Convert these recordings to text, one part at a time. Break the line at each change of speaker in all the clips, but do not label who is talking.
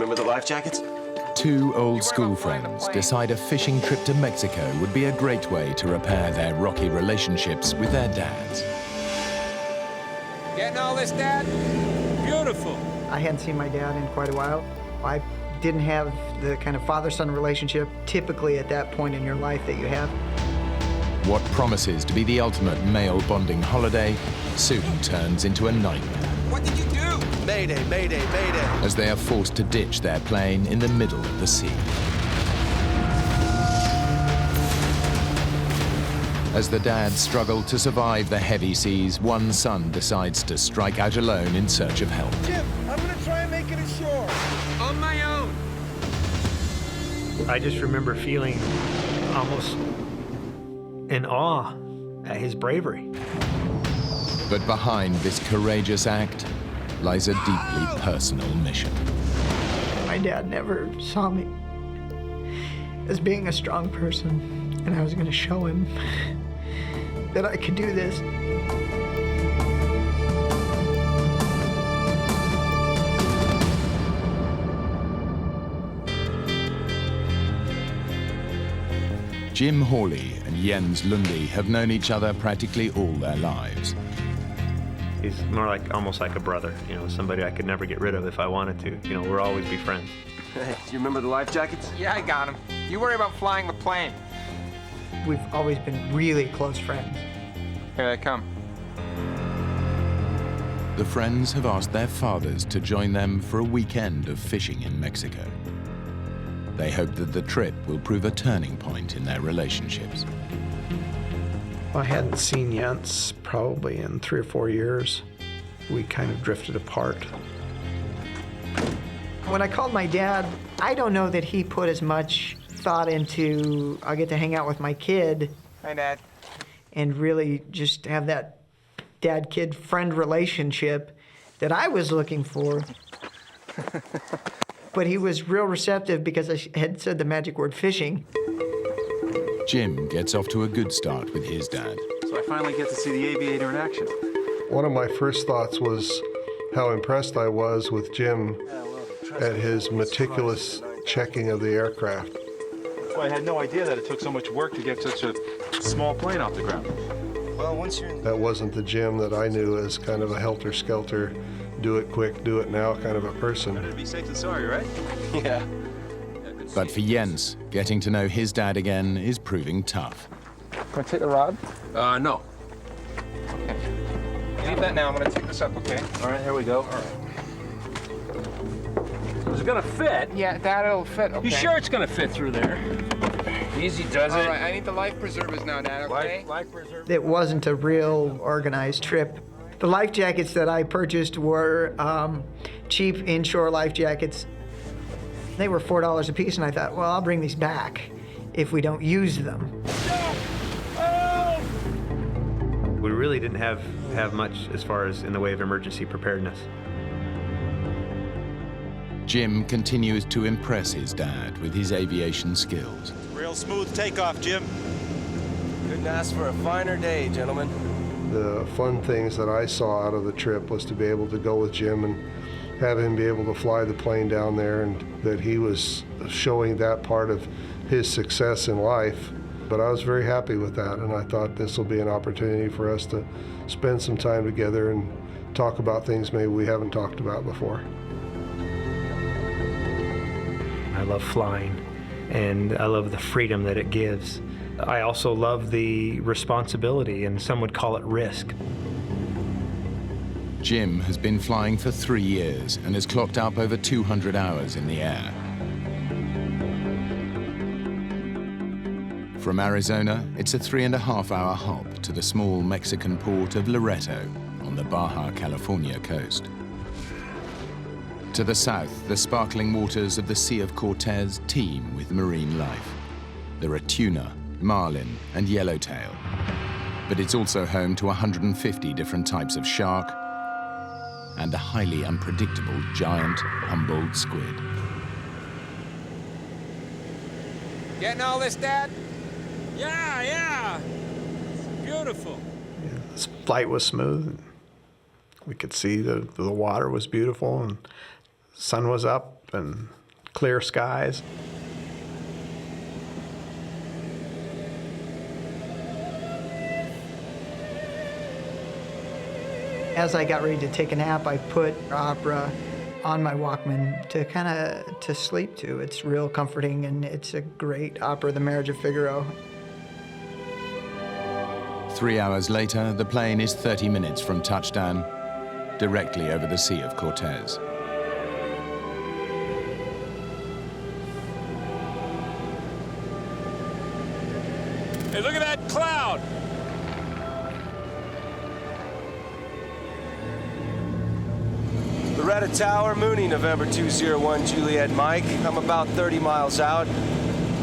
remember the life jackets?
Two old school friends decide a fishing trip to Mexico would be a great way to repair their rocky relationships with their dads.
Getting all this, Dad? Beautiful.
I hadn't seen my dad in quite a while. I didn't have the kind of father-son relationship typically at that point in your life that you have.
What promises to be the ultimate male bonding holiday soon turns into a nightmare.
What did you do?
Mayday, mayday, mayday.
As they are forced to ditch their plane in the middle of the sea. As the dads struggle to survive the heavy seas, one son decides to strike out alone in search of help.
Jim, I'm gonna try and make it ashore. On my own.
I just remember feeling almost in awe at his bravery.
But behind this courageous act lies a deeply personal mission.
My dad never saw me as being a strong person, and I was going to show him that I could do this.
Jim Hawley and Jens Lundy have known each other practically all their lives.
He's more like, almost like a brother, you know, somebody I could never get rid of if I wanted to. You know, we'll always be friends.
Hey, do you remember the life jackets?
Yeah, I got him. You worry about flying the plane.
We've always been really close friends.
Here they come.
The friends have asked their fathers to join them for a weekend of fishing in Mexico. They hope that the trip will prove a turning point in their relationships.
I hadn't seen Jens probably in 3 or 4 years. We kind of drifted apart.
When I called my dad, I don't know that he put as much thought into, I'll get to hang out with my kid.
Hi, Dad.
And really just have that dad-kid friend relationship that I was looking for. But he was real receptive because I had said the magic word fishing.
Jim gets off to a good start with his dad.
So I finally get to see the aviator in action.
One of my first thoughts was how impressed I was with Jim at his meticulous checking of the aircraft.
That's why I had no idea that it took so much work to get such a small plane off the ground.
Well, once you're
That wasn't the Jim that I knew as kind of a helter-skelter, do it quick, do it now kind of a person.
Better to be safe than sorry, right?
Yeah.
But for Jens, getting to know his dad again is proving tough.
Can I take the rod?
No.
Okay. Leave that now. I'm gonna take this up, okay?
All right, here we go. All right. Is it gonna fit?
Yeah, that'll fit, okay?
You sure it's gonna fit through there? Easy does it.
All right, I need the life preservers now, Dad, okay?
Life preserver.
It wasn't a real organized trip. The life jackets that I purchased were cheap inshore life jackets. They were $4 a piece, and I thought, well, I'll bring these back if we don't use them.
We really didn't have much as far as in the way of emergency preparedness.
Jim continues to impress his dad with his aviation skills.
Real smooth takeoff, Jim.
Couldn't ask for a finer day, gentlemen.
The fun things that I saw out of the trip was to be able to go with Jim and have him be able to fly the plane down there, and that he was showing that part of his success in life. But I was very happy with that, and I thought this will be an opportunity for us to spend some time together and talk about things maybe we haven't talked about before.
I love flying, and I love the freedom that it gives. I also love the responsibility, and some would call it risk.
Jim has been flying for 3 years and has clocked up over 200 hours in the air. From Arizona, it's a 3.5-hour hop to the small Mexican port of Loreto on the Baja California coast. To the south, the sparkling waters of the Sea of Cortez teem with marine life. There are tuna, marlin, and yellowtail. But it's also home to 150 different types of shark and a highly unpredictable giant Humboldt squid.
Getting all this, Dad? Yeah. It's beautiful.
Yeah, this flight was smooth. We could see the water was beautiful, and the sun was up.
and clear skies.
As I got ready to take a nap, I put opera on my Walkman to sleep to. It's real comforting, and it's a great opera, The Marriage of Figaro.
3 hours later, the plane is 30 minutes from touchdown, directly over the Sea of Cortez.
Hey, look at that cloud!
Loretta Tower, Mooney, November 201, Juliet Mike. I'm about 30 miles out.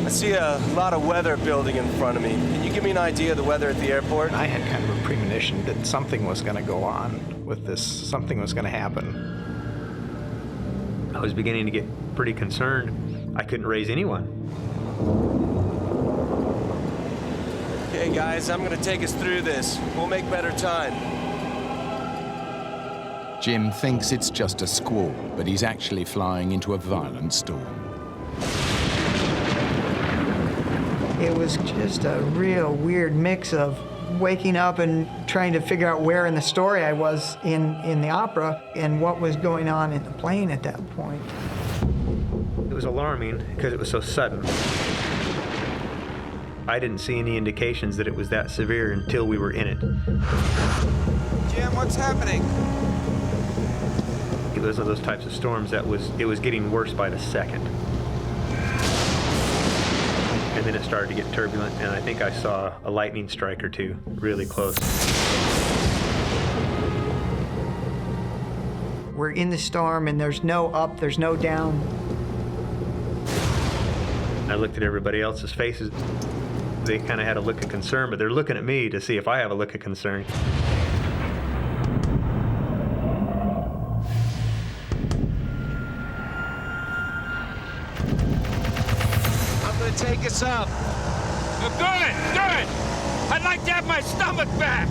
I see a lot of weather building in front of me. Can you give me an idea of the weather at the airport?
I had kind of a premonition that something was going to go on with this, something was going to happen.
I was beginning to get pretty concerned. I couldn't raise anyone.
Okay, guys, I'm gonna take us through this. We'll make better time.
Jim thinks it's just a squall, but he's actually flying into a violent storm.
It was just a real weird mix of waking up and trying to figure out where in the story I was in the opera and what was going on in the plane at that point.
It was alarming because it was so sudden. I didn't see any indications that it was that severe until we were in it.
Jim, what's happening?
It was one of those types of storms that it was getting worse by the second. And then it started to get turbulent, and I think I saw a lightning strike or two really close.
We're in the storm and there's no up, there's no down.
I looked at everybody else's faces. They kind of had a look of concern, but they're looking at me to see if I have a look of concern.
I'm gonna take us up.
Good, good! I'd like to have my stomach back!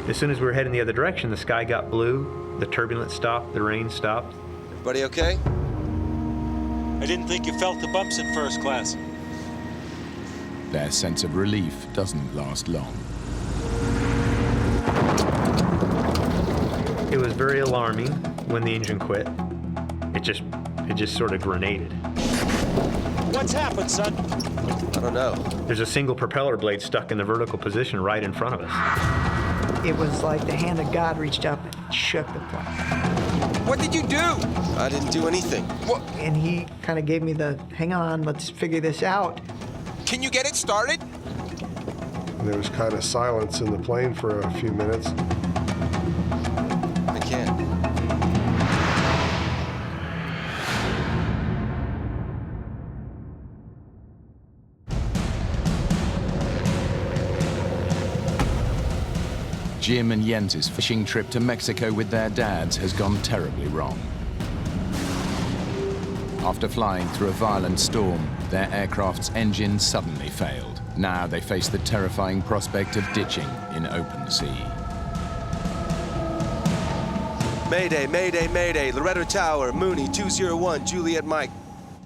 As soon as we were heading the other direction, the sky got blue, the turbulence stopped, the rain stopped.
Everybody okay?
I didn't think you felt the bumps in first class.
Their sense of relief doesn't last long.
It was very alarming when the engine quit. It just sort of grenaded.
What's happened, son?
I don't know.
There's a single propeller blade stuck in the vertical position right in front of us.
It was like the hand of God reached up and shook the plane.
What did you do?
I didn't do anything.
What?
And he kind of gave me the, hang on, let's figure this out.
Can you get it started?
And there was kind of silence in the plane for a few minutes.
I can't.
Jim and Jens's fishing trip to Mexico with their dads has gone terribly wrong. After flying through a violent storm, their aircraft's engine suddenly failed. Now they face the terrifying prospect of ditching in open sea.
Mayday, mayday, mayday. Loretta Tower, Mooney, 201, Juliet Mike.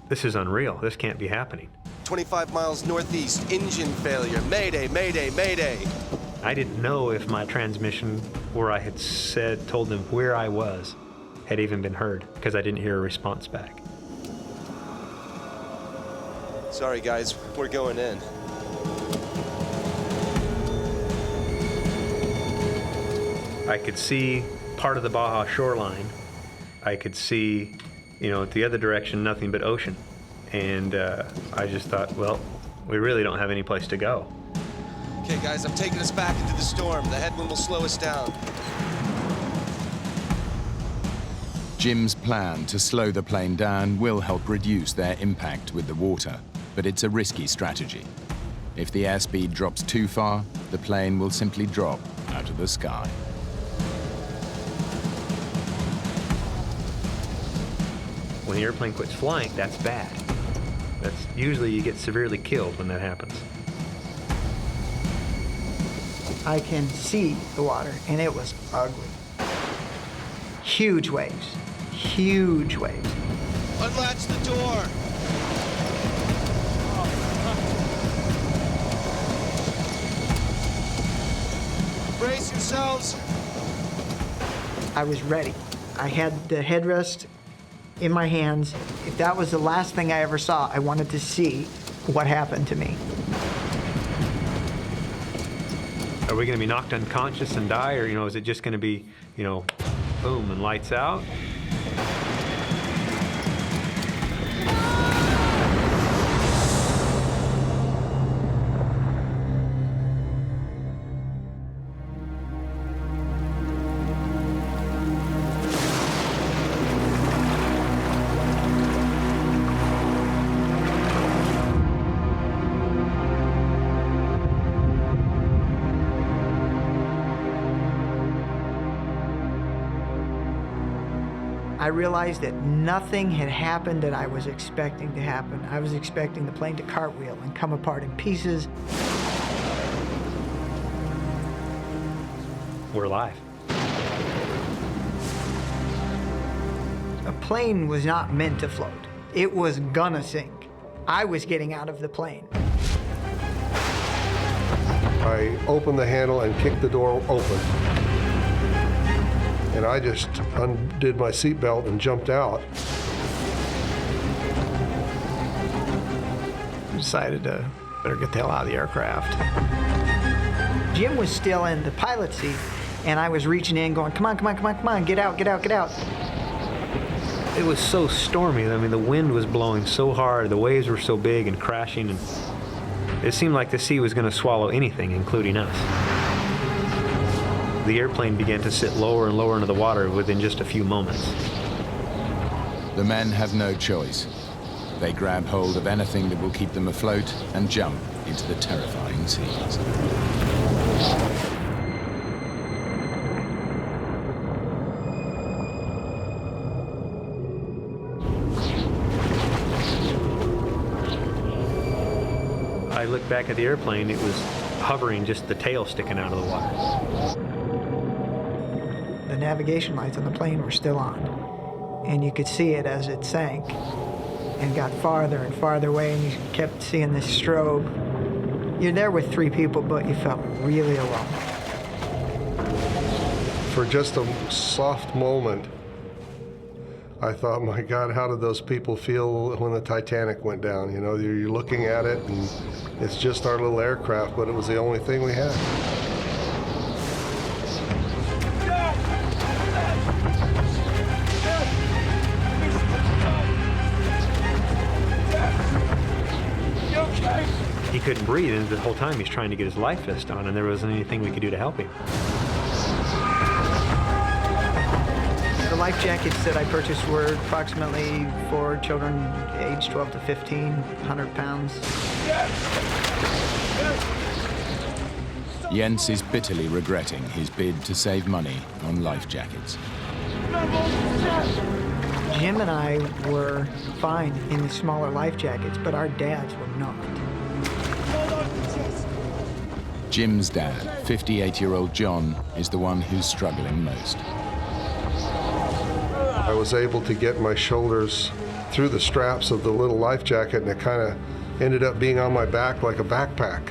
This is unreal. This can't be happening.
25 miles northeast, engine failure. Mayday, mayday, mayday.
I didn't know if my transmission, where I had told them where I was, had even been heard, because I didn't hear a response back.
Sorry, guys, we're going in.
I could see part of the Baja shoreline. I could see, the other direction, nothing but ocean. And I just thought, well, we really don't have any place to go.
Okay, guys, I'm taking us back into the storm. The headwind will slow us down.
Jim's plan to slow the plane down will help reduce their impact with the water, but it's a risky strategy. If the airspeed drops too far, the plane will simply drop out of the sky.
When the airplane quits flying, that's bad. That's usually you get severely killed when that happens.
I can see the water, and it was ugly. Huge waves, huge waves.
Unlatch the door. Brace yourselves.
I was ready. I had the headrest in my hands. If that was the last thing I ever saw, I wanted to see what happened to me.
Are we going to be knocked unconscious and die, or is it just going to be, boom and lights out?
I realized that nothing had happened that I was expecting to happen. I was expecting the plane to cartwheel and come apart in pieces.
We're alive.
A plane was not meant to float. It was gonna sink. I was getting out of the plane.
I opened the handle and kicked the door open. And I just undid my seatbelt and jumped out.
Decided to better get the hell out of the aircraft.
Jim was still in the pilot seat, and I was reaching in going, come on, come on, come on, come on, get out, get out, get out.
It was so stormy. I mean, the wind was blowing so hard, the waves were so big and crashing, and it seemed like the sea was going to swallow anything, including us. The airplane began to sit lower and lower into the water within just a few moments.
The men have no choice. They grab hold of anything that will keep them afloat and jump into the terrifying seas.
I looked back at the airplane, it was hovering, just the tail sticking out of the water.
The navigation lights on the plane were still on, and you could see it as it sank and got farther and farther away, and you kept seeing this strobe. You're there with 3 people, but you felt really alone.
For just a soft moment, I thought, my God, how did those people feel when the Titanic went down? You're looking at it, and it's just our little aircraft, but it was the only thing we had.
He couldn't breathe, and the whole time he's trying to get his life vest on, and there wasn't anything we could do to help him.
The life jackets that I purchased were approximately for children aged 12 to 15, 100 pounds.
Jens is bitterly regretting his bid to save money on life jackets.
Jim and I were fine in the smaller life jackets, but our dads were not.
Jim's dad, 58-year-old John, is the one who's struggling most.
I was able to get my shoulders through the straps of the little life jacket, and it kind of ended up being on my back like a backpack.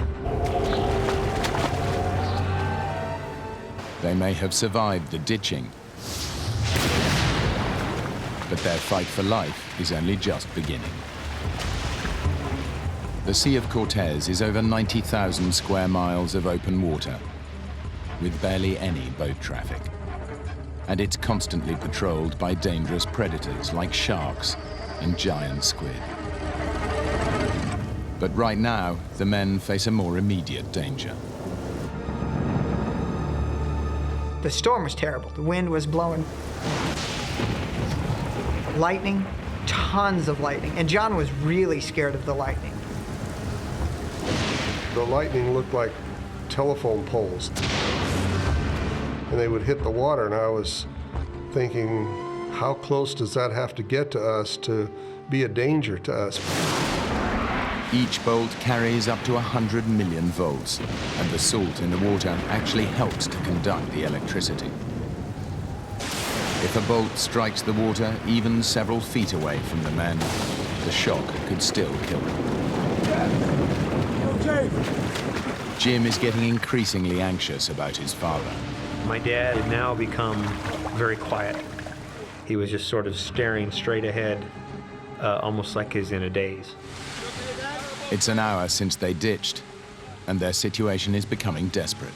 They may have survived the ditching, but their fight for life is only just beginning. The Sea of Cortez is over 90,000 square miles of open water, with barely any boat traffic. And it's constantly patrolled by dangerous predators like sharks and giant squid. But right now, the men face a more immediate danger.
The storm was terrible. The wind was blowing. Lightning, tons of lightning. And John was really scared of the lightning.
The lightning looked like telephone poles, and they would hit the water, and I was thinking, how close does that have to get to us to be a danger to us.
Each bolt carries up to 100 million volts, and the salt in the water actually helps to conduct the electricity. If a bolt strikes the water even several feet away from the men, the shock could still kill them.
Okay.
Jim is getting increasingly anxious about his father.
My dad had now become very quiet. He was just sort of staring straight ahead, almost like he's in a daze.
It's an hour since they ditched, and their situation is becoming desperate.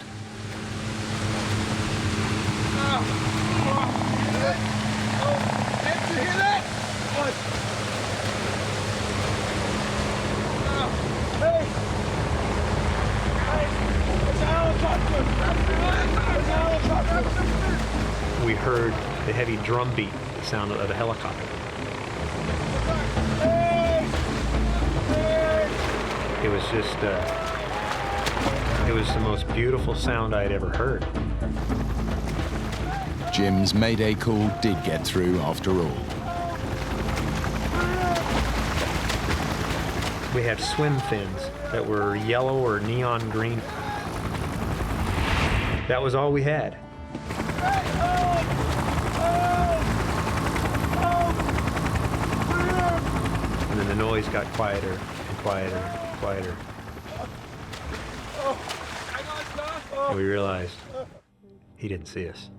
We heard the heavy drum beat, the sound of a helicopter. It was just, it was the most beautiful sound I'd ever heard.
Jim's mayday call did get through after all.
We had swim fins that were yellow or neon green. That was all we had. And then the noise got quieter and quieter and quieter. And we realized he didn't see us.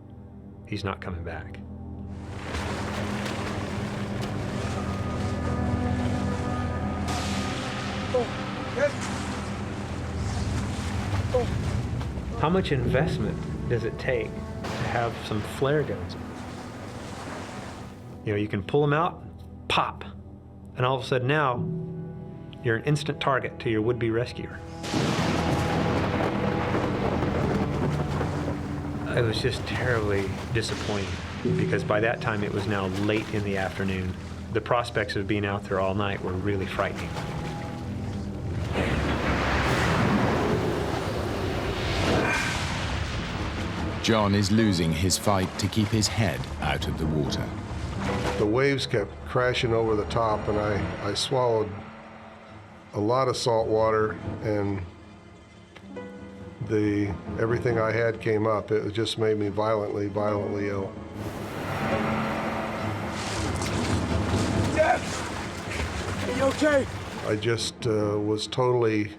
He's not coming back. How much investment does it take to have some flare guns? You know, you can pull them out, pop, and all of a sudden now, you're an instant target to your would-be rescuer. It was just terribly disappointing because by that time it was now late in the afternoon. The prospects of being out there all night were really frightening.
John is losing his fight to keep his head out of the water.
The waves kept crashing over the top, and I swallowed a lot of salt water, and everything I had came up. It just made me violently ill.
Dad! Are you okay?
I just was totally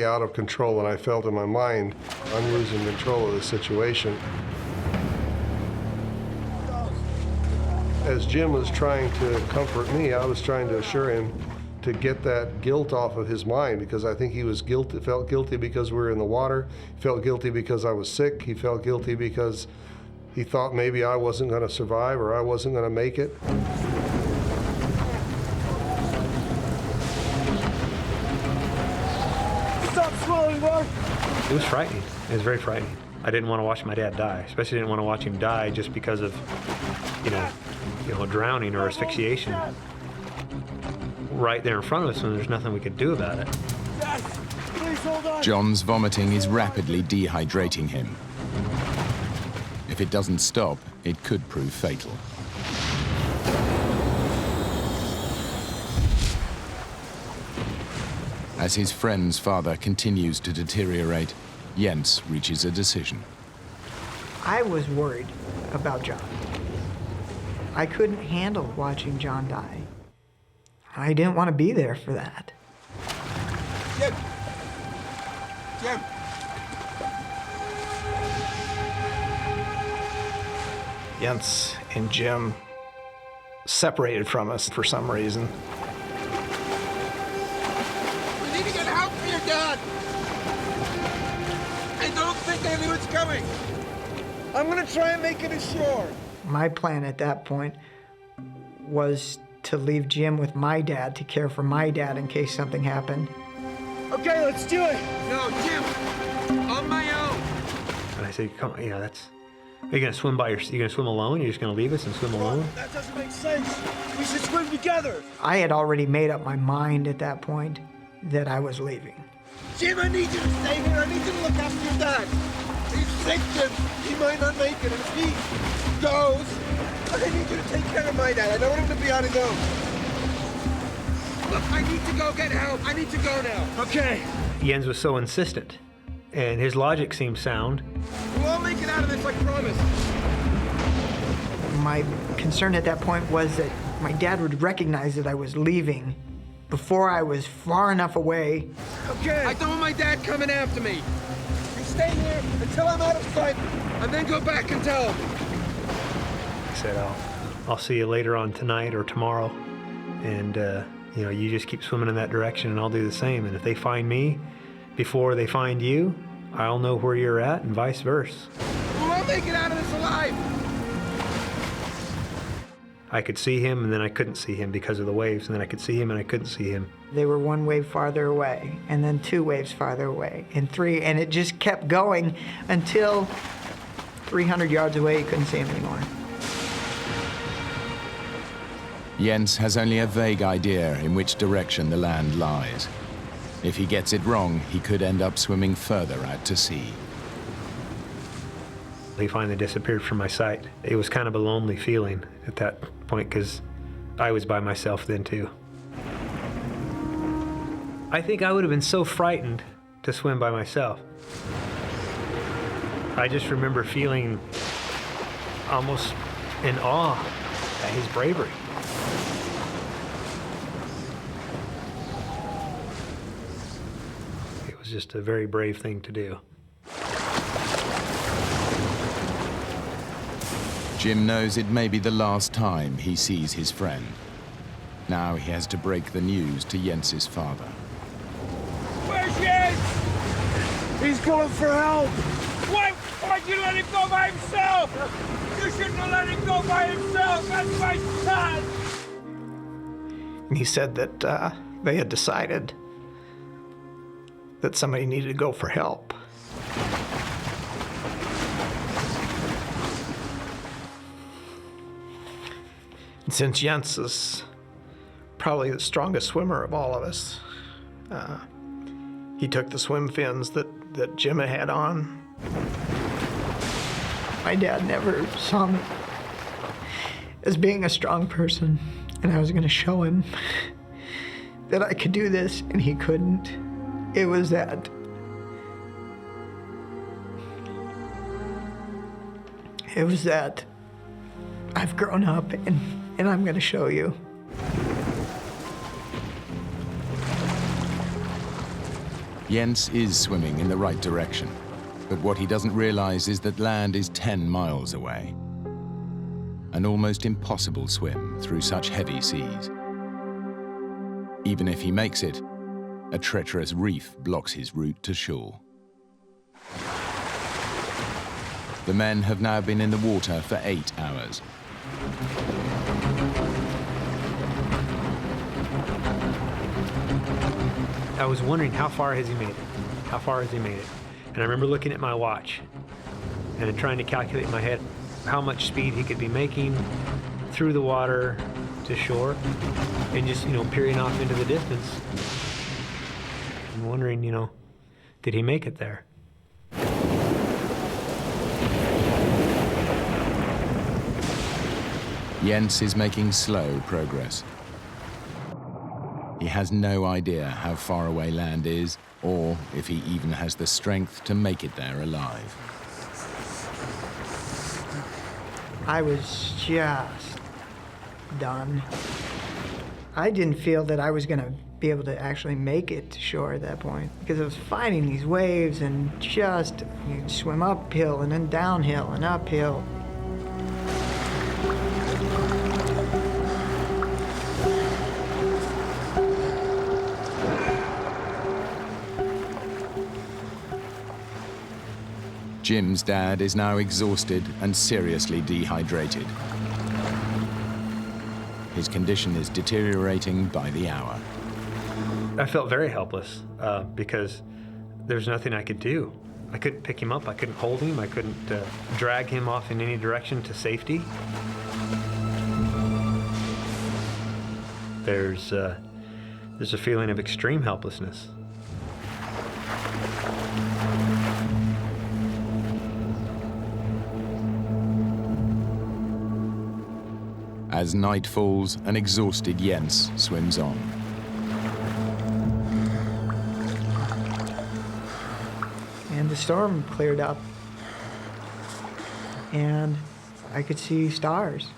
out of control, and I felt in my mind, I'm losing control of the situation. As Jim was trying to comfort me, I was trying to assure him to get that guilt off of his mind, because I think he was guilty, felt guilty because we were in the water, he felt guilty because I was sick, he felt guilty because he thought maybe I wasn't going to survive or I wasn't going to make it.
Stop swallowing, Mark!
It was frightening. It was very frightening. I didn't want to watch my dad die, especially didn't want to watch him die just because of, you know, drowning or asphyxiation right there in front of us, and there's nothing we could do about it.
Dad, please hold on!
John's vomiting is rapidly dehydrating him. If it doesn't stop, it could prove fatal. As his friend's father continues to deteriorate, Jens reaches a decision.
I was worried about John. I couldn't handle watching John die. I didn't want to be there for that.
Jim! Jim!
Jens and Jim separated from us for some reason.
We need to get help for your dad! I don't think anyone's coming! I'm gonna try and make it ashore!
My plan at that point was to leave Jim with my dad to care for my dad in case something happened.
Okay, let's do it! No, Jim! On my own!
And I said, come on, that's... Are you gonna swim you gonna swim alone? You're just gonna leave us and swim alone?
That doesn't make sense! We should swim together!
I had already made up my mind at that point that I was leaving.
Jim, I need you to stay here. I need you to look after your dad. He's sick, Jim. He might not make it. And if he goes, I need you to take care of my dad. I don't want him to be on his own. Look, I need to go get help. I need to go now. Okay.
Jens was so insistent, and his logic seemed sound.
We'll all make it out of this, I promise.
My concern at that point was that my dad would recognize that I was leaving before I was far enough away.
Okay. I don't want my dad coming after me. You stay here until I'm out of sight, and then go back and tell him.
I said, I'll see you later on tonight or tomorrow, and you know, you just keep swimming in that direction, and I'll do the same. And if they find me before they find you, I'll know where you're at, and vice versa.
We'll all make it out of this alive.
I could see him, and then I couldn't see him because of the waves, and then I could see him, and I couldn't see him.
They were one wave farther away, and then 2 waves farther away, and 3, and it just kept going until 300 yards away, you couldn't see him anymore.
Jens has only a vague idea in which direction the land lies. If he gets it wrong, he could end up swimming further out to sea.
He finally disappeared from my sight. It was kind of a lonely feeling at that point because I was by myself then too. I think I would have been so frightened to swim by myself. I just remember feeling almost in awe at his bravery. It was just a very brave thing to do.
Jim knows it may be the last time he sees his friend. Now he has to break the news to Jens's father.
Where's Jens? He's going for help. Why'd you let him go by himself? You shouldn't have let him go by himself. That's my son.
And he said that they had decided that somebody needed to go for help. And since Jens is probably the strongest swimmer of all of us, he took the swim fins that Jim had on.
My dad never saw me as being a strong person, and I was going to show him that I could do this, and he couldn't. It was that. It was that I've grown up, and I'm going to show you.
Jens is swimming in the right direction, but what he doesn't realize is that land is 10 miles away. An almost impossible swim through such heavy seas. Even if he makes it, a treacherous reef blocks his route to shore. The men have now been in the water for 8 hours.
I was wondering how far has he made it? How far has he made it? And I remember looking at my watch and trying to calculate in my head how much speed he could be making through the water to shore and just, peering off into the distance and wondering, did he make it there?
Jens is making slow progress. He has no idea how far away land is, or if he even has the strength to make it there alive.
I was just done. I didn't feel that I was going to be able to actually make it to shore at that point, because I was fighting these waves and just swim uphill and then downhill and uphill.
Jim's dad is now exhausted and seriously dehydrated. His condition is deteriorating by the hour.
I felt very helpless because there's nothing I could do. I couldn't pick him up, I couldn't hold him, I couldn't drag him off in any direction to safety. There's a feeling of extreme helplessness.
As night falls, an exhausted Jens swims on.
the storm cleared up, and I could see stars.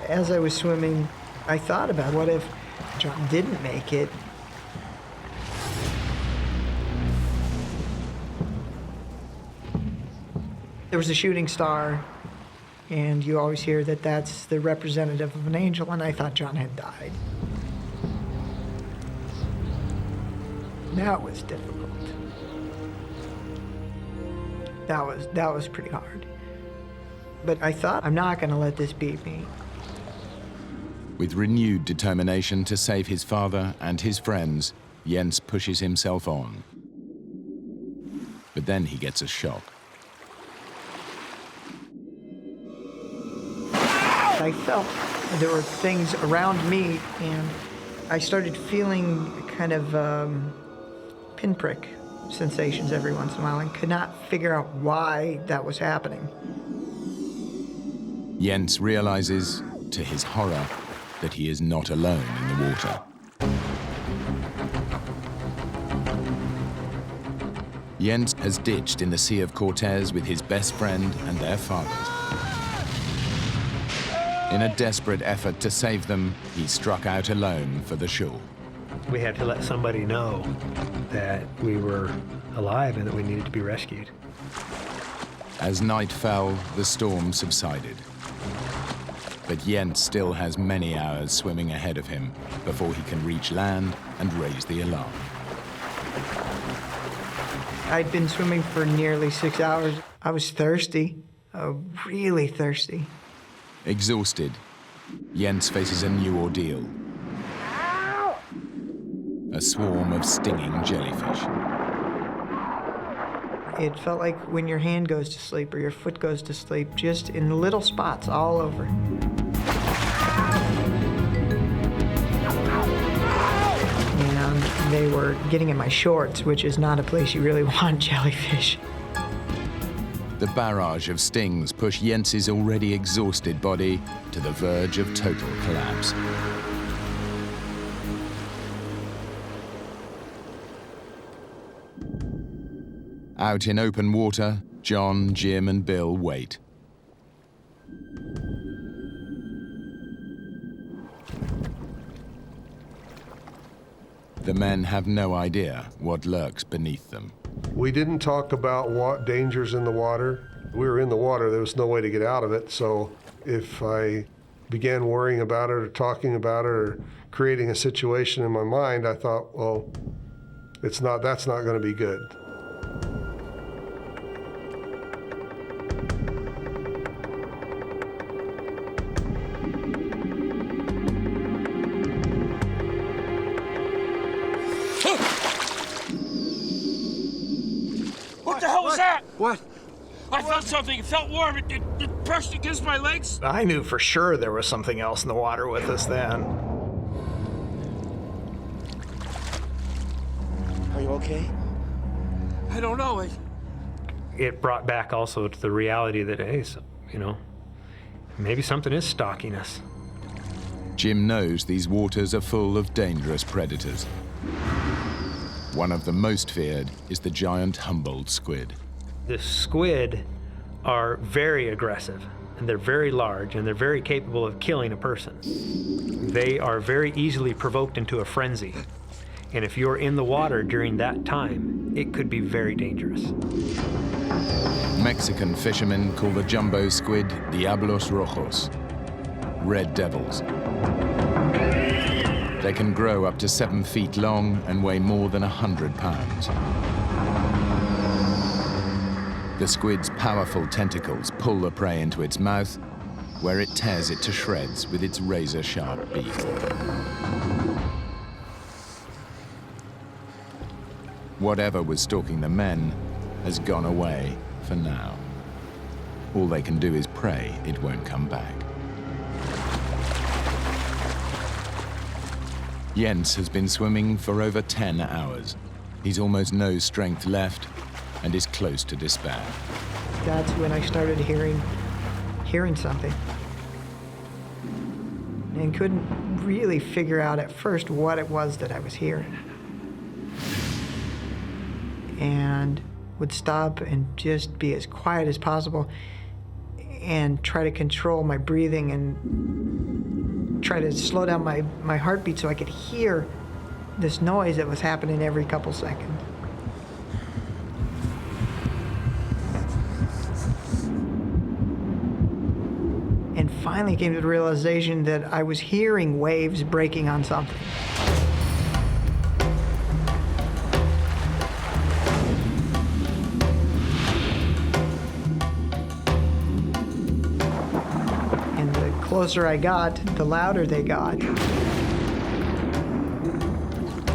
As I was swimming, I thought about what if John didn't make it. There was a shooting star, and you always hear that that's the representative of an angel, and I thought John had died. That was difficult. That was pretty hard. But I thought, I'm not going to let this beat me.
With renewed determination to save his father and his friends, Jens pushes himself on. But then he gets a shock.
I felt there were things around me, and I started feeling kind of pinprick sensations every once in a while and could not figure out why that was happening.
Jens realizes, to his horror, that he is not alone in the water. Jens has ditched in the Sea of Cortez with his best friend and their fathers. In a desperate effort to save them, he struck out alone for the shore.
We had to let somebody know that we were alive and that we needed to be rescued.
As night fell, the storm subsided. But Jens still has many hours swimming ahead of him before he can reach land and raise the alarm.
I'd been swimming for nearly 6 hours. I was thirsty, really thirsty.
Exhausted, Jens faces a new ordeal. A swarm of stinging jellyfish.
It felt like when your hand goes to sleep or your foot goes to sleep, just in little spots all over. And they were getting in my shorts, which is not a place you really want jellyfish.
The barrage of stings push Jens's already exhausted body to the verge of total collapse. Out in open water, John, Jim, and Bill wait. The men have no idea what lurks beneath them.
We didn't talk about what dangers in the water. We were in the water, there was no way to get out of it, so if I began worrying about it or talking about it or creating a situation in my mind, I thought, well, that's not going to be good.
What the hell was that?
What?
I felt something. It felt warm. It brushed against my legs.
I knew for sure there was something else in the water with us then.
Are you okay?
I don't know.
It brought back also to the reality that, hey, maybe something is stalking us.
Jim knows these waters are full of dangerous predators. One of the most feared is the giant Humboldt squid.
The squid are very aggressive, and they're very large, and they're very capable of killing a person. They are very easily provoked into a frenzy. And if you're in the water during that time, it could be very dangerous.
Mexican fishermen call the jumbo squid Diablos Rojos, red devils. They can grow up to 7 feet long and weigh more than 100 pounds. The squid's powerful tentacles pull the prey into its mouth, where it tears it to shreds with its razor-sharp beak. Whatever was stalking the men has gone away for now. All they can do is pray it won't come back. Jens has been swimming for over 10 hours. He's almost no strength left and is close to despair.
That's when I started hearing something. And couldn't really figure out at first what it was that I was hearing. and would stop and just be as quiet as possible and try to control my breathing and try to slow down my heartbeat so I could hear this noise that was happening every couple seconds. And finally came to the realization that I was hearing waves breaking on something. And the closer I got, the louder they got.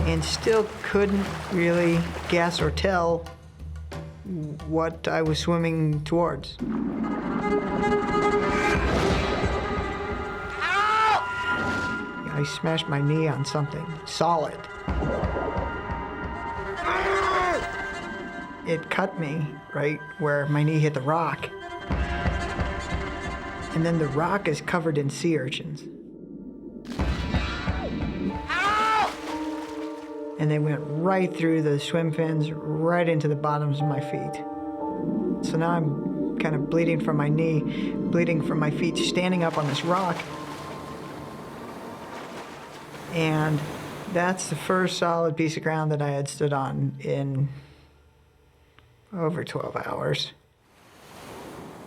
And still couldn't really guess or tell what I was swimming towards. I smashed my knee on something solid. It cut me right where my knee hit the rock. And then the rock is covered in sea urchins. And they went right through the swim fins, right into the bottoms of my feet. So now I'm kind of bleeding from my knee, bleeding from my feet, standing up on this rock. And that's the first solid piece of ground that I had stood on in over 12 hours.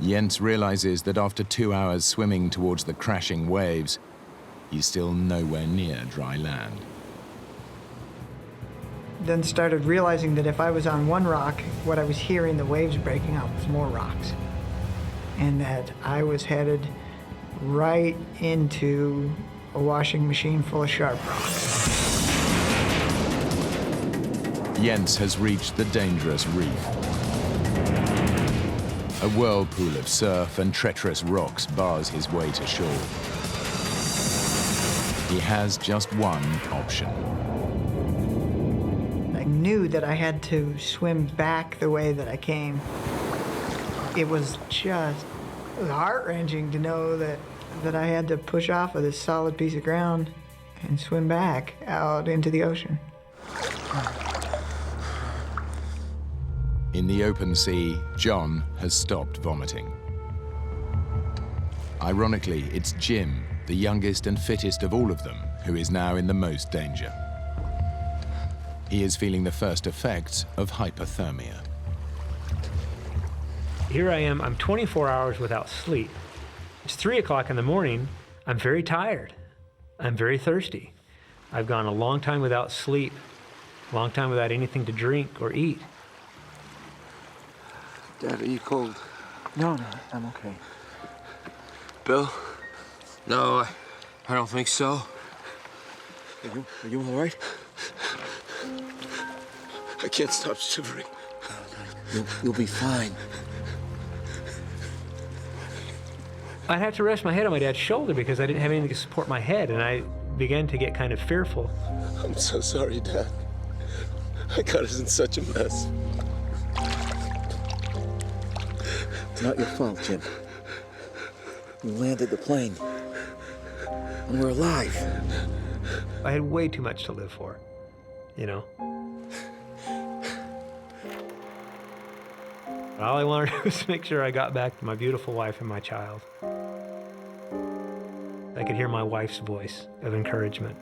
Jens realizes that after 2 hours swimming towards the crashing waves, he's still nowhere near dry land.
Then started realizing that if I was on one rock, what I was hearing the waves breaking up was more rocks. And that I was headed right into a washing machine full of sharp rocks.
Jens has reached the dangerous reef. A whirlpool of surf and treacherous rocks bars his way to shore. He has just one option.
I knew that I had to swim back the way that I came. It was heart-wrenching to know that I had to push off of this solid piece of ground and swim back out into the ocean.
In the open sea, John has stopped vomiting. Ironically, it's Jim, the youngest and fittest of all of them, who is now in the most danger. He is feeling the first effects of hypothermia.
Here I am, I'm 24 hours without sleep. It's 3 o'clock in the morning. I'm very tired. I'm very thirsty. I've gone a long time without sleep, a long time without anything to drink or eat.
Dad, are you cold?
No, I'm okay.
Bill?
No, I don't think so.
Are you all right? I can't stop shivering.
You'll be fine.
I had to rest my head on my dad's shoulder because I didn't have anything to support my head, and I began to get kind of fearful.
I'm so sorry, Dad. I got us in such a mess.
It's not your fault, Jim. We landed the plane, and we're alive.
I had way too much to live for, you know? All I wanted to do was make sure I got back to my beautiful wife and my child. I could hear my wife's voice of encouragement.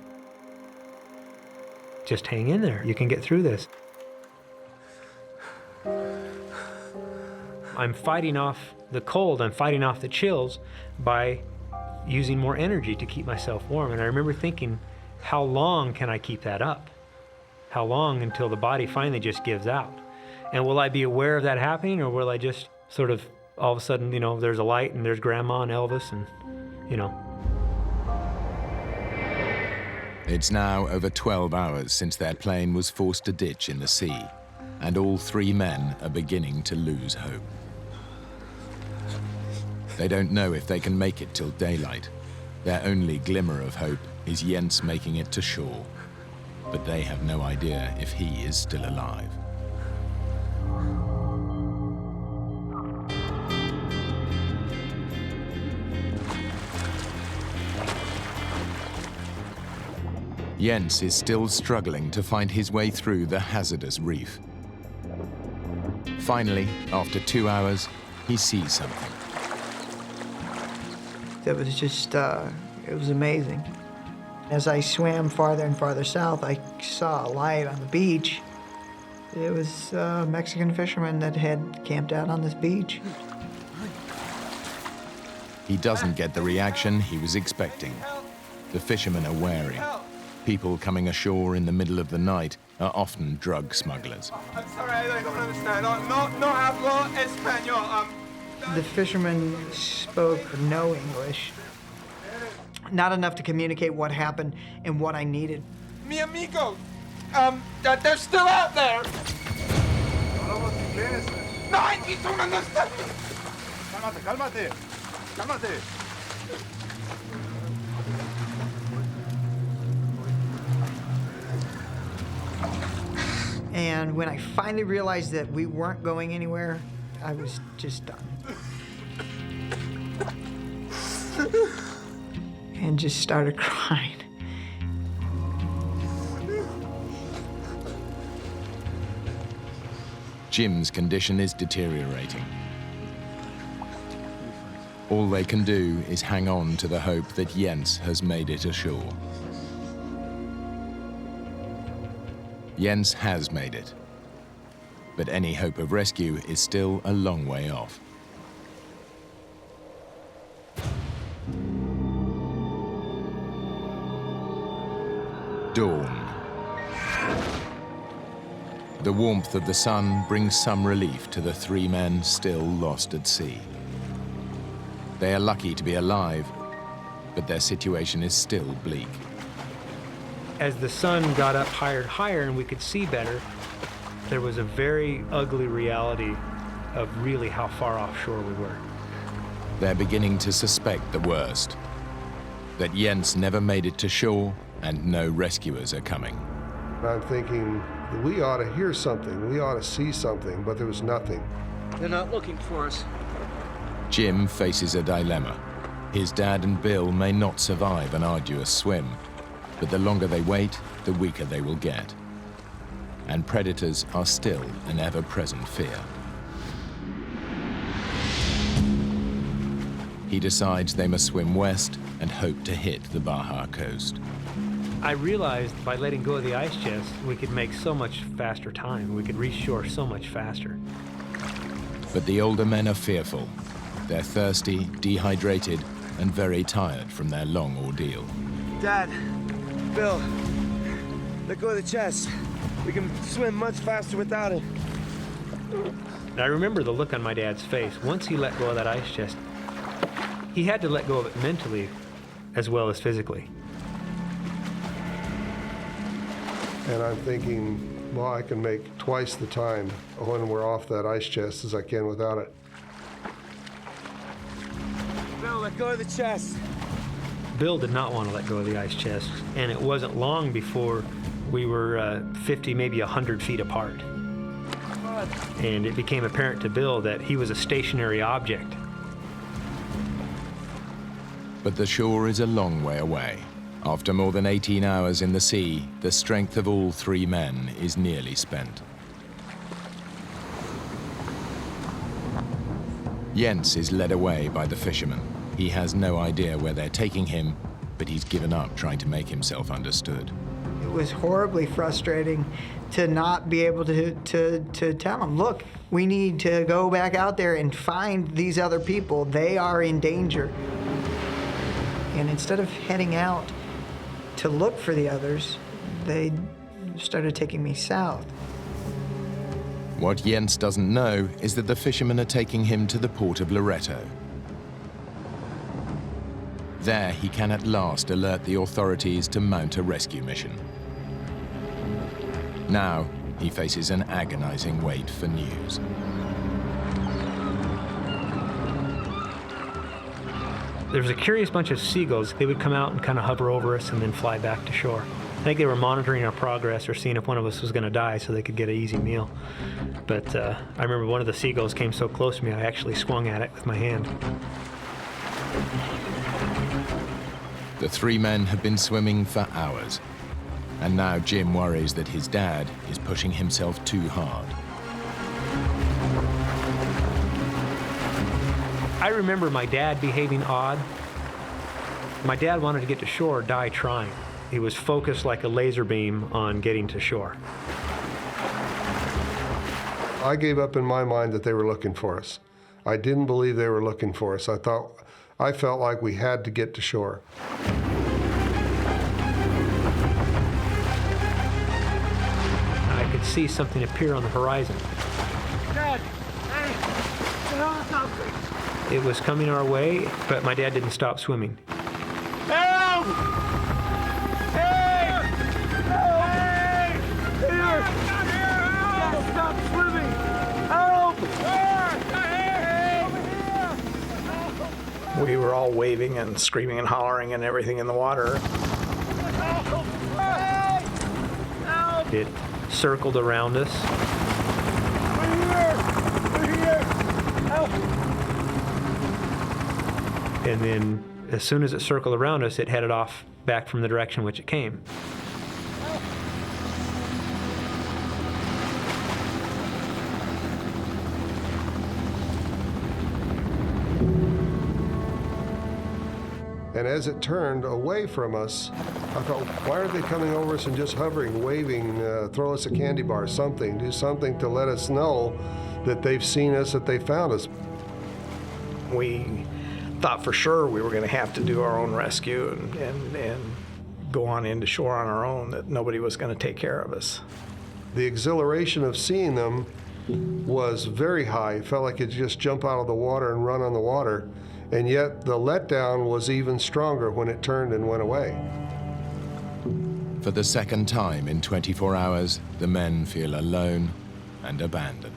Just hang in there. You can get through this. I'm fighting off the cold. I'm fighting off the chills by using more energy to keep myself warm. And I remember thinking, how long can I keep that up? How long until the body finally just gives out? And will I be aware of that happening, or will I just sort of, all of a sudden, you know, there's a light and there's Grandma and Elvis and, you know.
It's now over 12 hours since their plane was forced to ditch in the sea, and all 3 men are beginning to lose hope. They don't know if they can make it till daylight. Their only glimmer of hope is Jens making it to shore, but they have no idea if he is still alive. Jens is still struggling to find his way through the hazardous reef. Finally, after 2 hours, he sees something.
It was just, it was amazing. As I swam farther and farther south, I saw a light on the beach. It was a Mexican fisherman that had camped out on this beach.
He doesn't get the reaction he was expecting. The fishermen are wary. People coming ashore in the middle of the night are often drug smugglers.
I'm sorry, I don't understand. No hablo español.
The fisherman spoke no English. Not enough to communicate what happened and what I needed.
Mi amigo, they're still out there. No, I don't understand.
Cálmate.
And when I finally realized that we weren't going anywhere, I was just done. And just started crying.
Jim's condition is deteriorating. All they can do is hang on to the hope that Jens has made it ashore. Jens has made it, but any hope of rescue is still a long way off. Dawn. The warmth of the sun brings some relief to the 3 men still lost at sea. They are lucky to be alive, but their situation is still bleak.
As the sun got up higher and higher and we could see better, there was a very ugly reality of really how far offshore we were.
They're beginning to suspect the worst, that Jens never made it to shore and no rescuers are coming.
I'm thinking, we ought to hear something, we ought to see something, but there was nothing.
They're not looking for us.
Jim faces a dilemma. His dad and Bill may not survive an arduous swim, but the longer they wait, the weaker they will get. And predators are still an ever-present fear. He decides they must swim west and hope to hit the Baja coast.
I realized by letting go of the ice chest, we could make so much faster time. We could reach shore so much faster.
But the older men are fearful. They're thirsty, dehydrated, and very tired from their long ordeal.
Dad, Bill, let go of the chest. We can swim much faster without it.
And I remember the look on my dad's face. Once he let go of that ice chest, he had to let go of it mentally as well as physically.
And I'm thinking, well, I can make twice the time when we're off that ice chest as I can without it.
Bill, let go of the chest.
Bill did not want to let go of the ice chest, and it wasn't long before we were 50, maybe 100 feet apart. And it became apparent to Bill that he was a stationary object.
But the shore is a long way away. After more than 18 hours in the sea, the strength of all 3 men is nearly spent. Jens is led away by the fishermen. He has no idea where they're taking him, but he's given up trying to make himself understood.
It was horribly frustrating to not be able to tell them, look, we need to go back out there and find these other people. They are in danger. And instead of heading out to look for the others, they started taking me south.
What Jens doesn't know is that the fishermen are taking him to the port of Loreto. There, he can at last alert the authorities to mount a rescue mission. Now, he faces an agonizing wait for news.
There was a curious bunch of seagulls. They would come out and kind of hover over us and then fly back to shore. I think they were monitoring our progress or seeing if one of us was going to die so they could get an easy meal. But I remember one of the seagulls came so close to me, I actually swung at it with my hand.
The 3 men have been swimming for hours, and now Jim worries that his dad is pushing himself too hard.
I remember my dad behaving odd. My dad wanted to get to shore, die trying. He was focused like a laser beam on getting to shore.
I gave up in my mind that they were looking for us. I didn't believe they were looking for us. I felt like we had to get to shore.
I could see something appear on the horizon.
Dad, hey, it's a helicopter.
It was coming our way, but my dad didn't stop swimming.
Help! Hey! Hey! Here! Not here! Help! Stop swimming! Help!
We were all waving and screaming and hollering and everything in the water.
It circled around us.
We're here! Help!
And then as soon as it circled around us, it headed off back from the direction which it came.
And as it turned away from us, I thought, why aren't they coming over us and just hovering, waving, throw us a candy bar, something, do something to let us know that they've seen us, that they found us.
We thought for sure we were going to have to do our own rescue and go on into shore on our own, that nobody was going to take care of us.
The exhilaration of seeing them was very high. It felt like you'd just jump out of the water and run on the water. And yet the letdown was even stronger when it turned and went away.
For the second time in 24 hours, the men feel alone and abandoned.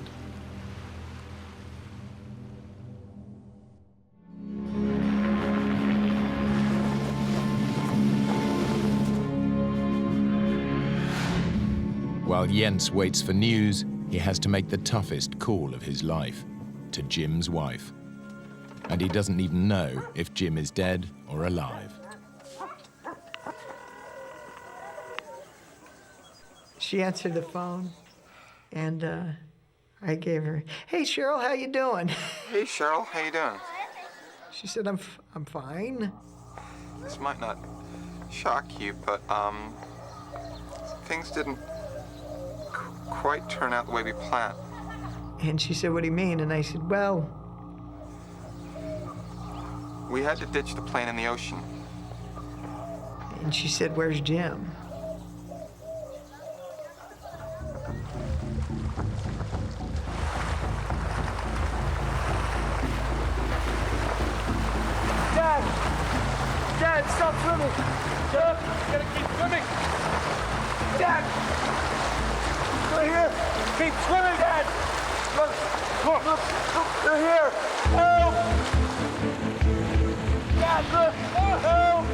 While Jens waits for news, he has to make the toughest call of his life, to Jim's wife. And he doesn't even know if Jim is dead or alive.
She answered the phone, and I gave her, "Hey, Cheryl, how you doing?"
Hey, Cheryl, how you doing?
She said, I'm fine."
This might not shock you, but things didn't quite turn out the way we planned.
And she said, "What do you mean?" And I said, "Well..."
We had to ditch the plane in the ocean.
And she said, "Where's Jim?"
Dad, stop swimming! Dad, you gotta keep swimming! Dad! They're here! Keep swimming, Dad! Look, they're here! Help! Dad, look! Help! Help!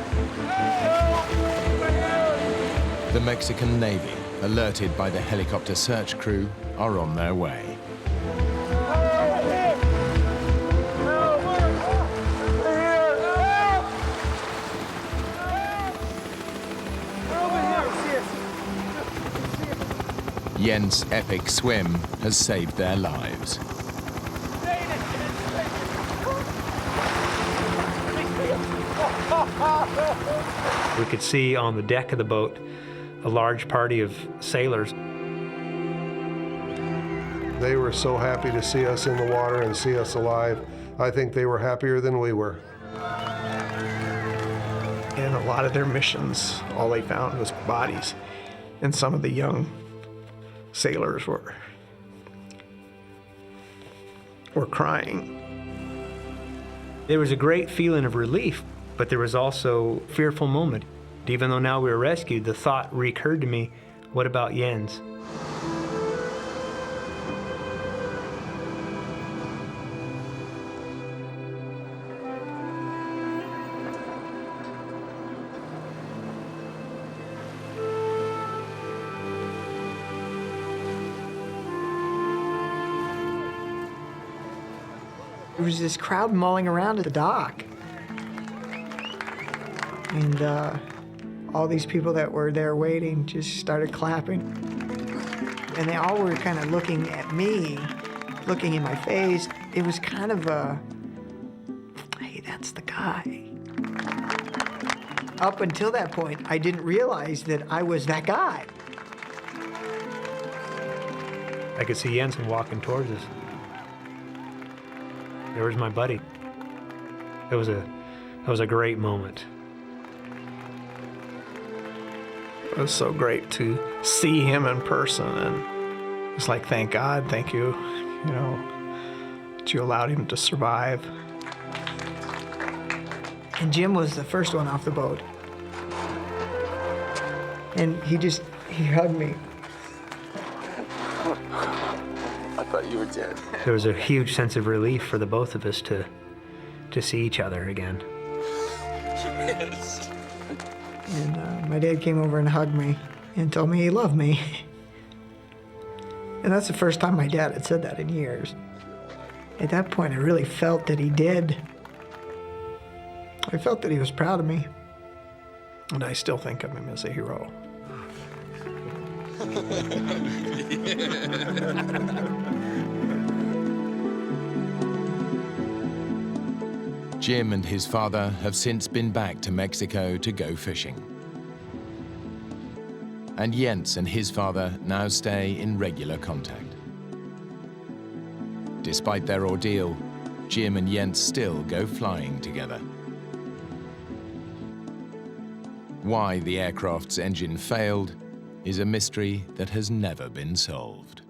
They're here!
The Mexican Navy, alerted by the helicopter search crew, are on their way. Jens' epic swim has saved their lives.
We could see on the deck of the boat a large party of sailors.
They were so happy to see us in the water and see us alive. I think they were happier than we were.
And a lot of their missions, all they found was bodies. And some of the young sailors were crying.
There was a great feeling of relief, but there was also a fearful moment. Even though now we were rescued, the thought recurred to me, what about Jens?
There was this crowd mulling around at the dock. And all these people that were there waiting just started clapping. And they all were kind of looking at me, looking in my face. It was kind of guy. Up until that point, I didn't realize that I was that guy.
I could see Jensen walking towards us. There was my buddy. It was a great moment.
It was so great to see him in person, and it's like, thank God, thank you, you know, that you allowed him to survive.
And Jim was the first one off the boat. And he hugged me.
I thought you were dead.
There was a huge sense of relief for the both of us to see each other again.
Yes.
And my dad came over and hugged me and told me he loved me. And that's the first time my dad had said that in years. At that point, I really felt that he did. I felt that he was proud of me.
And I still think of him as a hero.
Jim and his father have since been back to Mexico to go fishing. And Jens and his father now stay in regular contact. Despite their ordeal, Jim and Jens still go flying together. Why the aircraft's engine failed is a mystery that has never been solved.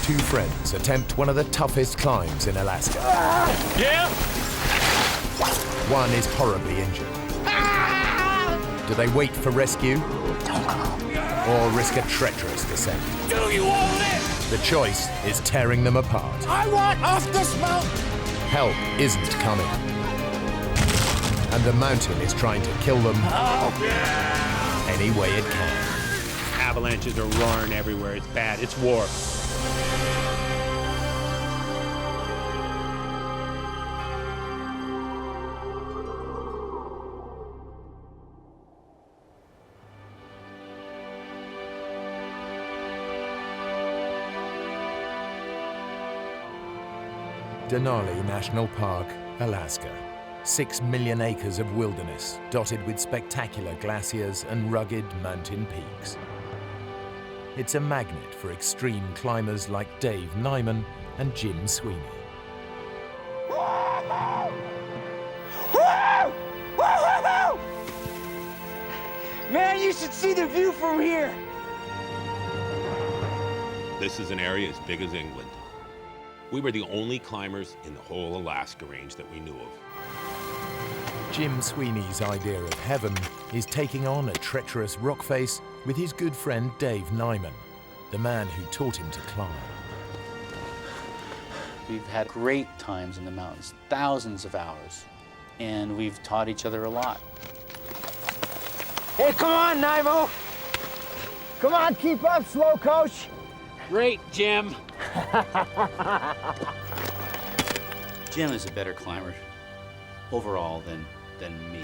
Two friends attempt one of the toughest climbs in Alaska.
Yeah?
One is horribly injured. Do they wait for rescue or risk a treacherous descent?
Do you want it?
The choice is tearing them apart.
I want off this mountain!
Help isn't coming. And the mountain is trying to kill them any way it can.
Avalanches are roaring everywhere. It's bad. It's war.
Denali National Park, Alaska. 6 million acres of wilderness dotted with spectacular glaciers and rugged mountain peaks. It's a magnet for extreme climbers like Dave Nyman and Jim Sweeney.
Man, you should see the view from here!
This is an area as big as England. We were the only climbers in the whole Alaska range that we knew of.
Jim Sweeney's idea of heaven is taking on a treacherous rock face with his good friend Dave Nyman, the man who taught him to climb.
We've had great times in the mountains, thousands of hours, and we've taught each other a lot.
Hey, come on, Nimo! Come on, keep up, slow coach!
Great, Jim!
Jim is a better climber overall than me.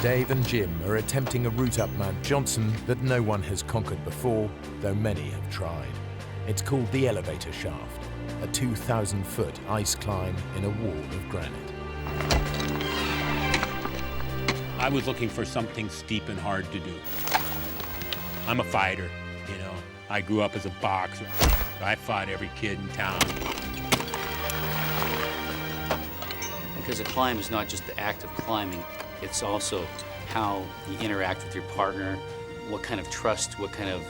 Dave and Jim are attempting a route up Mount Johnson that no one has conquered before, though many have tried. It's called the Elevator Shaft, a 2,000-foot ice climb in a wall of granite.
I was looking for something steep and hard to do. I'm a fighter, you know. I grew up as a boxer. I fought every kid in town.
Because a climb is not just the act of climbing, it's also how you interact with your partner, what kind of trust, what kind of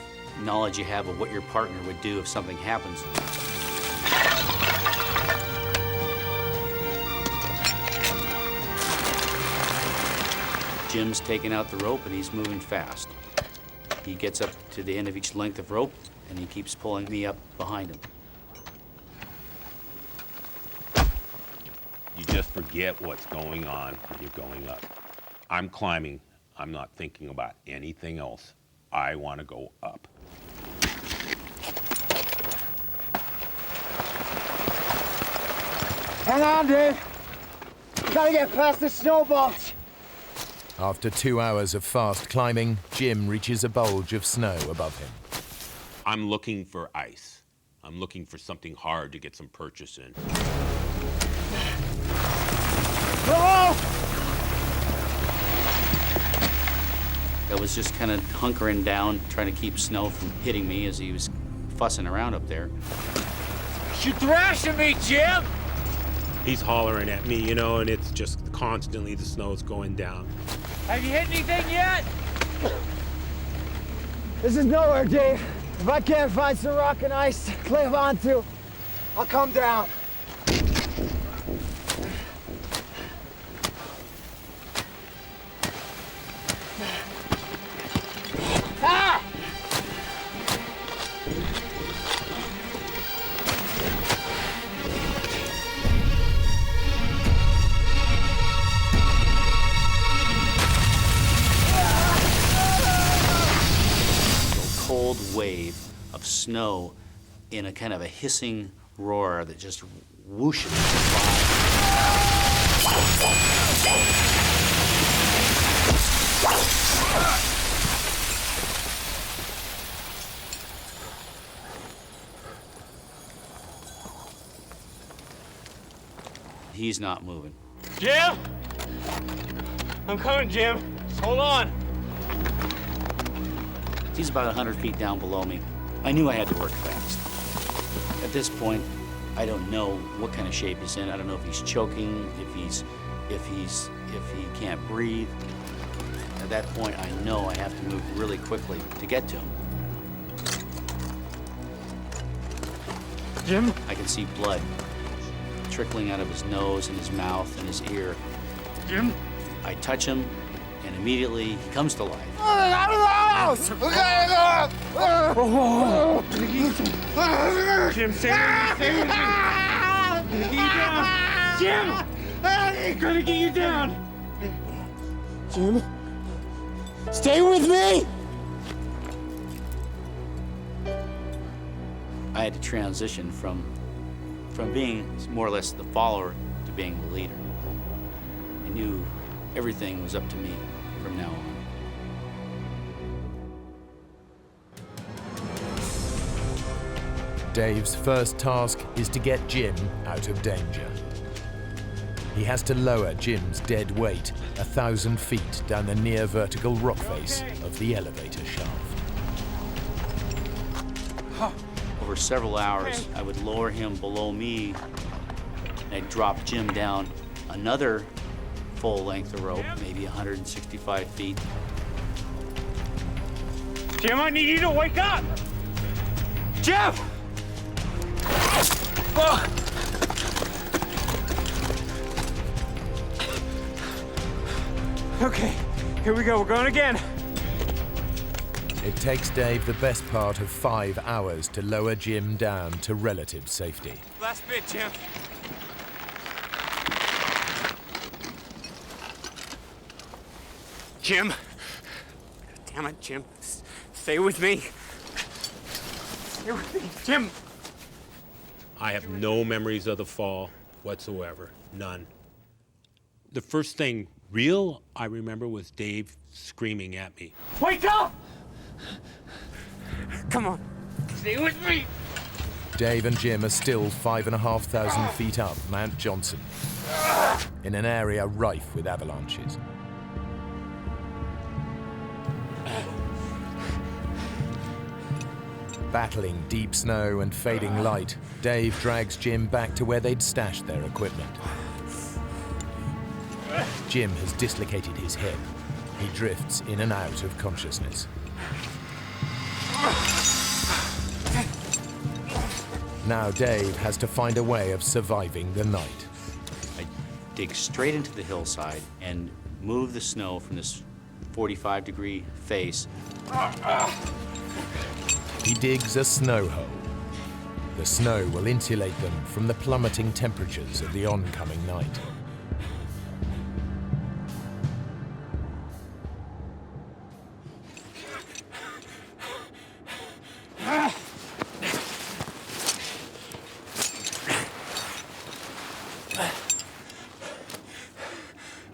knowledge you have of what your partner would do if something happens. Jim's taking out the rope and he's moving fast. He gets up to the end of each length of rope and he keeps pulling me up behind him.
You just forget what's going on when you're going up. I'm climbing. I'm not thinking about anything else. I want to go up.
Hang on, Dave. Gotta get past the snowballs.
After 2 hours of fast climbing, Jim reaches a bulge of snow above him.
I'm looking for ice. I'm looking for something hard to get some purchase in.
Hello?
I was just kind of hunkering down, trying to keep snow from hitting me as he was fussing around up there.
You thrashing me, Jim!
He's hollering at me, you know, and it's just constantly the snow's going down.
Have you hit anything yet? This is nowhere, Dave. If I can't find some rock and ice to cling onto, I'll come down. Ah!
Cold wave of snow in a kind of a hissing roar that just whooshes by. He's not moving.
Jim! I'm coming, Jim. Just hold on.
He's about 100 feet down below me. I knew I had to work fast. At this point, I don't know what kind of shape he's in. I don't know if he's choking, if he can't breathe. At that point, I know I have to move really quickly to get to him.
Jim?
I can see blood trickling out of his nose and his mouth and his ear.
Jim?
I touch him, and immediately he comes to life.
Out of the house! We gotta go! Jim, stay with me. Jim! I'm gonna get you down! Jim? Stay with me!
I had to transition from being more or less the follower to being the leader. I knew everything was up to me from now on.
Dave's first task is to get Jim out of danger. He has to lower Jim's dead weight 1,000 feet down the near vertical rock face of the elevator shaft.
Over several hours, I would lower him below me, and I'd drop Jim down another full length of rope, maybe 165 feet.
Jim, I need you to wake up! Jim! Oh. Okay, here we go. We're going again.
It takes Dave the best part of 5 hours to lower Jim down to relative safety.
Last bit, Jim. Jim. Damn it, Jim. Stay with me. Stay with me, Jim.
I have no memories of the fall whatsoever. None. The first thing real I remember was Dave screaming at me.
Wake up! Come on. Stay with me.
Dave and Jim are still 5,500 feet up Mount Johnson, in an area rife with avalanches. Battling deep snow and fading light, Dave drags Jim back to where they'd stashed their equipment. Jim has dislocated his hip. He drifts in and out of consciousness. Now Dave has to find a way of surviving the night.
I dig straight into the hillside and move the snow from this 45-degree face.
He digs a snow hole. The snow will insulate them from the plummeting temperatures of the oncoming night.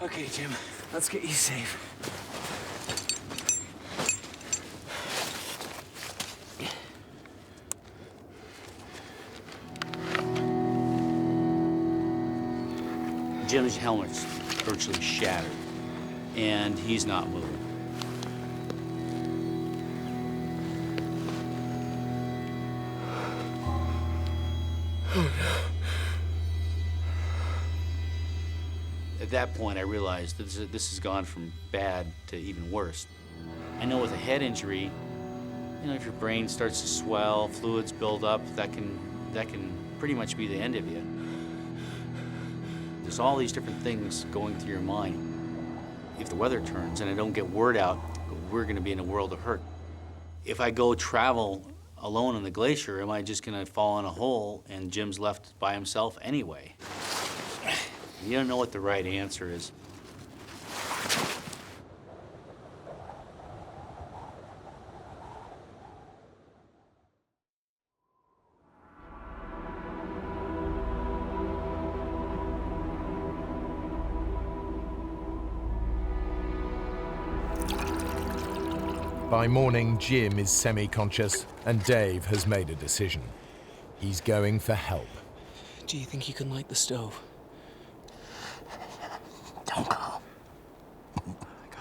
Okay, Jim, let's get you safe.
Jim's helmet's virtually shattered, and he's not moving.
Oh, no.
At that point, I realized that this has gone from bad to even worse. I know with a head injury, you know, if your brain starts to swell, fluids build up, that can pretty much be the end of you. There's all these different things going through your mind. If the weather turns and I don't get word out, we're going to be in a world of hurt. If I go travel alone on the glacier, am I just going to fall in a hole and Jim's left by himself anyway? You don't know what the right answer is.
By morning, Jim is semi-conscious, and Dave has made a decision. He's going for help.
Do you think you can light the stove?
Don't go.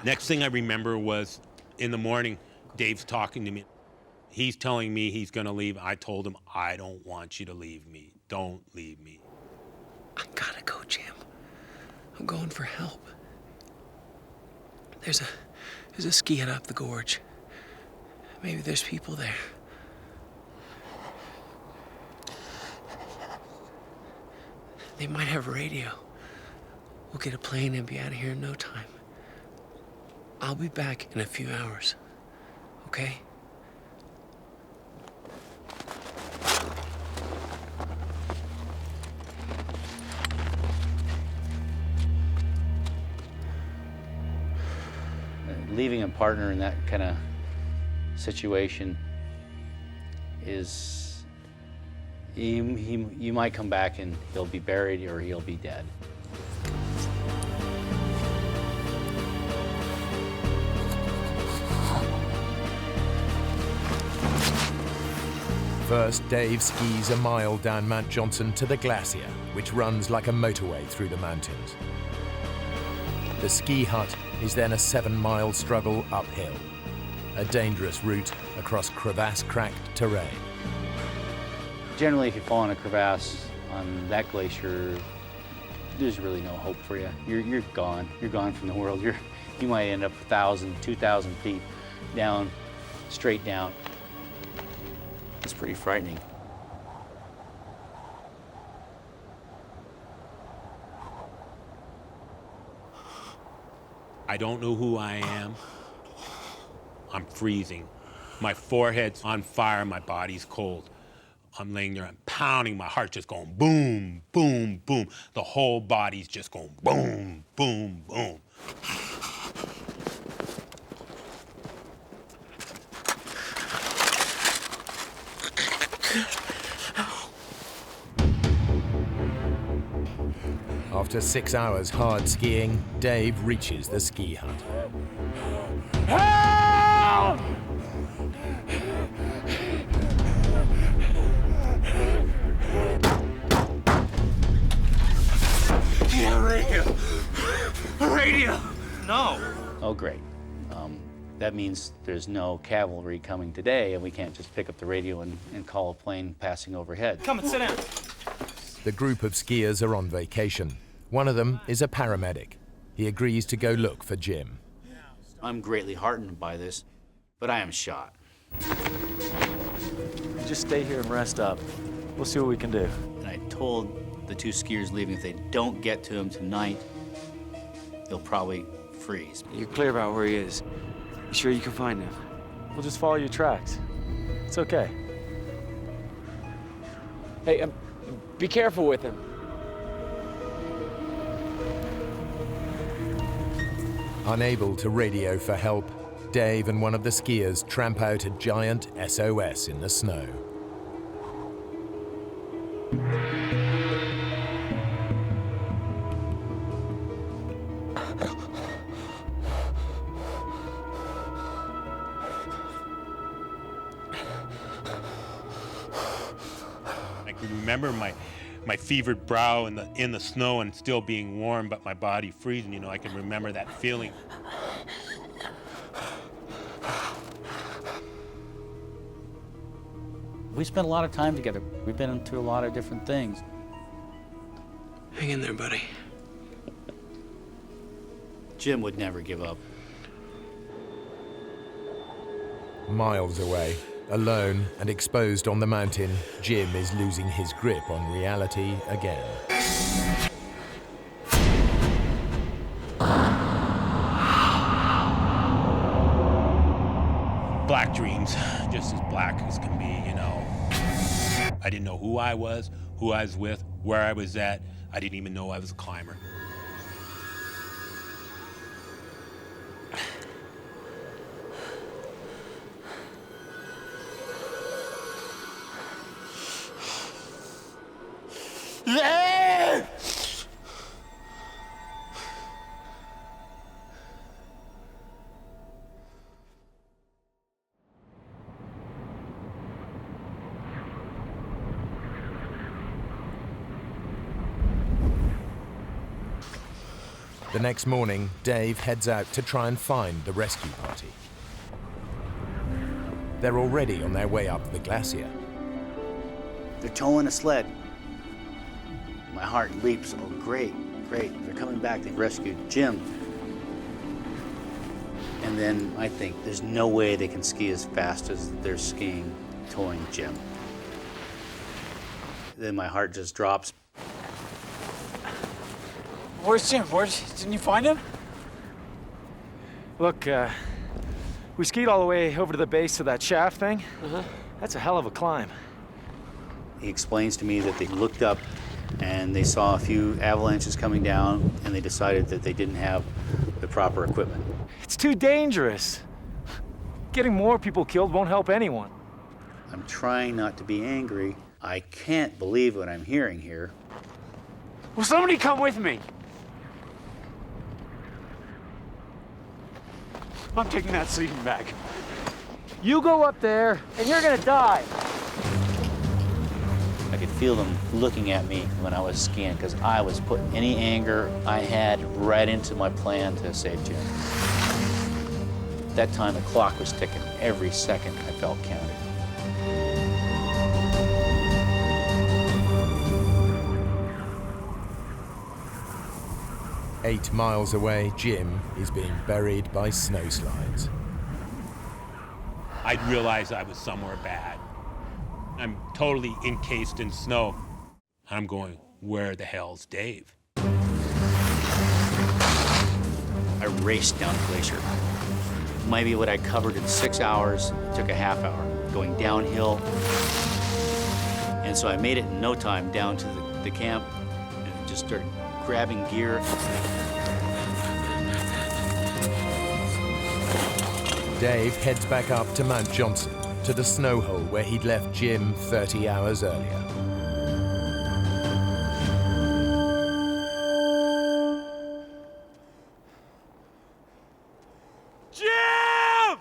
Next thing I remember was in the morning, Dave's talking to me. He's telling me he's gonna leave. I told him, I don't want you to leave me. Don't leave me.
I gotta go, Jim. I'm going for help. There's a ski hut up the gorge. Maybe there's people there. They might have a radio. We'll get a plane and be out of here in no time. I'll be back in a few hours, okay?
Leaving a partner in that kind of situation is, you might come back and he'll be buried or he'll be dead.
First, Dave skis a mile down Mount Johnson to the glacier, which runs like a motorway through the mountains. The ski hut is then a 7-mile struggle uphill, a dangerous route across crevasse-cracked terrain.
Generally, if you fall in a crevasse on that glacier, there's really no hope for you. You're gone. You're gone from the world. You might end up 1,000, 2,000 feet down, straight down. It's pretty frightening.
I don't know who I am. I'm freezing. My forehead's on fire, my body's cold. I'm laying there, I'm pounding, my heart's just going boom, boom, boom. The whole body's just going boom, boom, boom.
After 6 hours hard skiing, Dave reaches the ski hut.
Help!
Yeah, radio! Radio!
No! Oh, great. That means there's no cavalry coming today, and we can't just pick up the radio and call a plane passing overhead.
Come and sit down.
The group of skiers are on vacation. One of them is a paramedic. He agrees to go look for Jim.
I'm greatly heartened by this, but I am shot.
Just stay here and rest up. We'll see what we can do.
And I told the 2 skiers leaving, if they don't get to him tonight, they'll probably freeze.
You're clear about where he is. You sure you can find him?
We'll just follow your tracks. It's okay. Hey, be careful with him.
Unable to radio for help, Dave and one of the skiers tramp out a giant SOS in the snow.
I can remember my fevered brow in the snow and still being warm, but my body freezing. You know, I can remember that feeling.
We spent a lot of time together. We've been through a lot of different things.
Hang in there, buddy.
Jim would never give up.
Miles away, alone and exposed on the mountain, Jim is losing his grip on reality again.
Black dreams, just as black as can be, you know. I didn't know who I was with, where I was at. I didn't even know I was a climber.
The next morning, Dave heads out to try and find the rescue party. They're already on their way up the glacier.
They're towing a sled. My heart leaps. Oh, great, great. They're coming back. They've rescued Jim. And then I think there's no way they can ski as fast as they're skiing, towing Jim. Then my heart just drops.
Where's Jim? Didn't you find him? Look, we skied all the way over to the base of that shaft thing. That's a hell of a climb.
He explains to me that they looked up and they saw a few avalanches coming down and they decided that they didn't have the proper equipment.
It's too dangerous. Getting more people killed won't help anyone.
I'm trying not to be angry. I can't believe what I'm hearing here.
Will somebody come with me? I'm taking that sleeping bag. You go up there, and you're gonna die.
I could feel them looking at me when I was skiing because I was putting any anger I had right into my plan to save Jim. At that time, the clock was ticking. Every second I felt counted.
"8 miles away, Jim is being buried by snowslides.
I'd realized I was somewhere bad. I'm totally encased in snow. I'm going, where the hell's Dave?
I raced down the glacier. Maybe what I covered in 6 hours took a half hour, going downhill. And so I made it in no time down to the camp and just started grabbing gear.
Dave heads back up to Mount Johnson, to the snow hole where he'd left Jim 30 hours earlier.
Jim!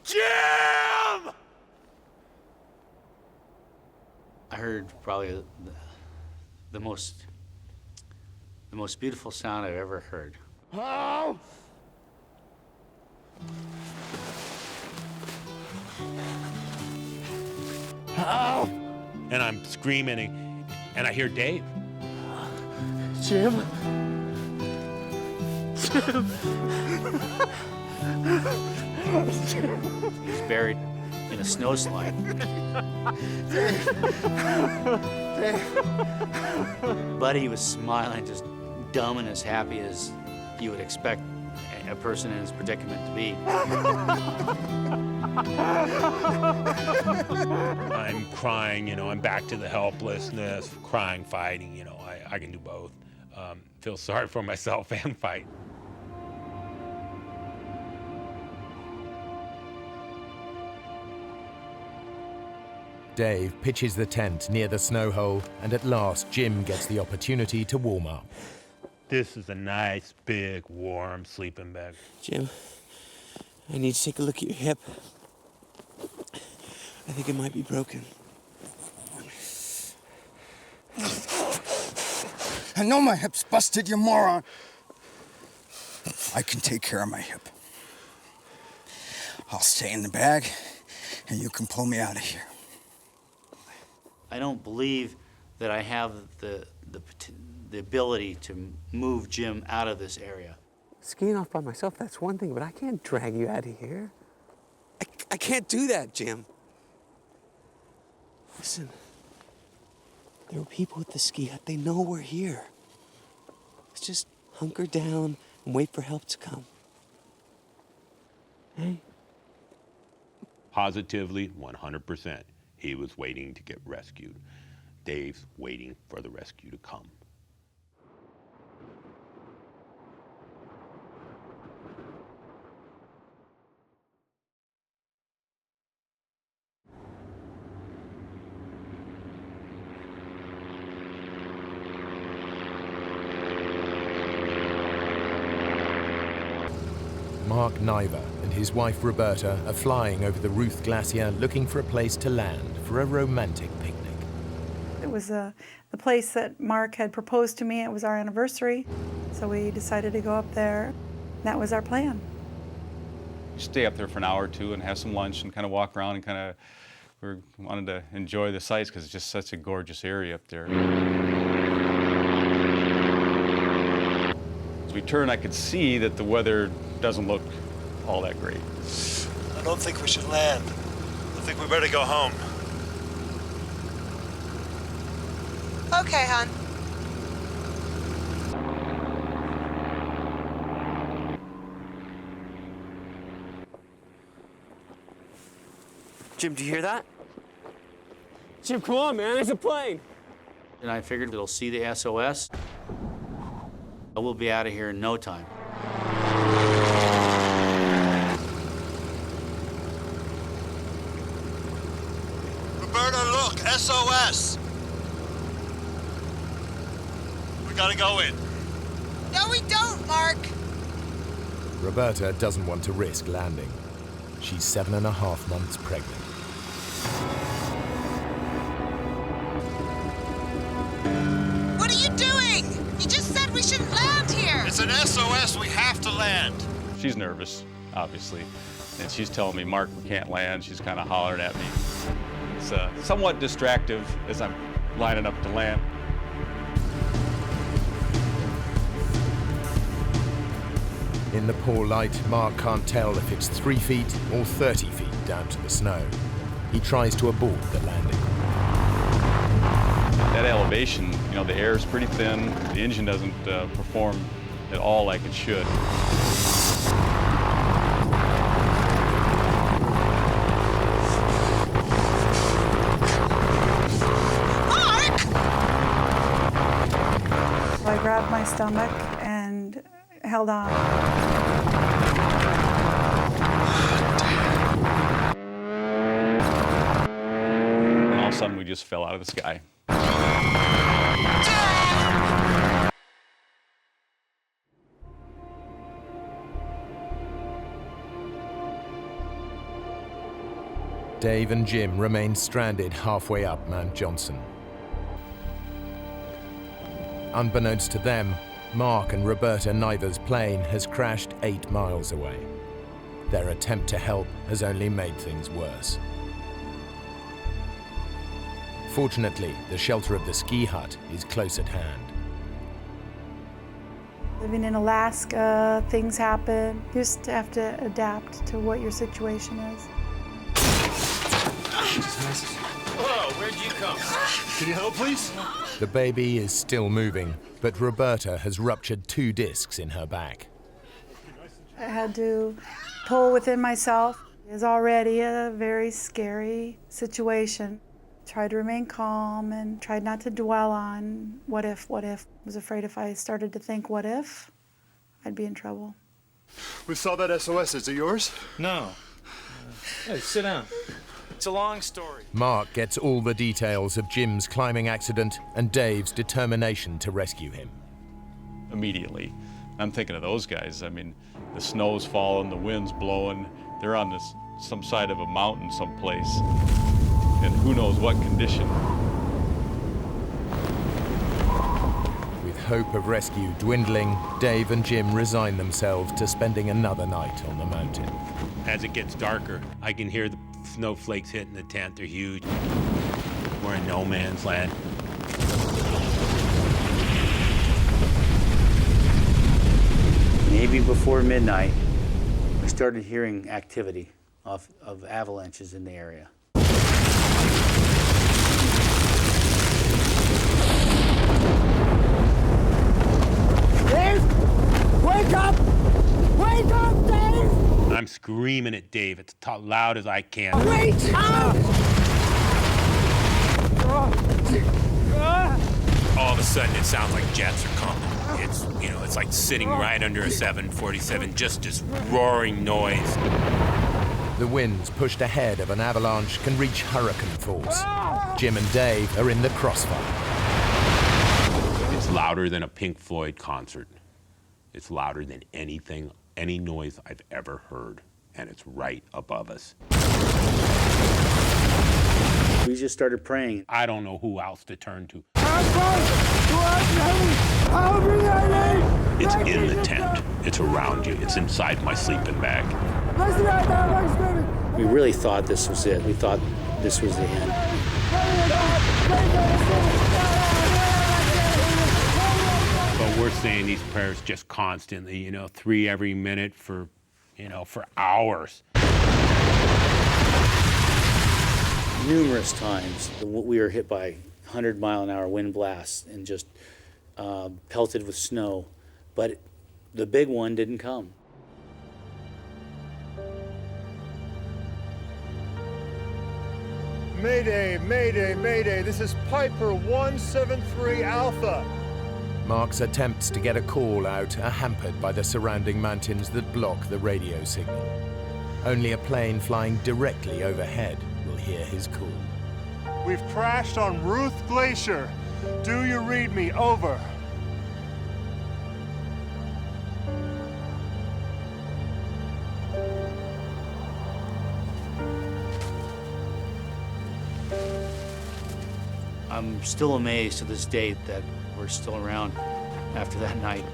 Jim!
I heard probably the most beautiful sound I've ever heard.
Oh!
Oh! And I'm screaming, and I hear Dave.
Jim? Jim?
He's buried. in a snowslide. Buddy was smiling, just dumb and as happy as you would expect a person in his predicament to be.
I'm crying, I'm back to the helplessness, crying, fighting, I can do both. Feel sorry for myself and fight.
Dave pitches the tent near the snow hole, and at last Jim gets the opportunity to warm up.
This is a nice, big, warm sleeping bag.
Jim, I need to take a look at your hip. I think it might be broken.
I know my hip's busted, you moron. I can take care of my hip. I'll stay in the bag, and you can pull me out of here.
I don't believe that I have the ability to move Jim out of this area.
Skiing off by myself, that's one thing, but I can't drag you out of here. I can't do that, Jim. Listen, there are people at the ski hut. They know we're here. Let's just hunker down and wait for help to come. Hey?
Positively, 100%. He was waiting to get rescued. Dave's waiting for the rescue to come.
Mark Niver and his wife Roberta are flying over the Ruth Glacier looking for a place to land for a romantic picnic.
It was the place that Mark had proposed to me. It was our anniversary, so we decided to go up there. That was our plan.
Stay up there for an hour or two and have some lunch and kind of walk around and we wanted to enjoy the sights because it's just such a gorgeous area up there. As we turned, I could see that the weather doesn't look all that great.
I don't think we should land. I think we better go home.
Okay, hon.
Jim, do you hear that? Jim, come on, man, there's a plane.
And I figured it'll see the SOS. We'll be out of here in no time.
Roberta, look, SOS! We gotta go in.
No, we don't, Mark.
Roberta doesn't want to risk landing. She's 7.5 months pregnant.
What are you doing? You just said we shouldn't land here.
It's an SOS, we have to land.
She's nervous, obviously, and she's telling me, Mark, we can't land. She's kind of hollering at me. It's somewhat distractive as I'm lining up to land.
In the poor light, Mark can't tell if it's 3 feet or 30 feet down to the snow. He tries to abort the landing.
That elevation, the air is pretty thin. The engine doesn't perform at all like it should.
Mark!
So I grabbed my stomach and held on.
And all of a sudden, we just fell out of the sky.
Dave and Jim remain stranded halfway up Mount Johnson. Unbeknownst to them, Mark and Roberta Niver's plane has crashed 8 miles away. Their attempt to help has only made things worse. Fortunately, the shelter of the ski hut is close at hand.
Living in Alaska, things happen. You just have to adapt to what your situation is.
Whoa, where'd you come from? Can you help, please?
The baby is still moving, but Roberta has ruptured 2 discs in her back.
I had to pull within myself. It's already a very scary situation. Tried to remain calm and tried not to dwell on what if. I was afraid if I started to think what if, I'd be in trouble.
We saw that SOS. Is it yours?
No. Hey, sit down. It's a long story.
Mark gets all the details of Jim's climbing accident and Dave's determination to rescue him.
Immediately, I'm thinking of those guys. I mean, the snow's falling, the wind's blowing. They're on some side of a mountain someplace, and who knows what condition.
With hope of rescue dwindling, Dave and Jim resign themselves to spending another night on the mountain.
As it gets darker, I can hear the snowflakes hitting the tent. They're huge. We're in no man's land.
Maybe before midnight, we started hearing activity of avalanches in the area.
Dave! Wake up! Wake up, Dave!
I'm screaming at Dave as loud as I can.
Wait up!
All of a sudden, it sounds like jets are coming. It's like sitting right under a 747, just this roaring noise.
The winds pushed ahead of an avalanche can reach hurricane force. Jim and Dave are in the crossfire.
It's louder than a Pink Floyd concert. It's louder than any noise I've ever heard, and it's right above us.
We just started praying.
I don't know who else to turn to. It's in the tent. It's around you. It's inside my sleeping bag.
We really thought this was it. We thought this was the end.
But we're saying these prayers just constantly, 3 every minute for hours.
Numerous times we were hit by 100-mile-an-hour wind blasts and just pelted with snow, but the big one didn't come.
Mayday, mayday, mayday. This is Piper 173 Alpha.
Mark's attempts to get a call out are hampered by the surrounding mountains that block the radio signal. Only a plane flying directly overhead will hear his call.
We've crashed on Ruth Glacier. Do you read me? Over.
I'm still amazed to this day that we're still around after that night.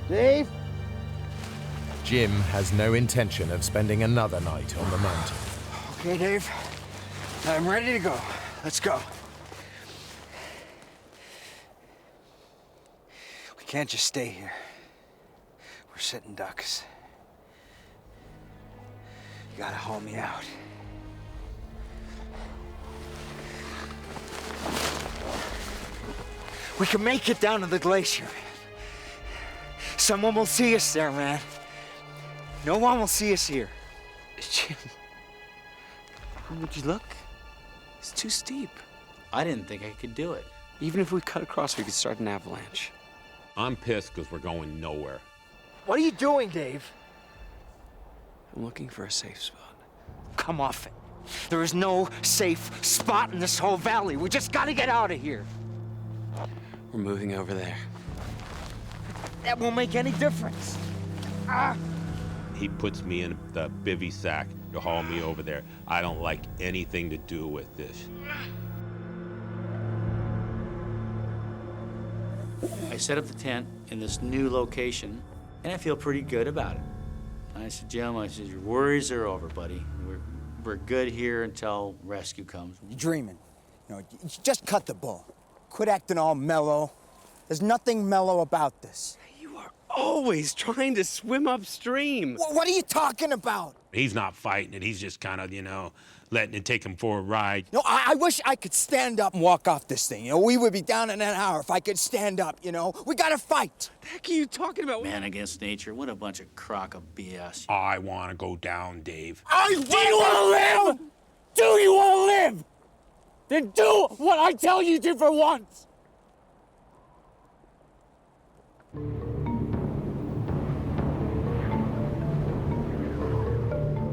Dave?
Jim has no intention of spending another night on the mountain.
Okay, Dave. I'm ready to go. Let's go. We can't just stay here. We're sitting ducks. You gotta haul me out. We can make it down to the glacier, man. Someone will see us there, man. No one will see us here.
Jim, would you look? It's too steep.
I didn't think I could do it.
Even if we cut across, we could start an avalanche.
I'm pissed because we're going nowhere.
What are you doing, Dave?
I'm looking for a safe spot.
Come off it. There is no safe spot in this whole valley. We just gotta get out of here.
We're moving over there.
That won't make any difference.
He puts me in the bivy sack to haul me over there. I don't like anything to do with this.
I set up the tent in this new location, and I feel pretty good about it. I said, Jim, your worries are over, buddy. We're good here until rescue comes.
You're dreaming. Just cut the bull. Quit acting all mellow. There's nothing mellow about this.
You are always trying to swim upstream.
What are you talking about?
He's not fighting it. He's just kind of, letting it take him for a ride.
No, I wish I could stand up and walk off this thing. We would be down in an hour if I could stand up, We gotta fight.
What the heck are you talking about?
Man against nature, what a bunch of crock of BS.
I want to go down, Dave.
Do you want to live? Do you want to live? Then do what I tell you to for once.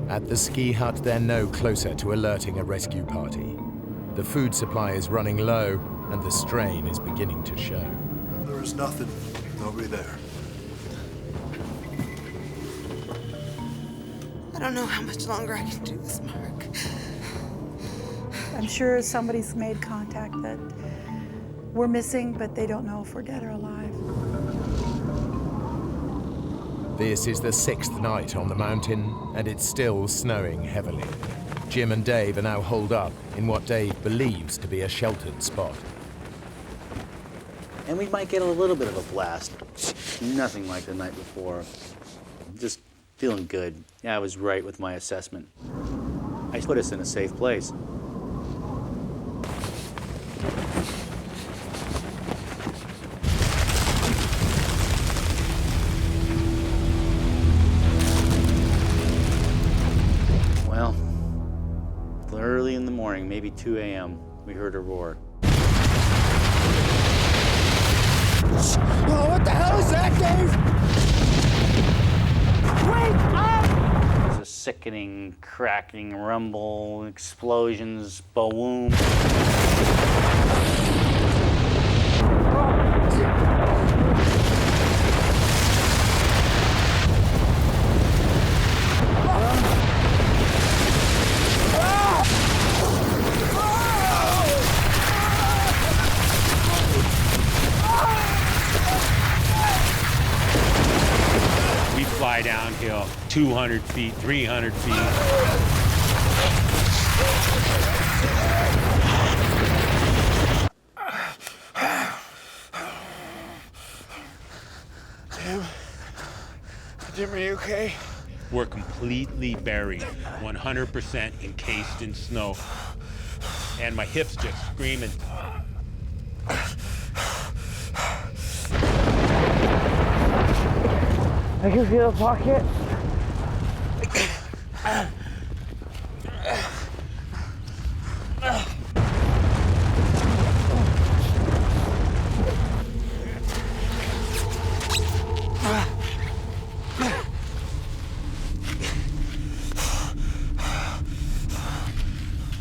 At the ski hut, they're no closer to alerting a rescue party. The food supply is running low, and the strain is beginning to show.
There is nothing. Nobody there.
I don't know how much longer I can do this, Mark.
I'm sure somebody's made contact that we're missing, but they don't know if we're dead or alive.
This is the 6th night on the mountain, and it's still snowing heavily. Jim and Dave are now holed up in what Dave believes to be a sheltered spot.
And we might get a little bit of a blast. Nothing like the night before. Just feeling good. Yeah, I was right with my assessment. I put us in a safe place. Well, early in the morning, maybe 2 a.m., we heard a roar.
Oh, what the hell is that, Dave? Wake up!
It was a sickening, cracking rumble, explosions, boom.
Fly downhill 200 feet, 300 feet.
Jim, are you okay?
We're completely buried, 100% encased in snow. And my hips just screaming.
I can feel a pocket.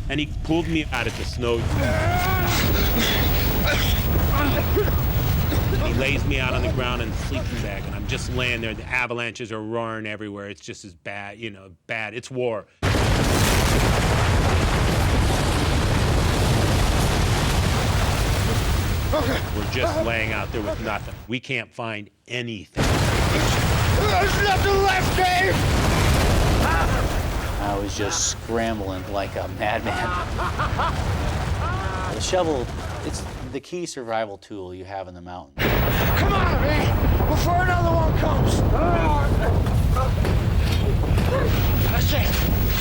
And he pulled me out of the snow. He lays me out on the ground in the sleeping bag, and I'm just laying there. The avalanches are roaring everywhere. It's just as bad, bad. It's war. We're just laying out there with nothing. We can't find anything.
There's nothing left, Dave!
I was just scrambling like a madman. The shovel, it's the key survival tool you have in the mountains.
Come on, man! Before another one comes! That's it!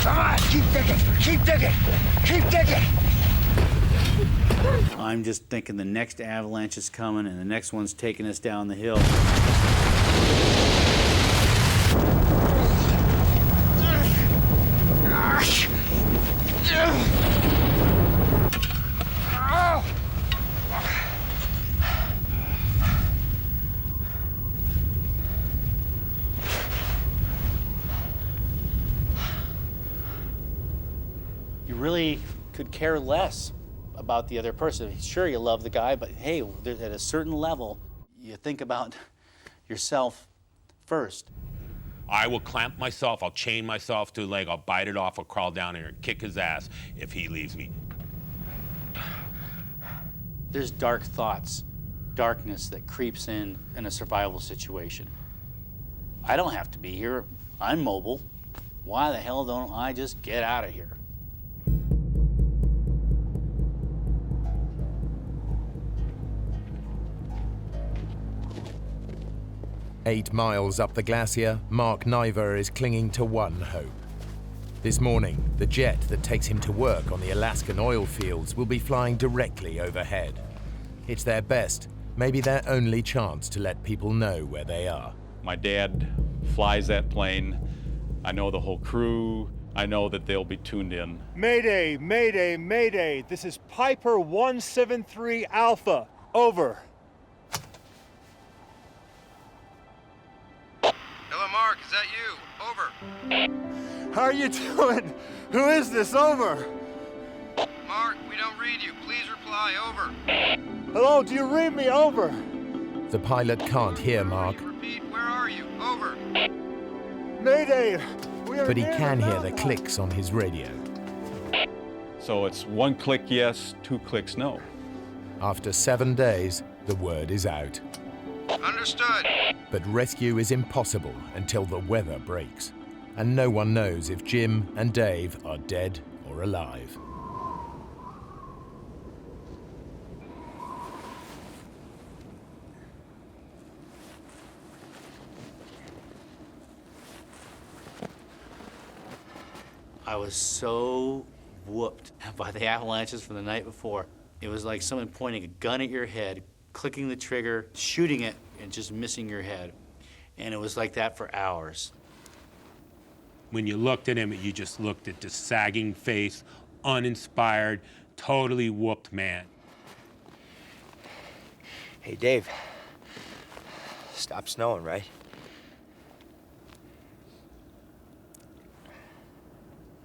Come on, keep digging! Keep digging! Keep digging!
I'm just thinking the next avalanche is coming and the next one's taking us down the hill. You really could care less about the other person. Sure, you love the guy, but hey, at a certain level, you think about yourself first.
I will clamp myself, I'll chain myself to a leg, I'll bite it off, I'll crawl down here and kick his ass if he leaves me.
There's dark thoughts, darkness that creeps in a survival situation. I don't have to be here. I'm mobile. Why the hell don't I just get out of here?
8 miles up the glacier, Mark Niver is clinging to one hope. This morning, the jet that takes him to work on the Alaskan oil fields will be flying directly overhead. It's their best, maybe their only chance to let people know where they are.
My dad flies that plane. I know the whole crew. I know that they'll be tuned in.
Mayday, mayday, mayday. This is Piper 173 Alpha. Over.
Hello, Mark. Is that you? Over.
How are you doing? Who is this? Over.
Mark, we don't read you. Please reply. Over.
Hello, do you read me? Over.
The pilot can't hear Mark,
Repeat, where are you? Over.
Mayday.
but he can hear the clicks on his radio.
So it's 1 click yes, 2 clicks no.
After 7 days, the word is out.
Understood.
But rescue is impossible until the weather breaks, and no one knows if Jim and Dave are dead or alive.
I was so whooped by the avalanches from the night before. It was like someone pointing a gun at your head, clicking the trigger, shooting it, and just missing your head. And it was like that for hours.
When you looked at him, you just looked at this sagging face, uninspired, totally whooped man.
Hey, Dave. Stop snowing, right?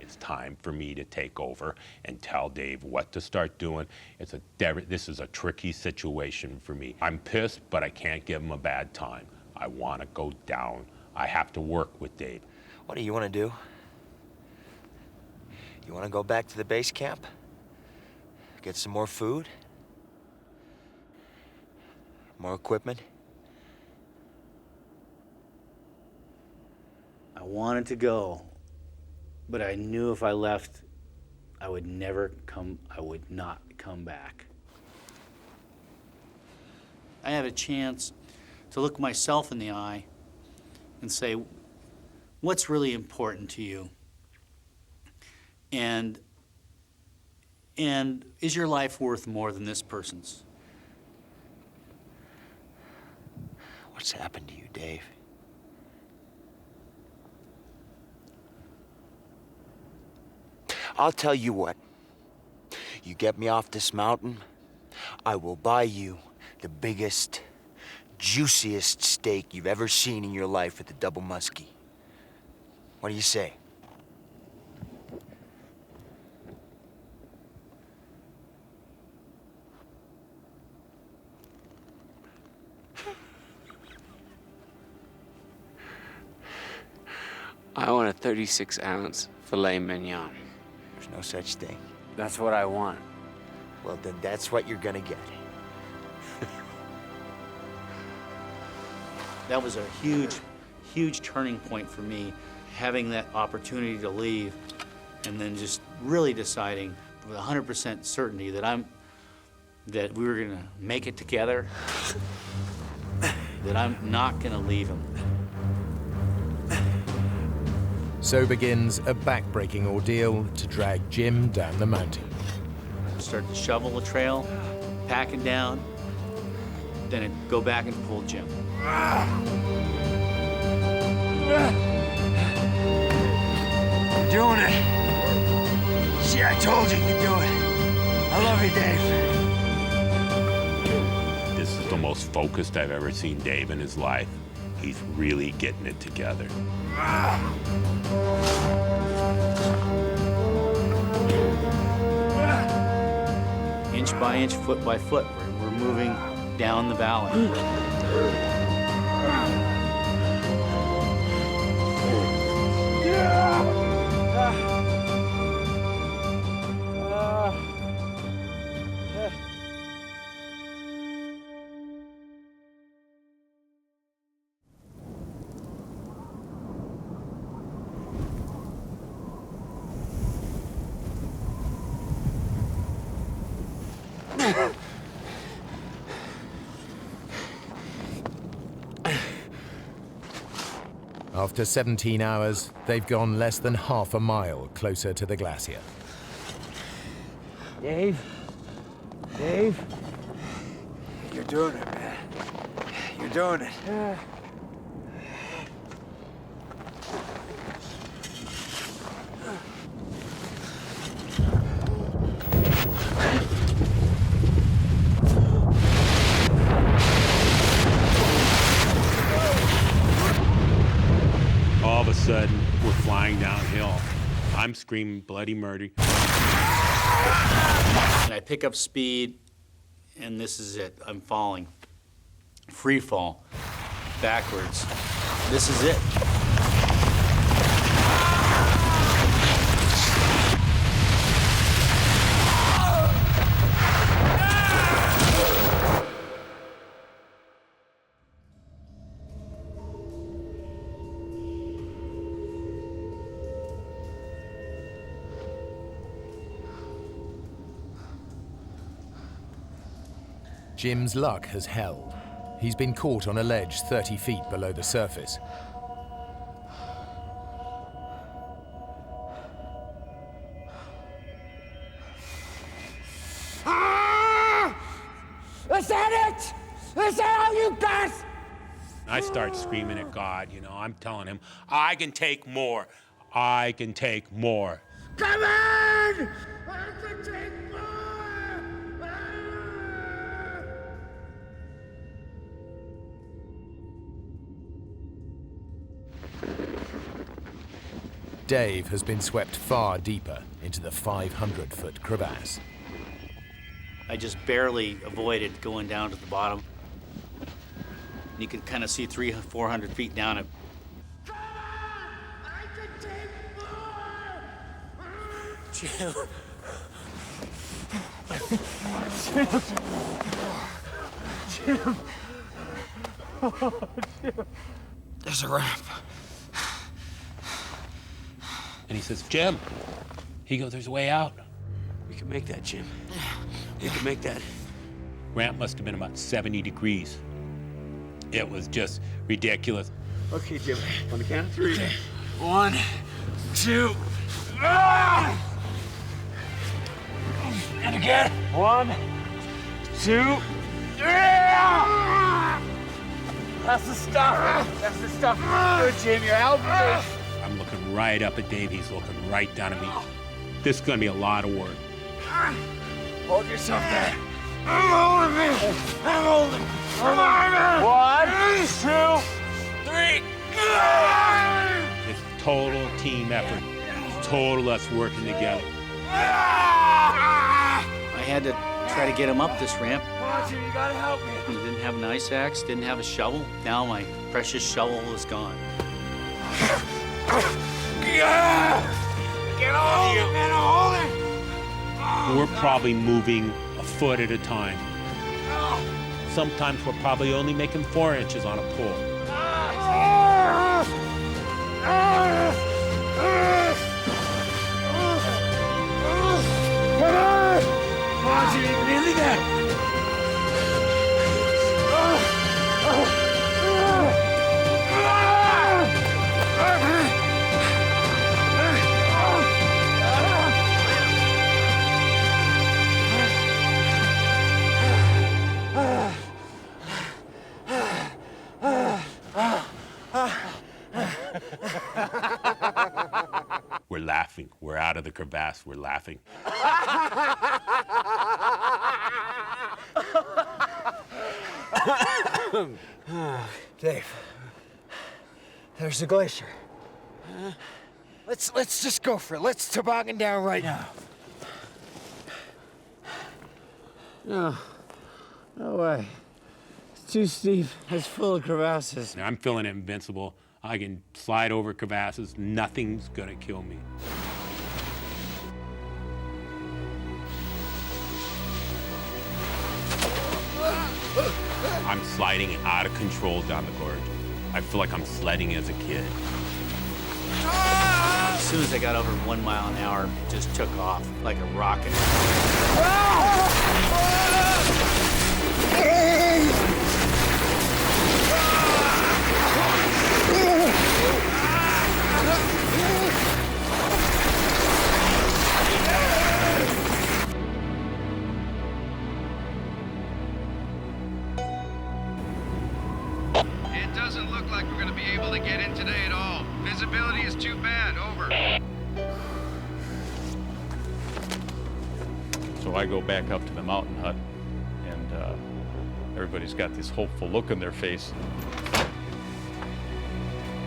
It's time for me to take over and tell Dave what to start doing. This is a tricky situation for me. I'm pissed, but I can't give him a bad time. I want to go down. I have to work with Dave.
What do you want to do? You want to go back to the base camp? Get some more food? More equipment?
I wanted to go, but I knew if I left, I would not come back. I had a chance to look myself in the eye and say, what's really important to you? And is your life worth more than this person's?
What's happened to you, Dave? I'll tell you what. You get me off this mountain, I will buy you the biggest, juiciest steak you've ever seen in your life at the Double Muskie. What do you say?
I want a 36-ounce filet mignon.
There's no such thing.
That's what I want.
Well, then that's what you're gonna get.
That was a huge, huge turning point for me, having that opportunity to leave and then just really deciding with 100% certainty that we were gonna make it together, that I'm not gonna leave him.
So begins a back-breaking ordeal to drag Jim down the mountain.
Start to shovel the trail, pack it down, then I'd go back and pull Jim.
You're doing it. See, I told you you'd do it. I love you, Dave.
This is the most focused I've ever seen Dave in his life. He's really getting it together.
Inch by inch, foot by foot, we're moving down the valley.
After 17 hours, they've gone less than half a mile closer to the glacier.
Dave? Dave? You're doing it, man. You're doing it.
All of a sudden, we're flying downhill. I'm screaming bloody murder.
And I pick up speed, and this is it. I'm falling. Free fall. Backwards. This is it.
Jim's luck has held. He's been caught on a ledge 30 feet below the surface.
Is that it? Is that all you got?
I start screaming at God, you know. I'm telling him, I can take more. I can take more.
Come on! I can take more!
Dave has been swept far deeper into the 500-foot crevasse.
I just barely avoided going down to the bottom. You could kind of see 300-400 feet down it.
Jim. Jim. Oh, Jim.
There's a ramp.
And he says, Jim. He goes, there's a way out.
We can make that, Jim. We can make that.
Ramp must have been about 70 degrees. It was just ridiculous.
Okay, Jim. On the count of 3. 1, 2. Ah!
And again. 1, 2. That's the stuff. That's the stuff. Good, Jim. You're helping me.
I'm looking right up at Dave. He's looking right down at me. This is going to be a lot of work.
Hold yourself there. I'm holding it. I'm holding it. Come on, man. 1, 2, 3.
It's total team effort. Total us working together.
I had to try to get him up this ramp.
Come on, Jim. You gotta help me.
He didn't have an ice axe, didn't have a shovel. Now my precious shovel is gone.
Get on you, man. I'm holding.
We're probably moving a foot at a time. Sometimes we're probably only making 4 inches on a pull.
Come on! Come on, Jimmy. You're nearly there.
We're laughing. We're out of the crevasse. We're laughing.
Dave, there's the glacier. Let's just go for it. Let's toboggan down right now. No way. It's too steep. It's full of crevasses.
I'm feeling invincible. I can slide over crevasses. Nothing's gonna kill me. I'm sliding out of control down the gorge. I feel like I'm sledding as a kid.
As soon as I got over 1 mile an hour, it just took off like a rocket.
doesn't look like we're gonna be able to get in today at all. Visibility is too bad, over.
So I go back up to the mountain hut, and everybody's got this hopeful look on their face.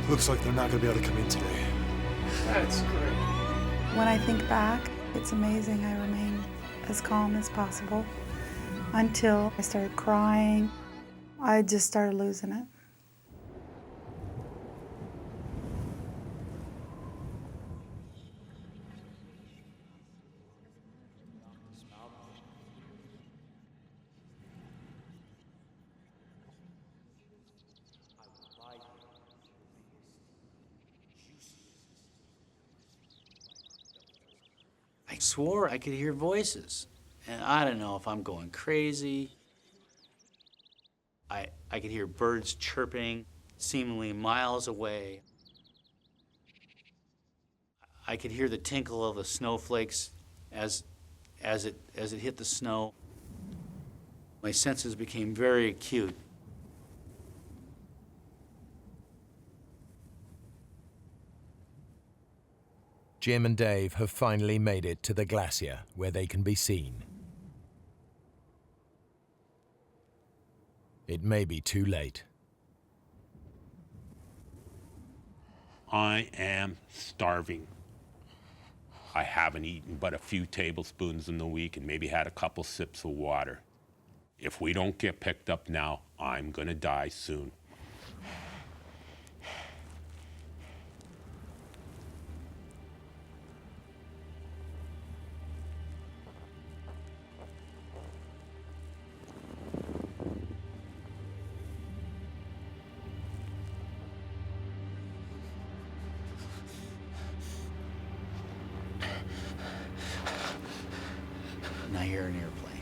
Looks like they're not gonna be able to come in today.
That's great.
When I think back, it's amazing I remain as calm as possible until I started crying. I just started losing it.
I swore I could hear voices, and I don't know if I'm going crazy. I could hear birds chirping, seemingly miles away. I could hear the tinkle of the snowflakes as it hit the snow. My senses became very acute.
Jim and Dave have finally made it to the glacier where they can be seen. It may be too late.
I am starving. I haven't eaten but a few tablespoons in the week and maybe had a couple sips of water. If we don't get picked up now, I'm gonna die soon.
Now you're an airplane.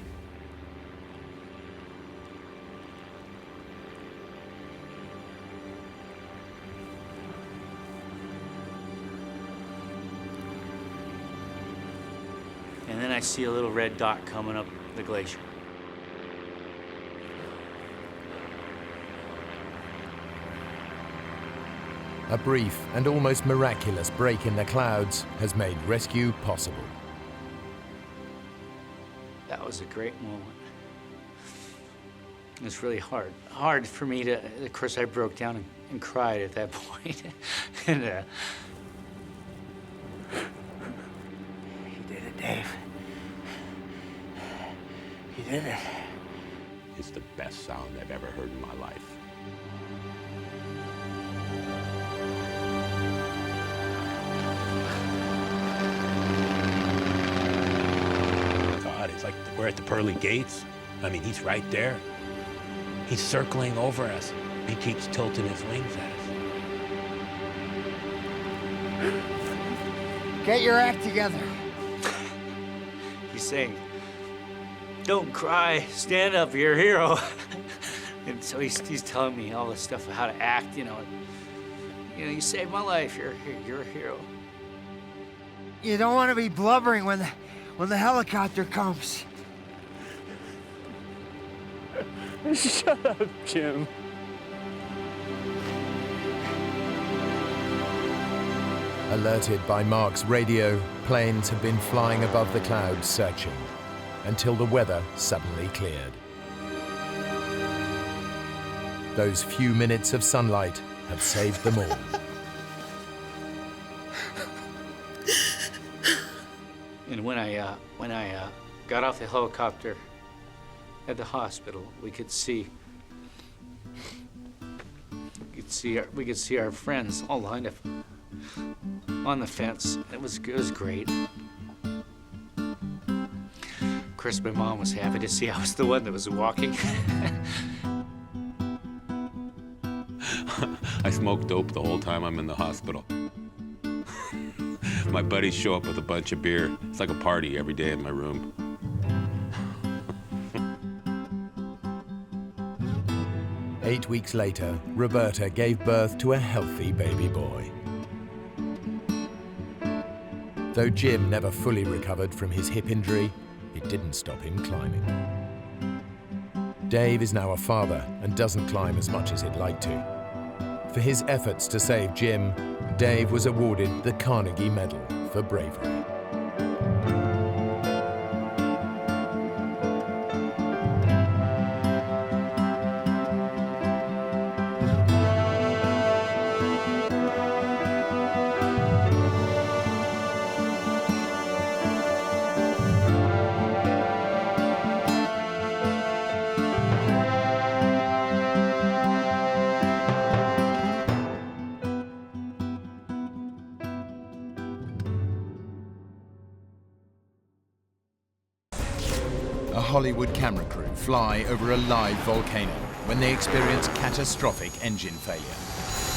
And then I see a little red dot coming up the glacier.
A brief and almost miraculous break in the clouds has made rescue possible.
That was a great moment. It was really hard. Hard for me to, of course, I broke down and cried at that point. And
You did it, Dave. You did it.
It's the best sound I've ever heard in my life. God, it's like we're at the pearly gates. I mean, he's right there. He's circling over us. He keeps tilting his wings at us.
Get your act together.
he's saying, "Don't cry, stand up, you're a hero." And so he's telling me all this stuff of how to act, you know, you saved my life, you're a hero.
You don't want to be blubbering when the helicopter comes.
Shut up, Jim.
Alerted by Mark's radio, planes have been flying above the clouds searching until the weather suddenly cleared. Those few minutes of sunlight have saved them all.
And when I got off the helicopter at the hospital, we could see our friends all lined up on the fence. It was great. Of course, my mom was happy to see I was the one that was walking.
I smoke dope the whole time I'm in the hospital. My buddies show up with a bunch of beer. It's like a party every day in my room.
Eight weeks later, Roberta gave birth to a healthy baby boy. Though Jim never fully recovered from his hip injury, it didn't stop him climbing. Dave is now a father and doesn't climb as much as he'd like to. For his efforts to save Jim, Dave was awarded the Carnegie Medal for bravery. A Hollywood camera crew fly over a live volcano when they experience catastrophic engine failure.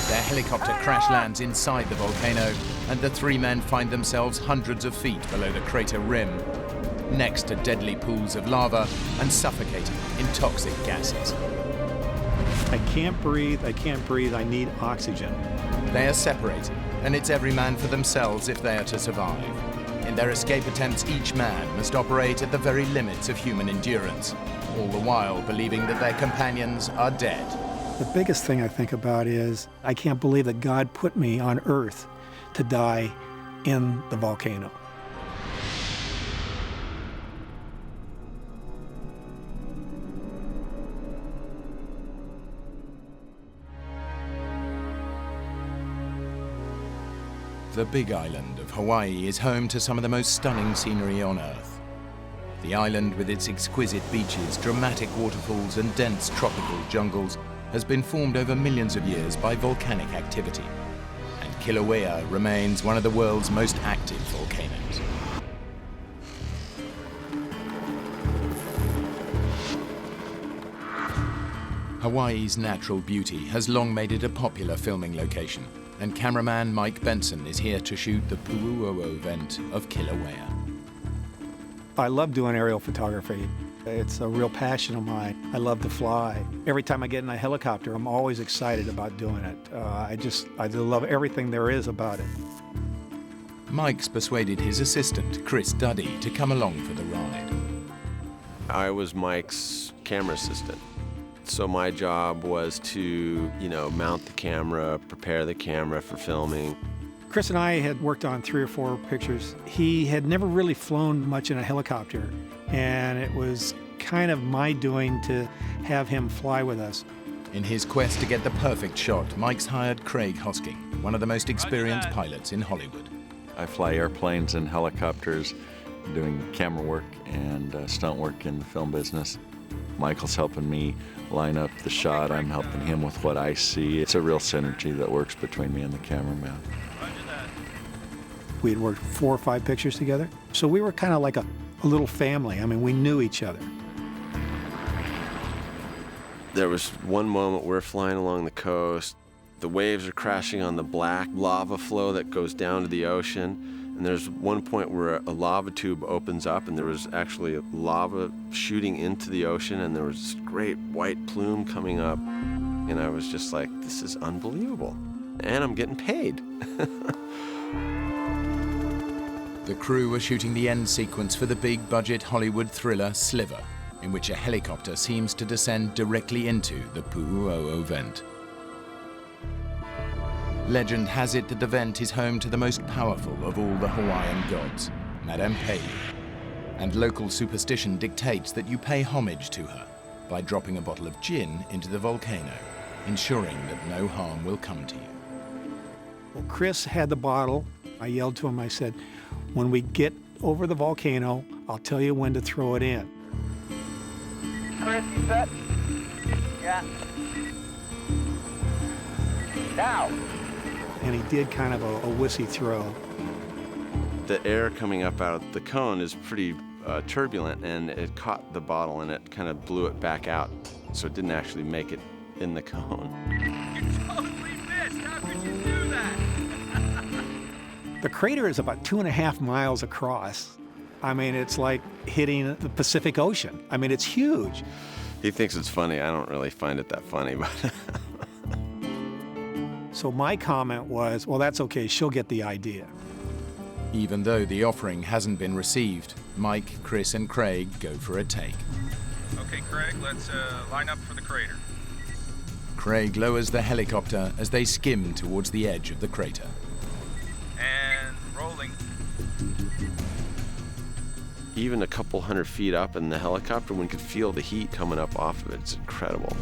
Their helicopter crash lands inside the volcano, and the three men find themselves hundreds of feet below the crater rim, next to deadly pools of lava and suffocating in toxic gases.
I can't breathe, I need oxygen.
They are separated, and it's every man for themselves if they are to survive. In their escape attempts, each man must operate at the very limits of human endurance, all the while believing that their companions are dead.
The biggest thing I think about is I can't believe that God put me on Earth to die in the volcano.
The Big Island of Hawaii is home to some of the most stunning scenery on Earth. The island, with its exquisite beaches, dramatic waterfalls, and dense tropical jungles, has been formed over millions of years by volcanic activity. And Kilauea remains one of the world's most active volcanoes. Hawaii's natural beauty has long made it a popular filming location, and cameraman Mike Benson is here to shoot the Pu'uo'o vent of Kilauea.
I love doing aerial photography. It's a real passion of mine. I love to fly. Every time I get in a helicopter, I'm always excited about doing it. I love everything there is about it.
Mike's persuaded his assistant, Chris Duddy, to come along for the ride.
I was Mike's camera assistant. So my job was to, mount the camera, prepare the camera for filming.
Chris and I had worked on 3 or 4 pictures. He had never really flown much in a helicopter, and it was kind of my doing to have him fly with us.
In his quest to get the perfect shot, Mike's hired Craig Hosking, one of the most experienced pilots in Hollywood.
I fly airplanes and helicopters, doing camera work and stunt work in the film business. Michael's helping me line up the shot. I'm helping him with what I see. It's a real synergy that works between me and the cameraman.
We had worked 4 or 5 pictures together, so we were kind of like a little family. I mean, we knew each other.
There was one moment we're flying along the coast. The waves are crashing on the black lava flow that goes down to the ocean. And there's one point where a lava tube opens up, and there was actually lava shooting into the ocean, and there was this great white plume coming up. And I was just like, this is unbelievable. And I'm getting paid.
The crew were shooting the end sequence for the big-budget Hollywood thriller Sliver, in which a helicopter seems to descend directly into the Pu'uo'o vent. Legend has it that the vent is home to the most powerful of all the Hawaiian gods, Madame Pele, and local superstition dictates that you pay homage to her by dropping a bottle of gin into the volcano, ensuring that no harm will come to you.
Well, Chris had the bottle. I yelled to him, I said, when we get over the volcano, I'll tell you when to throw it in.
Chris, you set? Yeah. Now.
And he did kind of a wussy throw.
The air coming up out of the cone is pretty turbulent, and it caught the bottle and it kind of blew it back out, so it didn't actually make it in the cone.
You totally missed. How could you do that?
The crater is about 2.5 miles across. I mean, it's like hitting the Pacific Ocean. I mean, it's huge.
He thinks it's funny. I don't really find it that funny, but...
So my comment was, well, that's okay, she'll get the idea.
Even though the offering hasn't been received, Mike, Chris, and Craig go for a take.
Okay, Craig, let's line up for the crater.
Craig lowers the helicopter as they skim towards the edge of the crater.
And rolling.
Even a couple hundred feet up in the helicopter, one could feel the heat coming up off of it. It's incredible.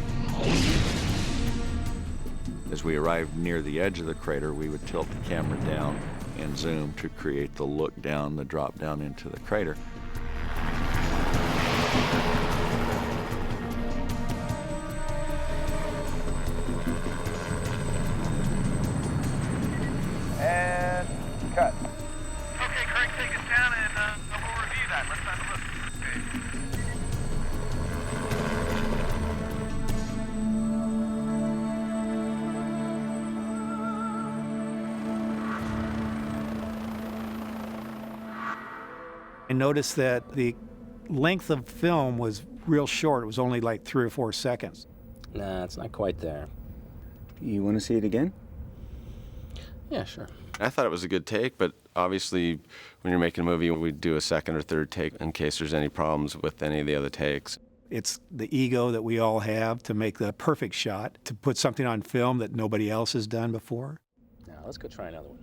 As we arrived near the edge of the crater, we would tilt the camera down and zoom to create the look down, the drop down into the crater.
And cut. Okay, Craig, take us down and we'll review that. Let's have a look.
I noticed that the length of film was real short. It was only like 3 or 4 seconds.
Nah, it's not quite there. You want to see it again? Yeah, sure.
I thought it was a good take, but obviously when you're making a movie, we do a second or third take in case there's any problems with any of the other takes.
It's the ego that we all have to make the perfect shot, to put something on film that nobody else has done before.
Now, let's go try another one.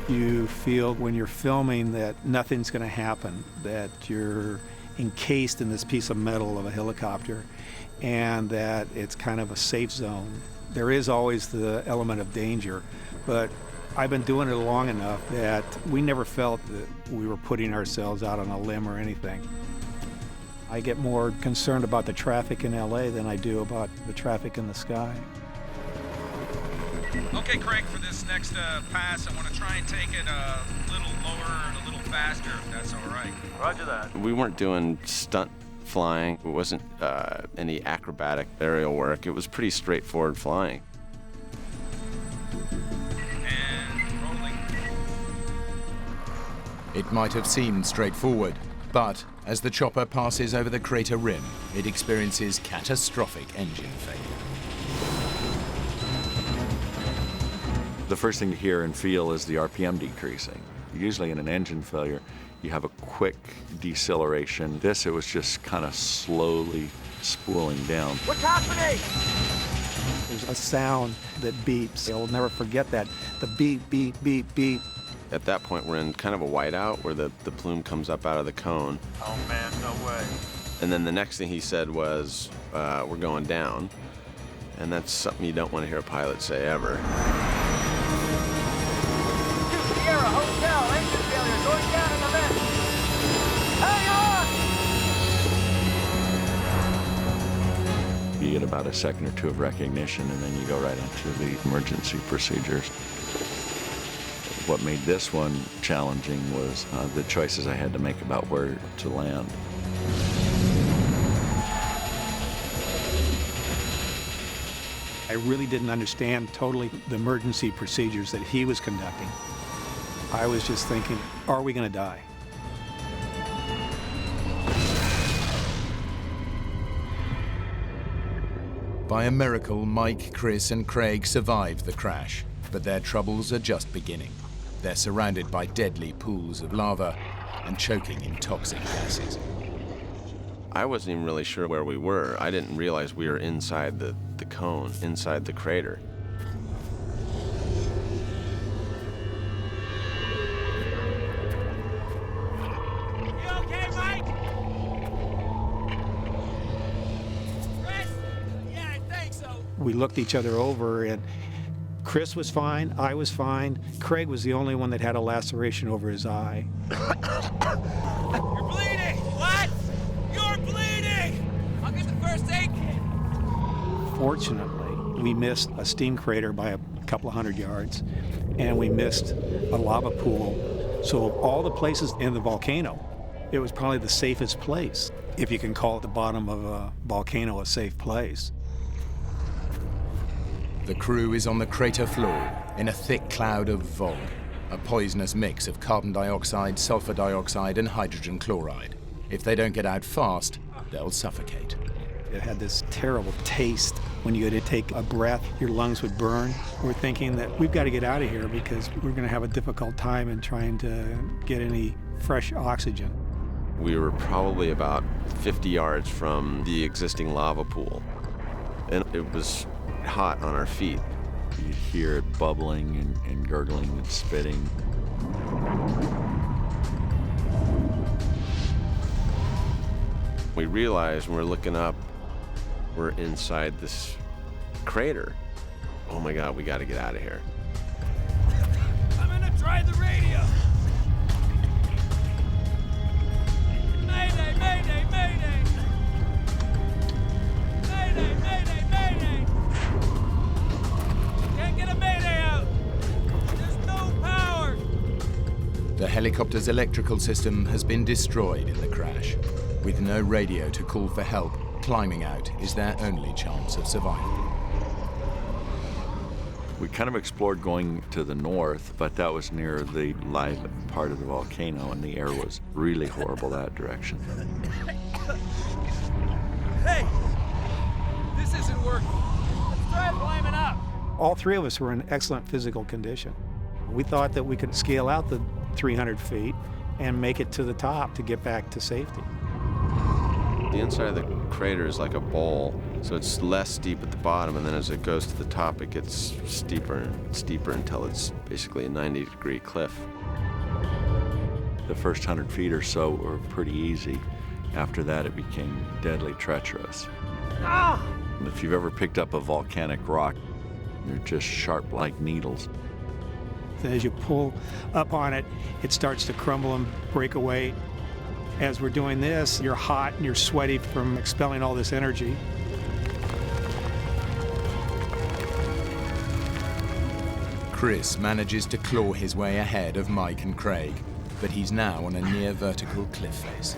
You feel when you're filming that nothing's going to happen, that you're encased in this piece of metal of a helicopter, and that it's kind of a safe zone. There is always the element of danger, but I've been doing it long enough that we never felt that we were putting ourselves out on a limb or anything. I get more concerned about the traffic in LA than I do about the traffic in the sky.
Okay, Craig, for this next pass, I want to try and take it a little lower and a little faster, if that's all right. Roger that.
We weren't doing stunt flying. It wasn't any acrobatic aerial work. It was pretty straightforward flying.
And rolling.
It might have seemed straightforward, but as the chopper passes over the crater rim, it experiences catastrophic engine failure.
The first thing to hear and feel is the RPM decreasing. Usually in an engine failure, you have a quick deceleration. This, it was just kind of slowly spooling down.
What's happening?
There's a sound that beeps. I'll never forget that. The beep, beep, beep, beep.
At that point, we're in kind of a whiteout where the plume comes up out of the cone.
Oh, man, no way.
And then the next thing he said was, we're going down. And that's something you don't want to hear a pilot say ever.
Sierra, hotel, engine failure, going down in a minute. Hang on!
You get about a second or two of recognition, and then you go right into the emergency procedures. What made this one challenging was the choices I had to make about where to land.
I really didn't understand totally the emergency procedures that he was conducting. I was just thinking, are we going to die?
By a miracle, Mike, Chris, and Craig survived the crash, but their troubles are just beginning. They're surrounded by deadly pools of lava and choking in toxic gases.
I wasn't even really sure where we were. I didn't realize we were inside the cone, inside the crater.
You okay, Mike? Chris? Yeah, I think so.
We looked each other over, and Chris was fine, I was fine. Craig was the only one that had a laceration over his eye.
You're bleeding! What? You're bleeding! I'll get the first aid kit.
Fortunately, we missed a steam crater by a couple of 100 yards, and we missed a lava pool. So of all the places in the volcano, it was probably the safest place, if you can call the bottom of a volcano a safe place.
The crew is on the crater floor in a thick cloud of VOG, a poisonous mix of carbon dioxide, sulfur dioxide, and hydrogen chloride. If they don't get out fast, they'll suffocate.
It had this terrible taste. When you had to take a breath, your lungs would burn. We're thinking that we've got to get out of here because we're going to have a difficult time in trying to get any fresh oxygen.
We were probably about 50 yards from the existing lava pool, and it was hot on our feet.
You'd hear it bubbling and gurgling and spitting.
We realized when we're looking up, we're inside this crater. Oh my God, we got to get out of here.
I'm gonna try the radio. Mayday, mayday, mayday. Mayday, mayday, mayday. Can't get a mayday out. There's no power.
The helicopter's electrical system has been destroyed in the crash. With no radio to call for help, climbing out is their only chance of survival.
We kind of explored going to the north, but that was near the live part of the volcano, and the air was really horrible that direction.
Hey, this isn't working. Let's try climbing up.
All three of us were in excellent physical condition. We thought that we could scale out the 300 feet and make it to the top to get back to safety.
The inside of the crater is like a bowl, so it's less steep at the bottom, and then as it goes to the top, it gets steeper and steeper until it's basically a 90-degree cliff.
The first 100 feet or so were pretty easy. After that, it became deadly treacherous.
Ah!
If you've ever picked up a volcanic rock, they're just sharp like needles.
As you pull up on it, it starts to crumble and break away. As we're doing this, you're hot and you're sweaty from expelling all this energy.
Chris manages to claw his way ahead of Mike and Craig, but he's now on a near vertical cliff face.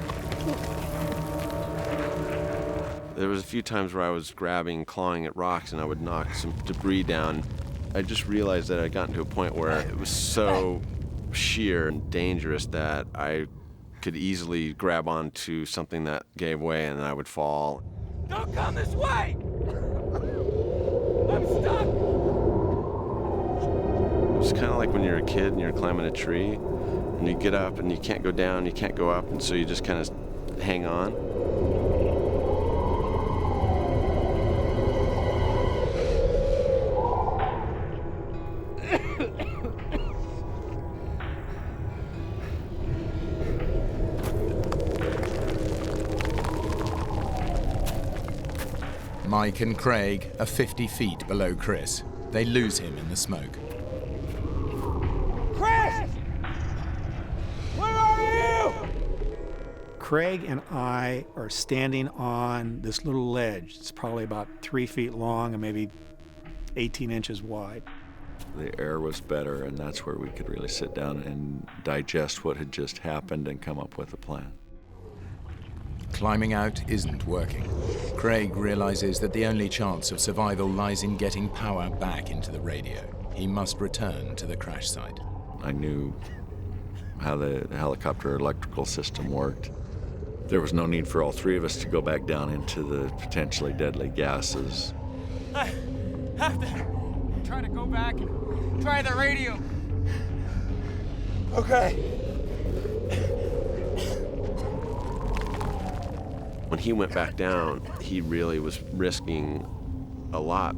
There was a few times where I was grabbing and clawing at rocks, and I would knock some debris down. I just realized that I'd gotten to a point where it was so sheer and dangerous that I could easily grab onto something that gave way and I would fall.
Don't come this way! I'm stuck!
It's kind of like when you're a kid and you're climbing a tree and you get up and you can't go down, you can't go up, and so you just kind of hang on.
Mike and Craig are 50 feet below Chris. They lose him in the smoke.
Chris! Where are you?
Craig and I are standing on this little ledge. It's probably about 3 feet long and maybe 18 inches wide.
The air was better, and that's where we could really sit down and digest what had just happened and come up with a plan.
Climbing out isn't working. Craig realizes that the only chance of survival lies in getting power back into the radio. He must return to the crash site.
I knew how the helicopter electrical system worked. There was no need for all three of us to go back down into the potentially deadly gases.
I have to try to go back and try the radio. Okay.
When he went back down, he really was risking a lot.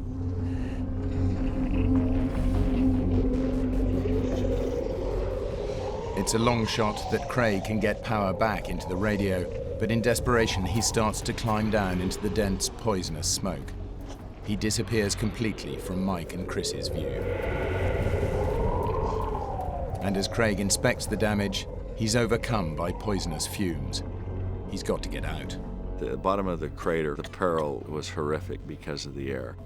It's a long shot that Craig can get power back into the radio, but in desperation, he starts to climb down into the dense, poisonous smoke. He disappears completely from Mike and Chris's view. And as Craig inspects the damage, he's overcome by poisonous fumes. He's got to get out.
The bottom of the crater, the peril was horrific because of the air.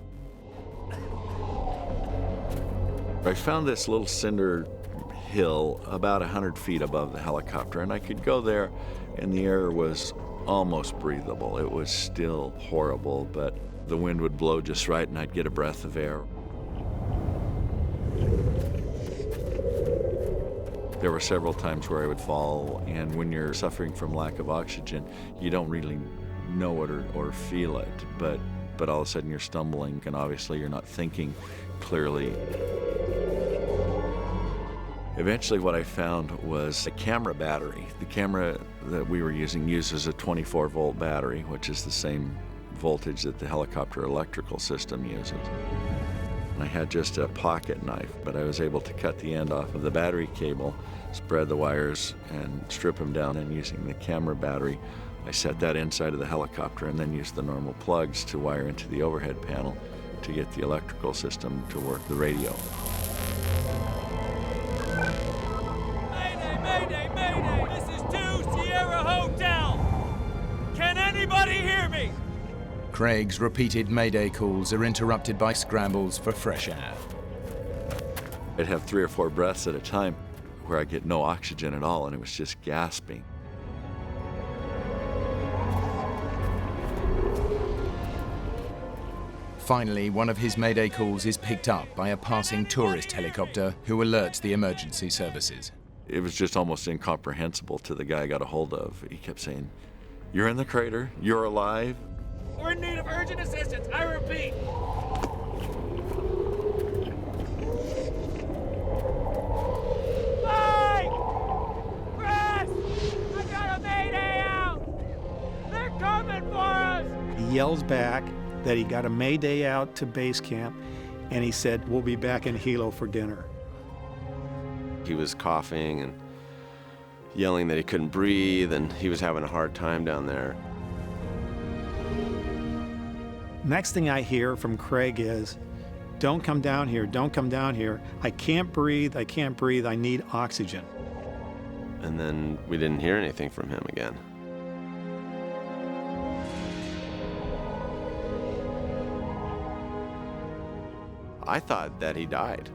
I found this little cinder hill about 100 feet above the helicopter, and I could go there, and the air was almost breathable. It was still horrible, but the wind would blow just right, and I'd get a breath of air. There were several times where I would fall, and when you're suffering from lack of oxygen, you don't really know it or feel it, but all of a sudden you're stumbling and obviously you're not thinking clearly. Eventually what I found was a camera battery. The camera that we were using uses a 24-volt battery, which is the same voltage that the helicopter electrical system uses. And I had just a pocket knife, but I was able to cut the end off of the battery cable, spread the wires, and strip them down. And using the camera battery, I set that inside of the helicopter and then used the normal plugs to wire into the overhead panel to get the electrical system to work the radio.
Mayday, mayday! This is 2 Sierra Hotel! Can anybody hear me?
Craig's repeated mayday calls are interrupted by scrambles for fresh air.
I'd have 3 or 4 breaths at a time where I get no oxygen at all, and it was just gasping.
Finally, one of his mayday calls is picked up by a passing tourist helicopter who alerts the emergency services.
It was just almost incomprehensible to the guy I got a hold of. He kept saying, "You're in the crater, you're alive."
We're in need of urgent assistance, I repeat. Mike! Chris! I got a mayday out! They're coming for us!
He yells back that he got a mayday out to base camp, and he said, "We'll be back in Hilo for dinner."
He was coughing and yelling that he couldn't breathe, and he was having a hard time down there.
Next thing I hear from Craig is, "Don't come down here, don't come down here. I can't breathe, I can't breathe, I need oxygen."
And then we didn't hear anything from him again. I thought that he died.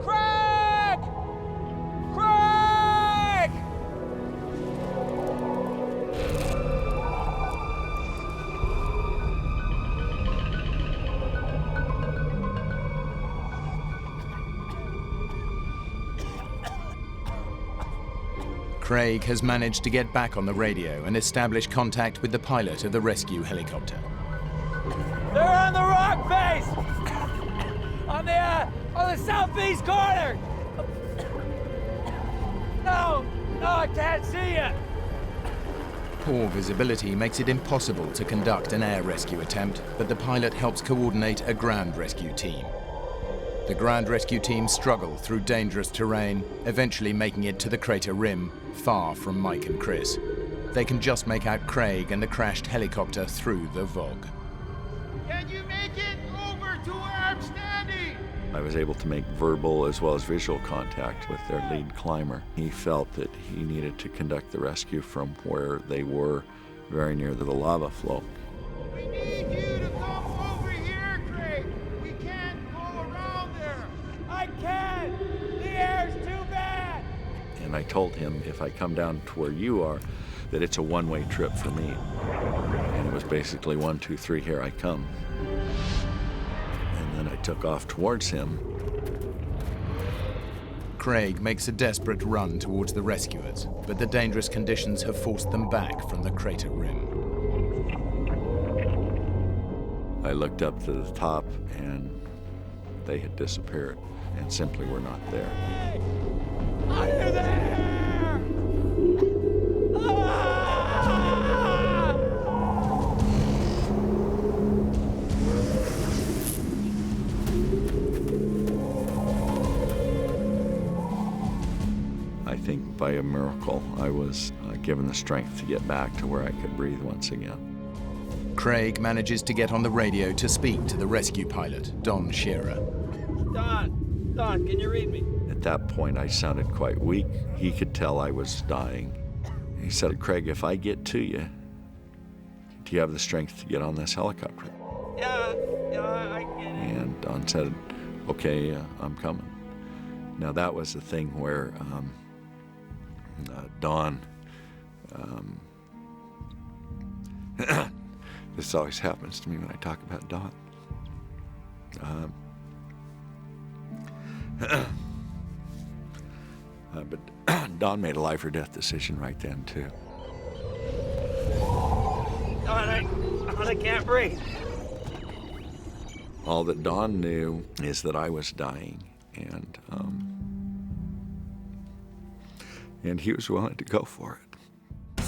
Craig! Craig!
Craig has managed to get back on the radio and establish contact with the pilot of the rescue helicopter.
They're on the rock face! On the southeast corner! No, I can't see you!
Poor visibility makes it impossible to conduct an air rescue attempt, but the pilot helps coordinate a ground rescue team. The ground rescue team struggle through dangerous terrain, eventually making it to the crater rim, far from Mike and Chris. They can just make out Craig and the crashed helicopter through the fog.
Can you make it over to where I'm standing?
I was able to make verbal as well as visual contact with their lead climber. He felt that he needed to conduct the rescue from where they were, very near the lava flow.
We need you to come over here, Craig. We can't go around there. I can't. The air's too bad.
And I told him, if I come down to where you are, that it's a one-way trip for me. And it was basically 1, 2, 3, here I come. And then I took off towards him.
Craig makes a desperate run towards the rescuers, but the dangerous conditions have forced them back from the crater rim.
I looked up to the top, and they had disappeared and simply were not there.
Are you there?
I think by a miracle, I was given the strength to get back to where I could breathe once again.
Craig manages to get on the radio to speak to the rescue pilot, Don Shearer.
Don, can you read me?
At that point, I sounded quite weak. He could tell I was dying. He said, "Craig, if I get to you, do you have the strength to get on this helicopter?"
Yeah, I get it.
And Don said, "Okay, I'm coming." Now that was the thing where Don, this always happens to me when I talk about Don. But Don made a life or death decision right then too.
I can't breathe.
All that Don knew is that I was dying, and he was willing to go for it.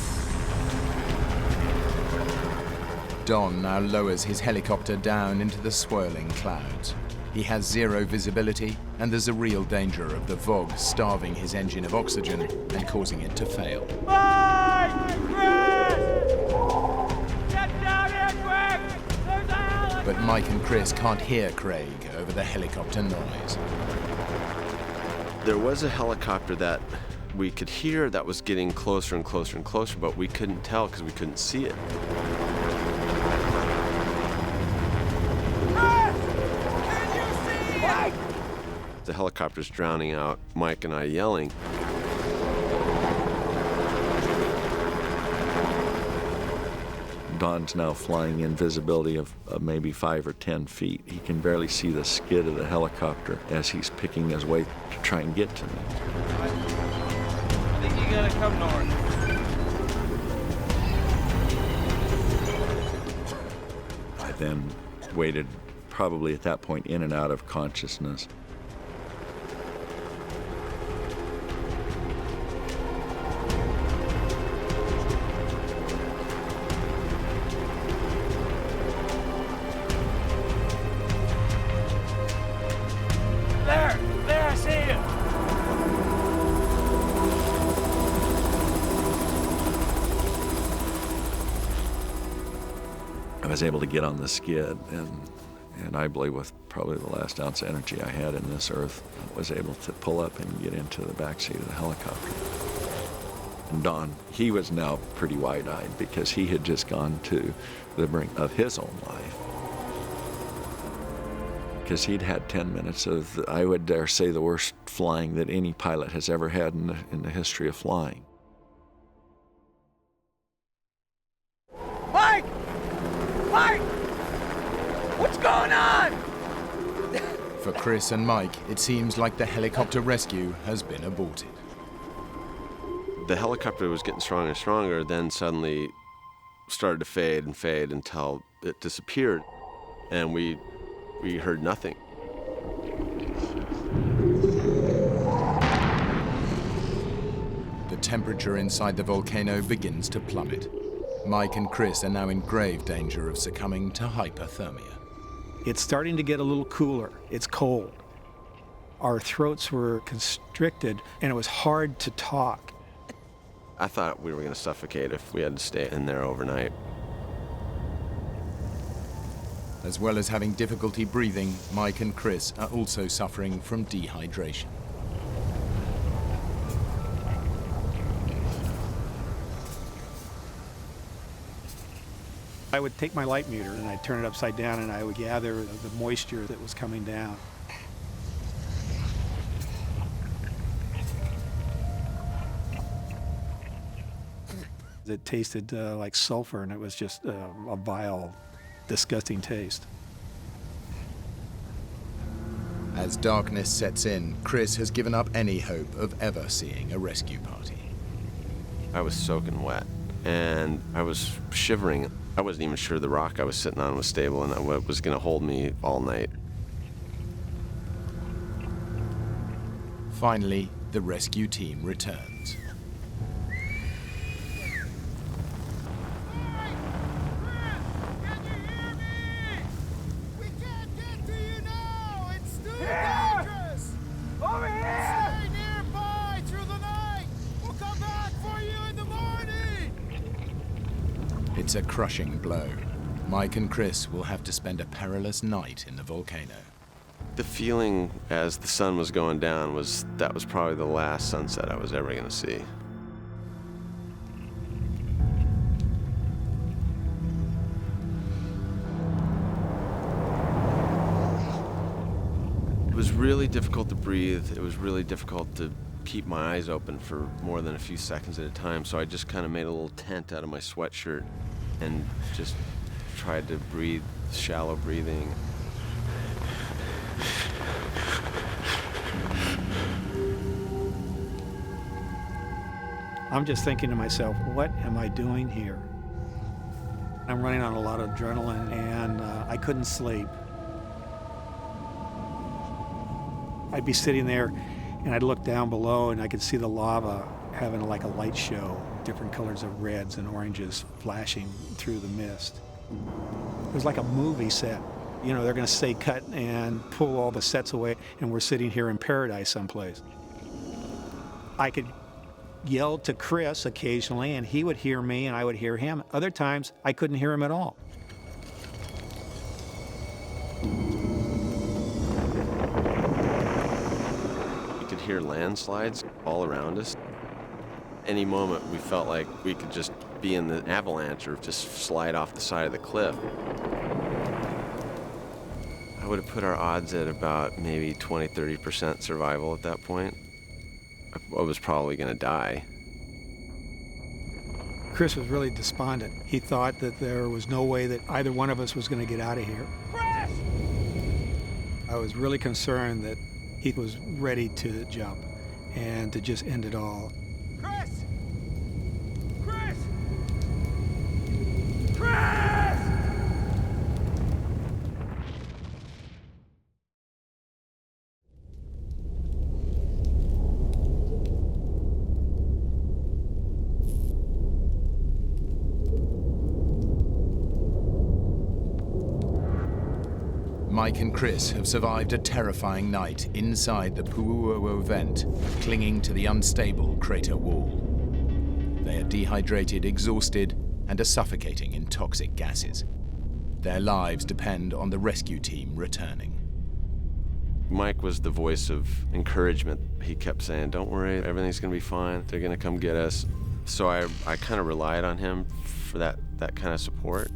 Don now lowers his helicopter down into the swirling clouds. He has zero visibility, and there's a real danger of the Vogue starving his engine of oxygen and causing it to fail.
Mike! Chris! Get down here quick! There's a helicopter!
But Mike and Chris can't hear Craig over the helicopter noise.
There was a helicopter that we could hear that was getting closer and closer and closer, but we couldn't tell because we couldn't see it. The helicopter's drowning out Mike and I yelling.
Don's now flying in visibility of maybe 5 or 10 feet. He can barely see the skid of the helicopter as he's picking his way to try and get to me.
I think you gotta come north.
I then waited, probably at that point, in and out of consciousness.
There, I see you.
I was able to get on the skid, and I believe with probably the last ounce of energy I had in this earth, I was able to pull up and get into the backseat of the helicopter. And Don, he was now pretty wide-eyed because he had just gone to the brink of his own life. Because he'd had 10 minutes of, I would dare say, the worst flying that any pilot has ever had in the history of flying.
Mike! Mike! What's going on?
For Chris and Mike, it seems like the helicopter rescue has been aborted.
The helicopter was getting stronger and stronger, then suddenly started to fade and fade until it disappeared, and we heard nothing.
The temperature inside the volcano begins to plummet. Mike and Chris are now in grave danger of succumbing to hypothermia.
It's starting to get a little cooler. It's cold. Our throats were constricted, and it was hard to talk.
I thought we were going to suffocate if we had to stay in there overnight.
As well as having difficulty breathing, Mike and Chris are also suffering from dehydration.
I would take my light meter and I'd turn it upside down and I would gather the moisture that was coming down. It tasted like sulfur, and it was just a vile, disgusting taste.
As darkness sets in, Chris has given up any hope of ever seeing a rescue party.
I was soaking wet, and I was shivering. I wasn't even sure the rock I was sitting on was stable and was going to hold me all night.
Finally, the rescue team returns.
Over here! Stay nearby through the night! We'll come back for you in the morning!
It's a crushing blow. Mike and Chris will have to spend a perilous night in the volcano.
The feeling as the sun was going down was that was probably the last sunset I was ever going to see. It was really difficult to breathe. It was really difficult to keep my eyes open for more than a few seconds at a time, so I just kind of made a little tent out of my sweatshirt and just tried to breathe, shallow breathing.
I'm just thinking to myself, what am I doing here? I'm running on a lot of adrenaline, and I couldn't sleep. I'd be sitting there, and I'd look down below, and I could see the lava having like a light show, different colors of reds and oranges flashing through the mist. It was like a movie set. You know, they're going to say cut and pull all the sets away, and we're sitting here in paradise someplace. I could yell to Chris occasionally, and he would hear me, and I would hear him. Other times, I couldn't hear him at all.
You could hear landslides all around us. Any moment, we felt like we could just be in the avalanche or just slide off the side of the cliff. I would have put our odds at about maybe 20-30% survival at that point. I was probably going to die.
Chris was really despondent. He thought that there was no way that either one of us was going to get out of here.
Chris!
I was really concerned that he was ready to jump and to just end it all.
Chris! Chris! Chris!
Mike and Chris have survived a terrifying night inside the Puuo vent, clinging to the unstable crater wall. They are dehydrated, exhausted, and are suffocating in toxic gases. Their lives depend on the rescue team returning.
Mike was the voice of encouragement. He kept saying, "Don't worry, everything's going to be fine. They're going to come get us." So I kind of relied on him for that kind of support.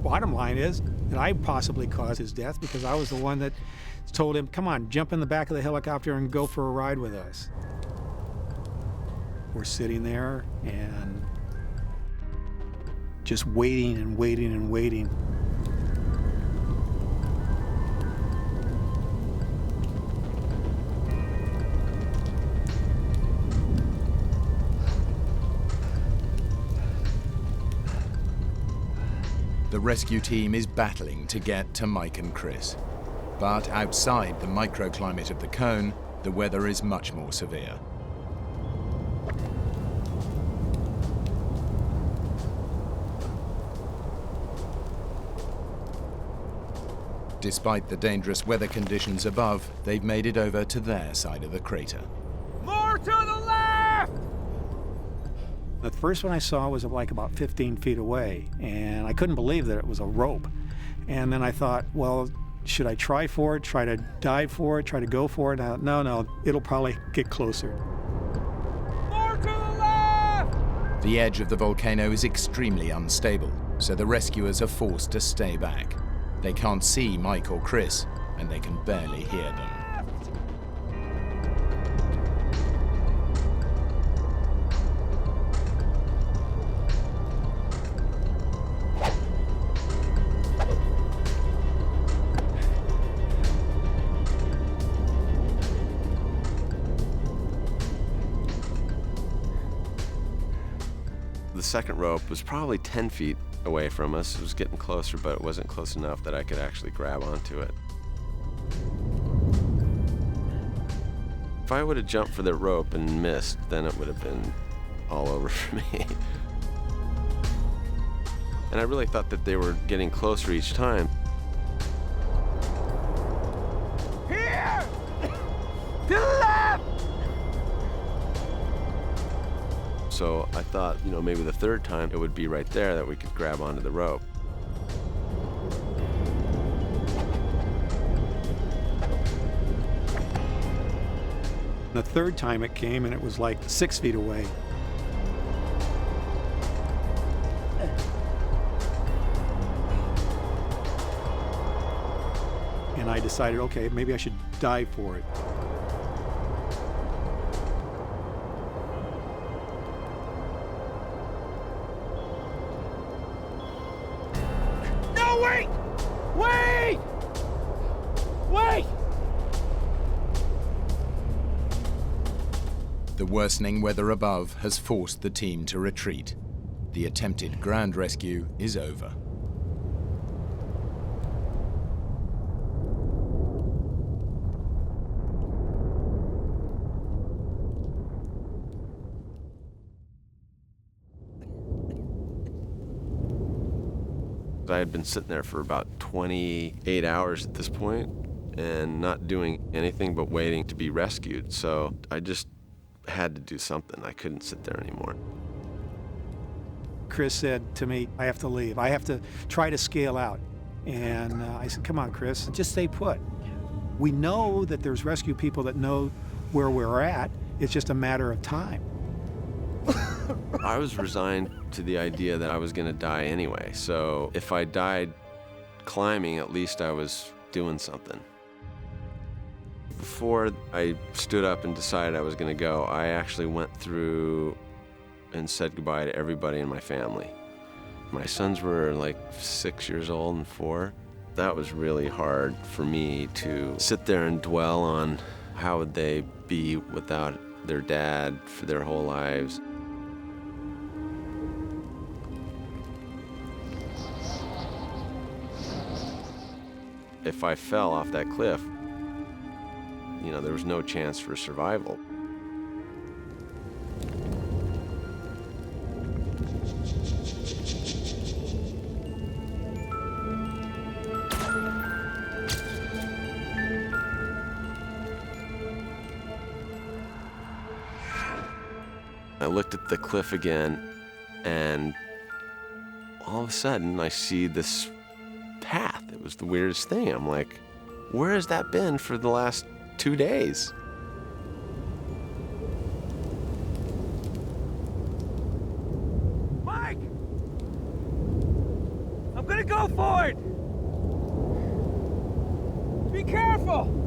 Bottom line is that I possibly caused his death because I was the one that told him, "Come on, jump in the back of the helicopter and go for a ride with us." We're sitting there and just waiting and waiting and waiting.
The rescue team is battling to get to Mike and Chris. But outside the microclimate of the cone, the weather is much more severe. Despite the dangerous weather conditions above, they've made it over to their side of the crater.
More to the left!
The first one I saw was like about 15 feet away, and I couldn't believe that it was a rope. And then I thought, well, should I try for it, try to dive for it, try to go for it? No, it'll probably get closer.
More to the left!
The edge of the volcano is extremely unstable, so the rescuers are forced to stay back. They can't see Mike or Chris, and they can barely hear them.
The second rope was probably 10 feet away from us. It was getting closer, but it wasn't close enough that I could actually grab onto it. If I would have jumped for the rope and missed, then it would have been all over for me. And I really thought that they were getting closer each time.
Here! To the left!
So I thought, maybe the third time it would be right there that we could grab onto the rope.
The third time it came, and it was like 6 feet away. And I decided, okay, maybe I should dive for it.
No, wait! Wait! Wait!
The worsening weather above has forced the team to retreat. The attempted ground rescue is over.
I had been sitting there for about 28 hours at this point and not doing anything but waiting to be rescued. So I just had to do something. I couldn't sit there anymore.
Chris said to me, I have to leave. I have to try to scale out. And I said, come on, Chris, just stay put. We know that there's rescue people that know where we're at. It's just a matter of time.
I was resigned to the idea that I was going to die anyway. So if I died climbing, at least I was doing something. Before I stood up and decided I was going to go, I actually went through and said goodbye to everybody in my family. My sons were like 6 years old and 4. That was really hard for me to sit there and dwell on how would they be without their dad for their whole lives. If I fell off that cliff, you know, there was no chance for survival. I looked at the cliff again, and all of a sudden I see this path. It was the weirdest thing. I'm like, where has that been for the last 2 days?
Mike! I'm gonna go for it! Be careful!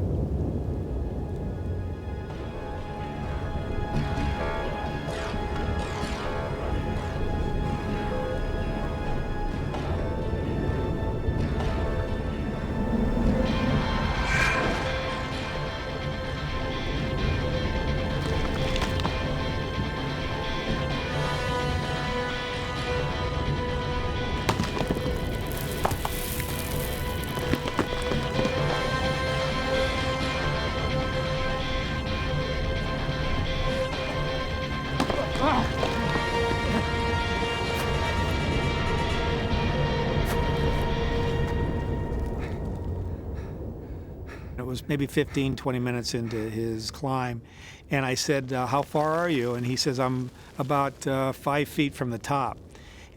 It was maybe 15, 20 minutes into his climb, and I said, how far are you? And he says, I'm about 5 feet from the top.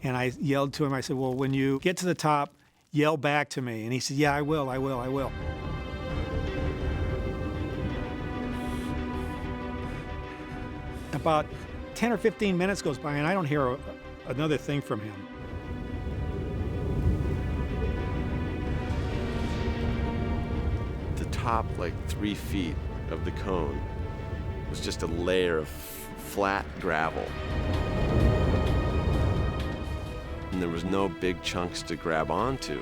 And I yelled to him, I said, well, when you get to the top, yell back to me. And he said, yeah, I will. About 10 or 15 minutes goes by, and I don't hear another thing from him.
The top, like 3 feet of the cone, was just a layer of flat gravel. And there was no big chunks to grab onto.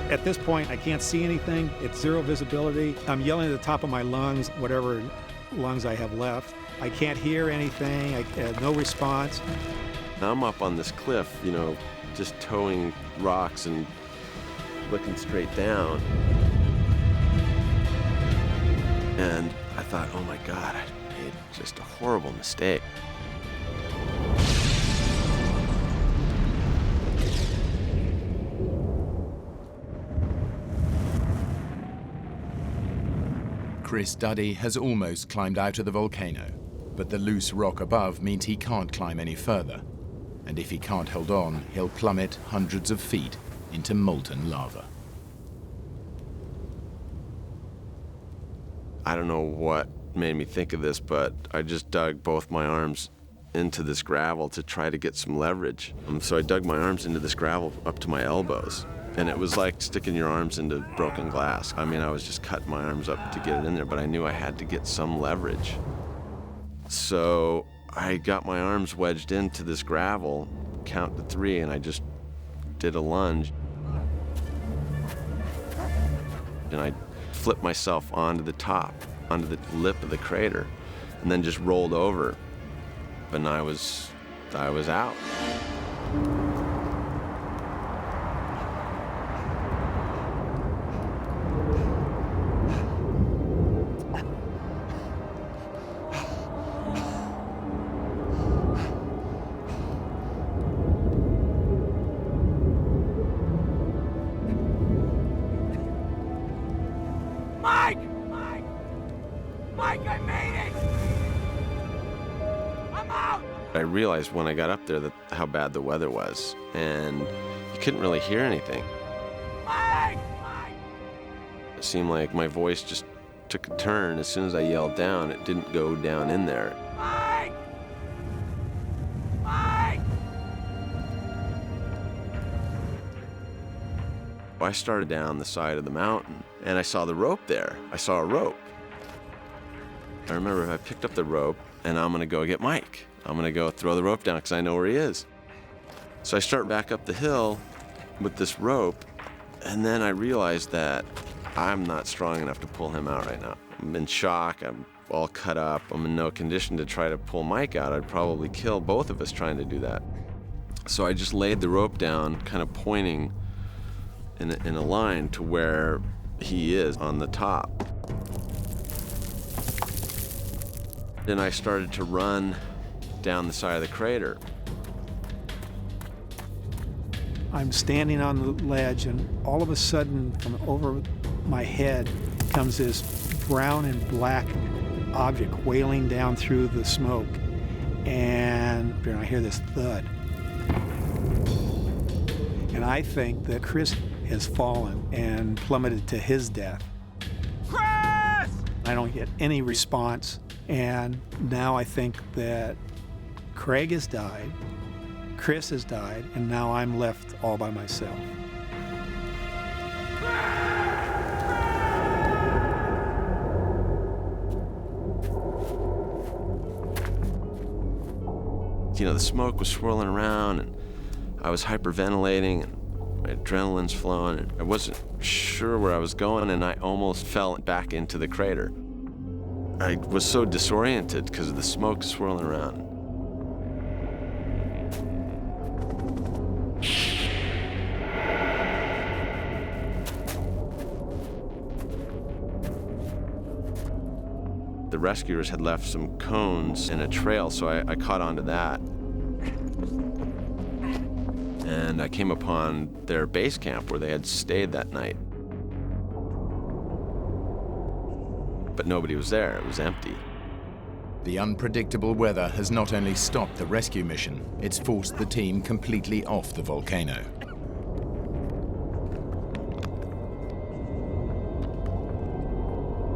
At this point, I can't see anything. It's zero visibility. I'm yelling at the top of my lungs, whatever lungs I have left. I can't hear anything. No response.
Now I'm up on this cliff, you know, just towing rocks and looking straight down. And I thought, oh my God, I made just a horrible mistake.
Chris Duddy has almost climbed out of the volcano, but the loose rock above means he can't climb any further. And if he can't hold on, he'll plummet hundreds of feet into molten lava.
I don't know what made me think of this, but I just dug both my arms into this gravel to try to get some leverage. So I dug my arms into this gravel up to my elbows. And it was like sticking your arms into broken glass. I mean, I was just cutting my arms up to get it in there, but I knew I had to get some leverage. So I got my arms wedged into this gravel, count to 3, and I just did a lunge. And I flipped myself onto the top, onto the lip of the crater. and then just rolled over. And I was out.
Mike! Mike, I made it! I'm out!
I realized when I got up there that how bad the weather was, and you couldn't really hear anything.
Mike!
It seemed like my voice just took a turn. As soon as I yelled down, it didn't go down in there.
Mike! Mike!
I started down the side of the mountain, and I saw the rope there. I saw a rope. I remember I picked up the rope, and I'm gonna go get Mike. I'm gonna go throw the rope down because I know where he is. So I start back up the hill with this rope, and then I realized that I'm not strong enough to pull him out right now. I'm in shock, I'm all cut up, I'm in no condition to try to pull Mike out. I'd probably kill both of us trying to do that. So I just laid the rope down, kind of pointing in a line to where he is on the top. Then I started to run down the side of the crater.
I'm standing on the ledge, and all of a sudden, from over my head comes this brown and black object wailing down through the smoke. And I hear this thud. And I think that Chris has fallen and plummeted to his death.
Chris!
I don't get any response, and now I think that Craig has died, Chris has died, and now I'm left all by myself.
You know, the smoke was swirling around, and I was hyperventilating, and my adrenaline's flowing, and I wasn't sure where I was going, and I almost fell back into the crater. I was so disoriented because of the smoke swirling around. The rescuers had left some cones in a trail, so I caught onto that. And I came upon their base camp where they had stayed that night. But nobody was there, it was empty.
The unpredictable weather has not only stopped the rescue mission, it's forced the team completely off the volcano.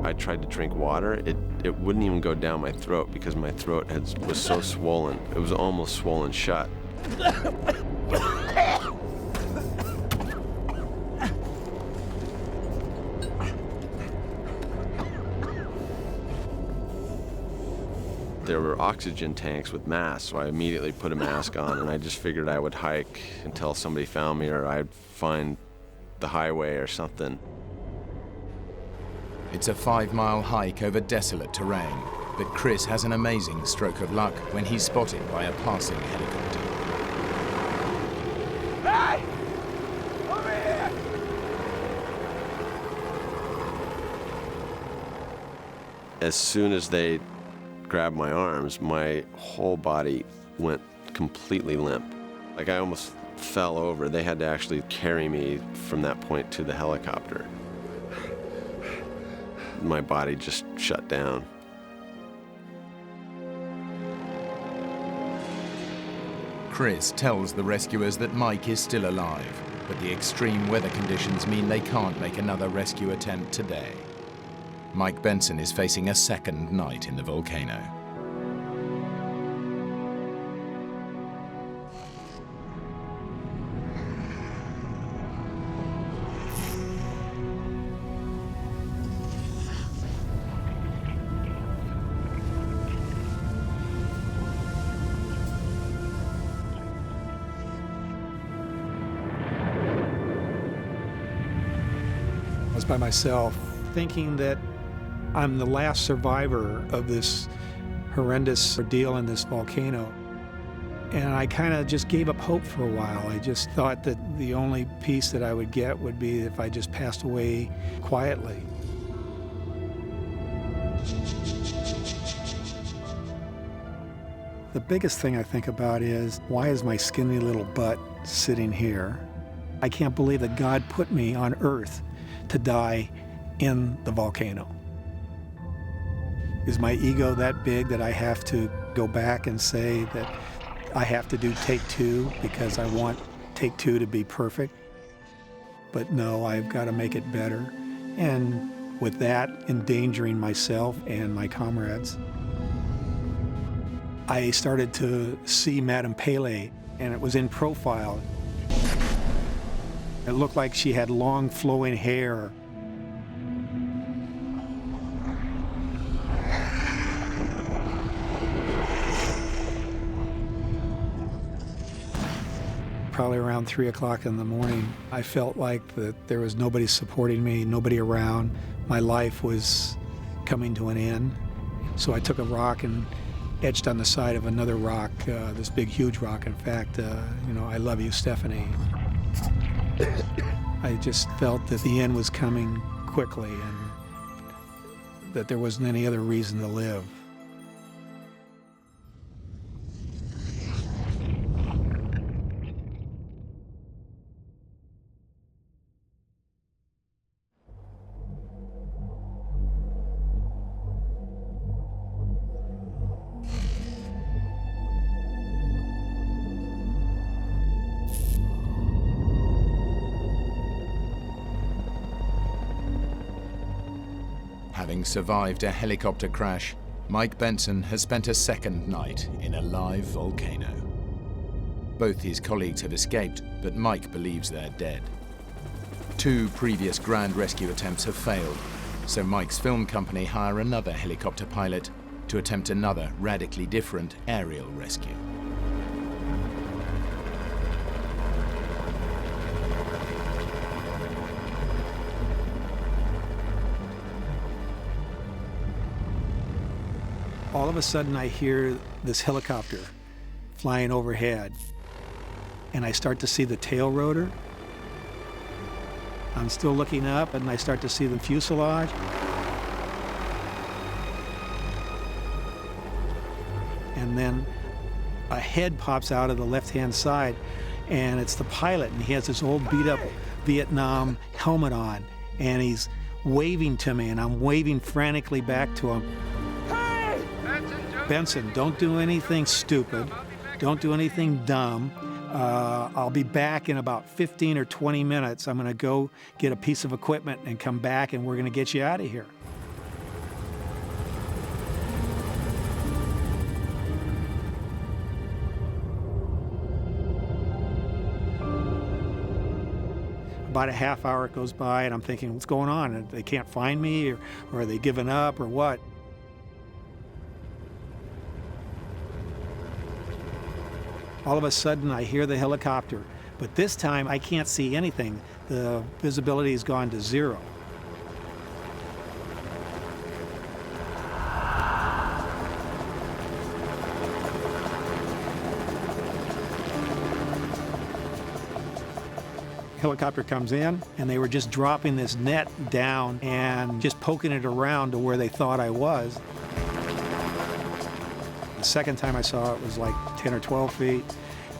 I tried to drink water. It wouldn't even go down my throat because my throat was so swollen. It was almost swollen shut. There were oxygen tanks with masks, so I immediately put a mask on, and I just figured I would hike until somebody found me or I'd find the highway or something.
It's a 5-mile hike over desolate terrain, but Chris has an amazing stroke of luck when he's spotted by a passing helicopter.
Hey! Over here!
As soon as they grabbed my arms, my whole body went completely limp. Like I almost fell over. They had to actually carry me from that point to the helicopter. My body just shut down.
Chris tells the rescuers that Mike is still alive, but the extreme weather conditions mean they can't make another rescue attempt today. Mike Benson is facing a second night in the volcano.
I was by myself, thinking that I'm the last survivor of this horrendous ordeal in this volcano. And I kind of just gave up hope for a while. I just thought that the only peace that I would get would be if I just passed away quietly. The biggest thing I think about is, why is my skinny little butt sitting here? I can't believe that God put me on Earth to die in the volcano. Is my ego that big that I have to go back and say that I have to do take two because I want take two to be perfect? But no, I've got to make it better. And with that, endangering myself and my comrades. I started to see Madame Pele, and it was in profile. It looked like she had long flowing hair. Probably around 3 o'clock in the morning, I felt like that there was nobody supporting me, nobody around. My life was coming to an end. So I took a rock and etched on the side of another rock, this big, huge rock, in fact, I love you, Stephanie. I just felt that the end was coming quickly and that there wasn't any other reason to live.
Having survived a helicopter crash, Mike Benson has spent a second night in a live volcano. Both his colleagues have escaped, but Mike believes they're dead. 2 previous ground rescue attempts have failed, so Mike's film company hire another helicopter pilot to attempt another radically different aerial rescue.
All of a sudden I hear this helicopter flying overhead, and I start to see the tail rotor. I'm still looking up, and I start to see the fuselage. And then a head pops out of the left-hand side, and it's the pilot, and he has this old beat-up Vietnam helmet on, and he's waving to me, and I'm waving frantically back to him. Benson, don't do anything stupid. Don't do anything dumb. I'll be back in about 15 or 20 minutes. I'm going to go get a piece of equipment and come back, and we're going to get you out of here. About a half hour goes by, and I'm thinking, what's going on? They can't find me, or are they giving up, or what? All of a sudden, I hear the helicopter, but this time I can't see anything. The visibility has gone to 0. Helicopter comes in, and they were just dropping this net down and just poking it around to where they thought I was. The second time I saw it was like 10 or 12 feet,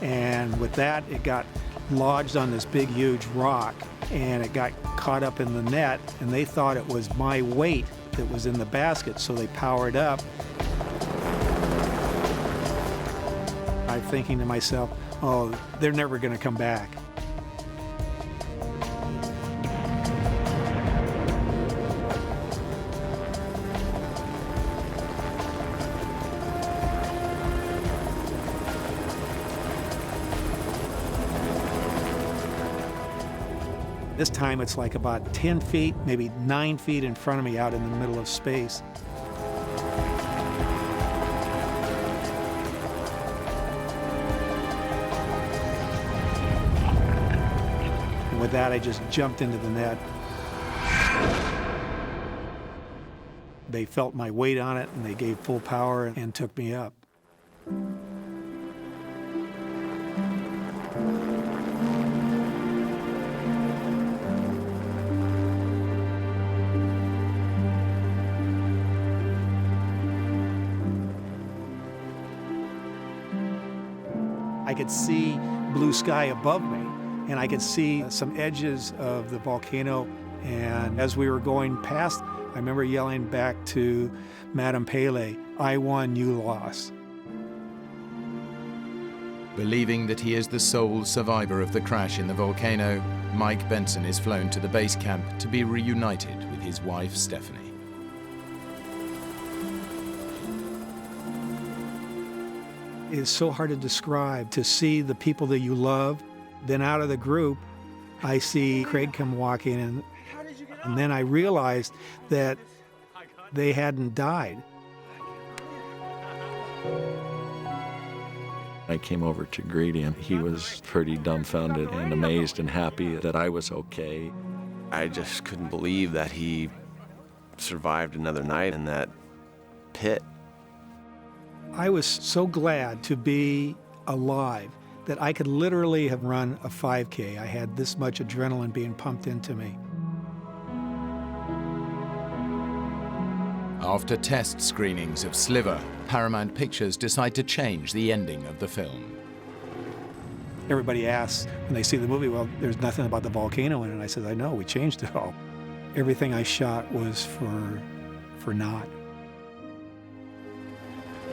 and with that, it got lodged on this big, huge rock, and it got caught up in the net, and they thought it was my weight that was in the basket, so they powered up. I'm thinking to myself, oh, they're never going to come back. This time it's like about 10 feet, maybe 9 feet in front of me out in the middle of space. And with that, I just jumped into the net. They felt my weight on it, and they gave full power and took me up. I could see blue sky above me, and I could see some edges of the volcano. And as we were going past, I remember yelling back to Madame Pele, "I won, you lost."
Believing that he is the sole survivor of the crash in the volcano, Mike Benson is flown to the base camp to be reunited with his wife, Stephanie.
It's so hard to describe, to see the people that you love. Then out of the group, I see Craig come walking in, and then I realized that they hadn't died.
I came over to greet him. He was pretty dumbfounded and amazed and happy that I was okay.
I just couldn't believe that he survived another night in that pit.
I was so glad to be alive that I could literally have run a 5K. I had this much adrenaline being pumped into me.
After test screenings of Sliver, Paramount Pictures decide to change the ending of the film.
Everybody asks when they see the movie, well, there's nothing about the volcano in it. I said, I know, we changed it all. Everything I shot was for naught.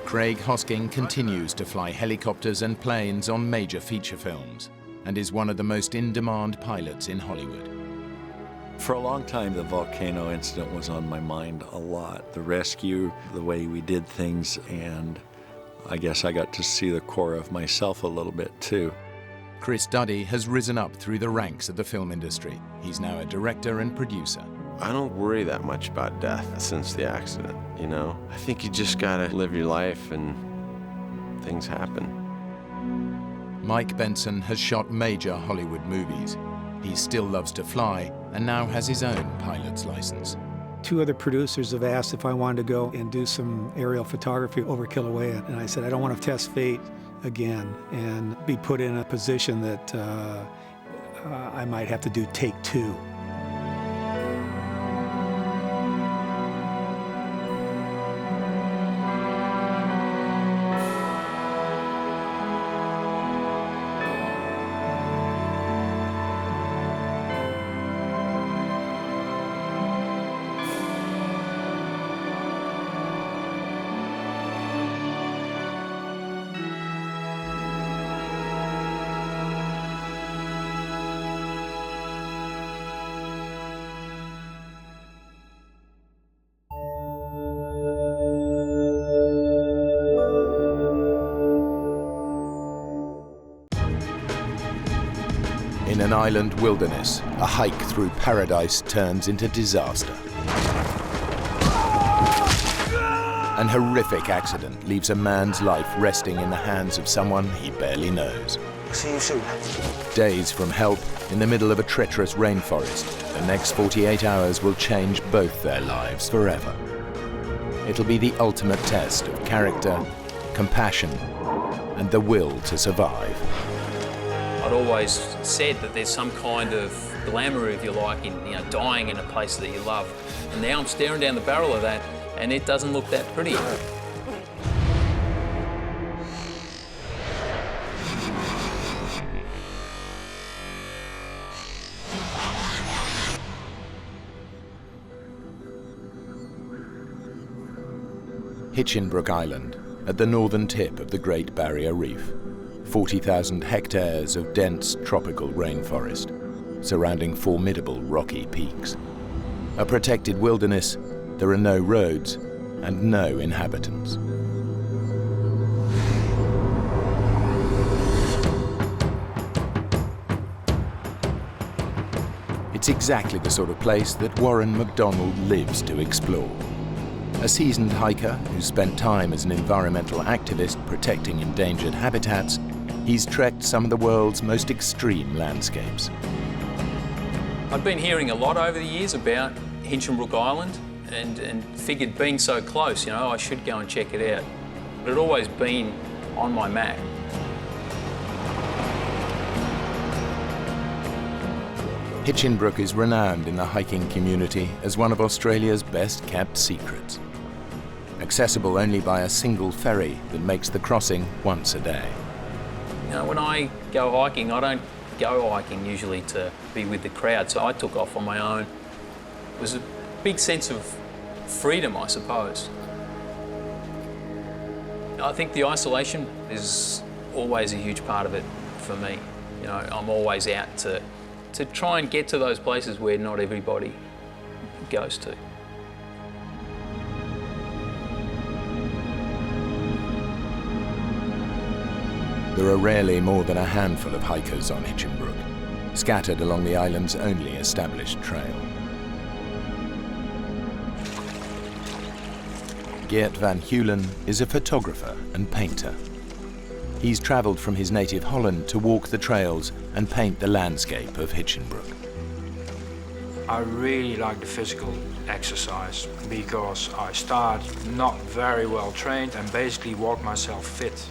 Craig Hosking continues to fly helicopters and planes on major feature films and is one of the most in-demand pilots in Hollywood.
For a long time, the volcano incident was on my mind a lot. The rescue, the way we did things, and I guess I got to see the core of myself a little bit too.
Chris Duddy has risen up through the ranks of the film industry. He's now a director and producer.
I don't worry that much about death since the accident, you know? I think you just gotta live your life and things happen.
Mike Benson has shot major Hollywood movies. He still loves to fly and now has his own pilot's license.
2 other producers have asked if I wanted to go and do some aerial photography over Kilauea, and I said I don't want to test fate again and be put in a position that I might have to do take 2.
In an island wilderness, a hike through paradise turns into disaster. An horrific accident leaves a man's life resting in the hands of someone he barely knows.
See you soon.
Days from help in the middle of a treacherous rainforest, the next 48 hours will change both their lives forever. It'll be the ultimate test of character, compassion, and the will to survive.
I'd always said that there's some kind of glamour, if you like, in dying in a place that you love. And now I'm staring down the barrel of that, and it doesn't look that pretty.
Hinchinbrook Island, at the northern tip of the Great Barrier Reef. 40,000 hectares of dense tropical rainforest, surrounding formidable rocky peaks. A protected wilderness, there are no roads and no inhabitants. It's exactly the sort of place that Warren McDonald lives to explore. A seasoned hiker who spent time as an environmental activist protecting endangered habitats, he's trekked some of the world's most extreme landscapes.
I've been hearing a lot over the years about Hinchinbrook Island and figured being so close, you know, I should go and check it out. But it had always been on my map.
Hinchinbrook is renowned in the hiking community as one of Australia's best-kept secrets. Accessible only by a single ferry that makes the crossing once a day.
You know, when I go hiking, I don't go hiking usually to be with the crowd, so I took off on my own. It was a big sense of freedom, I suppose. I think the isolation is always a huge part of it for me. You know, I'm always out to try and get to those places where not everybody goes to.
There are rarely more than a handful of hikers on Hinchinbrook, scattered along the island's only established trail. Geert van Heulen is a photographer and painter. He's travelled from his native Holland to walk the trails and paint the landscape of Hinchinbrook.
I really like the physical exercise because I start not very well trained and basically walk myself fit.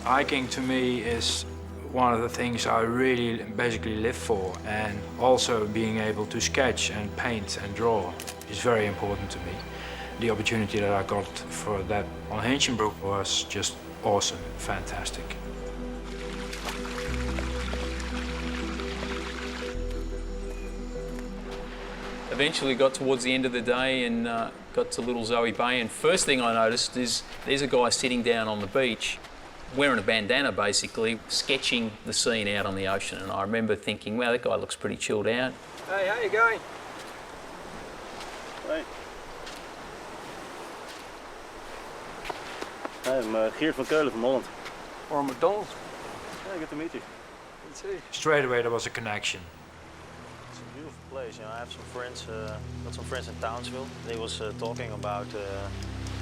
Hiking to me is one of the things I really basically live for, and also being able to sketch and paint and draw is very important to me. The opportunity that I got for that on Hinchinbrook was just awesome, fantastic.
Eventually got towards the end of the day and got to Little Zoe Bay, and first thing I noticed is there's a guy sitting down on the beach wearing a bandana basically, sketching the scene out on the ocean, and I remember thinking, wow, that guy looks pretty chilled out.
Hey, how you going?
Hey. I'm Geert van Keulen from Holland.
Or McDonald's.
Yeah, good to meet you.
Straight away there was a connection.
It's a beautiful place. You know, I have some friends, got some friends in Townsville. They was talking about the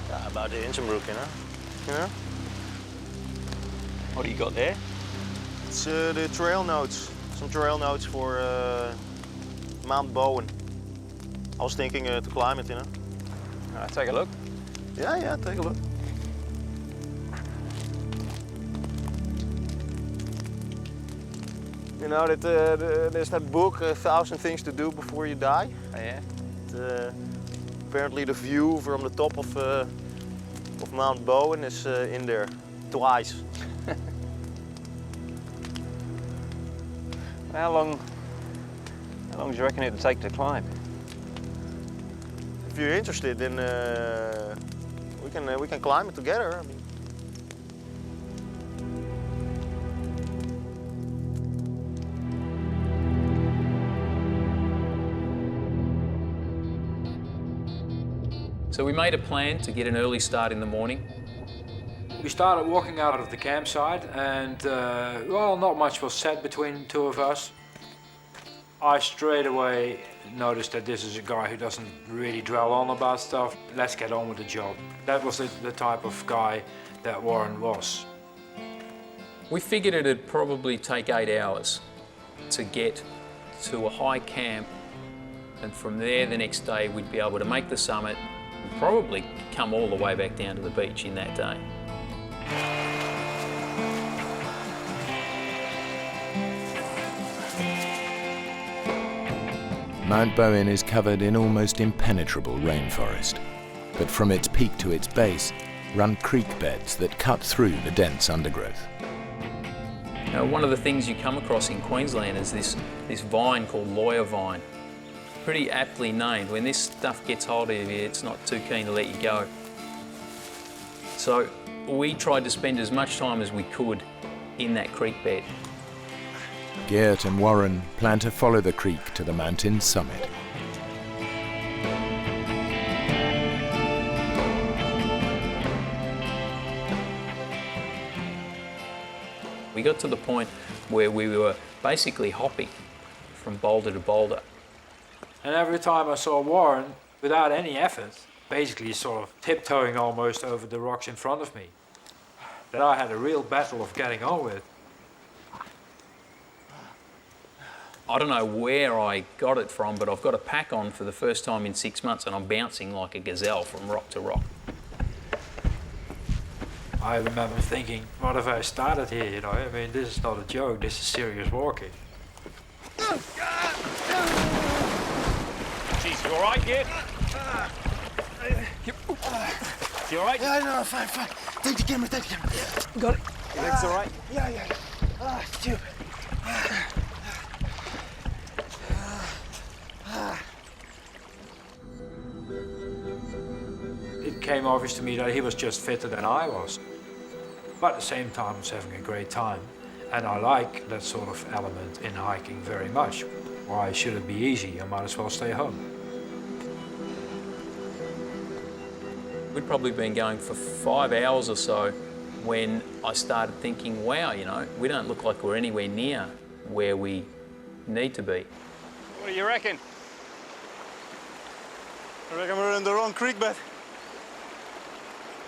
Hinchinbrook, you know?
What do you got there?
It's the trail notes. Some trail notes for Mount Bowen. I was thinking to climb it, you know.
Take a look.
Yeah, take a look. You know that there's that book, 1,000 Things to Do Before You Die.
Oh, yeah.
Apparently the view from the top of Mount Bowen is in there twice.
How long do you reckon it'll take to climb?
If you're interested, then we can climb it together. I mean.
So we made a plan to get an early start in the morning.
We started walking out of the campsite and, well, not much was said between the two of us. I straight away noticed that this is a guy who doesn't really dwell on about stuff. Let's get on with the job. That was the type of guy that Warren was.
We figured it'd probably take 8 hours to get to a high camp, and from there the next day we'd be able to make the summit and probably come all the way back down to the beach in that day.
Mount Bowen is covered in almost impenetrable rainforest, but from its peak to its base run creek beds that cut through the dense undergrowth.
Now, one of the things you come across in Queensland is this vine called lawyer vine. Pretty aptly named. When this stuff gets hold of you, it's not too keen to let you go. So we tried to spend as much time as we could in that creek bed.
Geert and Warren plan to follow the creek to the mountain's summit.
We got to the point where we were basically hopping from boulder to boulder.
And every time I saw Warren, without any effort, basically sort of tiptoeing almost over the rocks in front of me, that I had a real battle of getting on with.
I don't know where I got it from, but I've got a pack on for the first time in 6 months and I'm bouncing like a gazelle from rock to rock.
I remember thinking, what if I started here, you know? I mean, this is not a joke, this is serious walking.
Jeez, you all right, kid? You all right?
Yeah, no, fine. Take the camera.
Got it. Your legs all right?
Yeah. Stupid.
It came obvious to me that he was just fitter than I was. But at the same time, I was having a great time. And I like that sort of element in hiking very much. Why should it be easy? I might as well stay home.
We'd probably been going for 5 hours or so when I started thinking, wow, you know, we don't look like we're anywhere near where we need to be.
What do you reckon?
I reckon we're in the wrong creek bed.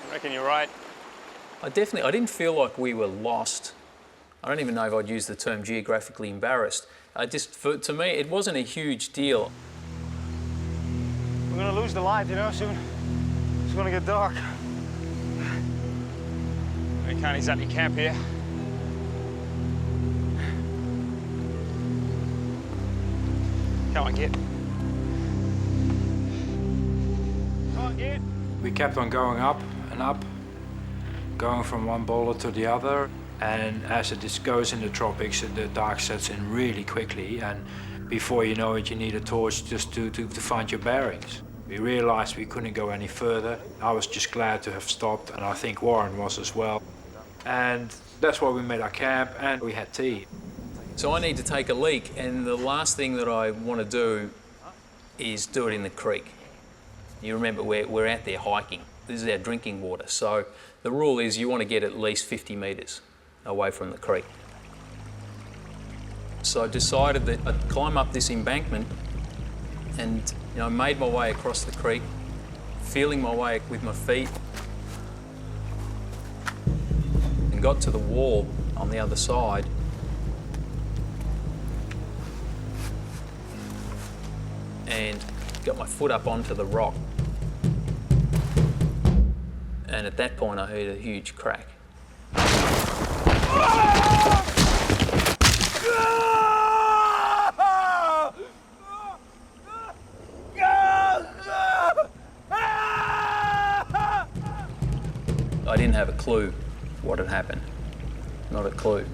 I reckon you're right.
I didn't feel like we were lost. I don't even know if I'd use the term geographically embarrassed. To me, it wasn't a huge deal.
We're gonna lose the light, you know, soon. It's gonna get dark.
We can't exactly camp here. Come on, Git. Come on, Git.
We kept on going up and up, going from one boulder to the other. And as it goes in the tropics, the dark sets in really quickly. And before you know it, you need a torch just to find your bearings. We realized we couldn't go any further. I was just glad to have stopped, and I think Warren was as well. And that's why we made our camp, and we had tea.
So I need to take a leak, and the last thing that I want to do is do it in the creek. You remember, we're out there hiking. This is our drinking water. So the rule is you want to get at least 50 metres away from the creek. So I decided that I'd climb up this embankment and, you know, made my way across the creek, feeling my way with my feet, and got to the wall on the other side. And got my foot up onto the rock. And at that point I heard a huge crack. I didn't have a clue what had happened. Not a clue.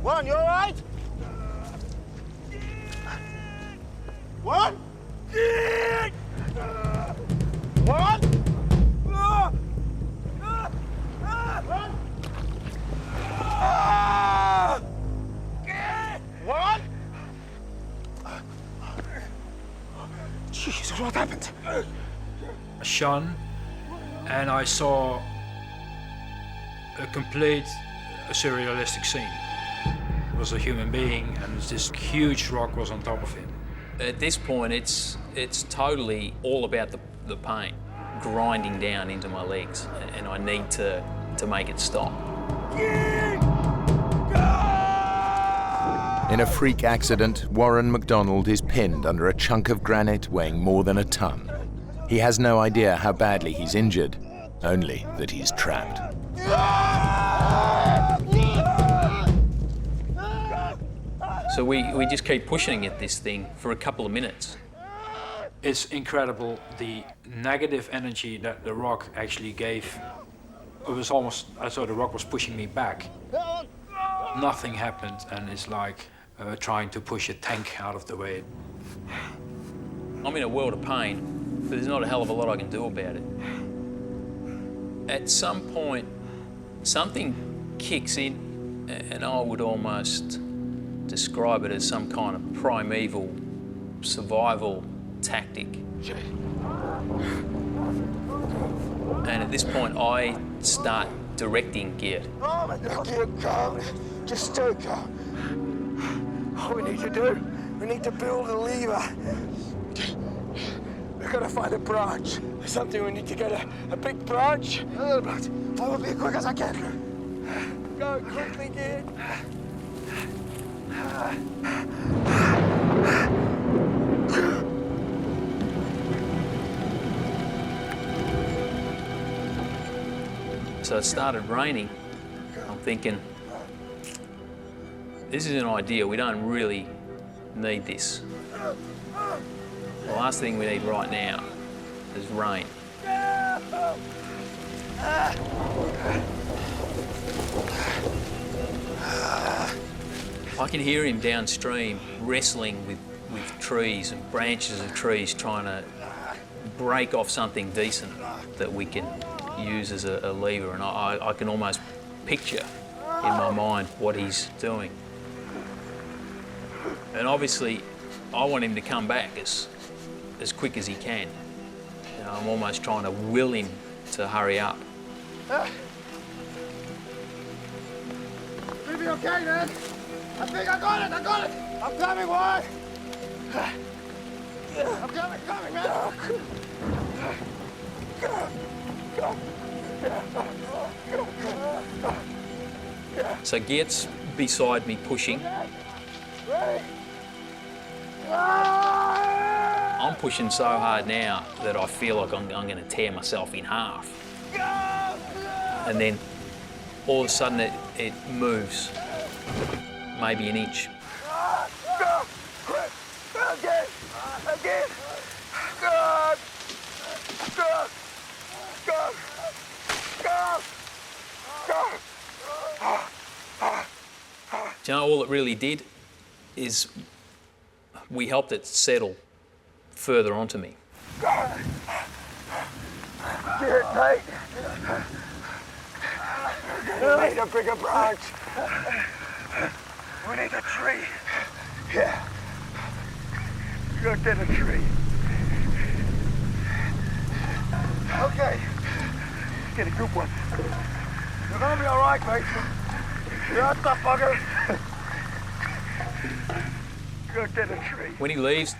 Warren, you all right? Warren? Warren? What? Jesus, what happened?
I shone, and I saw a complete surrealistic scene. It was a human being, and this huge rock was on top of him.
At this point, it's totally all about the pain grinding down into my legs, and I need to make it stop.
In a freak accident, Warren MacDonald is pinned under a chunk of granite weighing more than a ton. He has no idea how badly he's injured, only that he's trapped.
So we just keep pushing at this thing for a couple of minutes.
It's incredible the negative energy that the rock actually gave. It was almost as though the rock was pushing me back. Nothing happened, and it's like trying to push a tank out of the way.
I'm in a world of pain, but there's not a hell of a lot I can do about it. At some point, something kicks in, and I would almost describe it as some kind of primeval survival tactic. And at this point, I start directing Geert.
Oh my God, Geert, calm. Just stay calm. All we need to do, we need to build a lever. We've got to find a branch. Something we need to get a big branch. A little branch. I will be as quick as I can. Go quickly, Geert.
So it started raining. I'm thinking, this isn't ideal. We don't really need this. The last thing we need right now is rain. I can hear him downstream wrestling with trees and branches of trees, trying to break off something decent that we can use as a lever, and I can almost picture in my mind what he's doing. And obviously, I want him to come back as quick as he can. You know, I'm almost trying to will him to hurry up.
You'll be okay, man. I think I got it. I'm coming, boy. I'm coming, man.
So Geert's beside me pushing. I'm pushing so hard now that I feel like I'm going to tear myself in half. And then all of a sudden it moves, maybe an inch.
Again.
Do you know, all it really did is we helped it settle further onto me.
Get it tight. We need a bigger branch. We need a tree. Yeah. Go get a tree. Okay. Get a good one. You're gonna be all right, mate. You're a tough bugger. Go get a tree.
When he leaves,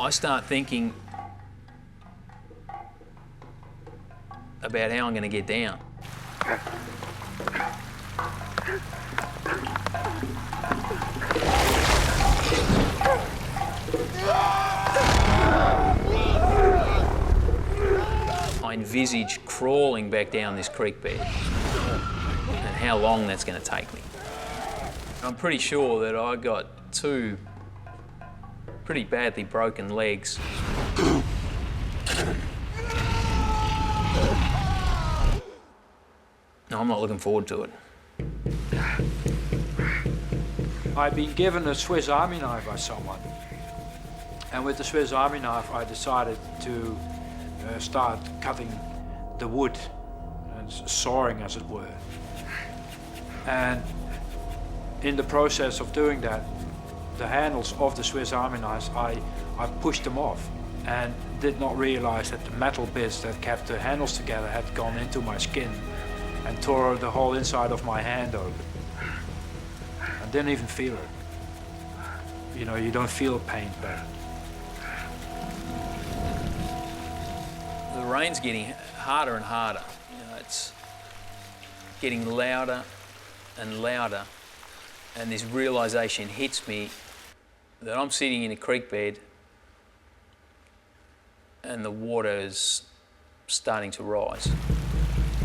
I start thinking about how I'm going to get down. I envisage crawling back down this creek bed and how long that's going to take me. I'm pretty sure that I got two pretty badly broken legs. No, I'm not looking forward to it.
I'd been given a Swiss Army knife by someone. And with the Swiss Army knife, I decided to start cutting the wood and sawing, as it were. And in the process of doing that, the handles of the Swiss Army knives, I pushed them off and did not realize that the metal bits that kept the handles together had gone into my skin and tore the whole inside of my hand open. I didn't even feel it. You know, you don't feel pain, but...
The rain's getting harder and harder. You know, it's getting louder and louder, and this realization hits me that I'm sitting in a creek bed and the water is starting to rise.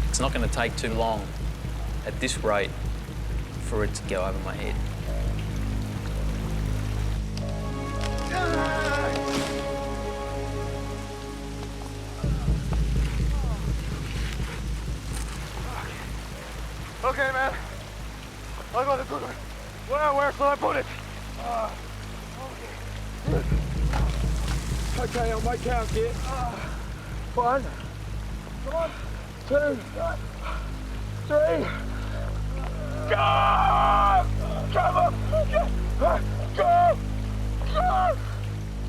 It's not going to take too long at this rate for it to go over my head.
Okay, man. I got a good one. Where shall I put it? Okay, on my count, kid. 1. Come on. 2. 3. Go! Come on! Go!
I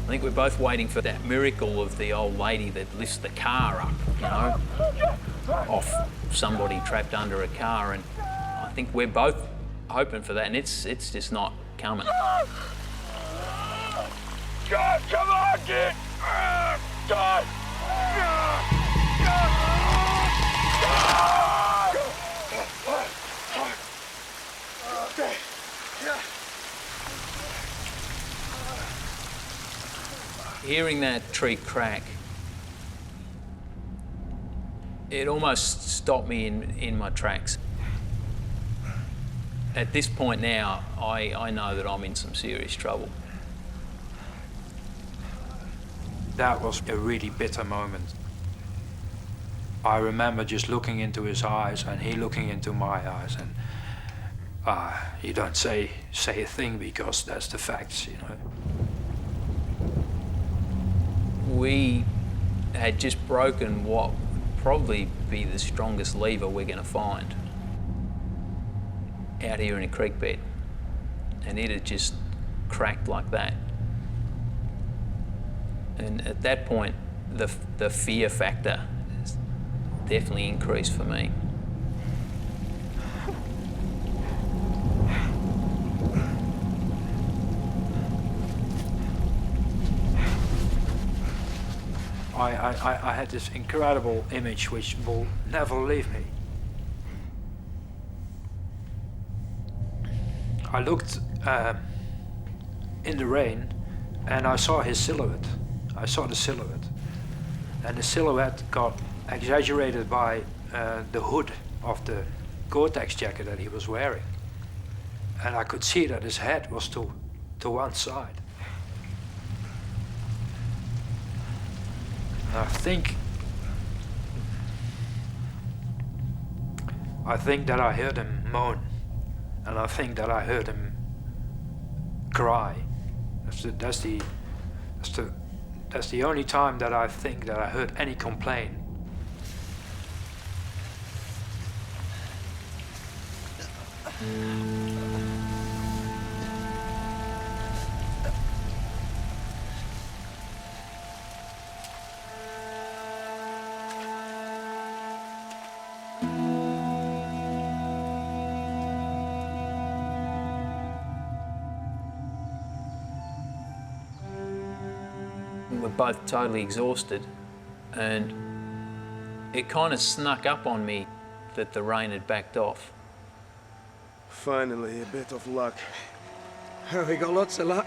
think we're both waiting for that miracle of the old lady that lifts the car up, you know, off somebody trapped under a car, and I think we're both hoping for that, and it's just not coming.
God, come on, kid! God! Okay.
Hearing that tree crack It almost stopped me in my tracks. At this point now, I know that I'm in some serious trouble.
That was a really bitter moment. I remember just looking into his eyes and he looking into my eyes, and you don't say a thing because that's the facts, you know.
We had just broken what would probably be the strongest lever we're going to find out here in a creek bed, and it had just cracked like that. And at that point, the fear factor has definitely increased for me.
I had this incredible image which will never leave me. I looked in the rain and I saw his silhouette. I saw the silhouette. And the silhouette got exaggerated by the hood of the Gore-Tex jacket that he was wearing. And I could see that his head was to one side. I think that I heard him moan, and I think that I heard him cry. That's the only time that I think that I heard any complaint.
We're both totally exhausted, and it kind of snuck up on me that the rain had backed off.
Finally, a bit of luck. Oh, we got lots of luck.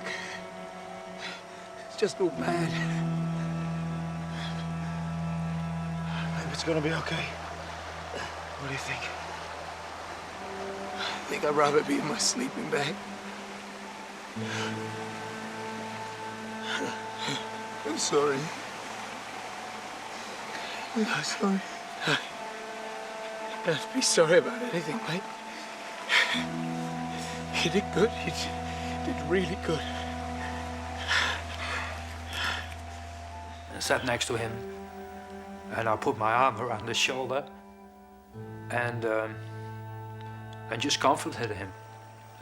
It's just all bad. Maybe it's gonna be okay. What do you think? I think I'd rather be in my sleeping bag. I'm sorry. I'm sorry. You don't be sorry about anything, mate. You did good. You did really good.
I sat next to him, and I put my arm around his shoulder, and just comforted him.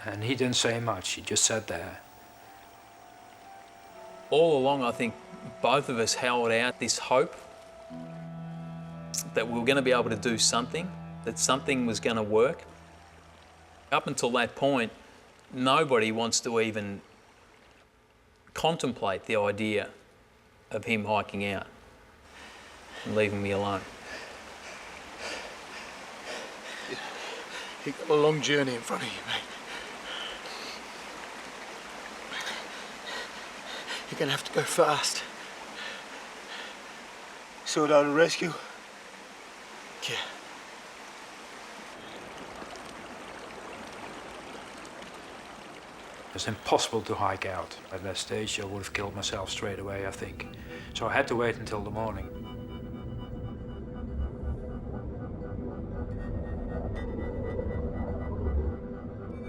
And he didn't say much. He just sat there.
All along, I think both of us held out this hope that we were going to be able to do something, that something was going to work. Up until that point, nobody wants to even contemplate the idea of him hiking out and leaving me alone.
You've got a long journey in front of you, mate. You're gonna have to go fast. Sort out a rescue. Yeah.
It's impossible to hike out. At that stage, I would have killed myself straight away, I think. So I had to wait until the morning.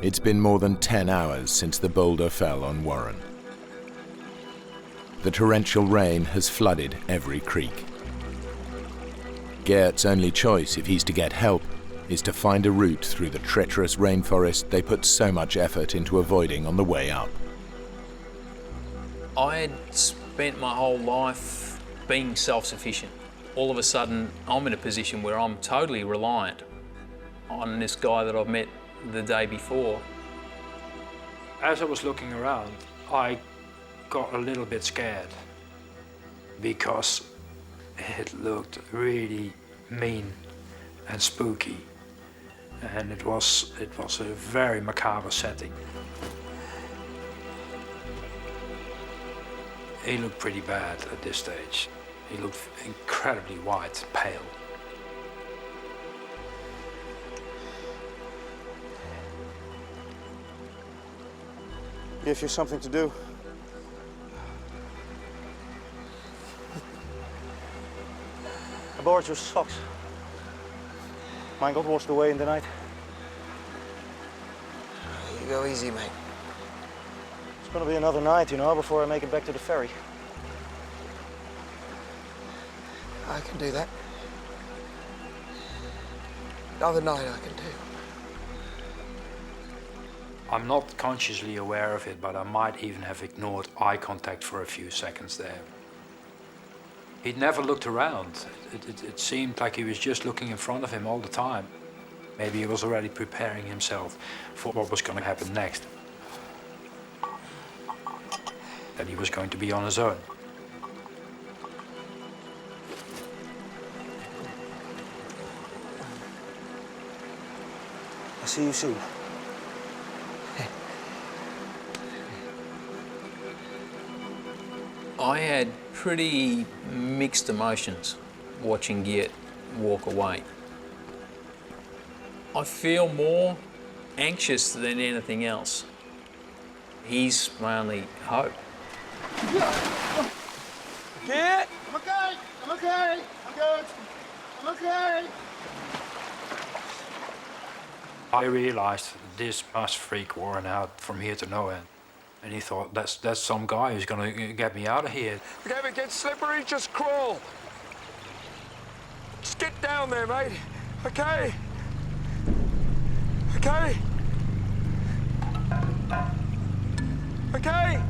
It's been more than 10 hours since the boulder fell on Warren. The torrential rain has flooded every creek. Geert's only choice, if he's to get help, is to find a route through the treacherous rainforest they put so much effort into avoiding on the way up.
I had spent my whole life being self-sufficient. All of a sudden, I'm in a position where I'm totally reliant on this guy that I've met the day before.
As I was looking around, I got a little bit scared because it looked really mean and spooky, and it was a very macabre setting. He looked pretty bad at this stage. He looked incredibly white, pale.
Give you something to do. I borrowed your socks. Mine got washed away in the night.
You go easy, mate.
It's gonna be another night, you know, before I make it back to the ferry.
I can do that. Another night I can do.
I'm not consciously aware of it, but I might even have ignored eye contact for a few seconds there. He'd never looked around. It seemed like he was just looking in front of him all the time. Maybe he was already preparing himself for what was going to happen next. That he was going to be on his own.
I'll see you soon.
I had pretty mixed emotions watching Geert walk away. I feel more anxious than anything else. He's my only hope.
Geert! I'm okay! I'm okay! I'm good! I'm okay!
I realized this must freak Warren out from here to nowhere. And he thought, that's some guy who's gonna get me out of here.
Okay, if it gets slippery, just crawl. Just get down there, mate. Okay? Okay? Okay?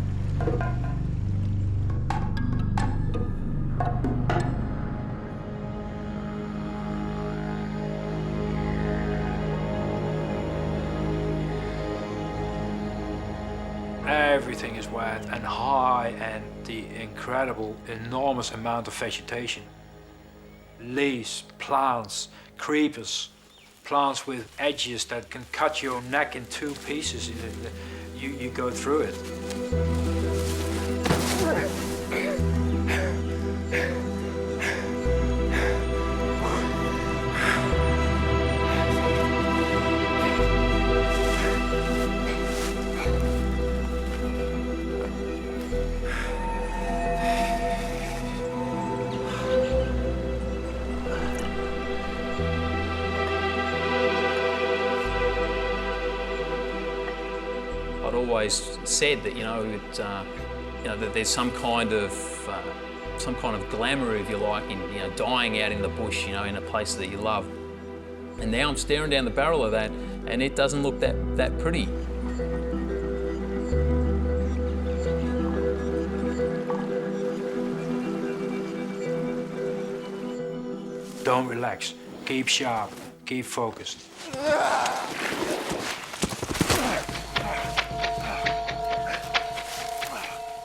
Everything is wet and high, and the incredible, enormous amount of vegetation. Leaves, plants, creepers, plants with edges that can cut your neck in two pieces. You go through it.
Always said that that there's some kind of glamour, if you like, in dying out in the bush, in a place that you love. And now I'm staring down the barrel of that, and it doesn't look that pretty.
Don't relax. Keep sharp. Keep focused.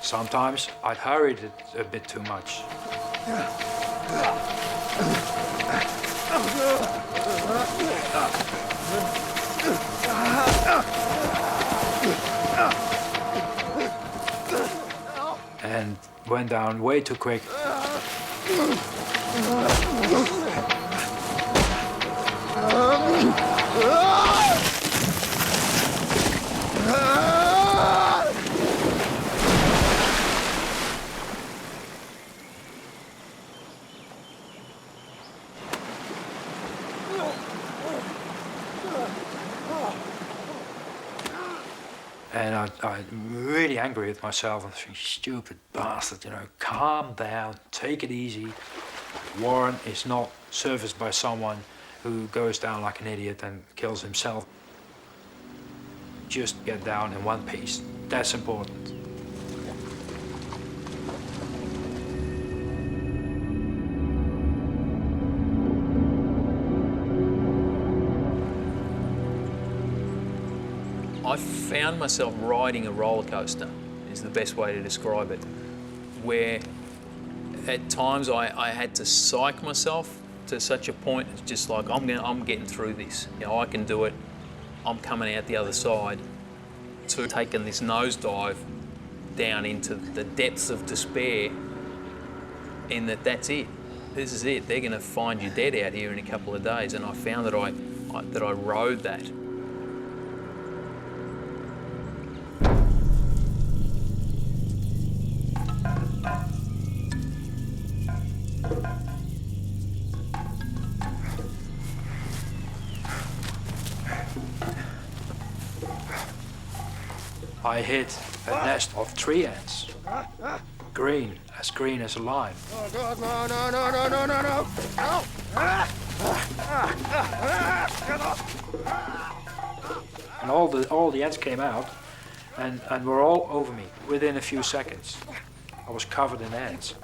Sometimes I'd hurried it a bit too much. And went down way too quick. And I'm really angry with myself. I'm thinking, stupid bastard, calm down, take it easy. Warren is not serviced by someone who goes down like an idiot and kills himself. Just get down in one piece. That's important.
I found myself riding a roller coaster, is the best way to describe it, where at times I had to psych myself to such a point. It's just like, I'm getting through this. I can do it. I'm coming out the other side. To taking this nosedive down into the depths of despair, in that's it. This is it. They're going to find you dead out here in a couple of days. And I found that I rode that.
I hit a nest of tree ants. Green as a lime.
Oh God, no, no, no, no, no, no, no! No! Get off!
And all the ants came out and were all over me within a few seconds. I was covered in ants.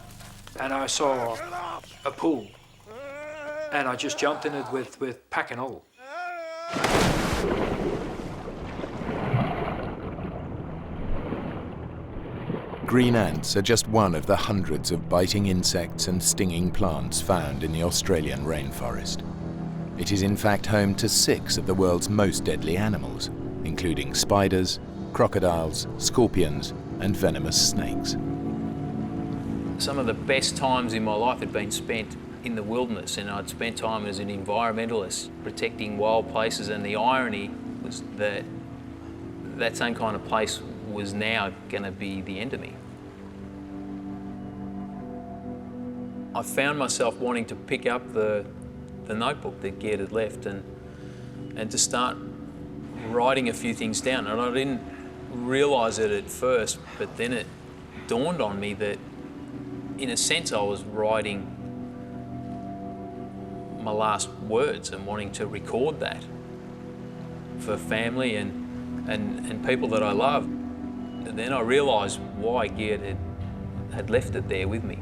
And I saw a pool. And I just jumped in it with pack and all.
Green ants are just one of the hundreds of biting insects and stinging plants found in the Australian rainforest. It is in fact home to 6 of the world's most deadly animals, including spiders, crocodiles, scorpions, and venomous snakes.
Some of the best times in my life had been spent in the wilderness, and I'd spent time as an environmentalist protecting wild places, and the irony was that that same kind of place was now going to be the end of me. I found myself wanting to pick up the notebook that Gerd had left and to start writing a few things down. And I didn't realise it at first, but then it dawned on me that in a sense I was writing my last words and wanting to record that for family and people that I love. And then I realised why Gerd had left it there with me.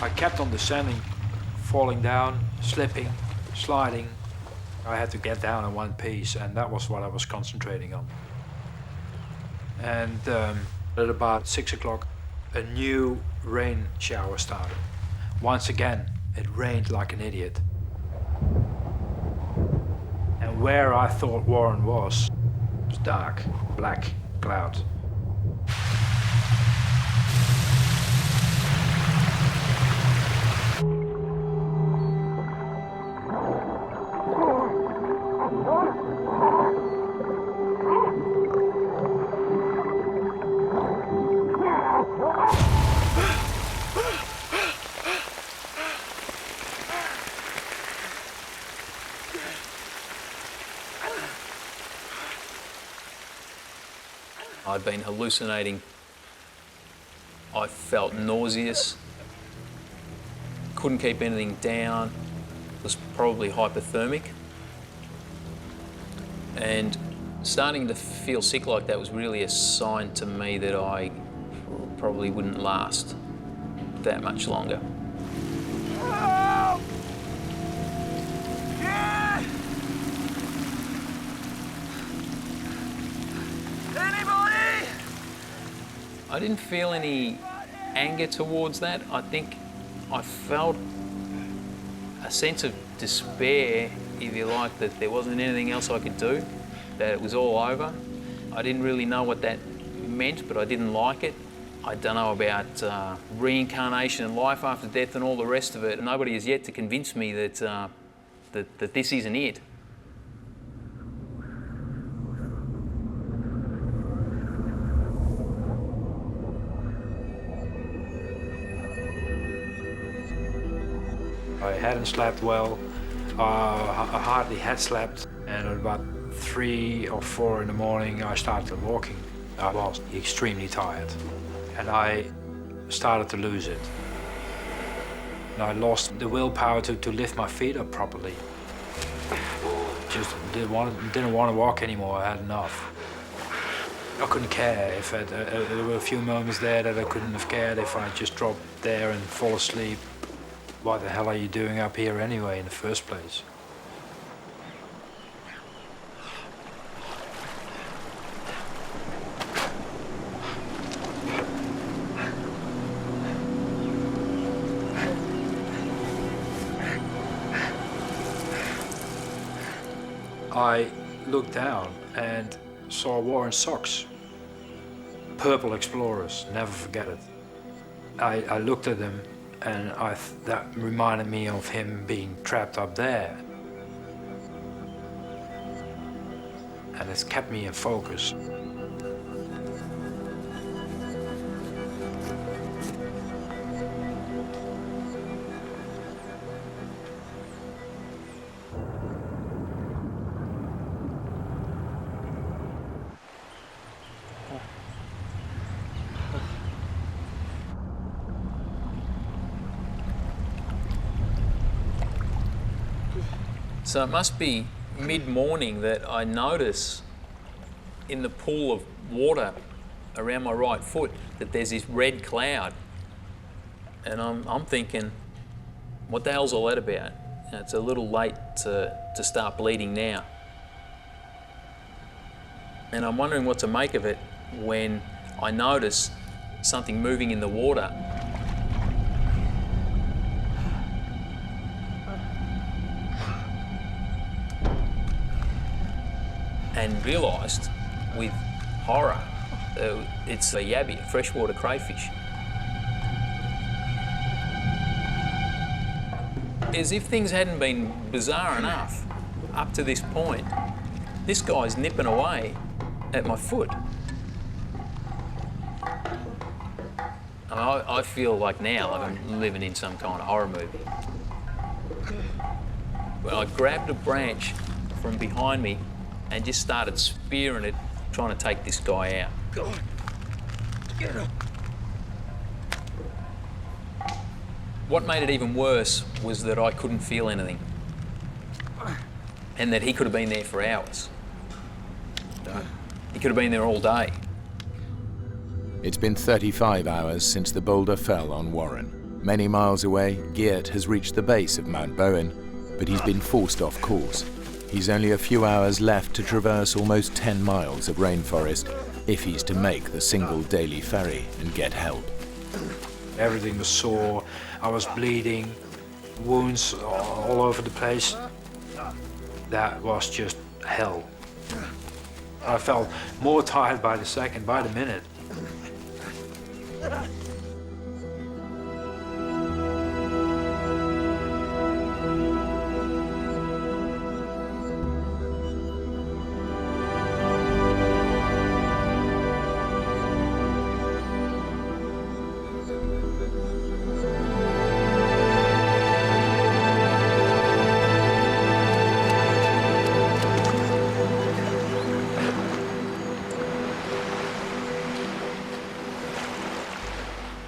I kept on descending, falling down, slipping, sliding. I had to get down in one piece, and that was what I was concentrating on. And at about 6 o'clock, a new rain shower started. Once again, it rained like an idiot. And where I thought Warren was dark, black cloud.
I'd been hallucinating. I felt nauseous, couldn't keep anything down, was probably hypothermic. And starting to feel sick like that was really a sign to me that I probably wouldn't last that much longer.
Help! Yeah! Anybody?
I didn't feel any anger towards that. I think I felt a sense of despair, if you like, that there wasn't anything else I could do, that it was all over. I didn't really know what that meant, but I didn't like it. I don't know about reincarnation and life after death and all the rest of it. Nobody has yet to convince me that, that this isn't it.
I hadn't slept well. I hardly had slept, and at about 3 or 4 in the morning I started walking. I was extremely tired, and I started to lose it. And I lost the willpower to lift my feet up properly. Just didn't want to walk anymore. I had enough. I couldn't care if there were a few moments there that I couldn't have cared if I just dropped there and fall asleep. What the hell are you doing up here anyway in the first place? I looked down and saw Warren's socks. Purple Explorers, never forget it. I looked at them, and that reminded me of him being trapped up there. And it's kept me in focus.
So it must be mid-morning that I notice in the pool of water around my right foot that there's this red cloud. And I'm thinking, what the hell's all that about? You know, it's a little late to start bleeding now. And I'm wondering what to make of it when I notice something moving in the water. And realised with horror, it's a yabby, a freshwater crayfish. As if things hadn't been bizarre enough up to this point, this guy's nipping away at my foot. I feel like now like I'm living in some kind of horror movie. Well, I grabbed a branch from behind me and just started spearing it, trying to take this guy out.
Go on. Get him.
What made it even worse was that I couldn't feel anything, and that he could have been there for hours. He could have been there all day.
It's been 35 hours since the boulder fell on Warren. Many miles away, Geert has reached the base of Mount Bowen, but he's been forced off course. He's only a few hours left to traverse almost 10 miles of rainforest if he's to make the single daily ferry and get help.
Everything was sore, I was bleeding, wounds all over the place. That was just hell. I felt more tired by the second, by the minute.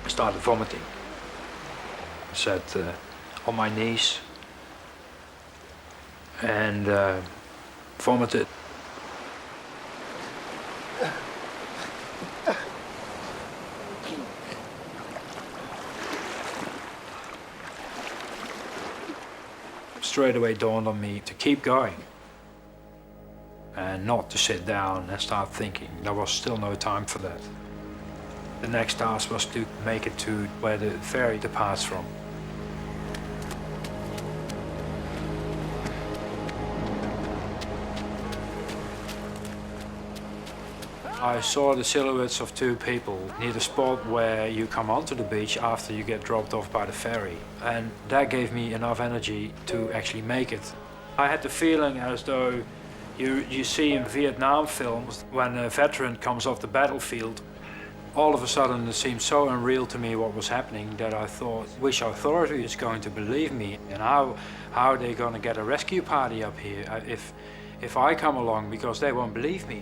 Started vomiting. I sat on my knees and vomited. Straight away dawned on me to keep going and not to sit down and start thinking. There was still no time for that. The next task was to make it to where the ferry departs from. I saw the silhouettes of two people near the spot where you come onto the beach after you get dropped off by the ferry. And that gave me enough energy to actually make it. I had the feeling as though you see in Vietnam films when a veteran comes off the battlefield. All of a sudden it seemed so unreal to me what was happening that I thought, which authority is going to believe me, and how are they going to get a rescue party up here if I come along, because they won't believe me.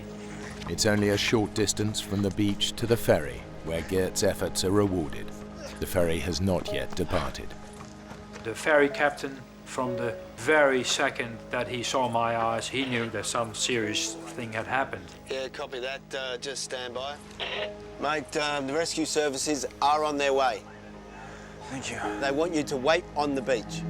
It's only a short distance from the beach to the ferry, where Geert's efforts are rewarded. The ferry has not yet departed.
The ferry captain, from the very second that he saw my eyes, he knew that some serious thing had happened.
Yeah, copy that. Just stand by. Mate, the rescue services are on their way.
Thank you.
They want you to wait on the beach.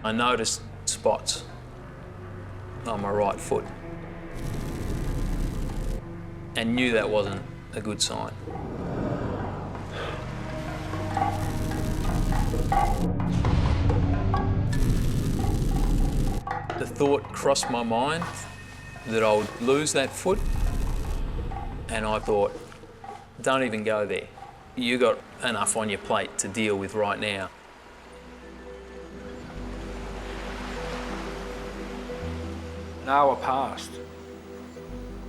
I noticed spots on my right foot and knew that wasn't a good sign. The thought crossed my mind that I would lose that foot, and I thought, don't even go there. You got enough on your plate to deal with right now.
An hour passed.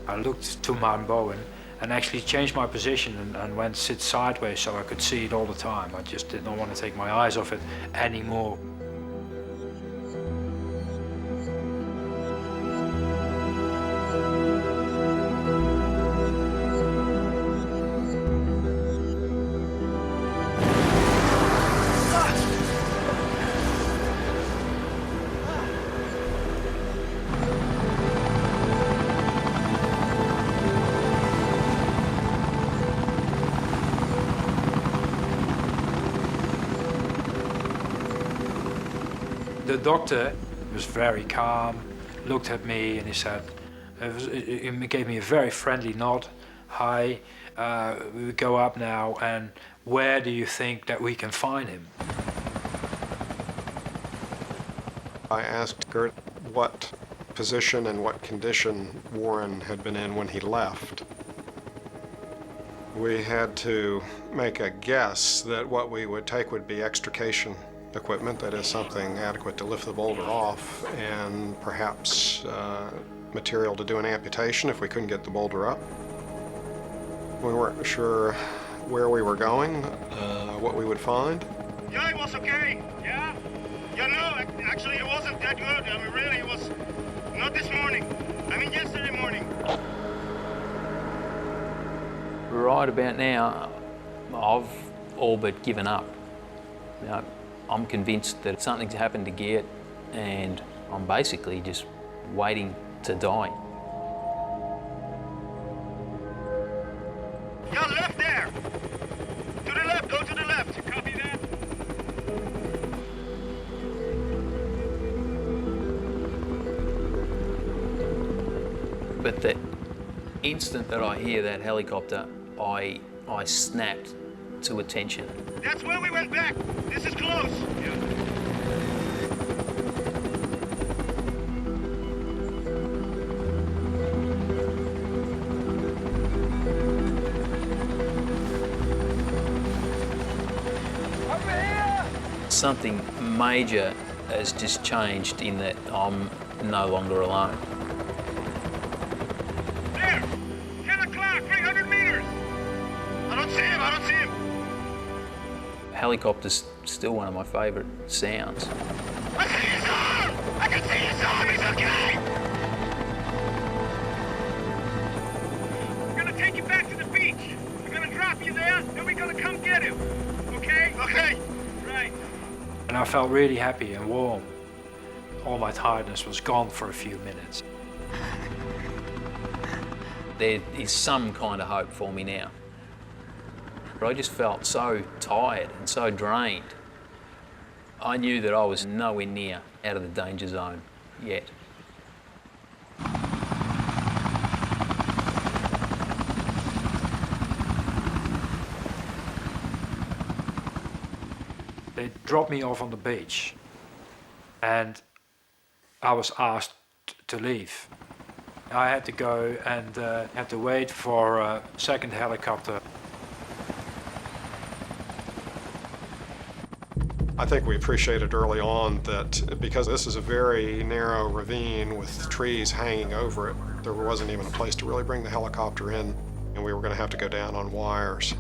I looked to Mount Bowen and actually changed my position and went sit sideways so I could see it all the time. I just did not want to take my eyes off it anymore. The doctor was very calm, looked at me and he said, he gave me a very friendly nod. Hi, we go up now, and where do you think that we can find him?
I asked Gert what position and what condition Warren had been in when he left. We had to make a guess that what we would take would be extrication equipment, that is something adequate to lift the boulder off, and perhaps material to do an amputation if we couldn't get the boulder up. We weren't sure where we were going, what we would find.
Yeah, it was okay. Yeah? Yeah, no, actually it wasn't that good. I mean, really, it was not this morning. I mean, yesterday morning.
Right about now, I've all but given up. You know, I'm convinced that something's happened to Gert, and I'm basically just waiting to die.
Yeah, left there. To the left, go to the left. Copy that.
But the instant that I hear that helicopter, I snapped to attention.
That's where we went back. This is close. Yeah.
Something major has just changed in that I'm no longer alone.
There! 10 o'clock, 300 meters! I don't see him, I don't see him!
Helicopter's still one of my favourite sounds.
I see his arm! I can see his arm, he's okay! We're gonna take you back to the beach. We're gonna drop you there, and we're gonna come get him. Okay? Okay. Right.
And I felt really happy and warm. All my tiredness was gone for a few minutes.
There is some kind of hope for me now. But I just felt so tired and so drained. I knew that I was nowhere near out of the danger zone yet.
They dropped me off on the beach, and I was asked to leave. I had to go and had to wait for a second helicopter.
I think we appreciated early on that because this is a very narrow ravine with trees hanging over it, there wasn't even a place to really bring the helicopter in, and we were going to have to go down on wires.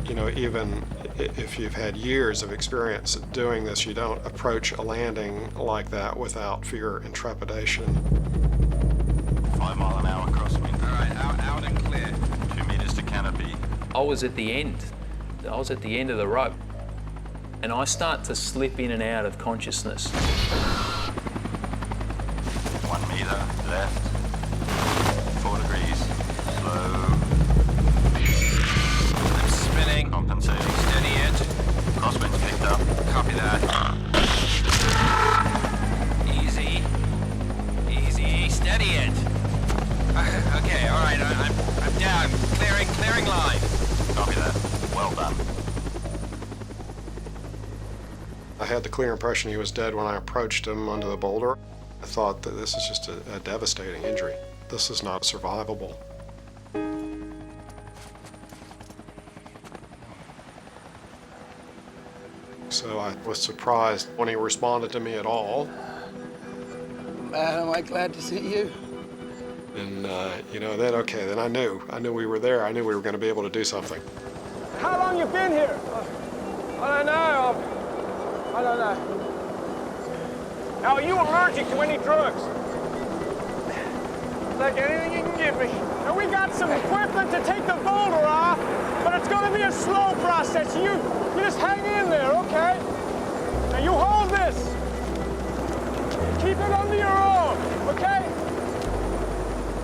You know, even if you've had years of experience at doing this, you don't approach a landing like that without fear and trepidation.
5 mile an hour crosswind.
All right, out and clear.
2 meters to canopy.
I was at the end. I was at the end of the rope. And I start to slip in and out of consciousness.
1 meter left. 4 degrees. Slow.
I'm spinning.
Compensating.
Steady it.
Crosswind's picked up.
Copy that. Easy. Easy. Steady it. Okay, all right, I'm down. Clearing line.
Copy that. Well done.
I had the clear impression he was dead when I approached him under the boulder. I thought that this is just a devastating injury. This is not survivable. So I was surprised when he responded to me at all.
Man, am I glad to see you.
And, you know, then I knew we were there. I knew we were going to be able to do something.
How long you been here? I don't know. Now, are you allergic to any drugs? Like anything you can give me. And we got some equipment to take the boulder off, but it's going to be a slow process. You just hang in there, okay? Now, you hold this. Keep it under your arm, okay?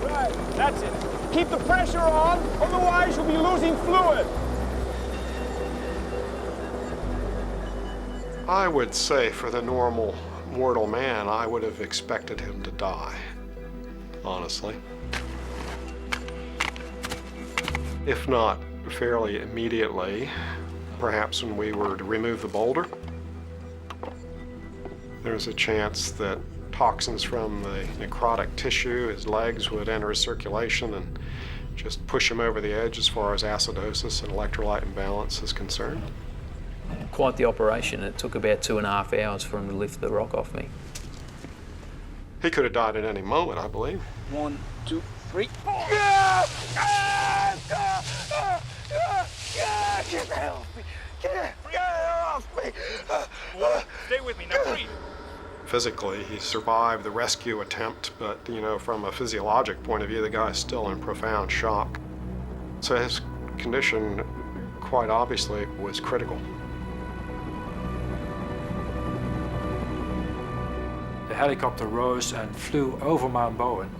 Right, that's it. Keep the pressure on, otherwise you'll be losing fluid.
I would say for the normal mortal man, I would have expected him to die, honestly. If not fairly immediately, perhaps when we were to remove the boulder, there's a chance that toxins from the necrotic tissue, his legs, would enter his circulation and just push him over the edge as far as acidosis and electrolyte imbalance is concerned.
Quite the operation. It took about 2.5 hours for him to lift the rock off me.
He could have died at any moment, I believe.
1, 2, 3. Get the hell off me! Get off me!
Stay with me, now breathe.
Physically, he survived the rescue attempt, but, you know, from a physiologic point of view, the guy's still in profound shock. So his condition, quite obviously, was critical.
The helicopter rose and flew over Mount Bowen,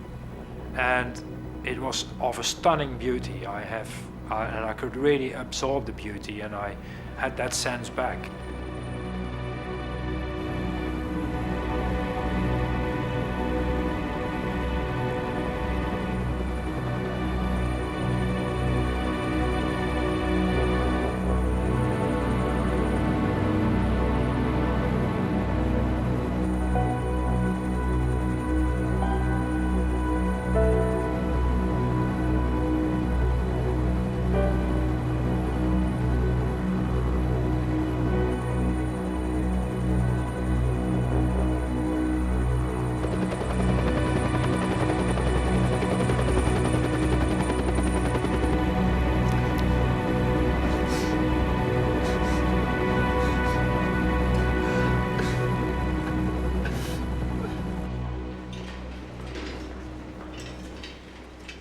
and it was of a stunning beauty. And I could really absorb the beauty, and I had that sense back.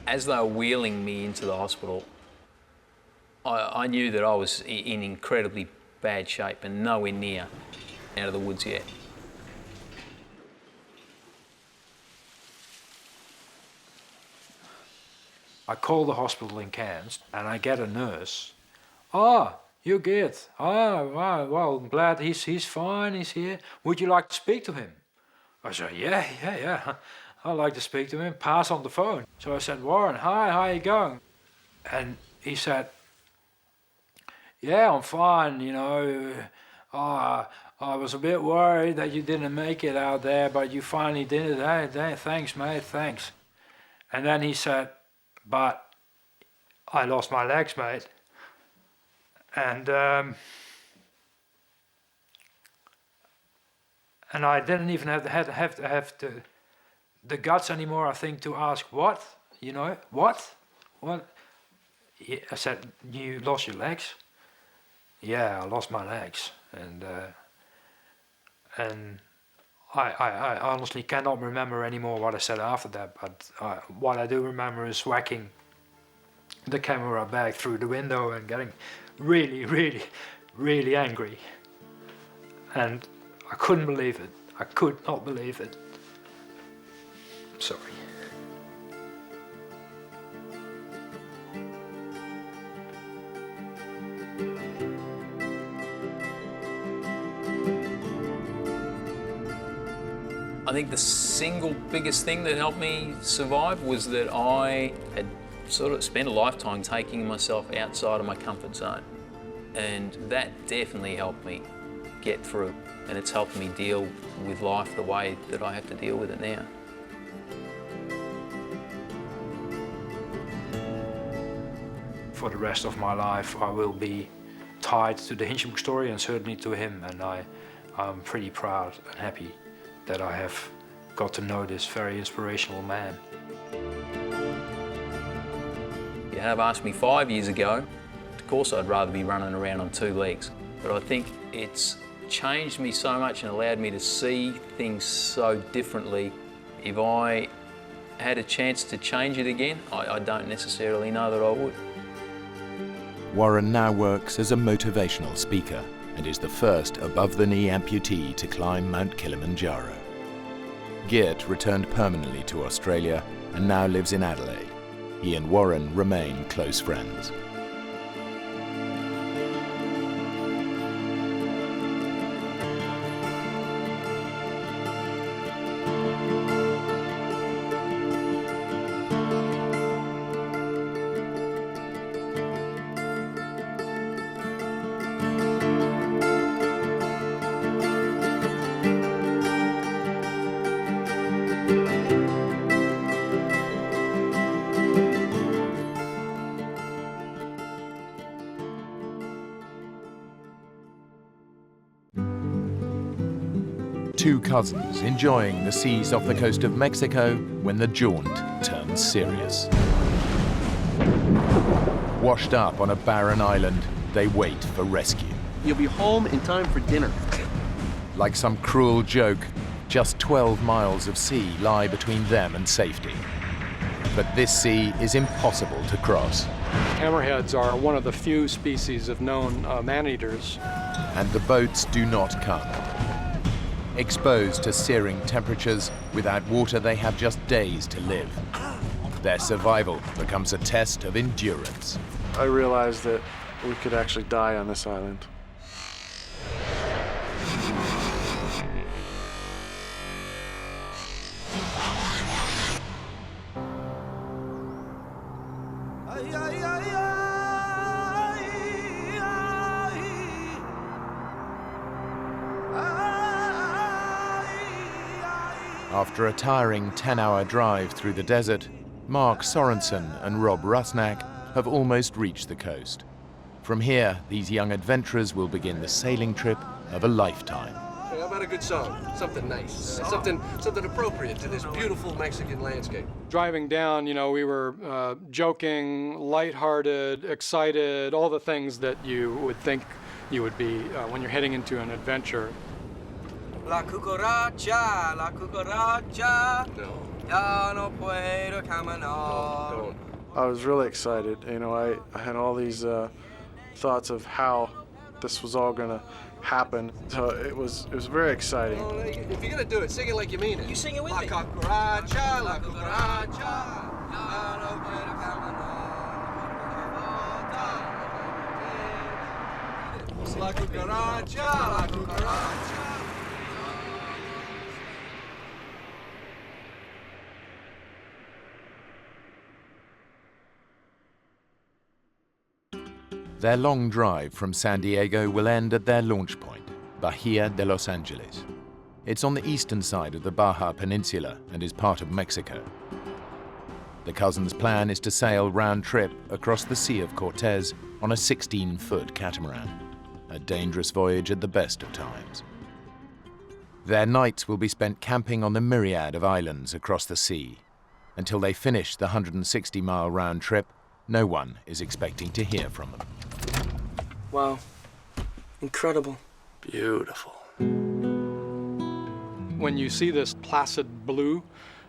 As they were wheeling me into the hospital, I knew that I was in incredibly bad shape and nowhere near out of the woods yet.
I call the hospital in Encased and I get a nurse. "Ah, you're good. Ah, well, I'm glad he's fine, he's here. Would you like to speak to him?" I said, yeah. I'd like to speak to him, pass on the phone. So I said, "Warren, hi, how you going?" And he said, "Yeah, I'm fine, you know. I was a bit worried that you didn't make it out there, but you finally did it. Hey, thanks, mate, thanks." And then he said, "But I lost my legs, mate. And I didn't even have the guts anymore, I think, to ask what, you know, what? Yeah, I said, "You lost your legs?" "Yeah, I lost my legs." And I honestly cannot remember anymore what I said after that, but what I do remember is whacking the camera back through the window and getting really, really, really angry. And I couldn't believe it. I could not believe it. Sorry.
I think the single biggest thing that helped me survive was that I had sort of spent a lifetime taking myself outside of my comfort zone. And that definitely helped me get through. And it's helped me deal with life the way that I have to deal with it now.
For the rest of my life, I will be tied to the Hinchbook story and certainly to him. And I'm pretty proud and happy that I have got to know this very inspirational man.
You have asked me 5 years ago, of course I'd rather be running around on 2 legs. But I think it's changed me so much and allowed me to see things so differently. If I had a chance to change it again, I don't necessarily know that I would.
Warren now works as a motivational speaker and is the first above-the-knee amputee to climb Mount Kilimanjaro. Geert returned permanently to Australia and now lives in Adelaide. He and Warren remain close friends. Two cousins enjoying the seas off the coast of Mexico when the jaunt turns serious. Washed up on a barren island, they wait for rescue.
You'll be home in time for dinner.
Like some cruel joke, just 12 miles of sea lie between them and safety. But this sea is impossible to cross.
Hammerheads are one of the few species of known man-eaters.
And the boats do not come. Exposed to searing temperatures, without water they have just days to live. Their survival becomes a test of endurance.
I realized that we could actually die on this island.
After a tiring 10-hour drive through the desert, Mark Sorensen and Rob Rusnak have almost reached the coast. From here, these young adventurers will begin the sailing trip of a lifetime.
Hey, how about a good song? Something nice. Something appropriate to this beautiful Mexican landscape.
Driving down, you know, we were joking, lighthearted, excited, all the things that you would think you would be when you're heading into an adventure.
La cucaracha, la cucaracha. Ya no puedo caminar.
I was really excited. You know, I had all these thoughts of how this was all gonna happen. So it was very exciting.
Well, if you're gonna do it, sing it like you mean it.
You sing it with me.
La cucaracha, la cucaracha. Ya no puedo caminar. La cucaracha, la cucaracha.
Their long drive from San Diego will end at their launch point, Bahia de Los Angeles. It's on the eastern side of the Baja Peninsula and is part of Mexico. The cousins' plan is to sail round-trip across the Sea of Cortez on a 16-foot catamaran, a dangerous voyage at the best of times. Their nights will be spent camping on the myriad of islands across the sea. Until they finish the 160-mile round trip, no one is expecting to hear from them.
Wow. Incredible.
Beautiful.
When you see this placid blue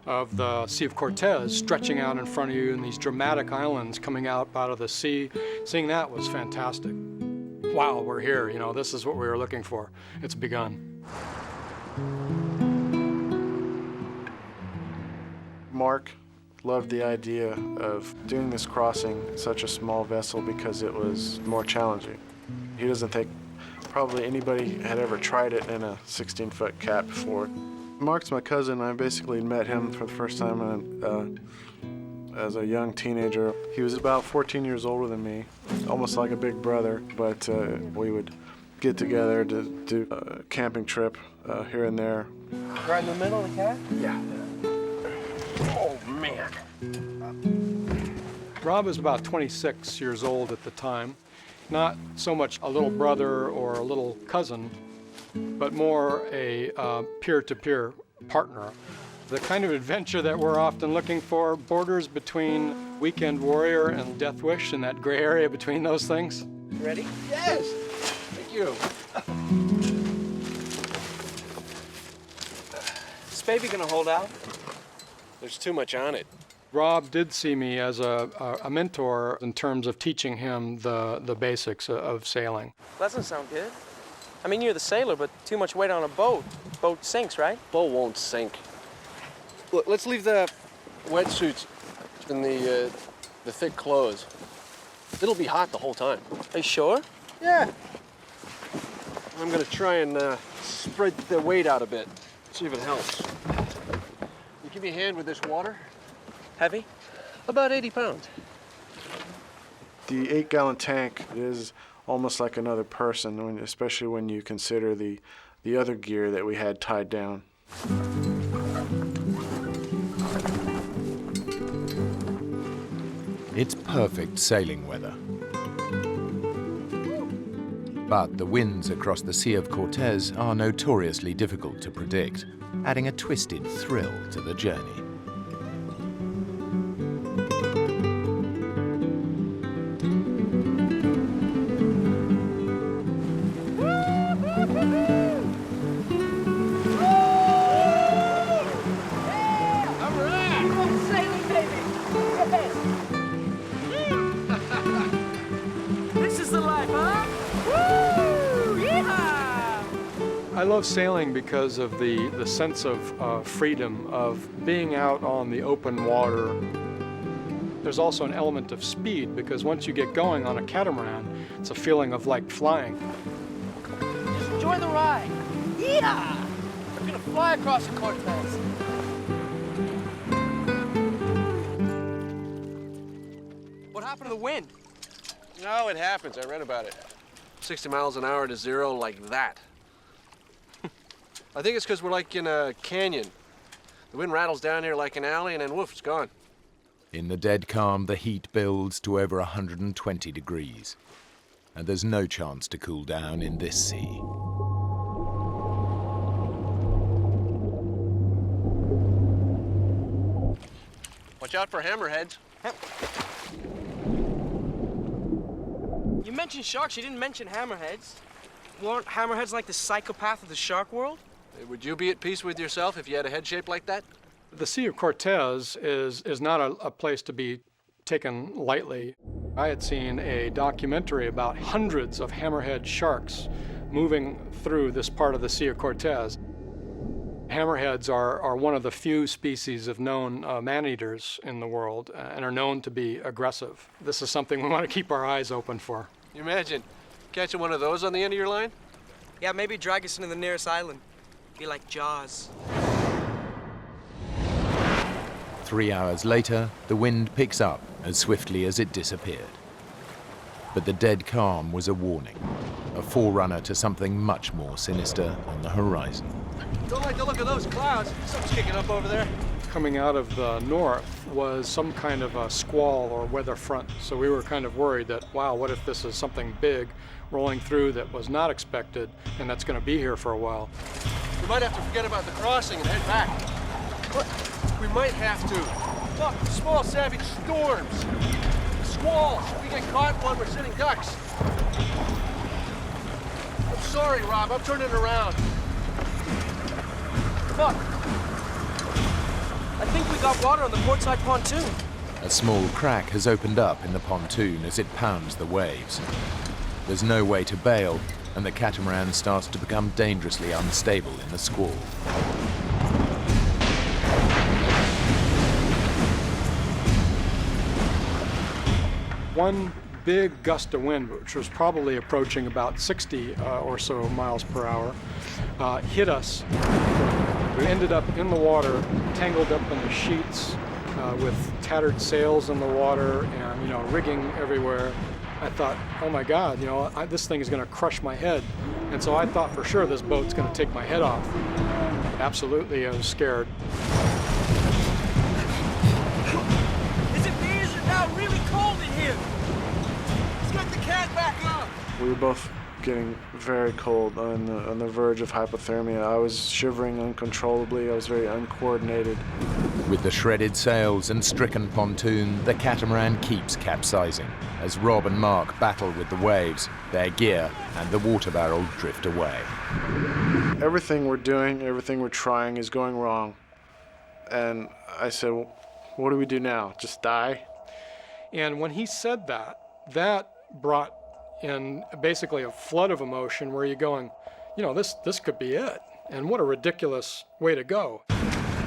of the Sea of Cortez stretching out in front of you and these dramatic islands coming out of the sea, seeing that was fantastic. Wow, we're here, you know, this is what we were looking for. It's begun.
Mark loved the idea of doing this crossing in such a small vessel because it was more challenging. He doesn't think probably anybody had ever tried it in a 16-foot cat before. Mark's my cousin. I basically met him for the first time as a young teenager. He was about 14 years older than me, almost like a big brother, but we would get together to do a camping trip here and there.
Right in the middle of the cat?
Yeah.
Oh, man.
Rob was about 26 years old at the time. Not so much a little brother or a little cousin, but more a peer-to-peer partner. The kind of adventure that we're often looking for borders between Weekend Warrior and Death Wish, and that gray area between those things.
Ready? Yes! Thank you. Is this baby gonna hold out?
There's too much on it.
Rob did see me as a mentor in terms of teaching him the basics of sailing.
That doesn't sound good. I mean, you're the sailor, but too much weight on a boat. Boat sinks, right?
Boat won't sink. Look, let's leave the wetsuits and the thick clothes. It'll be hot the whole time.
Are you sure?
Yeah. I'm gonna try and spread the weight out a bit. See if it helps. You give me a hand with this water?
Heavy?
About 80 pounds.
The 8-gallon tank is almost like another person, especially when you consider the other gear that we had tied down.
It's perfect sailing weather. But the winds across the Sea of Cortez are notoriously difficult to predict, adding a twisted thrill to the journey.
I love sailing because of the sense of freedom, of being out on the open water. There's also an element of speed, because once you get going on a catamaran, it's a feeling of like flying.
Just enjoy the ride. Yeah! We're gonna fly across the Cortez. What happened to the wind?
No, it happens. I read about it. 60 miles an hour to zero like that. I think it's because we're like in a canyon. The wind rattles down here like an alley, and then woof, it's gone.
In the dead calm, the heat builds to over 120 degrees. And there's no chance to cool down in this sea.
Watch out for hammerheads.
You mentioned sharks, you didn't mention hammerheads. Weren't hammerheads like the psychopath of the shark world?
Would you be at peace with yourself if you had a head shaped like that?
The Sea of Cortez is not a place to be taken lightly. I had seen a documentary about hundreds of hammerhead sharks moving through this part of the Sea of Cortez. Hammerheads are one of the few species of known man-eaters in the world and are known to be aggressive. This is something we want to keep our eyes open for.
You imagine catching one of those on the end of your line?
Yeah, maybe drag us into the nearest island. Be like Jaws.
3 hours later, the wind picks up as swiftly as it disappeared. But the dead calm was a warning, a forerunner to something much more sinister on the horizon.
Don't like the look of those clouds. Something's kicking up over there.
Coming out of the north was some kind of a squall or weather front, so we were kind of worried that, wow, what if this is something big rolling through that was not expected and that's going to be here for a while.
We might have to forget about the crossing and head back. What? We might have to. Look, small savage storms. Squalls. We get caught in one, we're sitting ducks. I'm sorry, Rob. I'm turning around.
Look. I think we got water on the portside pontoon.
A small crack has opened up in the pontoon as it pounds the waves. There's no way to bail, and the catamaran starts to become dangerously unstable in the squall.
One big gust of wind, which was probably approaching about 60 or so miles per hour, hit us. We ended up in the water, tangled up in the sheets, with tattered sails in the water and, rigging everywhere. I thought, oh my God, this thing is going to crush my head. And so I thought for sure this boat's going to take my head off. Absolutely, I was scared.
Is it me? Is it now really cold in here? Let's get the can back up.
We were both getting very cold, on the verge of hypothermia. I was shivering uncontrollably. I was very uncoordinated.
With the shredded sails and stricken pontoon, the catamaran keeps capsizing as Rob and Mark battle with the waves, their gear and the water barrel drift away.
Everything we're doing, everything we're trying is going wrong. And I said, well, what do we do now? Just die?
And when he said that, that brought in basically a flood of emotion where you're going, this could be it. And what a ridiculous way to go.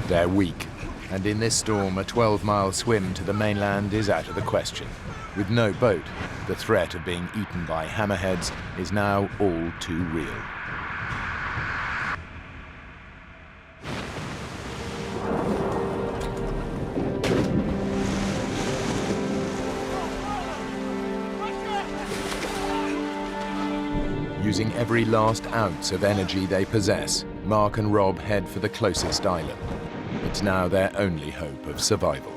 They're weak, and in this storm, a 12-mile swim to the mainland is out of the question. With no boat, the threat of being eaten by hammerheads is now all too real. Using every last ounce of energy they possess, Mark and Rob head for the closest island. It's now their only hope of survival.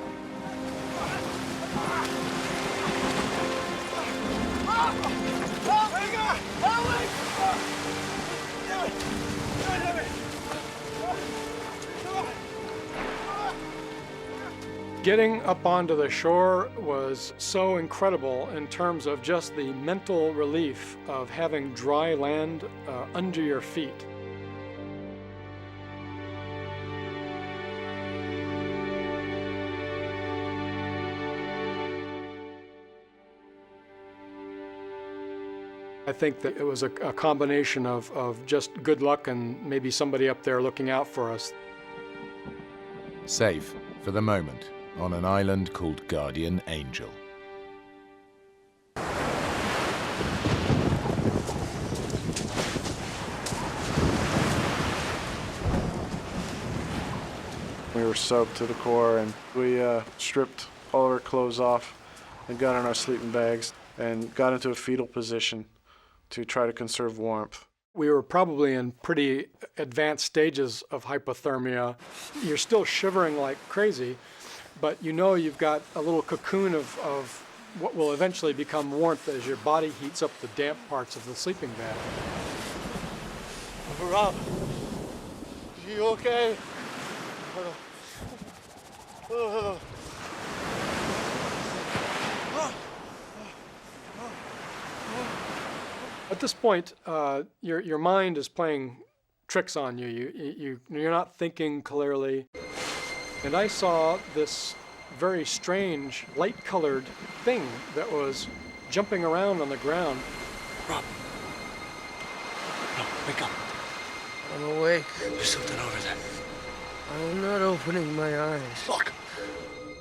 Help!
Getting up onto the shore was so incredible in terms of just the mental relief of having dry land under your feet. I think that it was a combination of just good luck and maybe somebody up there looking out for us.
Safe, for the moment, on an island called Guardian Angel.
We were soaked to the core, and we stripped all of our clothes off and got in our sleeping bags and got into a fetal position to try to conserve warmth.
We were probably in pretty advanced stages of hypothermia. You're still shivering like crazy, but you know you've got a little cocoon of what will eventually become warmth as your body heats up the damp parts of the sleeping bag.
Rob, you okay?
At this point, your mind is playing tricks on you. You're not thinking clearly. And I saw this very strange, light-colored thing that was jumping around on the ground.
Rob, wake up. I'm awake. There's something over there. I'm not opening my eyes.
Look!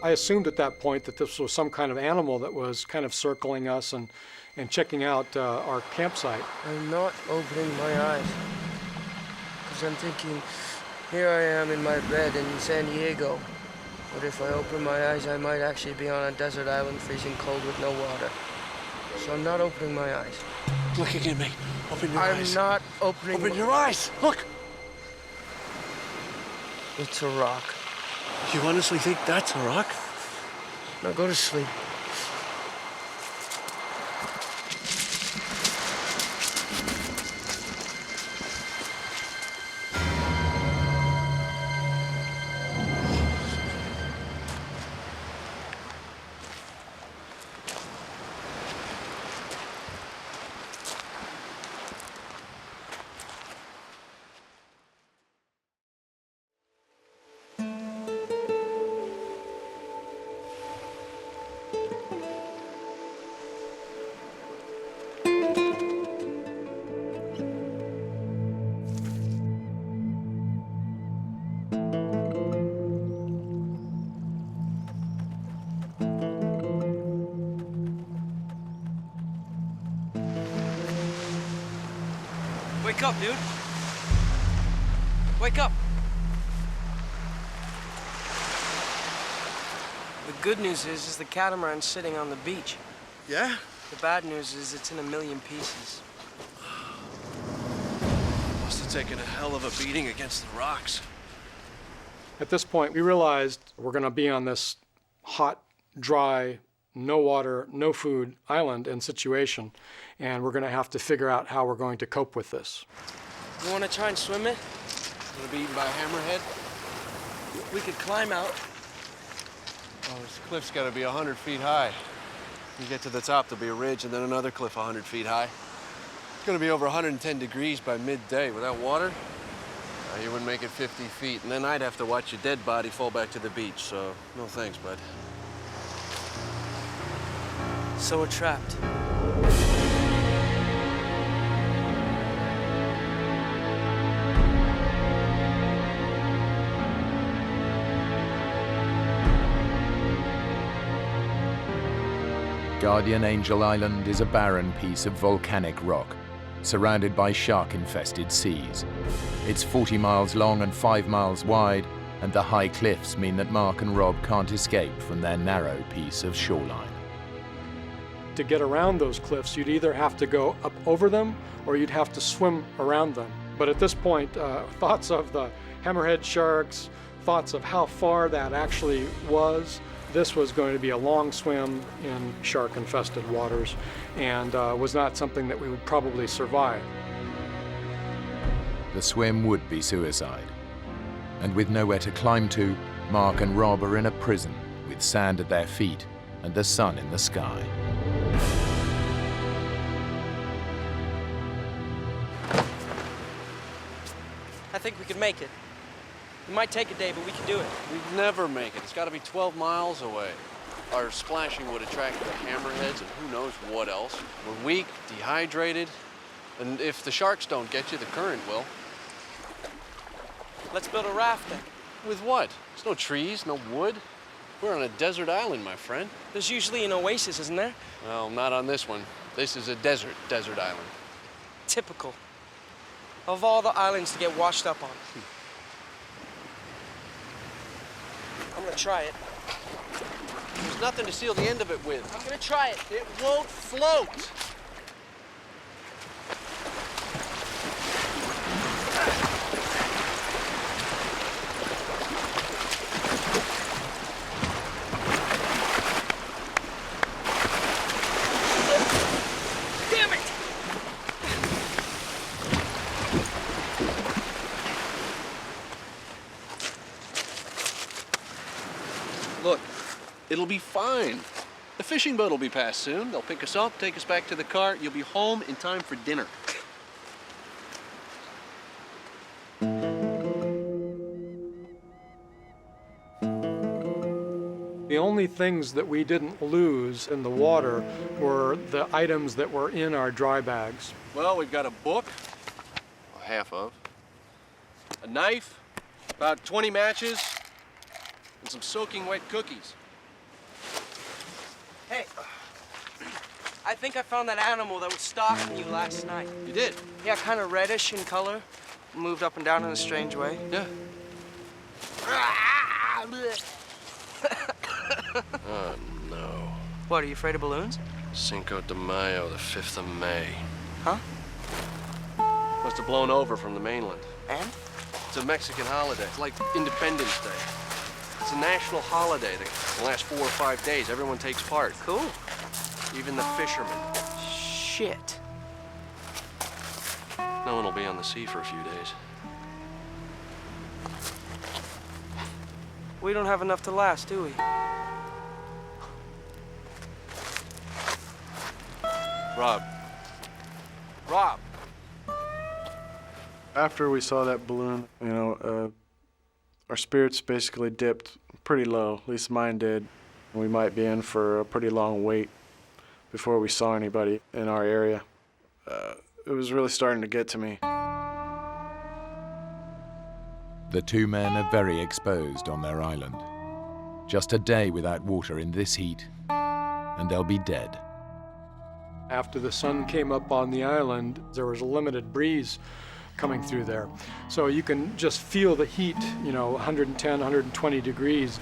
I assumed at that point that this was some kind of animal that was kind of circling us and checking out our campsite.
I'm not opening my eyes. Because I'm thinking, here I am in my bed in San Diego. But if I open my eyes, I might actually be on a desert island freezing cold with no water. So I'm not opening my eyes.
Looking at me. Open your eyes.
I'm not opening
Open your eyes. Look.
It's a rock.
You honestly think that's a rock?
Now go to sleep.
Wake up, dude. Wake up. The good news is the catamaran's sitting on the beach.
Yeah?
The bad news is it's in a million pieces.
Must have taken a hell of a beating against the rocks.
At this point, we realized we're going to be on this hot, dry, no water, no food island and situation, and we're going to have to figure out how we're going to cope with this.
You want to try and swim it?
Gonna be eaten by a hammerhead?
We could climb out.
Oh, this cliff's got to be 100 feet high. You get to the top, there'll be a ridge, and then another cliff 100 feet high. It's going to be over 110 degrees by midday. Without water, you wouldn't make it 50 feet, and then I'd have to watch your dead body fall back to the beach, so no thanks, bud.
So we're trapped.
Guardian Angel Island is a barren piece of volcanic rock, surrounded by shark-infested seas. It's 40 miles long and 5 miles wide, and the high cliffs mean that Mark and Rob can't escape from their narrow piece of shoreline.
To get around those cliffs, you'd either have to go up over them or you'd have to swim around them. But at this point, thoughts of the hammerhead sharks, thoughts of how far that actually was, this was going to be a long swim in shark-infested waters and was not something that we would probably survive.
the swim would be suicide. And with nowhere to climb to, Mark and Rob are in a prison with sand at their feet and the sun in the sky.
I think we could make it. It might take a day, but we can do it.
We'd never make it. It's got to be 12 miles away. Our splashing would attract the hammerheads and who knows what else. We're weak, dehydrated, and if the sharks don't get you, the current will.
Let's build a raft then.
With what? There's no trees, no wood. We're on a desert island, my friend.
There's usually an oasis, isn't there?
Well, not on this one. This is a desert island.
Typical. Of all the islands to get washed up on. I'm gonna try it.
There's nothing to seal the end of it with.
I'm gonna try it.
It won't float.
Damn it!
Look, it'll be fine. The fishing boat will be past soon. They'll pick us up, take us back to the car. You'll be home in time for dinner.
The only things that we didn't lose in the water were the items that were in our dry bags.
Well, we've got a book, well, half of, a knife, about 20 matches, and some soaking wet cookies.
Hey, I think I found that animal that was stalking you last night.
You did?
Yeah, kind of reddish in color. Moved up and down in a strange way.
Yeah. Oh, no.
What, are you afraid of balloons?
Cinco de Mayo, the 5th of May.
Huh?
Must have blown over from the mainland.
And?
It's a Mexican holiday. It's like Independence Day. It's a national holiday that can last 4 or 5 days. Everyone takes part.
Cool.
Even the fishermen.
Shit.
No one will be on the sea for a few days.
We don't have enough to last, do we?
Rob. Rob!
After we saw that balloon, our spirits basically dipped pretty low, at least mine did. We might be in for a pretty long wait before we saw anybody in our area. It was really starting to get to me.
The two men are very exposed on their island. Just a day without water in this heat, and they'll be dead.
After the sun came up on the island, there was a limited breeze coming through there. So you can just feel the heat, 110, 120 degrees.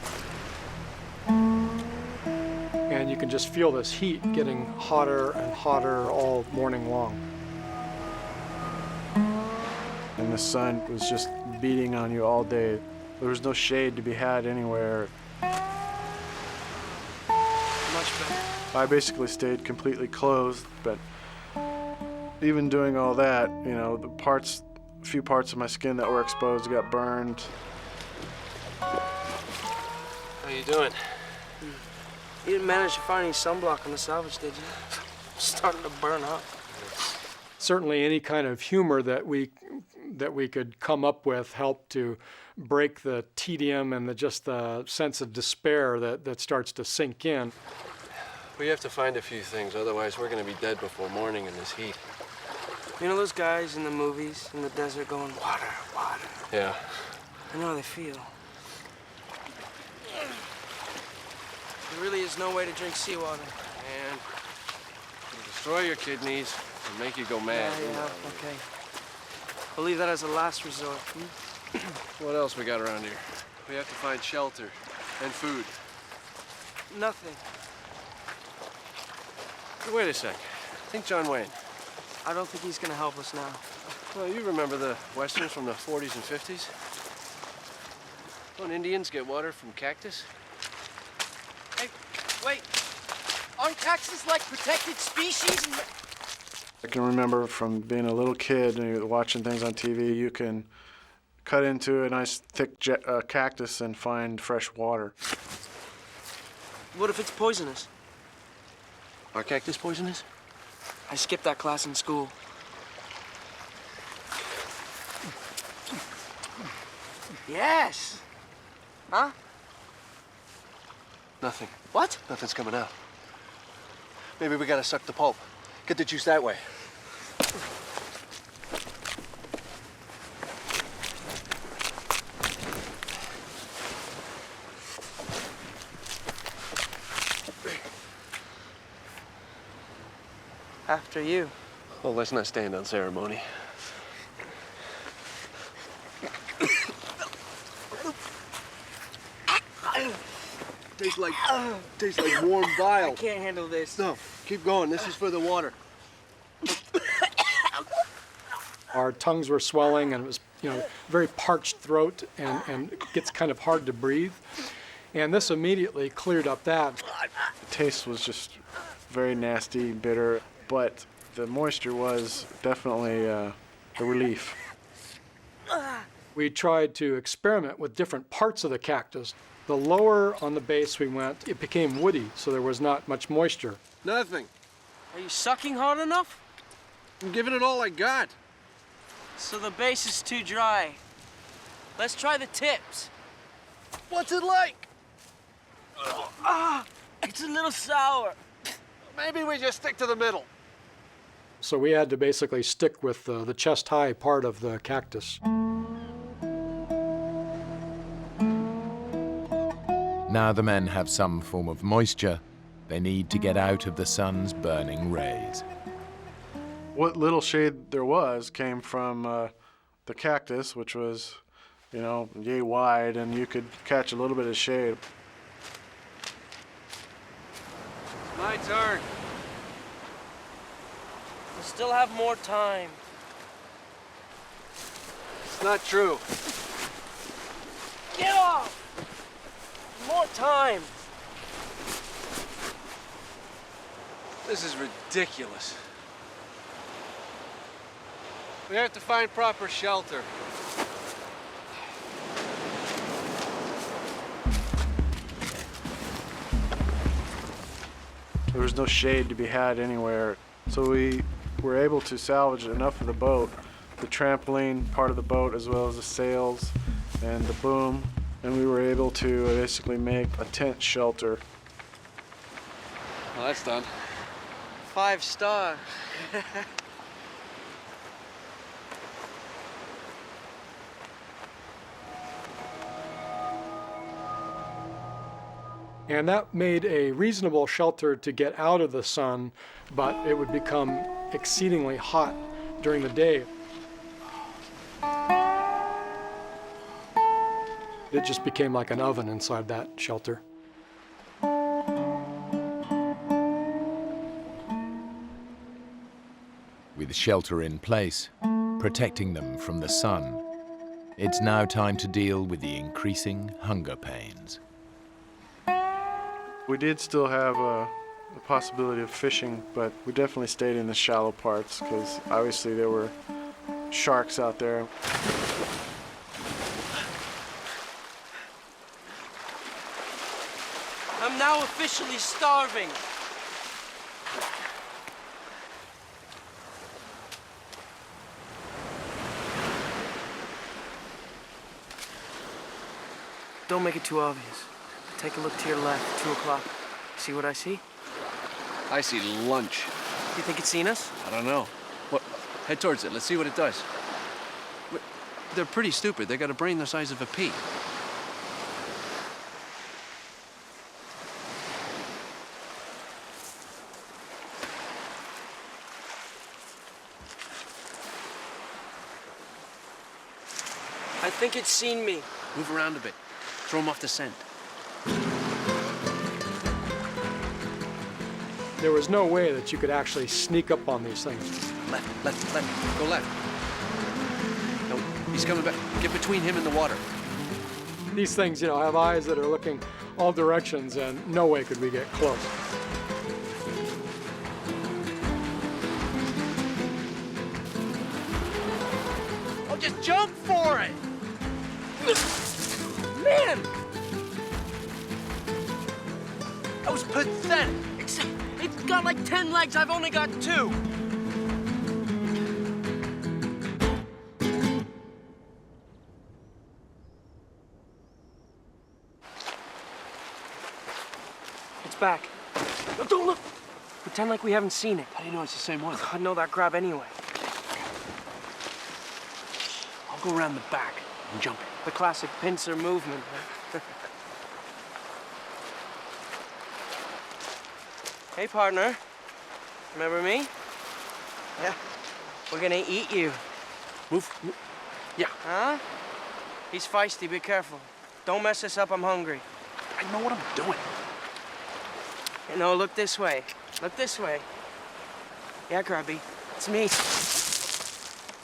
And you can just feel this heat getting hotter and hotter all morning long.
And the sun was just beating on you all day. There was no shade to be had anywhere.
Much better.
I basically stayed completely clothed, but even doing all that, a few parts of my skin that were exposed got burned.
How you doing?
You didn't manage to find any sunblock on the salvage, did you? Starting to burn up.
Certainly any kind of humor that we could come up with helped to break the tedium and just the sense of despair that starts to sink in.
We have to find a few things, otherwise we're going to be dead before morning in this heat.
You know those guys in the movies in the desert going, water, water?
Yeah.
I know how they feel. There really is no way to drink seawater.
Man, it'll destroy your kidneys and make you go mad.
Yeah, okay. I'll leave that as a last resort.
What else we got around here? We have to find shelter and food.
Nothing.
Hey, wait a sec. Think John Wayne.
I don't think he's gonna help us now.
Well, you remember the westerns from the 40s and 50s? Don't Indians get water from cactus?
Hey, wait. Aren't cactus like protected species?
I can remember from being a little kid and watching things on TV, you can cut into a nice thick cactus and find fresh water.
What if it's poisonous?
Are cactus poisonous?
I skipped that class in school. Yes! Huh?
Nothing.
What?
Nothing's coming out. Maybe we gotta suck the pulp. Get the juice that way.
After you.
Well, let's not stand on ceremony. Tastes like warm bile.
I can't handle this.
No, keep going. This is for the water.
Our tongues were swelling, and it was, very parched throat, and it gets kind of hard to breathe. And this immediately cleared up that.
The taste was just very nasty, bitter, but the moisture was definitely a relief.
We tried to experiment with different parts of the cactus. The lower on the base we went, it became woody, so there was not much moisture.
Nothing.
Are you sucking hard enough?
I'm giving it all I got.
So the base is too dry. Let's try the tips.
What's it like?
It's a little sour.
Maybe we just stick to the middle.
So we had to basically stick with the chest-high part of the cactus.
Now the men have some form of moisture, they need to get out of the sun's burning rays.
What little shade there was came from the cactus, which was, yay wide, and you could catch a little bit of shade.
My turn.
We still have more time.
It's not true.
Get off! More time.
This is ridiculous. We have to find proper shelter.
There was no shade to be had anywhere, so we were able to salvage enough of the boat, the trampoline part of the boat, as well as the sails and the boom, and we were able to basically make a tent shelter.
Well, that's done.
5 star.
And that made a reasonable shelter to get out of the sun, but it would become exceedingly hot during the day. It just became like an oven inside that shelter.
With shelter in place, protecting them from the sun, it's now time to deal with the increasing hunger pains.
We did still have the possibility of fishing, but we definitely stayed in the shallow parts because obviously there were sharks out there.
I'm now officially starving. Don't make it too obvious. Take a look to your left, 2 o'clock. See what I see?
I see lunch.
You think it's seen us?
I don't know. What? Head towards it. Let's see what it does. They're pretty stupid. They got a brain the size of a pea.
I think it's seen me.
Move around a bit. Throw them off the scent.
There was no way that you could actually sneak up on these things.
Left, left, left. Go left. No, he's coming back. Get between him and the water.
These things, have eyes that are looking all directions, and no way could we get close.
just jump for it! Man! That was pathetic. It's got like 10 legs, I've only got 2. It's back. No, don't look! Pretend like we haven't seen it.
How do you know it's the same one?
I know that grab anyway.
I'll go around the back and jump it.
The classic pincer movement. Hey, partner. Remember me? Yeah. We're gonna eat you.
Move. Yeah.
Huh? He's feisty, be careful. Don't mess this up, I'm hungry.
I know what I'm doing.
You know, look this way. Look this way. Yeah, Grubby. It's me.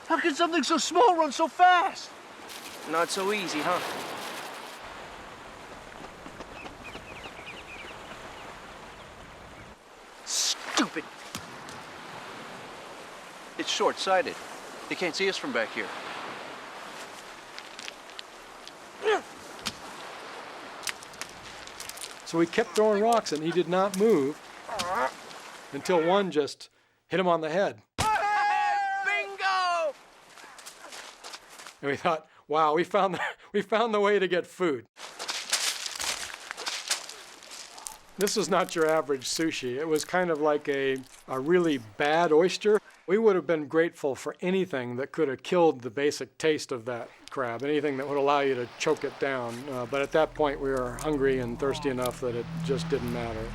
How can something so small run so fast?
Not so easy, huh?
Stupid. It's short-sighted. They can't see us from back here.
So he kept throwing rocks and he did not move until one just hit him on the head.
Bingo!
And we thought, wow, we found the way to get food. This is not your average sushi. It was kind of like a really bad oyster. We would have been grateful for anything that could have killed the basic taste of that crab, anything that would allow you to choke it down. But at that point, we were hungry and thirsty enough that it just didn't matter.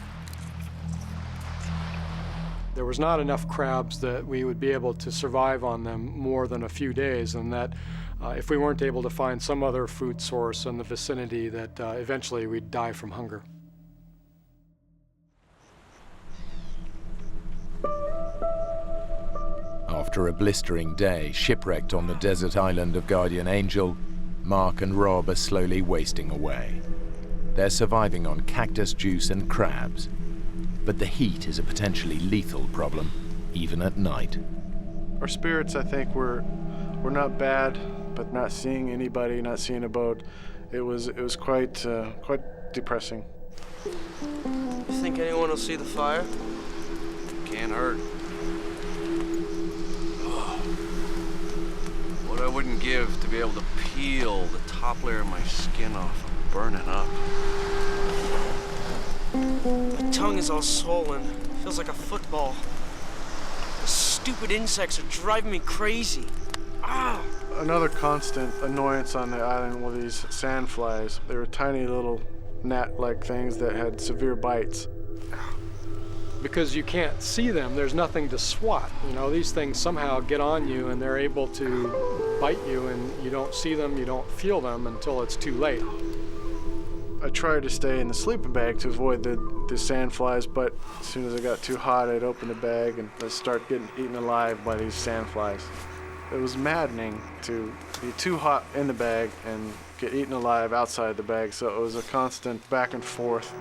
There was not enough crabs that we would be able to survive on them more than a few days, and that if we weren't able to find some other food source in the vicinity, that eventually we'd die from hunger.
After a blistering day, shipwrecked on the desert island of Guardian Angel, Mark and Rob are slowly wasting away. They're surviving on cactus juice and crabs, but the heat is a potentially lethal problem, even at night.
Our spirits, I think, were not bad, but not seeing anybody, not seeing a boat, it was quite depressing.
You think anyone will see the fire?
Can't hurt. What I wouldn't give to be able to peel the top layer of my skin off. I'm burning up.
My tongue is all swollen. Feels like a football. The stupid insects are driving me crazy. Ah!
Another constant annoyance on the island were these sandflies. They were tiny little gnat-like things that had severe bites.
Because you can't see them, there's nothing to swat. You know, these things somehow get on you and they're able to bite you, and you don't see them, you don't feel them until it's too late.
I tried to stay in the sleeping bag to avoid the sand flies, but as soon as it got too hot, I'd open the bag and I'd start getting eaten alive by these sand flies. It was maddening to be too hot in the bag and get eaten alive outside the bag, so it was a constant back and forth.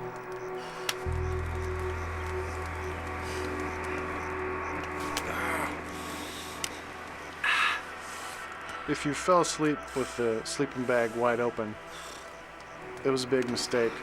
If you fell asleep with the sleeping bag wide open, it was a big mistake.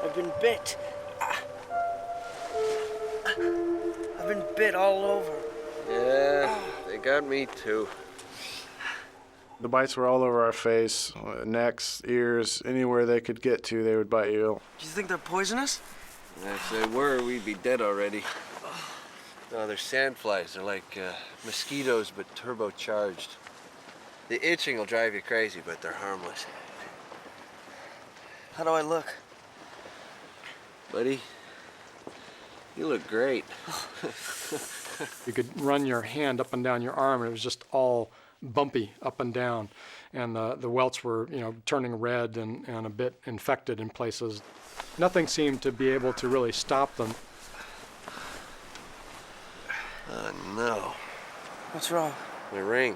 I've been bit. I've been bit all over.
Yeah, they got me too.
The bites were all over our face, necks, ears, anywhere they could get to, they would bite you.
Do you think they're poisonous?
If they were, we'd be dead already. No, they're sandflies. They're like mosquitoes, but turbocharged. The itching will drive you crazy, but they're harmless.
How do I look?
Buddy, you look great.
You could run your hand up and down your arm, and it was just all bumpy up and down. And the welts were, turning red and a bit infected in places. Nothing seemed to be able to really stop them.
Oh, no.
What's wrong?
My ring.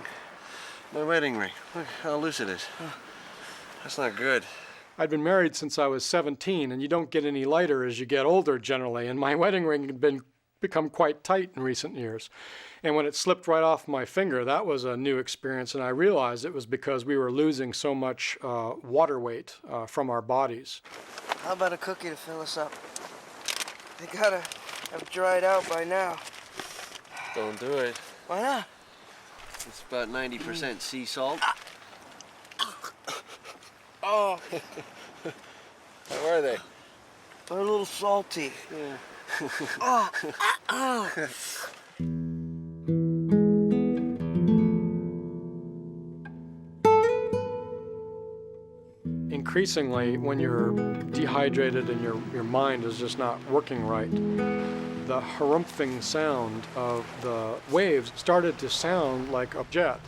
My wedding ring. Look how loose it is. That's not good.
I'd been married since I was 17, and you don't get any lighter as you get older generally, and my wedding ring had become quite tight in recent years. And when it slipped right off my finger, that was a new experience, and I realized it was because we were losing so much water weight from our bodies.
How about a cookie to fill us up? They gotta have dried out by now.
Don't do it.
Why not?
It's about 90% sea salt.
Oh.
How are they?
They're a little salty.
Yeah.
Oh.
Increasingly, when you're dehydrated and your mind is just not working right, the harumphing sound of the waves started to sound like a jet.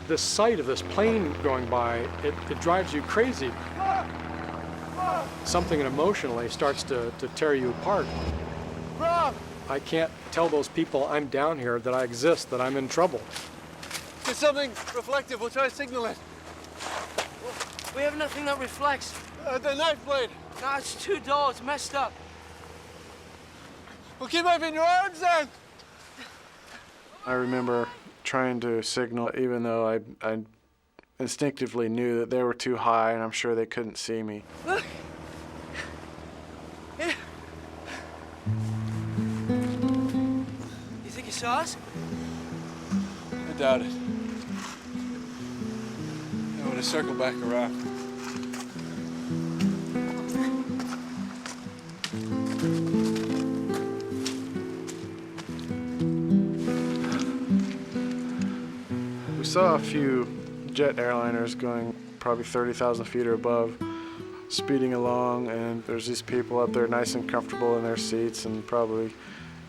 The sight of this plane going by, it drives you crazy. Something emotionally starts to tear you apart.
Rob!
I can't tell those people I'm down here that I exist, that I'm in trouble.
There's something reflective. We'll try to signal it.
We have nothing that reflects.
The knife blade.
No, it's too dull. It's messed up.
Well, keep waving your arms then.
I remember trying to signal, even though I instinctively knew that they were too high and I'm sure they couldn't see me.
Look. Here. You think you saw us?
I doubt it. I would have circled back around.
We saw a few jet airliners going probably 30,000 feet or above, speeding along, and there's these people up there nice and comfortable in their seats and probably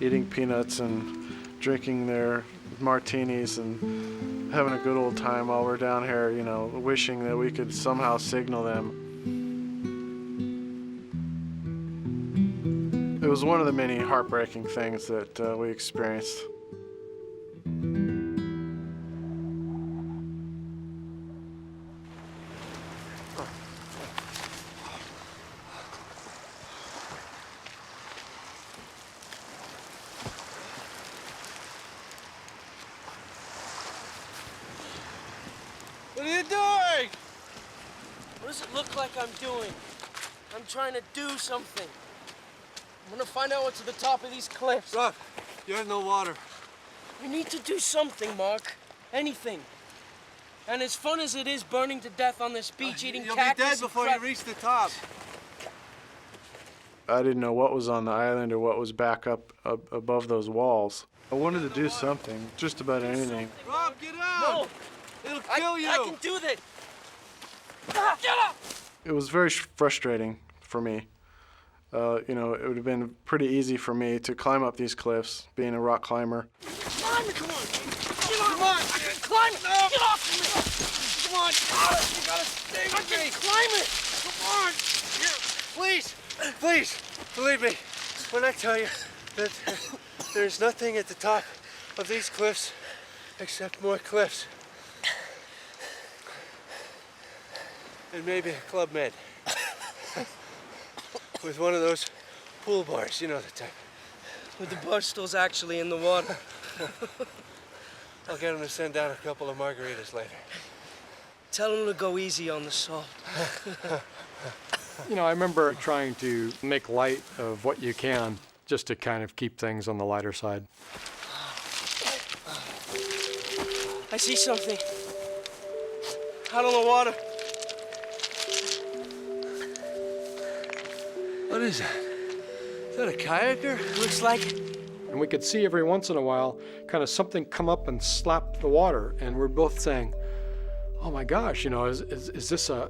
eating peanuts and drinking their martinis and having a good old time while we're down here, you know, wishing that we could somehow signal them. It was one of the many heartbreaking things that we experienced.
What are you doing? What does it look like I'm doing? I'm trying to do something. I'm gonna find out what's at the top of these cliffs.
Rob, you have no water.
We need to do something, Mark. Anything. And as fun as it is burning to death on this beach, eating
You'll
cactus
be dead before you reach the top.
I didn't know what was on the island or what was back up above those walls. I wanted to do something, just about anything.
Rob, get out!
No!
It'll kill you!
I can do this! Ah, get up!
It was very frustrating for me. You know, it would have been pretty easy for me to climb up these cliffs, being a rock climber.
Climb it! Come on! Get off! Come on! I can climb it! No. Get off of me! Come on! You gotta stay with me! I can climb it! Come on!
Please, please, believe me when I tell you that there's nothing at the top of these cliffs except more cliffs. And maybe a Club Med. With one of those pool bars, you know the type.
With the bar stools actually in the water.
I'll get him to send down a couple of margaritas later.
Tell him to go easy on the salt.
You know, I remember trying to make light of what you can, just to kind of keep things on the lighter side.
I see something. Out on the water.
What is that? Is that a kayaker?
Looks like it.
And we could see every once in a while kind of something come up and slap the water, and we're both saying, oh my gosh, you know, is this a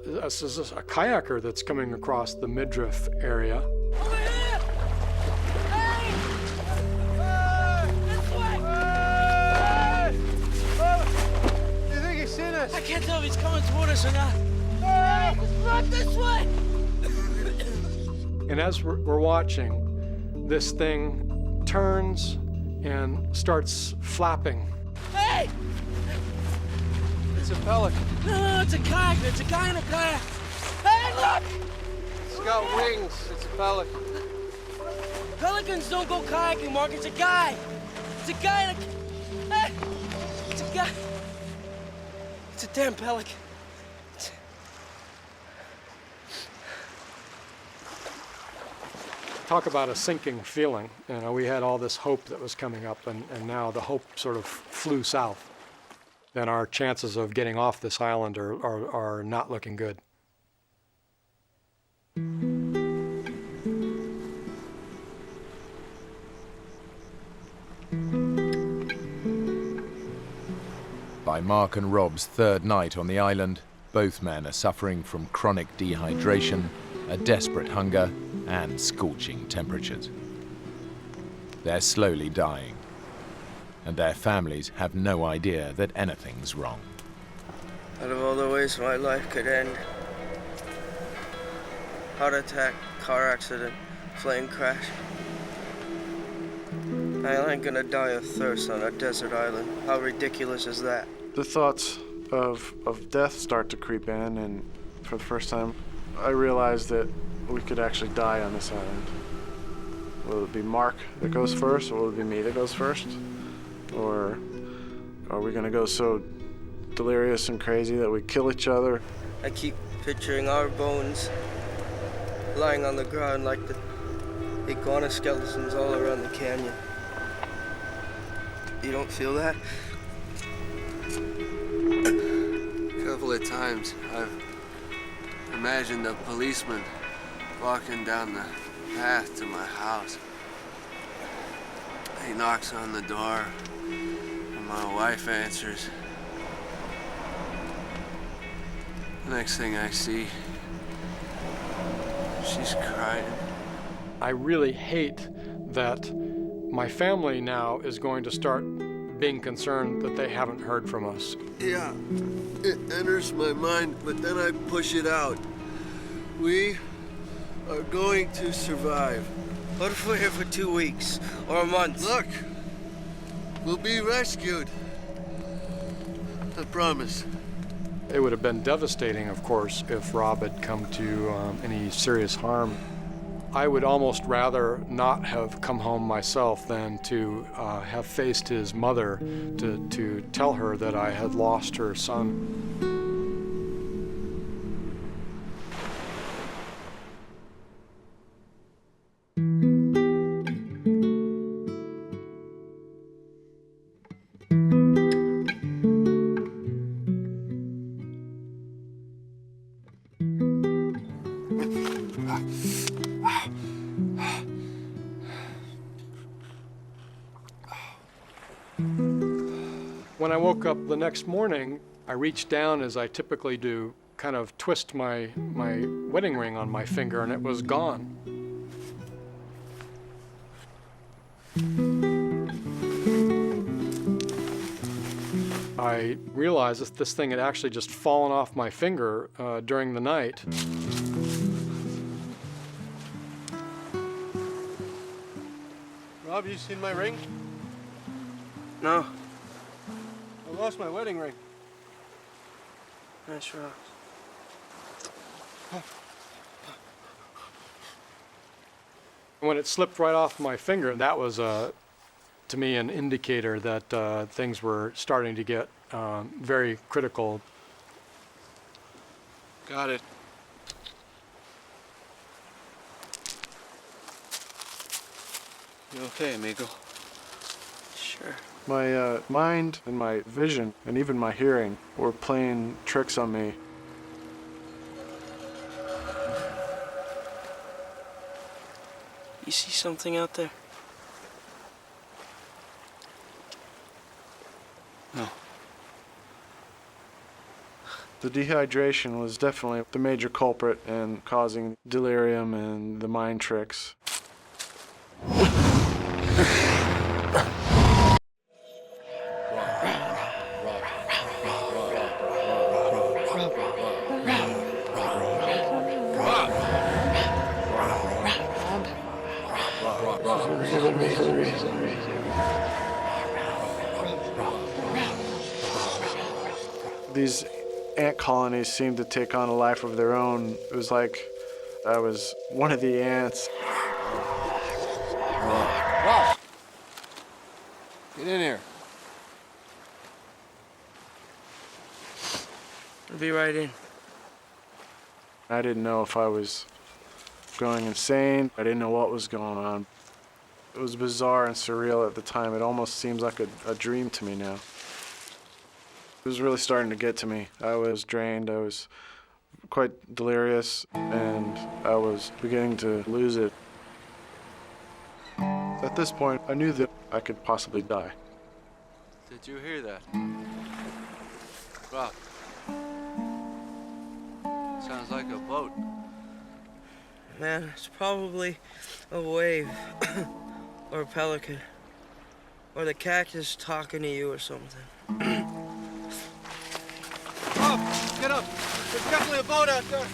kayaker that's coming across the midriff area?
Do you think he's seen us?
I can't tell if he's coming toward us or not. Hey, look this way!
And as we're watching, this thing turns and starts flapping.
Hey!
It's a pelican.
No, it's a kayak. It's a guy in a kayak. Hey, look!
It's got wings. It's a pelican.
Pelicans don't go kayaking, Mark. It's a guy. It's a guy in a... Hey! It's a guy. It's a damn pelican.
Talk about a sinking feeling. You know, we had all this hope that was coming up, and now the hope sort of flew south. Then our chances of getting off this island are not looking good.
By Mark and Rob's third night on the island, both men are suffering from chronic dehydration, a desperate hunger, and scorching temperatures. They're slowly dying, and their families have no idea that anything's wrong.
Out of all the ways my life could end, heart attack, car accident, plane crash, I ain't gonna die of thirst on a desert island. How ridiculous is that?
The thoughts of death start to creep in, and for the first time, I realized that we could actually die on this island. Will it be Mark that goes first, or will it be me that goes first? Or are we gonna go so delirious and crazy that we kill each other?
I keep picturing our bones lying on the ground like the iguana skeletons all around the canyon. You don't feel that?
A couple of times I've imagined a policeman walking down the path to my house. He knocks on the door, and my wife answers. The next thing I see, she's crying.
I really hate that my family now is going to start being concerned that they haven't heard from us.
Yeah, it enters my mind, but then I push it out. We are going to survive.
What if we're here for 2 weeks or a month?
Look, we'll be rescued. I promise.
It would have been devastating, of course, if Rob had come to any serious harm. I would almost rather not have come home myself than to have faced his mother to tell her that I had lost her son. When I woke up the next morning, I reached down, as I typically do, kind of twist my wedding ring on my finger, and it was gone. I realized that this thing had actually just fallen off my finger during the night.
Rob, you seen my ring?
No.
I lost my wedding ring.
Nice rocks.
When it slipped right off my finger, that was, to me, an indicator that things were starting to get very critical.
Got it. You okay, amigo?
Sure.
My mind and my vision and even my hearing were playing tricks on me.
You see something out there?
No.
The dehydration was definitely the major culprit in causing delirium and the mind tricks. These ant colonies seemed to take on a life of their own. It was like I was one of the ants.
Get in here.
I'll be right in.
I didn't know if I was going insane. I didn't know what was going on. It was bizarre and surreal at the time. It almost seems like a dream to me now. It was really starting to get to me. I was drained, I was quite delirious, and I was beginning to lose it. At this point, I knew that I could possibly die.
Did you hear that? Rob. Sounds like a boat.
Man, it's probably a wave. Or a pelican. Or the cactus talking to you or something.
Rob, get up. There's definitely a boat out there.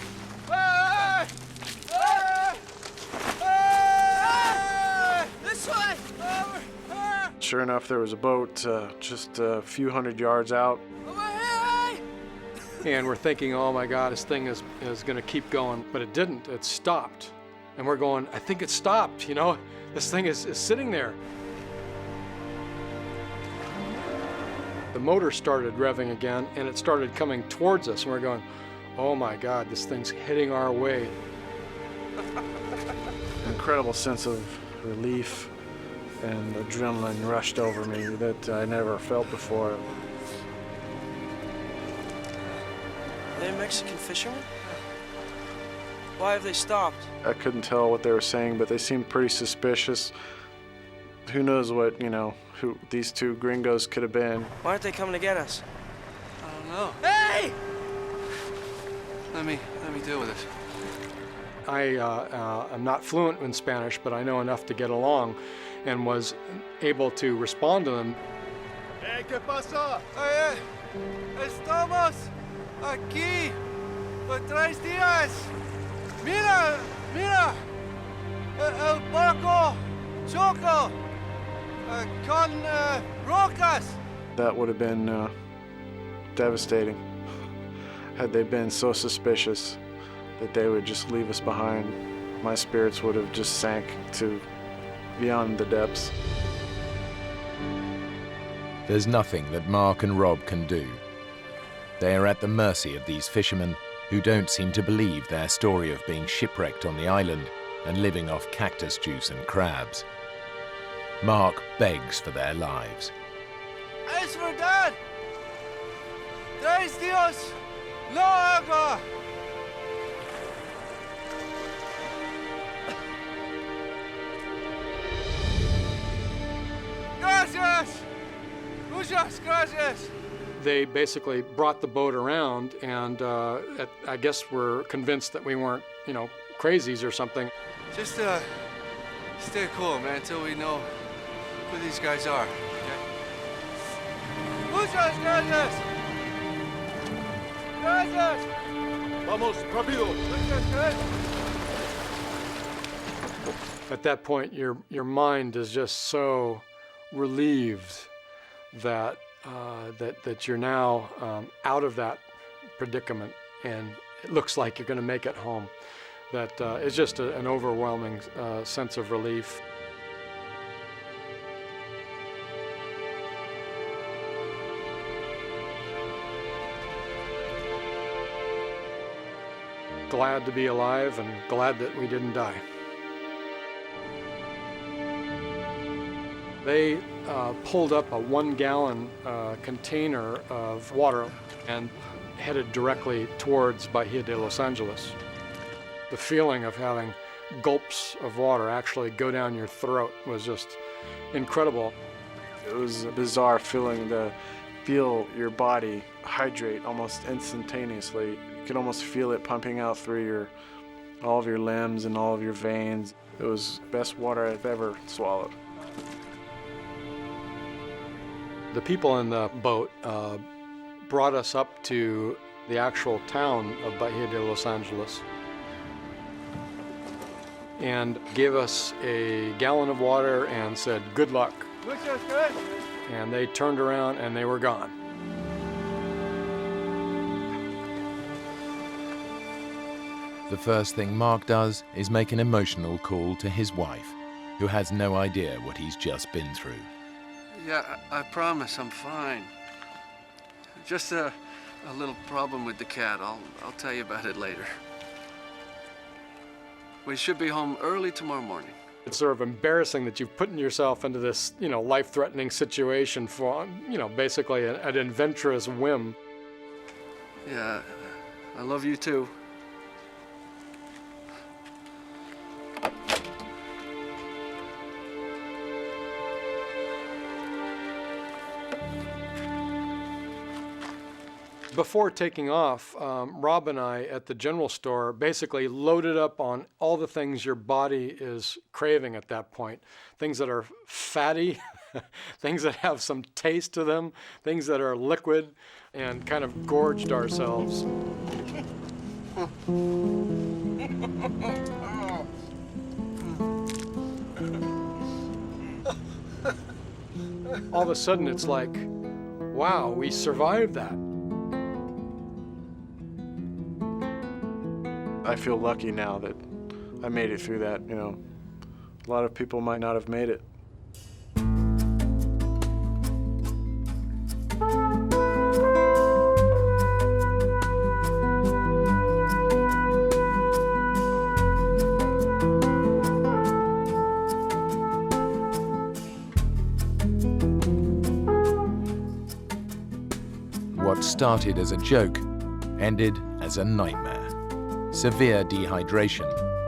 Hey! Hey! Hey! This way! Over!
Sure enough, there was a boat just a few hundred yards out.
And we're thinking, oh my God, this thing is going to keep going. But it didn't. It stopped. And we're going, I think it stopped, you know? This thing is sitting there. The motor started revving again, and it started coming towards us. And we're going, oh my God, this thing's heading our way.
An incredible sense of relief and adrenaline rushed over me that I never felt before.
Are they Mexican fishermen? Why have they stopped?
I couldn't tell what they were saying, but they seemed pretty suspicious. Who knows what, you know, who these two gringos could have been.
Why aren't they coming to get us?
I don't know.
Hey!
Let me deal with this.
I'm not fluent in Spanish, but I know enough to get along and was able to respond to them.
Hey, ¿qué pasó? Oye, estamos aquí por 3 días. Mira, mira, el barco choco con rocas.
That would have been devastating had they been so suspicious that they would just leave us behind. My spirits would have just sank to beyond the depths.
There's nothing that Mark and Rob can do. They are at the mercy of these fishermen who don't seem to believe their story of being shipwrecked on the island and living off cactus juice and crabs. Mark begs for their lives.
Es verdad. 3 días, no agua. Gracias. Muchas gracias.
They basically brought the boat around, and I guess were convinced that we weren't, you know, crazies or something.
Just stay cool, man, until we know who these guys are, okay? Muchas gracias! Gracias! Vamos, rápido! Muchas gracias!
At that point, your mind is just so relieved that that you're now out of that predicament, and it looks like you're going to make it home. That it's just an overwhelming sense of relief. Glad to be alive and glad that we didn't die. They pulled up a 1-gallon container of water and headed directly towards Bahia de Los Angeles. The feeling of having gulps of water actually go down your throat was just incredible.
It was a bizarre feeling to feel your body hydrate almost instantaneously. You could almost feel it pumping out through all of your limbs and all of your veins. It was the best water I've ever swallowed.
The people in the boat brought us up to the actual town of Bahia de Los Angeles and gave us a gallon of water and said, "Good luck."
Good.
And they turned around and they were gone.
The first thing Mark does is make an emotional call to his wife, who has no idea what he's just been through.
Yeah, I promise I'm fine. Just a little problem with the cat. I'll tell you about it later. We should be home early tomorrow morning.
It's sort of embarrassing that you've put yourself into this, life-threatening situation for, basically an adventurous whim.
Yeah, I love you too.
Before taking off, Rob and I at the general store basically loaded up on all the things your body is craving at that point. Things that are fatty, things that have some taste to them, things that are liquid, and kind of gorged ourselves. All of a sudden it's like, wow, we survived that.
I feel lucky now that I made it through that, A lot of people might not have made it.
What started as a joke ended as a nightmare. Severe dehydration,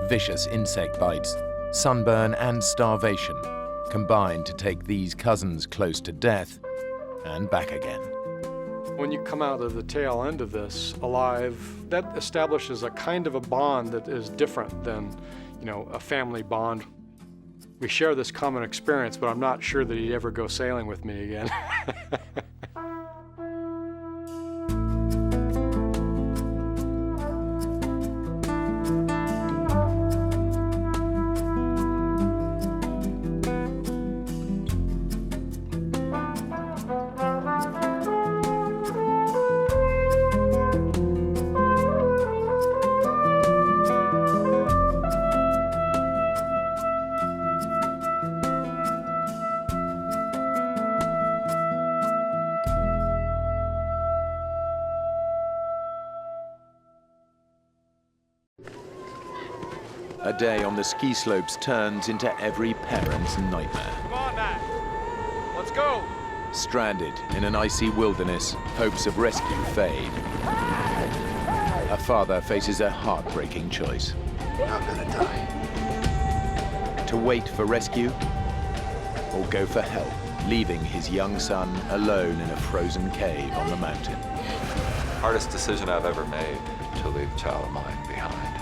vicious insect bites, sunburn and starvation combined to take these cousins close to death and back again.
When you come out of the tail end of this alive, that establishes a kind of a bond that is different than, a family bond. We share this common experience, but I'm not sure that he'd ever go sailing with me again.
A day on the ski slopes turns into every parent's nightmare.
Come on, Matt. Let's go.
Stranded in an icy wilderness, hopes of rescue fade. A father faces a heartbreaking choice.
I'm gonna die.
To wait for rescue or go for help, leaving his young son alone in a frozen cave on the mountain.
Hardest decision I've ever made, to leave a child of mine behind.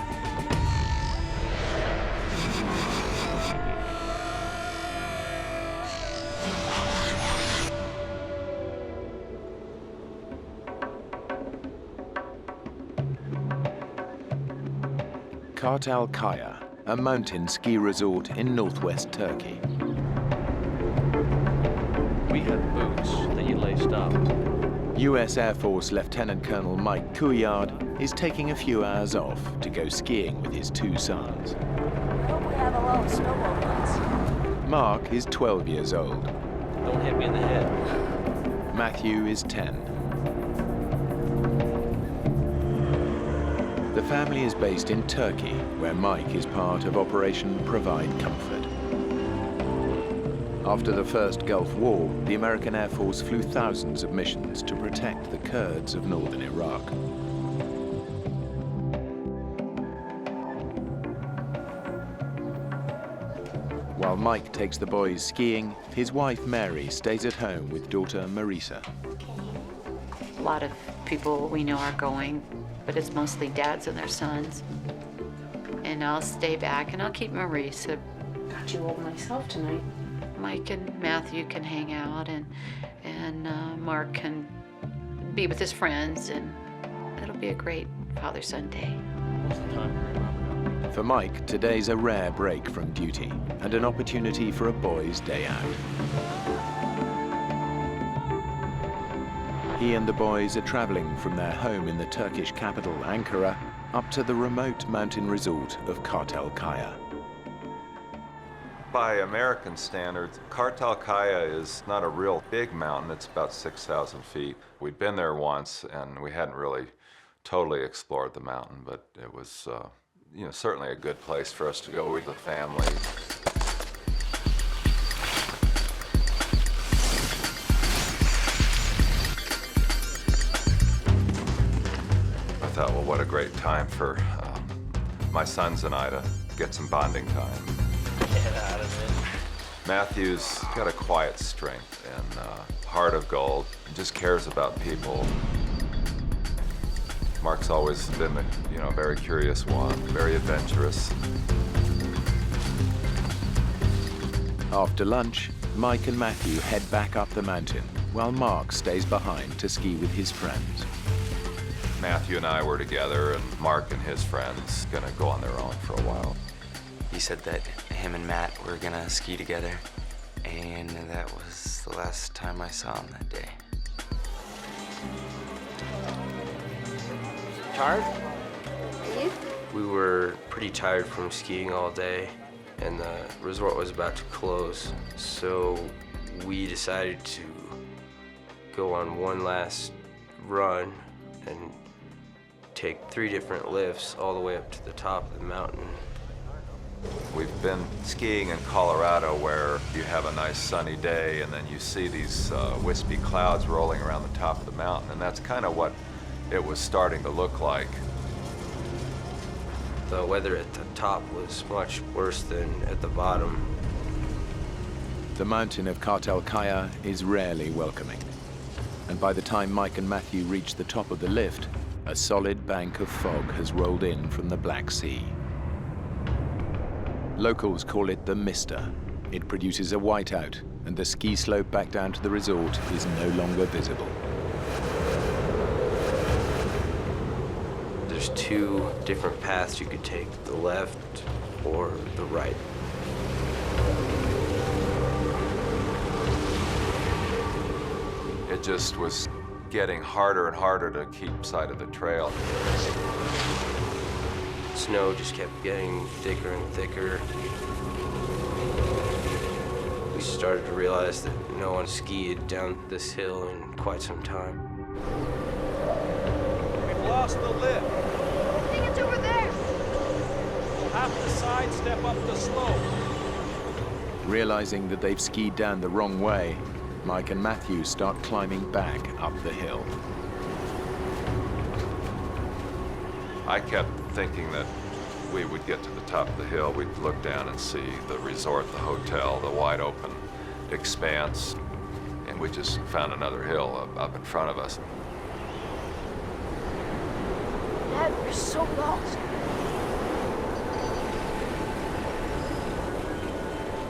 Kartal Kaya, a mountain ski resort in northwest Turkey.
We had boots that you laced up.
US Air Force Lieutenant Colonel Mike Couillard is taking a few hours off to go skiing with his two sons.
I hope we have a lot of snowball fights.
Mark is 12 years old.
Don't hit me in the head.
Matthew is 10. The family is based in Turkey, where Mike is part of Operation Provide Comfort. After the first Gulf War, the American Air Force flew thousands of missions to protect the Kurds of northern Iraq. While Mike takes the boys skiing, his wife Mary stays at home with daughter Marisa.
A lot of people we know are going, but it's mostly dads and their sons. And I'll stay back and I'll keep Marie, so got you all myself tonight. Mike and Matthew can hang out, and Mark can be with his friends, and it'll be a great Father-Son day.
For Mike, today's a rare break from duty and an opportunity for a boys' day out. He and the boys are traveling from their home in the Turkish capital, Ankara, up to the remote mountain resort of Kartalkaya.
By American standards, Kartalkaya is not a real big mountain. It's about 6,000 feet. We'd been there once, and we hadn't really totally explored the mountain, but it was, certainly a good place for us to go with the family. I thought, well, what a great time for my sons and I to get some bonding time.
Get out of it.
Matthew's got a quiet strength and heart of gold. He just cares about people. Mark's always been a very curious one, very adventurous.
After lunch, Mike and Matthew head back up the mountain, while Mark stays behind to ski with his friends.
Matthew and I were together, and Mark and his friends gonna go on their own for a while.
He said that him and Matt were gonna ski together, and that was the last time I saw him that day.
Tired? We were pretty tired from skiing all day, and the resort was about to close, so we decided to go on one last run and take 3 different lifts all the way up to the top of the mountain.
We've been skiing in Colorado where you have a nice sunny day and then you see these wispy clouds rolling around the top of the mountain, and that's kind of what it was starting to look like.
The weather at the top was much worse than at the bottom.
The mountain of Kartalkaya is rarely welcoming, and by the time Mike and Matthew reach the top of the lift, a solid bank of fog has rolled in from the Black Sea. Locals call it the Mister. It produces a whiteout, and the ski slope back down to the resort is no longer visible.
There's 2 different paths you could take, the left or the right.
It just was getting harder and harder to keep sight of the trail.
Snow just kept getting thicker and thicker. We started to realize that no one skied down this hill in quite some time.
We've lost the lift.
I think it's over there.
We'll have to sidestep up the slope.
Realizing that they've skied down the wrong way, Mike and Matthew start climbing back up the hill.
I kept thinking that we would get to the top of the hill, we'd look down and see the resort, the hotel, the wide open expanse, and we just found another hill up in front of us.
Dad, we're so lost.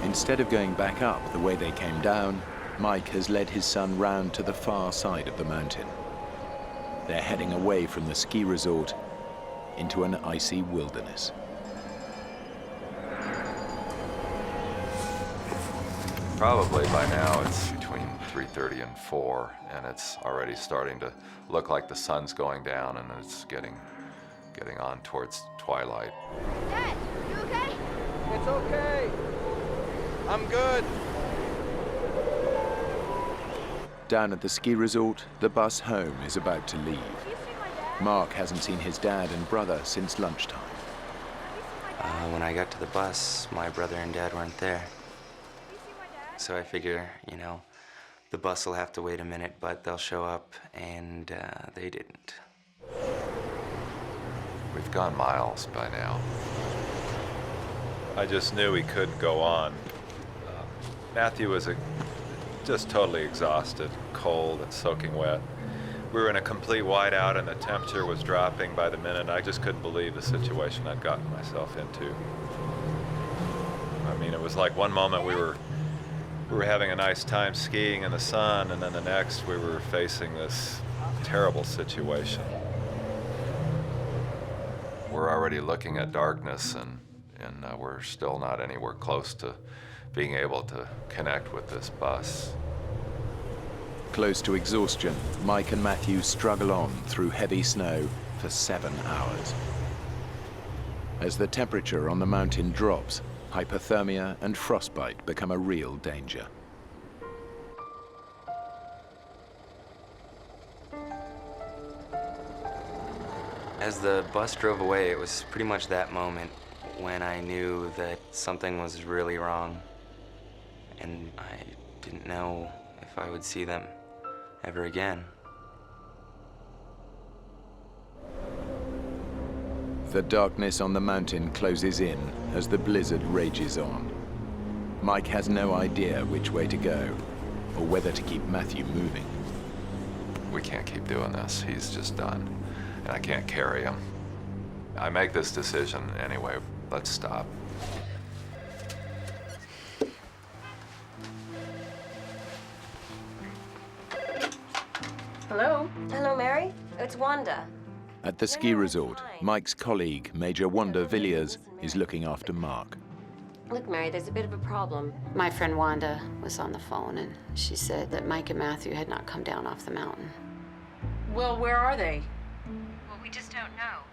Instead of going back up the way they came down, Mike has led his son round to the far side of the mountain. They're heading away from the ski resort into an icy wilderness.
Probably by now it's between 3:30 and 4, and it's already starting to look like the sun's going down and it's getting on towards twilight.
Dad, you okay?
It's okay. I'm good.
Down at the ski resort, the bus home is about to leave. Mark hasn't seen his dad and brother since lunchtime.
When I got to the bus, my brother and dad weren't there. So I figure, the bus will have to wait a minute, but they'll show up, and they didn't.
We've gone miles by now. I just knew we couldn't go on. Matthew was just totally exhausted, cold and soaking wet. We were in a complete whiteout and the temperature was dropping by the minute. I just couldn't believe the situation I'd gotten myself into. I mean, it was like one moment we were having a nice time skiing in the sun, and then the next we were facing this terrible situation. We're already looking at darkness, and we're still not anywhere close to being able to connect with this bus.
Close to exhaustion, Mike and Matthew struggle on through heavy snow for 7 hours. As the temperature on the mountain drops, hypothermia and frostbite become a real danger.
As the bus drove away, it was pretty much that moment when I knew that something was really wrong, and I didn't know if I would see them ever again.
The darkness on the mountain closes in as the blizzard rages on. Mike has no idea which way to go or whether to keep Matthew moving.
We can't keep doing this. He's just done, and I can't carry him. I make this decision anyway. Let's stop.
Hello? Hello, Mary. It's Wanda.
At the ski resort, Mike's colleague, Major Wanda Villiers, is looking after Mark.
Look, Mary, there's a bit of a problem.
My friend Wanda was on the phone, and she said that Mike and Matthew had not come down off the mountain.
Well, where are they?
Well, we just don't know.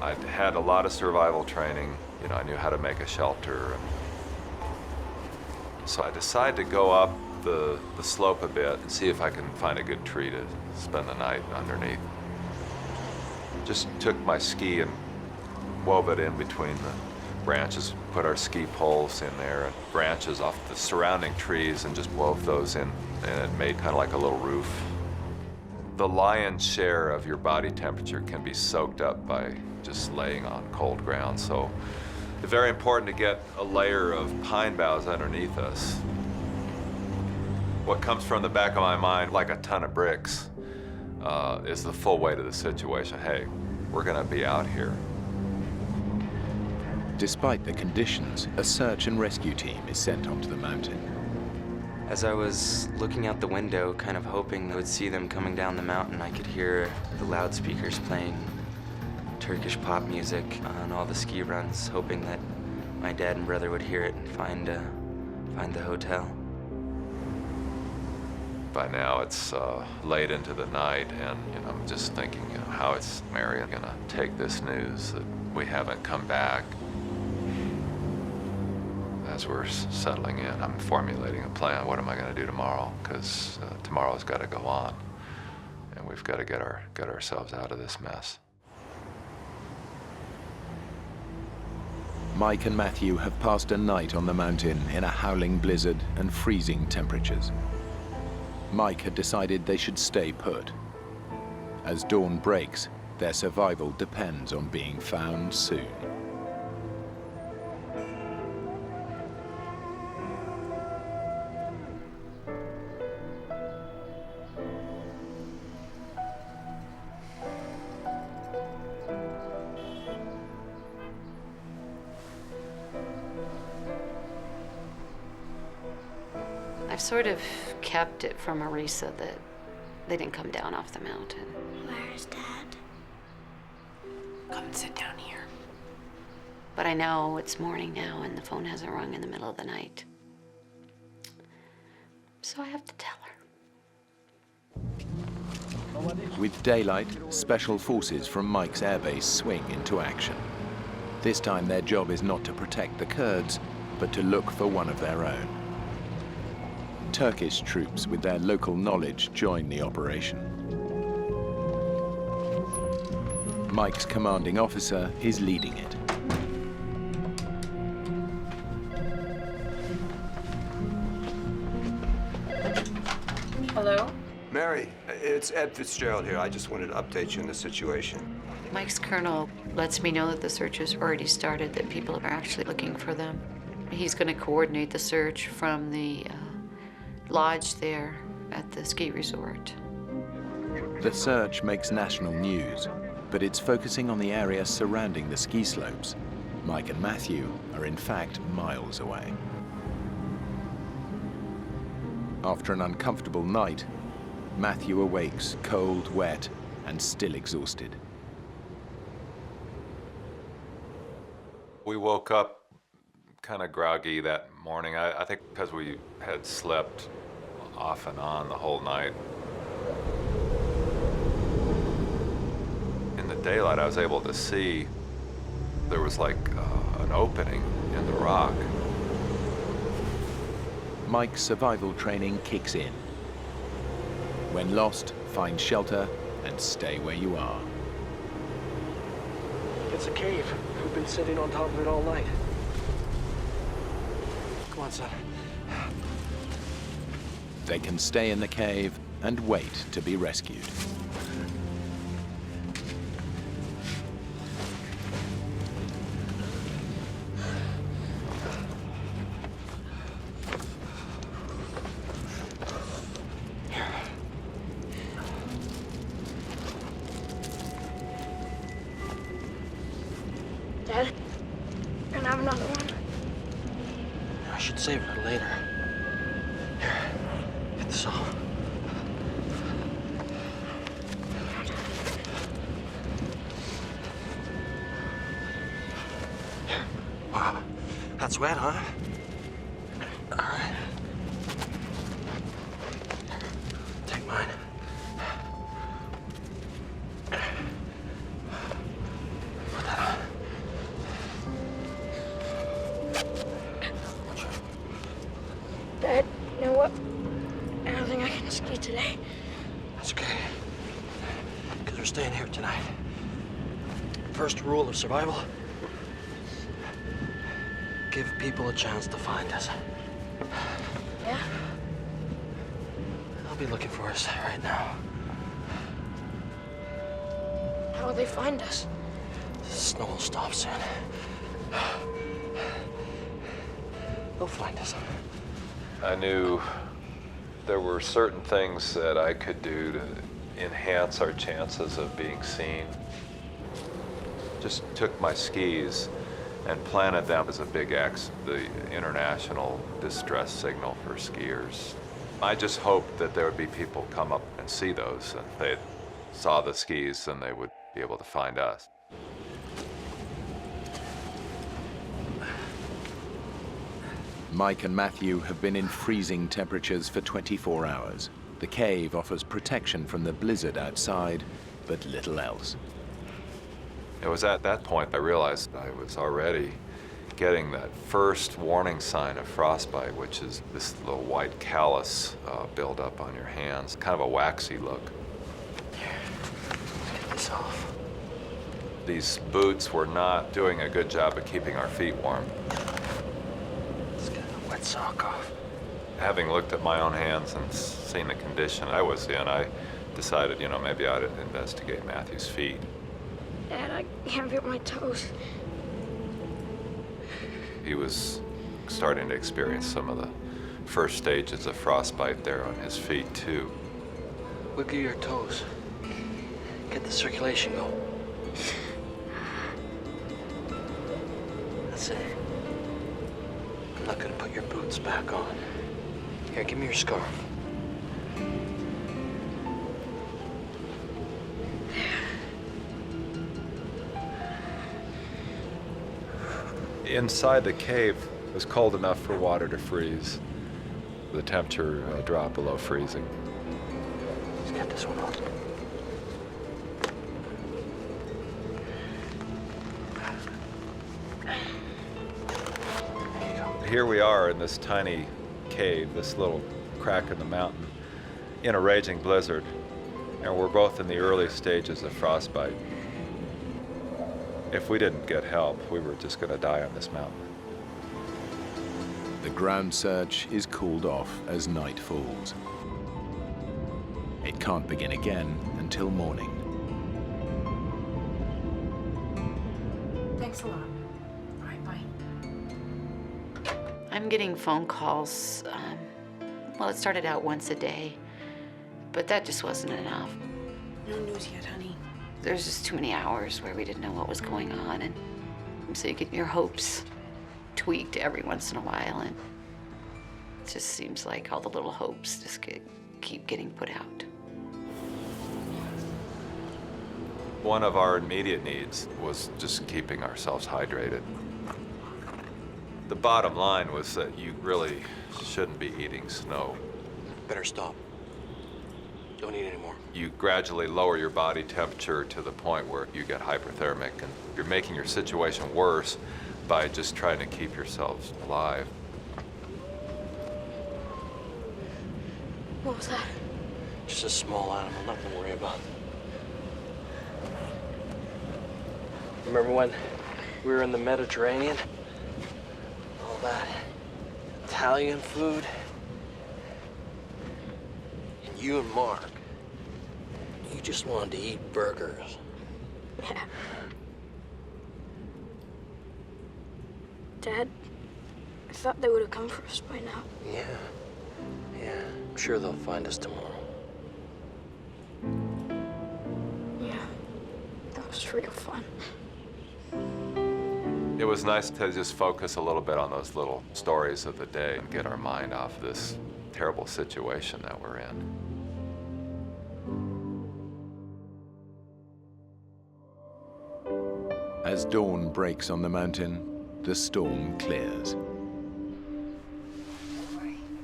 I'd had a lot of survival training. You know, I knew how to make a shelter. So I decided to go up the slope a bit and see if I can find a good tree to spend the night underneath. Just took my ski and wove it in between the branches, put our ski poles in there and branches off the surrounding trees and just wove those in, and it made kind of like a little roof. The lion's share of your body temperature can be soaked up by just laying on cold ground, so it's very important to get a layer of pine boughs underneath us. What comes from the back of my mind, like a ton of bricks, is the full weight of the situation. Hey, we're gonna be out here.
Despite the conditions, a search and rescue team is sent onto the mountain.
As I was looking out the window, kind of hoping I would see them coming down the mountain, I could hear the loudspeakers playing Turkish pop music on all the ski runs, hoping that my dad and brother would hear it and find the hotel.
By now it's late into the night, and I'm just thinking, how is Mary gonna take this news that we haven't come back? As we're settling in, I'm formulating a plan. What am I gonna do tomorrow? Because tomorrow's got to go on, and we've got to get ourselves out of this mess.
Mike and Matthew have passed a night on the mountain in a howling blizzard and freezing temperatures. Mike had decided they should stay put. As dawn breaks, their survival depends on being found soon.
I've sort of kept it from Marisa that they didn't come down off the mountain.
Where's Dad?
Come and sit down here. But I know it's morning now and the phone hasn't rung in the middle of the night. So I have to tell her.
With daylight, special forces from Mike's airbase swing into action. This time their job is not to protect the Kurds, but to look for one of their own. Turkish troops with their local knowledge join the operation. Mike's commanding officer is leading it.
Hello?
Mary, it's Ed Fitzgerald here. I just wanted to update you on the situation.
Mike's colonel lets me know that the search has already started, that people are actually looking for them. He's going to coordinate the search from the lodge there at the ski resort.
The search makes national news, but it's focusing on the area surrounding the ski slopes. Mike and Matthew are in fact miles away. After an uncomfortable night, Matthew awakes cold, wet, and still exhausted.
We woke up kind of groggy that morning. I think because we had slept off and on the whole night. In the daylight, I was able to see there was like an opening in the rock.
Mike's survival training kicks in. When lost, find shelter and stay where you are.
It's a cave. We've been sitting on top of it all night. Come on, son.
They can stay in the cave and wait to be rescued.
Dad, can I have another one? I should save it later. Here, get this off. Wow, that's wet, huh? All right. Take mine. Put that on.
Dad, you know what? I don't think I can ski today.
That's okay. Because we're staying here tonight. First rule of survival: give people a chance to find us.
Yeah?
They'll be looking for us right now.
How will they find us?
The snow will stop soon. They'll find us.
I knew there were certain things that I could do to enhance our chances of being seen. Just took my skis and planted them as a big X, the international distress signal for skiers. I just hoped that there would be people come up and see those, and if they saw the skis, then they would be able to find us.
Mike and Matthew have been in freezing temperatures for 24 hours. The cave offers protection from the blizzard outside, but little else.
It was at that point I realized I was already getting that first warning sign of frostbite, which is this little white callus buildup on your hands, kind of a waxy look.
Let's get this off.
These boots were not doing a good job of keeping our feet warm.
Let's get a wet sock off.
Having looked at my own hands and seen the condition I was in, I decided, maybe I'd investigate Matthew's feet.
Dad, I can't feel my toes.
He was starting to experience some of the first stages of frostbite there on his feet, too.
Wiggle your toes. Get the circulation going. That's it. I'm not gonna put your boots back on. Here, give me your scarf.
Inside the cave, it was cold enough for water to freeze. The temperature dropped below freezing.
Let's get this one on.
Here we are in this tiny cave, this little crack in the mountain, in a raging blizzard, and we're both in the early stages of frostbite. If we didn't get help, we were just going to die on this mountain.
The ground search is cooled off as night falls. It can't begin again until morning.
Thanks a lot. All right, bye.
I'm getting phone calls. Well, it started out once a day. But that just wasn't enough.
No news yet, honey.
There's just too many hours where we didn't know what was going on, and so you get your hopes tweaked every once in a while, and it just seems like all the little hopes just keep getting put out.
One of our immediate needs was just keeping ourselves hydrated. The bottom line was that you really shouldn't be eating snow.
Better stop. Don't eat anymore.
You gradually lower your body temperature to the point where you get hyperthermic, and you're making your situation worse by just trying to keep yourselves alive.
What was that?
Just a small animal, nothing to worry about. Remember when we were in the Mediterranean? All that Italian food? And you and Mark, you just wanted to eat burgers.
Yeah. Dad, I thought they would have come for us by now.
Yeah. Yeah, I'm sure they'll find us tomorrow.
Yeah, that was real fun.
It was nice to just focus a little bit on those little stories of the day and get our mind off this terrible situation that we're in.
As dawn breaks on the mountain, the storm clears.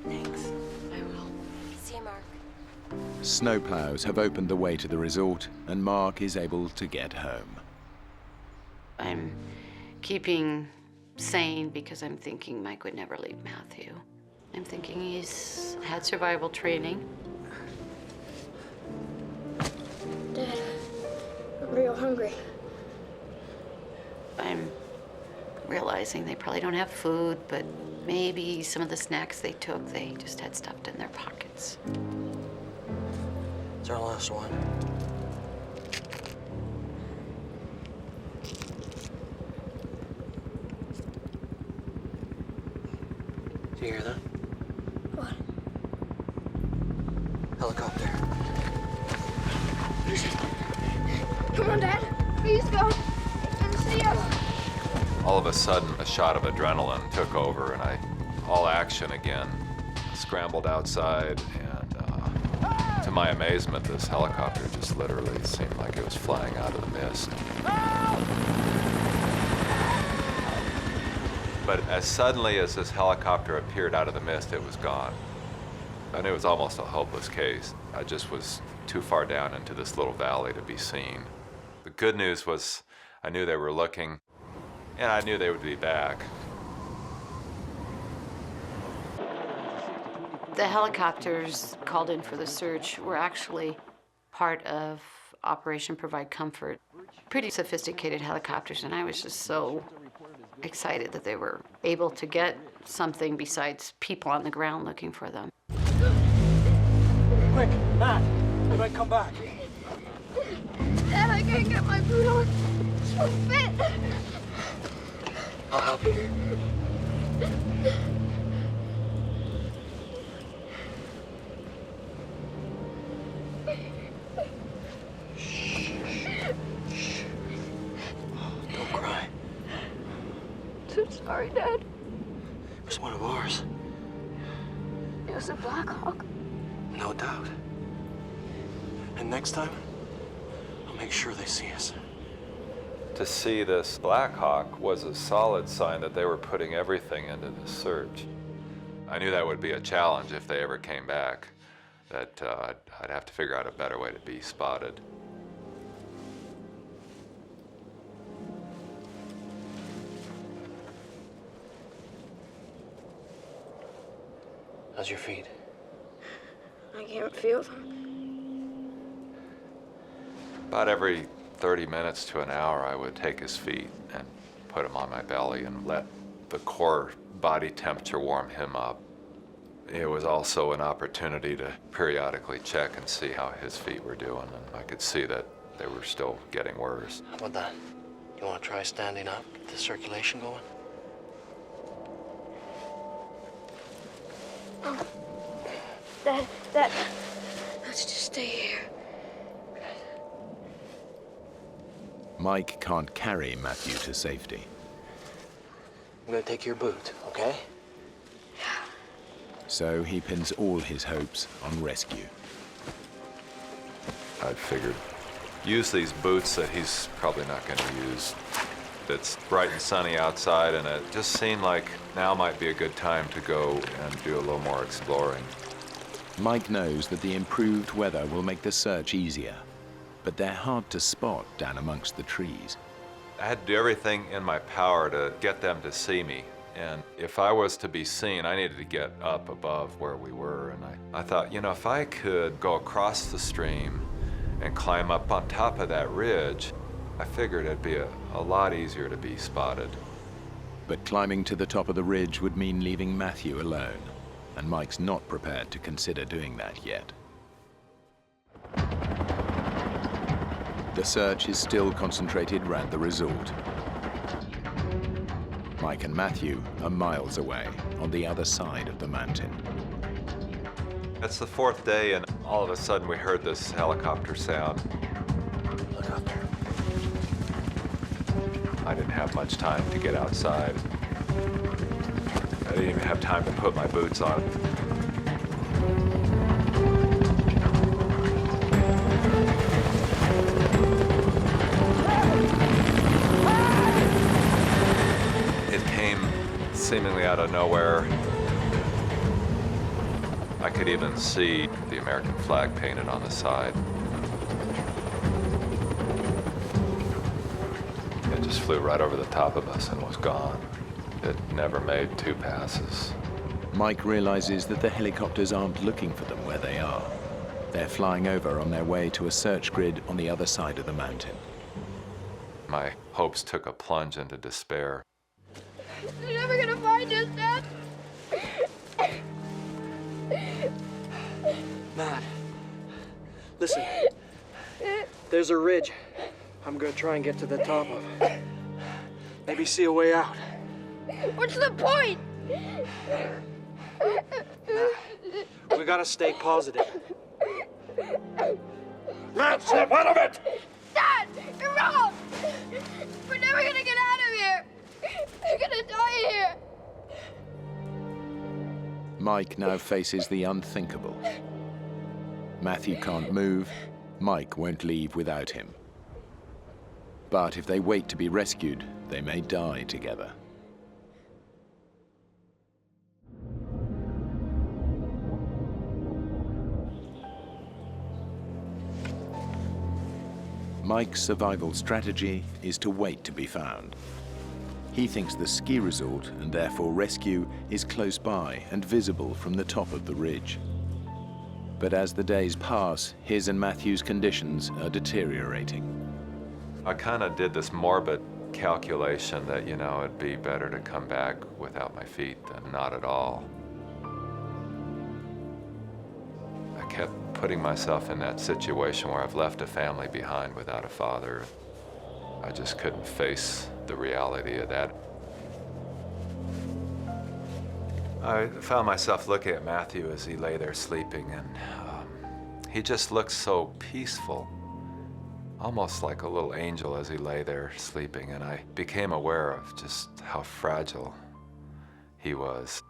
Thanks. I will.
See you, Mark.
Snowplows have opened the way to the resort, and Mark is able to get home.
I'm keeping sane because I'm thinking Mike would never leave Matthew. I'm thinking he's had survival training.
Dad, I'm real hungry.
I'm realizing they probably don't have food, but maybe some of the snacks they took, they just had stuffed in their pockets.
It's our last one. Do you hear that?
What?
Helicopter.
Come on, Dad. Please go. I can see us.
All of a sudden, a shot of adrenaline took over, and all action again. Scrambled outside, and to my amazement, this helicopter just literally seemed like it was flying out of the mist. But as suddenly as this helicopter appeared out of the mist, it was gone. I knew it was almost a hopeless case. I just was too far down into this little valley to be seen. The good news was I knew they were looking, and I knew they would be back.
The helicopters called in for the search were actually part of Operation Provide Comfort. Pretty sophisticated helicopters, and I was just so excited that they were able to get something besides people on the ground looking for them.
Quick, Matt, they might come back.
Dad, I can't get my boot on. It won't fit.
I'll help you. Don't cry.
I'm sorry, Dad.
It was one of ours.
It was a Black Hawk.
No doubt. And next time, I'll make sure they see us.
To see this Black Hawk was a solid sign that they were putting everything into the search. I knew that would be a challenge if they ever came back, that I'd have to figure out a better way to be spotted.
How's your feet?
I can't feel them.
About every 30 minutes to an hour, I would take his feet and put him on my belly and let the core body temperature warm him up. It was also an opportunity to periodically check and see how his feet were doing, and I could see that they were still getting worse.
How about that? You want to try standing up, get the circulation going?
Dad, let's just stay here.
Mike can't carry Matthew to safety.
I'm gonna take your boot, okay?
So he pins all his hopes on rescue.
I figured use these boots that he's probably not going to use. It's bright and sunny outside, and it just seemed like now might be a good time to go and do a little more exploring.
Mike knows that the improved weather will make the search easier, but they're hard to spot down amongst the trees.
I had to do everything in my power to get them to see me. And if I was to be seen, I needed to get up above where we were. And I thought, you know, if I could go across the stream and climb up on top of that ridge, I figured it'd be a lot easier to be spotted.
But climbing to the top of the ridge would mean leaving Matthew alone, and Mike's not prepared to consider doing that yet. The search is still concentrated around the resort. Mike and Matthew are miles away, on the other side of the mountain.
It's the fourth day, and all of a sudden we heard this helicopter sound.
Look up there.
I didn't have much time to get outside. I didn't even have time to put my boots on. It came seemingly out of nowhere. I could even see the American flag painted on the side. It just flew right over the top of us and was gone. It never made 2 passes.
Mike realizes that the helicopters aren't looking for them where they are. They're flying over on their way to a search grid on the other side of the mountain.
My hopes took a plunge into despair.
They're never gonna find us, Dad.
Matt, listen. There's a ridge I'm gonna try and get to the top of. Maybe see a way out.
What's the point?
We gotta stay positive.
Matt, snap out of it!
Dad, you're wrong! We're never gonna get out of here! We're gonna die here!
Mike now faces the unthinkable. Matthew can't move, Mike won't leave without him. But if they wait to be rescued, they may die together. Mike's survival strategy is to wait to be found. He thinks the ski resort, and therefore rescue, is close by and visible from the top of the ridge. But as the days pass, his and Matthew's conditions are deteriorating.
I kind of did this morbid calculation that, you know, it'd be better to come back without my feet than not at all. I kept putting myself in that situation where I've left a family behind without a father. I just couldn't face the reality of that. I found myself looking at Matthew as he lay there sleeping, and he just looked so peaceful, almost like a little angel as he lay there sleeping, and I became aware of just how fragile he was.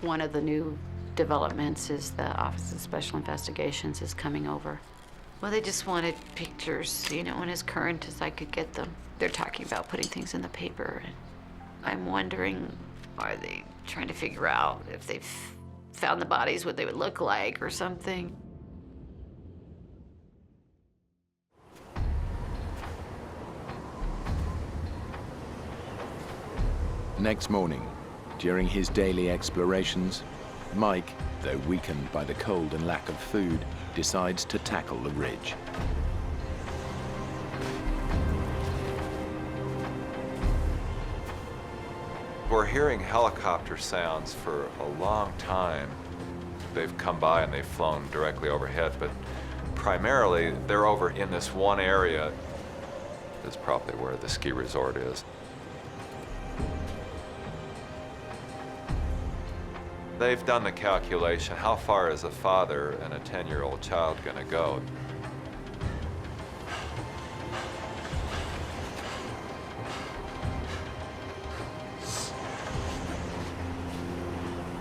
One of the new developments is the Office of Special Investigations is coming over. Well, they just wanted pictures, you know, and as current as I could get them. They're talking about putting things in the paper, and I'm wondering, are they trying to figure out if they've found the bodies, what they would look like or something?
Next morning, during his daily explorations, Mike, though weakened by the cold and lack of food, decides to tackle the ridge.
We're hearing helicopter sounds for a long time. They've come by and they've flown directly overhead, but primarily they're over in this one area. That's probably where the ski resort is. They've done the calculation, how far is a father and a 10-year-old child going to go?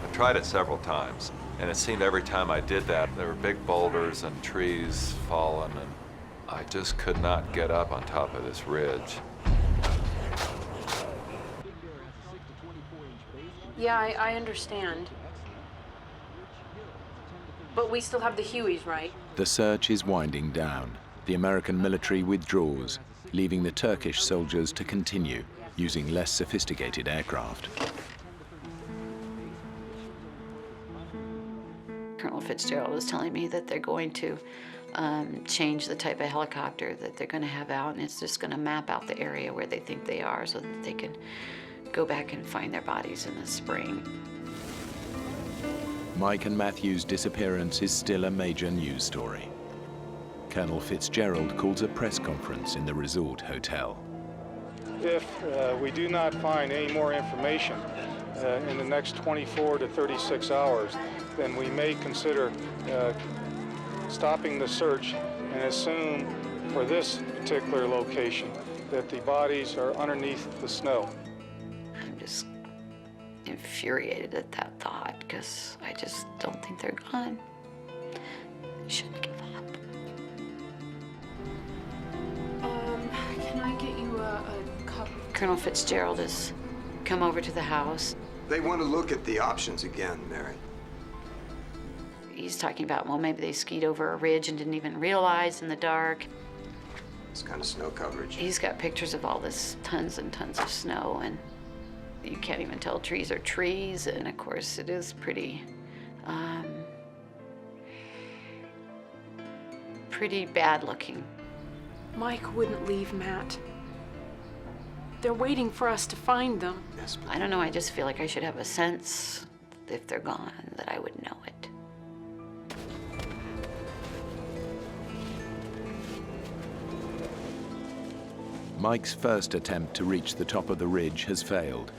I tried it several times, and it seemed every time I did that, there were big boulders and trees falling, and I just could not get up on top of this ridge.
Yeah, I understand. But we still have the Hueys, right?
The search is winding down. The American military withdraws, leaving the Turkish soldiers to continue, using less sophisticated aircraft.
Colonel Fitzgerald was telling me that they're going to change the type of helicopter that they're going to have out, and it's just going to map out the area where they think they are so that they can go back and find their bodies in the spring.
Mike and Matthew's disappearance is still a major news story. Colonel Fitzgerald calls a press conference in the resort hotel.
If we do not find any more information in the next 24 to 36 hours, then we may consider stopping the search and assume for this particular location that the bodies are underneath the snow.
I'm just infuriated at that thought because I just don't think they're gone. They shouldn't give up.
Can I get you a cup?
Colonel Fitzgerald has come over to the house.
They want to look at the options again, Mary.
He's talking about, well, maybe they skied over a ridge and didn't even realize in the dark.
It's kind of snow coverage.
He's got pictures of all this tons and tons of snow, and you can't even tell trees are trees, and of course it is pretty bad looking.
Mike wouldn't leave Matt. They're waiting for us to find them.
Yes,
I don't know, I just feel like I should have a sense, if they're gone, that I would know it.
Mike's first attempt to reach the top of the ridge has failed.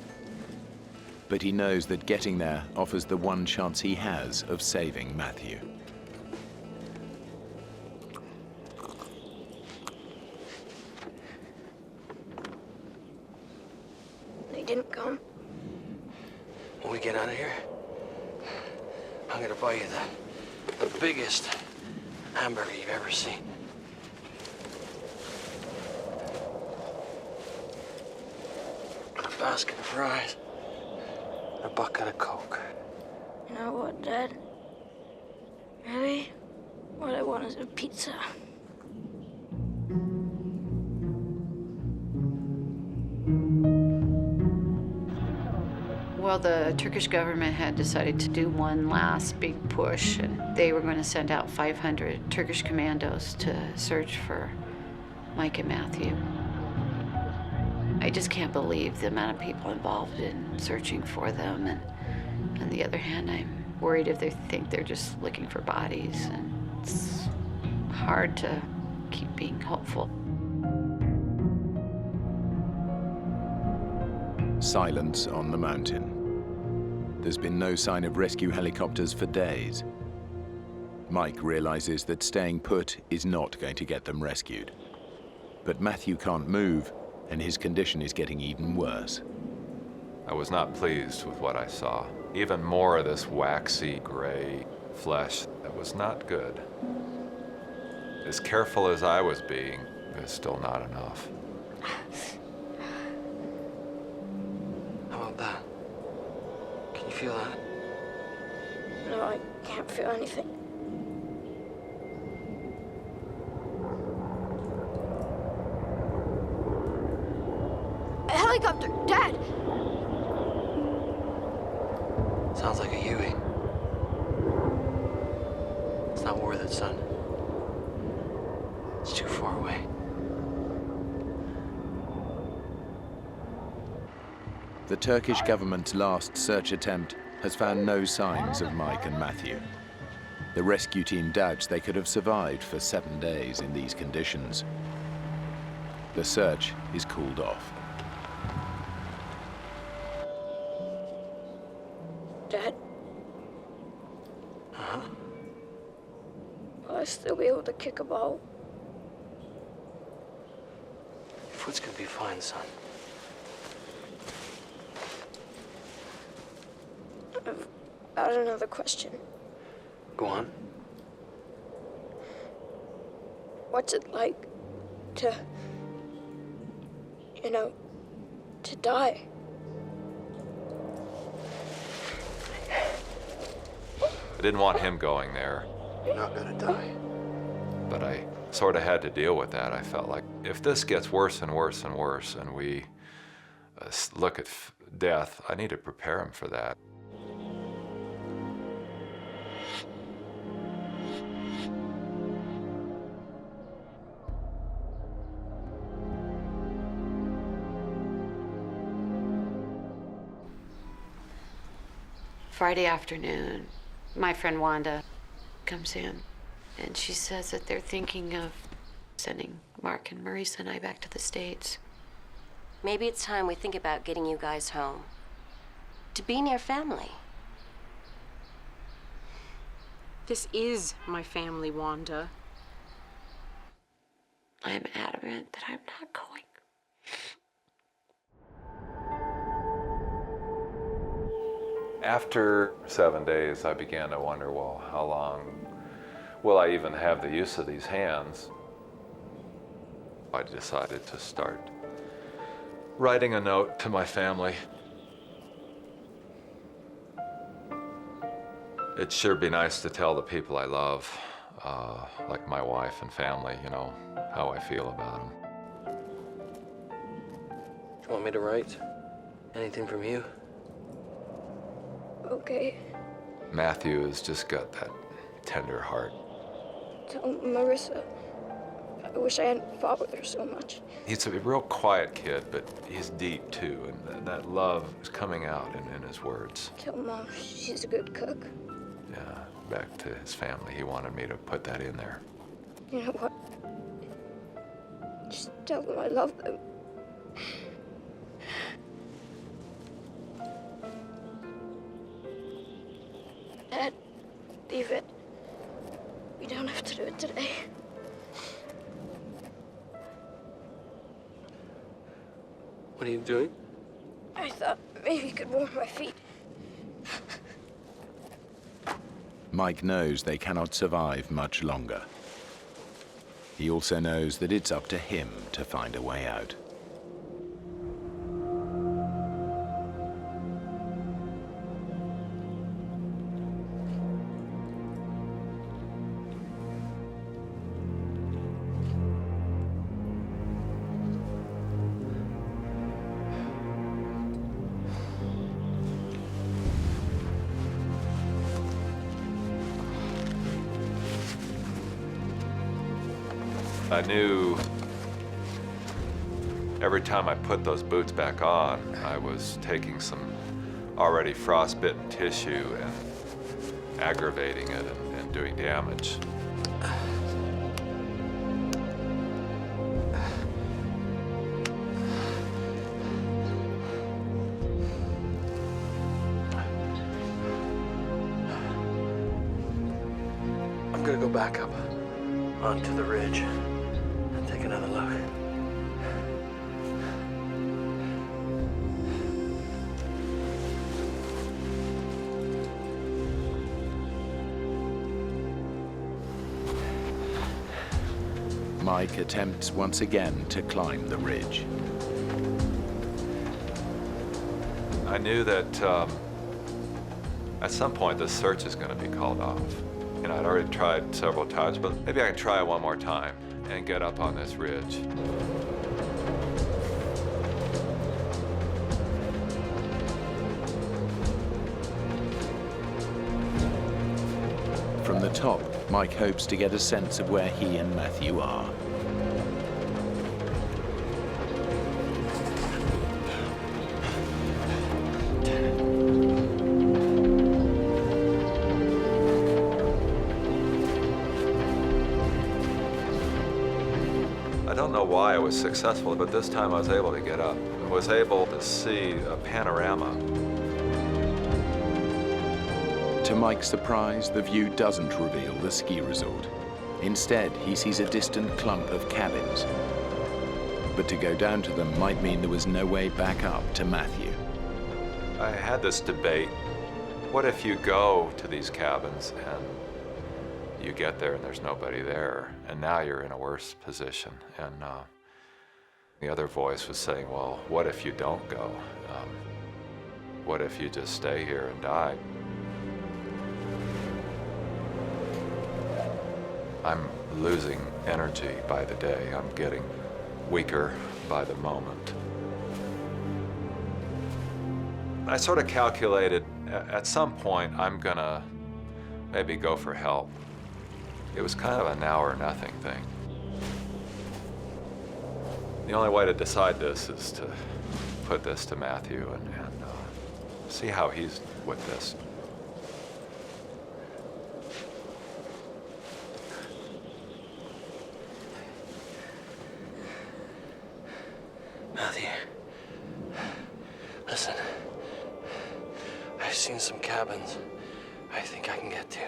But he knows that getting there offers the one chance he has of saving Matthew.
They didn't come.
When we get out of here, I'm gonna buy you the biggest hamburger you've ever seen. A basket of fries, a bucket of Coke.
You know what, Dad? Really? What I want is a pizza.
Well, the Turkish government had decided to do one last big push, and they were going to send out 500 Turkish commandos to search for Mike and Matthew. I just can't believe the amount of people involved in searching for them, and on the other hand, I'm worried if they think they're just looking for bodies, and it's hard to keep being hopeful.
Silence on the mountain. There's been no sign of rescue helicopters for days. Mike realizes that staying put is not going to get them rescued. But Matthew can't move, and his condition is getting even worse.
I was not pleased with what I saw. Even more of this waxy gray flesh that was not good. As careful as I was being, it was still not enough.
How about that? Can you feel that?
No, I can't feel anything. A helicopter! Dad!
Sounds like a Huey. It's not worth it, son. It's too far away.
The Turkish government's last search attempt has found no signs of Mike and Matthew. The rescue team doubts they could have survived for 7 days in these conditions. The search is called off.
Dad, kick a ball.
Foot's gonna be fine, son.
I've got another question.
Go on.
What's it like to, you know, to die?
I didn't want him going there.
You're not gonna die.
But I sort of had to deal with that. I felt like if this gets worse and worse and worse and we look at death, I need to prepare him for that.
Friday afternoon, my friend Wanda comes in, and she says that they're thinking of sending Mark and Marisa and I back to the States.
Maybe it's time we think about getting you guys home. To be near family.
This is my family, Wanda.
I'm adamant that I'm not going.
After 7 days, I began to wonder, well, how long will I even have the use of these hands? I decided to start writing a note to my family. It'd sure be nice to tell the people I love, like my wife and family, you know, how I feel about them.
You want me to write? Anything from you?
Okay.
Matthew has just got that tender heart.
Tell Marissa. I wish I hadn't fought with her so much.
He's a real quiet kid, but he's deep too, and that love is coming out in his words.
Tell Mom she's a good cook.
Yeah, back to his family, he wanted me to put that in there.
You know what? Just tell them I love them. Dad, leave it. We don't have to do it today.
What are you doing?
I thought maybe you could warm my feet.
Mike knows they cannot survive much longer. He also knows that it's up to him to find a way out.
I knew every time I put those boots back on, I was taking some already frostbitten tissue and aggravating it and doing damage.
I'm gonna go back up onto the ridge and take another look.
Mike attempts once again to climb the ridge.
I knew that at some point the search is going to be called off. You know, I'd already tried several times, but maybe I can try one more time and get up on this ridge.
From the top, Mike hopes to get a sense of where he and Matthew are.
I don't know why I was successful, but this time I was able to get up. I was able to see a panorama.
To Mike's surprise, the view doesn't reveal the ski resort. Instead, he sees a distant clump of cabins. But to go down to them might mean there was no way back up to Matthew.
I had this debate. What if you go to these cabins and you get there and there's nobody there, and now you're in a worse position? And the other voice was saying, well, what if you don't go? What if you just stay here and die? I'm losing energy by the day. I'm getting weaker by the moment. I sort of calculated at some point I'm gonna maybe go for help. It was kind of a now or nothing thing. The only way to decide this is to put this to Matthew and see how he's with this.
Matthew, listen. I've seen some cabins I think I can get to.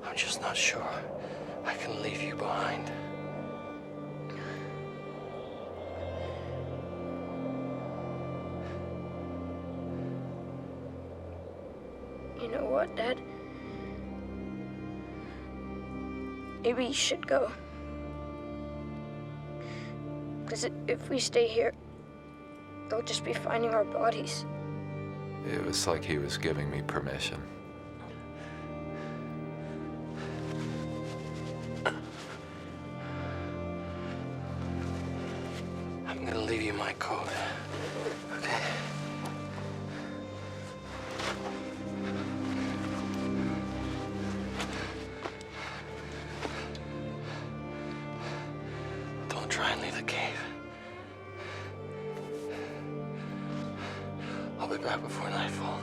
I'm just not sure I can leave you behind.
You know what, Dad? Maybe you should go. Because if we stay here, they'll just be finding our bodies.
It was like he was giving me permission.
I'm gonna leave you my coat, okay? Don't try and leave the cave. I'll be back before nightfall.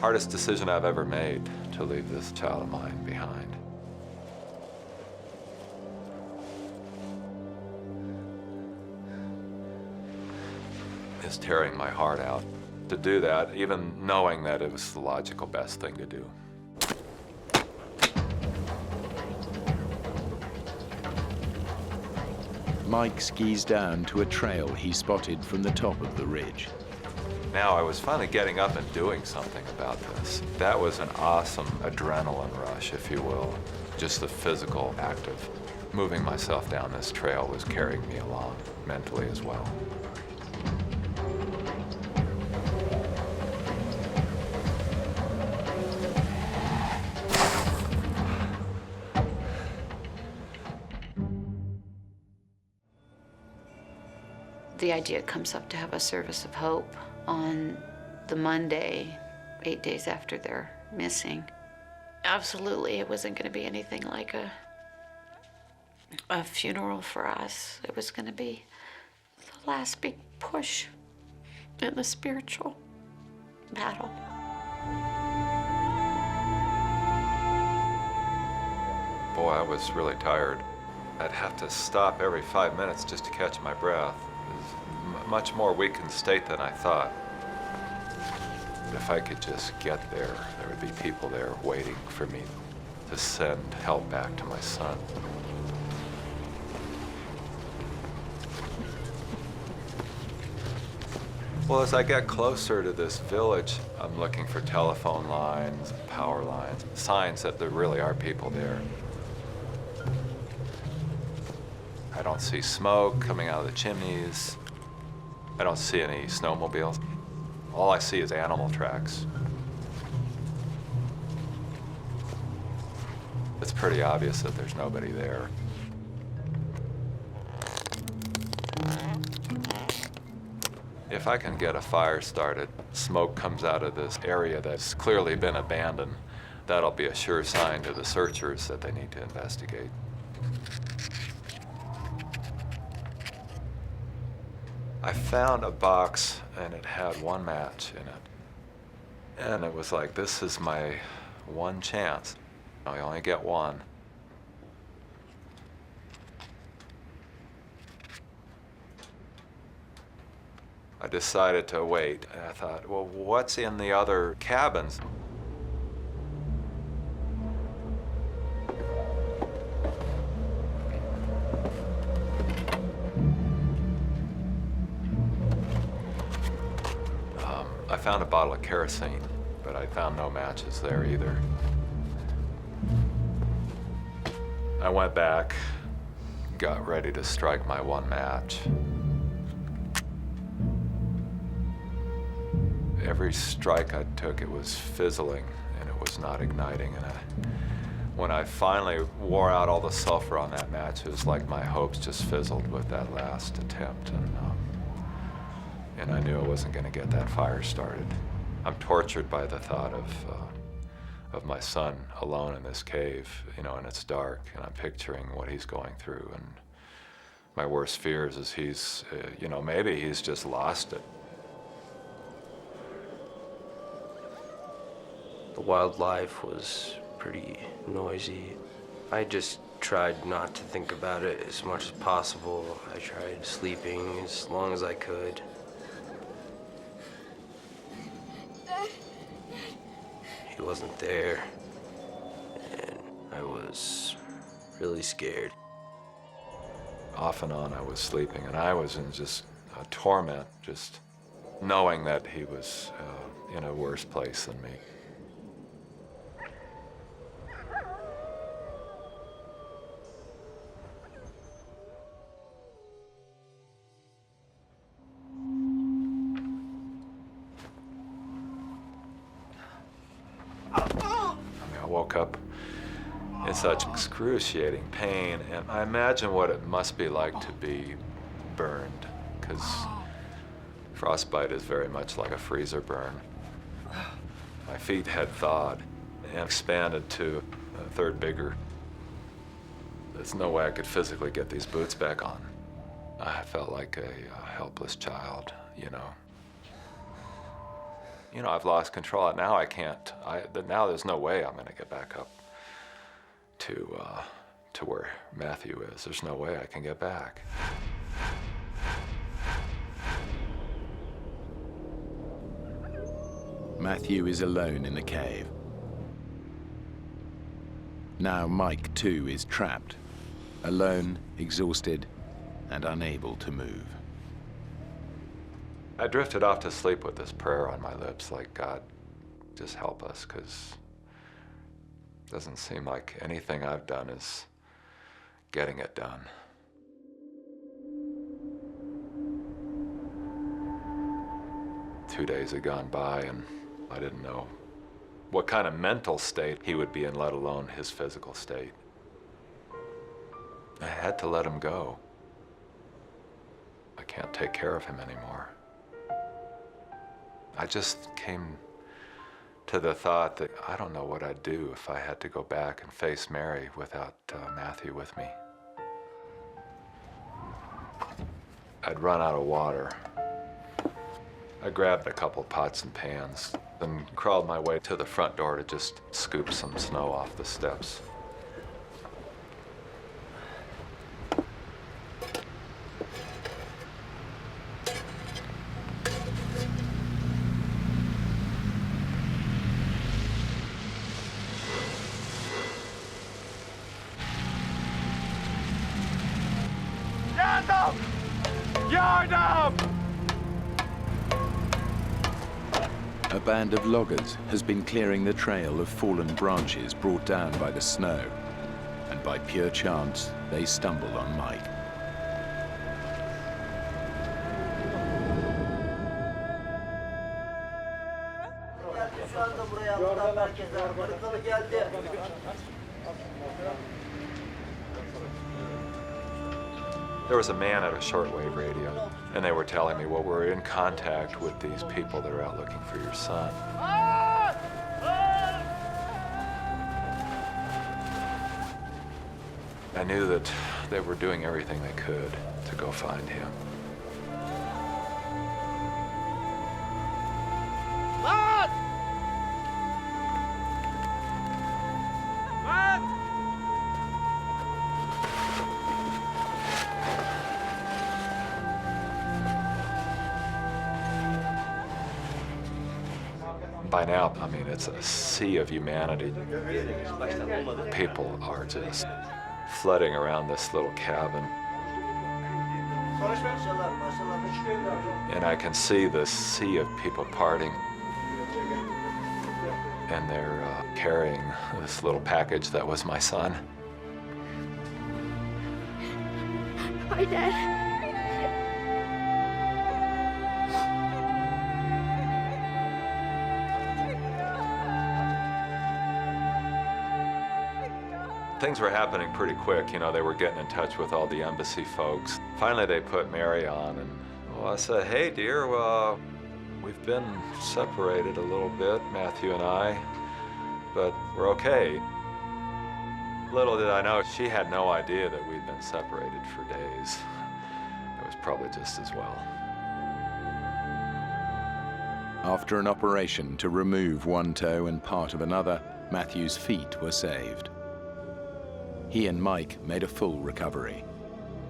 Hardest decision I've ever made, to leave this child of mine behind. It's tearing my heart out to do that, even knowing that it was the logical best thing to do.
Mike skis down to a trail he spotted from the top of the ridge.
Now I was finally getting up and doing something about this. That was an awesome adrenaline rush, if you will. Just the physical act of moving myself down this trail was carrying me along mentally as well.
The idea comes up to have a service of hope on the Monday, 8 days after they're missing. Absolutely, it wasn't going to be anything like a funeral for us. It was going to be the last big push in the spiritual battle.
Boy, I was really tired. I'd have to stop every 5 minutes just to catch my breath. It was a much more weakened state than I thought. If I could just get there, there would be people there waiting for me to send help back to my son. Well, as I get closer to this village, I'm looking for telephone lines, power lines, signs that there really are people there. I don't see smoke coming out of the chimneys. I don't see any snowmobiles. All I see is animal tracks. It's pretty obvious that there's nobody there. If I can get a fire started, smoke comes out of this area that's clearly been abandoned, that'll be a sure sign to the searchers that they need to investigate. I found a box and it had one match in it. And it was like, this is my one chance. I only get one. I decided to wait. And I thought, well, what's in the other cabins? I found a bottle of kerosene, but I found no matches there either. I went back, got ready to strike my one match. Every strike I took, it was fizzling and it was not igniting. And when I finally wore out all the sulfur on that match, it was like my hopes just fizzled with that last attempt. And I knew I wasn't going to get that fire started. I'm tortured by the thought of my son alone in this cave, you know, and it's dark, and I'm picturing what he's going through. And my worst fears is he's, you know, maybe he's just lost it.
The wildlife was pretty noisy. I just tried not to think about it as much as possible. I tried sleeping as long as I could. He wasn't there, and I was really scared.
Off and on I was sleeping, and I was in just a torment, just knowing that he was in a worse place than me. I woke up in such excruciating pain, and I imagine what it must be like to be burned, because frostbite is very much like a freezer burn. My feet had thawed and expanded to a third bigger. There's no way I could physically get these boots back on. I felt like a helpless child, you know. You know, I've lost control. Now I can't. Now there's no way I'm going to get back up to where Matthew is. There's no way I can get back.
Matthew is alone in the cave. Now Mike, too, is trapped, alone, exhausted, and unable to move.
I drifted off to sleep with this prayer on my lips, like, God, just help us, because it doesn't seem like anything I've done is getting it done. Two days had gone by, and I didn't know what kind of mental state he would be in, let alone his physical state. I had to let him go. I can't take care of him anymore. I just came to the thought that I don't know what I'd do if I had to go back and face Mary without Matthew with me. I'd run out of water. I grabbed a couple pots and pans, then crawled my way to the front door to just scoop some snow off the steps.
A band of loggers has been clearing the trail of fallen branches brought down by the snow, and by pure chance, they stumbled on Mike.
There was a man at a shortwave radio, and they were telling me, well, we're in contact with these people that are out looking for your son. I knew that they were doing everything they could to go find him. By now, I mean, it's a sea of humanity. People are just flooding around this little cabin. And I can see the sea of people parting. And they're carrying this little package that was my son.
Hi, Dad.
Things were happening pretty quick, you know, they were getting in touch with all the embassy folks. Finally, they put Mary on, and well, I said, hey, dear, we've been separated a little bit, Matthew and I, but we're okay. Little did I know, she had no idea that we'd been separated for days. It was probably just as well.
After an operation to remove one toe and part of another, Matthew's feet were saved. He and Mike made a full recovery.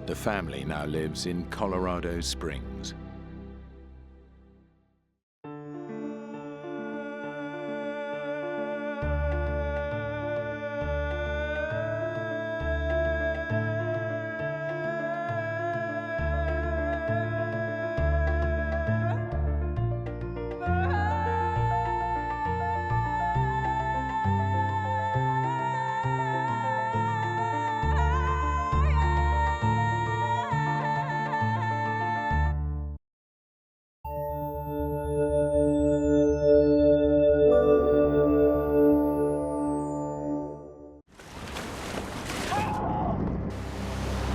The family now lives in Colorado Springs.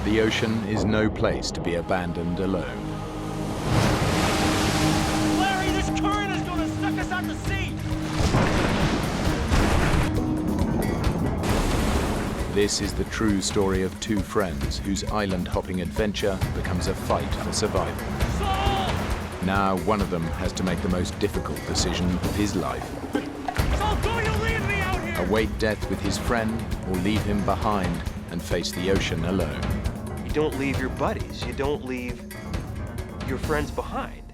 The ocean is no place to be abandoned alone.
Larry, this current is gonna suck us out to sea!
This is the true story of two friends whose island-hopping adventure becomes a fight for survival. Now one of them has to make the most difficult decision of his life. Await death with his friend or leave him behind and face the ocean alone.
You don't leave your buddies. You don't leave your friends behind.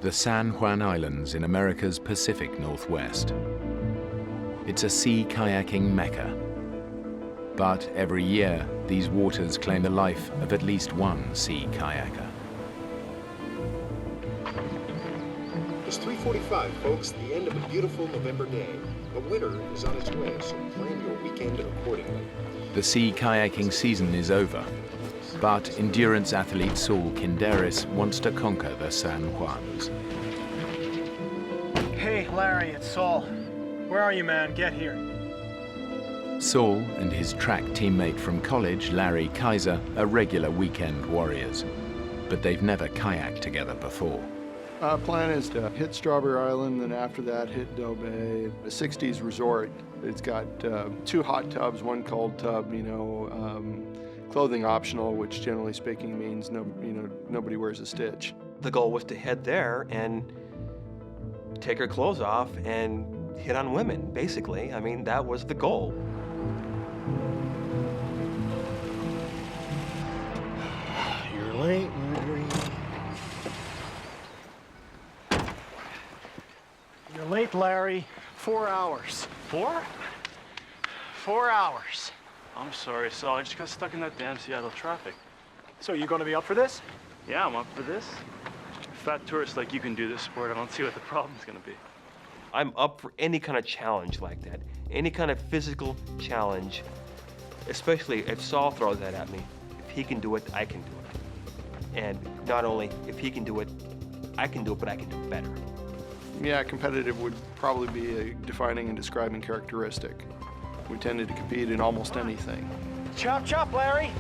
The San Juan Islands in America's Pacific Northwest. It's a sea kayaking mecca. But every year, these waters claim the life of at least one sea kayaker.
It's 3:45, folks, the end of a beautiful November day. But winter is on its way, so plan your weekend accordingly.
The sea kayaking season is over, but endurance athlete Saul Kinderis wants to conquer the San Juans.
Hey, Larry, it's Saul. Where are you, man? Get here.
Saul and his track teammate from college, Larry Kaiser, are regular weekend warriors, but they've never kayaked together before.
Plan is to hit Strawberry Island, then after that hit Doe Bay, a 60s resort. It's got 2 hot tubs, 1 cold tub, clothing optional, which generally speaking means nobody wears a stitch.
The goal was to head there and take her clothes off and hit on women, basically. I mean, that was the goal.
You're late, Larry. You're late, Larry. 4 hours. 4? 4 hours.
I'm sorry, Saul. I just got stuck in that damn Seattle traffic.
So you gonna be up for this?
Yeah, I'm up for this. Fat tourist like you can do this sport. I don't see what the problem's gonna be.
I'm up for any kind of challenge like that. Any kind of physical challenge. Especially if Saul throws that at me. If he can do it, I can do it. And not only if he can do it, I can do it, but I can do it better.
Yeah, competitive would probably be a defining and describing characteristic. We tended to compete in almost anything.
Chop, chop, Larry.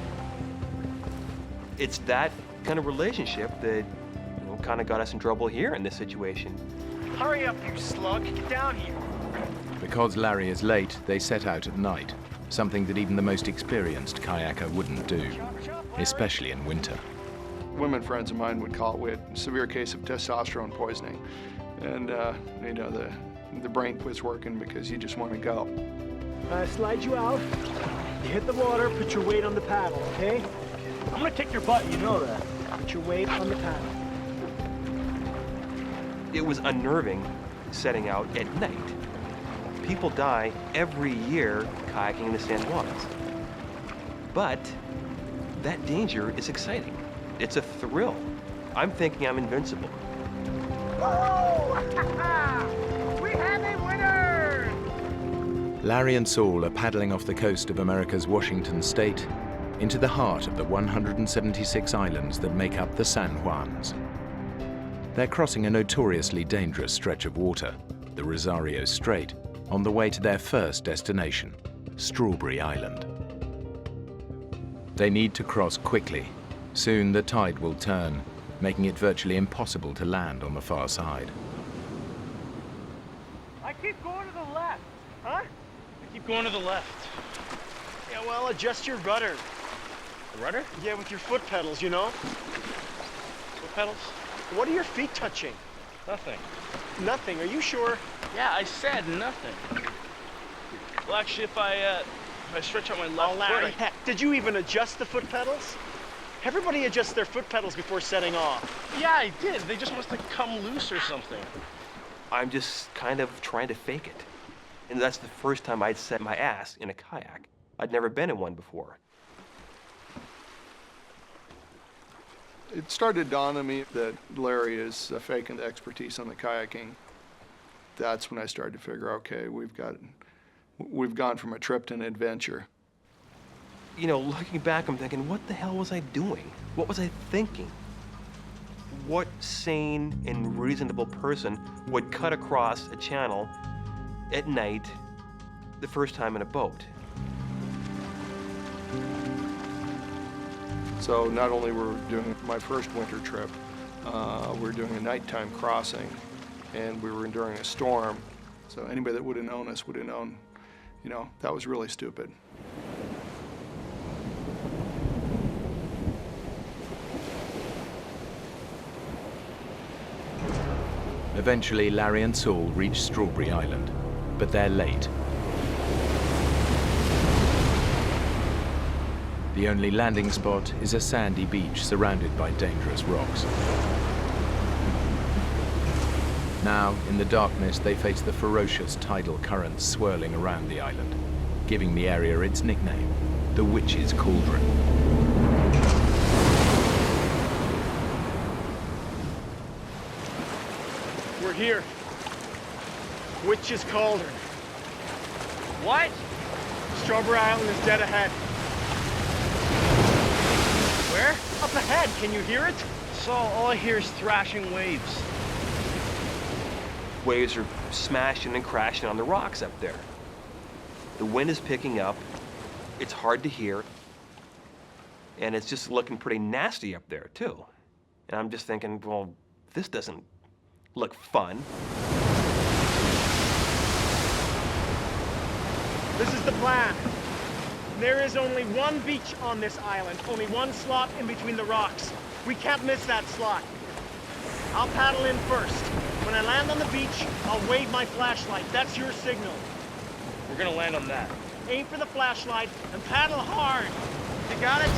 It's that kind of relationship that kind of got us in trouble here in this situation.
Hurry up, you slug. Get down here.
Because Larry is late, they set out at night, something that even the most experienced kayaker wouldn't do, especially in winter.
Women friends of mine would call it a severe case of testosterone poisoning. And, the brain quits working because you just want to go.
Slide you out. You hit the water, put your weight on the paddle, okay? I'm gonna kick your butt, you know that. Put your weight on the paddle.
It was unnerving setting out at night. People die every year kayaking in the San Juans. But that danger is exciting. It's a thrill. I'm thinking I'm invincible.
We have a winner!
Larry and Saul are paddling off the coast of America's Washington state into the heart of the 176 islands that make up the San Juans. They're crossing a notoriously dangerous stretch of water, the Rosario Strait, on the way to their first destination, Strawberry Island. They need to cross quickly. Soon the tide will turn, making it virtually impossible to land on the far side.
I keep going to the left. Huh? I keep going to the left. Yeah, well, adjust your rudder.
The rudder?
Yeah, with your foot pedals, you know?
Foot pedals?
What are your feet touching?
Nothing.
Nothing, are you sure?
Yeah, I said nothing. Well, actually, if I stretch out my left
Larry,
foot...
heck, did you even adjust the foot pedals? Everybody adjusts their foot pedals before setting off.
Yeah, I did. They just must have come loose or something.
I'm just kind of trying to fake it. And that's the first time I'd set my ass in a kayak. I'd never been in one before.
It started dawning on me that Larry is faking the expertise on the kayaking. That's when I started to figure, okay, we've gone from a trip to an adventure.
You know, looking back, I'm thinking, what the hell was I doing? What was I thinking? What sane and reasonable person would cut across a channel at night the first time in a boat?
So not only were we doing my first winter trip, we were doing a nighttime crossing, and we were enduring a storm. So anybody that would have known us would have known, you know, that was really stupid.
Eventually, Larry and Saul reach Strawberry Island, but they're late. The only landing spot is a sandy beach surrounded by dangerous rocks. Now, in the darkness, they face the ferocious tidal currents swirling around the island, giving the area its nickname, the Witch's Cauldron.
We're here. Witch's Cauldron.
What?
Strawberry Island is dead ahead.
Where?
Up ahead, can you hear it?
Saul, all I hear is thrashing waves.
Waves are smashing and crashing on the rocks up there. The wind is picking up. It's hard to hear. And it's just looking pretty nasty up there, too. And I'm just thinking, well, this doesn't look fun.
This is the plan. There is only one beach on this island, only one slot in between the rocks. We can't miss that slot. I'll paddle in first. When I land on the beach, I'll wave my flashlight. That's your signal.
We're gonna land on that.
Aim for the flashlight and paddle hard. You got it?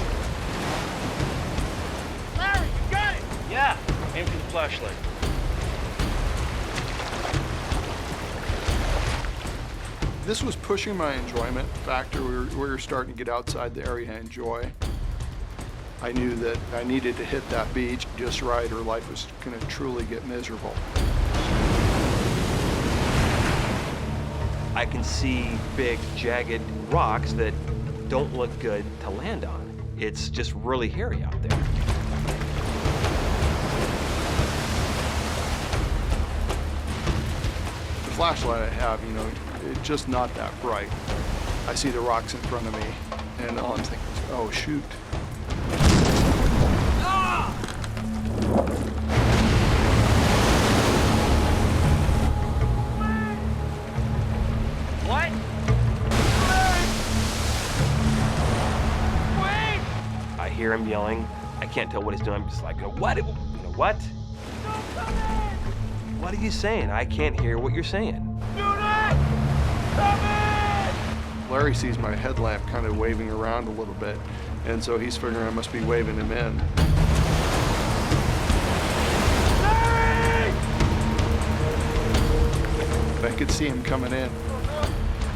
Larry, you got it!
Yeah, aim for the flashlight.
This was pushing my enjoyment factor. We were starting to get outside the area I enjoy. I knew that I needed to hit that beach just right or life was going to truly get miserable.
I can see big, jagged rocks that don't look good to land on. It's just really hairy out there.
The flashlight I have, you know, it's just not that bright. I see the rocks in front of me, and all I'm thinking is, oh, shoot.
What?
Wait! I hear him yelling. I can't tell what he's doing. I'm just like, what? You know, what? What are you saying? I can't hear what you're saying.
Do not come in!
Larry sees my headlamp kind of waving around a little bit, And so he's figuring I must be waving him in. I could see him coming in.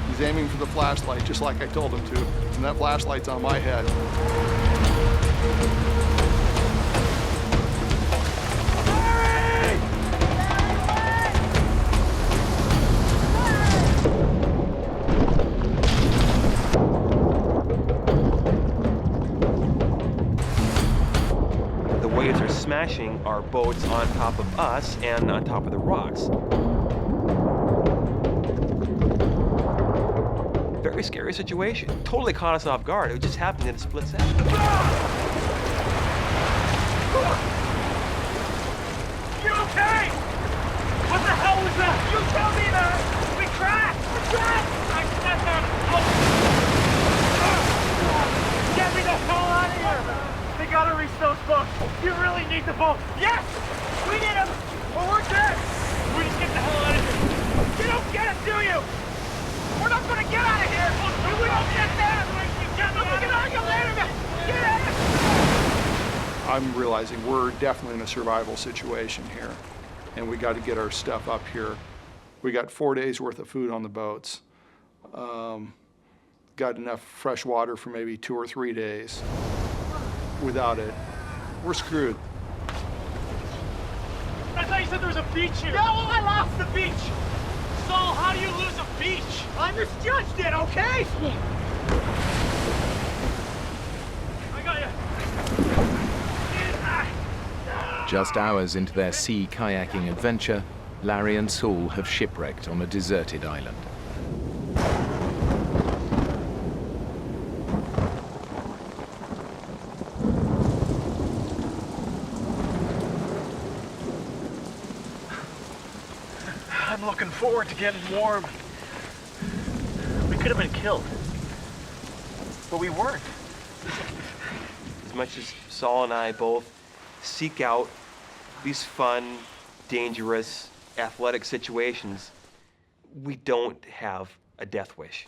He's aiming for the flashlight, just like I told him to, and that flashlight's on my head.
The waves are smashing our boats on top of us and on top of the rocks. Very scary situation. Totally caught us off guard. It just happened in a split second.
You okay? What the hell was that? You tell me that! We crashed! We crashed! Get me the hell out of here! They gotta reach those boats. You really need the boat. Yes! We need them! Or we're dead! We just get the hell out of here. You don't get it, do you? We're not gonna get out of here! If we don't get there! We're gonna argue later, man! Get out!
I'm realizing we're definitely in a survival situation here, and we got to get our stuff up here. We got 4 days worth of food on the boats. Got enough fresh water for maybe 2 or 3 days. Without it, we're screwed.
I thought you said there was a beach here. Yeah, well, I lost the beach. Saul, how do you lose a beach? I misjudged it, okay? I got you.
Just hours into their sea kayaking adventure, Larry and Saul have shipwrecked on a deserted island.
I'm looking forward to getting warm. We could have been killed, but we weren't.
As much as Saul and I both seek out these fun, dangerous, athletic situations, we don't have a death wish.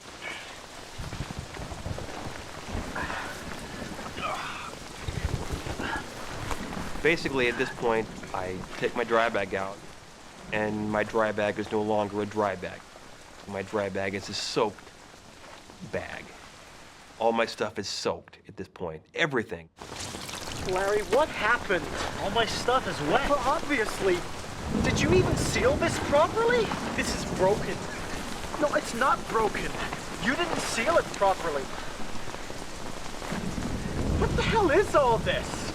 Basically, at this point, I take my dry bag out, and my dry bag is no longer a dry bag. My dry bag is a soaked bag. All my stuff is soaked at this point. Everything.
Larry, what happened? All my stuff is wet. Well, obviously. Did you even seal this properly? This is broken. No, it's not broken. You didn't seal it properly. What the hell is all this?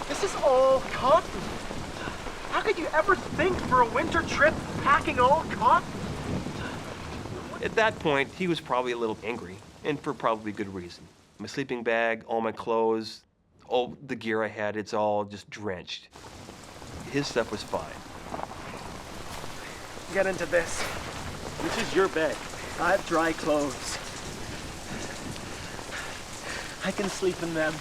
This is all cotton. How could you ever think for a winter trip packing all cotton?
At that point, he was probably a little angry, and for probably good reason. My sleeping bag, all my clothes, all the gear I had, it's all just drenched. His stuff was fine.
Get into this. This is your bed. I have dry clothes. I can sleep in them.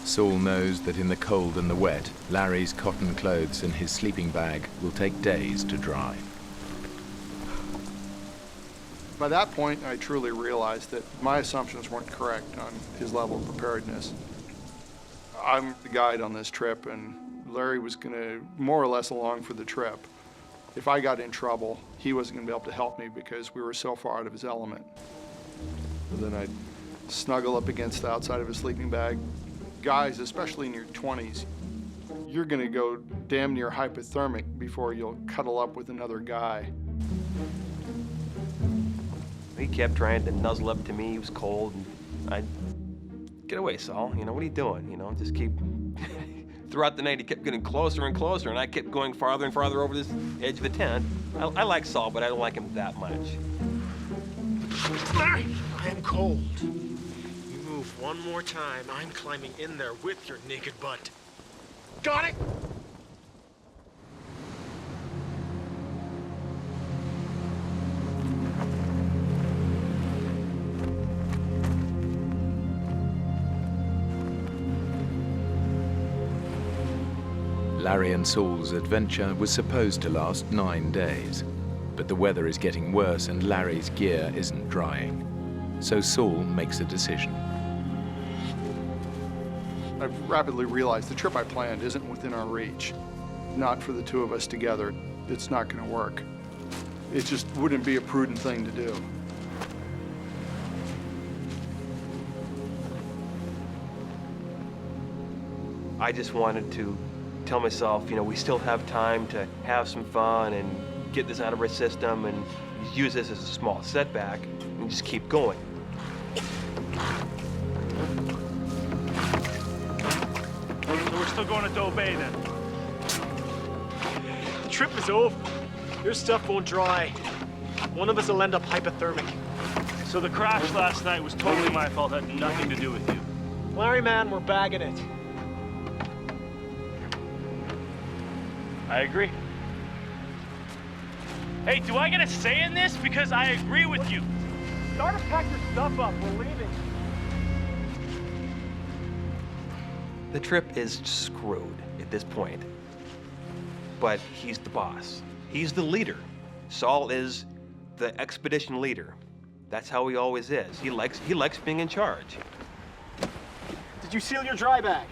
Saul knows that in the cold and the wet, Larry's cotton clothes and his sleeping bag will take days to dry.
By that point, I truly realized that my assumptions weren't correct on his level of preparedness. I'm the guide on this trip, and Larry was going to more or less along for the trip. If I got in trouble, he wasn't going to be able to help me because we were so far out of his element. And then I'd snuggle up against the outside of his sleeping bag. Guys, especially in your 20s, you're going to go damn near hypothermic before you'll cuddle up with another guy.
He kept trying to nuzzle up to me. He was cold, and I'd get away, Saul. You know, what are you doing? You know, just keep... Throughout the night, he kept getting closer and closer, and I kept going farther and farther over this edge of the tent. I like Saul, but I don't like him that much.
I am cold. You move one more time, I'm climbing in there with your naked butt. Got it?
Larry and Saul's adventure was supposed to last 9 days, But the weather is getting worse and Larry's gear isn't drying. So Saul makes a decision.
I've rapidly realized the trip I planned isn't within our reach. Not for the two of us together. It's not going to work. It just wouldn't be a prudent thing to do.
I just wanted to tell myself, you know, we still have time to have some fun and get this out of our system and use this as a small setback and just keep going.
So we're still going to Doe Bay then? The trip is over. Your stuff won't dry. One of us will end up hypothermic. So the crash last night was totally my fault, had nothing to do with you. Larry, man, we're bagging it. I agree. Hey, do I get a say in this? Because I agree with you. Start to pack your stuff up, we're leaving.
The trip is screwed at this point. But he's the boss. He's the leader. Saul is the expedition leader. That's how he always is. He likes being in charge.
Did you seal your dry bag?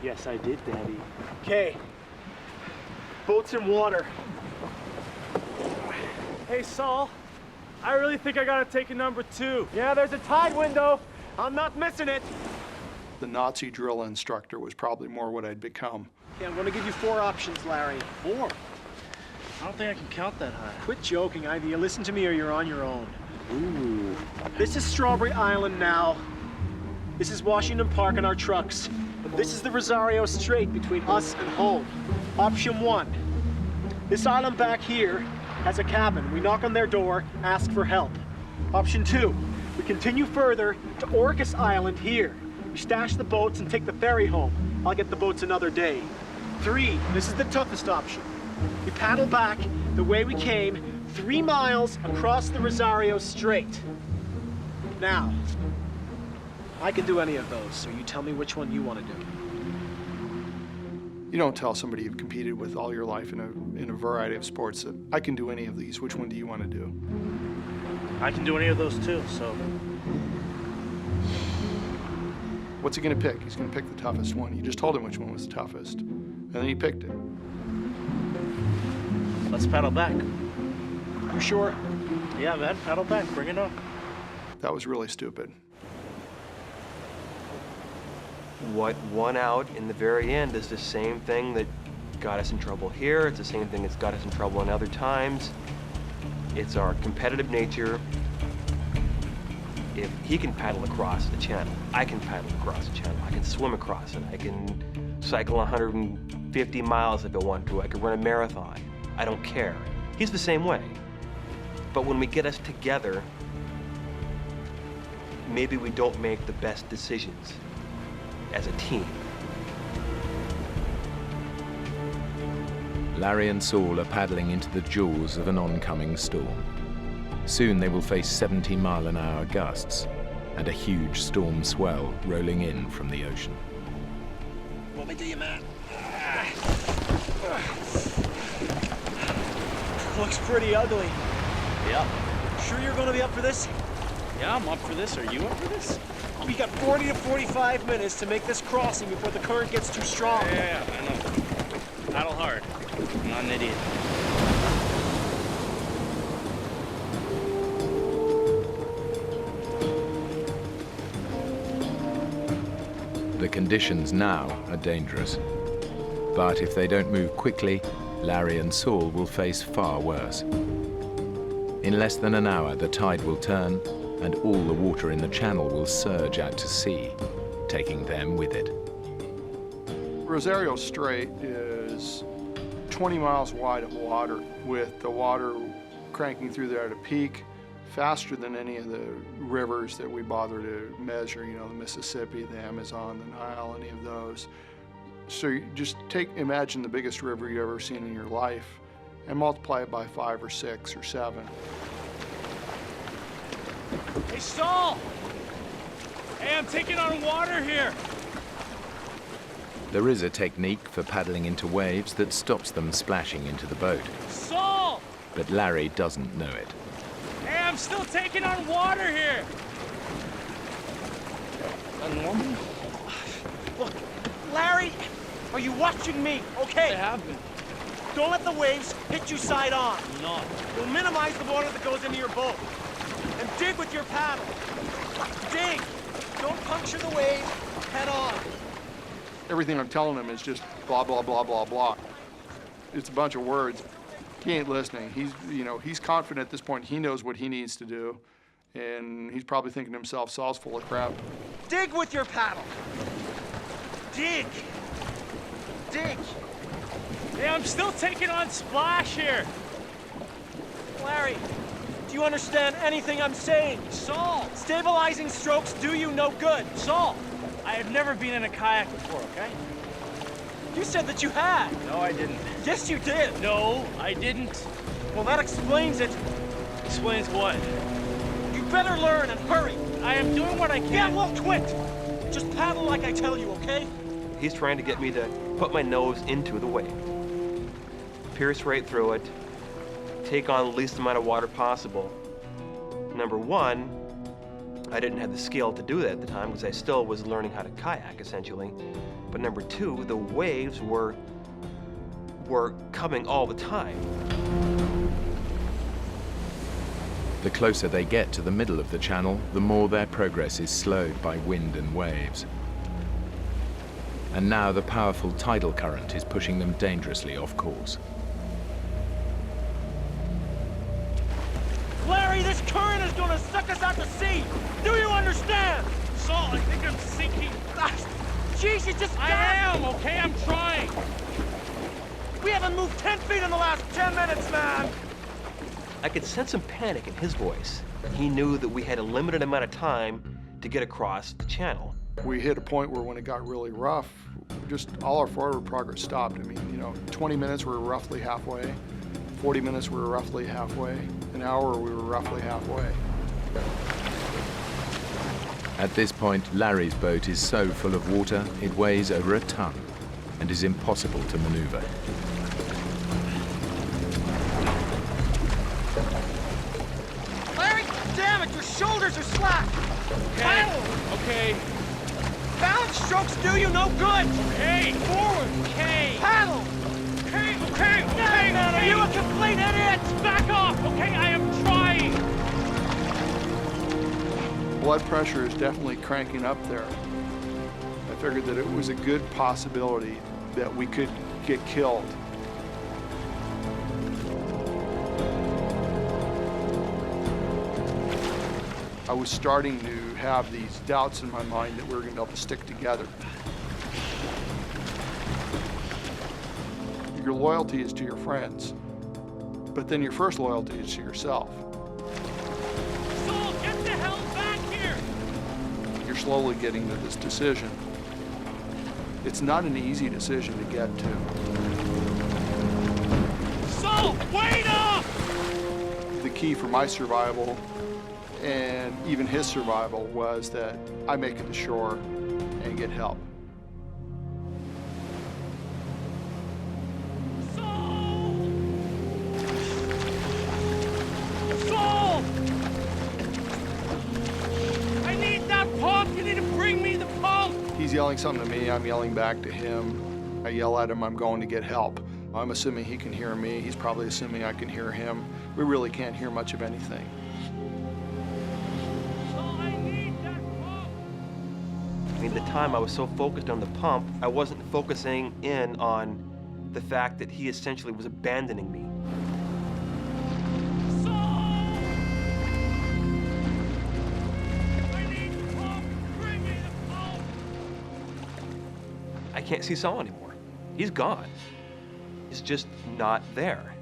Yes, I did, Daddy. Okay. Boat's in water. Hey, Saul. I really think I gotta take a number 2. Yeah, there's a tide window. I'm not missing it.
The Nazi drill instructor was probably more what I'd become.
Okay, I'm gonna give you 4 options, Larry. 4? I don't think I can count that high. Quit joking. Either you listen to me or you're on your own. Ooh. This is Strawberry Island now. This is Washington Park and our trucks. This is the Rosario Strait between us and home. Option 1. This island back here has a cabin. We knock on their door, ask for help. Option 2. We continue further to Orcas Island here. We stash the boats and take the ferry home. I'll get the boats another day. 3. This is the toughest option. We paddle back the way we came, 3 miles across the Rosario Strait. Now, I can do any of those, so you tell me which one you want to do.
You don't tell somebody you've competed with all your life in a variety of sports that I can do any of these. Which one do you want to do?
I can do any of those too, so.
What's he going to pick? He's going to pick the toughest one. You just told him which one was the toughest, and then he picked it.
Let's paddle back. You sure? Yeah, man, paddle back. Bring it on.
That was really stupid.
What won out in the very end is the same thing that got us in trouble here. It's the same thing that's got us in trouble in other times. It's our competitive nature. If he can paddle across the channel, I can paddle across the channel. I can swim across it. I can cycle 150 miles if I want to. I can run a marathon. I don't care. He's the same way. But when we get us together, maybe we don't make the best decisions as a team.
Larry and Saul are paddling into the jaws of an oncoming storm. Soon they will face 70-mile-an-hour gusts and a huge storm swell rolling in from the ocean.
Want me to do you, man?
Looks pretty ugly.
Yeah.
Sure you're gonna be up for this?
Yeah, I'm up for this. Are you up for this?
We got 40 to 45 minutes to make this crossing before the current gets too strong.
Yeah, I know. Paddle hard. I'm not an idiot.
The conditions now are dangerous. But if they don't move quickly, Larry and Saul will face far worse. In less than an hour, the tide will turn and all the water in the channel will surge out to sea, taking them with it.
Rosario Strait is 20 miles wide of water, with the water cranking through there at a peak faster than any of the rivers that we bother to measure, you know, the Mississippi, the Amazon, the Nile, any of those. So you just imagine the biggest river you've ever seen in your life and multiply it by 5 or 6 or 7.
Hey, Saul! Hey, I'm taking on water here.
There is a technique for paddling into waves that stops them splashing into the boat.
Saul!
but Larry doesn't know it.
Hey, I'm still taking on water here.
Normal? Look, Larry, are you watching me? Okay.
I have been.
Don't let the waves hit you side on.
I'm not.
We'll minimize the water that goes into your boat. And dig with your paddle. Dig. Don't puncture the wave head on.
Everything I'm telling him is just blah, blah, blah, blah, blah. It's a bunch of words. He ain't listening. He's confident at this point. He knows what he needs to do. And he's probably thinking to himself, Saul's full of crap.
Dig with your paddle. Dig. Dig.
Hey, I'm still taking on splash here.
Larry, do you understand anything I'm saying?
Saul!
Stabilizing strokes do you no good.
Saul! I have never been in a kayak before, okay?
You said that you had.
No, I didn't.
Yes, you did.
No, I didn't.
Well, that explains it.
Explains what?
You better learn and hurry.
I am doing what I can.
Yeah, well, quit. Just paddle like I tell you, okay?
He's trying to get me to put my nose into the wave, pierce right through it, take on the least amount of water possible. Number one, I didn't have the skill to do that at the time because I still was learning how to kayak, essentially. But number two, the waves were coming all the time.
The closer they get to the middle of the channel, the more their progress is slowed by wind and waves. And now the powerful tidal current is pushing them dangerously off course.
Larry, this current is gonna suck us out to sea. Do you understand?
Saul, I think I'm sinking.
Jeez, you just
I am, okay? I'm trying.
We haven't moved 10 feet in the last 10 minutes, man.
I could sense some panic in his voice. He knew that we had a limited amount of time to get across the channel.
We hit a point where when it got really rough, just all our forward progress stopped. I mean, 20 minutes we were roughly halfway, 40 minutes we were roughly halfway, an hour we were roughly halfway.
At this point, Larry's boat is so full of water, it weighs over a ton and is impossible to maneuver.
Larry, damn it, your shoulders are slack.
Okay.
Paddle.
Okay.
Balance strokes do you no good.
Okay.
Forward.
Okay.
Paddle.
Okay, okay, okay,
Man,
okay.
are you a complete idiot?
Back off, okay? I am trying.
Blood pressure is definitely cranking up there. I figured that it was a good possibility that we could get killed. I was starting to have these doubts in my mind that we were going to be able to stick together. Your loyalty is to your friends, but then your first loyalty is to yourself.
Saul, get the hell back here!
You're slowly getting to this decision. It's not an easy decision to get to.
Saul, wait up!
The key for my survival and even his survival was that I make it to shore and get help.
Saul! I need that pump! You need to bring me the pump!
He's yelling something to me, I'm yelling back to him. I yell at him, I'm going to get help. I'm assuming he can hear me, he's probably assuming I can hear him. We really can't hear much of anything.
I mean, the time I was so focused on the pump, I wasn't focusing in on the fact that he essentially was abandoning me. I can't see Saul anymore. He's gone. He's just not there.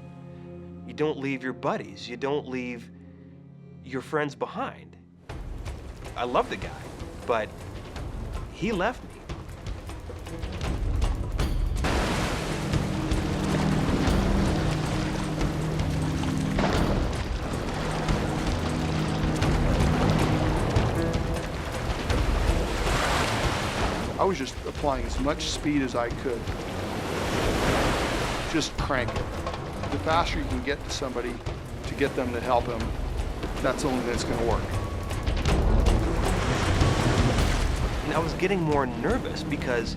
You don't leave your buddies. You don't leave your friends behind. I love the guy, but he left me.
I was just applying as much speed as I could. Just crank it. The faster you can get to somebody to get them to help him, that's the only thing that's going to work.
And I was getting more nervous because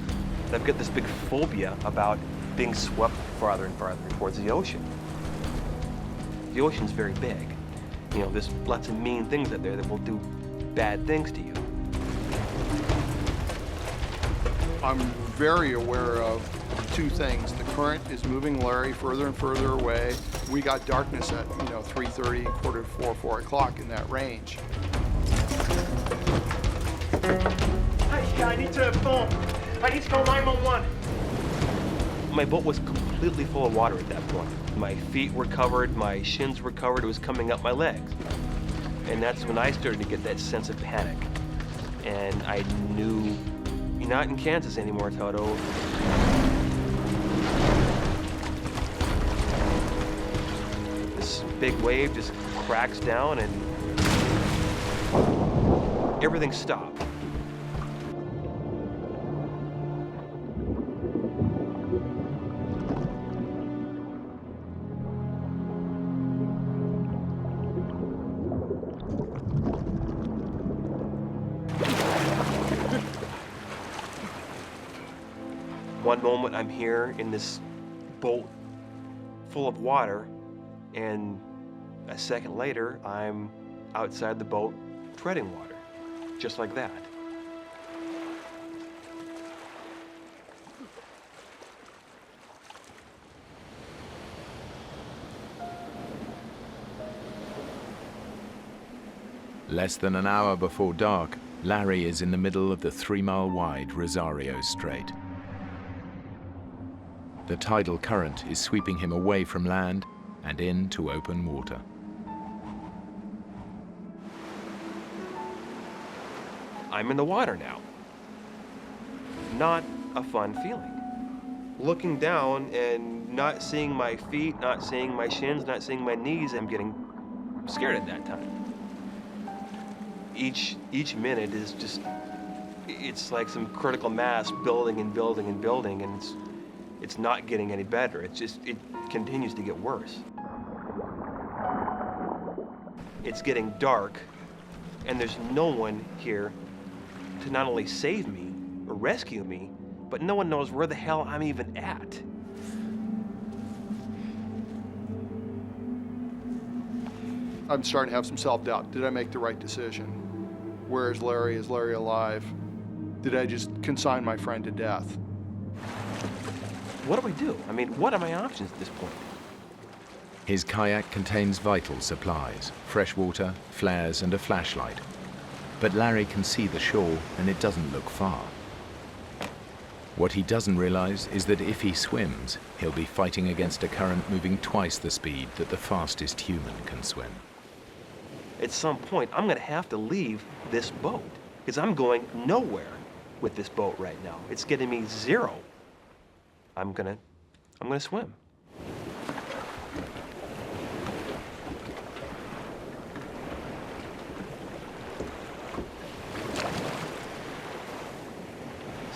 I've got this big phobia about being swept farther and farther towards the ocean. The ocean's very big. You know, there's lots of mean things out there that will do bad things to you.
I'm very aware of two things. The current is moving Larry further and further away. We got darkness at, 3:30, quarter to 4, 4 o'clock in that range.
Hey, I need to phone. I need to call 911.
My boat was completely full of water at that point. My feet were covered, my shins were covered, it was coming up my legs. And that's when I started to get that sense of panic. And I knew, you're not in Kansas anymore, Toto. This big wave just cracks down and everything stopped. One moment I'm here in this boat full of water, and a second later I'm outside the boat treading water, just like that.
Less than an hour before dark, Larry is in the middle of the 3-mile-wide Rosario Strait. The tidal current is sweeping him away from land and into open water.
I'm in the water now. Not a fun feeling. Looking down and not seeing my feet, not seeing my shins, not seeing my knees, I'm getting scared at that time. Each minute is just, it's like some critical mass building and building and building, and it's not getting any better. It continues to get worse. It's getting dark, and there's no one here to not only save me or rescue me, but no one knows where the hell I'm even at.
I'm starting to have some self-doubt. Did I make the right decision? Where is Larry? Is Larry alive? Did I just consign my friend to death?
What do I do? I mean, what are my options at this point?
His kayak contains vital supplies, fresh water, flares, and a flashlight. But Larry can see the shore, and it doesn't look far. What he doesn't realize is that if he swims, he'll be fighting against a current moving twice the speed that the fastest human can swim.
At some point, I'm gonna have to leave this boat, because I'm going nowhere with this boat right now. It's getting me zero. I'm gonna swim.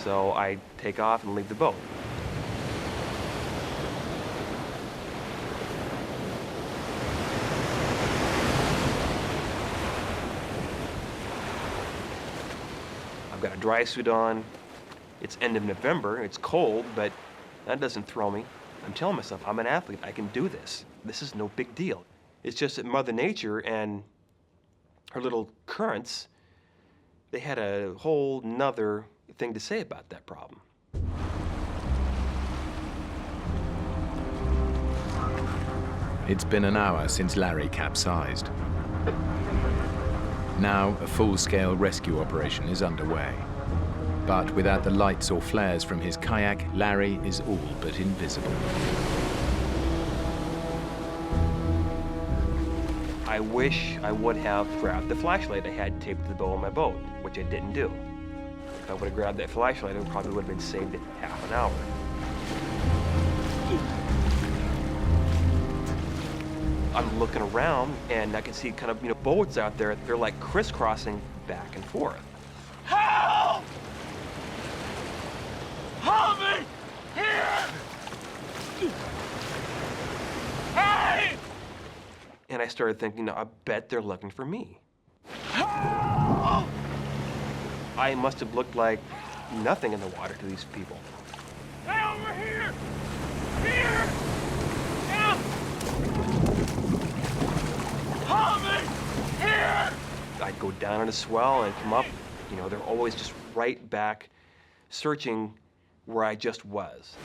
So I take off and leave the boat. I've got a dry suit on. It's end of November, it's cold, but that doesn't throw me. I'm telling myself, I'm an athlete, I can do this. This is no big deal. It's just that Mother Nature and her little currents, they had a whole nother thing to say about that problem.
It's been an hour since Larry capsized. Now, a full-scale rescue operation is underway. But without the lights or flares from his kayak, Larry is all but invisible.
I wish I would have grabbed the flashlight I had taped to the bow of my boat, which I didn't do. If I would have grabbed that flashlight, it probably would have been saved in half an hour. I'm looking around, and I can see kind of, boats out there. They're like crisscrossing back and forth.
Help! Help me! Here!
And I started thinking, I bet they're looking for me. I must have looked like nothing in the water to these people.
Hey, over here! Here! Yeah! Hold me! Here!
I'd go down on a swell and come up. They're always just right back, searching where I just was.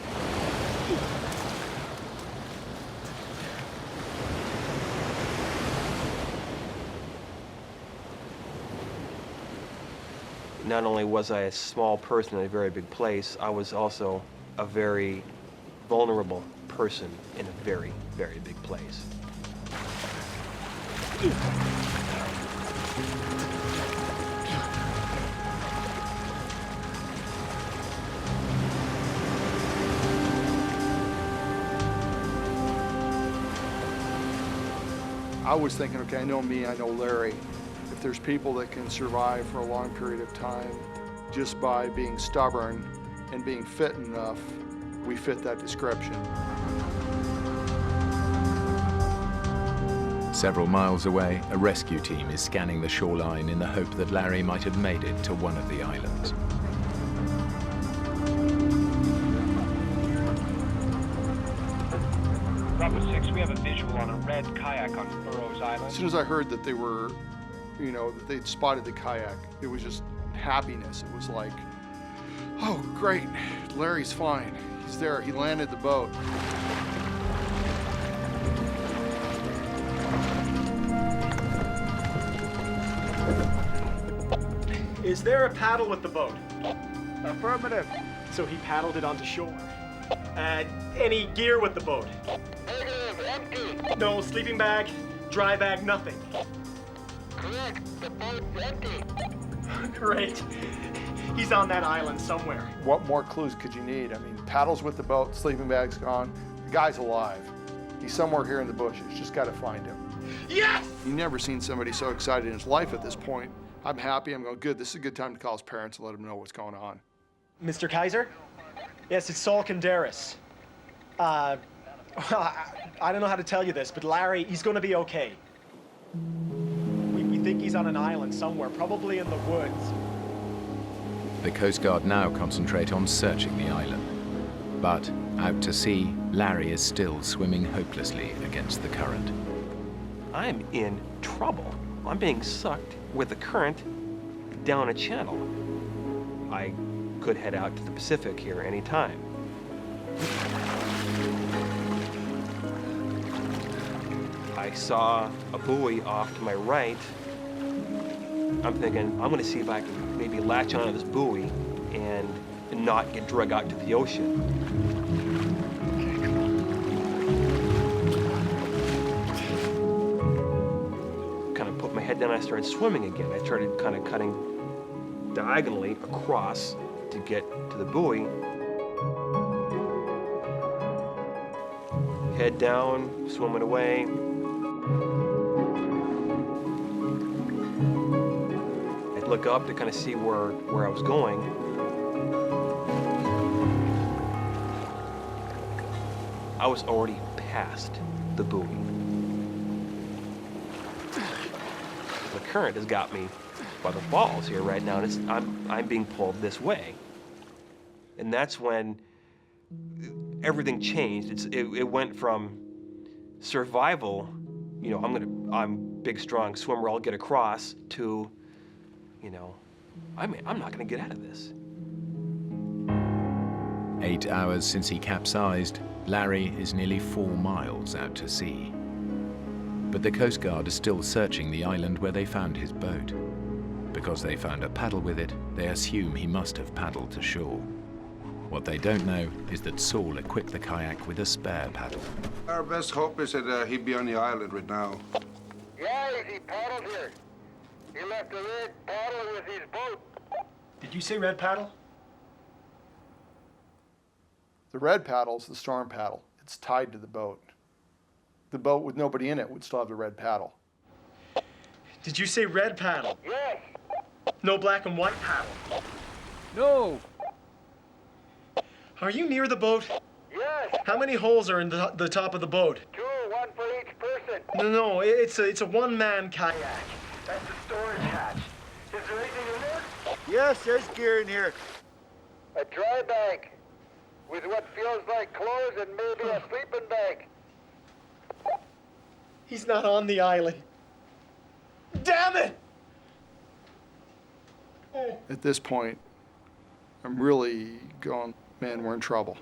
Not only was I a small person in a very big place, I was also a very vulnerable person in a very, very big place.
I was thinking, okay, I know me, I know Larry. If there's people that can survive for a long period of time just by being stubborn and being fit enough, we fit that description.
Several miles away, a rescue team is scanning the shoreline in the hope that Larry might have made it to one of the islands.
Bravo 6, we have a visual on a red kayak on Burroughs Island.
As soon as I heard that they were, that they'd spotted the kayak, it was just happiness. It was like, oh, great, Larry's fine. He's there, he landed the boat.
Is there a paddle with the boat?
Affirmative.
So he paddled it onto shore. Any gear with the boat?
Negative, empty.
No sleeping bag, dry bag, nothing.
Correct, the boat's empty.
Great. He's on that island somewhere.
What more clues could you need? I mean, paddles with the boat, sleeping bag's gone, the guy's alive. He's somewhere here in the bushes, just gotta find him.
Yes!
You've never seen somebody so excited in his life at this point. I'm happy, I'm going, good, this is a good time to call his parents and let them know what's going on.
Mr. Kaiser? Yes, it's Saul Canderas. I don't know how to tell you this, but Larry, he's gonna be okay. We think he's on an island somewhere, probably in the woods.
The Coast Guard now concentrate on searching the island. But out to sea, Larry is still swimming hopelessly against the current.
I'm in trouble. I'm being sucked with the current down a channel. I could head out to the Pacific here any time. I saw a buoy off to my right. I'm thinking, I'm gonna see if I can maybe latch onto this buoy and not get dragged out to the ocean. Kind of put my head down, I started swimming again. I started kind of cutting diagonally across to get to the buoy. Head down, swimming away. I'd look up to kind of see where I was going. I was already past the buoy. The current has got me by the balls here right now, and I'm being pulled this way. And that's when everything changed. It went from survival, I'm big, strong swimmer, I'll get across, to, I'm not gonna get out of this.
8 hours since he capsized, Larry is nearly 4 miles out to sea. But the Coast Guard is still searching the island where they found his boat. Because they found a paddle with it, they assume he must have paddled to shore. What they don't know is that Saul equipped the kayak with a spare paddle.
Our best hope is that he'd be on the island right now.
Yeah, he paddled here. He left a red paddle with his boat.
Did you say red paddle?
The red paddle's the storm paddle. It's tied to the boat. The boat with nobody in it would still have the red paddle.
Did you say red paddle?
Yes.
No black and white paddle?
No.
Are you near the boat?
Yes.
How many holes are in the top of the boat?
2, 1 for each
person. No, it's a one-man kayak. That's the storage hatch. Is there anything in there? Yes, there's gear in here.
A dry bag with what feels like clothes and maybe a sleeping bag.
He's not on the island. Damn it!
At this point, I'm really going, man, we're in trouble.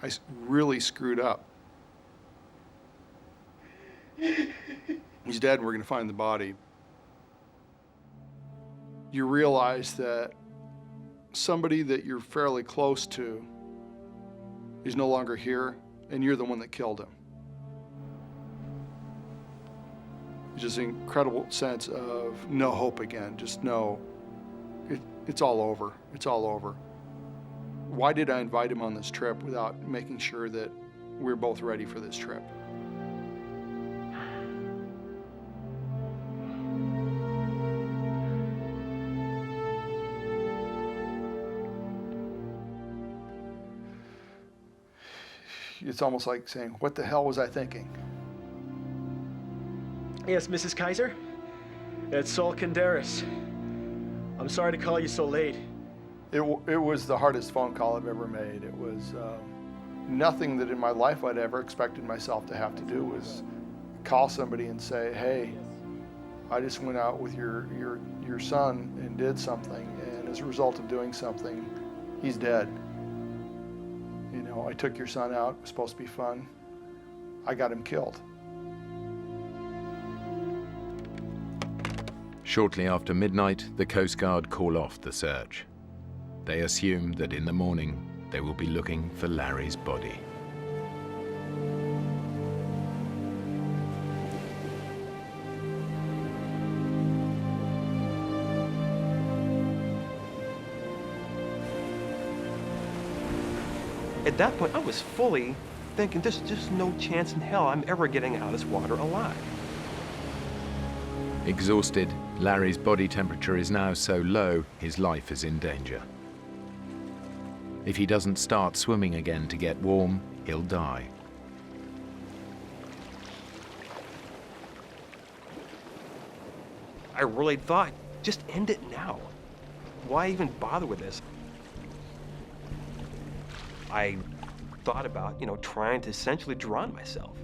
I really screwed up. He's dead and we're going to find the body. You realize that somebody that you're fairly close to is no longer here, and you're the one that killed him. Just an incredible sense of no hope again. Just no, it's all over. It's all over. Why did I invite him on this trip without making sure that we're both ready for this trip? It's almost like saying, what the hell was I thinking?
Yes, Mrs. Kaiser? It's Saul Canderas. I'm sorry to call you so late.
It was the hardest phone call I've ever made. It was nothing that in my life I'd ever expected myself to have to do was call somebody and say, hey, I just went out with your son and did something, and as a result of doing something, he's dead. You know, I took your son out, it was supposed to be fun. I got him killed.
Shortly after midnight, the Coast Guard call off the search. They assume that in the morning, they will be looking for Larry's body.
At that point, I was fully thinking there's just no chance in hell I'm ever getting out of this water alive.
Exhausted, Larry's body temperature is now so low, his life is in danger. If he doesn't start swimming again to get warm, he'll die.
I really thought, just end it now. Why even bother with this? I thought about, trying to essentially drown myself.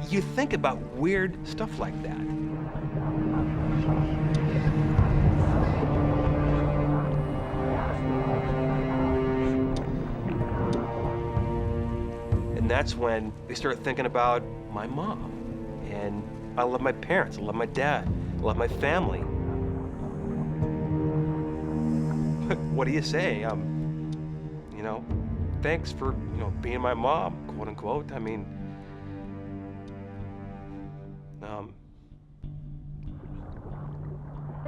You think about weird stuff like that. And that's when I start thinking about my mom. And I love my parents, I love my dad, I love my family. What do you say? Thanks for, being my mom, quote unquote.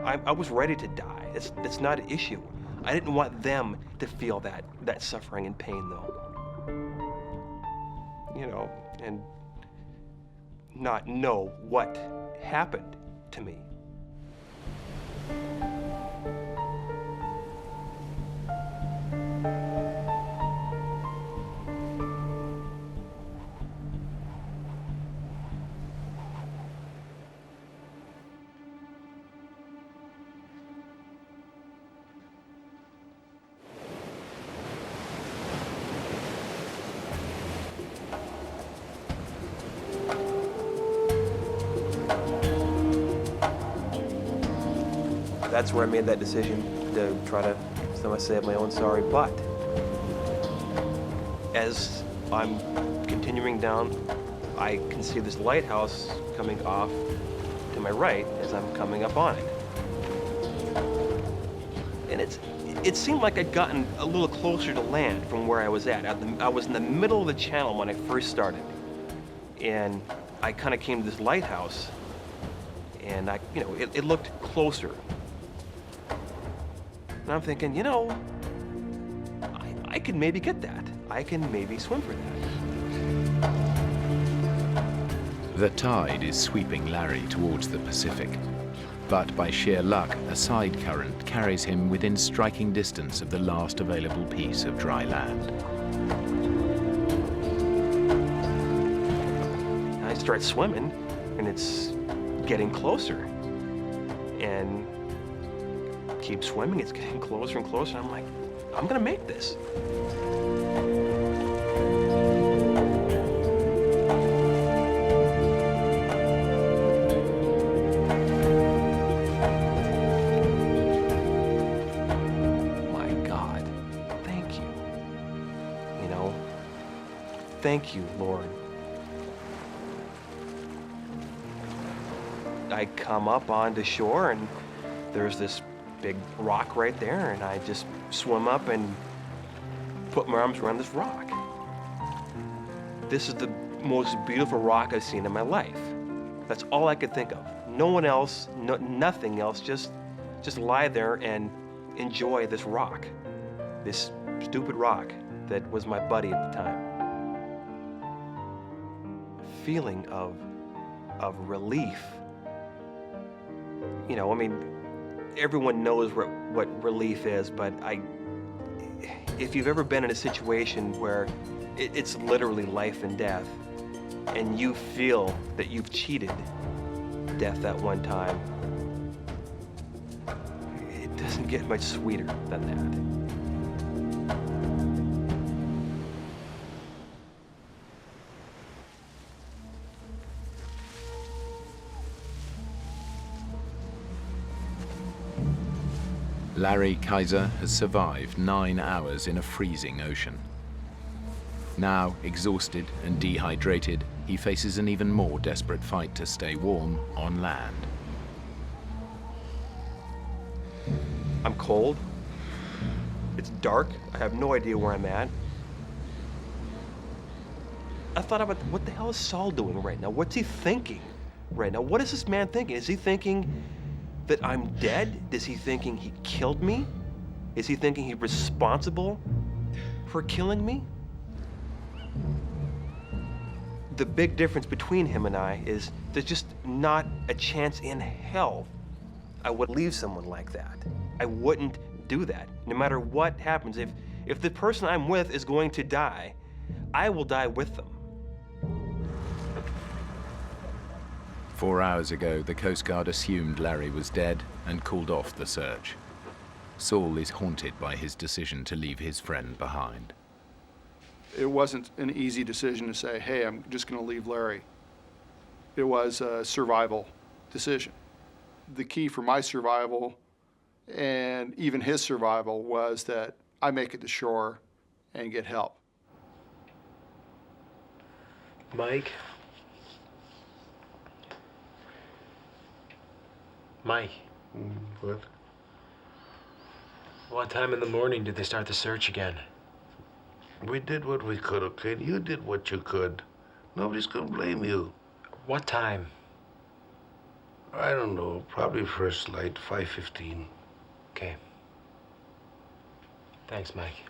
I was ready to die. It's not an issue. I didn't want them to feel that suffering and pain, though. And not know what happened to me. That's where I made that decision to try to save my own sorry butt. As I'm continuing down, I can see this lighthouse coming off to my right as I'm coming up on it. And it seemed like I'd gotten a little closer to land from where I was at. I was in the middle of the channel when I first started. And I kind of came to this lighthouse, and it looked closer. And I'm thinking, I could maybe get that. I can maybe swim for that.
The tide is sweeping Larry towards the Pacific. But by sheer luck, a side current carries him within striking distance of the last available piece of dry land.
I start swimming, and it's getting closer. And keep swimming, it's getting closer and closer. I'm like, I'm gonna make this. My God, thank you. You know, thank you, Lord. I come up onto shore, and there's this big rock right there, and I just swim up and put my arms around this rock. This is the most beautiful rock I've seen in my life. That's all I could think of. No one else, nothing else, just lie there and enjoy this rock. This stupid rock that was my buddy at the time. A feeling of relief. You know, I mean, everyone knows what relief is, but if you've ever been in a situation where it's literally life and death, and you feel that you've cheated death that one time, it doesn't get much sweeter than that.
Larry Kaiser has survived 9 hours in a freezing ocean. Now, exhausted and dehydrated, he faces an even more desperate fight to stay warm on land.
I'm cold. It's dark. I have no idea where I'm at. I thought about what the hell is Saul doing right now? What's he thinking right now? What is this man thinking? Is he thinking that I'm dead? Is he thinking he killed me? Is he thinking he's responsible for killing me? The big difference between him and I is there's just not a chance in hell I would leave someone like that. I wouldn't do that. No matter what happens, if the person I'm with is going to die, I will die with them.
4 hours ago, the Coast Guard assumed Larry was dead and called off the search. Saul is haunted by his decision to leave his friend behind.
It wasn't an easy decision to say, hey, I'm just going to leave Larry. It was a survival decision. The key for my survival and even his survival was that I make it to shore and get help.
Mike? Mike.
What?
What time in the morning did they start the search again?
We did what we could, okay? You did what you could. Nobody's gonna blame you.
What time?
I don't know. Probably first light, 5:15.
Okay. Thanks, Mike.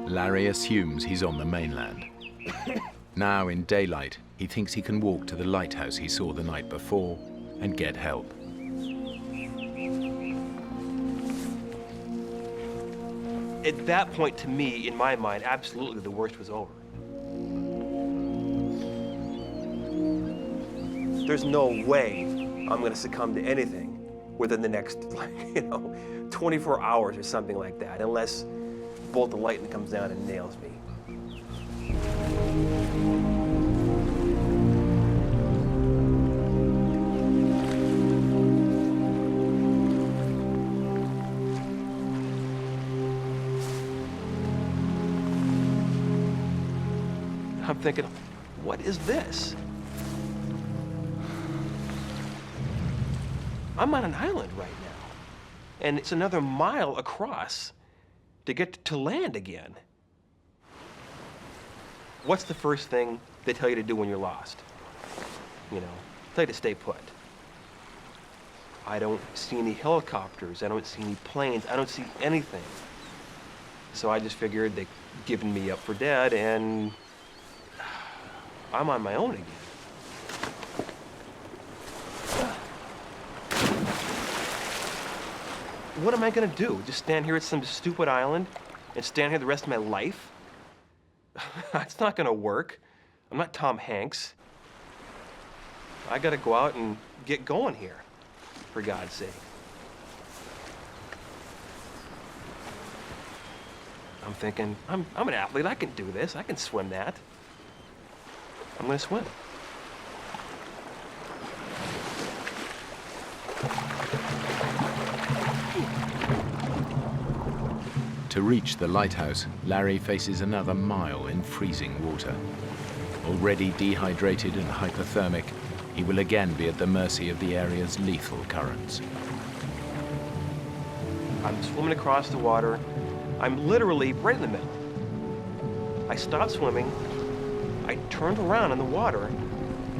Larry assumes he's on the mainland. Now in daylight, he thinks he can walk to the lighthouse he saw the night before and get help.
At that point, to me, in my mind, absolutely the worst was over. There's no way I'm gonna succumb to anything within the next, 24 hours or something like that, unless a bolt of lightning comes down and nails me. I'm thinking, what is this? I'm on an island right now, and it's another mile across to get to land again. What's the first thing they tell you to do when you're lost? Tell you to stay put. I don't see any helicopters. I don't see any planes. I don't see anything. So I just figured they'd given me up for dead, and I'm on my own again. What am I gonna do? Just stand here at some stupid island and stand here the rest of my life? It's not gonna work. I'm not Tom Hanks. I gotta go out and get going here, for God's sake. I'm thinking, I'm an athlete, I can do this, I can swim that. I'm gonna swim.
To reach the lighthouse, Larry faces another mile in freezing water. Already dehydrated and hypothermic, he will again be at the mercy of the area's lethal currents.
I'm swimming across the water. I'm literally right in the middle. I stopped swimming, I turned around in the water,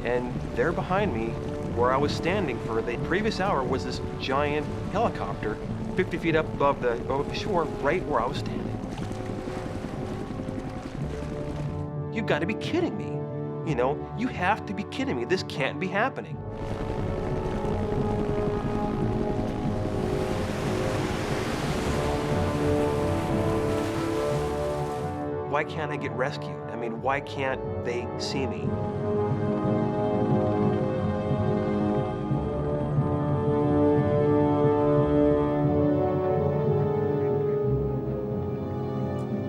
and there behind me, where I was standing for the previous hour, was this giant helicopter 50 feet up above the shore, right where I was standing. You've got to be kidding me. You know, you have to be kidding me. This can't be happening. Why can't I get rescued? I mean, why can't they see me?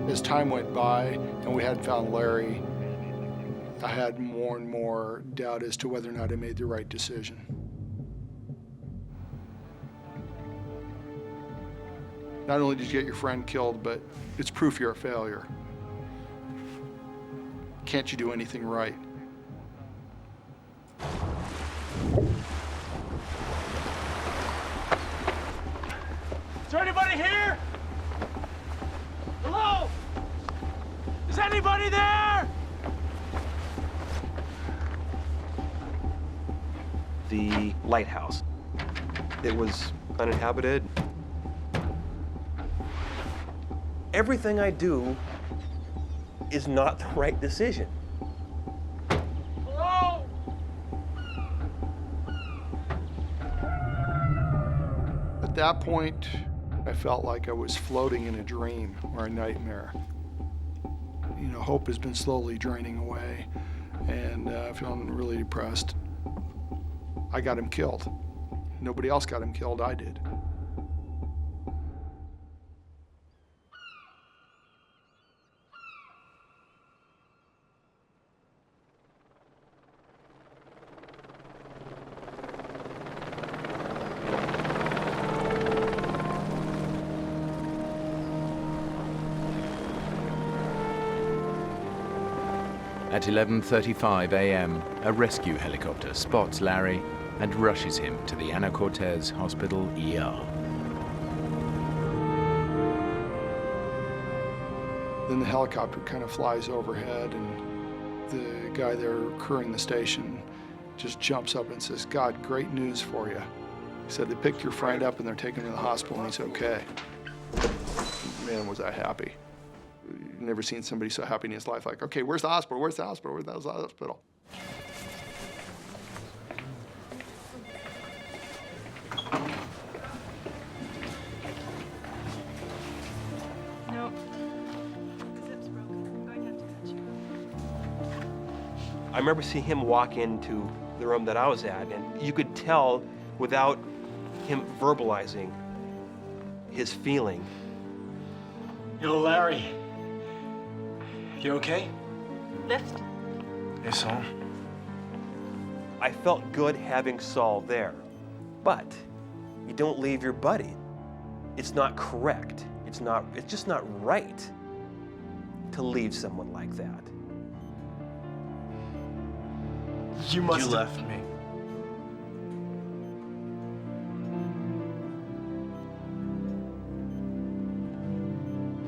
As time went by and we hadn't found Larry, I had more and more doubt as to whether or not I made the right decision. Not only did you get your friend killed, but it's proof you're a failure. Can't you do anything right?
Is there anybody here? Hello? Is anybody there?
The lighthouse. It was uninhabited. Everything I do is not the right decision.
Hello?
At that point, I felt like I was floating in a dream or a nightmare. You know, hope has been slowly draining away, and feeling really depressed. I got him killed. Nobody else got him killed, I did.
At 11:35 a.m., a rescue helicopter spots Larry and rushes him to the Ana Cortez Hospital ER.
Then the helicopter kind of flies overhead, and the guy there crewing the station just jumps up and says, "God, great news for you." He said, "They picked your friend up and they're taking him to the hospital and he's okay." Man, was I happy. Never seen somebody so happy in his life, like, okay, where's the hospital? Where's the hospital? Where's the hospital?
No. The zip's broken. I'm going to have to cut you.
I remember seeing him walk into the room that I was at, and you could tell without him verbalizing his feeling.
Yo, Larry. You okay?
Lift.
Hey, Saul.
I felt good having Saul there, but you don't leave your buddy. It's not correct. It's just not right to leave someone like that.
You left me.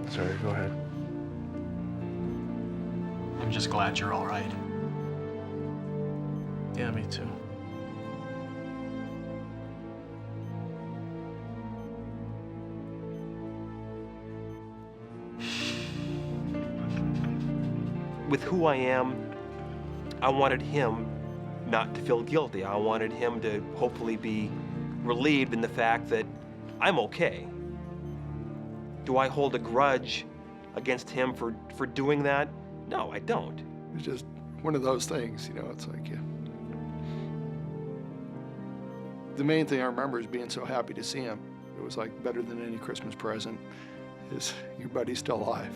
Sorry, go ahead. I'm just glad you're all right. Yeah, me too.
with who I am, I wanted him not to feel guilty. I wanted him to hopefully be relieved in the fact that I'm okay. Do I hold a grudge against him for doing that? No, I don't.
It's just one of those things, you know, it's like, yeah. The main thing I remember is being so happy to see him. It was like better than any Christmas present is your buddy's still alive.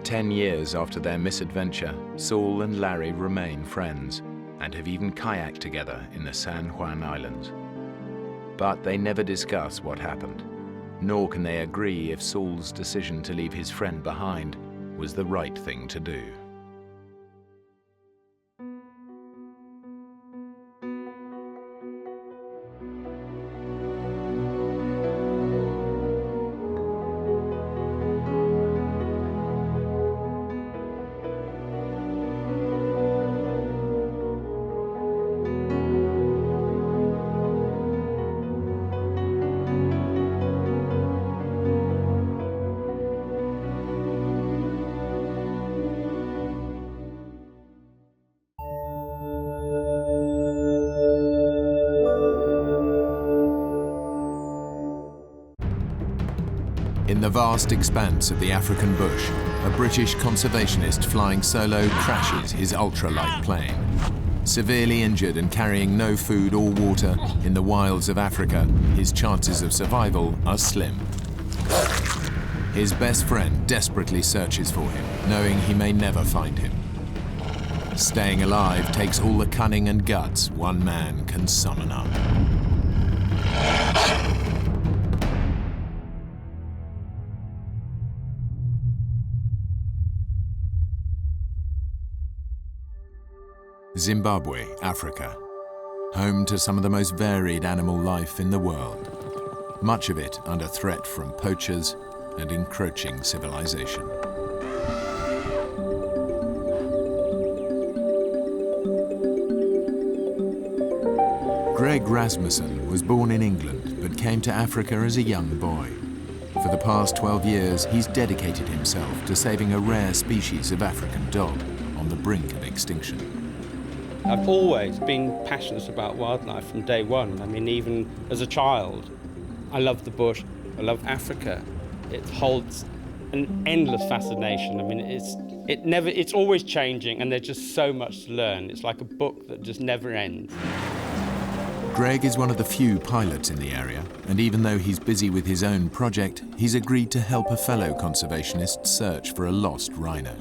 10 years after their misadventure, Saul and Larry remain friends and have even kayaked together in the San Juan Islands. But they never discuss what happened, nor can they agree if Saul's decision to leave his friend behind was the right thing to do. In the vast expanse of the African bush, a British conservationist flying solo crashes his ultralight plane. Severely injured and carrying no food or water in the wilds of Africa, his chances of survival are slim. His best friend desperately searches for him, knowing he may never find him. Staying alive takes all the cunning and guts one man can summon up. Zimbabwe, Africa, home to some of the most varied animal life in the world, much of it under threat from poachers and encroaching civilization. Greg Rasmussen was born in England but came to Africa as a young boy. For the past 12 years, he's dedicated himself to saving a rare species of African dog on the brink of extinction.
I've always been passionate about wildlife from day one. I mean, even as a child, I love the bush, I love Africa. It holds an endless fascination. I mean, it's always changing, and there's just so much to learn. It's like a book that just never ends.
Greg is one of the few pilots in the area, and even though he's busy with his own project, he's agreed to help a fellow conservationist search for a lost rhino.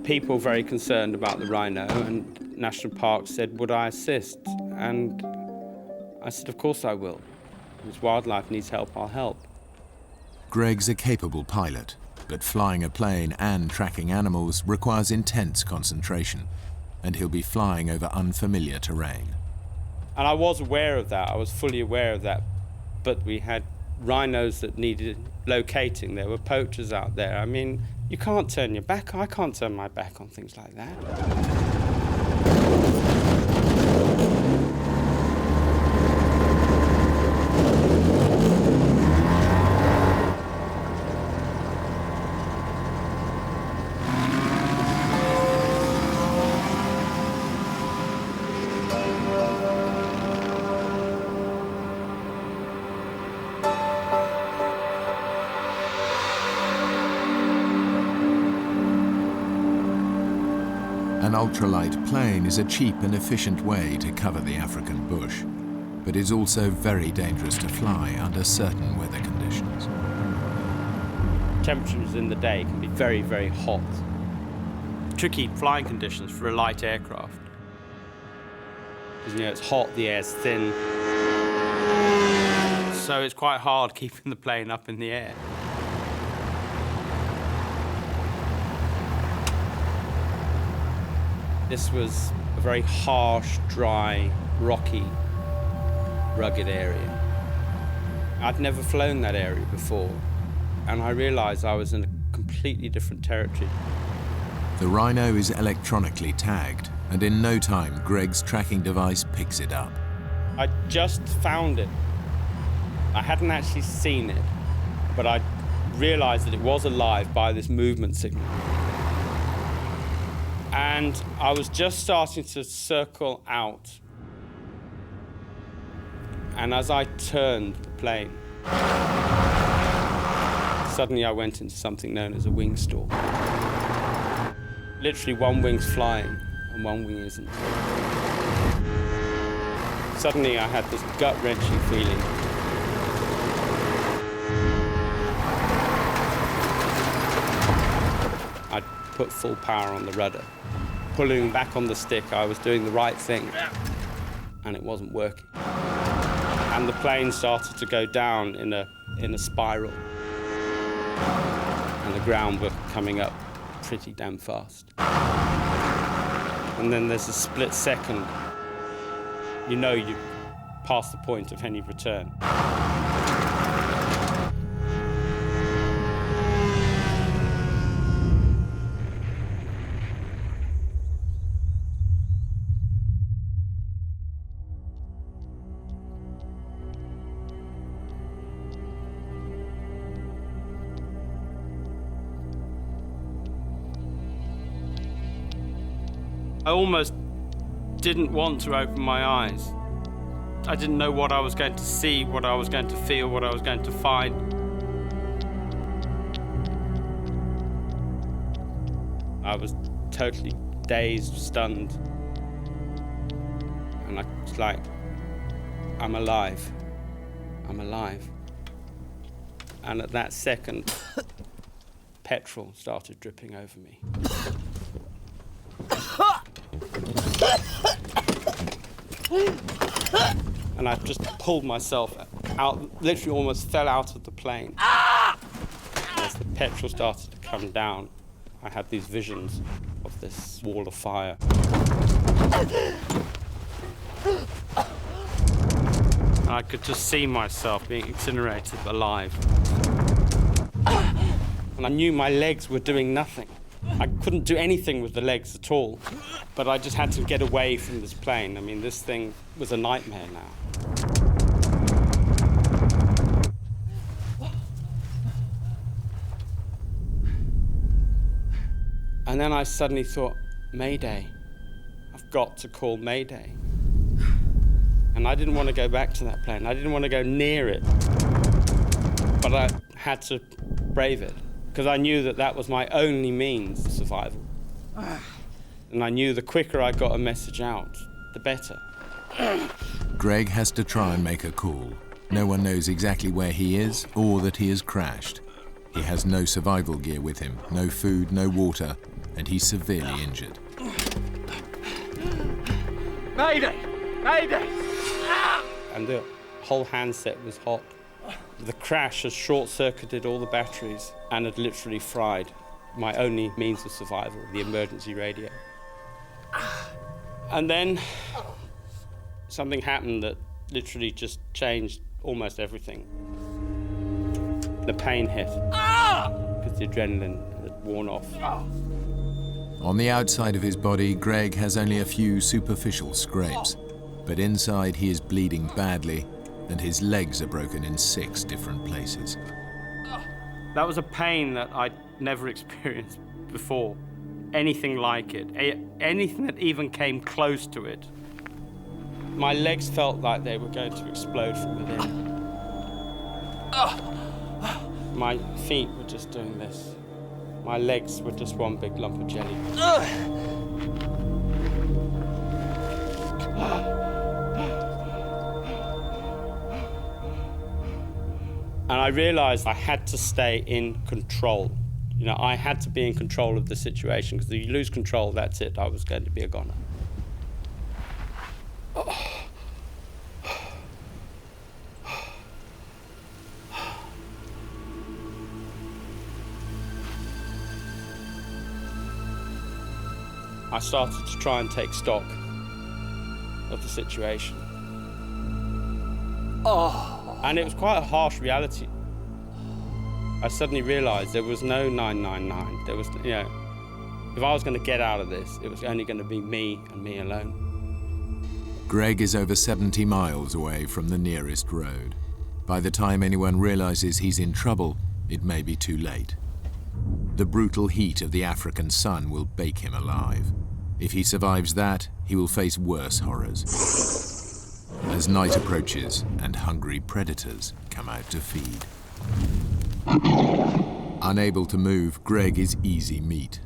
People very concerned about the rhino, and National Park said, would I assist? And I said, of course I will. If wildlife needs help, I'll help.
Greg's a capable pilot, but flying a plane and tracking animals requires intense concentration, and he'll be flying over unfamiliar terrain.
And I was aware of that, I was fully aware of that, but we had rhinos that needed locating. There were poachers out there. I mean, you can't turn your back. I can't turn my back on things like that.
An ultralight plane is a cheap and efficient way to cover the African bush, but is also very dangerous to fly under certain weather conditions.
Temperatures in the day can be very, very hot. Tricky flying conditions for a light aircraft. Because, you know, it's hot, the air's thin, so it's quite hard keeping the plane up in the air. This was a very harsh, dry, rocky, rugged area. I'd never flown that area before, and I realized I was in a completely different territory.
The rhino is electronically tagged, and in no time, Greg's tracking device picks it up.
I just found it. I hadn't actually seen it, but I realized that it was alive by this movement signal. And I was just starting to circle out. And as I turned the plane, suddenly I went into something known as a wing storm. Literally, one wing's flying and one wing isn't. Suddenly I had this gut-wrenching feeling. I put full power on the rudder. Pulling back on the stick, I was doing the right thing, and it wasn't working. And the plane started to go down in a spiral. And the ground was coming up pretty damn fast. And then there's a split second. You know you've passed the point of any return. I almost didn't want to open my eyes. I didn't know what I was going to see, what I was going to feel, what I was going to find. I was totally dazed, stunned. And I was like, I'm alive. I'm alive. And at that second, petrol started dripping over me. And I just pulled myself out, literally almost fell out of the plane. As the petrol started to come down, I had these visions of this wall of fire. I could just see myself being incinerated alive. And I knew my legs were doing nothing. I couldn't do anything with the legs at all, but I just had to get away from this plane. I mean, this thing was a nightmare now. And then I suddenly thought, Mayday. I've got to call Mayday. And I didn't want to go back to that plane. I didn't want to go near it. But I had to brave it, because I knew that that was my only means of survival. And I knew the quicker I got a message out, the better.
Greg has to try and make a call. No one knows exactly where he is or that he has crashed. He has no survival gear with him, no food, no water, and he's severely injured.
Mayday! Mayday!
And the whole handset was hot. The crash had short-circuited all the batteries and had literally fried my only means of survival, the emergency radio. And then something happened that literally just changed almost everything. The pain hit, because the adrenaline had worn off.
On the outside of his body, Greg has only a few superficial scrapes, but inside he is bleeding badly, and his legs are broken in 6 different places.
That was a pain that I'd never experienced before. Anything like it, anything that even came close to it. My legs felt like they were going to explode from within. My feet were just doing this. My legs were just one big lump of jelly. And I realized I had to stay in control. You know, I had to be in control of the situation, because if you lose control, that's it. I was going to be a goner. I started to try and take stock of the situation. And it was quite a harsh reality. I suddenly realized there was no 999. There was, you know, if I was going to get out of this, it was only going to be me and me alone.
Greg is over 70 miles away from the nearest road. By the time anyone realizes he's in trouble, it may be too late. The brutal heat of the African sun will bake him alive. If he survives that, he will face worse horrors. As night approaches and hungry predators come out to feed. Unable to move, Greg is easy meat.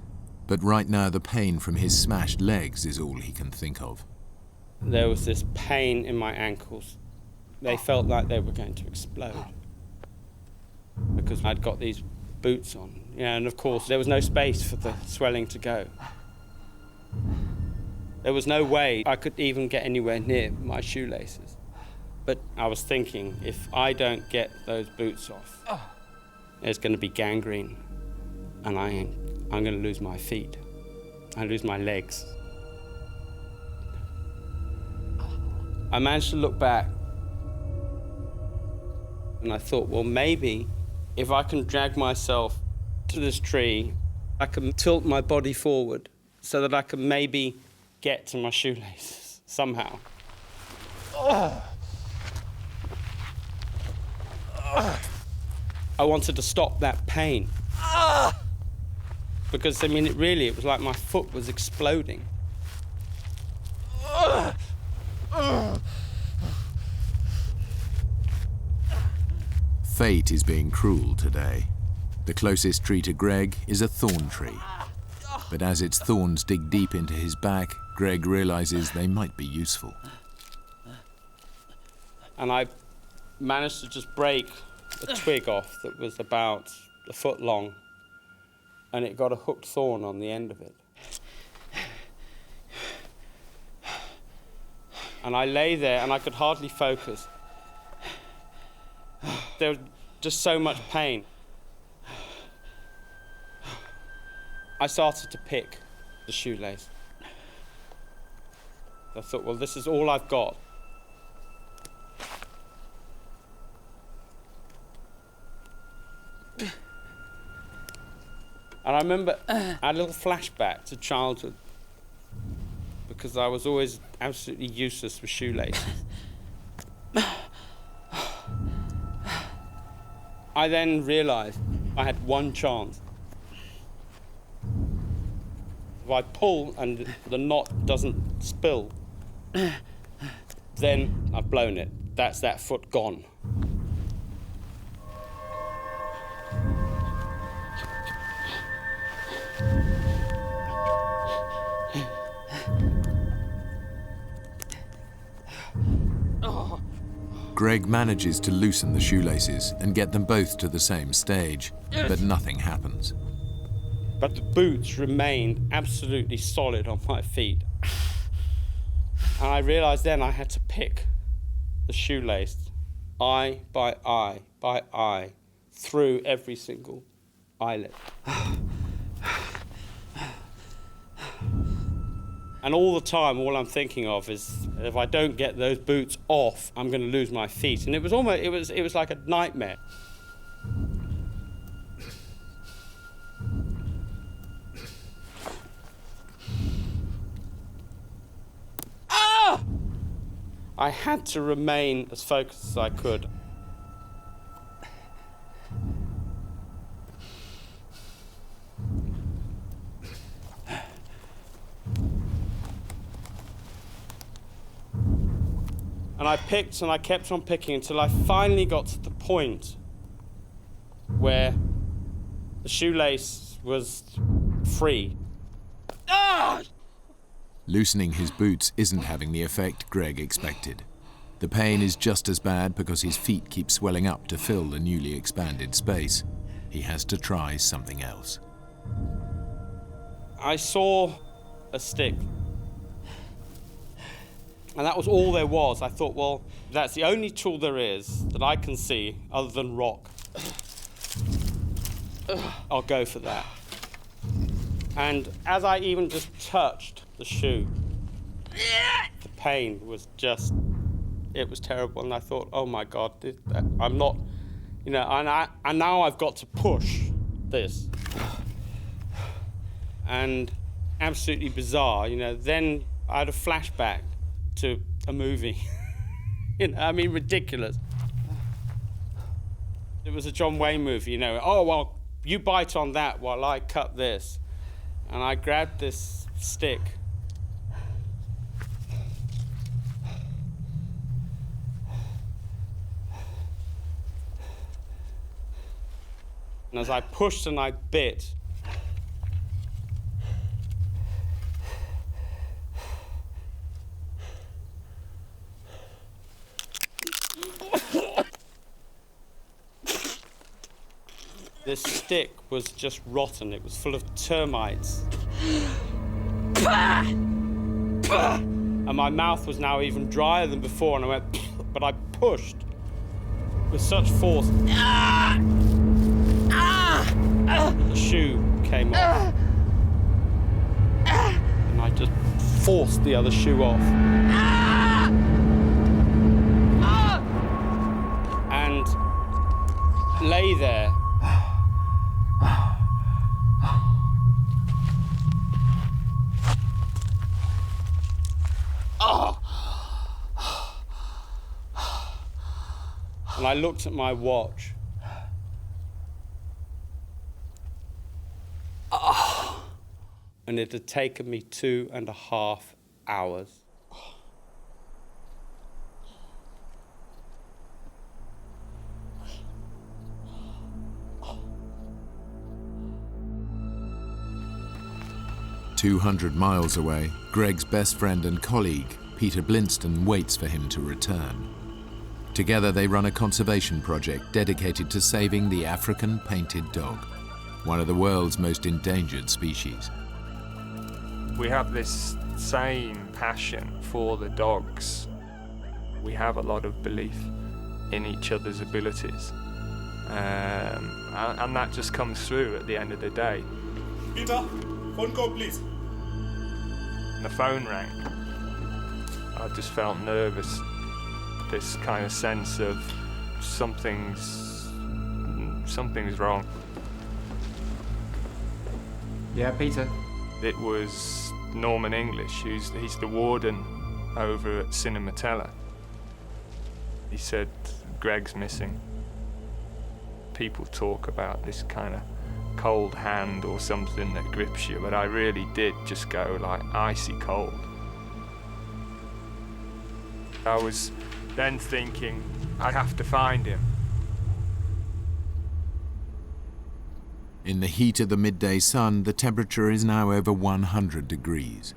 But right now, the pain from his smashed legs is all he can think of.
There was this pain in my ankles. They felt like they were going to explode because I'd got these boots on. Yeah, and of course, there was no space for the swelling to go. There was no way I could even get anywhere near my shoelaces. But I was thinking, if I don't get those boots off, there's going to be gangrene, and I'm going to lose my feet. I lose my legs. I managed to look back, and I thought, well, maybe if I can drag myself to this tree, I can tilt my body forward so that I can maybe get to my shoelaces somehow. I wanted to stop that pain. Because, I mean, it was like my foot was exploding.
Fate is being cruel today. The closest tree to Greg is a thorn tree. But as its thorns dig deep into his back, Greg realizes they might be useful.
And I managed to just break a twig off that was about a foot long, and it got a hooked thorn on the end of it. And I lay there, and I could hardly focus. There was just so much pain. I started to pick the shoelace. I thought, well, this is all I've got. And I remember I had a little flashback to childhood because I was always absolutely useless with shoelaces. I then realized I had one chance. If I pull and the knot doesn't spill, then I've blown it. That's that foot gone.
Greg manages to loosen the shoelaces and get them both to the same stage, but nothing happens.
But the boots remained absolutely solid on my feet. And I realized then I had to pick the shoelace eye by eye through every single eyelid. And all the time, all I'm thinking of is, if I don't get those boots off, I'm going to lose my feet. And it was almost, it was like a nightmare. I had to remain as focused as I could. And I picked and I kept on picking until I finally got to the point where the shoelace was free.
Loosening his boots isn't having the effect Greg expected. The pain is just as bad because his feet keep swelling up to fill the newly expanded space. He has to try something else.
I saw a stick. And that was all there was. I thought, well, that's the only tool there is that I can see other than rock. I'll go for that. And as I even just touched the shoe, the pain was just, it was terrible. And I thought, oh my God, I'm not, you know, and now I've got to push this. And absolutely bizarre, you know, then I had a flashback to a movie. You know, I mean, ridiculous. It was a John Wayne movie, you know. Oh, well, you bite on that while I cut this. And I grabbed this stick. And as I pushed and I bit, this stick was just rotten. It was full of termites. And my mouth was now even drier than before, and I went, but I pushed with such force. The shoe came off. And I just forced the other shoe off. And lay there. And I looked at my watch. And it had taken me 2.5 hours.
"200 miles away, Greg's best friend and colleague, Peter Blinston, waits for him to return. Together they run a conservation project dedicated to saving the African painted dog, one of the world's most endangered species.
We have this same passion for the dogs. We have a lot of belief in each other's abilities. And that just comes through at the end of the day.
Peter, phone call, please.
The phone rang. I just felt nervous. This kind of sense of something's wrong.
Yeah, Peter.
It was Norman English. He's the warden over at Cinematella. He said, Greg's missing. People talk about this kind of cold hand or something that grips you, but I really did just go like icy cold. I was then thinking, I have to find him.
In the heat of the midday sun, the temperature is now over 100 degrees.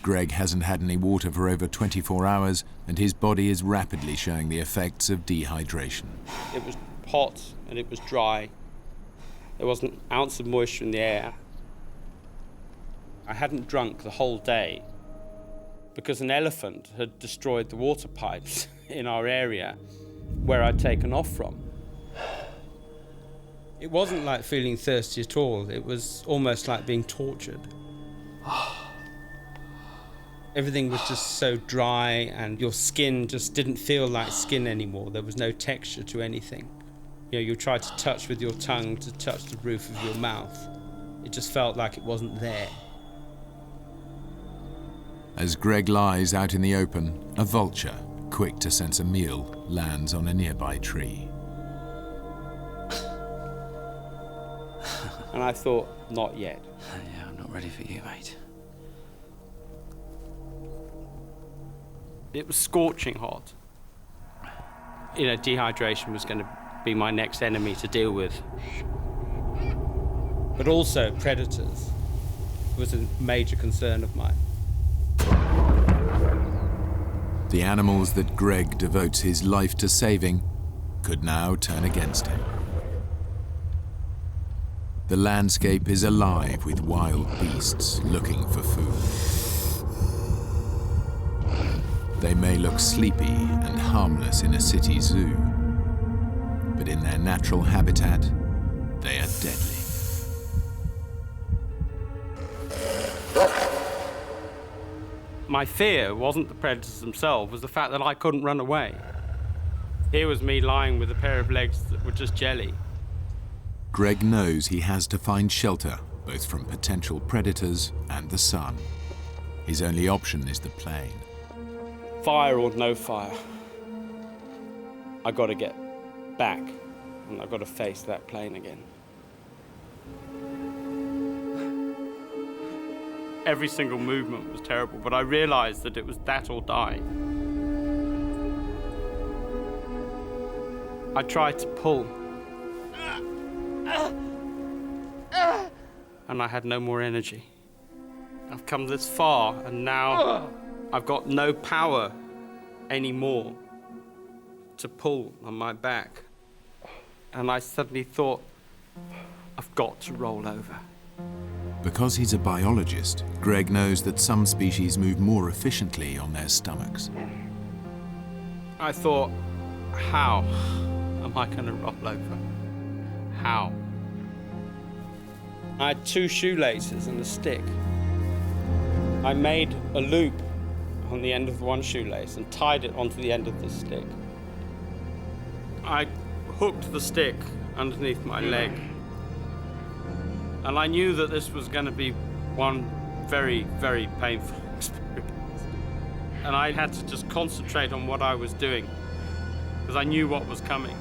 Greg hasn't had any water for over 24 hours, and his body is rapidly showing the effects of dehydration.
It was hot and it was dry. There wasn't an ounce of moisture in the air. I hadn't drunk the whole day because an elephant had destroyed the water pipes in our area where I'd taken off from. It wasn't like feeling thirsty at all. It was almost like being tortured. Everything was just so dry, and your skin just didn't feel like skin anymore. There was no texture to anything. You know, you tried to touch with your tongue to touch the roof of your mouth. It just felt like it wasn't there.
As Greg lies out in the open, a vulture, quick to sense a meal, lands on a nearby tree.
And I thought, not yet.
Yeah, I'm not ready for you, mate.
It was scorching hot. You know, dehydration was going to be my next enemy to deal with. But also predators was a major concern of mine.
The animals that Greg devotes his life to saving could now turn against him. The landscape is alive with wild beasts looking for food. They may look sleepy and harmless in a city zoo, but in their natural habitat, they are deadly.
My fear wasn't the predators themselves, it was the fact that I couldn't run away. Here was me lying with a pair of legs that were just jelly.
Greg knows he has to find shelter, both from potential predators and the sun. His only option is the plane.
Fire or no fire, I got to get back And I've got to face that plane again. Every single movement was terrible, but I realized that it was that or die. I tried to pull. And I had no more energy. I've come this far, and now I've got no power anymore to pull on my back. And I suddenly thought, I've got to roll over.
Because he's a biologist, Greg knows that some species move more efficiently on their stomachs.
I thought, how am I going to roll over? How? I had 2 shoelaces and a stick. I made a loop on the end of one shoelace and tied it onto the end of the stick. I hooked the stick underneath my leg. And I knew that this was going to be one very, very painful experience. And I had to just concentrate on what I was doing, because I knew what was coming.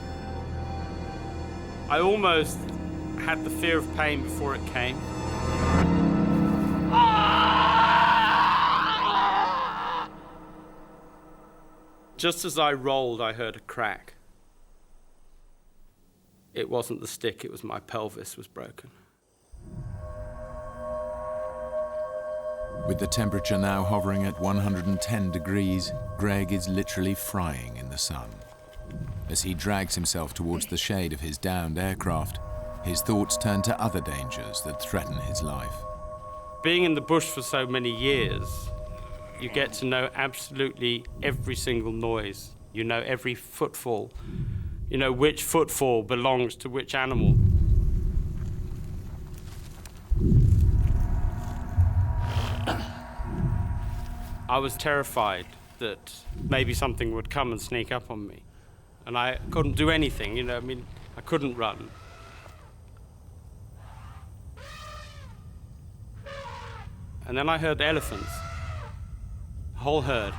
I almost had the fear of pain before it came. Just as I rolled, I heard a crack. It wasn't the stick, it was my pelvis was broken.
With the temperature now hovering at 110 degrees, Greg is literally frying in the sun. As he drags himself towards the shade of his downed aircraft, his thoughts turn to other dangers that threaten his life.
Being in the bush for so many years, you get to know absolutely every single noise. You know every footfall. You know which footfall belongs to which animal. I was terrified that maybe something would come and sneak up on me. And I couldn't do anything, I couldn't run. And then I heard elephants, a whole herd.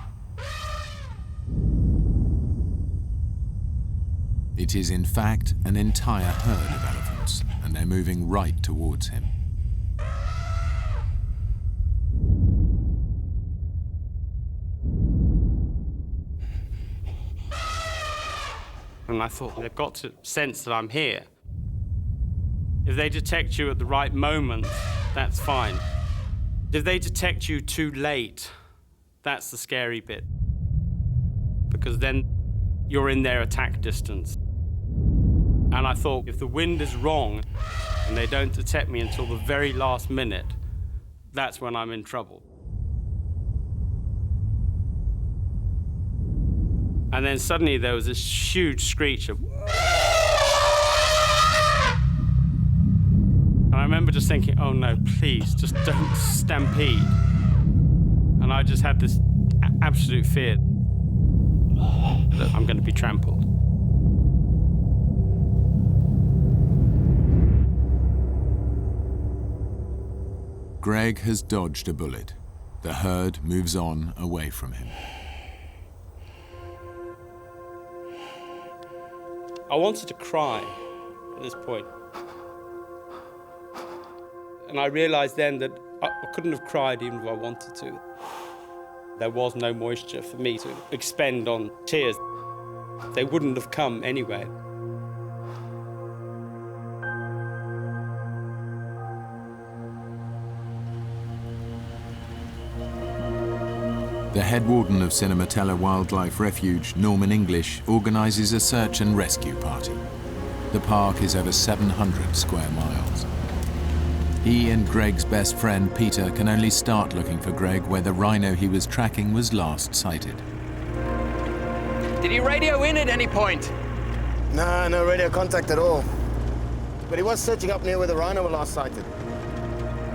It is in fact an entire herd of elephants, and they're moving right towards him.
And I thought, they've got to sense that I'm here. If they detect you at the right moment, that's fine. If they detect you too late, that's the scary bit. Because then you're in their attack distance. And I thought, if the wind is wrong and they don't detect me until the very last minute, that's when I'm in trouble. And then suddenly there was this huge screech of... And I remember just thinking, oh no, please, just don't stampede. And I just had this absolute fear that I'm going to be trampled.
Greg has dodged a bullet. The herd moves on away from him.
I wanted to cry at this point. And I realized then that I couldn't have cried even if I wanted to. There was no moisture for me to expend on tears. They wouldn't have come anyway.
The head warden of Cinematella Wildlife Refuge, Norman English, organises a search and rescue party. The park is over 700 square miles. He and Greg's best friend, Peter, can only start looking for Greg where the rhino he was tracking was last sighted.
Did he radio in at any point?
Nah, no radio contact at all. But he was searching up near where the rhino were last sighted.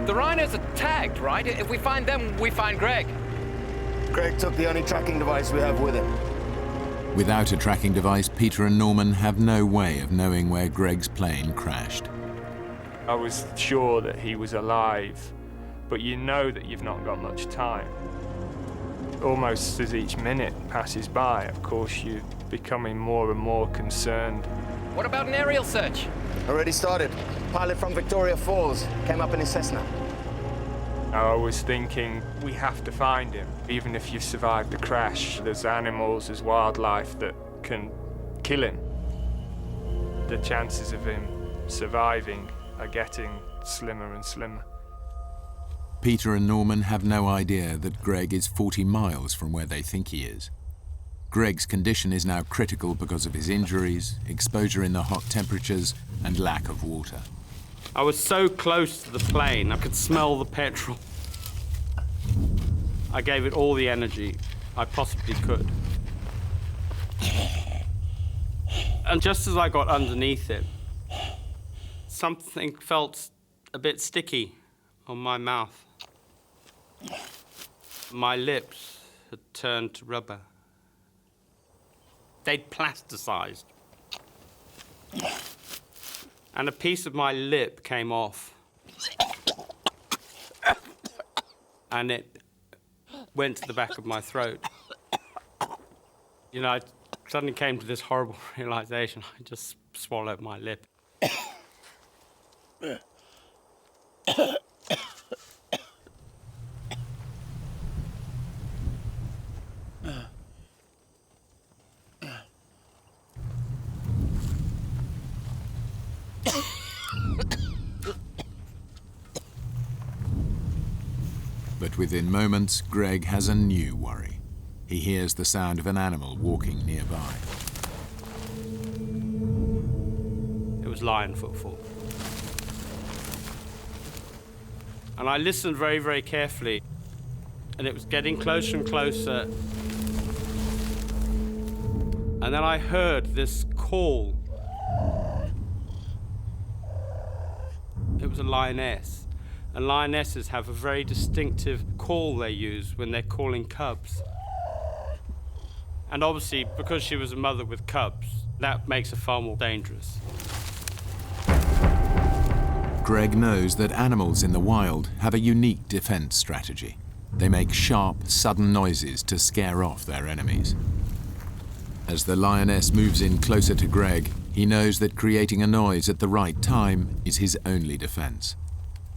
The rhinos are tagged, right? If we find them, we find Greg.
Greg took the only tracking device we have with him.
Without a tracking device, Peter and Norman have no way of knowing where Greg's plane crashed.
I was sure that he was alive, but you know that you've not got much time. Almost as each minute passes by, of course, you're becoming more and more concerned
What about an aerial search?
Already started. Pilot from Victoria Falls came up in his Cessna.
I was thinking, we have to find him. Even if you've survived the crash, there's animals, there's wildlife that can kill him. The chances of him surviving are getting slimmer and slimmer.
Peter and Norman have no idea that Greg is 40 miles from where they think he is. Greg's condition is now critical because of his injuries, exposure in the hot temperatures, and lack of water.
I was so close to the plane, I could smell the petrol. I gave it all the energy I possibly could. And just as I got underneath it, something felt a bit sticky on my mouth. My lips had turned to rubber. They'd plasticized. And a piece of my lip came off. And it went to the back of my throat. You know, I suddenly came to this horrible realization. I just swallowed my lip.
But within moments, Greg has a new worry. He hears the sound of an animal walking nearby.
It was lion footfall. And I listened very, very carefully, and it was getting closer and closer. And then I heard this call. It was a lioness. And lionesses have a very distinctive call they use when they're calling cubs. And obviously, because she was a mother with cubs, that makes her far more dangerous.
Greg knows that animals in the wild have a unique defense strategy. They make sharp, sudden noises to scare off their enemies. As the lioness moves in closer to Greg, he knows that creating a noise at the right time is his only defense.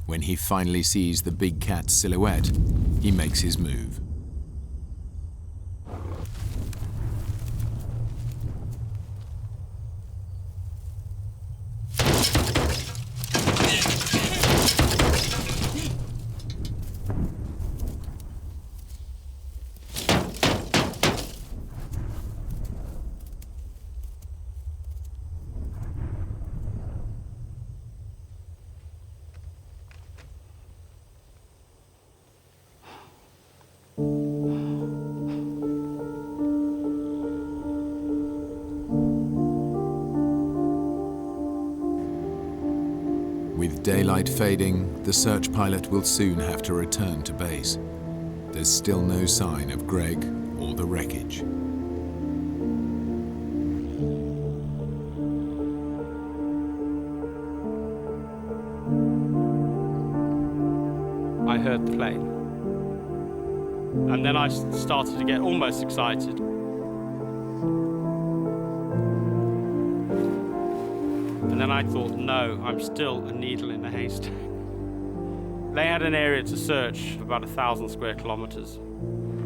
When he finally sees the big cat's silhouette, he makes his move. With daylight fading, the search pilot will soon have to return to base. There's still no sign of Greg or the wreckage.
I heard the plane. And then I started to get almost excited. And then I thought, no, I'm still a needle in a haystack. They had an area to search of about 1,000 square kilometers.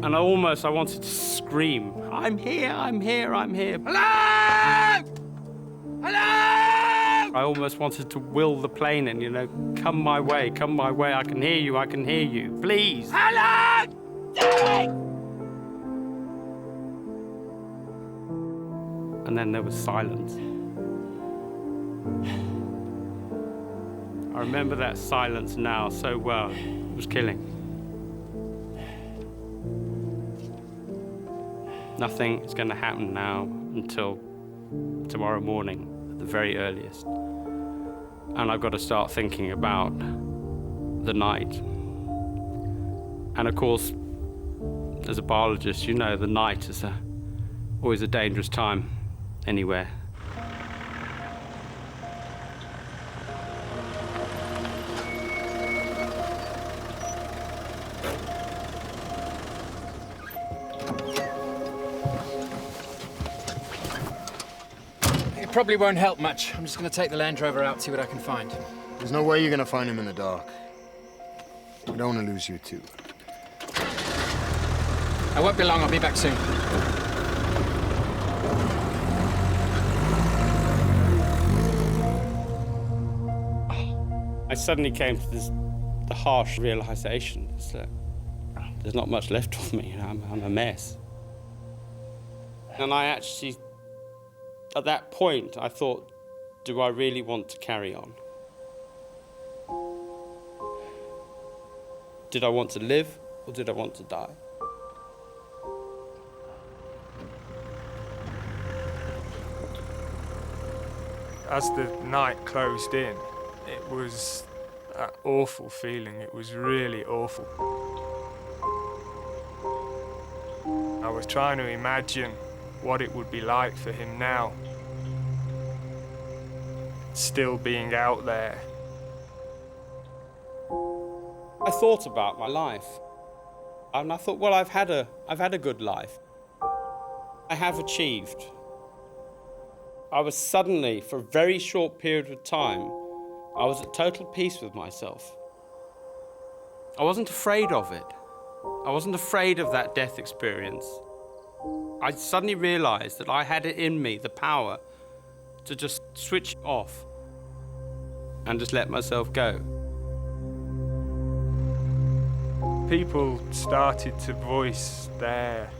And I wanted to scream, I'm here, I'm here, I'm here. Hello! Hello! I almost wanted to will the plane in, you know, come my way, I can hear you, please. Hello! And then there was silence. I remember that silence now so well. It was killing. Nothing is going to happen now until tomorrow morning at the very earliest. And I've got to start thinking about the night. And of course, as a biologist, you know the night is always a dangerous time anywhere.
probably won't help much. I'm just gonna take the Land Rover out, see what I can find.
There's no way you're gonna find him in the dark. We don't want to lose you too.
I won't be long, I'll be back soon.
I suddenly came to the harsh realization that there's not much left of me. I'm a mess. And I actually, at that point, I thought, do I really want to carry on? Did I want to live, or did I want to die?
As the night closed in, it was an awful feeling. It was really awful. I was trying to imagine what it would be like for him now, still being out there.
I thought about my life, and I thought, well, I've had a good life. I have achieved. I was suddenly, for a very short period of time, I was at total peace with myself. I wasn't afraid of it. I wasn't afraid of that death experience. I suddenly realized that I had it in me, the power to just switch off and just let myself go.
People started to voice their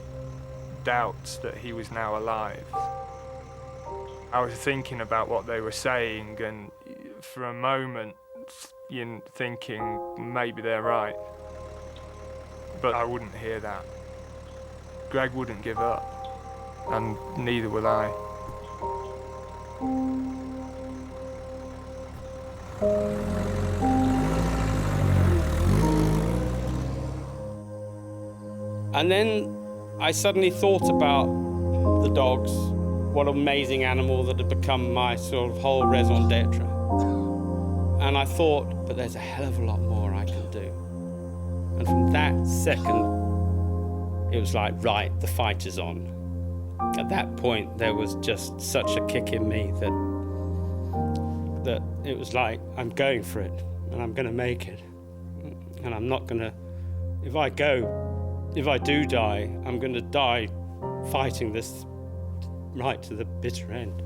doubts that he was now alive. I was thinking about what they were saying, and for a moment, thinking maybe they're right. But I wouldn't hear that. Greg wouldn't give up, and neither will I.
And then I suddenly thought about the dogs, what amazing animal that had become my sort of whole raison d'etre. And I thought, but there's a hell of a lot more I can do. And from that second, it was like, right, the fight is on. At that point, there was just such a kick in me that it was like, I'm going for it, and I'm gonna make it. And I'm not gonna, if I do die, I'm gonna die fighting this right to the bitter end.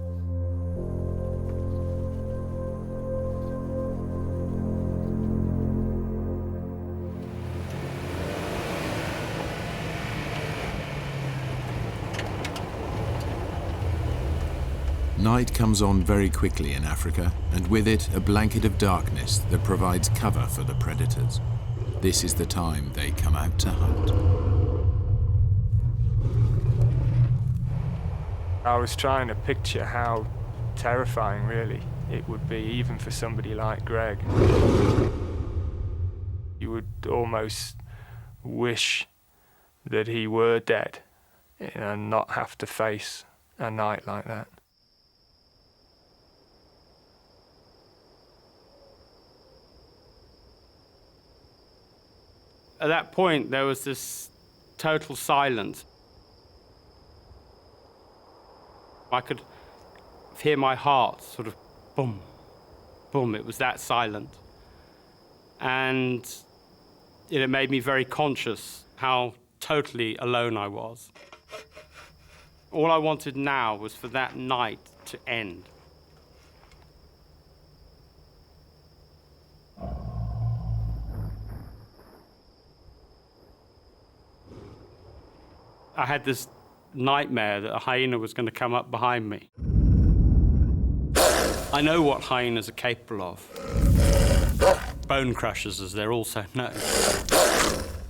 Night comes on very quickly in Africa, and with it a blanket of darkness that provides cover for the predators. This is the time they come out to hunt.
I was trying to picture how terrifying, really, it would be, even for somebody like Greg. You would almost wish that he were dead and not have to face a night like that.
At that point, there was this total silence. I could hear my heart sort of boom, boom. It was that silent. And it made me very conscious how totally alone I was. All I wanted now was for that night to end. I had this nightmare that a hyena was going to come up behind me. I know what hyenas are capable of. Bone crushers, as they're also known.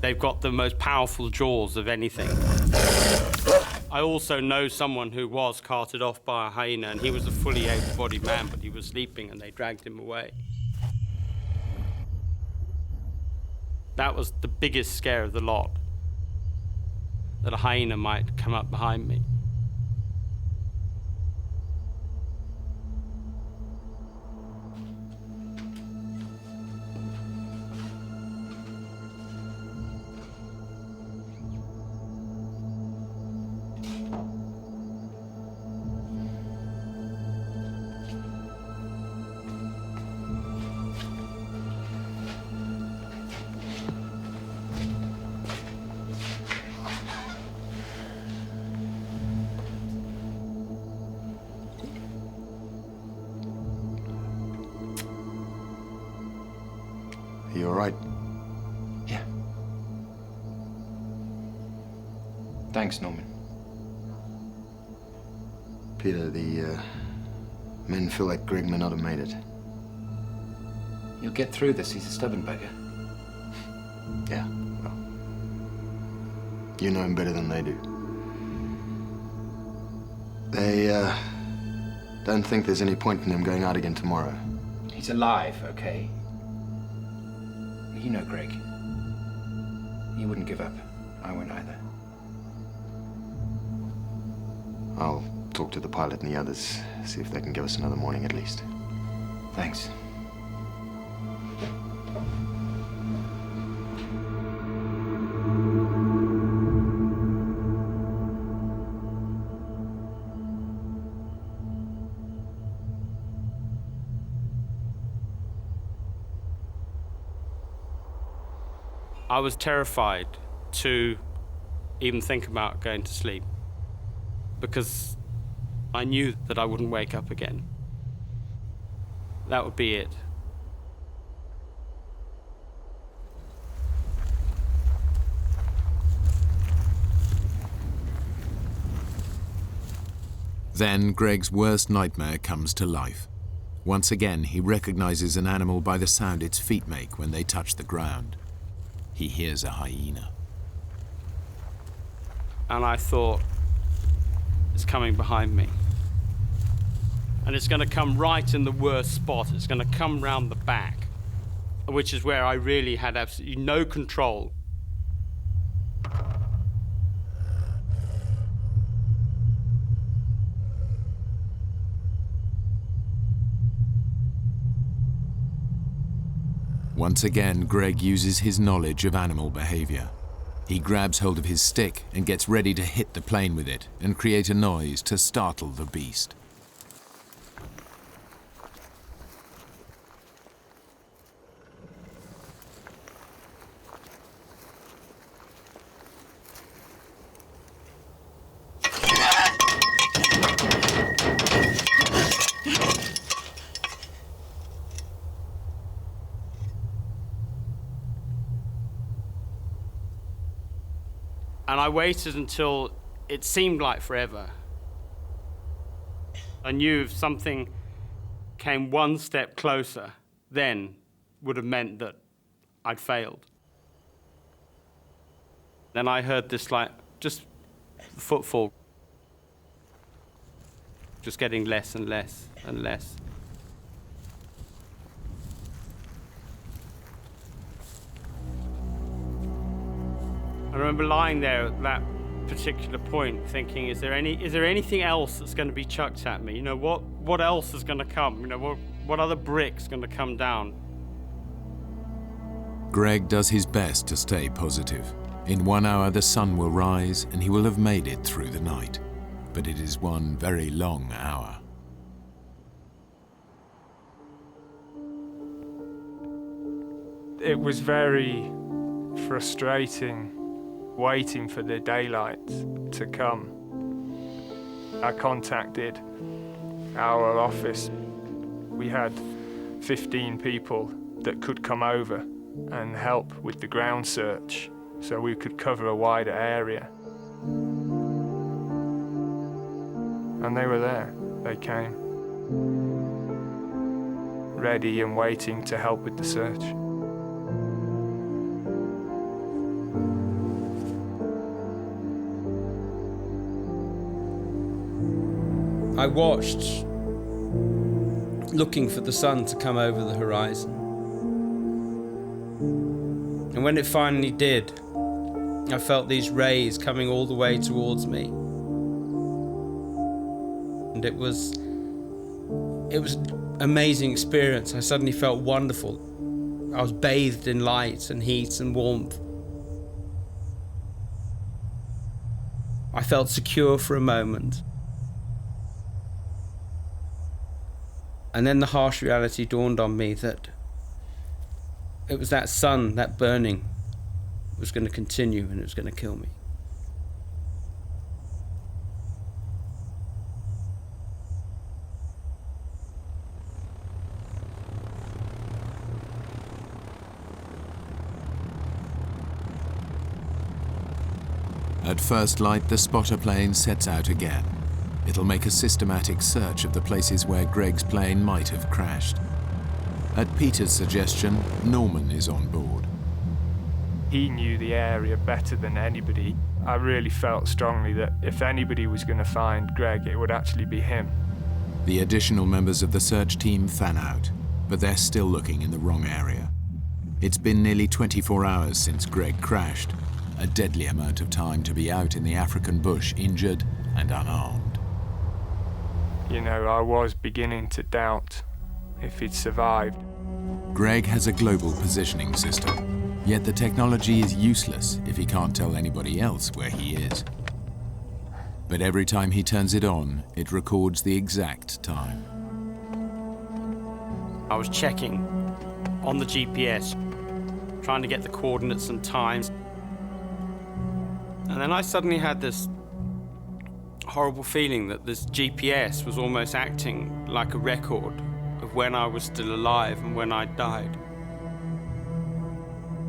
They've got the most powerful jaws of anything. I also know someone who was carted off by a hyena, and he was a fully able-bodied man, but he was sleeping and they dragged him away. That was the biggest scare of the lot, that a hyena might come up behind me.
all right?
Yeah. Thanks, Norman.
Peter, the men feel like Greg may not have made it.
You'll get through this. He's a stubborn beggar.
Yeah, well, you know him better than they do. They, don't think there's any point in him going out again tomorrow.
He's alive, okay? You know Greg. He wouldn't give up. I won't either.
I'll talk to the pilot and the others, see if they can give us another morning at least.
Thanks.
I was terrified to even think about going to sleep because I knew that I wouldn't wake up again. That would be it.
Then Greg's worst nightmare comes to life. Once again, he recognizes an animal by the sound its feet make when they touch the ground. He hears a hyena.
And I thought, it's coming behind me. And it's going to come right in the worst spot. It's going to come round the back, which is where I really had absolutely no control.
Once again, Greg uses his knowledge of animal behavior. He grabs hold of his stick and gets ready to hit the plane with it and create a noise to startle the beast.
And I waited until it seemed like forever. I knew if something came one step closer, then would have meant that I'd failed. Then I heard this just footfall, just getting less and less and less. I remember lying there at that particular point thinking, is there anything else that's going to be chucked at me? You know, what else is going to come? You know, what other brick's going to come down?
Greg does his best to stay positive. In 1 hour, the sun will rise and he will have made it through the night. But it is one very long hour.
It was very frustrating waiting for the daylight to come. I contacted our office. We had 15 people that could come over and help with the ground search so we could cover a wider area. And they were there. They came, ready and waiting to help with the search.
I watched, looking for the sun to come over the horizon. And when it finally did, I felt these rays coming all the way towards me. And it was an amazing experience. I suddenly felt wonderful. I was bathed in light and heat and warmth. I felt secure for a moment. And then the harsh reality dawned on me that it was that sun, that burning, was going to continue and it was going to kill me.
At first light, the spotter plane sets out again. It'll make a systematic search of the places where Greg's plane might have crashed. At Peter's suggestion, Norman is on board.
He knew the area better than anybody. I really felt strongly that if anybody was going to find Greg, it would actually be him.
The additional members of the search team fan out, but they're still looking in the wrong area. It's been nearly 24 hours since Greg crashed, a deadly amount of time to be out in the African bush injured and unarmed.
You know, I was beginning to doubt if he'd survived.
Greg has a global positioning system, yet the technology is useless if he can't tell anybody else where he is. But every time he turns it on, it records the exact time.
I was checking on the GPS, trying to get the coordinates and times. And then I suddenly had this horrible feeling that this GPS was almost acting like a record of when I was still alive and when I died.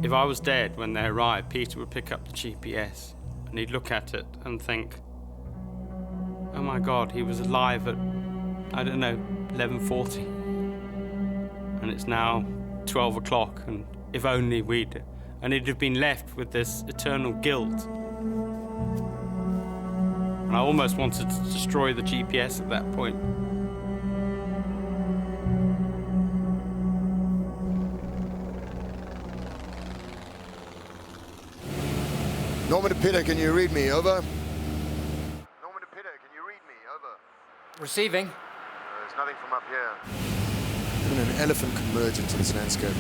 If I was dead when they arrived, Peter would pick up the GPS and he'd look at it and think, oh my God, he was alive at, I don't know, 11:40. And it's now 12 o'clock, and if only we'd... And he'd have been left with this eternal guilt. And I almost wanted to destroy the GPS at that point.
Norman to Peter, can you read me? Over.
Receiving.
There's nothing from up here. Even an elephant can merge into this landscape.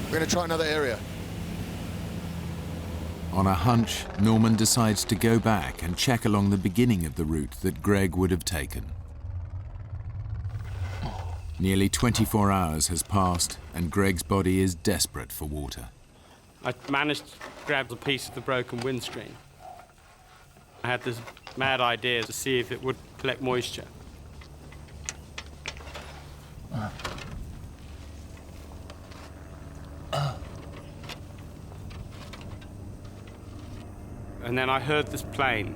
We're going to try another area.
On a hunch, Norman decides to go back and check along the beginning of the route that Greg would have taken. Nearly 24 hours has passed, and Greg's body is desperate for water.
I managed to grab a piece of the broken windscreen. I had this mad idea to see if it would collect moisture. And then I heard this plane.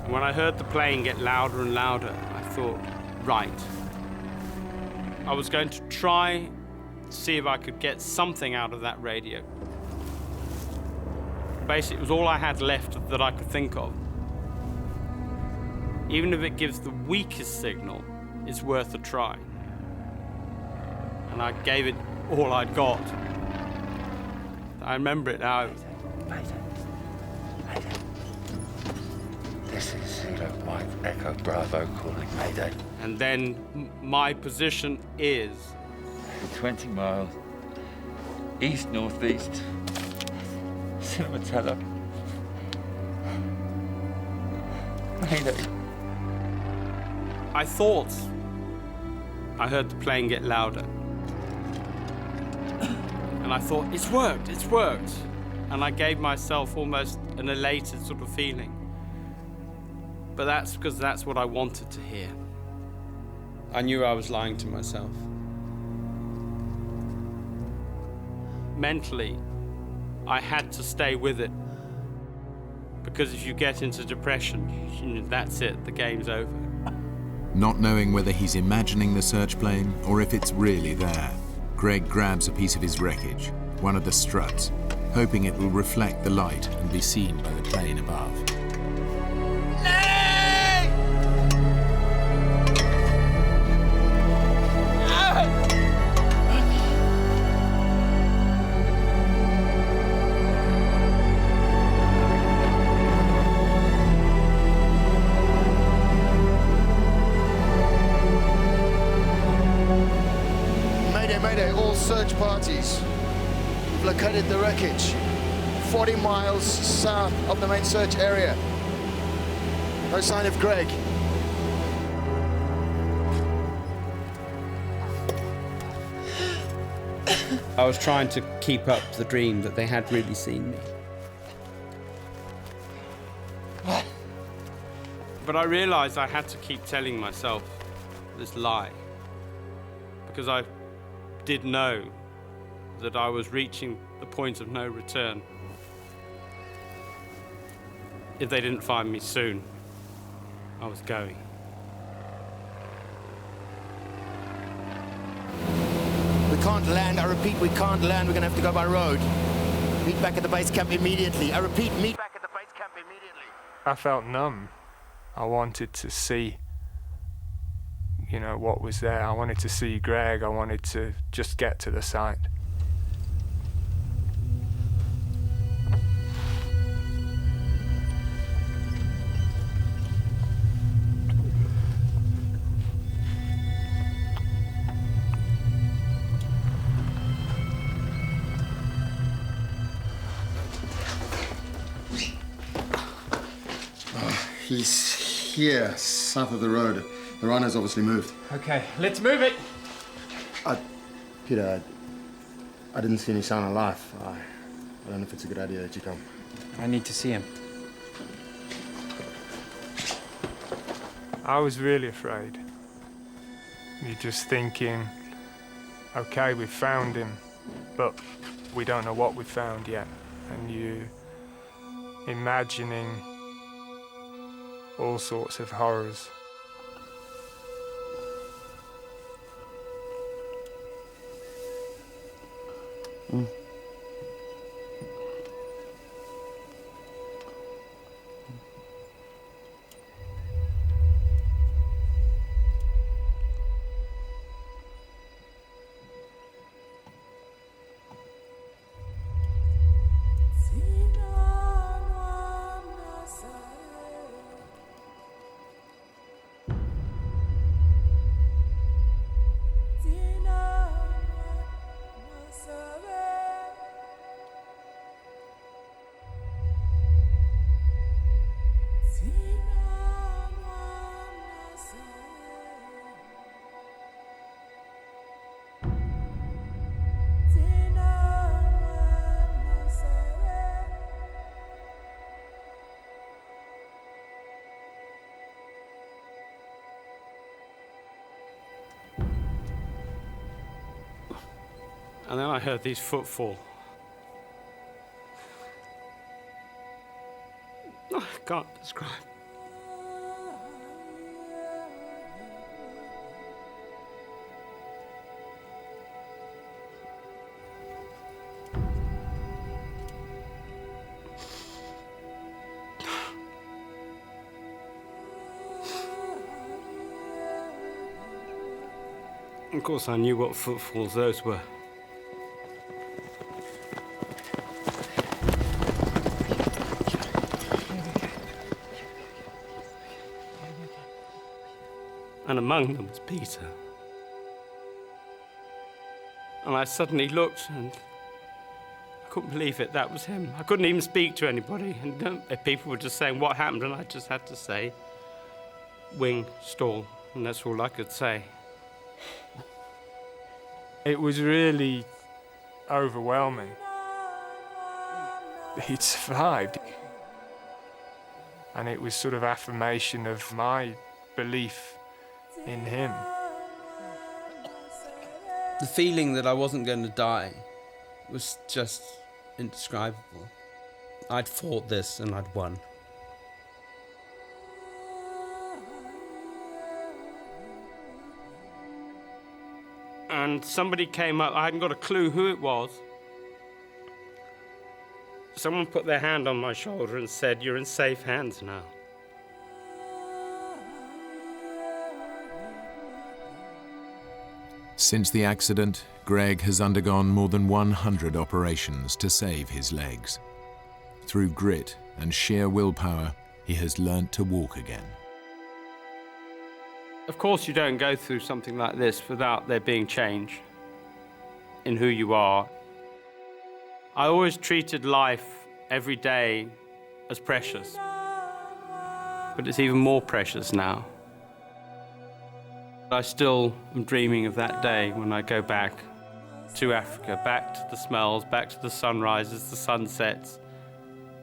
And when I heard the plane get louder and louder, I thought, right. I was going to try to see if I could get something out of that radio. Basically, it was all I had left that I could think of. Even if it gives the weakest signal, it's worth a try. And I gave it all I'd got. I remember it now.
This is Zulu Mike Echo Bravo calling Mayday.
And then my position is
20 miles east-northeast, Cinematella. Mayday.
I thought I heard the plane get louder. And I thought, it's worked, it's worked. And I gave myself almost an elated sort of feeling. But that's because that's what I wanted to hear. I knew I was lying to myself. Mentally, I had to stay with it. Because if you get into depression, that's it, the game's over.
Not knowing whether he's imagining the search plane or if it's really there, Greg grabs a piece of his wreckage, one of the struts, hoping it will reflect the light and be seen by the plane above.
Mayday, all search parties. We've located the wreckage 40 miles south of the main search area. No sign of Greg.
I was trying to keep up the dream that they had really seen me. But I realized I had to keep telling myself this lie. Because I did know that I was reaching the point of no return. if they didn't find me soon, I was going.
We can't land. I repeat, we can't land. We're going to have to go by road. Meet back at the base camp immediately. I repeat, meet back at the base camp immediately.
I felt numb. I wanted to see, you know, what was there. I wanted to see Greg. I wanted to just get to the site.
He's here, south of the road. The rhino's obviously moved.
Okay, let's move it.
Peter, I didn't see any sign of life. I don't know if it's a good idea that you come.
I need to see him.
I was really afraid. You're just thinking, okay, we've found him, but we don't know what we've found yet. And you imagining all sorts of horrors.
And then I heard these footfall. I can't describe. Of course, I knew what footfalls those were. And among them was Peter. And I suddenly looked and I couldn't believe it, that was him. I couldn't even speak to anybody. And people were just saying, what happened? And I just had to say, wing, stall. And that's all I could say.
It was really overwhelming. He'd survived. And it was sort of affirmation of my belief in him.
The feeling that I wasn't going to die was just indescribable. I'd fought this and I'd won. And somebody came up, I hadn't got a clue who it was. Someone put their hand on my shoulder and said, "You're in safe hands now."
Since the accident, Greg has undergone more than 100 operations to save his legs. Through grit and sheer willpower, he has learnt to walk again.
Of course, you don't go through something like this without there being change in who you are. I always treated life every day as precious, but it's even more precious now. I still am dreaming of that day when I go back to Africa, back to the smells, back to the sunrises, the sunsets,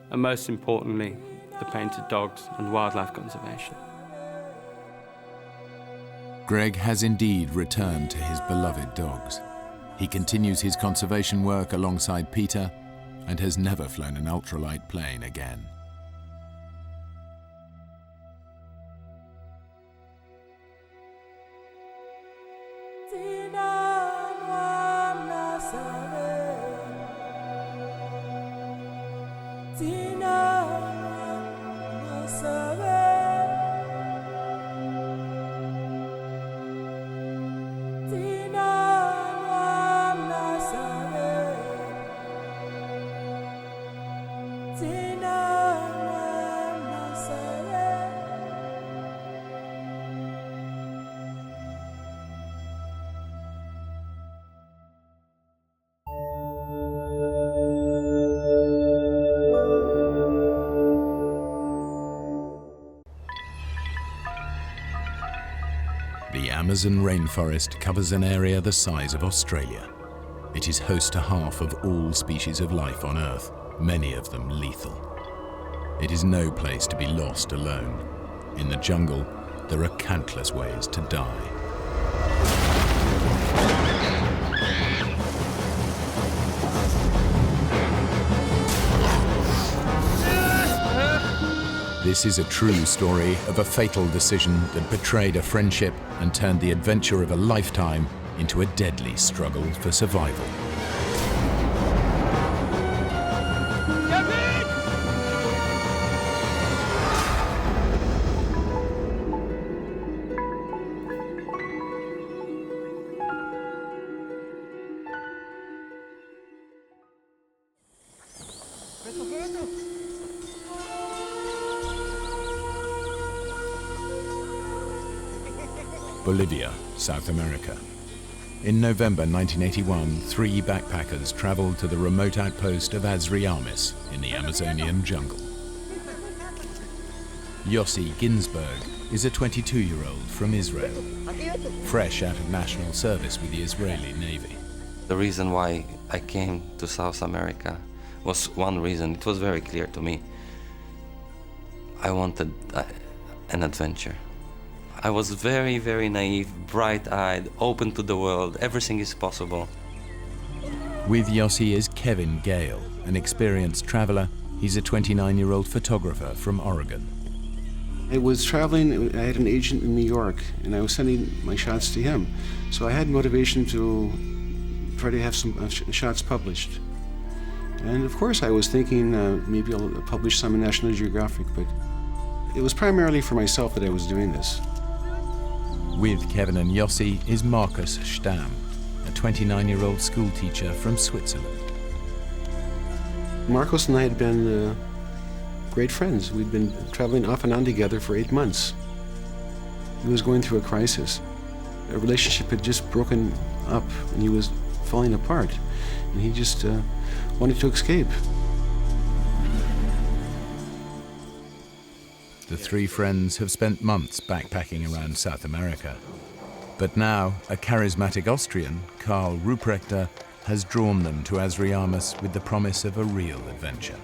and most importantly, the painted dogs and wildlife conservation.
Greg has indeed returned to his beloved dogs. He continues his conservation work alongside Peter and has never flown an ultralight plane again. The Amazon rainforest covers an area the size of Australia. It is host to half of all species of life on Earth, many of them lethal. It is no place to be lost alone. In the jungle, there are countless ways to die. This is a true story of a fatal decision that betrayed a friendship and turned the adventure of a lifetime into a deadly struggle for survival. Bolivia, South America. In November 1981, 3 backpackers traveled to the remote outpost of Azriamis in the Amazonian jungle. Yossi Ginsberg is a 22-year-old from Israel, fresh out of national service with the Israeli Navy.
The reason why I came to South America was one reason. It was very clear to me. I wanted an adventure. I was very, very naive, bright-eyed, open to the world. Everything is possible.
With Yossi is Kevin Gale, an experienced traveler. He's a 29-year-old photographer from Oregon.
I was traveling, I had an agent in New York, and I was sending my shots to him. So I had motivation to try to have some shots published. And of course I was thinking maybe I'll publish some in National Geographic, but it was primarily for myself that I was doing this.
With Kevin and Yossi is Marcus Stamm, a 29-year-old school teacher from Switzerland.
Marcos and I had been great friends. We'd been traveling off and on together for 8 months. He was going through a crisis. A relationship had just broken up and he was falling apart. And he just wanted to escape.
The 3 friends have spent months backpacking around South America. But now, a charismatic Austrian, Karl Ruprechter, has drawn them to Azriamis with the promise of a real adventure.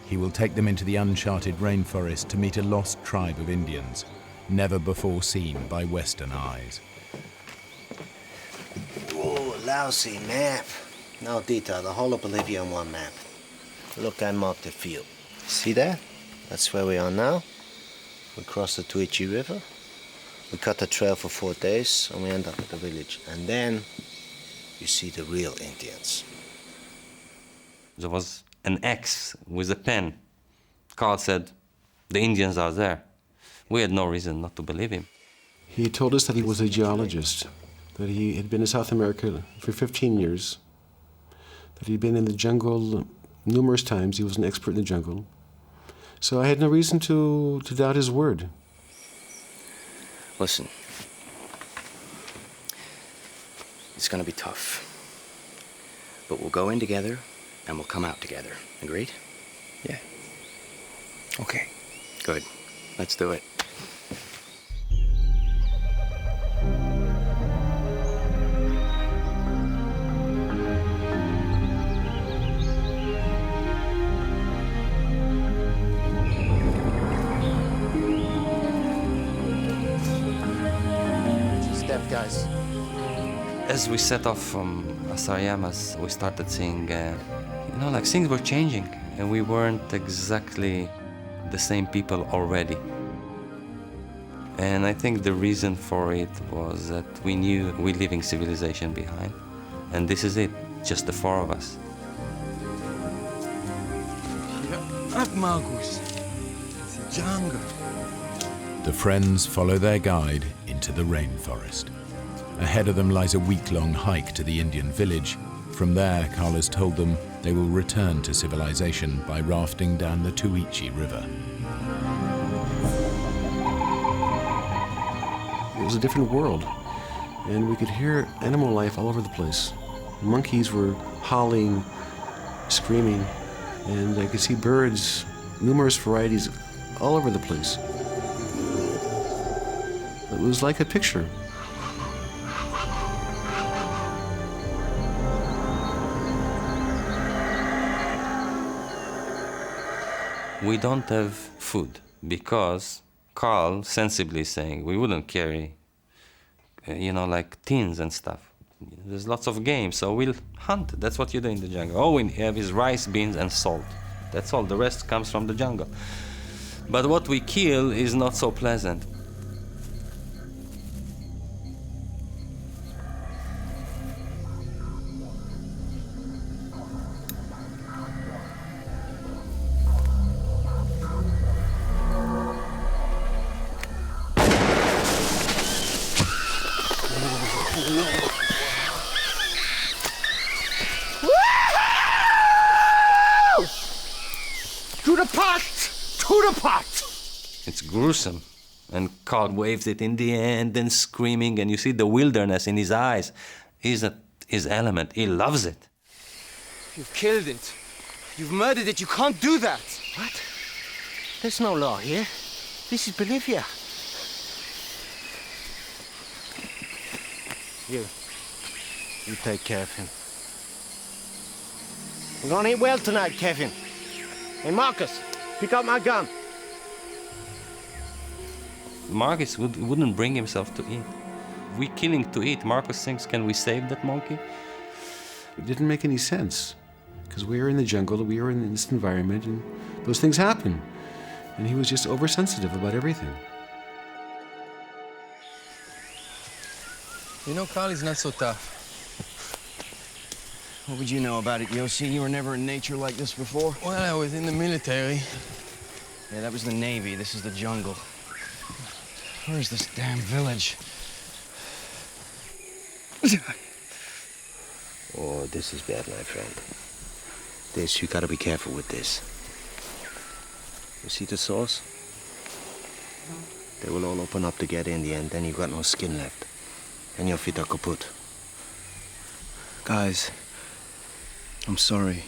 He will take them into the uncharted rainforest to meet a lost tribe of Indians, never before seen by Western eyes.
Oh, lousy map. No detail, the whole of Bolivia on one map. Look, I marked the field. See that? That's where we are now. We cross the Tuichi River. We cut the trail for 4 days, and we end up at the village. And then you see the real Indians.
There was an X with a pen. Carl said, the Indians are there. We had no reason not to believe him.
He told us that he was a geologist, that he had been in South America for 15 years, that he'd been in the jungle numerous times. He was an expert in the jungle. So I had no reason to doubt his word.
Listen, it's gonna be tough, but we'll go in together and we'll come out together. Agreed? Yeah. Okay. Good. Let's do it.
Guys.
As we set off from Azriamis, we started seeing, like things were changing, and we weren't exactly the same people already. And I think the reason for it was that we knew we're leaving civilization behind, and this is it, just the 4 of us.
Yeah.
Up, Marcus. It's a jungle.
The friends follow their guide into the rainforest. Ahead of them lies a week-long hike to the Indian village. From there, Carl has told them they will return to civilization by rafting down the Tuichi River.
It was a different world, and we could hear animal life all over the place. Monkeys were howling, screaming, and I could see birds, numerous varieties, all over the place. It was like a picture.
We don't have food because Carl sensibly is saying we wouldn't carry, like tins and stuff. There's lots of game, so we'll hunt. That's what you do in the jungle. All we have is rice, beans, and salt. That's all. The rest comes from the jungle. But what we kill is not so pleasant.
To the pot! To the pot!
It's gruesome. And Carl waves it in the end and screaming, and you see the wilderness in his eyes. He's at his element. He loves it.
You've killed it. You've murdered it. You can't do that.
What? There's no law here. This is Bolivia. You take care of him. We're gonna eat well tonight, Kevin. Hey, Marcus, pick up my gun.
Marcus wouldn't bring himself to eat. We're killing to eat. Marcus thinks, can we save that monkey?
It didn't make any sense, because we were in the jungle, we were in this environment, and those things happen. And he was just oversensitive about everything.
You know, Carly's not so tough. What would you know about it, Yossi? You were never in nature like this before? Well, I was in the military. Yeah, that was the Navy. This is the jungle. Where's this damn village?
Oh, this is bad, my friend. You gotta be careful with this. You see the saws? They will all open up together in the end, then you've got no skin left. And your feet are kaput.
Guys, I'm sorry.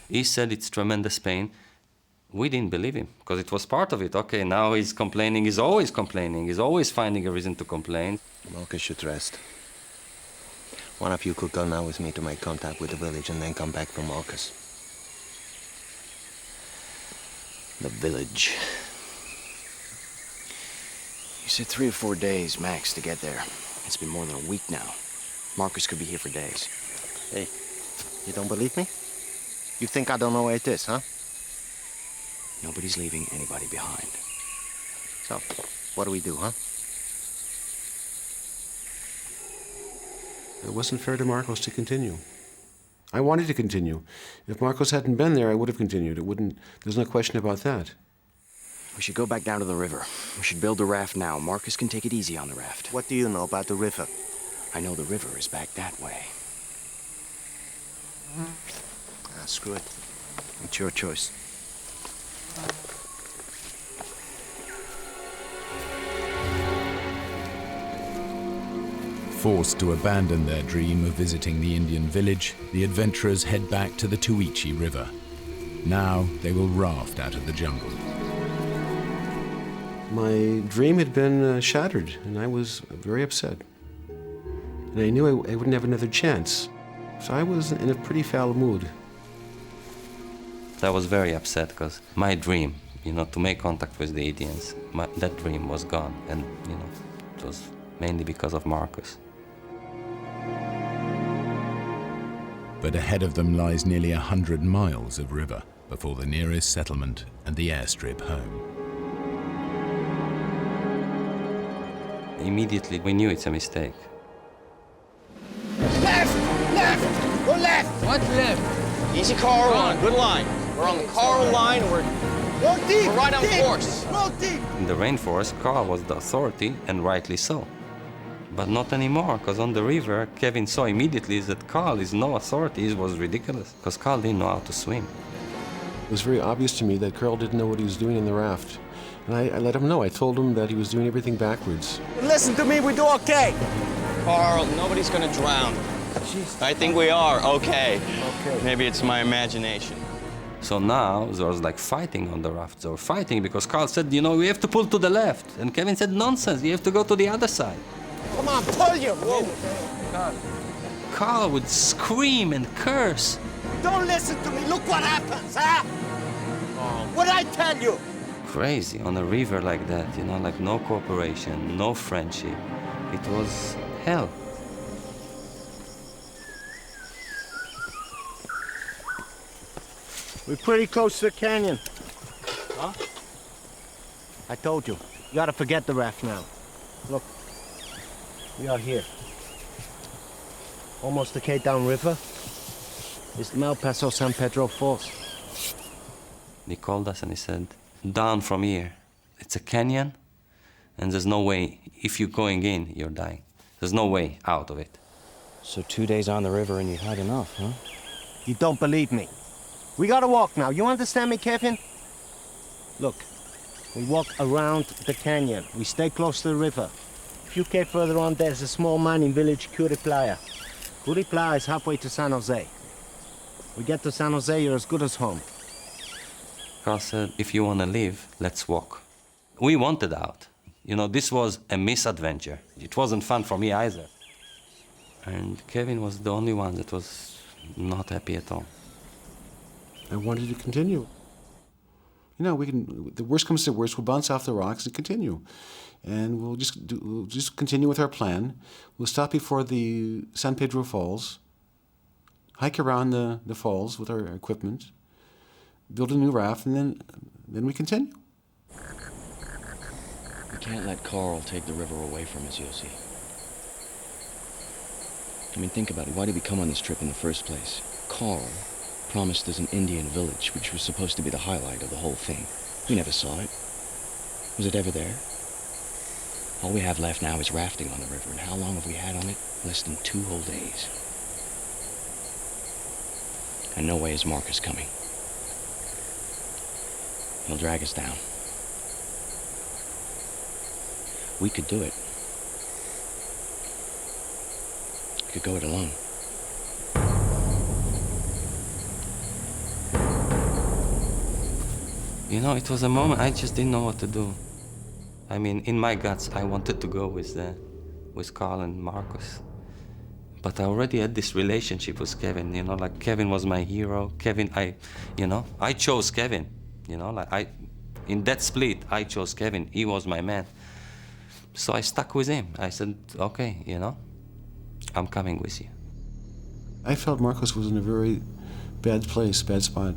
He said it's tremendous pain. We didn't believe him, because it was part of it. Okay, now he's complaining. He's always complaining. He's always finding a reason to complain.
Marcus should rest. One of you could go now with me to make contact with the village and then come back for Marcus.
The village. You said 3 or 4 days max to get there. It's been more than a week now. Marcus could be here for days.
Hey, you don't believe me? You think I don't know where it is, huh?
Nobody's leaving anybody behind.
So, what do we do, huh?
It wasn't fair to Marcos to continue. I wanted to continue. If Marcos hadn't been there, I would have continued. There's no question about that.
We should go back down to the river. We should build a raft now. Marcus can take it easy on the raft.
What do you know about the river?
I know the river is back that way.
Screw it. It's your choice.
Forced to abandon their dream of visiting the Indian village, the adventurers head back to the Tuichi River. Now they will raft out of the jungle.
My dream had been shattered, and I was very upset. And I knew I wouldn't have another chance. So I was in a pretty foul mood.
I was very upset because my dream, to make contact with the Indians, that dream was gone. And, it was mainly because of Marcus.
But ahead of them lies nearly 100 miles of river before the nearest settlement and the airstrip home.
Immediately, we knew it's a mistake.
Left! Left! Go left!
What left? Easy car on. Good line. We're on the Coral line, we're right on course.
In the rainforest, Carl was the authority, and rightly so. But not anymore, because on the river, Kevin saw immediately that Carl is no authority. It was ridiculous, because Carl didn't know how to swim.
It was very obvious to me that Carl didn't know what he was doing in the raft. And I let him know. I told him that he was doing everything backwards.
Listen to me, we do okay. Carl, nobody's gonna drown. Jeez. I think we are okay. Maybe it's my imagination.
So now there was like fighting on the raft. They were fighting because Carl said, you know, we have to pull to the left. And Kevin said, nonsense, you have to go to the other side.
Come on, pull you! Whoa. God.
Carl would scream and curse.
Don't listen to me. Look what happens, huh? What'd I tell you?
Crazy on a river like that, you know, like no cooperation, no friendship. It was hell.
We're pretty close to the canyon.
Huh?
I told you. You gotta forget the raft now. Look, we are here. Almost the Cape Down River. It's the Mal Paso San Pedro Falls.
He called us and he said, down from here. It's a canyon, and there's no way, if you're going in, you're dying. There's no way out of it.
So 2 days on the river and you had enough, huh?
You don't believe me. We gotta walk now. You understand me, Kevin? Look, we walk around the canyon. We stay close to the river. A few K further on, there's a small mining village, Playa. Playa is halfway to San Jose. We get to San Jose, you're as good as home.
Carl said, if you want to live, let's walk. We wanted out. You know, this was a misadventure. It wasn't fun for me either. And Kevin was the only one that was not happy at all.
I wanted to continue. You know, the worst comes to worst, we'll bounce off the rocks and continue. And we'll just continue with our plan. We'll stop before the San Pedro Falls, hike around the falls with our equipment, build a new raft, and then we continue.
We can't let Carl take the river away from us, Yossi. I mean, think about it. Why did we come on this trip in the first place? Carl promised us an Indian village, which was supposed to be the highlight of the whole thing. We never saw it. Was it ever there? All we have left now is rafting on the river, and how long have we had on it? Less than 2 whole days. And no way is Marcus coming. He'll drag us down. We could do it. We could go it alone.
You know, it was a moment I just didn't know what to do. I mean, in my guts, I wanted to go with Carl and Marcus. But I already had this relationship with Kevin, you know, like Kevin was my hero. Kevin, I chose Kevin, you know, like in that split, I chose Kevin. He was my man. So I stuck with him. I said, okay, you know, I'm coming with you.
I felt Marcus was in a very bad place, bad spot.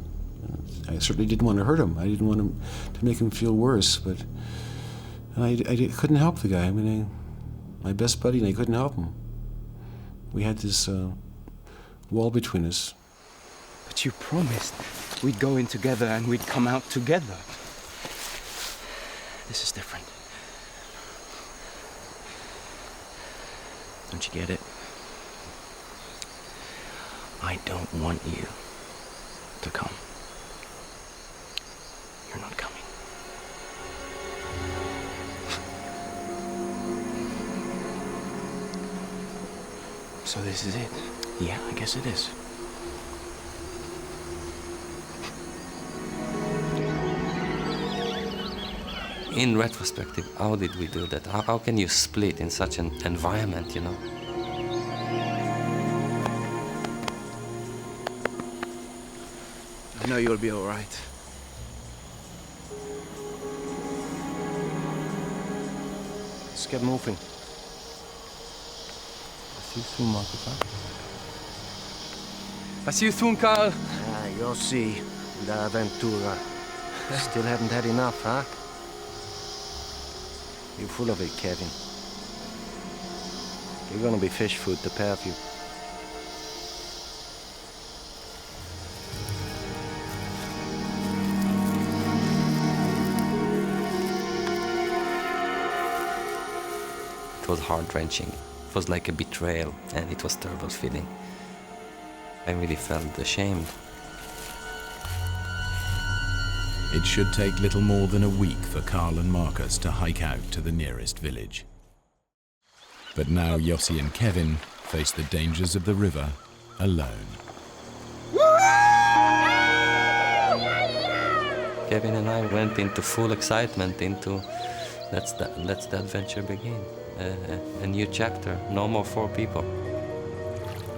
I certainly didn't want to hurt him. I didn't want him to make him feel worse, but I couldn't help the guy. I mean, my best buddy, and I couldn't help him. We had this wall between us.
But you promised we'd go in together and we'd come out together. This is different. Don't you get it? I don't want you to come. You're not coming. So this is it? Yeah, I guess it is.
In retrospective, how did we do that? How can you split in such an environment, you know?
I know you'll be all right.
Let's get moving.
See you soon, Marcus, huh? I see you soon, Carl.
Ah, you'll see. La Aventura. Still haven't had enough, huh? You're full of it, Kevin. You're gonna be fish food, the pair of you.
was heart-wrenching. It was like a betrayal, and it was a terrible feeling. I really felt ashamed.
It should take little more than a week for Carl and Marcus to hike out to the nearest village. But now Yossi and Kevin face the dangers of the river alone.
Kevin and I went into full excitement into let's the adventure begin. A new chapter, no more 4 people.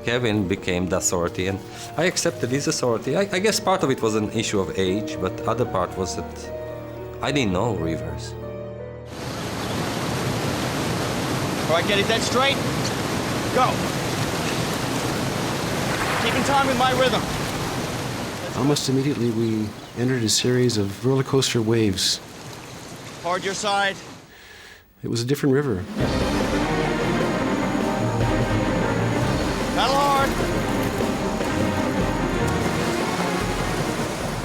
Kevin became the authority, and I accepted his authority. I guess part of it was an issue of age, but the other part was that I didn't know rivers.
All right, get it dead straight. Go. Keep in time with my rhythm.
Almost immediately, we entered a series of roller coaster waves.
Hard your side.
It was a different river.
Paddle hard.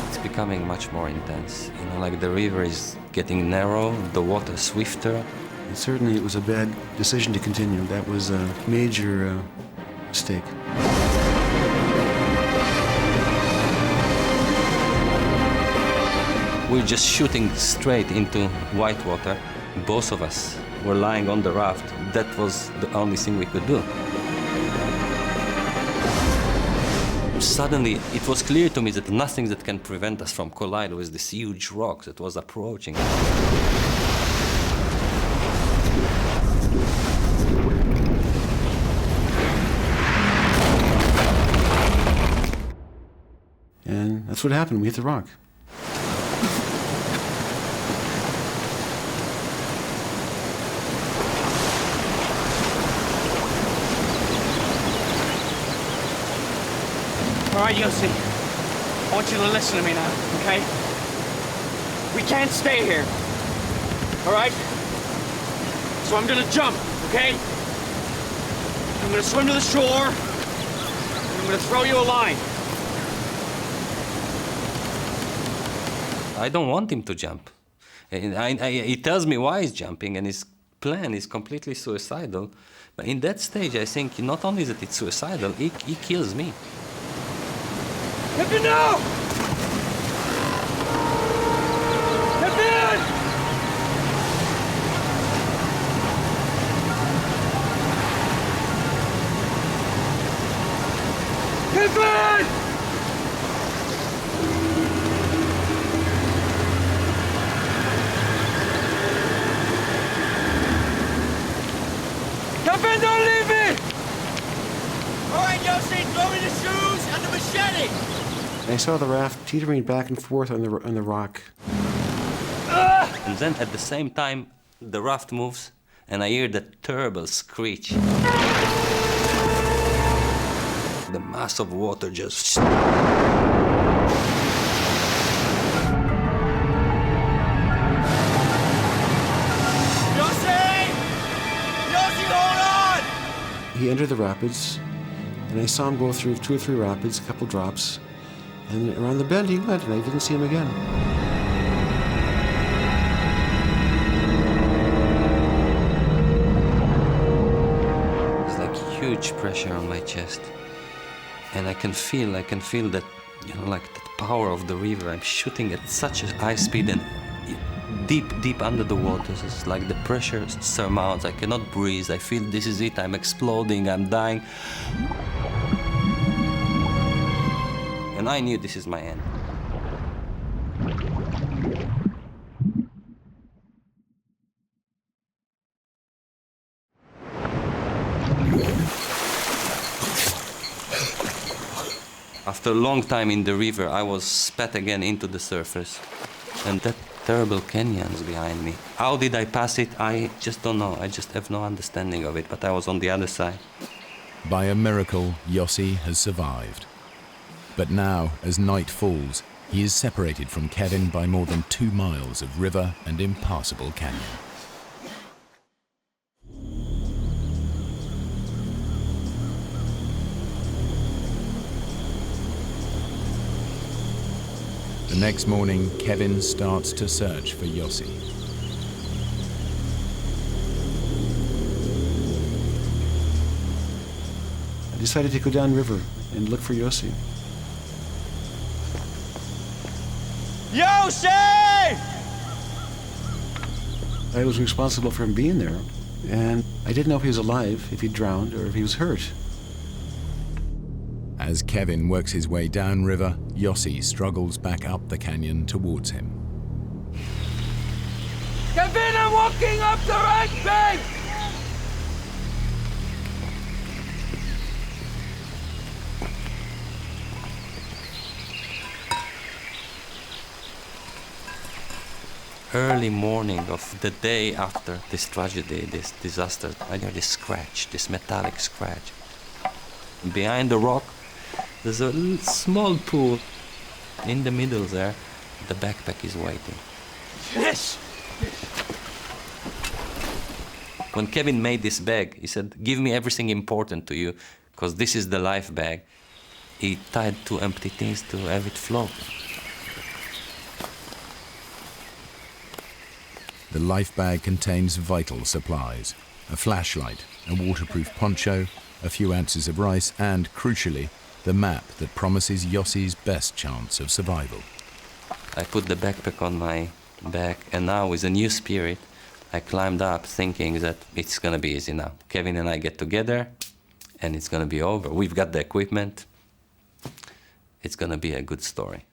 It's becoming much more intense. You know, like the river is getting narrow, the water swifter.
And certainly it was a bad decision to continue. That was a major mistake.
We're just shooting straight into white water. Both of us were lying on the raft. That was the only thing we could do. Suddenly, it was clear to me that nothing that can prevent us from colliding with this huge rock that was approaching.
And that's what happened. We hit the rock.
All right, Yossi. I want you to listen to me now, okay? We can't stay here. All right? So I'm gonna jump, okay? I'm gonna swim to the shore, and I'm gonna throw you a line.
I don't want him to jump. He tells me why he's jumping, and his plan is completely suicidal. But in that stage, I think not only that it's suicidal, he kills me.
Kevin, no! Kevin! Kevin! Kevin, don't leave me!
All right, Yossi, throw me the shoes and the machete!
I saw the raft teetering back and forth on the rock.
And then at the same time, the raft moves, and I hear that terrible screech. The mass of water just...
Yossi! Yossi, hold on!
He entered the rapids, and I saw him go through 2 or 3 rapids, a couple drops, and around the bend he went, and I didn't see him again.
It's like huge pressure on my chest. And I can feel that, you know, like the power of the river. I'm shooting at such a high speed and deep under the waters. It's like the pressure surmounts. I cannot breathe. I feel this is it. I'm exploding. I'm dying. And I knew this is my end. After a long time in the river, I was spat again into the surface. And that terrible canyons behind me. How did I pass it? I just don't know. I just have no understanding of it, but I was on the other side.
By a miracle, Yossi has survived. But now, as night falls, he is separated from Kevin by more than 2 miles of river and impassable canyon. The next morning, Kevin starts to search for Yossi.
I decided to go downriver and look for Yossi.
Yossi!
I was responsible for him being there, and I didn't know if he was alive, if he drowned, or if he was hurt.
As Kevin works his way downriver, Yossi struggles back up the canyon towards him.
Kevin, I'm walking up the right bank!
Early morning of the day after this tragedy, this disaster, I hear this scratch, this metallic scratch. Behind the rock, there's a small pool. In the middle there, the backpack is waiting.
Yes!
When Kevin made this bag, he said, "Give me everything important to you, because this is the life bag." He tied 2 empty things to have it float.
The life bag contains vital supplies: a flashlight, a waterproof poncho, a few ounces of rice, and, crucially, the map that promises Yossi's best chance of survival.
I put the backpack on my back, and now with a new spirit, I climbed up thinking that it's gonna be easy now. Kevin and I get together, and it's gonna be over. We've got the equipment. It's gonna be a good story.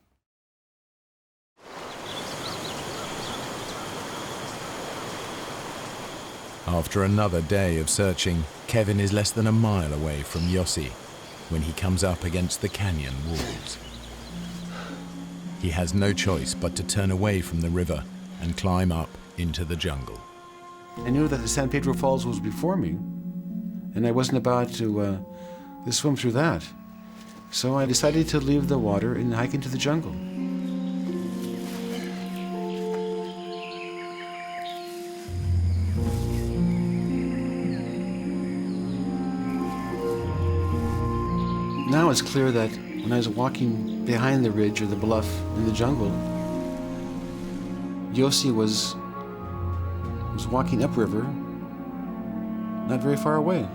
After another day of searching, Kevin is less than a mile away from Yossi when he comes up against the canyon walls. He has no choice but to turn away from the river and climb up into the jungle.
I knew that the San Pedro Falls was before me, and I wasn't about to swim through that. So I decided to leave the water and hike into the jungle. Now it's clear that when I was walking behind the ridge or the bluff in the jungle, Yossi was walking upriver, not very far away.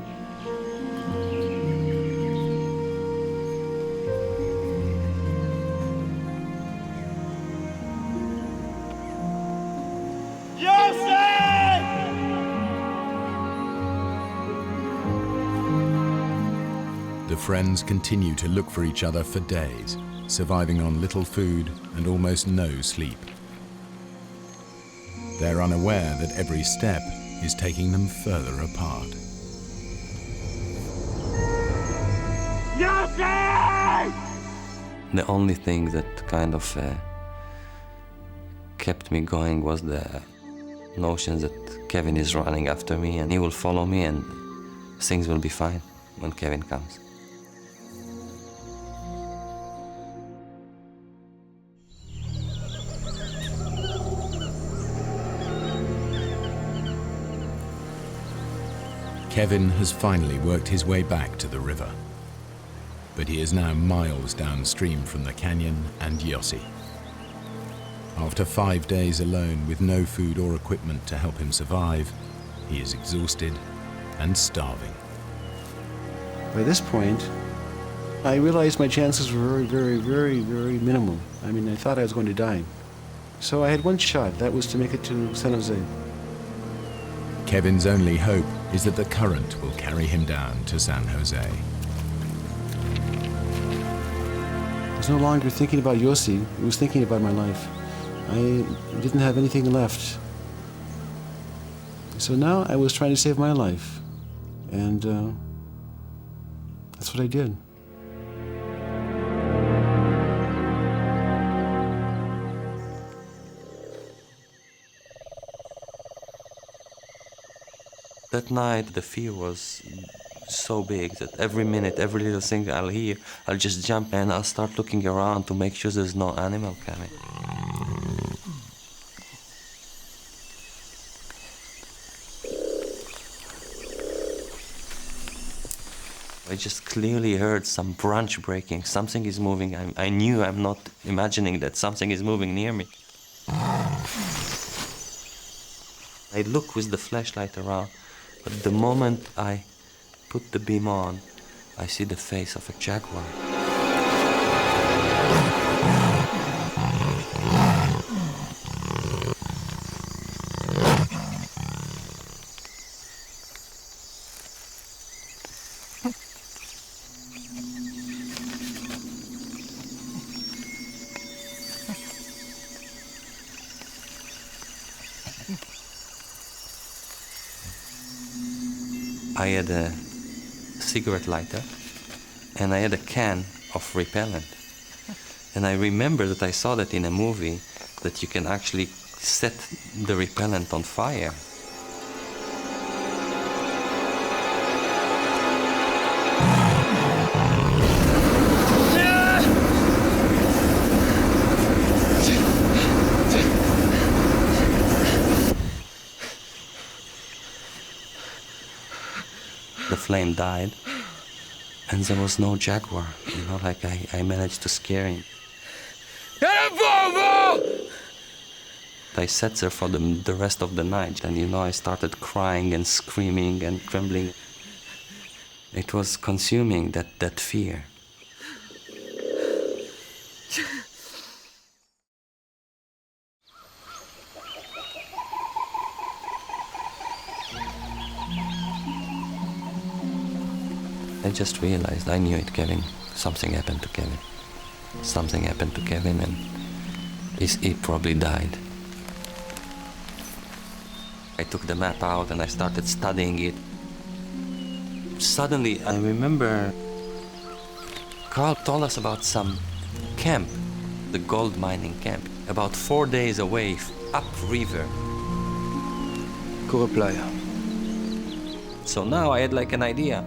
The friends continue to look for each other for days, surviving on little food and almost no sleep. They're unaware that every step is taking them further apart.
Yossi!
The only thing that kind of kept me going was the notion that Kevin is running after me and he will follow me and things will be fine when Kevin comes.
Kevin has finally worked his way back to the river, but he is now miles downstream from the canyon and Yossi. After 5 days alone with no food or equipment to help him survive, he is exhausted and starving.
By this point, I realized my chances were very minimal. I mean, I thought I was going to die. So I had one shot. That was to make it to San Jose.
Kevin's only hope is that the current will carry him down to San Jose.
I was no longer thinking about Yossi. I was thinking about my life. I didn't have anything left. So now I was trying to save my life. And that's what I did.
That night, the fear was so big that every minute, every little thing I'll hear, I'll just jump and I'll start looking around to make sure there's no animal coming. I just clearly heard some branch breaking. Something is moving. I knew I'm not imagining that something is moving near me. I look with the flashlight around, but the moment I put the beam on, I see the face of a jaguar. I had a cigarette lighter and I had a can of repellent. And I remember that I saw that in a movie that you can actually set the repellent on fire. The flame died, and there was no jaguar. You know, like I managed to scare him. I sat there for the rest of the night, and you know, I started crying and screaming and trembling. It was consuming, that fear. I just realized, I knew it, Kevin. Something happened to Kevin. Something happened to Kevin, and he probably died. I took the map out and I started studying it. Suddenly, I remember Carl told us about some camp, the gold mining camp, about 4 days away, upriver.
Playa.
So now I had like an idea.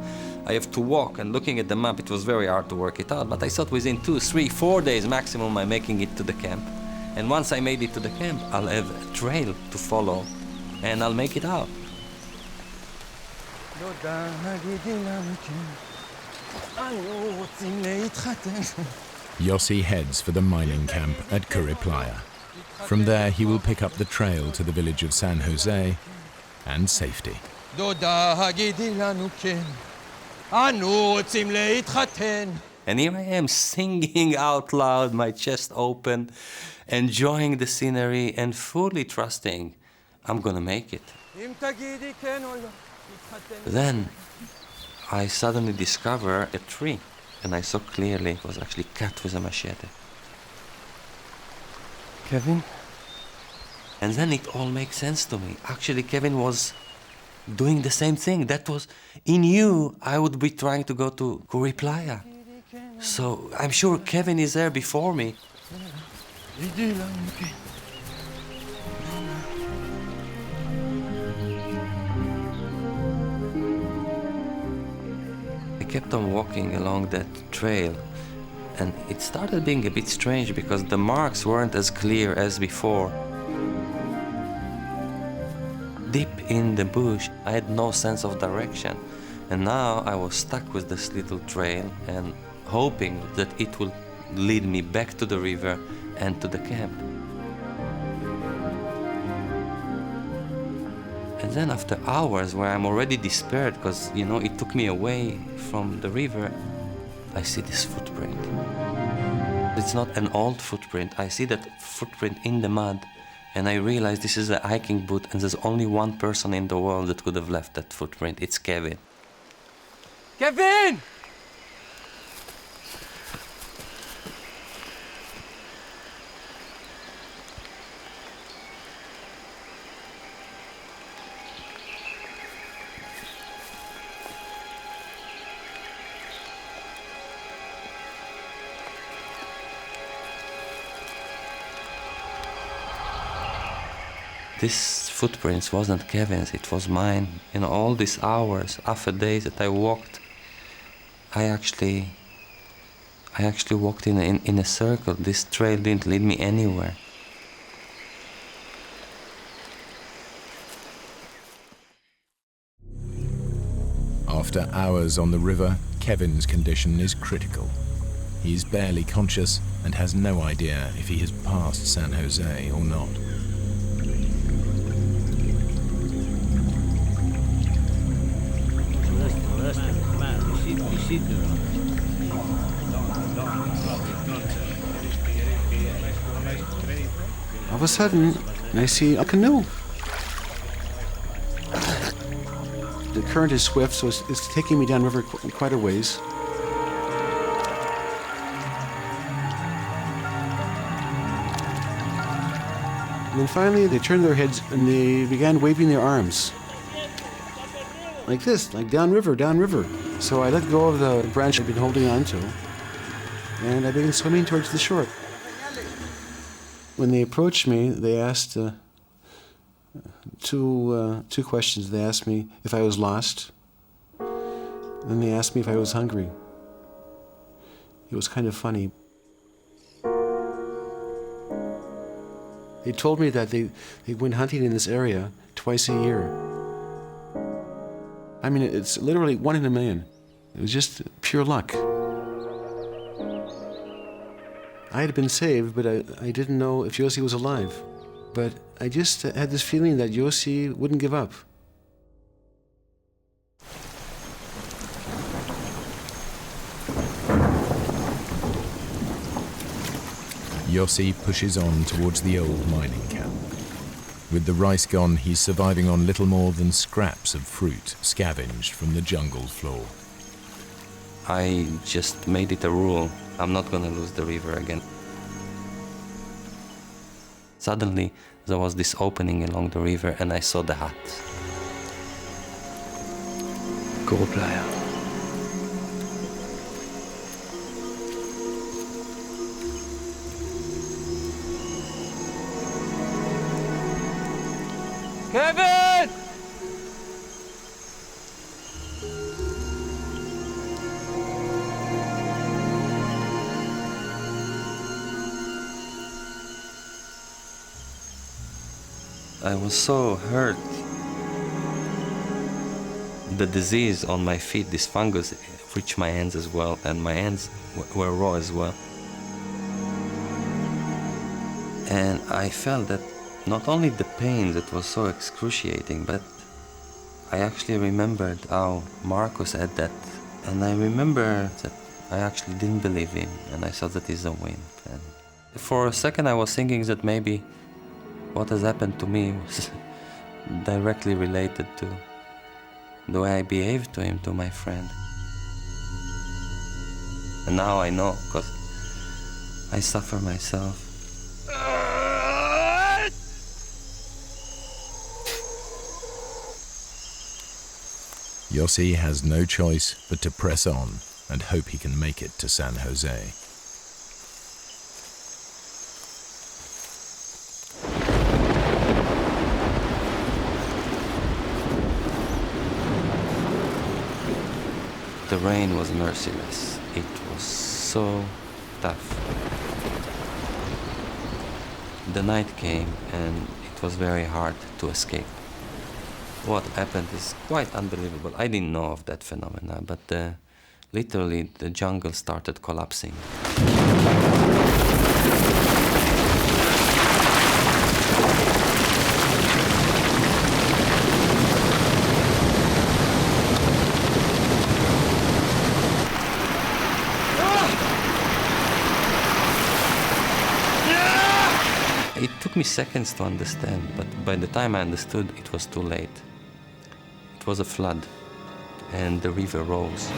I have to walk, and looking at the map, it was very hard to work it out, but I thought within 2, 3, 4 days maximum I'm making it to the camp. And once I made it to the camp, I'll have a trail to follow, and I'll make it out.
Yossi heads for the mining camp at Playa. From there, he will pick up the trail to the village of San Jose and safety.
And here I am singing out loud, my chest open, enjoying the scenery and fully trusting I'm gonna make it. Then I suddenly discover a tree, and I saw clearly it was actually cut with a machete.
Kevin?
And then it all makes sense to me. Actually, Kevin was doing the same thing. That was, he knew I would be trying to go to Playa. So I'm sure Kevin is there before me. I kept on walking along that trail, and it started being a bit strange because the marks weren't as clear as before. Deep in the bush, I had no sense of direction, and now I was stuck with this little trail and hoping that it will lead me back to the river and to the camp. And then after hours where I'm already despaired because, you know, it took me away from the river, I see this footprint. It's not an old footprint. I see that footprint in the mud, and I realize this is a hiking boot, and there's only one person in the world that could have left that footprint. It's Kevin.
Kevin!
This footprints wasn't Kevin's, it was mine. You know, all these hours, half a day that I walked, I actually walked in a circle. This trail didn't lead me anywhere.
After hours on the river, Kevin's condition is critical. He's barely conscious and has no idea if he has passed San Jose or not.
All of a sudden, I see a canoe. The current is swift, so it's taking me downriver quite a ways. And then finally, they turned their heads and they began waving their arms. Like this, like downriver, downriver. So I let go of the branch I'd been holding on to, and I began swimming towards the shore. When they approached me, they asked two questions. They asked me if I was lost, then they asked me if I was hungry. It was kind of funny. They told me that they went hunting in this area twice a year. I mean, it's literally 1 in a million. It was just pure luck. I had been saved, but I didn't know if Yossi was alive. But I just had this feeling that Yossi wouldn't give up.
Yossi pushes on towards the old mining camp. With the rice gone, he's surviving on little more than scraps of fruit scavenged from the jungle floor.
I just made it a rule. I'm not gonna lose the river again. Suddenly, there was this opening along the river and I saw the hut.
Go player.
Kevin!
I was so hurt. The disease on my feet, this fungus, reached my hands as well, and my hands were raw as well. And I felt that not only the pain that was so excruciating, but I actually remembered how Marcus had that. And I remember that I actually didn't believe him, and I thought that he's a wimp. And for a second I was thinking that maybe what has happened to me was directly related to the way I behaved to him, to my friend. And now I know, because I suffer myself.
Yossi has no choice but to press on and hope he can make it to San Jose.
The rain was merciless. It was so tough. The night came and it was very hard to escape. What happened is quite unbelievable. I didn't know of that phenomena, but literally the jungle started collapsing. It took me seconds to understand, but by the time I understood, it was too late. It was a flood, and the river rose.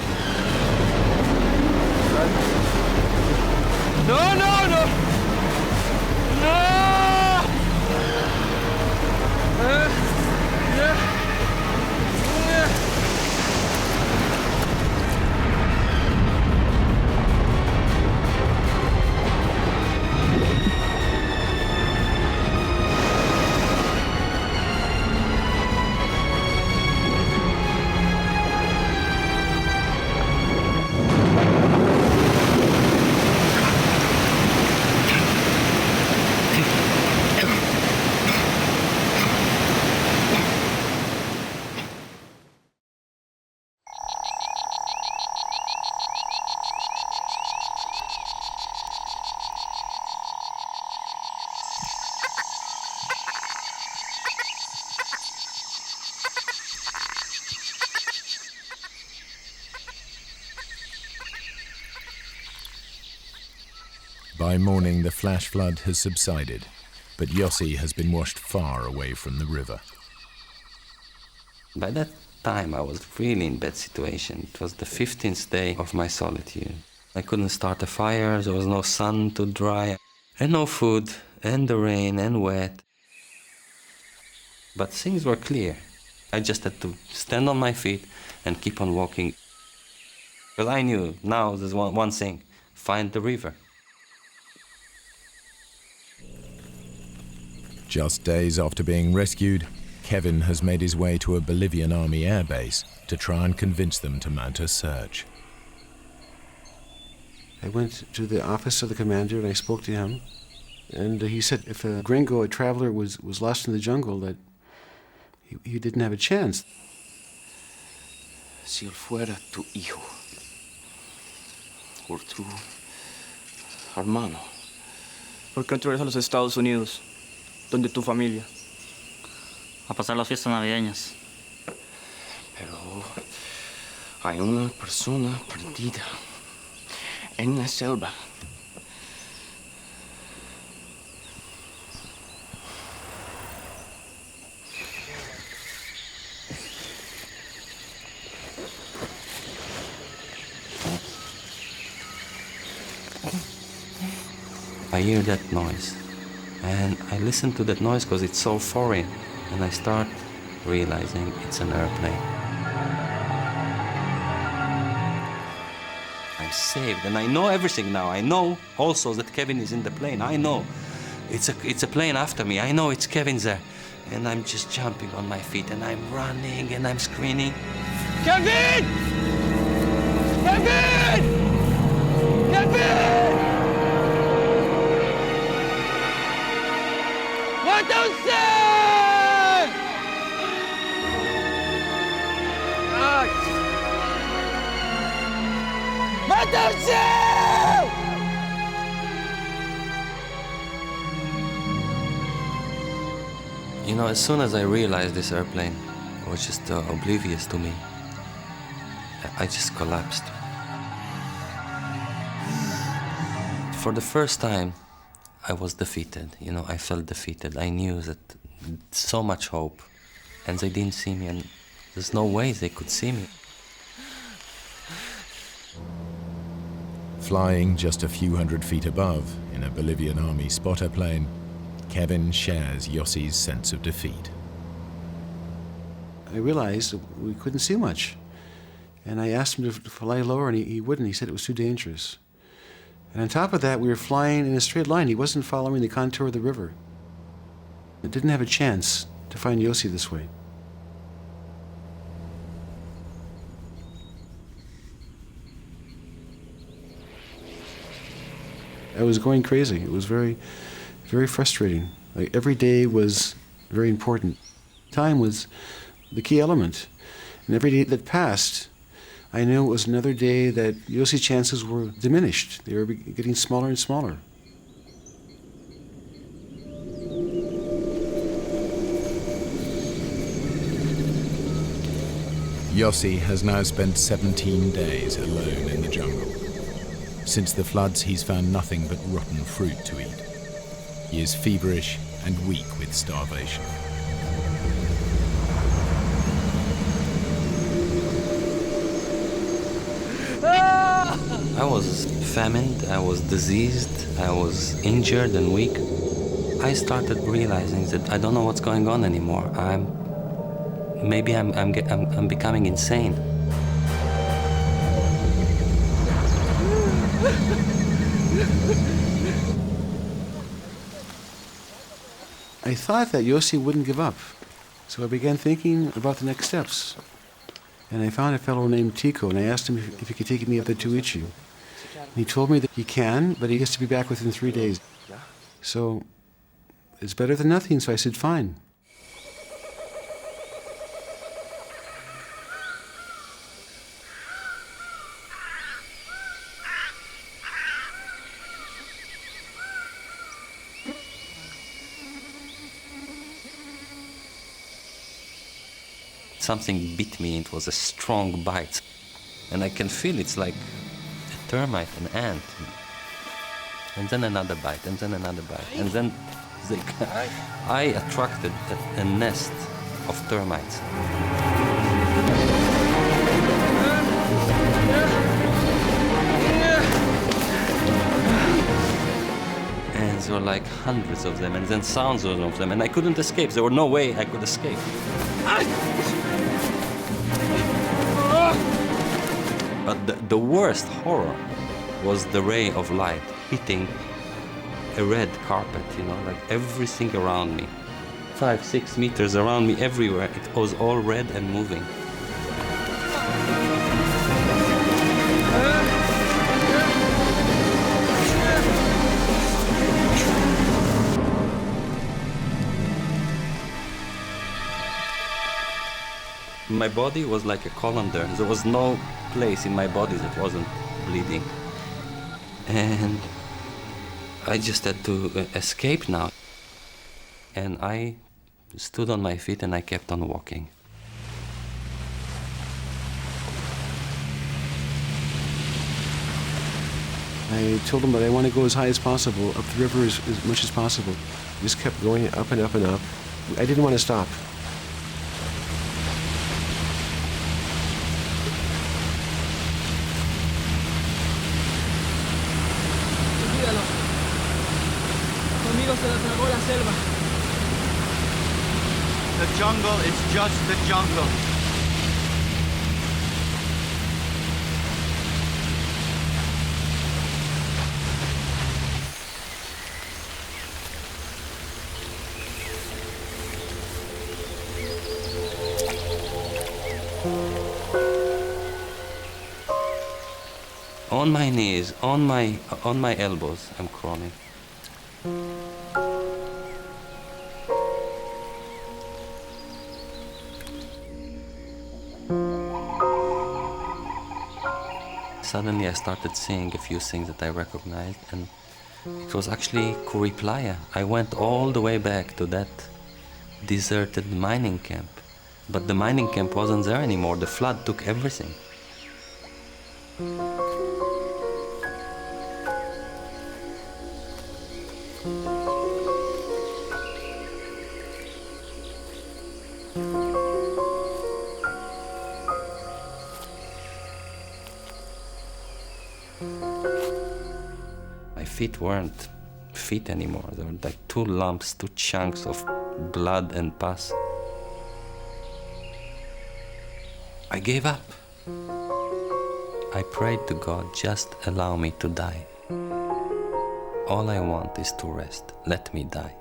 No, no, no! No!
By morning, the flash flood has subsided, but Yossi has been washed far away from the river.
By that time, I was really in bad situation. It was the 15th day of my solitude. I couldn't start a fire, there was no sun to dry, and no food, and the rain, and wet. But things were clear. I just had to stand on my feet and keep on walking. Because I knew now there's one thing, find the river.
Just days after being rescued, Kevin has made his way to a Bolivian army airbase to try and convince them to mount a search.
I went to the office of the commander and I spoke to him. And he said if a gringo, a traveler, was lost in the jungle, that he didn't have a chance.
Si él fuera tu hijo, o tu hermano.
¿Por qué no te regresas a los Estados Unidos, donde tu familia?
A pasar las fiestas navideñas.
Pero hay una persona perdida en la selva.
I hear that noise, and I listen to that noise because it's so foreign, and I start realizing it's an airplane. I'm saved, and I know everything now. I know also that Kevin is in the plane. I know it's a plane after me. I know it's Kevin there, and I'm just jumping on my feet, and I'm running, and I'm screaming,
Kevin! Kevin! Kevin! What do you say? What do you say?
You know, as soon as I realized this airplane was just oblivious to me, I just collapsed. For the first time, I was defeated. You know, I felt defeated. I knew that so much hope, and they didn't see me, and there's no way they could see me.
Flying just a few hundred feet above, in a Bolivian army spotter plane, Kevin shares Yossi's sense of defeat.
I realized that we couldn't see much. And I asked him to fly lower, and he wouldn't. He said it was too dangerous. And on top of that, we were flying in a straight line. He wasn't following the contour of the river. It didn't have a chance to find Yossi this way. I was going crazy. It was very, very frustrating. Like, every day was very important. Time was the key element. And every day that passed, I knew it was another day that Yossi's chances were diminished. They were getting smaller and smaller.
Yossi has now spent 17 days alone in the jungle. Since the floods, he's found nothing but rotten fruit to eat. He is feverish and weak with starvation.
I was famined, I was diseased, I was injured and weak. I started realizing that I don't know what's going on anymore. Maybe I'm becoming insane.
I thought that Yossi wouldn't give up, so I began thinking about the next steps. And I found a fellow named Tico, and I asked him if he could take me up to Tuichi. And he told me that he can, but he has to be back within 3 days. So it's better than nothing, so I said, fine.
Something bit me. It was a strong bite. And I can feel it's like a termite, an ant. and then another bite, and then another bite, and then I attracted a nest of termites. And there were like hundreds of them, and then thousands of them, and I couldn't escape. There was no way I could escape. But the worst horror was the ray of light hitting a red carpet, you know, like everything around me. 5-6 meters around me, everywhere. It was all red and moving. My body was like a colander. There was no place in my body that wasn't bleeding. And I just had to escape now. And I stood on my feet and I kept on walking.
I told him that I want to go as high as possible, up the river as much as possible. Just kept going up and up and up. I didn't want to stop.
The jungle is just the jungle.
On my knees, on my elbows, I'm crawling. Suddenly I started seeing a few things that I recognized, and it was actually Kuriplaya. I went all the way back to that deserted mining camp, but the mining camp wasn't there anymore. The flood took everything. My feet weren't feet anymore. They were like two lumps, two chunks of blood and pus. I gave up. I prayed to God, just allow me to die. All I want is to rest. Let me die.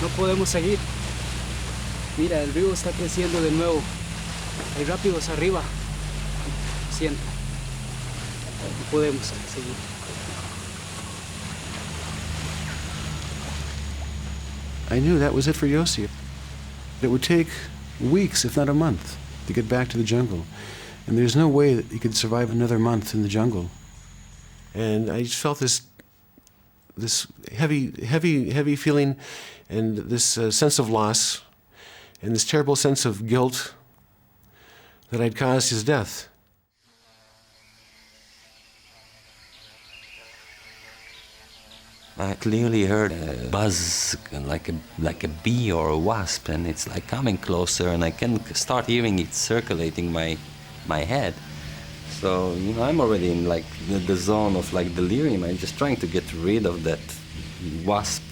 No podemos seguir. Mira, el río está creciendo de nuevo. Hay rápidos arriba. Siento. No podemos seguir.
I knew that was it for Yossi. It would take weeks, if not a month, to get back to the jungle. And there's no way that he could survive another month in the jungle. And I just felt this heavy feeling, and this sense of loss, and this terrible sense of guilt that I'd caused his death.
I clearly heard a buzz, like a bee or a wasp, and it's like coming closer, and I can start hearing it circulating my head. So, you know, I'm already in like the zone of like delirium. I'm just trying to get rid of that wasp,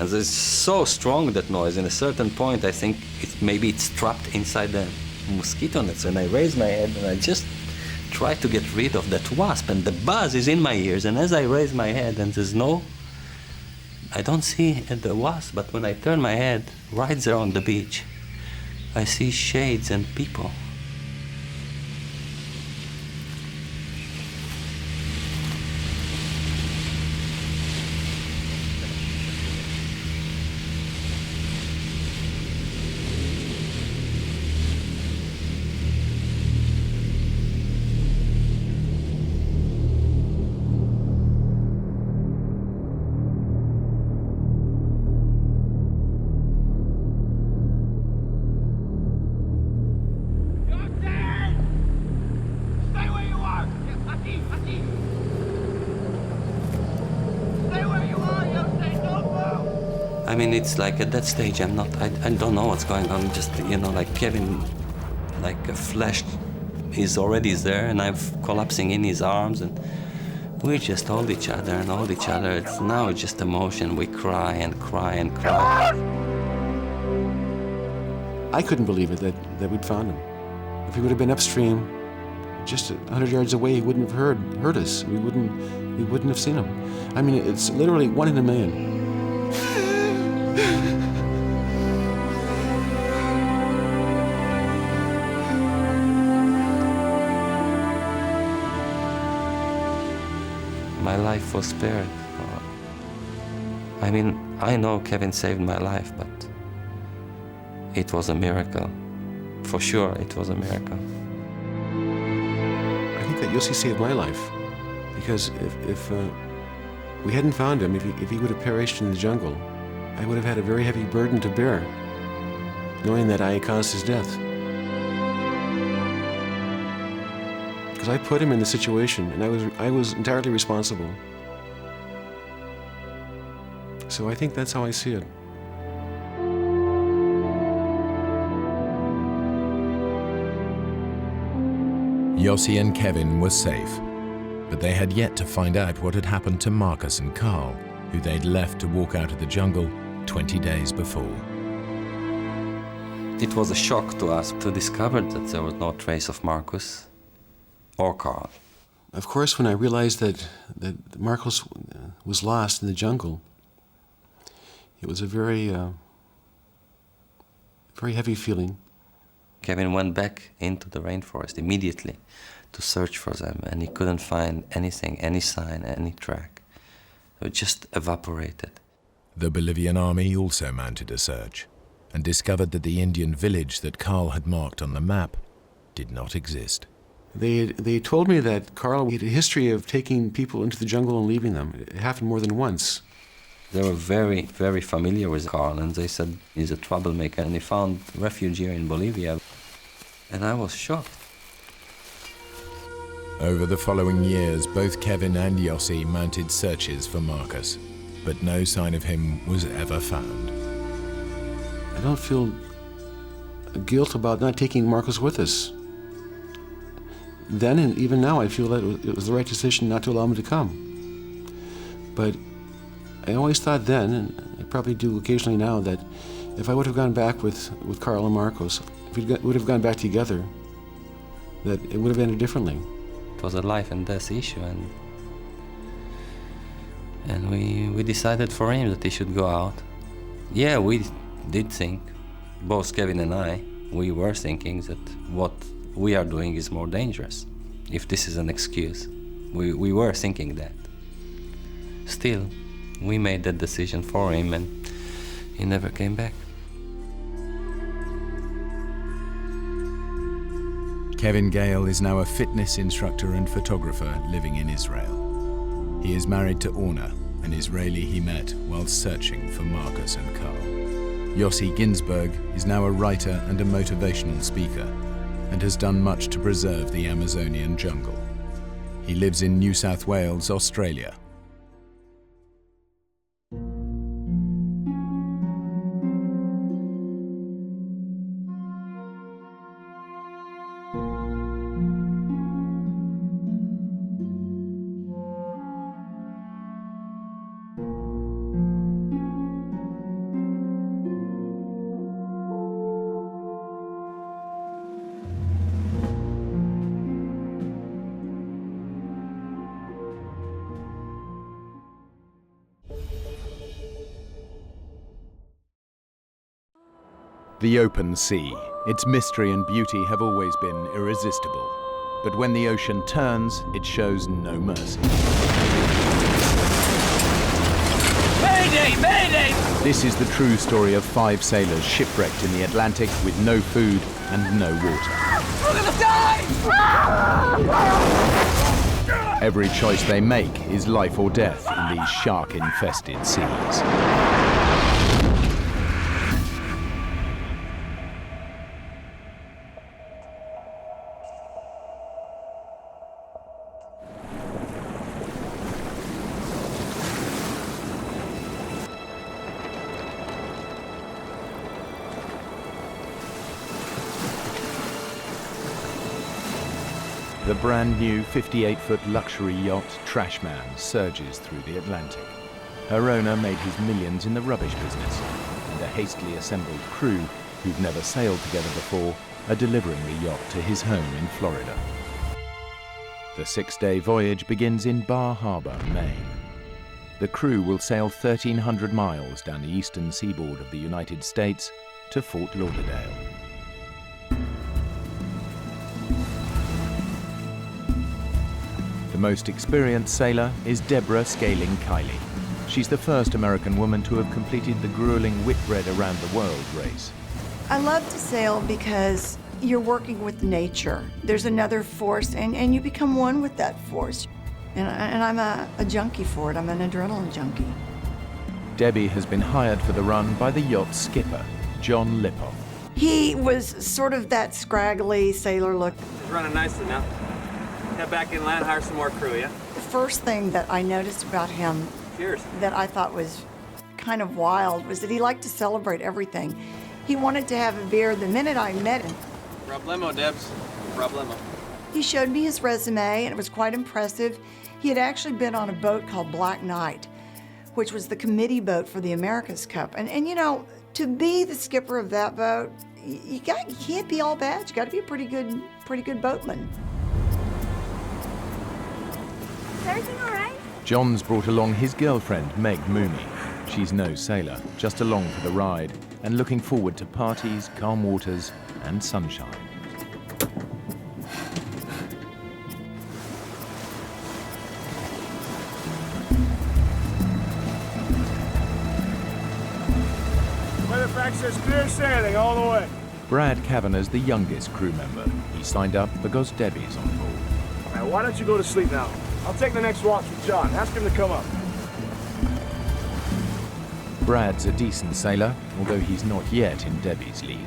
and it's so strong, that noise. In a certain point, I think maybe it's trapped inside the mosquito nets. And I raise my head and I just try to get rid of that wasp, and the buzz is in my ears. And as I raise my head, and I don't see the wasp, but when I turn my head right there on the beach, I see shades and people. I mean, it's like at that stage, I don't know what's going on. Just, you know, like Kevin, like a flesh is already there, and I'm collapsing in his arms, and we just hold each other and hold each other. It's now just emotion. We cry and cry and cry.
I couldn't believe it that we'd found him. If he would have been upstream, just 100 yards away, he wouldn't have heard us. We wouldn't have seen him. I mean, it's literally 1 in a million.
My life was spared. I mean, I know Kevin saved my life, but it was a miracle. For sure, it was a miracle.
I think that Yossi saved my life, because if we hadn't found him, if he would have perished in the jungle, I would have had a very heavy burden to bear, knowing that I caused his death. Because I put him in the situation, and I was entirely responsible. So I think that's how I see it.
Yossi and Kevin were safe, but they had yet to find out what had happened to Marcus and Carl, who they'd left to walk out of the jungle 20 days before.
It was a shock to us to discover that there was no trace of Marcus or Carl.
Of course, when I realized that Marcus was lost in the jungle, it was a very heavy feeling.
Kevin went back into the rainforest immediately to search for them, and he couldn't find anything, any sign, any track. It just evaporated.
The Bolivian army also mounted a search and discovered that the Indian village that Carl had marked on the map did not exist.
They told me that Carl had a history of taking people into the jungle and leaving them. It happened more than once.
They were very, very familiar with Carl, and they said he's a troublemaker, and he found refuge here in Bolivia. And I was shocked.
Over the following years, both Kevin and Yossi mounted searches for Marcus, but no sign of him was ever found.
I don't feel guilt about not taking Marcus with us. Then and even now, I feel that it was the right decision not to allow him to come. But I always thought then, and I probably do occasionally now, that if I would have gone back with Carl and Marcos, if we would have gone back together, that it would have ended differently.
It was a life and death issue, and we decided for him that he should go out. Yeah, we did think, both Kevin and I, we were thinking that what we are doing is more dangerous, if this is an excuse. We were thinking that. Still, we made that decision for him, and he never came back.
Kevin Gale is now a fitness instructor and photographer living in Israel. He is married to Orna, an Israeli he met while searching for Marcus and Carl. Yossi Ginsberg is now a writer and a motivational speaker, and has done much to preserve the Amazonian jungle. He lives in New South Wales, Australia. The open sea, its mystery and beauty have always been irresistible. But when the ocean turns, it shows no mercy.
Mayday! Mayday!
This is the true story of 5 sailors shipwrecked in the Atlantic with no food and no water.
We're gonna die!
Every choice they make is life or death in these shark-infested seas. the brand new 58-foot luxury yacht Trashman surges through the Atlantic. Her owner made his millions in the rubbish business, and a hastily assembled crew who've never sailed together before are delivering the yacht to his home in Florida. The 6-day voyage begins in Bar Harbor, Maine. The crew will sail 1,300 miles down the eastern seaboard of the United States to Fort Lauderdale. The most experienced sailor is Deborah Scaling Kiley. She's the first American woman to have completed the grueling Whitbread Around the World race.
I love to sail because you're working with nature. There's another force, and you become one with that force. And I'm a junkie for it. I'm an adrenaline junkie.
Debbie has been hired for the run by the yacht's skipper, John Lippoff.
He was sort of that scraggly sailor look.
It's running nicely now. Head back inland, hire some more crew, yeah?
The first thing that I noticed about him that I thought was kind of wild was that he liked to celebrate everything. He wanted to have a beer the minute I met him.
Problemo, Debs. Problemo.
He showed me his resume, and it was quite impressive. He had actually been on a boat called Black Knight, which was the committee boat for the America's Cup. And you know, to be the skipper of that boat, you can't be all bad. You got to be a pretty good boatman.
Is everything all right?
John's brought along his girlfriend, Meg Mooney. She's no sailor, just along for the ride and looking forward to parties, calm waters, and sunshine.
Weatherfax says clear sailing all the way.
Brad Kavanagh's the youngest crew member. He signed up because Debbie's on board.
All right, why don't you go to sleep now? I'll take the next watch with John. Ask him to come up.
Brad's a decent sailor, although he's not yet in Debbie's league.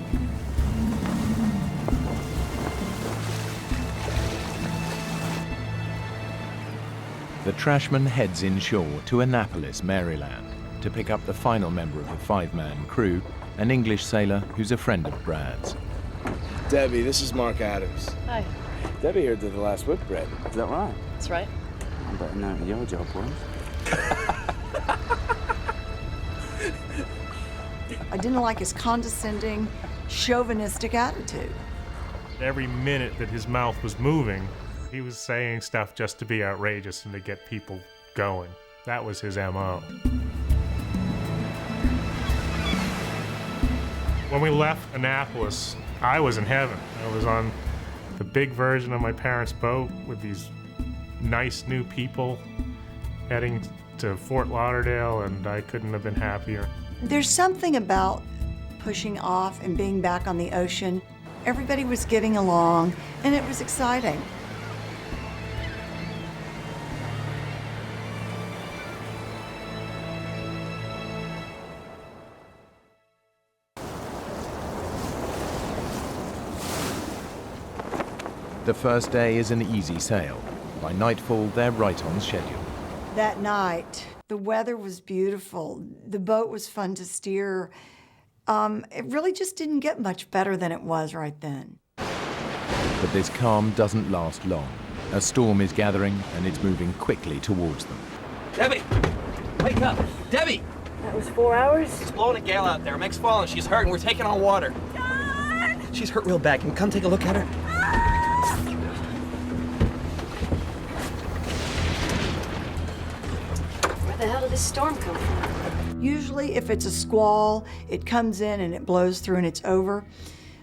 The Trashman heads inshore to Annapolis, Maryland, to pick up the final member of the 5-man crew, an English sailor who's a friend of Brad's.
Debbie, this is Mark Adams.
Hi.
Debbie here did the last Whitbread. Is that right?
That's right.
I better know what your job was.
I didn't like his condescending, chauvinistic attitude.
Every minute that his mouth was moving, he was saying stuff just to be outrageous and to get people going. That was his MO. When we left Annapolis, I was in heaven. I was on the big version of my parents' boat with these nice new people heading to Fort Lauderdale, and I couldn't have been happier.
There's something about pushing off and being back on the ocean. Everybody was getting along, and it was exciting.
The first day is an easy sail. By nightfall, they're right on schedule.
That night, the weather was beautiful. The boat was fun to steer. It really just didn't get much better than it was right then.
But this calm doesn't last long. A storm is gathering, and it's moving quickly towards them.
Debbie! Wake up! Debbie!
That was 4 hours?
It's blowing a gale out there. Meg's fallen. She's hurt, and we're taking on water.
John!
She's hurt real bad. Can you come take a look at her?
Where the hell did this storm come from?
Usually, if it's a squall, it comes in and it blows through and it's over.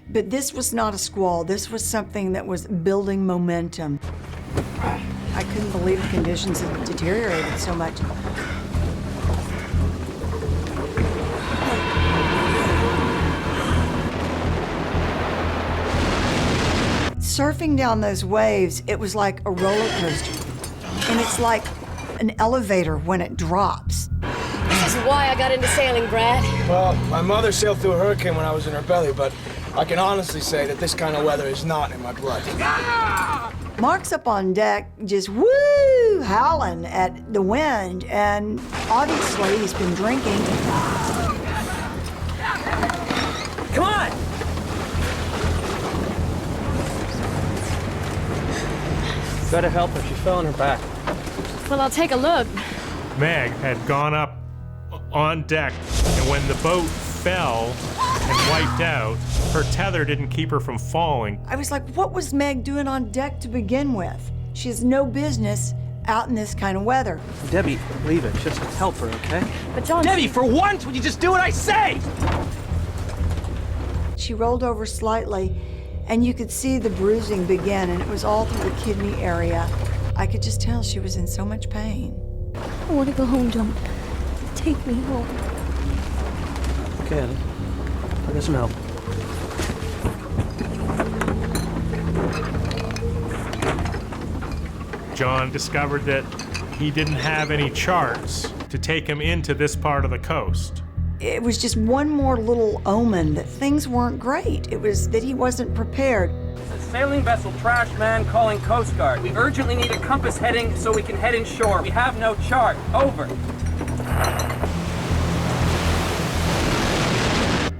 But this was not a squall. This was something that was building momentum. I couldn't believe the conditions had deteriorated so much. Surfing down those waves, it was like a roller coaster. And it's like an elevator when it drops.
This is why I got into sailing, Brad.
Well, my mother sailed through a hurricane when I was in her belly, but I can honestly say that this kind of weather is not in my blood.
Mark's up on deck, just woo, howling at the wind, and obviously he's been drinking.
Come on!
Gotta help her, she fell on her back.
Well, I'll take a look.
Meg had gone up on deck, and when the boat fell and wiped out, her tether didn't keep her from falling.
I was like, what was Meg doing on deck to begin with? She has no business out in this kind of weather.
Debbie, leave it. Just help her, okay?
But John...
Debbie, for once, would you just do what I say?
She rolled over slightly, and you could see the bruising begin, and it was all through the kidney area. I could just tell she was in so much pain.
I want to go home, John. Take me home.
Okay, Ellie. I'll get some help.
John discovered that he didn't have any charts to take him into this part of the coast.
It was just one more little omen that things weren't great. It was that he wasn't prepared.
Sailing vessel trash man calling Coast Guard. We urgently need a compass heading so we can head inshore. We have no chart. Over.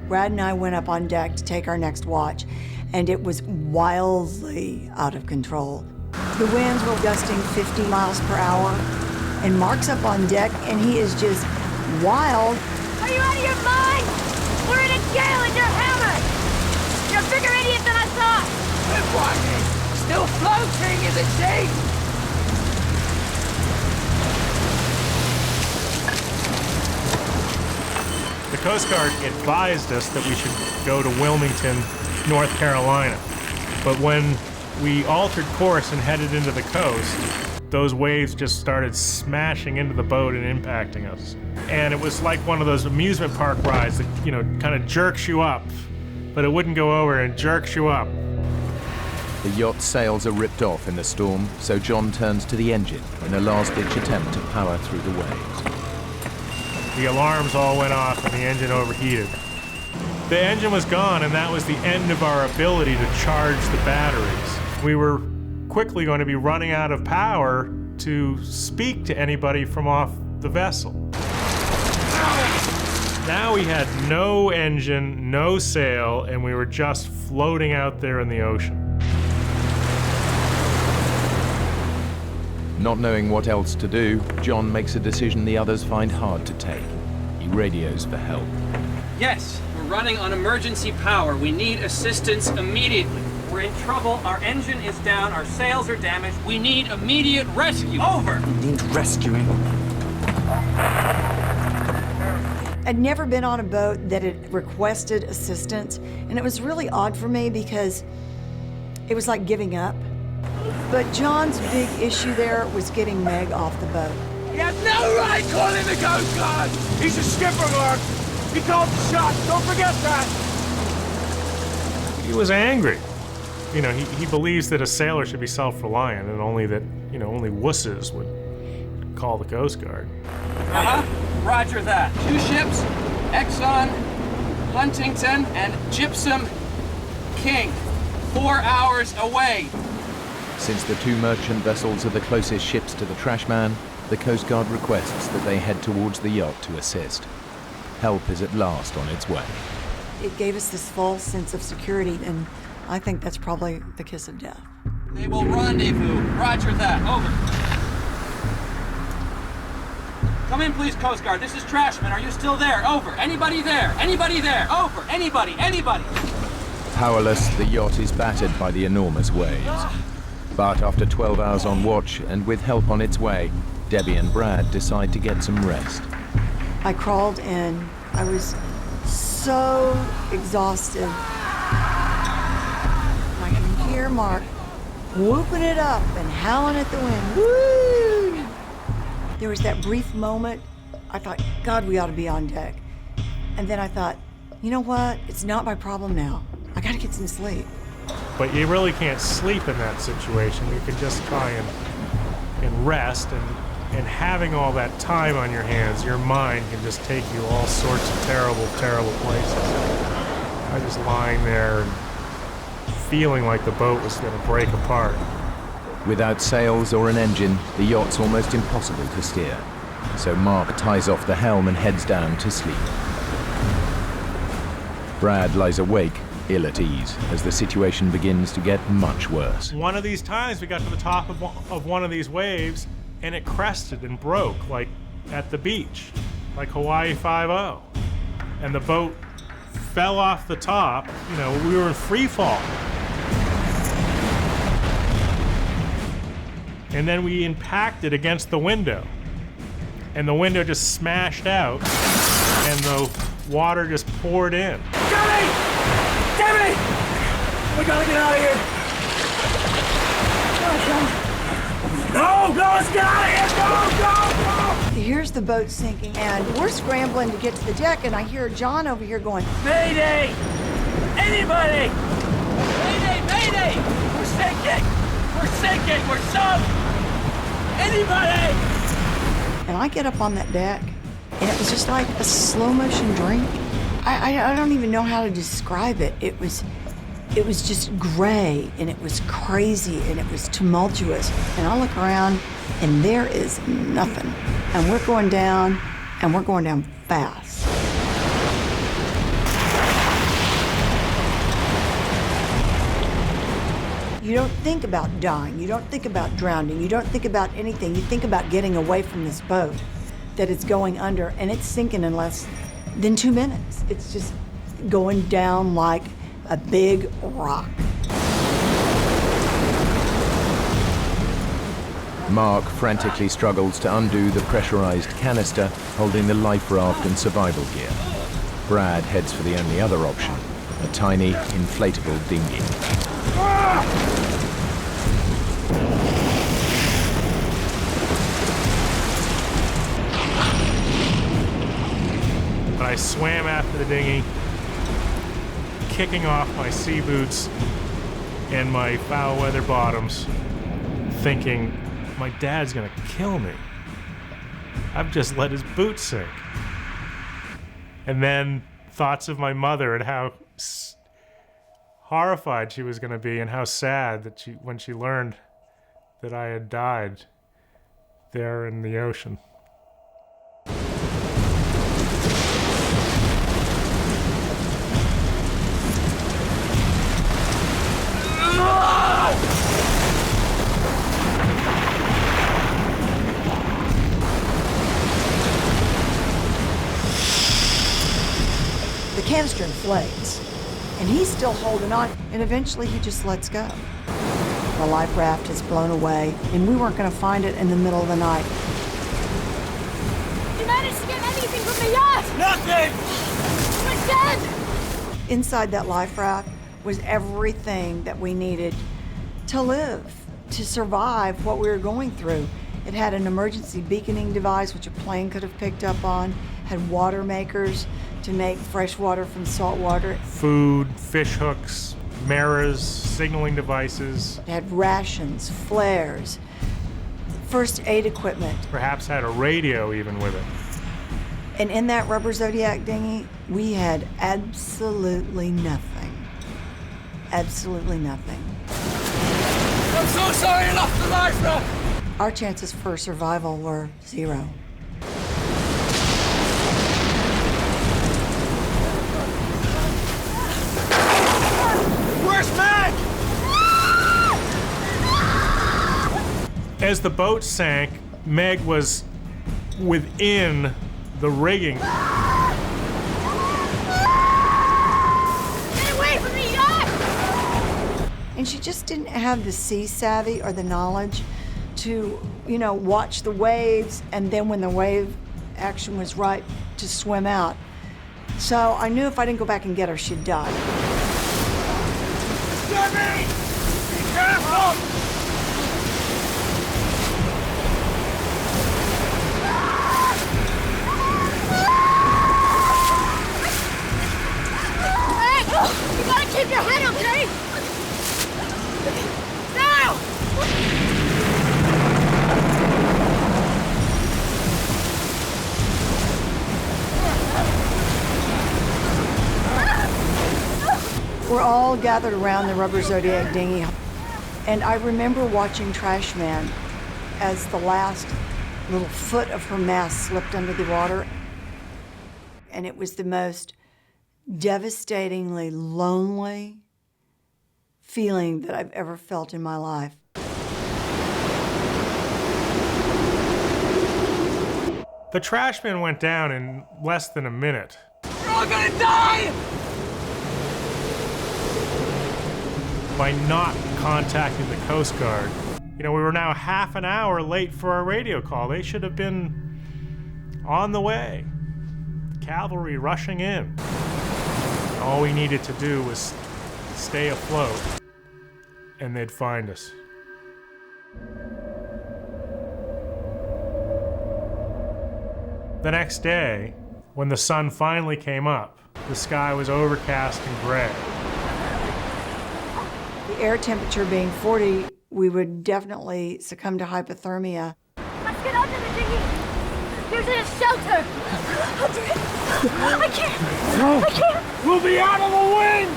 Brad and I went up on deck to take our next watch, and it was wildly out of control. The winds were gusting 50 miles per hour, and Mark's up on deck, and he is just wild.
Are you out of your mind? We're in a gale and you're hammered! You're a bigger idiot than I thought!
Good watching! Still floating, isn't she?
The Coast Guard advised us that we should go to Wilmington, North Carolina. But when we altered course and headed into the coast, those waves just started smashing into the boat and impacting us. And it was like one of those amusement park rides that, you know, kind of jerks you up, but it wouldn't go over and jerks you up.
The yacht's sails are ripped off in the storm, so John turns to the engine in a last-ditch attempt to power through the waves.
The alarms all went off and the engine overheated. The engine was gone, and that was the end of our ability to charge the batteries. We were quickly going to be running out of power to speak to anybody from off the vessel. Now we had no engine, no sail, and we were just floating out there in the ocean.
Not knowing what else to do, John makes a decision the others find hard to take. He radios for help.
Yes, we're running on emergency power. We need assistance immediately. We're in trouble. Our engine is down. Our sails are damaged. We need immediate rescue. Over.
Need rescuing.
I'd never been on a boat that had requested assistance, and it was really odd for me because it was like giving up. But John's big issue there was getting Meg off the boat.
He has no right calling the Coast Guard! He's a skipper, Mark! He called the shots, don't forget that!
He was angry. You know, he believes that a sailor should be self-reliant and only that, you know, only wusses would call the Coast Guard.
Uh-huh. Roger that. 2 ships, Exxon, Huntington, and Gypsum King. 4 hours away.
Since the 2 merchant vessels are the closest ships to the trash man, the Coast Guard requests that they head towards the yacht to assist. Help is at last on its way.
It gave us this false sense of security, and I think that's probably the kiss of death.
They will rendezvous. Roger that. Over. Come in, please, Coast Guard. This is Trashman. Are you still there? Over. Anybody there? Anybody there? Over. Anybody? Anybody?
Powerless, the yacht is battered by the enormous waves. But after 12 hours on watch and with help on its way, Debbie and Brad decide to get some rest.
I crawled in. I was so exhausted. I can hear Mark whooping it up and howling at the wind. Woo! There was that brief moment. I thought, God, we ought to be on deck. And then I thought, you know what? It's not my problem now. I gotta get some sleep.
But you really can't sleep in that situation. You can just try and rest, and having all that time on your hands, your mind can just take you all sorts of terrible, terrible places. I was lying there and feeling like the boat was going to break apart.
Without sails or an engine, the yacht's almost impossible to steer. So Mark ties off the helm and heads down to sleep. Brad lies awake, ill at ease as the situation begins to get much worse.
One of these times we got to the top of one of these waves and it crested and broke, like at the beach, like Hawaii 5-0. And the boat fell off the top. You know, we were in free fall. And then we impacted against the window. And the window just smashed out and the water just poured in.
Jimmy! Jimmy! We gotta get out of here! No, let's get out of here! Go!
Here's the boat sinking, and we're scrambling to get to the deck, and I hear John over here going,
Mayday! Anybody! Mayday! Mayday! We're sinking! We're sinking! We're sunk! Anybody!
And I get up on that deck, and it was just like a slow motion dream. I don't even know how to describe it. It was just gray, and it was crazy, and it was tumultuous. And I look around, and there is nothing. And we're going down fast. You don't think about dying. You don't think about drowning. You don't think about anything. You think about getting away from this boat that it's going under, and it's sinking in less than 2 minutes. It's just going down like a big rock.
Mark frantically struggles to undo the pressurized canister holding the life raft and survival gear. Brad heads for the only other option, a tiny, inflatable dinghy.
I swam after the dinghy, kicking off my sea boots and my foul weather bottoms, thinking, my dad's gonna kill me. I've just let his boots sink. And then thoughts of my mother and how horrified she was gonna be and how sad that when she learned that I had died there in the ocean.
The canister inflates, and he's still holding on, and eventually he just lets go. The life raft is blown away, and we weren't going to find it in the middle of the night.
You managed to get anything from the yacht?
Nothing!
We're dead!
Inside that life raft was everything that we needed to live, to survive what we were going through. It had an emergency beaconing device, which a plane could have picked up on, had water makers to make fresh water from salt water.
Food, fish hooks, mirrors, signaling devices.
It had rations, flares, first aid equipment.
Perhaps had a radio even with it.
And in that rubber Zodiac dinghy, we had absolutely nothing. Absolutely nothing.
I'm so sorry I lost the life raft!
Our chances for survival were 0.
Where's Meg?
As the boat sank, Meg was within the rigging.
Get away from me, yacht!
And she just didn't have the sea savvy or the knowledge to, watch the waves, and then when the wave action was right, to swim out. So I knew if I didn't go back and get her, she'd die.
Jimmy! Be careful!
Hey! You gotta keep your head up, okay? Now!
We're all gathered around the rubber Zodiac dinghy, and I remember watching Trash Man as the last little foot of her mast slipped under the water, and it was the most devastatingly lonely feeling that I've ever felt in my life.
The trash bin went down in less than a minute.
We're all gonna die!
By not contacting the Coast Guard. You know, we were now half an hour late for our radio call. They should have been on the way. Cavalry rushing in. All we needed to do was stay afloat, and they'd find us. The next day, when the sun finally came up, the sky was overcast and gray.
The air temperature being 40, we would definitely succumb to hypothermia.
Let's get under the dinghy. There's a shelter. I can't.
No.
I can't.
We'll be out of the wind!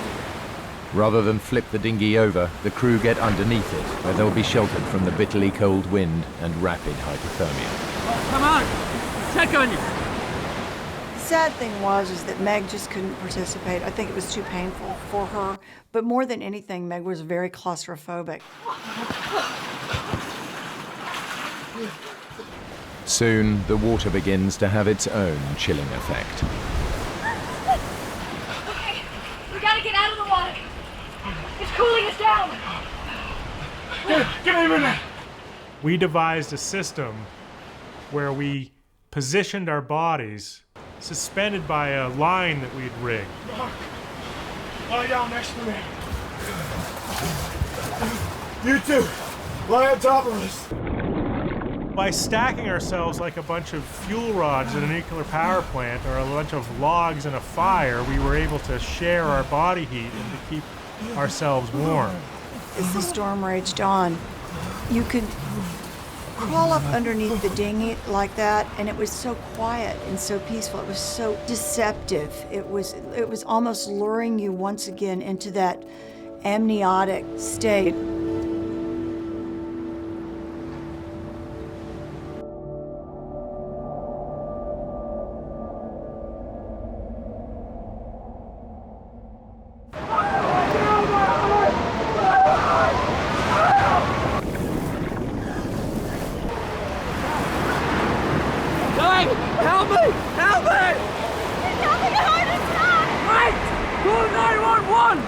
Rather than flip the dinghy over, the crew get underneath it, where they'll be sheltered from the bitterly cold wind and rapid hypothermia.
Come on, check on you.
The sad thing is that Meg just couldn't participate. I think it was too painful for her. But more than anything, Meg was very claustrophobic.
Soon, the water begins to have its own chilling effect.
Okay, we gotta get out of the water. It's cooling us down.
Give me a minute.
We devised a system where we positioned our bodies suspended by a line that we'd rigged.
Lie down next to me. You two, lie on top of us.
By stacking ourselves like a bunch of fuel rods in a nuclear power plant or a bunch of logs in a fire, we were able to share our body heat and to keep ourselves warm.
As the storm raged on, you could crawl up underneath the dinghy like that, and it was so quiet and so peaceful. It was so deceptive. It was almost luring you once again into that amniotic state.
Help me! Help me!
It's having a heart attack!
Wait! Call 911!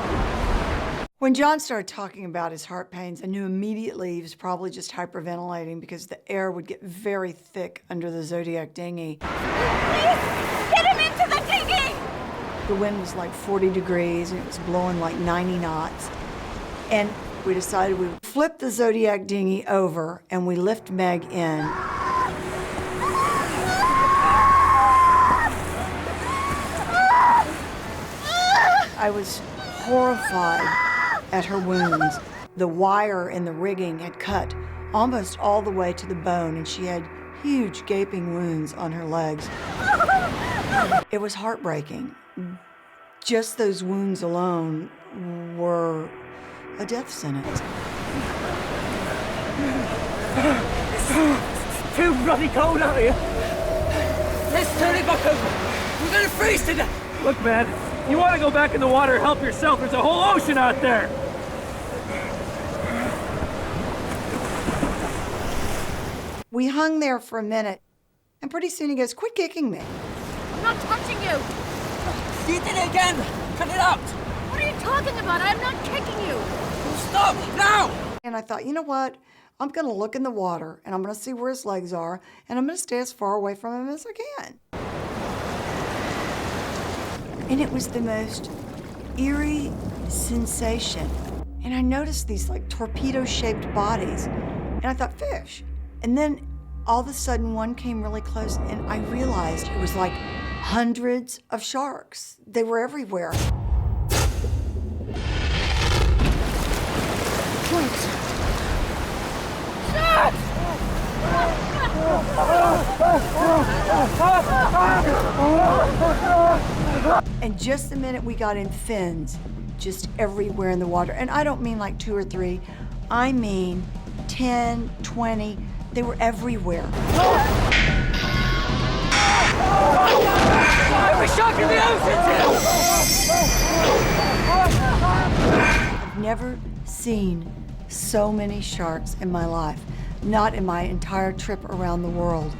When John started talking about his heart pains, I knew immediately he was probably just hyperventilating because the air would get very thick under the Zodiac dinghy.
Please, get him into the dinghy!
The wind was like 40 degrees and it was blowing like 90 knots. And we decided we would flip the Zodiac dinghy over and we lift Meg in. I was horrified at her wounds. The wire in the rigging had cut almost all the way to the bone, and she had huge gaping wounds on her legs. It was heartbreaking. Just those wounds alone were a death sentence.
It's too bloody cold out here. Let's turn it back over. We're gonna freeze to death. Look, man, you want to go back in the water, help yourself. There's a whole ocean out there.
We hung there for a minute, and pretty soon he goes, "Quit kicking me."
I'm not touching you!
You did it again! Cut it out!
What are you talking about? I'm not kicking you!
Stop, now!
And I thought, you know what? I'm gonna look in the water, and I'm gonna see where his legs are, and I'm gonna stay as far away from him as I can. And it was the most eerie sensation. And I noticed these like torpedo-shaped bodies, and I thought, fish. And then all of a sudden one came really close, and I realized it was like hundreds of sharks. They were everywhere. And just the minute we got in, fins just everywhere in the water. And I don't mean like 2 or 3, I mean 10, 20, they were everywhere.
Every shark in the ocean!
I've never seen so many sharks in my life, not in my entire trip around the world.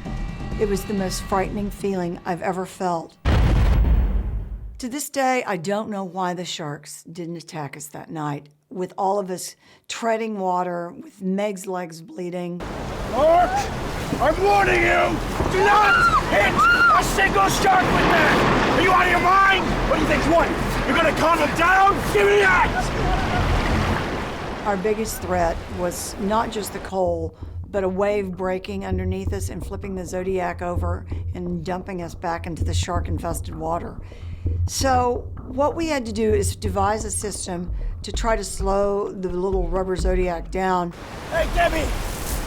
It was the most frightening feeling I've ever felt. To this day, I don't know why the sharks didn't attack us that night, with all of us treading water, with Meg's legs bleeding.
Mark, I'm warning you! Do not hit a single shark with that! Are you out of your mind? What do you think's what? You're gonna calm them down? Give me that!
Our biggest threat was not just the coal, but a wave breaking underneath us and flipping the Zodiac over and dumping us back into the shark-infested water. So what we had to do is devise a system to try to slow the little rubber Zodiac down.
Hey, Debbie,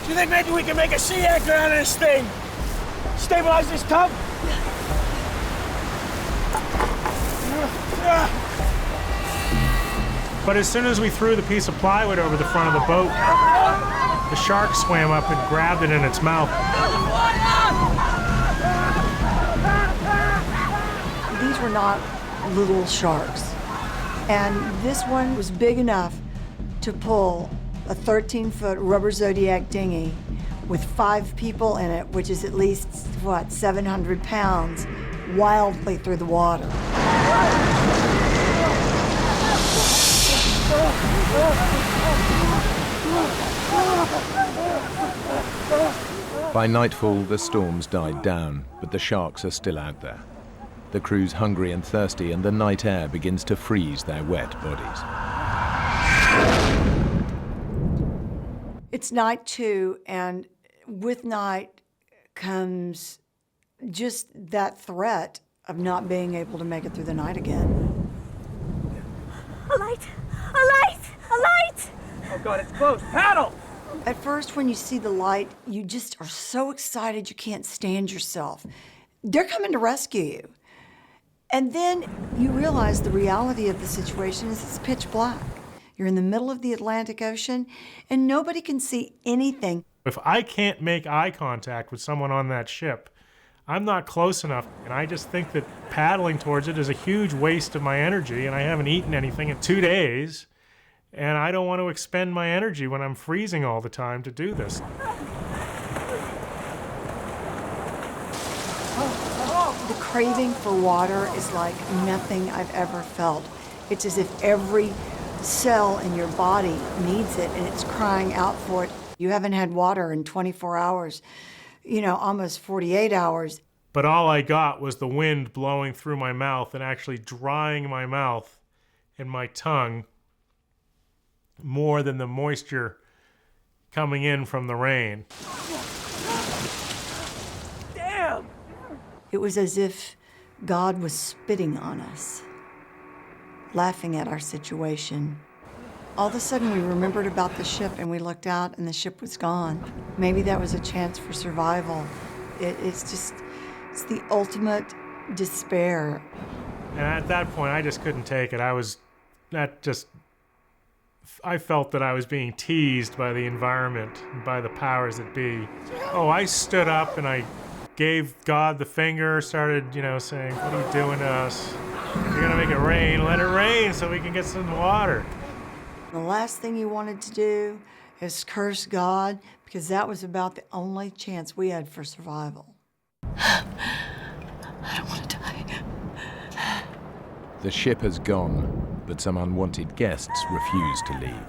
do you think maybe we can make a sea anchor out of this thing? Stabilize this tub?
But as soon as we threw the piece of plywood over the front of the boat, the shark swam up and grabbed it in its mouth.
These were not little sharks. And this one was big enough to pull a 13-foot rubber Zodiac dinghy with 5 people in it, which is at least, what, 700 pounds, wildly through the water.
By nightfall, the storms died down, but the sharks are still out there. The crew's hungry and thirsty, and the night air begins to freeze their wet bodies.
It's night 2, and with night comes just that threat of not being able to make it through the night again.
A light! A light! A light!
Oh God, it's close. Paddle!
At first, when you see the light, you just are so excited you can't stand yourself. They're coming to rescue you. And then you realize the reality of the situation is it's pitch black. You're in the middle of the Atlantic Ocean, and nobody can see anything.
If I can't make eye contact with someone on that ship, I'm not close enough, and I just think that paddling towards it is a huge waste of my energy, and I haven't eaten anything in 2 days, and I don't want to expend my energy when I'm freezing all the time to do this.
The craving for water is like nothing I've ever felt. It's as if every cell in your body needs it, and it's crying out for it. You haven't had water in 24 hours, almost 48 hours.
But all I got was the wind blowing through my mouth and actually drying my mouth and my tongue more than the moisture coming in from the rain.
Damn!
It was as if God was spitting on us, laughing at our situation. All of a sudden, we remembered about the ship, and we looked out, and the ship was gone. Maybe that was a chance for survival. It's the ultimate despair.
And at that point, I just couldn't take it. I felt that I was being teased by the environment, by the powers that be. Oh, I stood up and I gave God the finger, started, saying, what are you doing to us? You're gonna make it rain, let it rain so we can get some water.
The last thing you wanted to do is curse God, because that was about the only chance we had for survival.
I don't want to die.
The ship has gone, but some unwanted guests refuse to leave.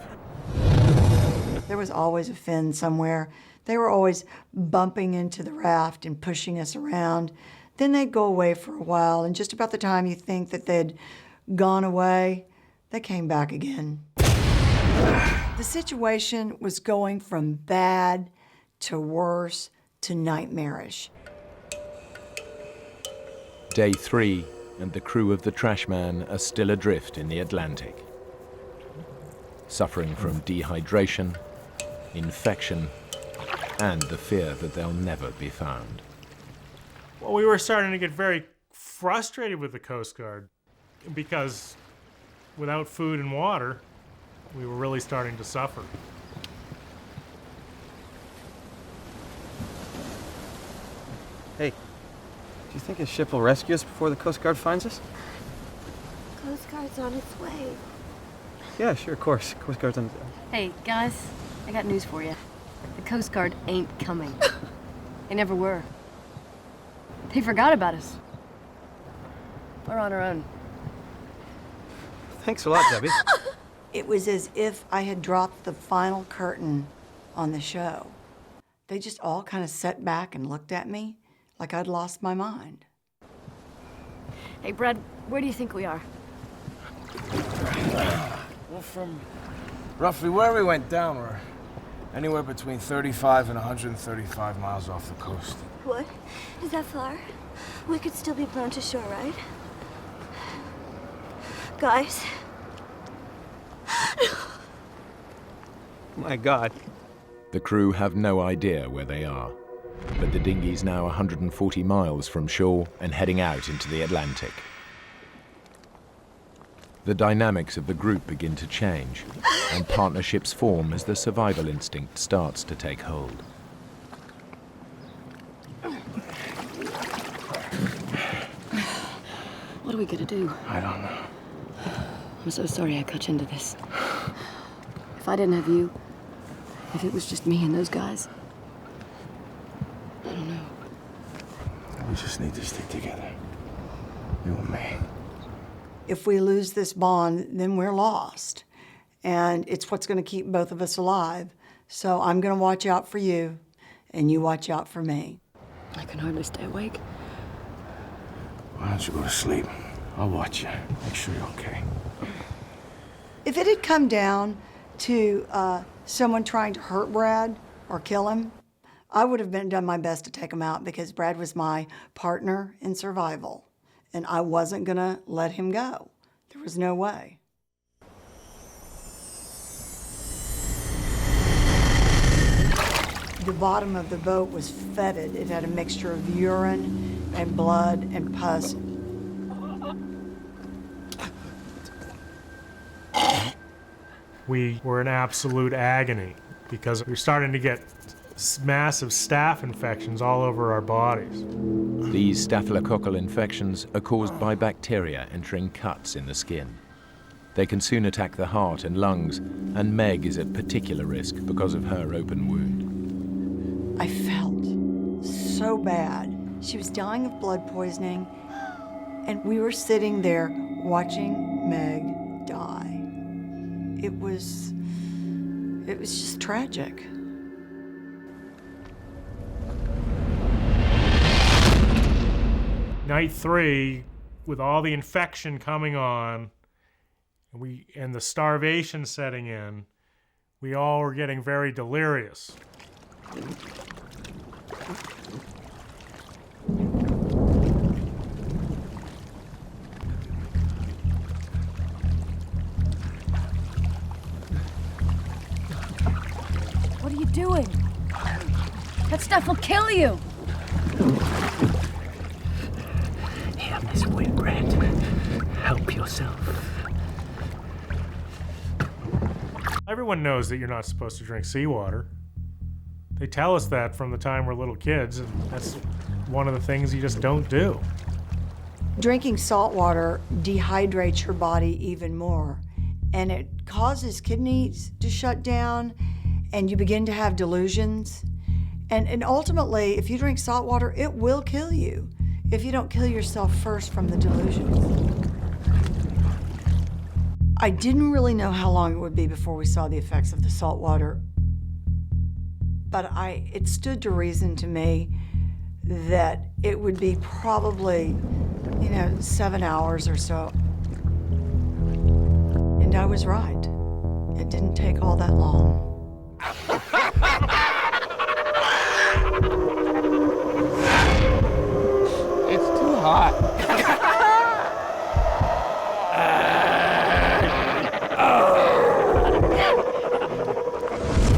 There was always a fin somewhere. They were always bumping into the raft and pushing us around. Then they'd go away for a while, and just about the time you think that they'd gone away, they came back again. The situation was going from bad to worse to nightmarish.
Day 3, and the crew of the Trashman are still adrift in the Atlantic, suffering from dehydration, infection, and the fear that they'll never be found.
Well, we were starting to get very frustrated with the Coast Guard because without food and water, we were really starting to suffer.
Hey,
you think a ship will rescue us before the Coast Guard finds us?
Coast Guard's on its way.
Yeah, sure, of course. Coast Guard's on...
Hey, guys, I got news for you. The Coast Guard ain't coming. They never were. They forgot about us. We're on our own.
Thanks a lot, Debbie.
It was as if I had dropped the final curtain on the show. They just all kind of sat back and looked at me like I'd lost my mind.
Hey, Brad, where do you think we are?
Well, from roughly where we went down, we're anywhere between 35 and 135 miles off the coast.
What? Is that far? We could still be blown to shore, right? Guys?
My God.
The crew have no idea where they are, but the dinghy's now 140 miles from shore and heading out into the Atlantic. The dynamics of the group begin to change, and partnerships form as the survival instinct starts to take hold.
What are we gonna do?
I don't know.
I'm so sorry I got you into this. If I didn't have you, if it was just me and those guys, I don't know.
We just need to stick together. You and me.
If we lose this bond, then we're lost. And it's what's going to keep both of us alive. So I'm going to watch out for you, and you watch out for me.
I can hardly stay awake.
Why don't you go to sleep? I'll watch you. Make sure you're okay.
If it had come down to someone trying to hurt Brad or kill him, I would have done my best to take him out because Brad was my partner in survival. And I wasn't going to let him go. There was no way. The bottom of the boat was fetid. It had a mixture of urine and blood and pus.
We were in absolute agony because we were starting to get massive staph infections all over our bodies.
These staphylococcal infections are caused by bacteria entering cuts in the skin. They can soon attack the heart and lungs, and Meg is at particular risk because of her open wound.
I felt so bad. She was dying of blood poisoning, and we were sitting there watching Meg die. It was just tragic.
Night 3, with all the infection coming on, and the starvation setting in, we all were getting very delirious.
What are you doing? That stuff will kill you.
Here, Miss Whitbread. Help yourself.
Everyone knows that you're not supposed to drink seawater. They tell us that from the time we're little kids, and that's one of the things you just don't do.
Drinking salt water dehydrates your body even more, and it causes kidneys to shut down, and you begin to have delusions. And ultimately, if you drink salt water, it will kill you if you don't kill yourself first from the delusions. I didn't really know how long it would be before we saw the effects of the salt water, but it stood to reason to me that it would be probably, 7 hours or so. And I was right. It didn't take all that long.
It's too hot.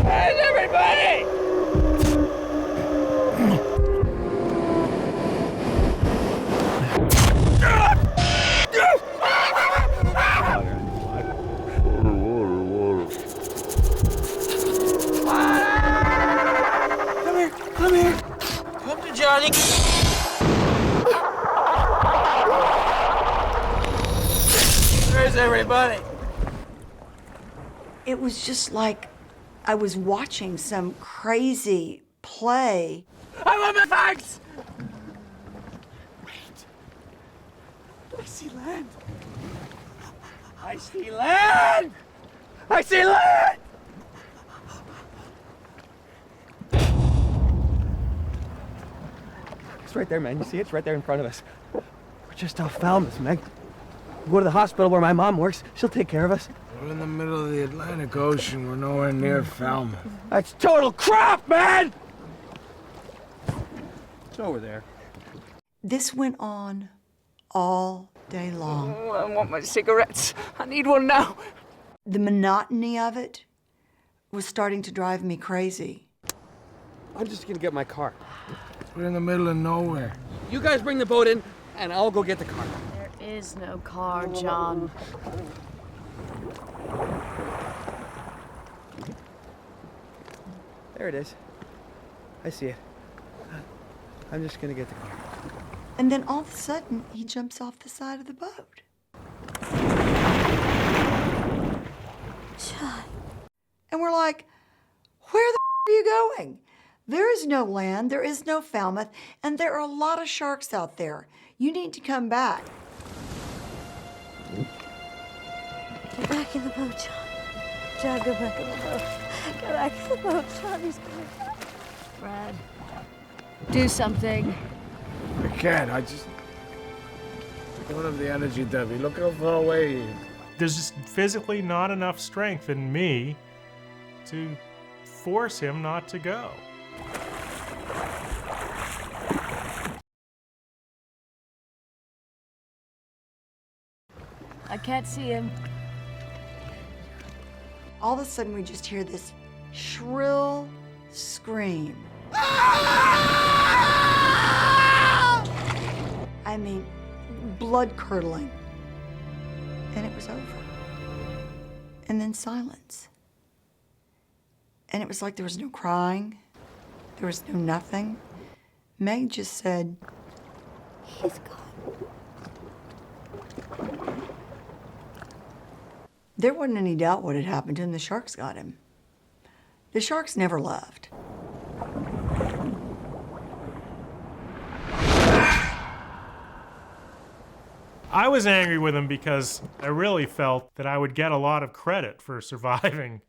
Hey, everybody!
Come here. Come to Johnny.
Where's everybody?
It was just like I was watching some crazy play.
I want my facts! Wait. I see land. I see land! I see land!
It's right there, man. You see it? It's right there in front of us. We're just off Falmouth, Meg. We'll go to the hospital where my mom works. She'll take care of us.
We're in the middle of the Atlantic Ocean. We're nowhere near Falmouth.
That's total crap, man! It's over there.
This went on all day long.
Oh, I want my cigarettes. I need one now.
The monotony of it was starting to drive me crazy.
I'm just gonna get my car.
We're in the middle of nowhere.
You guys bring the boat in, and I'll go get the car.
There is no car, John.
There it is. I see it. I'm just gonna get the car.
And then all of a sudden, he jumps off the side of the boat.
John.
And we're like, where the are you going? There is no land, there is no Falmouth, and there are a lot of sharks out there. You need to come back.
Get back in the boat, John. John, go back in the boat. Get back in the boat, John. He's coming back.
Brad, do something.
I can't. I don't have the energy, Debbie. Look how far away he is.
There's just physically not enough strength in me to force him not to go.
I can't see him.
All of a sudden, we just hear this shrill scream. I mean, blood-curdling. And it was over. And then silence. And it was like there was no crying. There was no nothing. Meg just said,
He's gone.
there wasn't any doubt what had happened to him. The sharks got him. The sharks never left.
I was angry with him because I really felt that I would get a lot of credit for surviving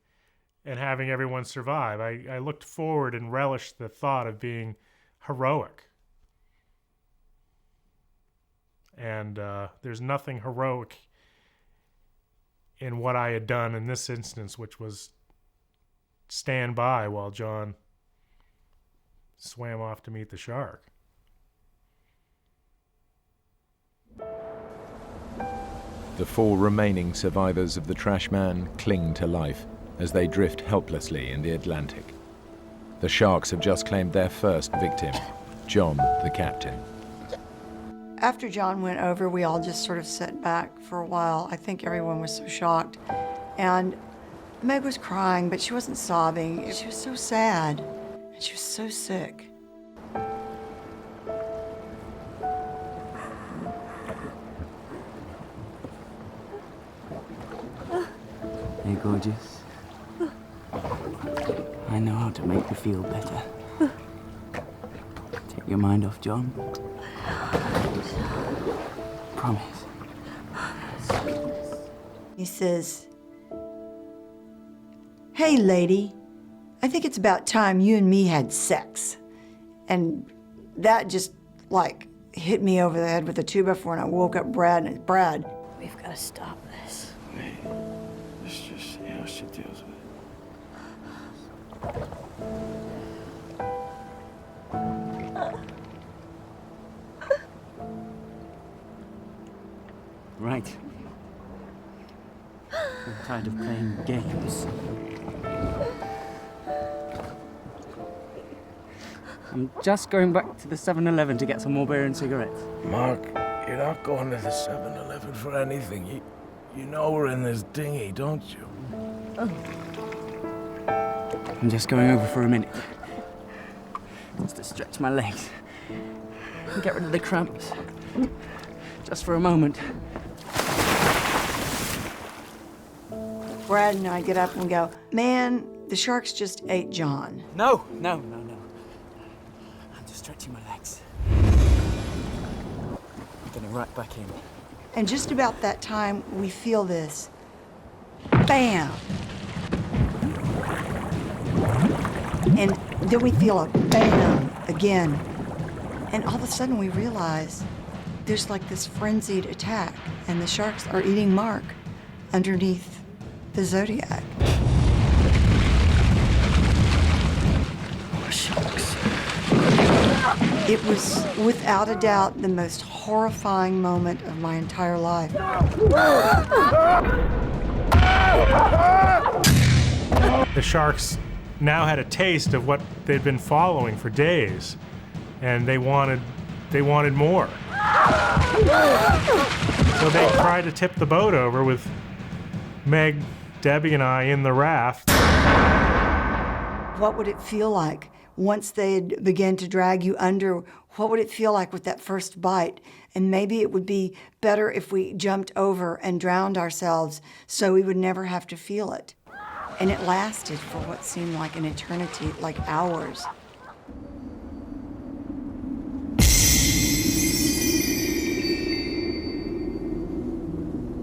and having everyone survive. I looked forward and relished the thought of being heroic. And there's nothing heroic in what I had done in this instance, which was stand by while John swam off to meet the shark.
The 4 remaining survivors of the trash man cling to life as they drift helplessly in the Atlantic. The sharks have just claimed their first victim, John, the captain.
After John went over, we all just sort of sat back for a while. I think everyone was so shocked. And Meg was crying, but she wasn't sobbing. She was so sad. And she was so sick.
Hey, gorgeous. I know how to make you feel better. Take your mind off John. Promise.
He says, hey, lady, I think it's about time you and me had sex. And that just, like, hit me over the head with a 2x4, and I woke up Brad, and Brad.
We've got to stop this.
Hey, let's just see how she deals with it.
Right. I'm tired of playing games. I'm just going back to the 7-Eleven to get some more beer and cigarettes.
Mark, you're not going to the 7-Eleven for anything. You know we're in this dinghy, don't you?
I'm just going over for a minute. Just to stretch my legs. And get rid of the cramps. Just for a moment.
Brad and I get up and go, man, the sharks just ate John.
No. I'm just stretching my legs. Getting right back in.
And just about that time, we feel this. Bam! And then we feel a bam again. And all of a sudden we realize there's like this frenzied attack, and the sharks are eating Mark underneath the Zodiac. Oh, sharks. It was, without a doubt, the most horrifying moment of my entire life.
The sharks now had a taste of what they'd been following for days, and they wanted more. So they tried to tip the boat over with Meg, Debbie, and I in the raft.
What would it feel like once they'd begin to drag you under? What would it feel like with that first bite? And maybe it would be better if we jumped over and drowned ourselves so we would never have to feel it. And it lasted for what seemed like an eternity, like hours.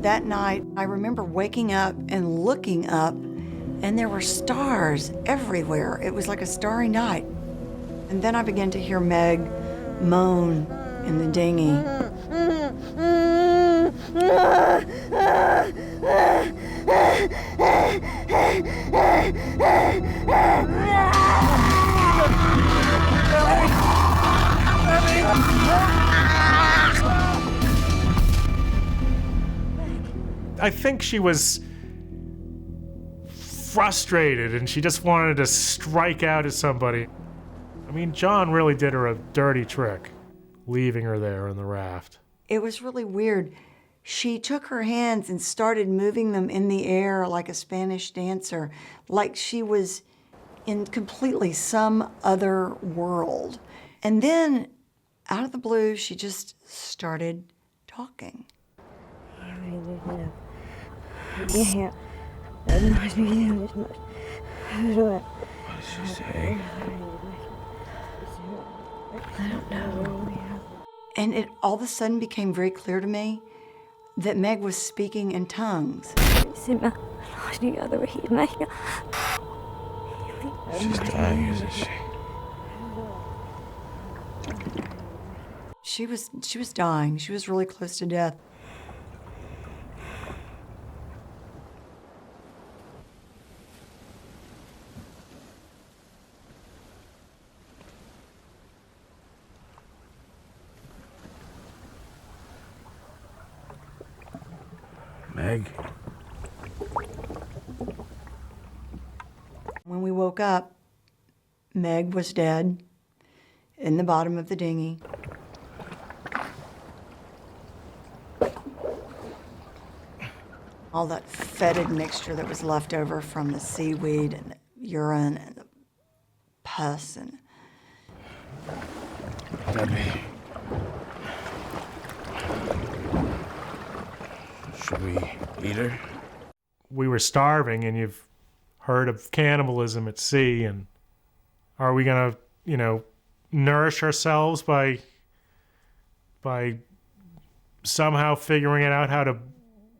That night, I remember waking up and looking up, and there were stars everywhere. It was like a starry night. And then I began to hear Meg moan in the dinghy.
I think she was frustrated and she just wanted to strike out at somebody. I mean, John really did her a dirty trick, leaving her there in the raft.
It was really weird. She took her hands and started moving them in the air like a Spanish dancer, like she was in completely some other world. And then, out of the blue, she just started talking.
What did she say?
I don't know. And it all of a sudden became very clear to me that Meg was speaking in tongues.
She's
dying, isn't she? She was dying. She was really close to death.
Meg?
When we woke up, Meg was dead in the bottom of the dinghy. All that fetid mixture that was left over from the seaweed and the urine and the pus and...
Debbie. Should we eat her?
We were starving, and you've heard of cannibalism at sea, and are we gonna, nourish ourselves by somehow figuring it out how to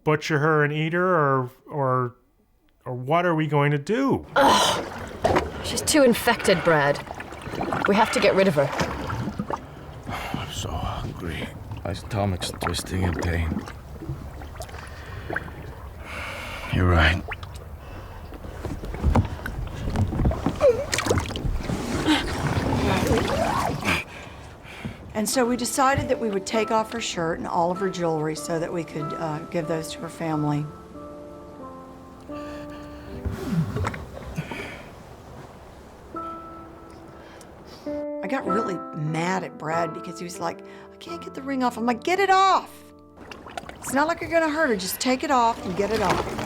butcher her and eat her, or what are we going to do?
Ugh. She's too infected, Brad. We have to get rid of her.
I'm so hungry. My stomach's twisting in pain. You're right.
And so we decided that we would take off her shirt and all of her jewelry so that we could give those to her family. I got really mad at Brad because he was like, I can't get the ring off. I'm like, get it off. It's not like you're gonna hurt her. Just take it off and get it off.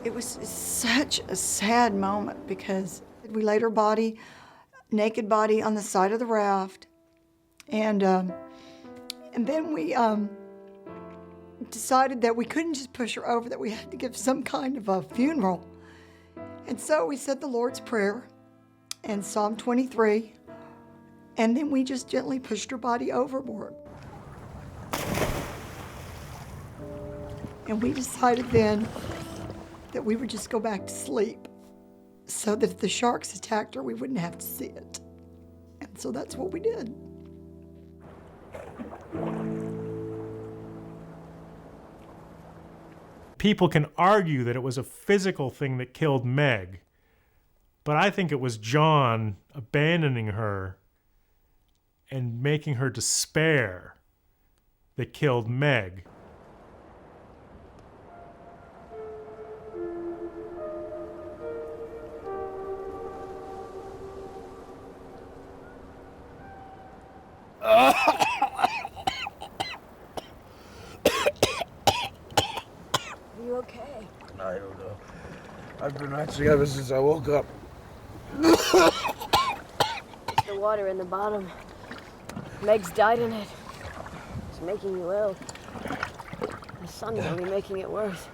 It was such a sad moment because we laid her body, naked body, on the side of the raft, And then we decided that we couldn't just push her over, that we had to give some kind of a funeral. And so we said the Lord's Prayer and Psalm 23, and then we just gently pushed her body overboard. And we decided then that we would just go back to sleep so that if the sharks attacked her, we wouldn't have to see it. And so that's what we did.
People can argue that it was a physical thing that killed Meg, but I think it was John abandoning her and making her despair that killed Meg.
Are you okay?
I don't know. I've been retching ever since I woke up.
It's the water in the bottom. Meg's died in it. It's making you ill. The sun's only making it worse.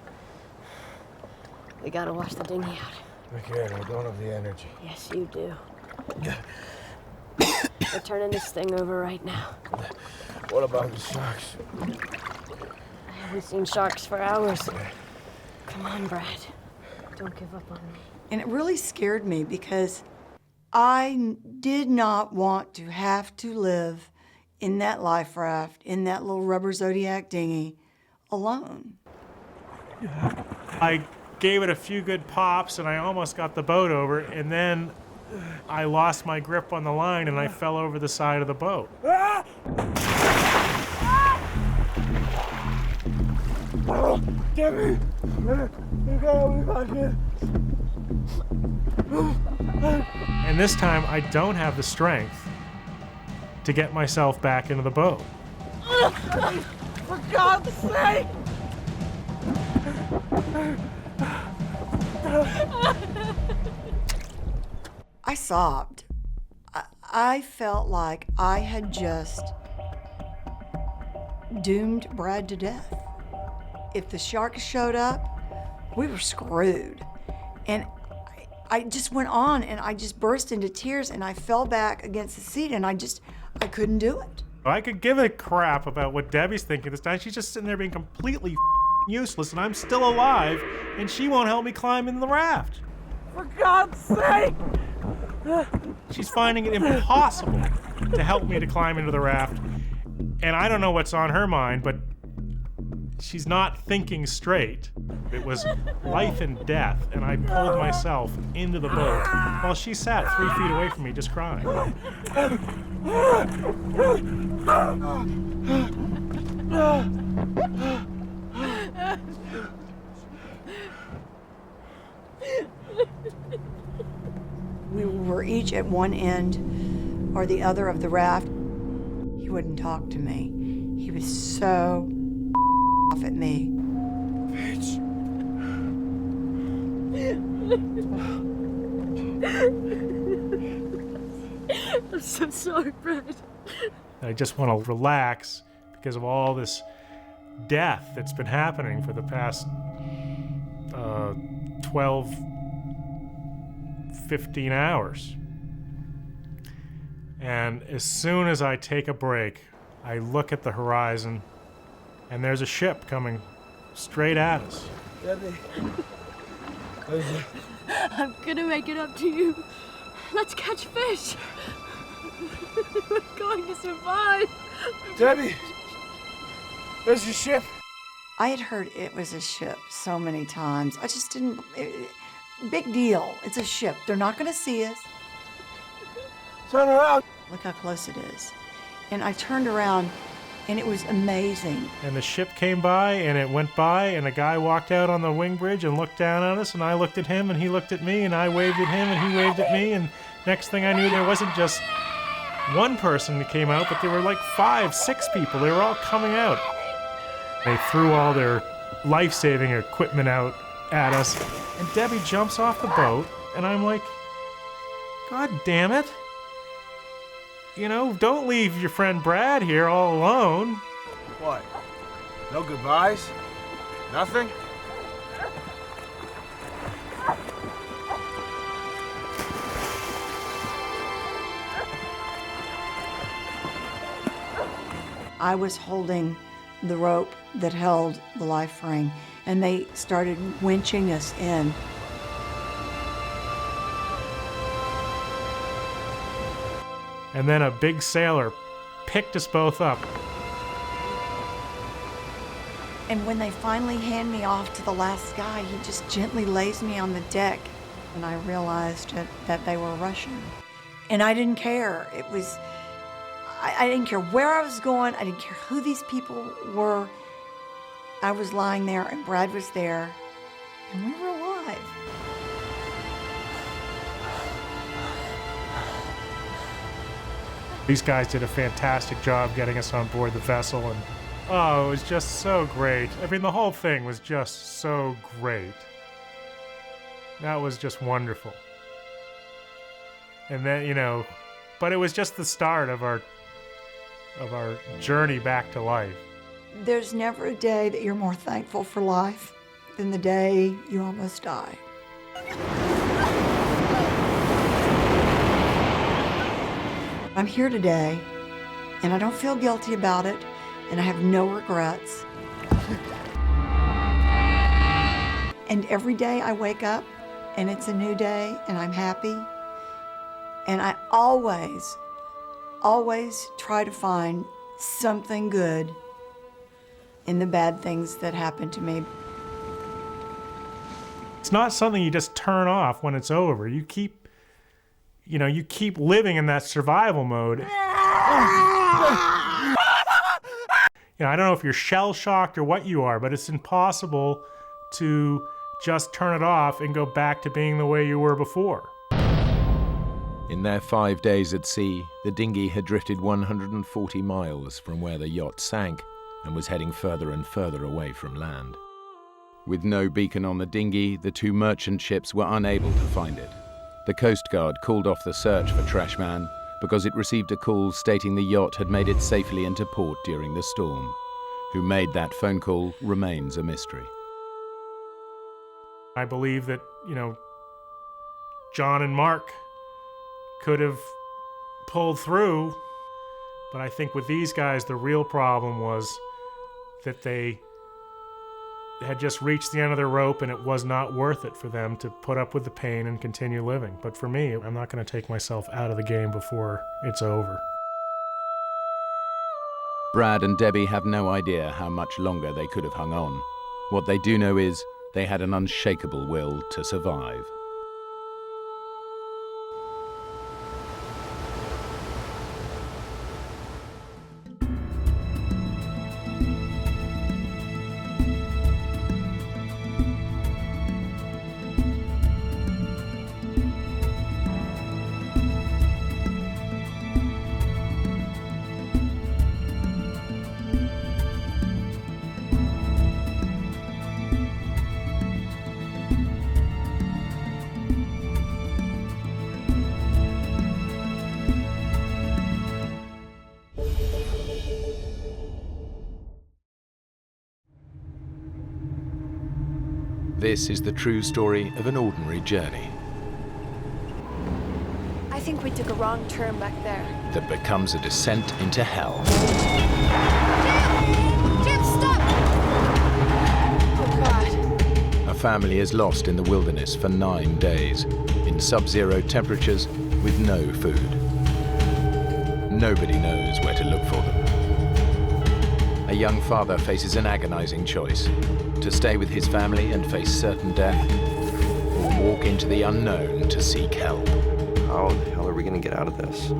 We gotta wash the dinghy out.
I can't. I don't have the energy.
Yes, you do. We're turning this thing over right now.
What about the sharks?
I haven't seen sharks for hours. Come on, Brad. Don't give up on me.
And it really scared me because I did not want to have to live in that life raft, in that little rubber Zodiac dinghy, alone.
I gave it a few good pops and I almost got the boat over, and then I lost my grip on the line and I fell over the side of the boat.
Debbie! You gotta be back here.
And this time I don't have the strength to get myself back into the boat.
For God's sake!
I sobbed. I felt like I had just doomed Brad to death. If the sharks showed up, we were screwed. And I just went on and I just burst into tears and I fell back against the seat and I couldn't do it.
I could give a crap about what Debbie's thinking this time. She's just sitting there being completely useless, and I'm still alive, and she won't help me climb in the raft.
For God's sake!
She's finding it impossible to help me to climb into the raft, and I don't know what's on her mind, but she's not thinking straight. It was life and death, and I pulled myself into the boat while she sat 3 feet away from me just crying.
We were each at one end or the other of the raft. He wouldn't talk to me. He was so off at me.
Bitch.
I'm so sorry, Brad.
I just want to relax because of all this death that's been happening for the past 12, 15 hours. And as soon as I take a break, I look at the horizon and there's a ship coming straight at us.
Debbie.
I'm gonna make it up to you. Let's catch fish. We're going to survive.
Debbie! There's your ship.
I had heard it was a ship so many times. I just didn't. Big deal. It's a ship. They're not going to see us.
Turn around.
Look how close it is. And I turned around, and it was amazing.
And the ship came by, and it went by, and a guy walked out on the wing bridge and looked down at us, and I looked at him, and he looked at me, and I waved at him, and he waved at me, and next thing I knew, there wasn't just one person that came out, but there were like 5, 6 people. They were all coming out. They threw all their life-saving equipment out at us, and Debbie jumps off the boat, and I'm like, God damn it. you know, don't leave your friend Brad here all alone.
What? No goodbyes? Nothing?
I was holding the rope that held the life ring, and they started winching us in.
And then a big sailor picked us both up.
And when they finally hand me off to the last guy, he just gently lays me on the deck, and I realized that they were Russian. And I didn't care. It was, I didn't care where I was going. I didn't care who these people were. I was lying there, and Brad was there, and we were alive.
These guys did a fantastic job getting us on board the vessel, and oh, it was just so great. I mean, the whole thing was just so great. That was just wonderful. And then, you know, but it was just the start of our journey back to life.
There's never a day that you're more thankful for life than the day you almost die. I'm here today, and I don't feel guilty about it, and I have no regrets. And every day I wake up, and it's a new day, and I'm happy. And I always, always try to find something good in the bad things that happen to me.
It's not something you just turn off when it's over. You keep living in that survival mode. You know, I don't know if you're shell-shocked or what you are, but it's impossible to just turn it off and go back to being the way you were before.
In their 5 days at sea, the dinghy had drifted 140 miles from where the yacht sank and was heading further and further away from land. With no beacon on the dinghy, the two merchant ships were unable to find it. The Coast Guard called off the search for Trashman because it received a call stating the yacht had made it safely into port during the storm. Who made that phone call remains a mystery.
I believe that, you know, John and Mark could have pulled through, but I think with these guys, the real problem was that they had just reached the end of their rope and it was not worth it for them to put up with the pain and continue living. But for me, I'm not going to take myself out of the game before it's over.
Brad and Debbie have no idea how much longer they could have hung on. What they do know is they had an unshakable will to survive. This is the true story of an ordinary journey
I think we took a wrong turn back there.
that becomes a descent into hell.
Jim, stop! Oh, God.
A family is lost in the wilderness for 9 days, in sub-zero temperatures with no food. Nobody knows where to look for them. A young father faces an agonizing choice: to stay with his family and face certain death, or walk into the unknown to seek help.
How the hell are we gonna get out of this?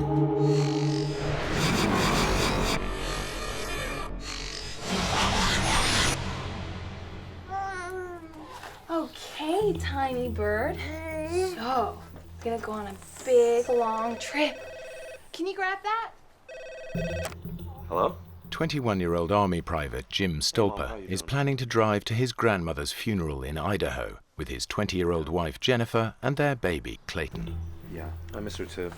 Okay, tiny bird. So, gonna go on a big, long trip. Can you grab that?
Hello?
21-year-old Army Private Jim Stolper is planning to drive to his grandmother's funeral in Idaho with his 20-year-old wife Jennifer and their baby Clayton.
Yeah, I miss her too.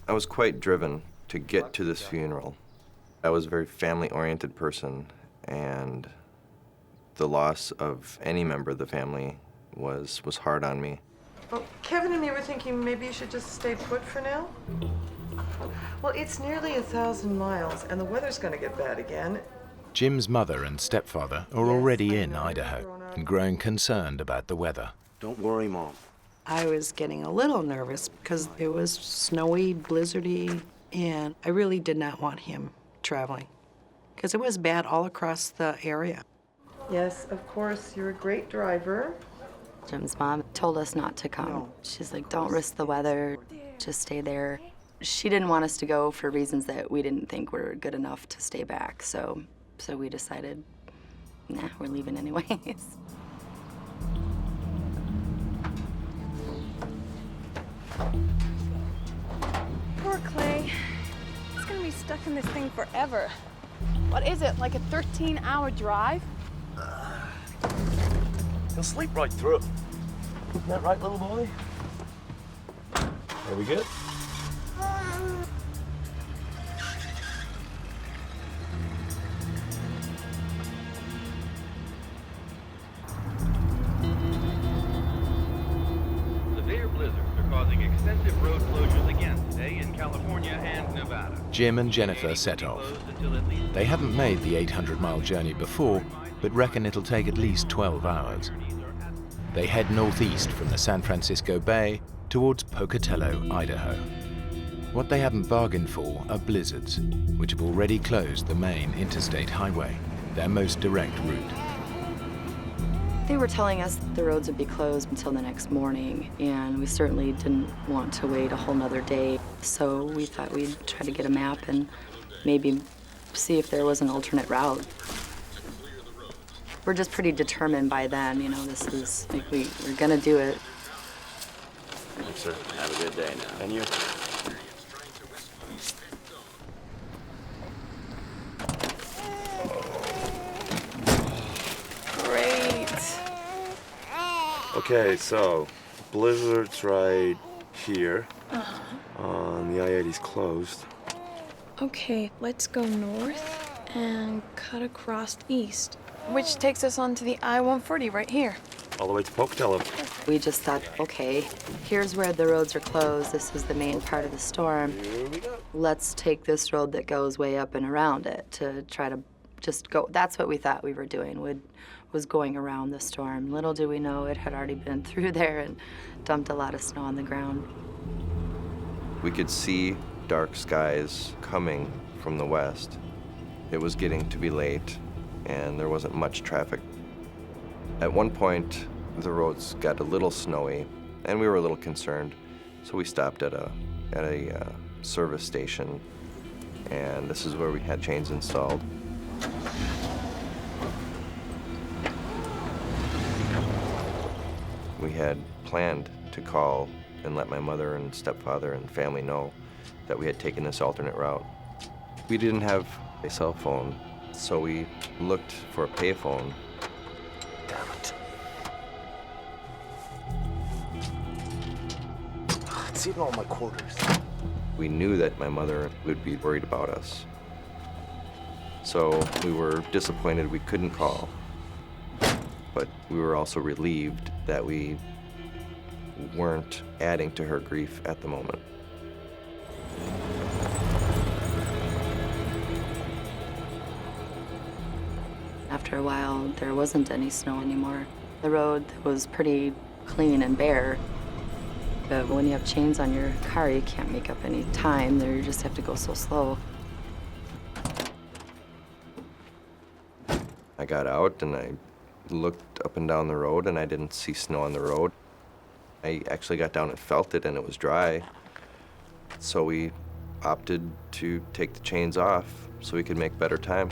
I was quite driven to get to this funeral. I was a very family-oriented person, and the loss of any member of the family was hard on me.
Well, Kevin and me were thinking maybe you should just stay put for now. Well, it's nearly 1,000 miles, and the weather's going to get bad again.
Jim's mother and stepfather are already in Idaho and growing concerned about the weather.
Don't worry, Mom.
I was getting a little nervous because it was snowy, blizzardy, and I really did not want him traveling because it was bad all across the area.
Yes, of course, you're a great driver.
Jim's mom told us not to come. She's like, don't risk the weather, just stay there. She didn't want us to go for reasons that we didn't think were good enough to stay back, so we decided, nah, we're leaving anyways.
Poor Clay. He's gonna be stuck in this thing forever. What is it, like a 13-hour drive?
He'll sleep right through. Isn't that right, little boy? Are we good?
Severe blizzards are causing extensive road closures again today in California and Nevada.
Jim and Jennifer set off. They haven't made the 800-mile journey before, but reckon it'll take at least 12 hours. They head northeast from the San Francisco Bay towards Pocatello, Idaho. What they haven't bargained for are blizzards, which have already closed the main interstate highway, their most direct route.
They were telling us the roads would be closed until the next morning, and we certainly didn't want to wait a whole nother day. So we thought we'd try to get a map and maybe see if there was an alternate route. We're just pretty determined by then, you know, this is, like, we're gonna do it.
Thanks, sir. Have a good day now. And you?
Great.
Okay, so blizzard's right here. The I-80's closed.
Okay, let's go north and cut across east, which takes us onto the I-140 right here.
All the way to Pocatello.
We just thought, okay, here's where the roads are closed. This is the main part of the storm.
Here we go.
Let's take this road that goes way up and around it to try to just go. That's what we thought we were doing, was going around the storm. Little did we know it had already been through there and dumped a lot of snow on the ground.
We could see dark skies coming from the west. It was getting to be late, and there wasn't much traffic. At one point, the roads got a little snowy, and we were a little concerned, so we stopped at a service station, and this is where we had chains installed. We had planned to call and let my mother and stepfather and family know that we had taken this alternate route. We didn't have a cell phone, so we looked for a payphone.
Damn it. It's eating all my quarters.
We knew that my mother would be worried about us. So we were disappointed we couldn't call, but we were also relieved that we weren't adding to her grief at the moment.
After a while, there wasn't any snow anymore. The road was pretty clean and bare. But when you have chains on your car, you can't make up any time. You just have to go so slow.
I got out and I looked up and down the road and I didn't see snow on the road. I actually got down and felt it and it was dry. So we opted to take the chains off so we could make better time.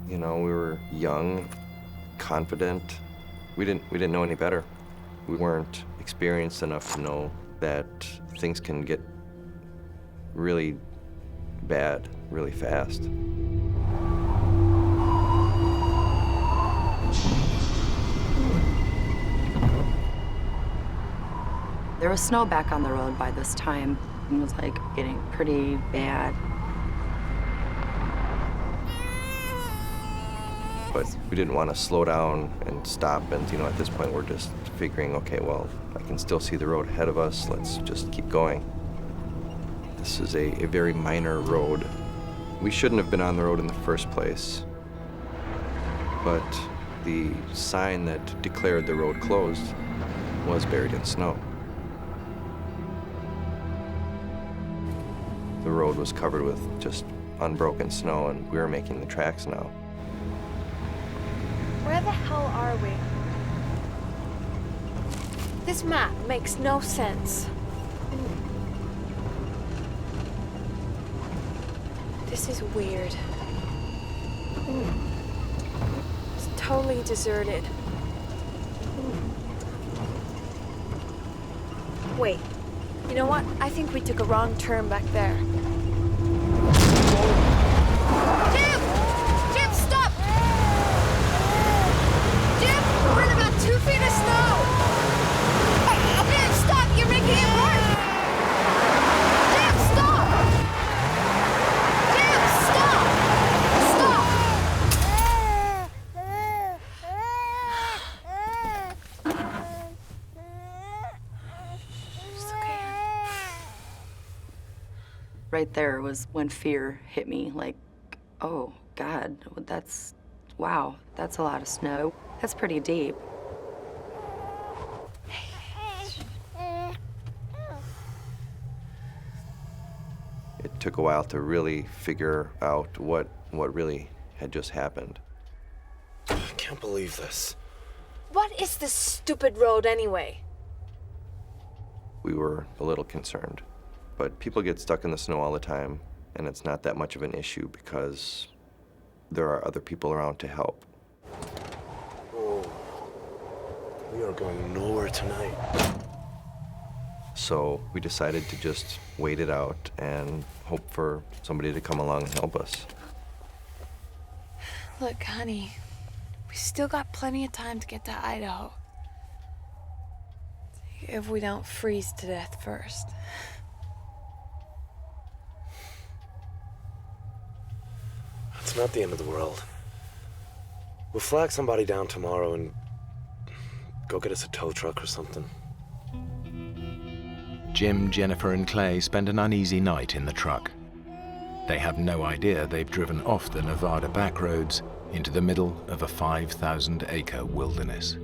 You know, we were young, confident. We didn't know any better. We weren't experienced enough to know that things can get really bad really fast.
There was snow back on the road by this time. It was like getting pretty bad.
But we didn't want to slow down and stop, and at this point we're just figuring, okay, well, I can still see the road ahead of us, let's just keep going. This is a very minor road. We shouldn't have been on the road in the first place, but the sign that declared the road closed was buried in snow. The road was covered with just unbroken snow, and we were making the tracks now.
Where the hell are we? This map makes no sense. This is weird. It's totally deserted. Wait, you know what? I think we took a wrong turn back there. Jim! Jim, stop! Jim, we're in about 2 feet of snow! Jim, stop! You're making it worse! Jim, stop! Jim, stop! Stop! It's okay.
Right there was when fear hit me, like, oh, God, wow, that's a lot of snow. That's pretty deep.
It took a while to really figure out what really had just happened.
I can't believe this.
What is this stupid road anyway?
We were a little concerned, but people get stuck in the snow all the time, and it's not that much of an issue because there are other people around to help.
Oh, we are going nowhere tonight.
So we decided to just wait it out and hope for somebody to come along and help us.
Look, honey, we still got plenty of time to get to Idaho. If we don't freeze to death first.
It's not the end of the world. We'll flag somebody down tomorrow and go get us a tow truck or something.
Jim, Jennifer, and Clay spend an uneasy night in the truck. They have no idea they've driven off the Nevada backroads into the middle of a 5,000-acre wilderness.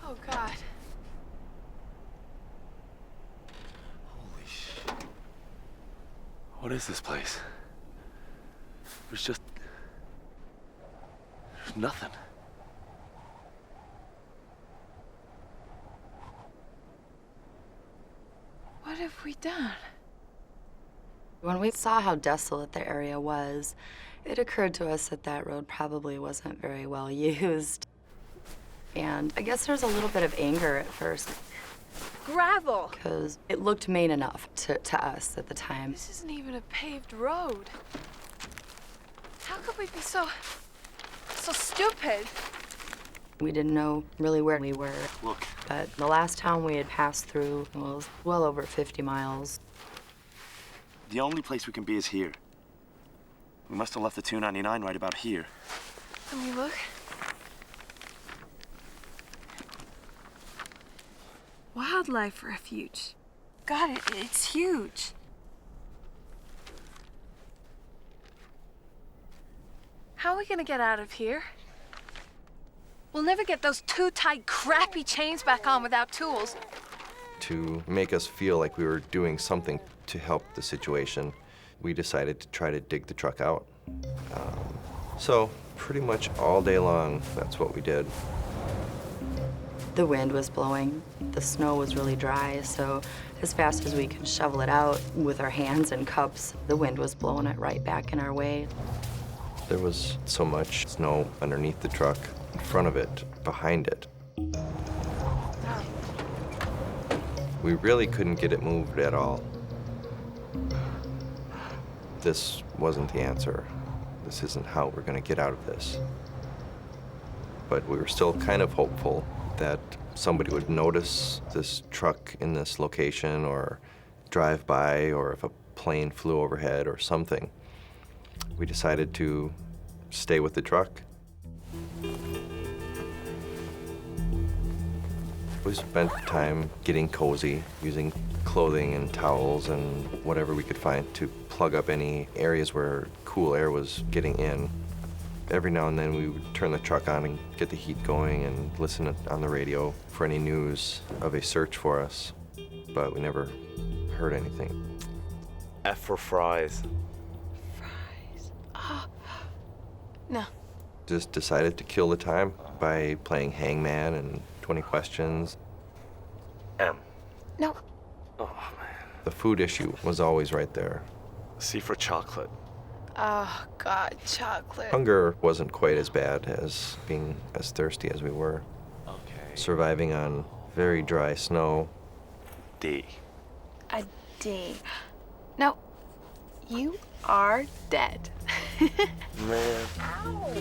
Oh, God.
Holy shit. What is this place? There's nothing.
What have we done?
When we saw how desolate the area was, it occurred to us that that road probably wasn't very well used. And I guess there was a little bit of anger at first.
Gravel!
Because it looked main enough to us at the time.
This isn't even a paved road. How could we be so stupid?
We didn't know really where we were.
Look.
But the last town we had passed through was well over 50 miles.
The only place we can be is here. We must have left the 299 right about here.
Let me look. Wildlife refuge. God, it's huge. How are we gonna get out of here? We'll never get those too tight, crappy chains back on without tools.
To make us feel like we were doing something to help the situation, we decided to try to dig the truck out. So pretty much all day long, that's what we did.
The wind was blowing. The snow was really dry, so as fast as we could shovel it out with our hands and cups, the wind was blowing it right back in our way.
There was so much snow underneath the truck, in front of it, behind it. We really couldn't get it moved at all. This wasn't the answer. This isn't how we're going to get out of this. But we were still kind of hopeful that somebody would notice this truck in this location or drive by, or if a plane flew overhead or something. We decided to stay with the truck. We spent time getting cozy, using clothing and towels and whatever we could find to plug up any areas where cool air was getting in. Every now and then we would turn the truck on and get the heat going and listen on the radio for any news of a search for us, but we never heard anything.
F for fries.
No.
Just decided to kill the time by playing hangman and 20 questions.
M.
No.
Oh, man.
The food issue was always right there.
C for chocolate.
Oh, God, chocolate.
Hunger wasn't quite as bad as being as thirsty as we were.
Okay.
Surviving on very dry snow.
D.
A D. No. You are dead.
Man.
Ow.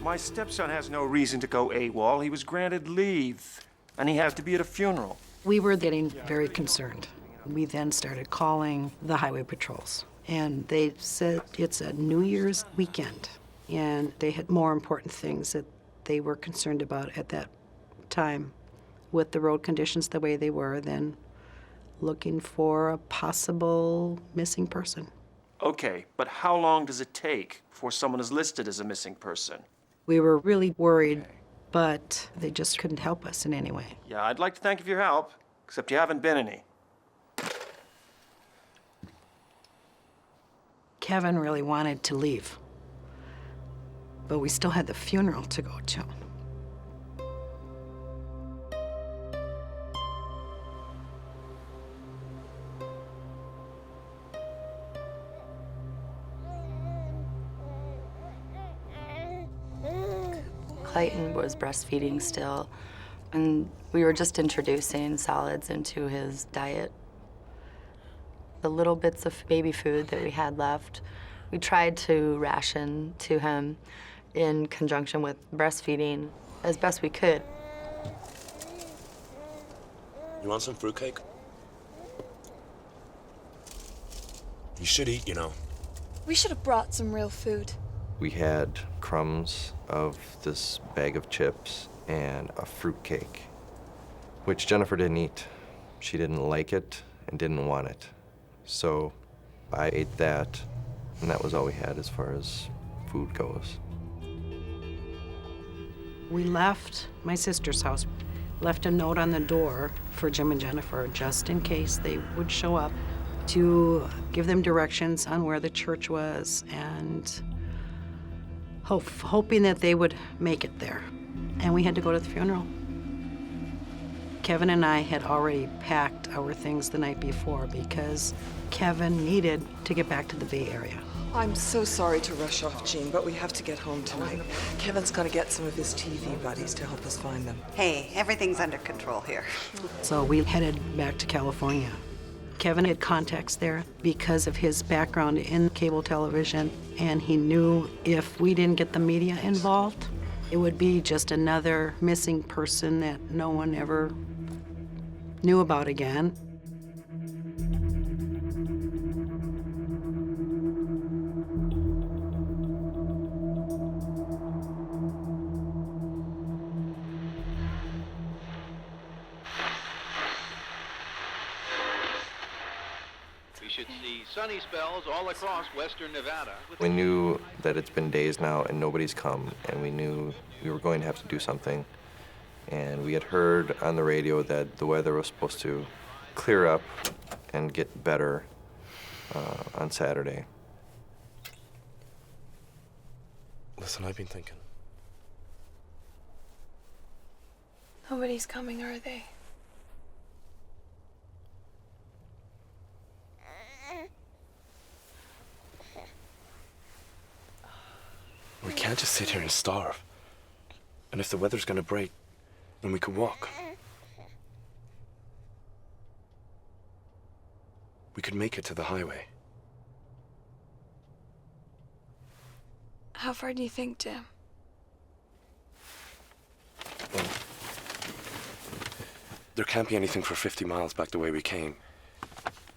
My stepson has no reason to go AWOL. He was granted leave, and he has to be at a funeral.
We were getting very concerned. We then started calling the highway patrols, and they said it's a New Year's weekend, and they had more important things that they were concerned about at that time with the road conditions the way they were than looking for a possible missing person.
Okay, but how long does it take before someone is listed as a missing person?
We were really worried, but they just couldn't help us in any way.
Yeah, I'd like to thank you for your help, except you haven't been any.
Kevin really wanted to leave, but we still had the funeral to go to.
Clayton was breastfeeding still, and we were just introducing solids into his diet. The little bits of baby food that we had left, we tried to ration to him in conjunction with breastfeeding as best we could.
You want some fruitcake? You should eat, you know.
We should have brought some real food.
We had crumbs of this bag of chips and a fruitcake, which Jennifer didn't eat. She didn't like it and didn't want it. So I ate that, and that was all we had as far as food goes.
We left my sister's house, left a note on the door for Jim and Jennifer just in case they would show up, to give them directions on where the church was and hoping that they would make it there. And we had to go to the funeral. Kevin and I had already packed our things the night before because Kevin needed to get back to the Bay Area.
I'm so sorry to rush off, Jean, but we have to get home tonight. Kevin's gonna get some of his TV buddies to help us find them.
Hey, everything's under control here.
So we headed back to California. Kevin had contacts there because of his background in cable television, and he knew if we didn't get the media involved, it would be just another missing person that no one ever knew about again.
We should see sunny spells all across western Nevada.
We knew that it's been days now and nobody's come, and we knew we were going to have to do something. And we had heard on the radio that the weather was supposed to clear up and get better on Saturday.
Listen, I've been thinking.
Nobody's coming, are they?
We can't can't just sit here and starve. And if the weather's gonna break, then we can walk. We could make it to the highway.
How far do you think, Jim?
Well, there can't be anything for 50 miles back the way we came.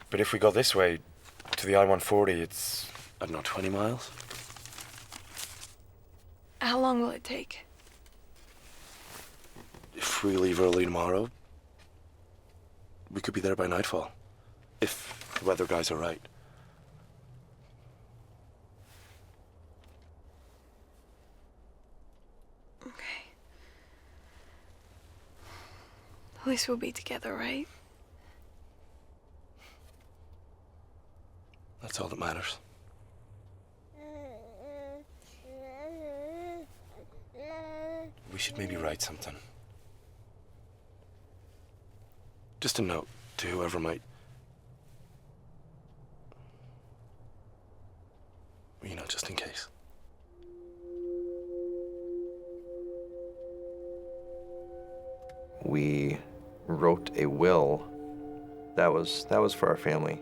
But if we go this way, to the I-140, it's, I don't know, 20 miles?
How long will it take?
If we leave early tomorrow, we could be there by nightfall. If the weather guys are right.
Okay. At least we'll be together, right?
That's all that matters. We should maybe write something. Just a note to whoever might... You know, just in case.
We wrote a will that was for our family,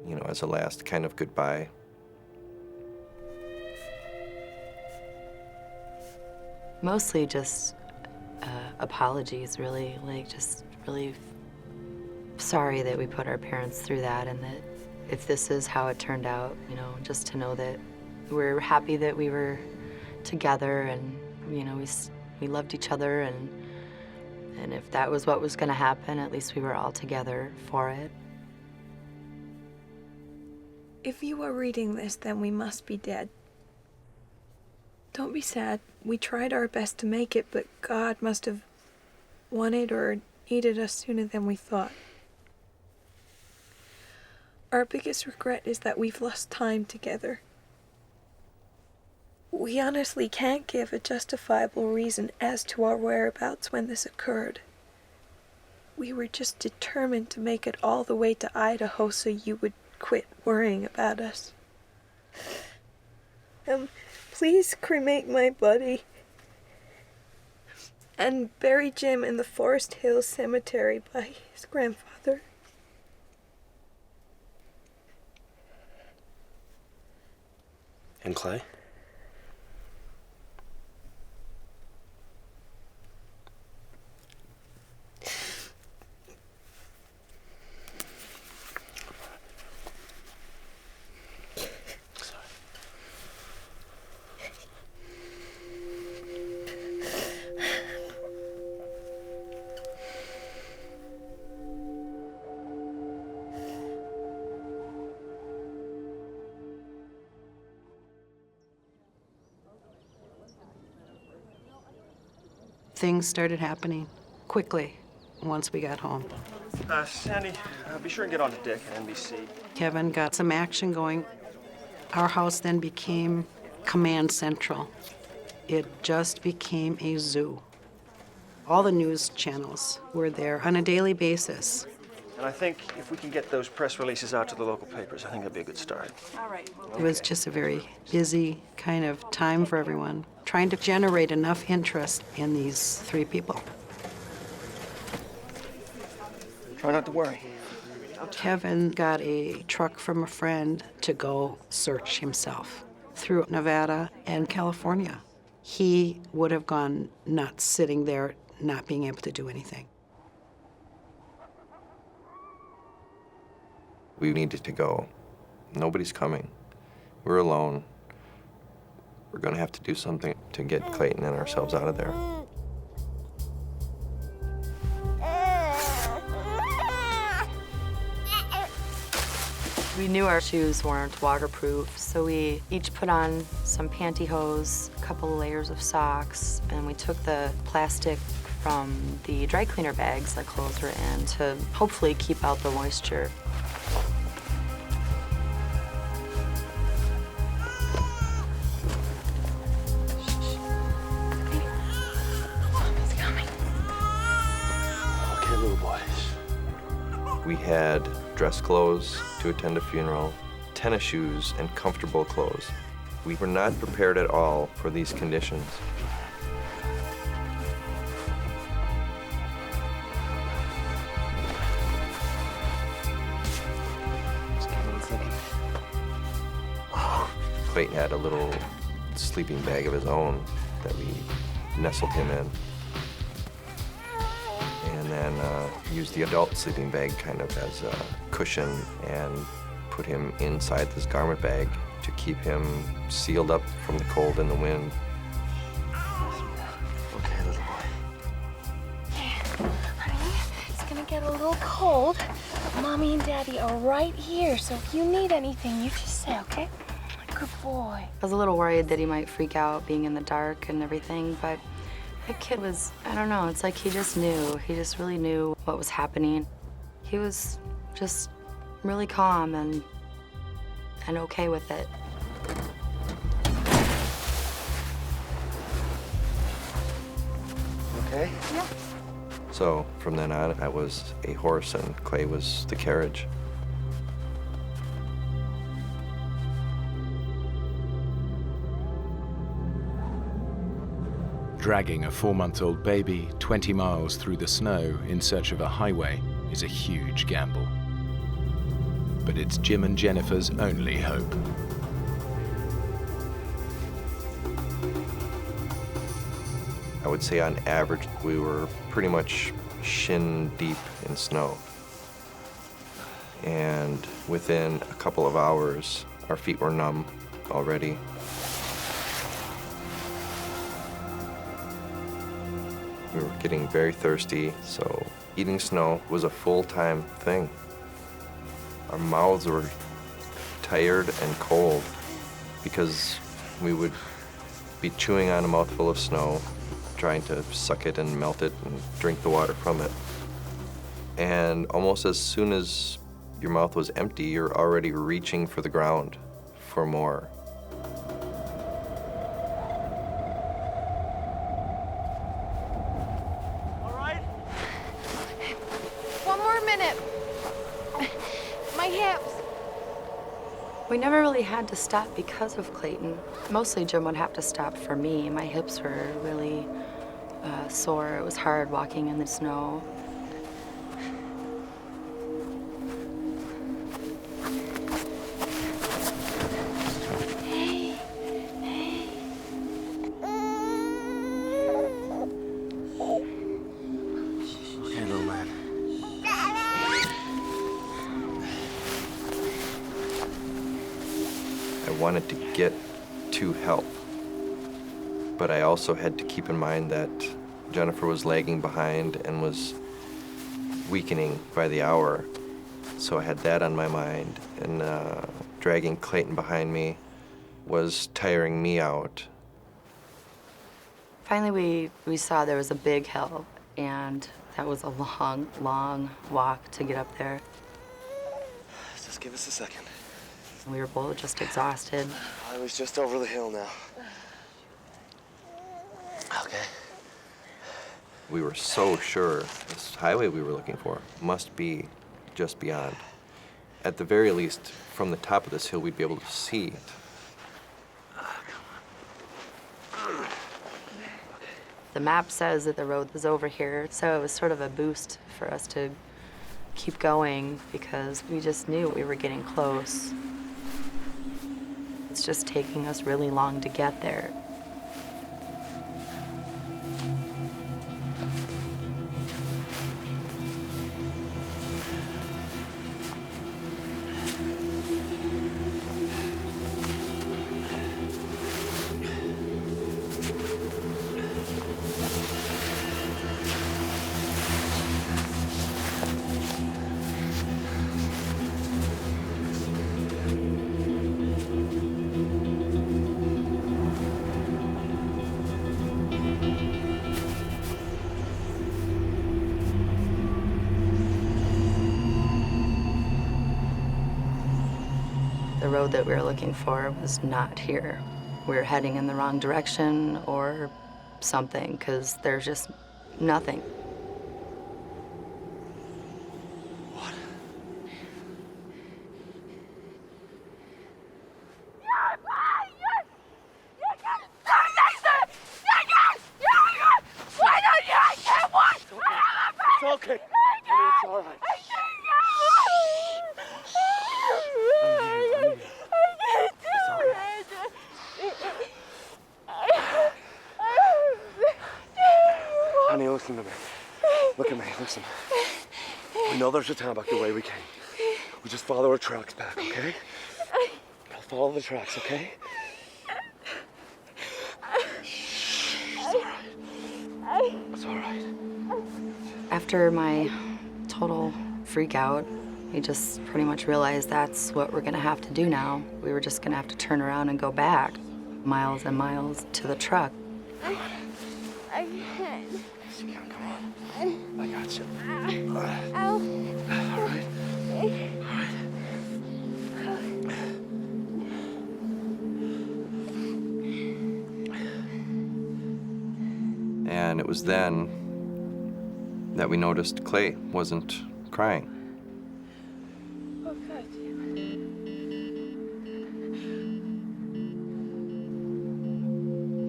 you know, as a last kind of goodbye.
Mostly just apologies, really. Like, just really sorry that we put our parents through that, and that if this is how it turned out, you know, just to know that we're happy that we were together, and, you know, we loved each other, and if that was what was going to happen, at least we were all together for it.
If you are reading this, then we must be dead. Don't be sad. We tried our best to make it, but God must have wanted or needed us sooner than we thought. Our biggest regret is that we've lost time together. We honestly can't give a justifiable reason as to our whereabouts when this occurred. We were just determined to make it all the way to Idaho so you would quit worrying about us. Please cremate my body and bury Jim in the Forest Hills Cemetery by his grandfather.
And Clay?
Things started happening quickly once we got home.
Sandy, be sure and get on the deck at NBC.
Kevin got some action going. Our house then became command central. It just became a zoo. All the news channels were there on a daily basis.
And I think if we can get those press releases out to the local papers, I think that'd be a good start.
All right.
It was just a very busy kind of time for everyone, trying to generate enough interest in these three people.
Try not to worry.
Kevin got a truck from a friend to go search himself through Nevada and California. He would have gone nuts sitting there, not being able to do anything.
We needed to go. Nobody's coming. We're alone. We're gonna have to do something to get Clayton and ourselves out of there.
We knew our shoes weren't waterproof, so we each put on some pantyhose, a couple of layers of socks, and we took the plastic from the dry cleaner bags that clothes were in to hopefully keep out the moisture.
Okay, little boys.
We had dress clothes to attend a funeral, tennis shoes, and comfortable clothes. We were not prepared at all for these conditions. Clayton had a little sleeping bag of his own that we nestled him in. And then used the adult sleeping bag kind of as a cushion and put him inside this garment bag to keep him sealed up from the cold and the wind.
Okay, little boy.
Honey, it's gonna get a little cold. Mommy and Daddy are right here, so if you need anything, you just say, okay? Good boy.
I was a little worried that he might freak out being in the dark and everything, but that kid was, I don't know, it's like he just knew. He just really knew what was happening. He was just really calm and okay with it.
Okay?
Yeah.
So from then on, I was a horse and Clay was the carriage.
Dragging a 4-month-old baby 20 miles through the snow in search of a highway is a huge gamble. But it's Jim and Jennifer's only hope.
I would say on average, we were pretty much shin deep in snow. And within a couple of hours, our feet were numb already. We were getting very thirsty, so eating snow was a full-time thing. Our mouths were tired and cold because we would be chewing on a mouthful of snow, trying to suck it and melt it and drink the water from it. And almost as soon as your mouth was empty, you're already reaching for the ground for more.
We never really had to stop because of Clayton. Mostly Jim would have to stop for me. My hips were really sore. It was hard walking in the snow.
Okay, little man.
I wanted to get to help, but I also had to keep in mind that Jennifer was lagging behind and was weakening by the hour. So I had that on my mind, and dragging Clayton behind me was tiring me out.
Finally, we saw there was a big hill, and that was a long, long walk to get up there.
Just give us a second.
We were both just exhausted.
I was just over the hill now. Okay.
We were so sure this highway we were looking for must be just beyond. At the very least, from the top of this hill, we'd be able to see it.
The map says that the road was over here, so it was sort of a boost for us to keep going because we just knew we were getting close. It's just taking us really long to get there. The road that we were looking for was not here. We were heading in the wrong direction or something, because there's just nothing.
Listen, we know there's a town back the way we came. We just follow our tracks back, okay? I'll follow the tracks, okay? It's all right. It's all right.
After my total freak out, we just pretty much realized that's what we're gonna have to do now. We were just gonna have to turn around and go back miles and miles to the truck.
I can't.
Yes, you can. Come on. I got you.
Ow.
All right. All right.
And it was then that we noticed Clay wasn't crying.
Oh, God.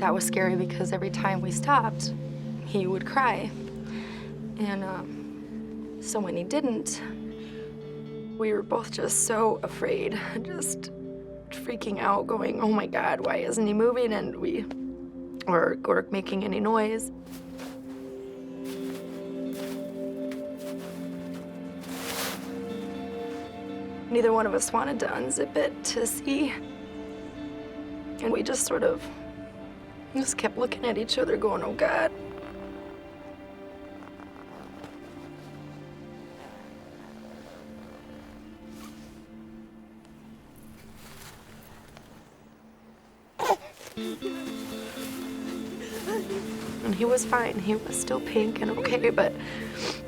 That was scary because every time we stopped, he would cry. And so when he didn't, we were both just so afraid, just freaking out, going, oh my God, why isn't he moving? And or making any noise. Neither one of us wanted to unzip it to see. And we just sort of just kept looking at each other going, oh God. And he was fine. He was still pink and okay, but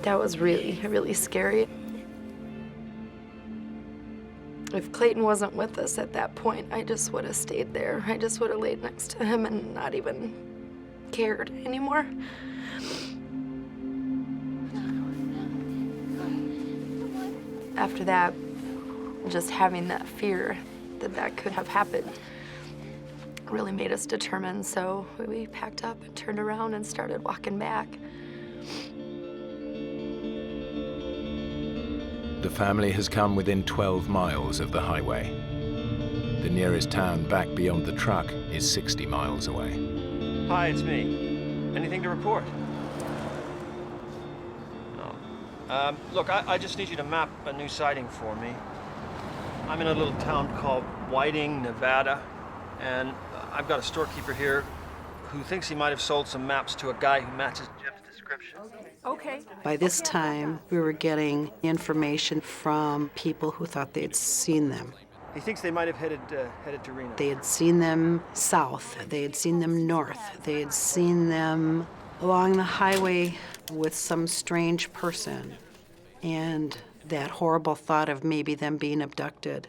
that was really, really scary. If Clayton wasn't with us at that point, I just would have stayed there. I just would have laid next to him and not even cared anymore. After that, just having that fear that that could have happened really made us determined, so we packed up and turned around and started walking back.
The family has come within 12 miles of the highway. The nearest town back beyond the truck is 60 miles away.
Hi, it's me. Anything to report? No. Look, I just need you to map a new sighting for me. I'm in a little town called Whiting, Nevada, and I've got a storekeeper here who thinks he might have sold some maps to a guy who matches Jim's description.
Okay.
By this time, we were getting information from people who thought they'd seen them.
He thinks they might have headed to Reno.
They had seen them south, they had seen them north, they had seen them along the highway with some strange person. And that horrible thought of maybe them being abducted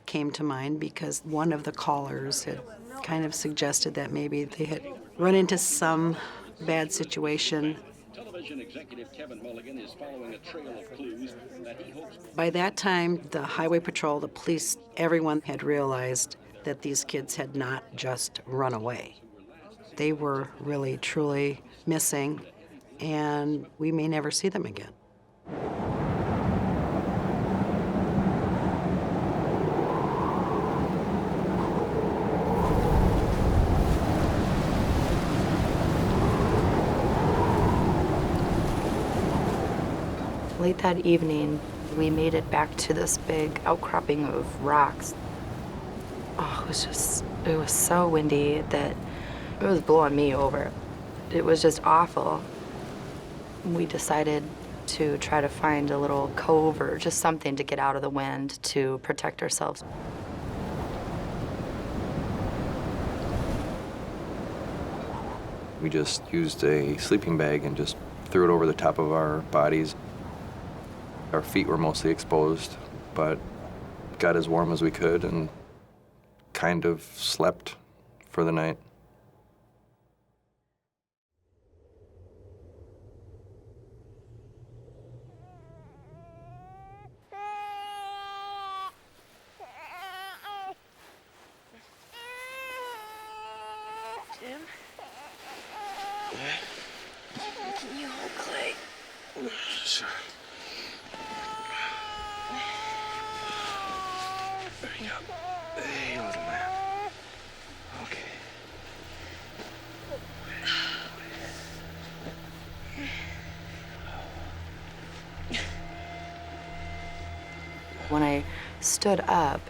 came to mind because one of the callers had kind of suggested that maybe they had run into some bad situation.
Television executive Kevin Mulligan is following a trail of clues that he hopes.
By that time, the highway patrol, the police, everyone had realized that these kids had not just run away. They were really, truly missing, and we may never see them again.
Late that evening, we made it back to this big outcropping of rocks. Oh, it was so windy that it was blowing me over. It was just awful. We decided to try to find a little cove or just something to get out of the wind to protect ourselves.
We just used a sleeping bag and just threw it over the top of our bodies. Our feet were mostly exposed, but got as warm as we could and kind of slept for the night.
Jim? Can you hold Clay?
Sure. There you go. Hey, little man. Okay.
When I stood up,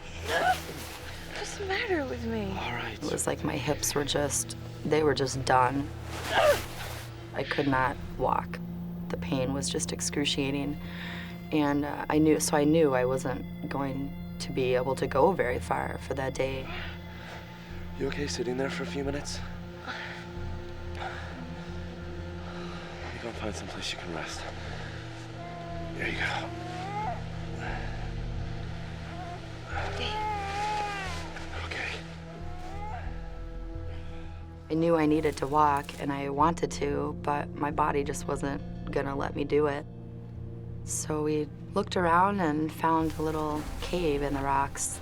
What's the matter with me?
All right.
it was like my hips were they were just done. I could not walk. The pain was just excruciating. And I knew I wasn't going to be able to go very far for that day.
You okay sitting there for a few minutes? Let me go and find someplace you can rest. There you go. Okay.
I knew I needed to walk, and I wanted to, but my body just wasn't gonna let me do it. So we looked around and found a little cave in the rocks.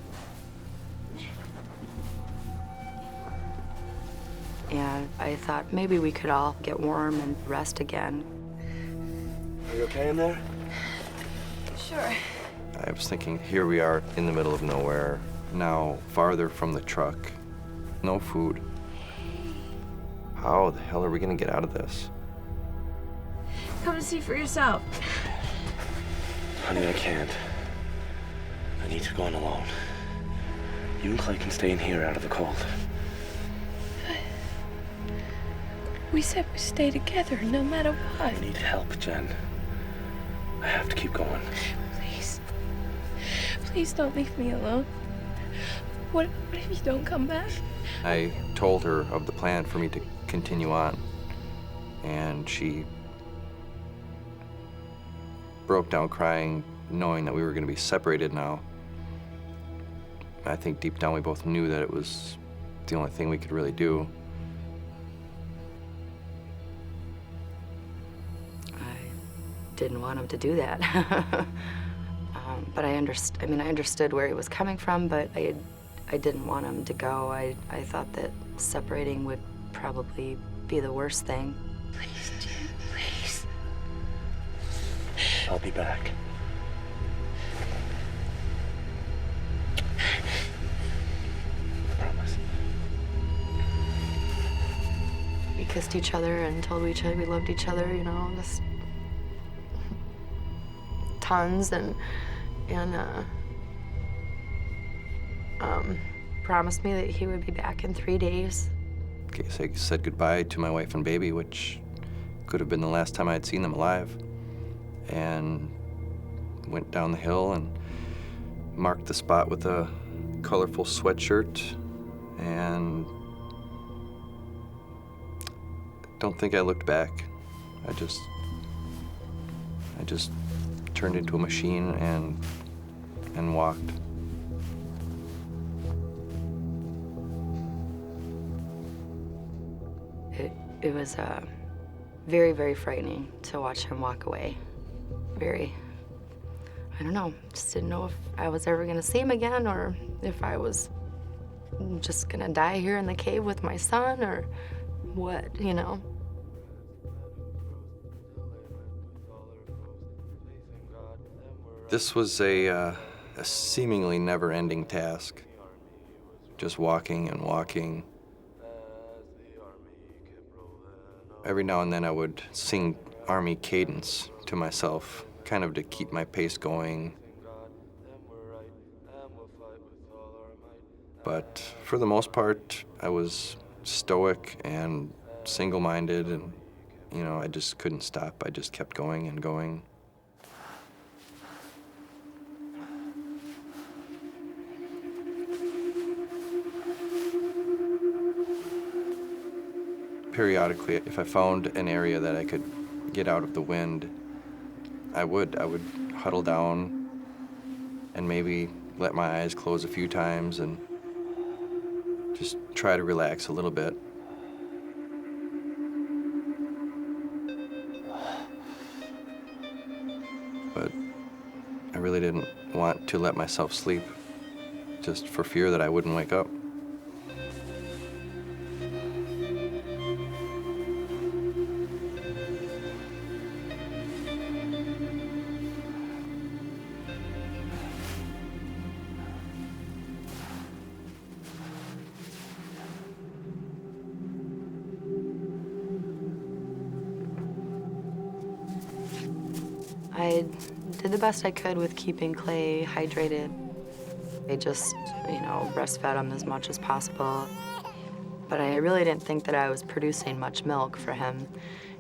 And I thought maybe we could all get warm and rest again.
Are you okay in there?
Sure.
I was thinking, here we are in the middle of nowhere, now farther from the truck, no food. How the hell are we gonna get out of this?
Come and see for yourself.
Honey, I can't. I need to go on alone. You and Clay can stay in here out of the cold.
We said we stay together no matter what.
I need help, Jen. I have to keep going.
Please. Please don't leave me alone. What if you don't come back?
I told her of the plan for me to continue on, and she broke down crying, knowing that we were going to be separated now. I think deep down we both knew that it was the only thing we could really do.
Didn't want him to do that. But I understood where he was coming from, but I didn't want him to go. I thought that separating would probably be the worst thing.
Please, Jen, please.
I'll be back. I promise.
We kissed each other and told each other we loved each other, you know, just tons, and promised me that he would be back in 3 days.
Okay, so I said goodbye to my wife and baby, which could have been the last time I'd seen them alive, and went down the hill and marked the spot with a colorful sweatshirt, and don't think I looked back. I just turned into a machine and walked.
It was very, very frightening to watch him walk away. Very. I don't know, just didn't know if I was ever gonna see him again, or if I was just gonna die here in the cave with my son, or what, you know.
This was a seemingly never-ending task. Just walking and walking. Every now and then I would sing Army cadence to myself, kind of to keep my pace going. But for the most part, I was stoic and single-minded, and, you know, I just couldn't stop. I just kept going and going. Periodically, if I found an area that I could get out of the wind, I would huddle down and maybe let my eyes close a few times and just try to relax a little bit. But I really didn't want to let myself sleep, just for fear that I wouldn't wake up.
I did the best I could with keeping Clay hydrated. I just, breastfed him as much as possible. But I really didn't think that I was producing much milk for him.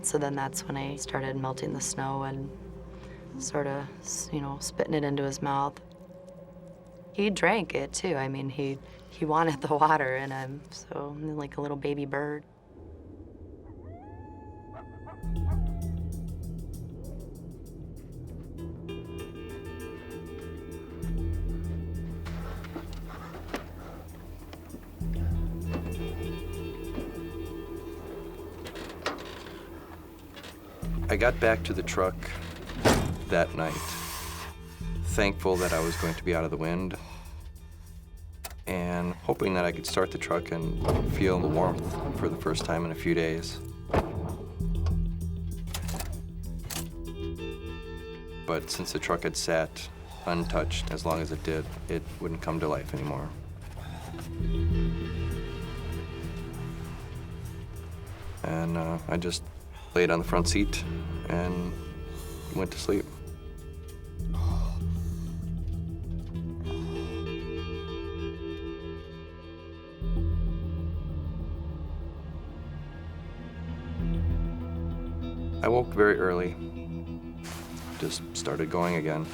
So then that's when I started melting the snow and sort of, spitting it into his mouth. He drank it too. I mean, he wanted the water in him, so like a little baby bird.
I got back to the truck that night, thankful that I was going to be out of the wind, and hoping that I could start the truck and feel the warmth for the first time in a few days. But since the truck had sat untouched as long as it did, it wouldn't come to life anymore. And I just laid on the front seat and went to sleep. I woke very early, just started going again.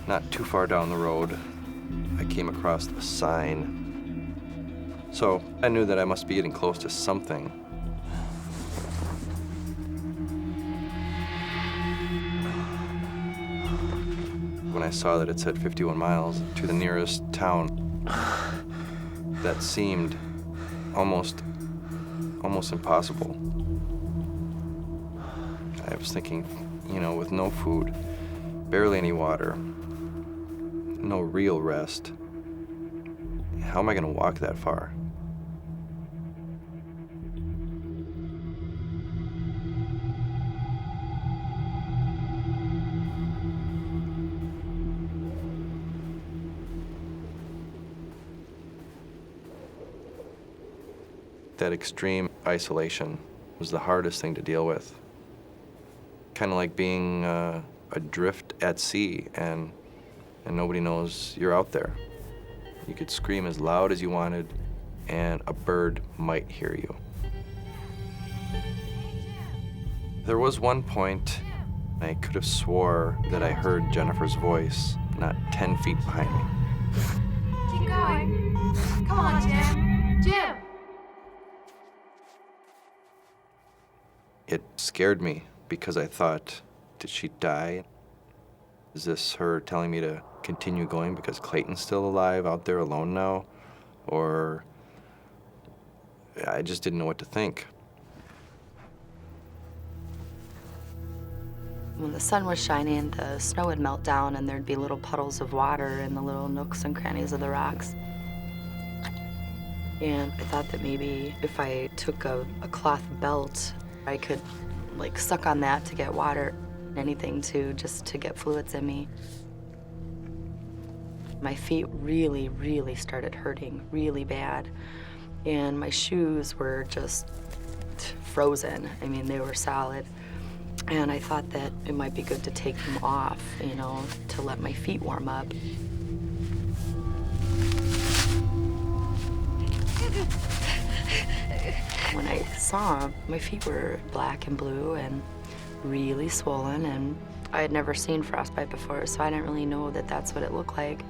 Not too far down the road, I came across a sign. So I knew that I must be getting close to something. When I saw that it said 51 miles to the nearest town, that seemed almost impossible. I was thinking, with no food, barely any water, no real rest, how am I gonna walk that far? That extreme isolation was the hardest thing to deal with. Kind of like being adrift at sea and nobody knows you're out there. You could scream as loud as you wanted and a bird might hear you. There was one point I could have swore that I heard Jennifer's voice not 10 feet behind me.
Keep going. Come on, Jim. Jim!
It scared me because I thought, did she die? Is this her telling me to continue going because Clayton's still alive out there alone now? Or I just didn't know what to think.
When the sun was shining, the snow would melt down and there'd be little puddles of water in the little nooks and crannies of the rocks. And I thought that maybe if I took a cloth belt, I could suck on that to get water, anything just to get fluids in me. My feet really, really started hurting really bad. And my shoes were just frozen. I mean, they were solid. And I thought that it might be good to take them off, to let my feet warm up. When I saw them, my feet were black and blue and really swollen, and I had never seen frostbite before, so I didn't really know that that's what it looked like.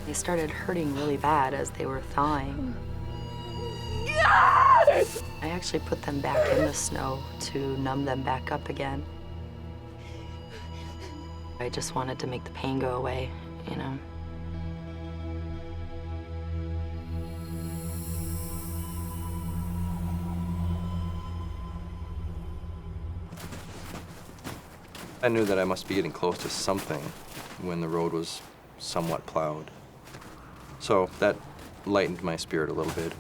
They started hurting really bad as they were thawing. I actually put them back in the snow to numb them back up again. I just wanted to make the pain go away,
I knew that I must be getting close to something when the road was somewhat plowed. So that lightened my spirit a little bit.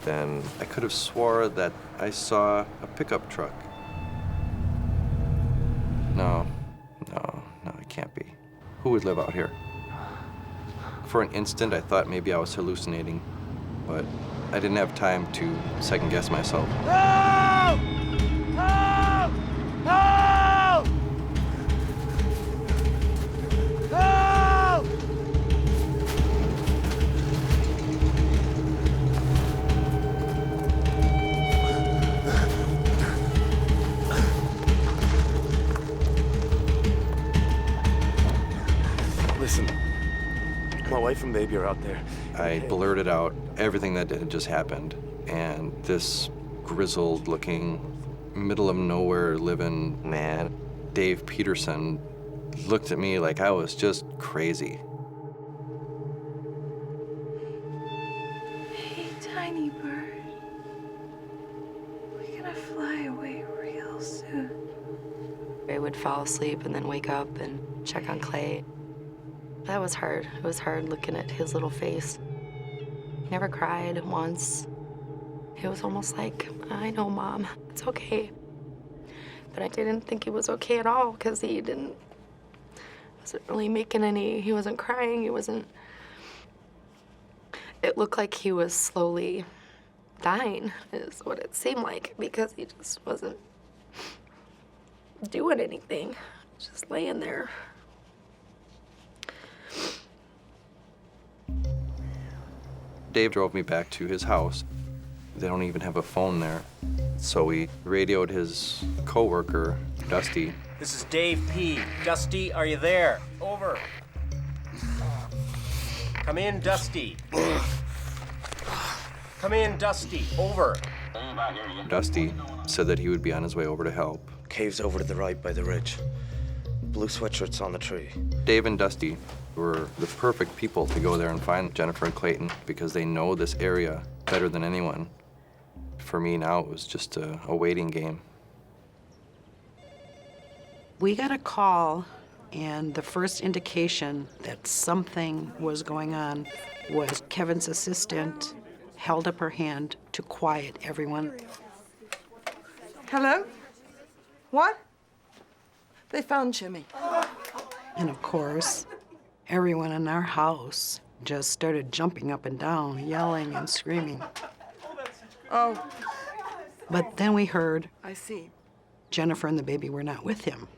Then I could have swore that I saw a pickup truck. No, it can't be. Who would live out here? For an instant, I thought maybe I was hallucinating, but I didn't have time to second guess myself.
Help! Help! Help!
Listen, my wife and baby are out there.
I blurted out everything that had just happened, and this grizzled-looking, middle-of-nowhere living man, Dave Peterson, looked at me like I was just crazy.
Hey, tiny bird. We're gonna fly away real soon.
I would fall asleep and then wake up and check on Clay. That was hard. It was hard looking at his little face. He never cried once. It was almost like, I know, Mom, it's okay. But I didn't think it was okay at all because he wasn't really making any, he wasn't crying, it looked like he was slowly dying, is what it seemed like, because he just wasn't doing anything, just laying there.
Dave drove me back to his house. They don't even have a phone there. So we radioed his coworker, Dusty.
This is Dave P. Dusty, are you there? Over. Come in, Dusty. Come in, Dusty. Over.
Dusty said that he would be on his way over to help.
Cave's over to the right by the ridge. Blue sweatshirt's on the tree.
Dave and Dusty were the perfect people to go there and find Jennifer and Clayton because they know this area better than anyone. For me now, it was just a waiting game.
We got a call, and the first indication that something was going on was Kevin's assistant held up her hand to quiet everyone.
Hello? What? They found Jimmy.
And of course, everyone in our house just started jumping up and down, yelling and screaming.
Oh.
But then we heard
I see.
Jennifer and the baby were not with him.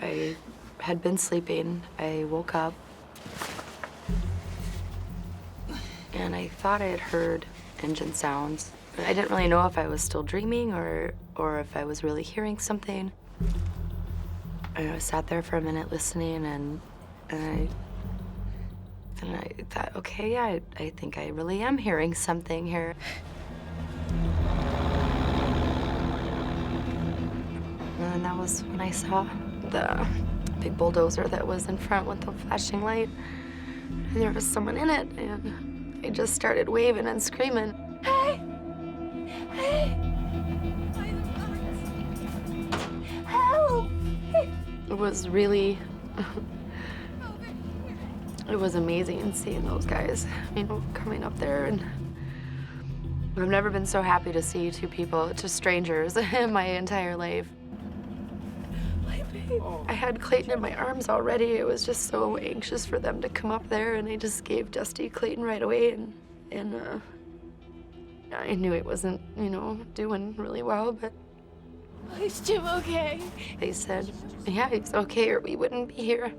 I had been sleeping. I woke up and I thought I had heard engine sounds. I didn't really know if I was still dreaming or if I was really hearing something. I sat there for a minute listening and I thought, okay, yeah, I think I really am hearing something here. And then that was when I saw the big bulldozer that was in front with the flashing light. And there was someone in it, and I just started waving and screaming. Hey! Hey! Help! It was really, it was amazing seeing those guys, coming up there. And I've never been so happy to see two people, just strangers, in my entire life. I had Clayton in my arms already. I was just so anxious for them to come up there, and I just gave Dusty Clayton right away, and I knew he wasn't, doing really well, but...
Is Jim okay?
They said, yeah, he's okay, or we wouldn't be here.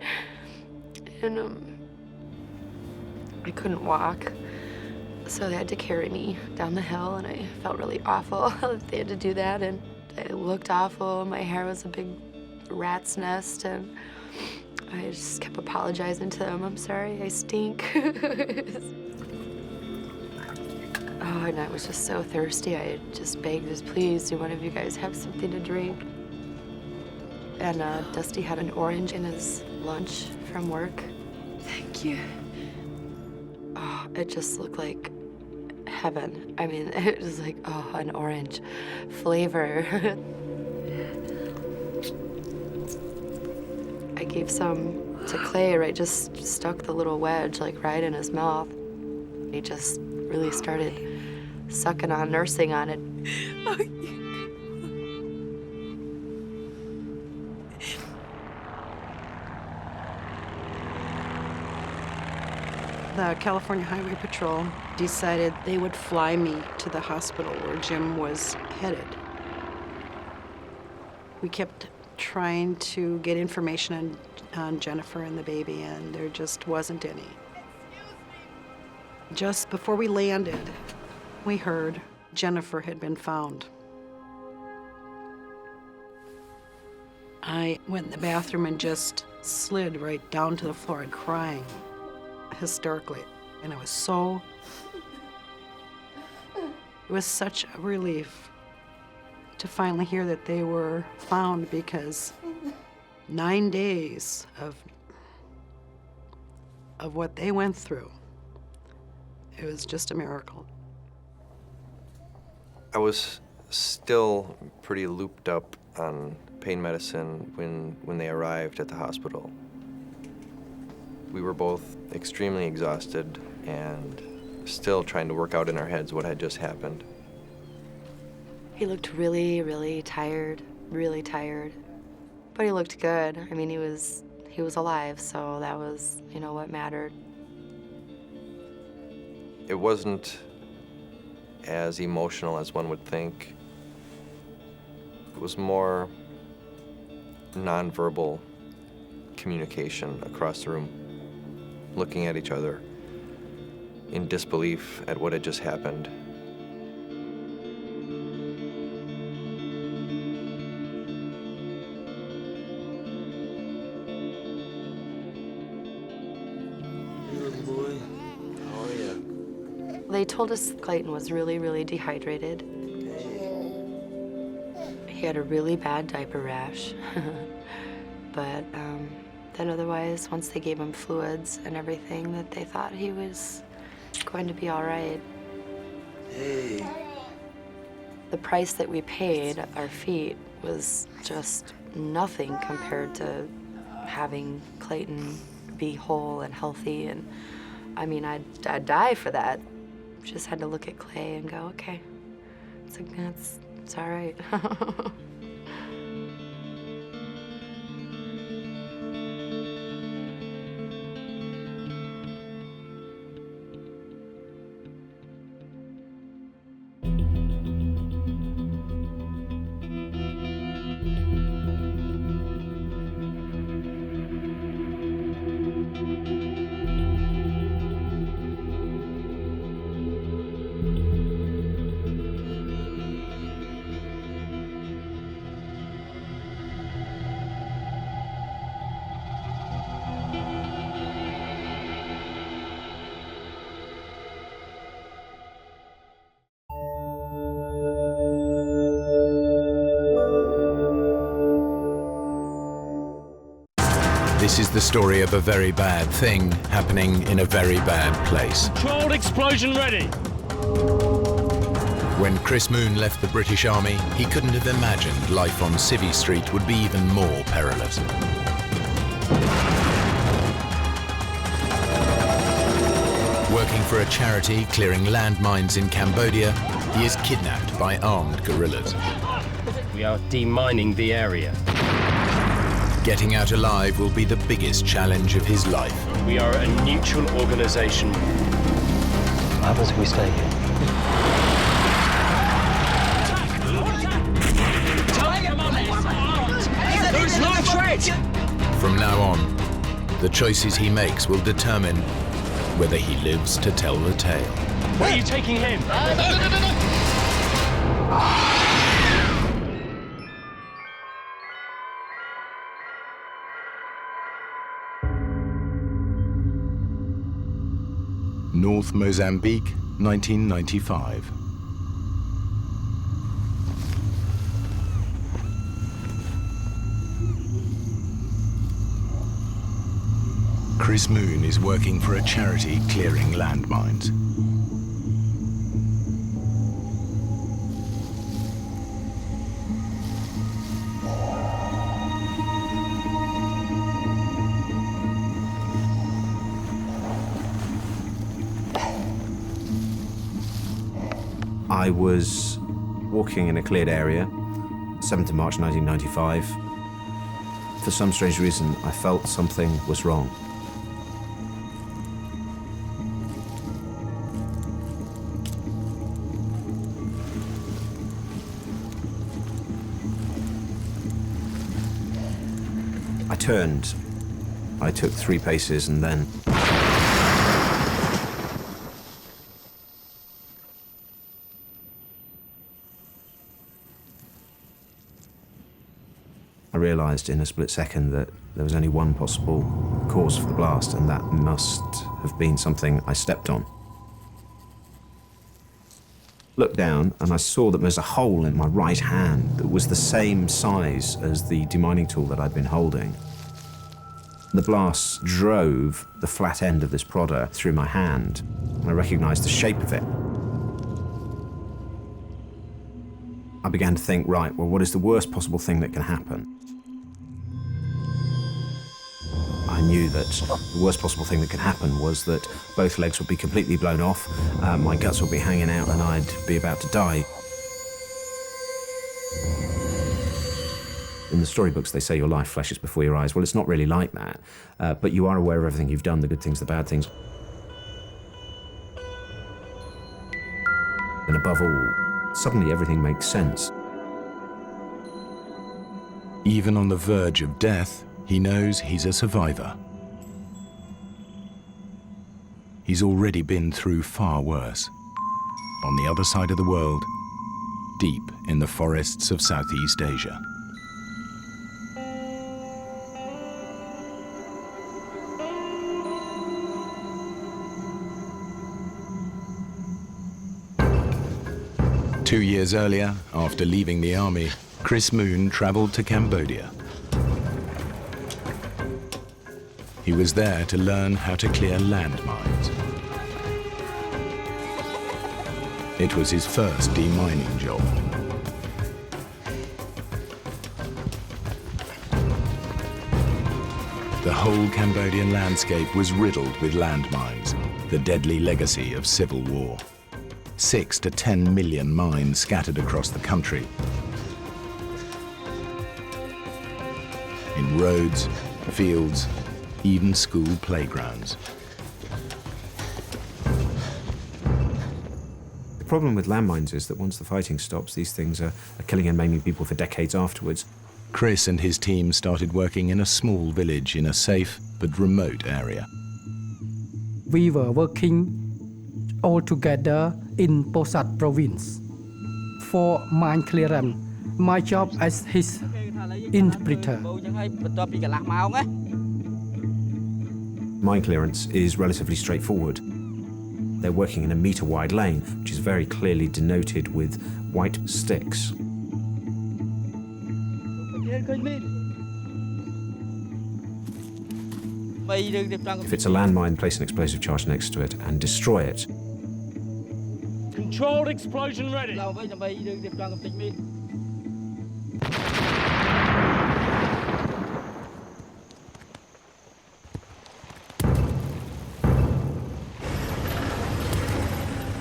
And, I couldn't walk, so they had to carry me down the hill, and I felt really awful that they had to do that, and I looked awful. My hair was a big rat's nest, and I just kept apologizing to them. I'm sorry, I stink. Oh, and I was just so thirsty. I just begged, please, do one of you guys have something to drink? And Dusty had an orange in his lunch from work. Thank you. Oh, it just looked like heaven. I mean, it was like, oh, an orange flavor. I gave some to Clay, right? Just stuck the little wedge, right in his mouth. He just really started sucking on, nursing on it.
The California Highway Patrol decided they would fly me to the hospital where Jim was headed. We kept trying to get information on Jennifer and the baby, and there just wasn't any. Just before we landed, we heard Jennifer had been found. I went in the bathroom and just slid right down to the floor and crying hysterically. And it was such a relief to finally hear that they were found, because 9 days of what they went through, it was just a miracle.
I was still pretty looped up on pain medicine when they arrived at the hospital. We were both extremely exhausted and still trying to work out in our heads what had just happened.
He looked really, really tired, but he looked good. I mean, he was alive, so that was, what mattered.
It wasn't as emotional as one would think. It was more nonverbal communication across the room, looking at each other in disbelief at what had just happened.
They told us Clayton was really, really dehydrated. He had a really bad diaper rash. But then otherwise, once they gave him fluids and everything, that they thought he was going to be all right.
Hey.
The price that we paid, our feet, was just nothing compared to having Clayton be whole and healthy. And I mean, I'd die for that. Just had to look at Clay and go, okay, it's all right.
This is the story of a very bad thing happening in a very bad place.
Controlled explosion ready.
When Chris Moon left the British Army, he couldn't have imagined life on Civvy Street would be even more perilous. Working for a charity clearing landmines in Cambodia, he is kidnapped by armed guerrillas.
We are demining the area.
Getting out alive will be the biggest challenge of his life.
We are a neutral organization.
What happens if we stay here?
There's no threat!
From now on, the choices he makes will determine whether he lives to tell the tale.
Where are you taking him?
North Mozambique, 1995. Chris Moon is working for a charity clearing landmines.
I was walking in a cleared area, 7th of March 1995. For some strange reason, I felt something was wrong. I turned. I took 3 paces and then... I realised in a split second that there was only one possible cause for the blast, and that must have been something I stepped on. Looked down and I saw that there was a hole in my right hand that was the same size as the demining tool that I'd been holding. The blast drove the flat end of this prodder through my hand, and I recognised the shape of it. I began to think, right, well, what is the worst possible thing that can happen? I knew that the worst possible thing that could happen was that both legs would be completely blown off, my guts would be hanging out, and I'd be about to die. In the storybooks, they say your life flashes before your eyes. Well, it's not really like that, but you are aware of everything you've done, the good things, the bad things. And above all, suddenly everything makes sense.
Even on the verge of death, he knows he's a survivor. He's already been through far worse. On the other side of the world, deep in the forests of Southeast Asia. Two years earlier, after leaving the army, Chris Moon traveled to Cambodia. He was there to learn how to clear landmines. It was his first demining job. The whole Cambodian landscape was riddled with landmines, the deadly legacy of civil war. 6 to 10 million mines scattered across the country. In roads, fields, even school playgrounds.
The problem with landmines is that once the fighting stops, these things are killing and maiming people for decades afterwards.
Chris and his team started working in a small village in a safe but remote area.
We were working all together in Posat province for mine clearance. My job as his interpreter.
Mine clearance is relatively straightforward. They're working in a metre-wide lane, which is very clearly denoted with white sticks. If it's a landmine, place an explosive charge next to it and destroy it.
Controlled explosion ready.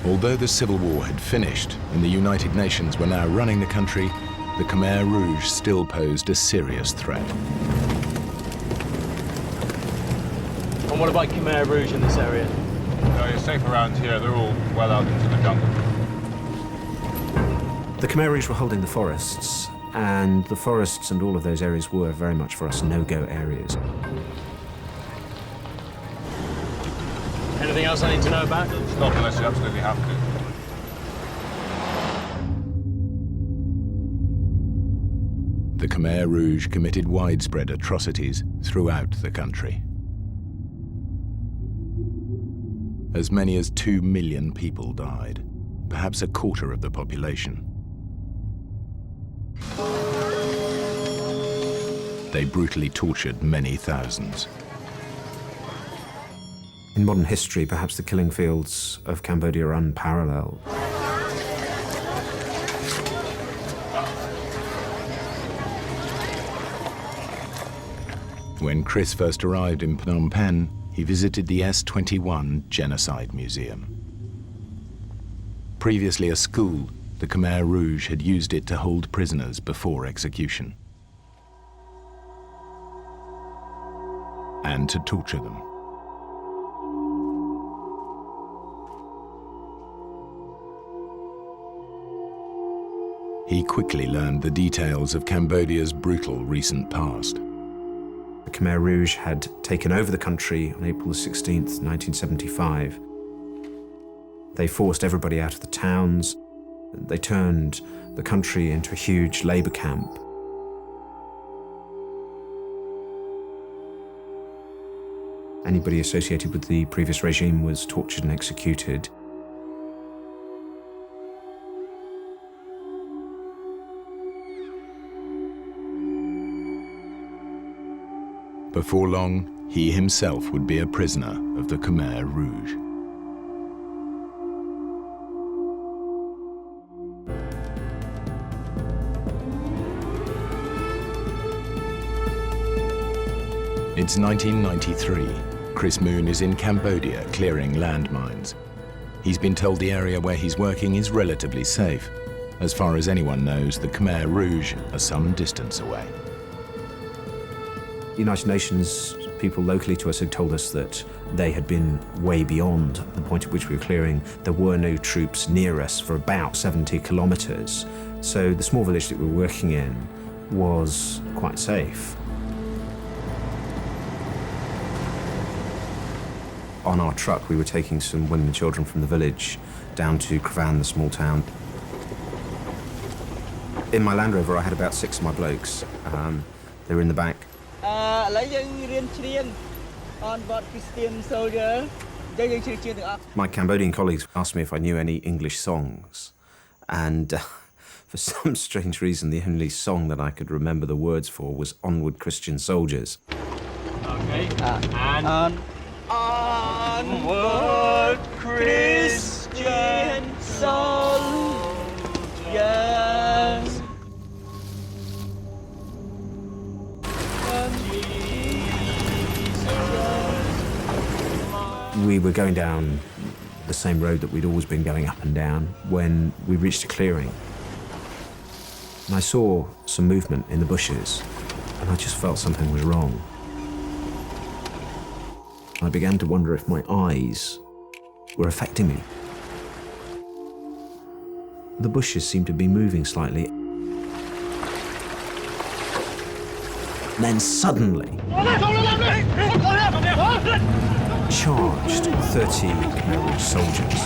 Although the Civil War had finished and the United Nations were now running the country, the Khmer Rouge still posed a serious threat.
And what about Khmer Rouge in this area?
No, you're safe around here. They're all well out into the jungle.
The Khmer Rouge were holding the forests, and the forests and all of those areas were very much for us no-go areas.
Anything else I need to know about?
Stop unless you absolutely have to.
The Khmer Rouge committed widespread atrocities throughout the country. As many as 2 million people died, perhaps a quarter of the population. They brutally tortured many thousands.
In modern history, perhaps the killing fields of Cambodia are unparalleled.
When Chris first arrived in Phnom Penh, he visited the S-21 Genocide Museum. Previously a school, the Khmer Rouge had used it to hold prisoners before execution. And to torture them. He quickly learned the details of Cambodia's brutal recent past.
The Khmer Rouge had taken over the country on April 16th, 1975. They forced everybody out of the towns. They turned the country into a huge labor camp. Anybody associated with the previous regime was tortured and executed.
Before long, he himself would be a prisoner of the Khmer Rouge. It's 1993. Chris Moon is in Cambodia clearing landmines. He's been told the area where he's working is relatively safe. As far as anyone knows, the Khmer Rouge are some distance away.
United Nations people locally to us had told us that they had been way beyond the point at which we were clearing. There were no troops near us for about 70 kilometres. So the small village that we were working in was quite safe. On our truck, we were taking some women and children from the village down to Crevasse, the small town. In my Land Rover, I had about 6 of my blokes. They were in the back. My Cambodian colleagues asked me if I knew any English songs, and for some strange reason, the only song that I could remember the words for was Onward Christian Soldiers.
Okay, and onward Christian soldiers.
We were going down the same road that we'd always been going up and down when we reached a clearing. And I saw some movement in the bushes, and I just felt something was wrong. I began to wonder if my eyes were affecting me. The bushes seemed to be moving slightly. And then suddenly, charged 30 Khmer Rouge soldiers.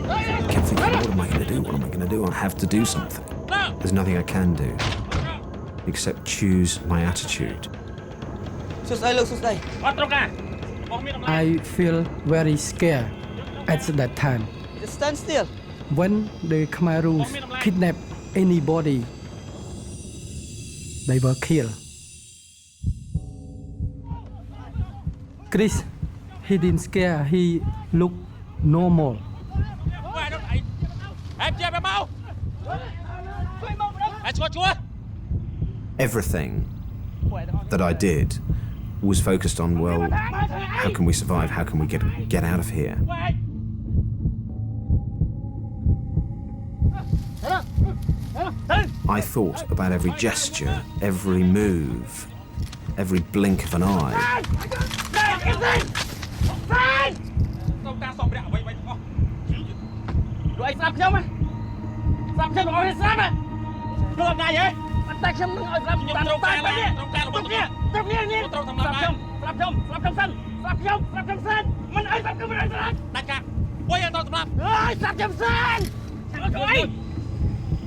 I kept thinking, what am I going to do? What am I going to do? I have to do something. There's nothing I can do except choose my attitude.
I feel very scared at that time.
Stand still.
When the Khmer Rouge kidnap anybody, they were killed. Chris, he didn't scare. He looked normal.
Everything that I did was focused on, well, how can we survive? How can we get out of here? I thought about every gesture, every move, every blink of an eye.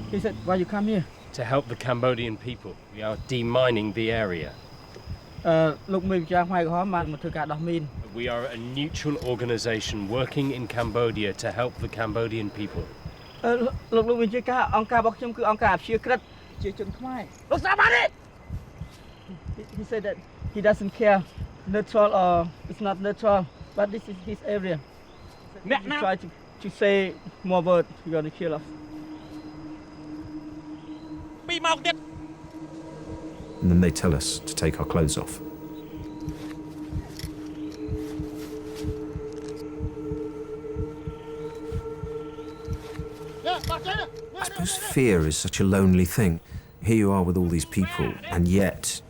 He said, why you come here?
To help the Cambodian people. We are demining the area. We are a neutral organization working in Cambodia to help the Cambodian people.
He said that he doesn't care, neutral or it's not neutral, but this is his area. He tried to say more words, you're going to kill us.
And then they tell us to take our clothes off. I suppose fear is such a lonely thing. Here you are with all these people, and yet,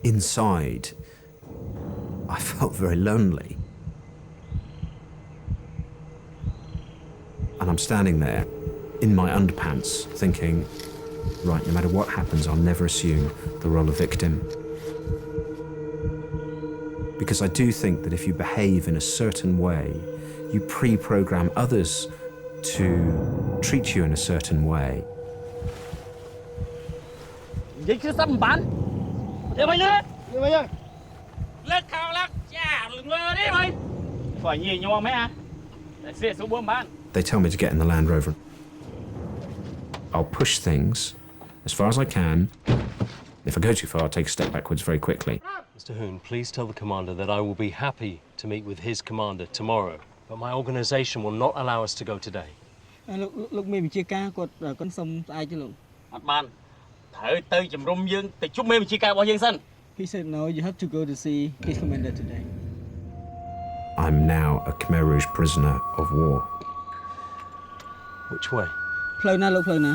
inside, I felt very lonely. And I'm standing there in my underpants thinking, right, no matter what happens, I'll never assume the role of victim. because I do think that if you behave in a certain way, you pre-program others to treat you in a certain way. They tell me to get in the Land Rover. I'll push things as far as I can. If I go too far, I'll take a step backwards very quickly.
Mr. Hoon, please tell the commander that I will be happy to meet with his commander tomorrow, but my organization will not allow us to go today.
Look, maybe chia caគាត់គាត់សុំស្អែកទៅលោក He said no, you have to go to see his commander today.
I'm now a Khmer Rouge prisoner of war.
Which way?
ផ្លូវណាលោកផ្លូវណា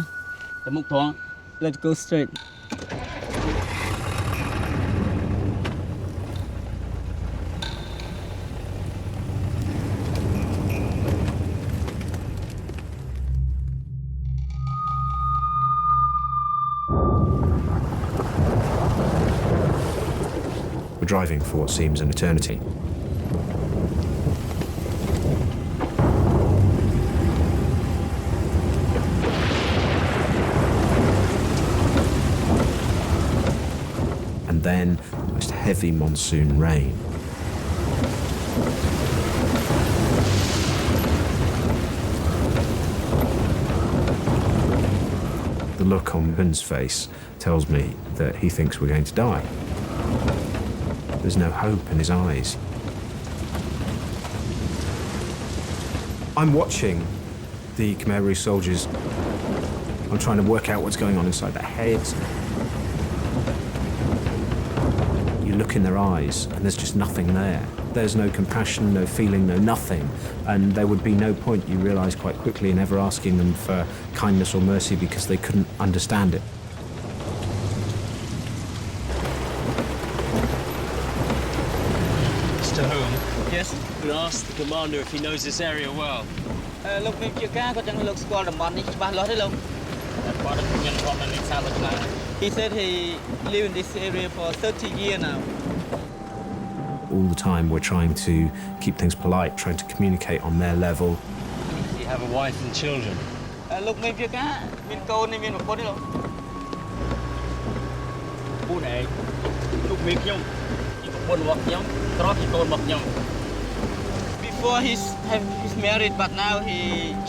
ទៅមុខត្រង់ Let's go straight.
We're driving for what seems an eternity. And then the most heavy monsoon rain. The look on Ben's face tells me that he thinks we're going to die. There's no hope in his eyes. I'm watching the Khmer Rouge soldiers. I'm trying to work out what's going on inside their heads. You look in their eyes and there's just nothing there. There's no compassion, no feeling, no nothing. And there would be no point, you realise quite quickly, in ever asking them for kindness or mercy because they couldn't understand it.
Mr. Hoon?
Yes?
Could ask the commander if he knows this area well.
លោកមានជាការគាត់ចង់លោកស្គាល់តំបន់នេះច្បាស់លាស់ទេលោក He said he lived in this area for 30 years now.
All the time we're trying to keep things polite, trying to communicate on their level.
You have a wife and children.
លោកមានជាការមានកូនមានប្រពន្ធទេលោកពូនឯងលោកមានខ្ញុំជាប្រពន្ធរបស់ខ្ញុំក្រោបជាកូនរបស់ខ្ញុំ Before he's married, but now he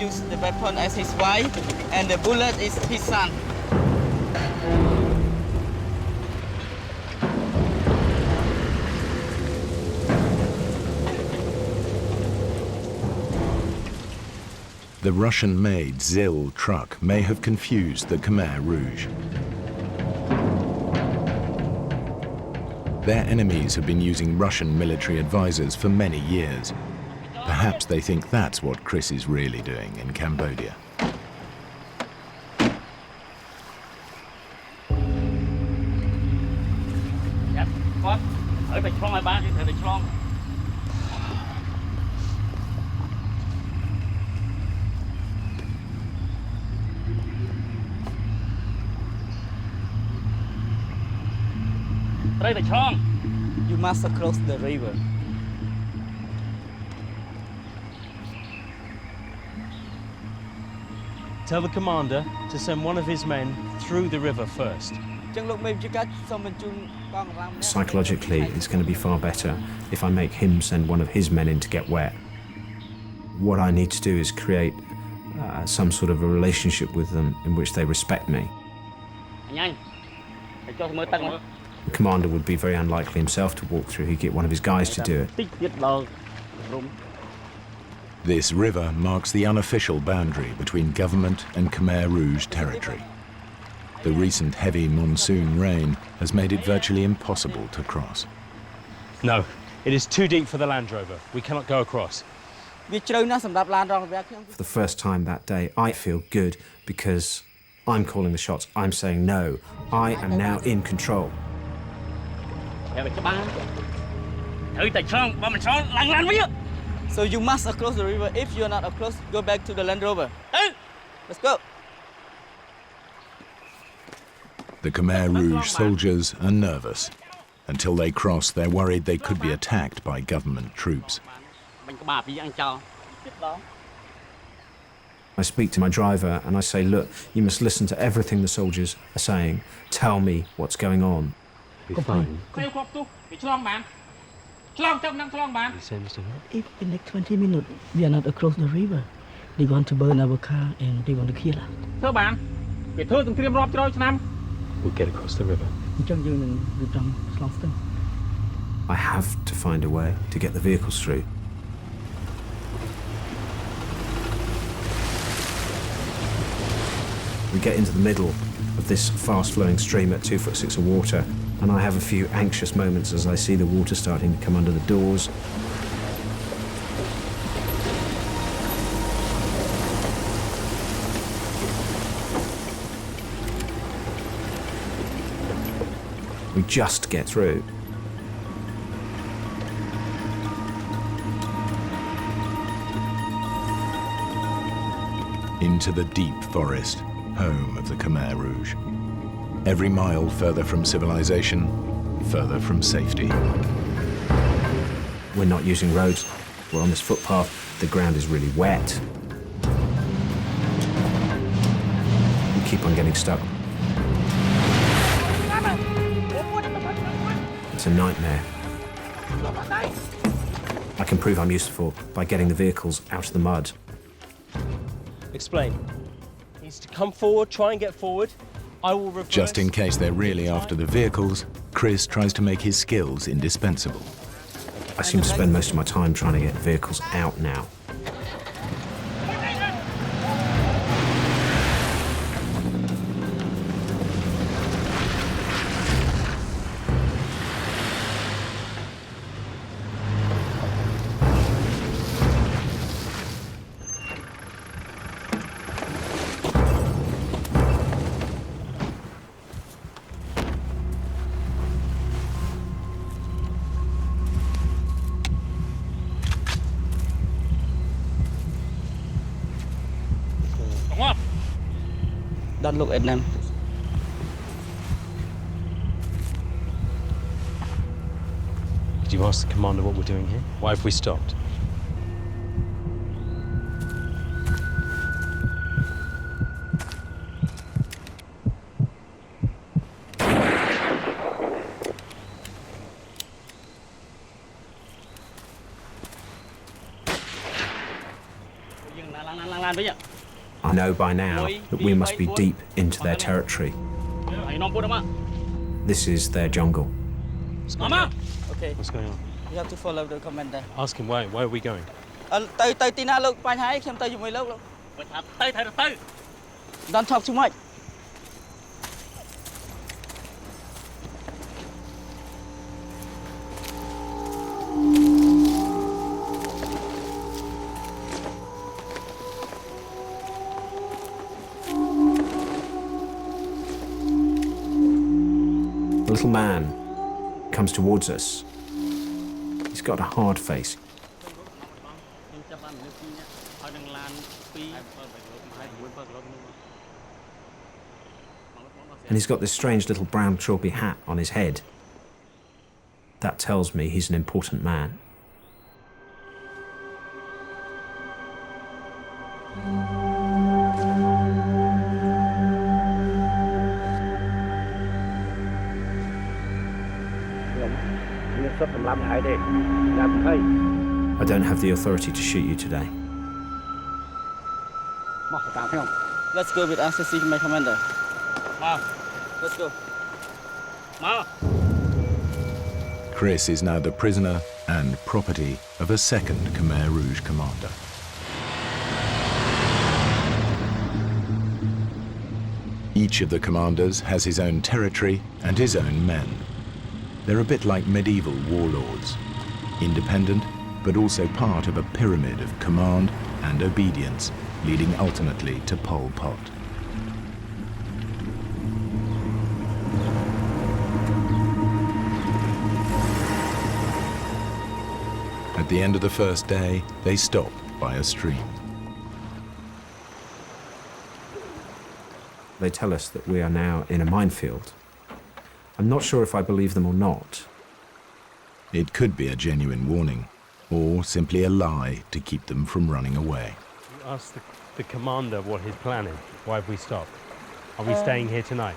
used the weapon as his wife, and the bullet is his son.
The Russian-made ZIL truck may have confused the Khmer Rouge. Their enemies have been using Russian military advisors for many years. Perhaps they think that's what Chris is really doing in Cambodia.
You must cross the river.
Tell the commander to send one of his men through the river first.
Psychologically, it's going to be far better if I make him send one of his men in to get wet. What I need to do is create some sort of a relationship with them in which they respect me. The commander would be very unlikely himself to walk through. He'd get one of his guys to do it.
This river marks the unofficial boundary between government and Khmer Rouge territory. The recent heavy monsoon rain has made it virtually impossible to cross.
No, it is too deep for the Land Rover. We cannot go across.
For the first time that day, I feel good because I'm calling the shots. I'm saying no. I am now in control.
So you must cross the river. If you're not across, go back to the Land Rover. Let's go.
The Khmer Rouge soldiers are nervous. Until they cross, they're worried they could be attacked by government troops.
I speak to my driver and I say, look, you must listen to everything the soldiers are saying. Tell me what's going on.
Be fine.
If in next 20 minutes we are not across the river, they want to burn our car and they want to kill us.
We'll get across the river.
I have to find a way to get the vehicles through. We get into the middle of this fast-flowing stream at 2'6" of water, and I have a few anxious moments as I see the water starting to come under the doors. We just get through.
Into the deep forest, home of the Khmer Rouge. Every mile further from civilization, further from safety.
We're not using roads. We're on this footpath. The ground is really wet. We keep on getting stuck. It's a nightmare. I can prove I'm useful by getting the vehicles out of the mud.
Explain. He's to come forward, try and get forward. I will reverse.
Just in case they're really after the vehicles, Chris tries to make his skills indispensable.
I seem to spend most of my time trying to get vehicles out now.
Don't look at them.
Did you ask the commander what we're doing here? Why have we stopped?
I know by now that we must be deep into their territory. This is their jungle.
Okay.
What's going on?
You have to follow the commander.
Ask him why. Why are we going?
Don't talk too much.
A little man comes towards us. He's got a hard face. And he's got this strange little brown trilby hat on his head. That tells me he's an important man. I don't have the authority to shoot you today.
Let's go with us to see my commander. Let's go.
Chris is now the prisoner and property of a second Khmer Rouge commander. Each of the commanders has his own territory and his own men. They're a bit like medieval warlords, independent, but also part of a pyramid of command and obedience, leading ultimately to Pol Pot. At the end of the first day, they stop by a stream.
They tell us that we are now in a minefield. I'm not sure if I believe them or not.
It could be a genuine warning, or simply a lie to keep them from running away.
You asked the commander what his plan is. Why have we stopped? Are we staying here tonight?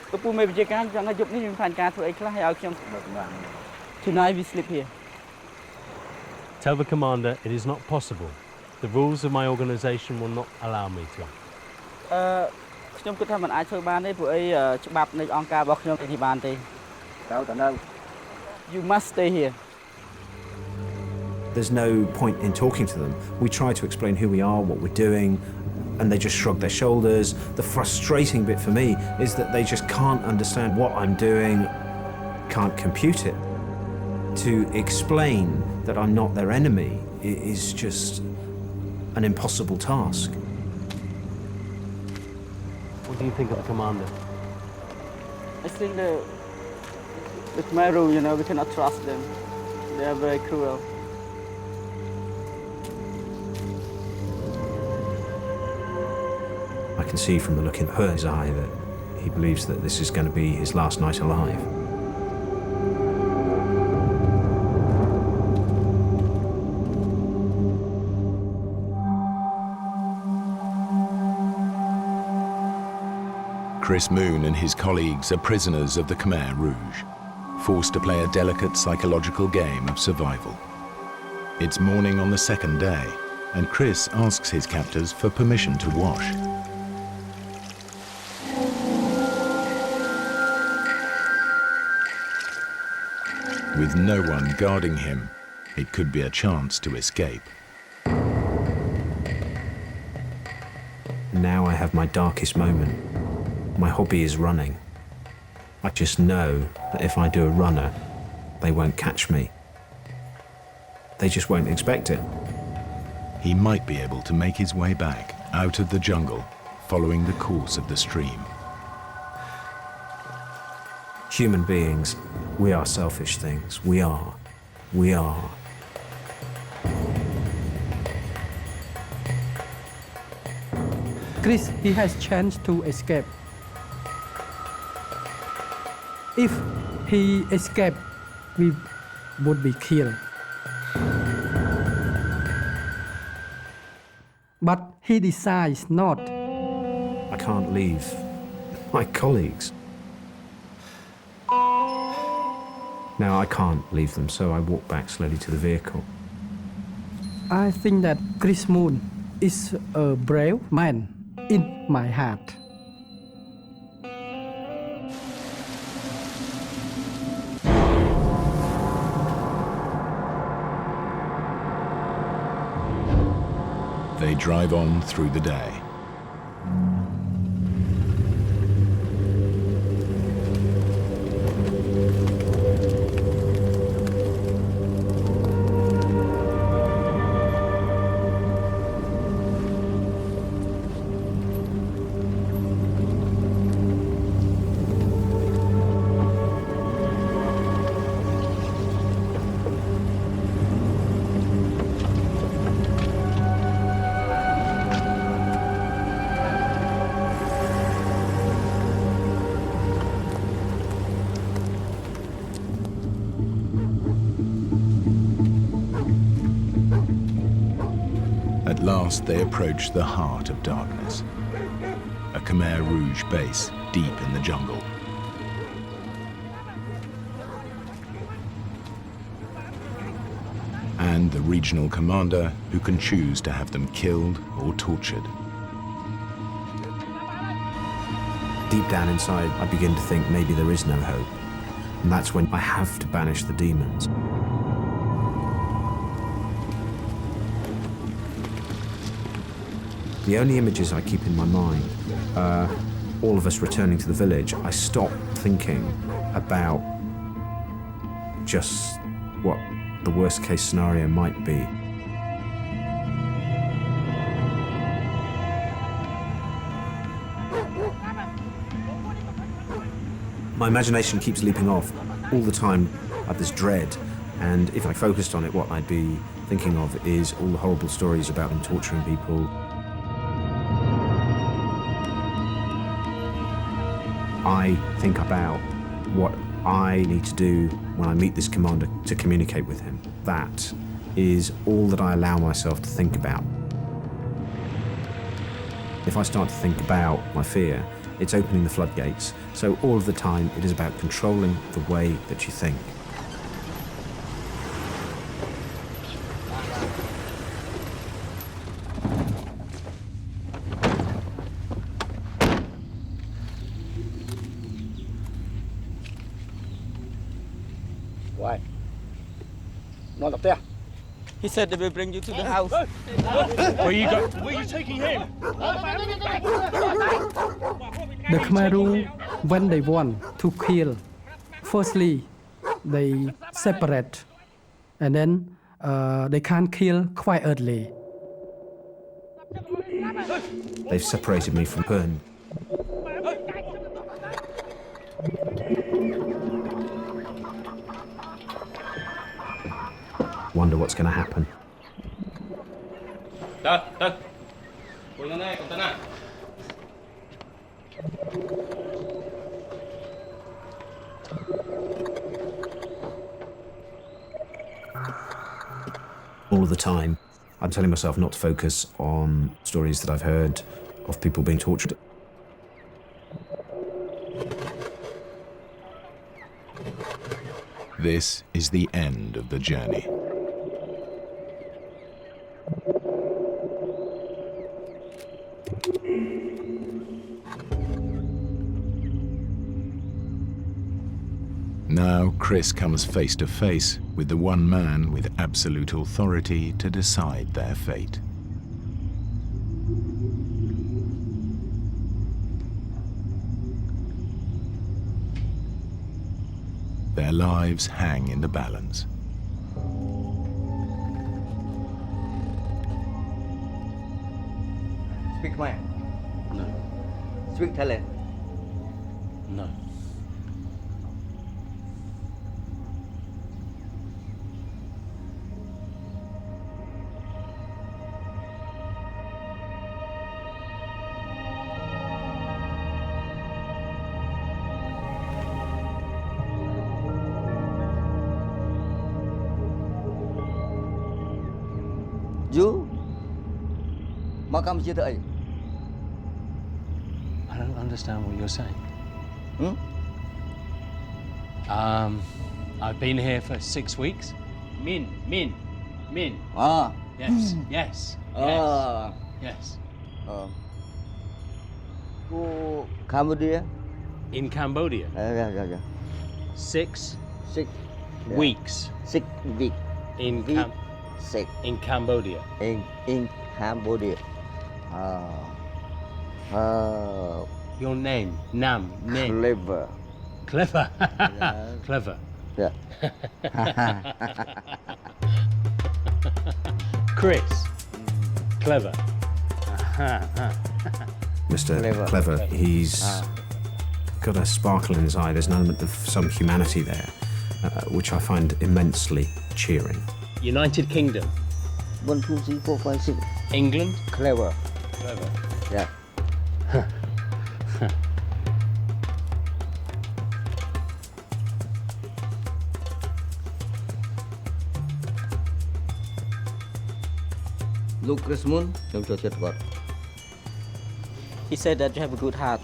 Tonight we sleep here.
Tell the commander it is not possible. The rules of my organization will not allow me to.
You must stay here.
There's no point in talking to them. We try to explain who we are, what we're doing, and they just shrug their shoulders. The frustrating bit for me is that they just can't understand what I'm doing, can't compute it. To explain that I'm not their enemy is just an impossible task.
What do you think of the commander?
I think the Khmer, you know, we cannot trust them. They are very cruel.
I can see from the look in his eye that he believes that this is going to be his last night alive.
Chris Moon and his colleagues are prisoners of the Khmer Rouge, forced to play a delicate psychological game of survival. It's morning on the second day, and Chris asks his captors for permission to wash. With no one guarding him, it could be a chance to escape.
Now I have my darkest moment. My hobby is running. I just know that if I do a runner, they won't catch me. They just won't expect it.
He might be able to make his way back out of the jungle, following the course of the stream.
Human beings, we are selfish things. We are. We are.
Chris, he has chance to escape. If he escaped, we would be killed. But he decides not.
I can't leave my colleagues. Now I can't leave them, so I walk back slowly to the vehicle.
I think that Chris Moon is a brave man in my heart.
They drive on through the day. At last, they approach the heart of darkness, a Khmer Rouge base deep in the jungle. And the regional commander who can choose to have them killed or tortured.
Deep down inside, I begin to think maybe there is no hope. And that's when I have to banish the demons. The only images I keep in my mind are all of us returning to the village. I stop thinking about just what the worst case scenario might be. My imagination keeps leaping off. All the time I have this dread, and if I focused on it, what I'd be thinking of is all the horrible stories about them torturing people. I think about what I need to do when I meet this commander to communicate with him. That is all that I allow myself to think about. If I start to think about my fear, it's opening the floodgates. So all of the time, it is about controlling the way that you think.
Why? Not up there. He said they will bring you to the house.
Where you go? Where are you taking him?
The Khmer rule, when they want to kill, firstly, they separate, and then they can't kill quite early.
They've separated me from Pern. Wonder what's going to happen. All of the time, I'm telling myself not to focus on stories that I've heard of people being tortured.
This is the end of the journey. Now Chris comes face to face with the one man with absolute authority to decide their fate. Their lives hang in the balance.
Speak Khmer? No. Speak Thailand? No. You? I
don't understand what you're saying. I've been here for 6 weeks.
Min.
Yes, yes, yes.
Cambodia?
In Cambodia?
Yeah.
6
yeah.
weeks.
6 weeks.
In Cambodia.
In Cambodia.
Your name? Name.
Clever.
Clever.
Yeah.
Clever.
Yeah.
Chris. Clever.
Mr. Clever, he's got a sparkle in his eye. There's an element of some humanity there, which I find immensely cheering.
United Kingdom.
1, 2, 3, 4, 5, 6.
England.
Clever. Yeah. Look, Chris Moon, he said that you have a good heart.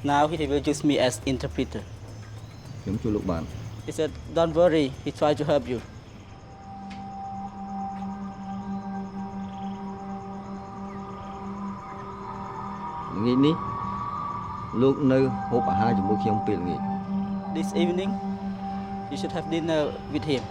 Now he will use me as interpreter. He said, don't worry, he tried to help you. This evening, you should have dinner with him.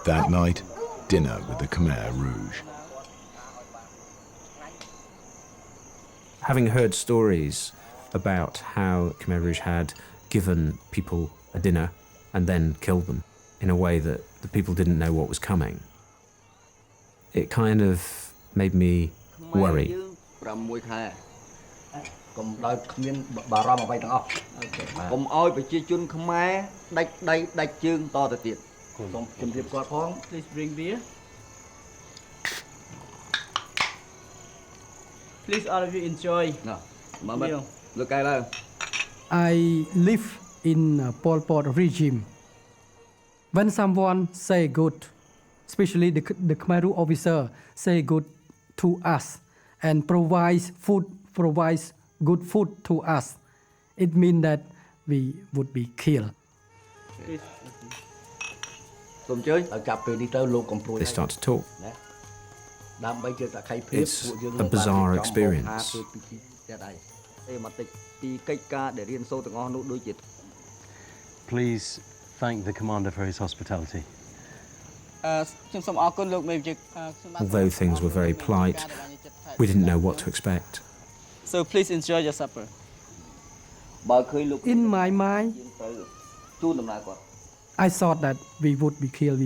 That night, dinner with the Khmer Rouge.
Having heard stories about how Khmer Rouge had given people a dinner and then killed them in a way that the people didn't know what was coming, it kind of made me worry.
Please bring beer. Please, all of you enjoy.
No, look at
I live in a Pol Pot regime. When someone say good, especially the Khmer officer say good to us and provides good food to us, it means that we would be killed.
They start to talk. It's a bizarre experience.
Please thank the commander for his hospitality.
Although things were very polite, we didn't know what to expect.
So please enjoy your supper.
In my mind, I thought that we would be killed.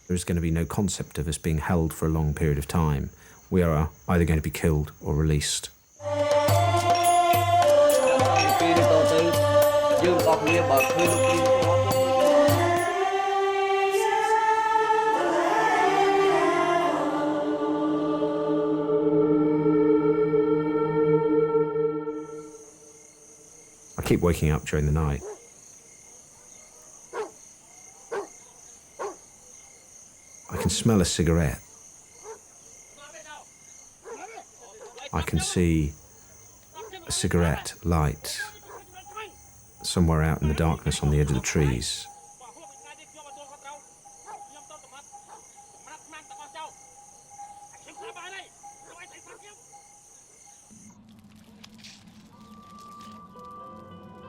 There's going to be no concept of us being held for a long period of time. We are either going to be killed or released. I keep waking up during the night. I can smell a cigarette. I can see a cigarette light somewhere out in the darkness on the edge of the trees.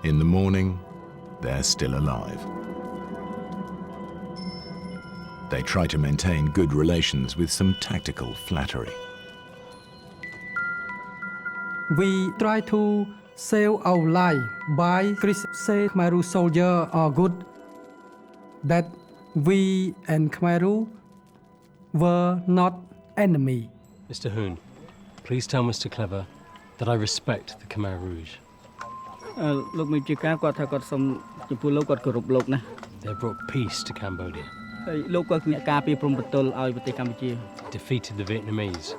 In the morning, they're still alive. They try to maintain good relations with some tactical flattery.
We try to save our life by say Khmer soldiers are good, that we and Khmer were not enemy.
Mr. Hoon, please tell Mr. Clever that I respect the Khmer Rouge. They brought peace to Cambodia. Defeated the Vietnamese.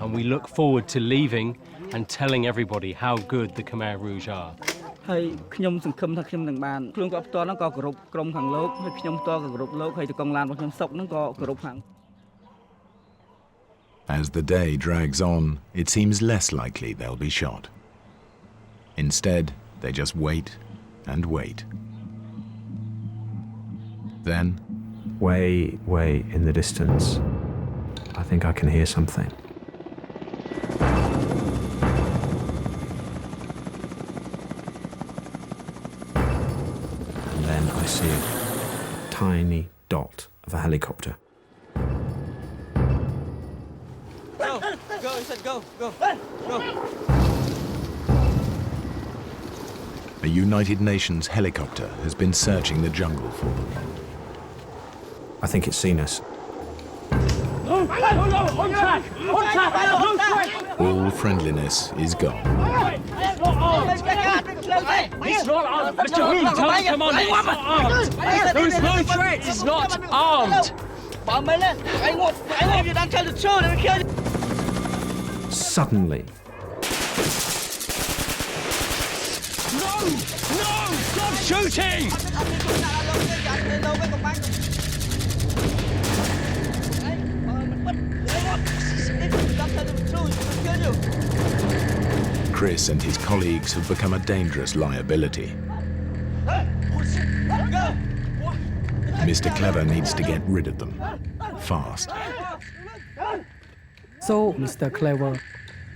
And we look forward to leaving and telling everybody how good the Khmer Rouge are.
As the day drags on, it seems less likely they'll be shot. Instead, they just wait and wait. Then,
way in the distance, I think I can hear something. And then I see a tiny dot of a helicopter.
Go, he said go.
A United Nations helicopter has been searching the jungle for them.
I think it's seen us.
On track!
All friendliness is gone.
It's not armed! Mr. Hoon, tell the commander it's not armed! There is no threat! It's not armed!
Suddenly,
No! Stop shooting!
Chris and his colleagues have become a dangerous liability. Mr. Clever needs to get rid of them. Fast.
So Mr. Clever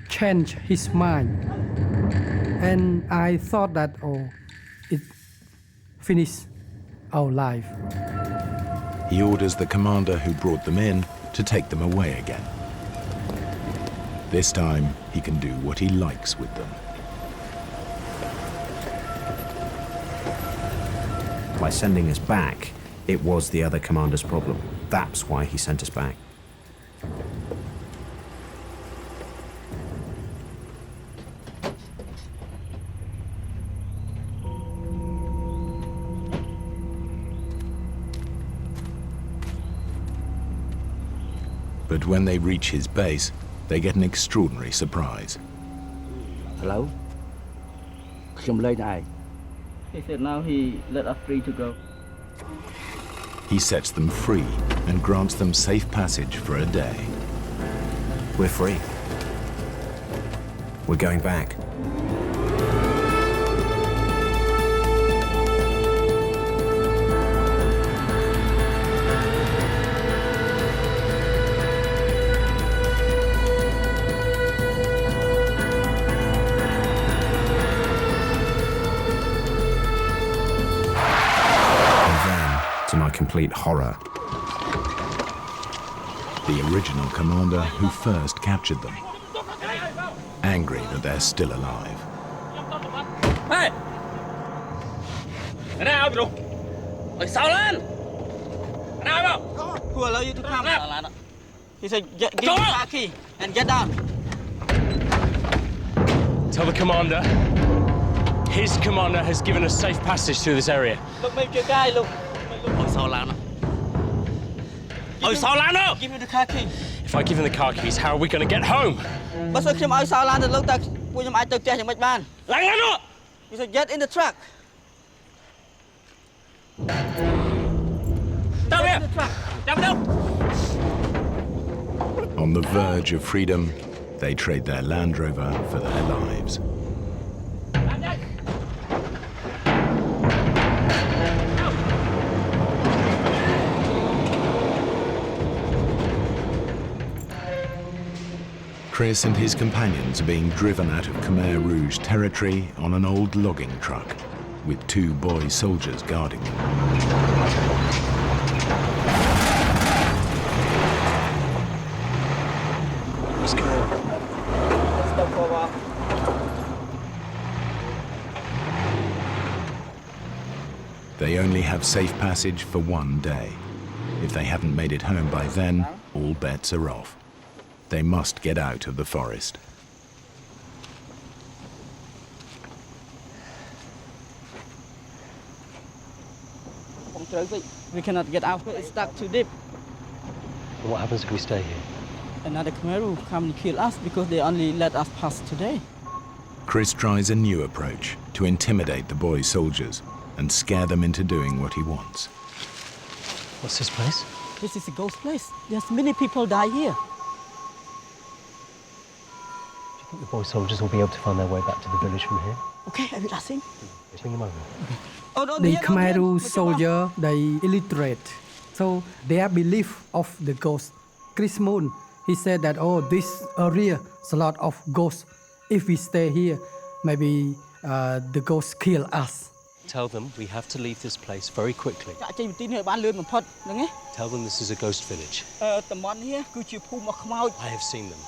changed his mind. And I thought that, it finished our life.
He orders the commander who brought them in to take them away again. This time, he can do what he likes with them.
by sending us back, it was the other commander's problem. That's why he sent us back.
But when they reach his base, they get an extraordinary surprise.
Hello? He said now he let us free to go.
He sets them free and grants them safe passage for a day.
We're free. We're going back. To my complete horror,
the original commander who first captured them, angry that they're still alive.
Hey! Nào bro. Ôi sao lên? Nào bro. Who allow you to come? He said give the car key and get down.
Tell the commander. His commander has given us safe passage through this area.
Look, make your guy look. Ôi sao lan đó? Ôi sao lan đó? Give me the car key.
If I give him the car keys, how are we going to get home?
But soខ្ញុំឲ្យsao lanទៅលើកតែពួកខ្ញុំអាចទៅផ្ទះយ៉ាងម៉េចបាន?ឡើងឡើងនោះ You said get in the truck. Down here. Down down.
On the verge of freedom, they trade their Land Rover for their lives. Chris and his companions are being driven out of Khmer Rouge territory on an old logging truck, with 2 boy soldiers guarding them.
Let's go.
Let's go for a walk.
They only have safe passage for 1 day. If they haven't made it home by then, all bets are off. They must get out of the forest.
We cannot get out. It's stuck too deep.
And what happens if we stay here?
Another Khmer will come and kill us because they only let us pass today.
Chris tries a new approach to intimidate the boy soldiers and scare them into doing what he wants.
What's this place?
This is a ghost place. There's many people die here.
Do you think the boy soldiers will be able to find their way back to the village from here?
Okay, I will ask him.
Bring them over.
Oh, no,
The Khmer Rouge soldier, they illiterate. So their belief of the ghost. Chris Moon, he said that, oh, this area is a lot of ghosts. If we stay here, maybe the ghosts kill us.
Tell them we have to leave this place very quickly. Tell them this is a ghost village. I have seen them.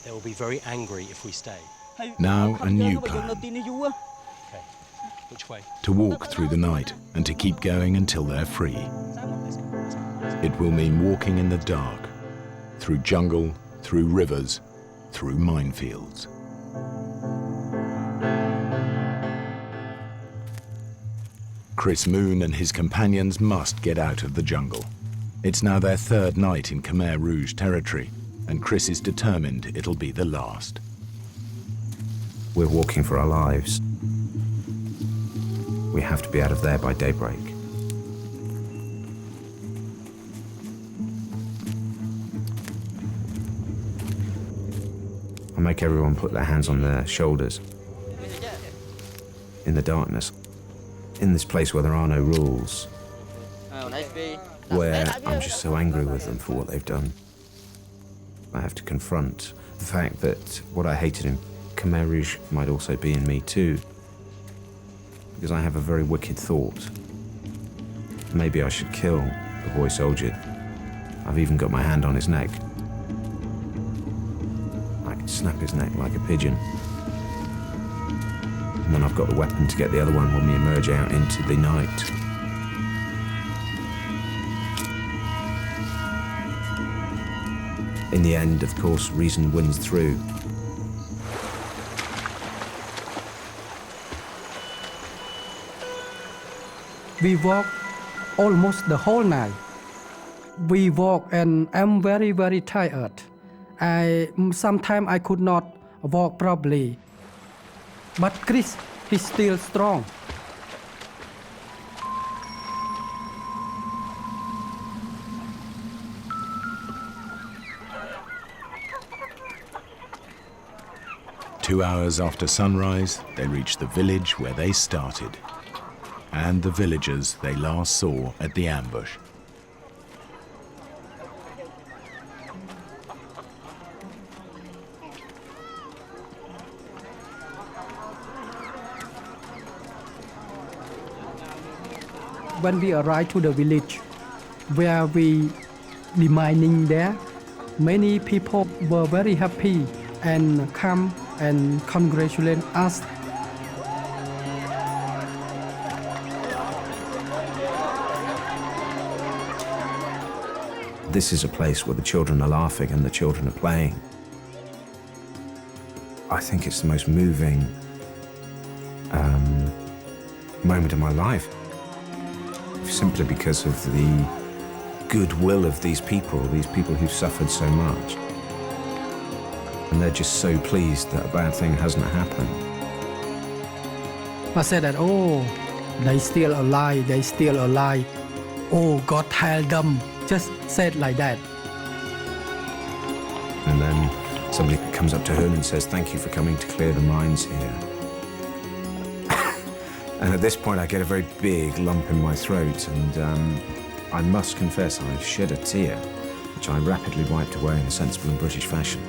They will be very angry if we stay.
Now a new plan.
Okay. Which way?
To walk through the night and to keep going until they're free. It will mean walking in the dark, through jungle, through rivers, through minefields. Chris Moon and his companions must get out of the jungle. It's now their 3rd night in Khmer Rouge territory, and Chris is determined it'll be the last.
We're walking for our lives. We have to be out of there by daybreak. I make everyone put their hands on their shoulders. In the darkness. In this place where there are no rules. Where I'm just so angry with them for what they've done. I have to confront the fact that what I hated in Khmer Rouge might also be in me too. Because I have a very wicked thought. Maybe I should kill the boy soldier. I've even got my hand on his neck. I could snap his neck like a pigeon. And then I've got the weapon to get the other one when we emerge out into the night. In the end, of course, reason wins through.
We walked almost the whole night. we walk and I'm very, very tired. Sometimes I could not walk properly. But Chris, he's still strong.
Two hours after sunrise, they reached the village where they started, and the villagers they last saw at the ambush.
When we arrived to the village where we demining there, many people were very happy and come and congratulate us.
This is a place where the children are laughing and the children are playing. I think it's the most moving moment of my life, simply because of the goodwill of these people who've suffered so much. And they're just so pleased that a bad thing hasn't happened.
I said that, oh, they still alive, they still alive. Oh, God help them. Just said like that.
And then somebody comes up to her and says, thank you for coming to clear the mines here. And at this point I get a very big lump in my throat, and I must confess I shed a tear, which I rapidly wiped away in a sensible and British fashion.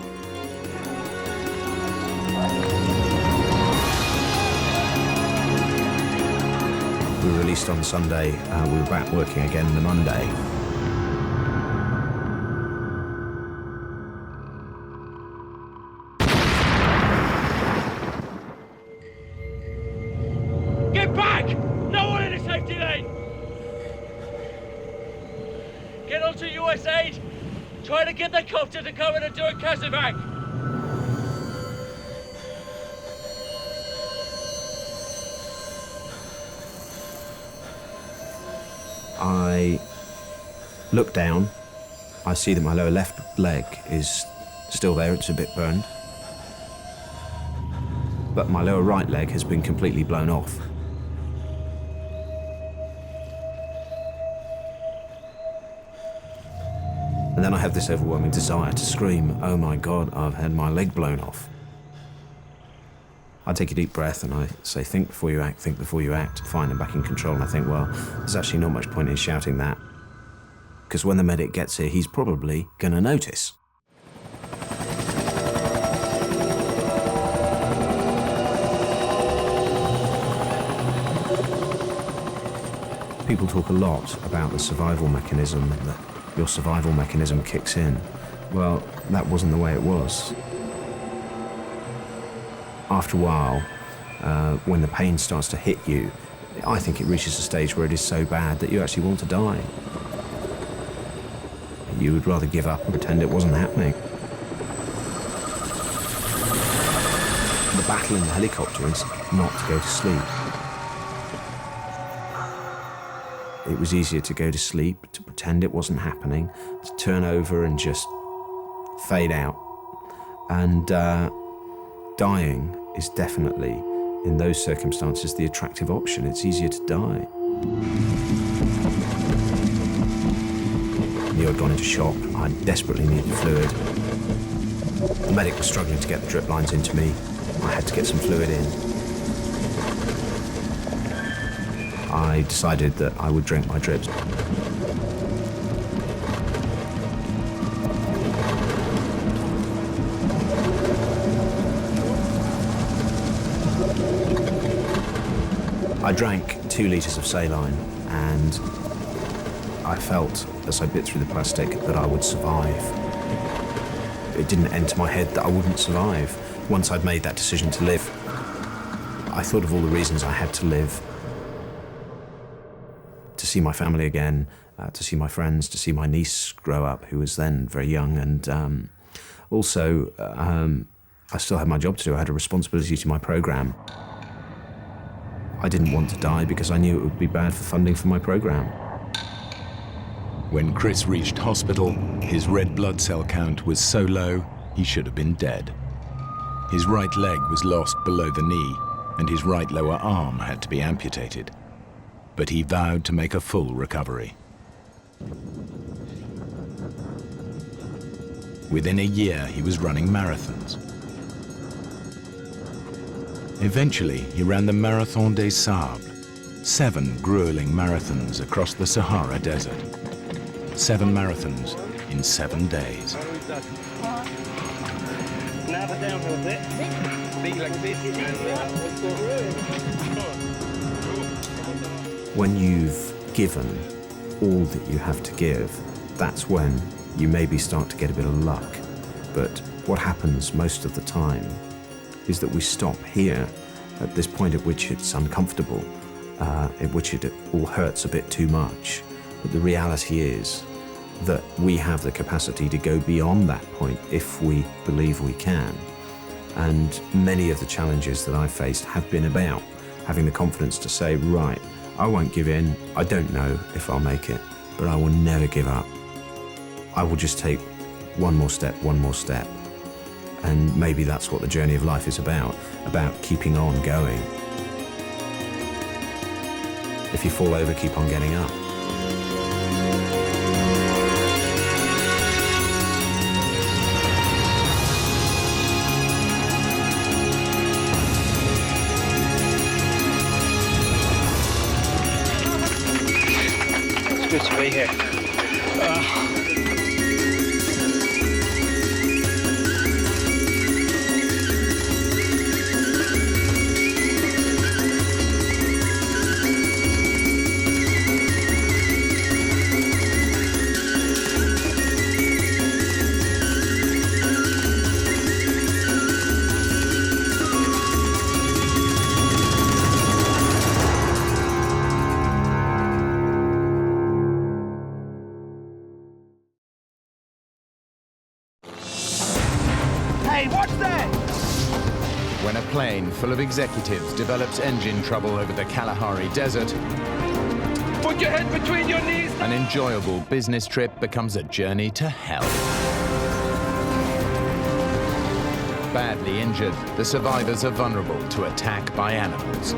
We were released on Sunday. We were back working again the Monday.
Get back! No one in the safety lane! Get onto US aid! Try to get the copter to come in and do a casevac!
I look down. I see that my lower left leg is still there, it's a bit burned. But my lower right leg has been completely blown off. And then I have this overwhelming desire to scream, oh my God, I've had my leg blown off. I take a deep breath and I say, think before you act, think before you act. Fine, I'm back in control. And I think, well, there's actually not much point in shouting that, because when the medic gets here, he's probably going to notice. People talk a lot about the survival mechanism, that your survival mechanism kicks in. Well, that wasn't the way it was. After a while, when the pain starts to hit you, I think it reaches a stage where it is so bad that you actually want to die. You would rather give up and pretend it wasn't happening. The battle in the helicopter is not to go to sleep. It was easier to go to sleep, to pretend it wasn't happening, to turn over and just fade out. And dying is definitely, in those circumstances, the attractive option. It's easier to die. I knew I'd gone into shock. I desperately needed fluid. The medic was struggling to get the drip lines into me. I had to get some fluid in. I decided that I would drink my drips. I drank 2 litres of saline, and I felt, as I bit through the plastic, that I would survive. It didn't enter my head that I wouldn't survive. Once I'd made that decision to live, I thought of all the reasons I had to live. To see my family again, to see my friends, to see my niece grow up, who was then very young, and also I still had my job to do. I had a responsibility to my programme. I didn't want to die because I knew it would be bad for funding for my programme.
When Chris reached hospital, his red blood cell count was so low, he should have been dead. His right leg was lost below the knee, and his right lower arm had to be amputated. But he vowed to make a full recovery. Within a year, he was running marathons. Eventually, he ran the Marathon des Sables, 7 grueling marathons across the Sahara Desert. 7 marathons in 7 days.
Now downhill a bit. Big like this.
When you've given all that you have to give, that's when you maybe start to get a bit of luck. But what happens most of the time is that we stop here at this point at which it's uncomfortable, at which it all hurts a bit too much. But the reality is that we have the capacity to go beyond that point if we believe we can. And many of the challenges that I've faced have been about having the confidence to say, right, I won't give in, I don't know if I'll make it, but I will never give up. I will just take one more step. And maybe that's what the journey of life is about keeping on going. If you fall over, keep on getting up.
It's good to be here.
Hey, what's that?
When a plane full of executives develops engine trouble over the Kalahari Desert,
Put your head between your knees.
an enjoyable business trip becomes a journey to hell. Badly injured, the survivors are vulnerable to attack by animals.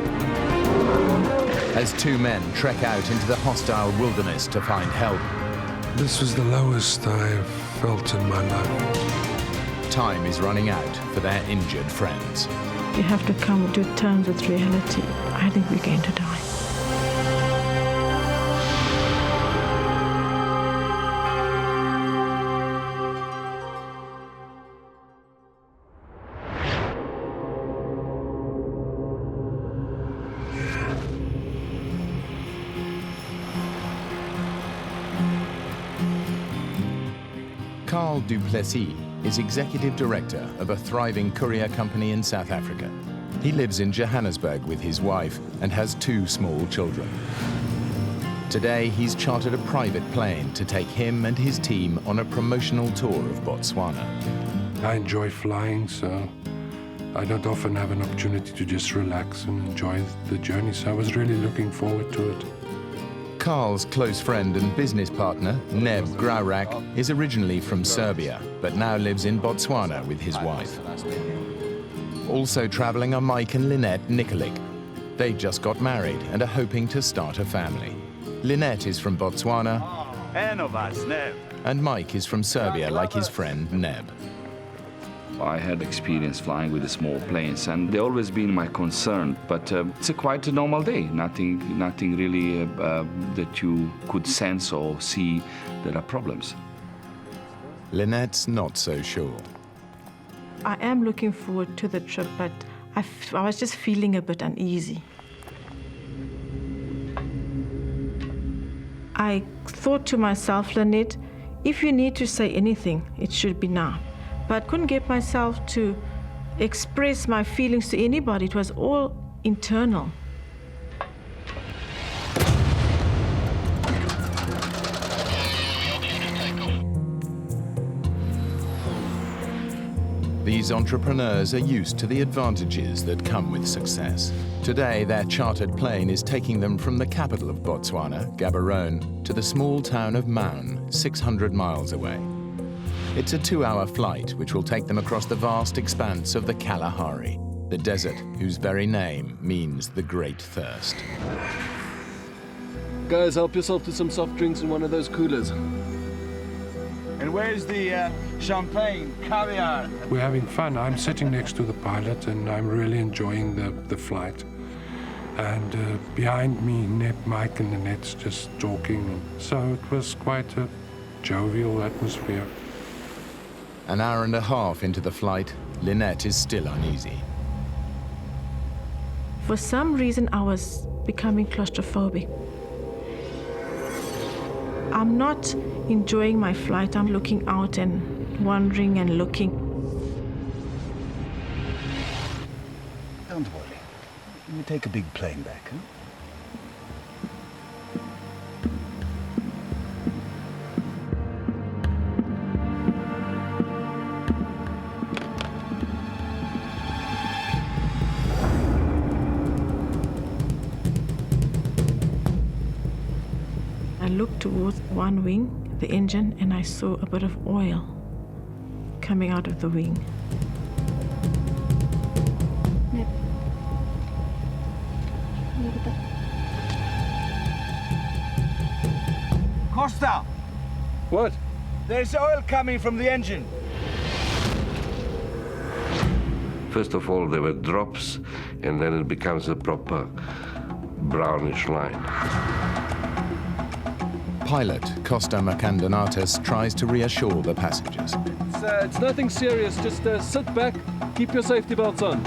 As 2 men trek out into the hostile wilderness to find help,
This was the lowest I've felt in my life.
time is running out for their injured friends.
You have to come to terms with reality. I think we're going to die.
Carl Duplessis is executive director of a thriving courier company in South Africa. He lives in Johannesburg with his wife and has 2 small children. Today, he's chartered a private plane to take him and his team on a promotional tour of Botswana.
I enjoy flying, so I don't often have an opportunity to just relax and enjoy the journey, so I was really looking forward to it.
Carl's close friend and business partner, Neb Graurak, is originally from Serbia, but now lives in Botswana with his wife. Also traveling are Mike and Lynette Nikolic. They just got married and are hoping to start a family. Lynette is from Botswana, and Mike is from Serbia like his friend Neb.
I had experience flying with the small planes, and they always been my concern. But it's quite a normal day. Nothing really that you could sense or see there are problems.
Lynette's not so sure.
I am looking forward to the trip, but I was just feeling a bit uneasy. I thought to myself, Lynette, if you need to say anything, it should be now. But I couldn't get myself to express my feelings to anybody. It was all internal.
These These entrepreneurs are used to the advantages that come with success. Today, their chartered plane is taking them from the capital of Botswana, Gaborone, to the small town of Maun, 600 miles away. It's a 2-hour flight which will take them across the vast expanse of the Kalahari, the desert whose very name means the Great Thirst.
Guys, help yourself to some soft drinks in one of those coolers.
And where's the champagne, caviar?
We're having fun. I'm sitting next to the pilot and I'm really enjoying the flight. And behind me, Neb, Mike and Nanette's just talking. So it was quite a jovial atmosphere.
An hour and a half into the flight, Lynette is still uneasy.
For some reason, I was becoming claustrophobic. I'm not enjoying my flight. I'm looking out and wandering and looking.
Don't worry. We take a big plane back, huh?
I looked towards one wing, the engine, and I saw a bit of oil coming out of the wing.
Costa!
What?
There's oil coming from the engine.
First of all, there were drops, and then it becomes a proper brownish line.
Pilot Costa Macandonatus tries to reassure the passengers.
It's nothing serious. Just sit back, keep your safety belts on.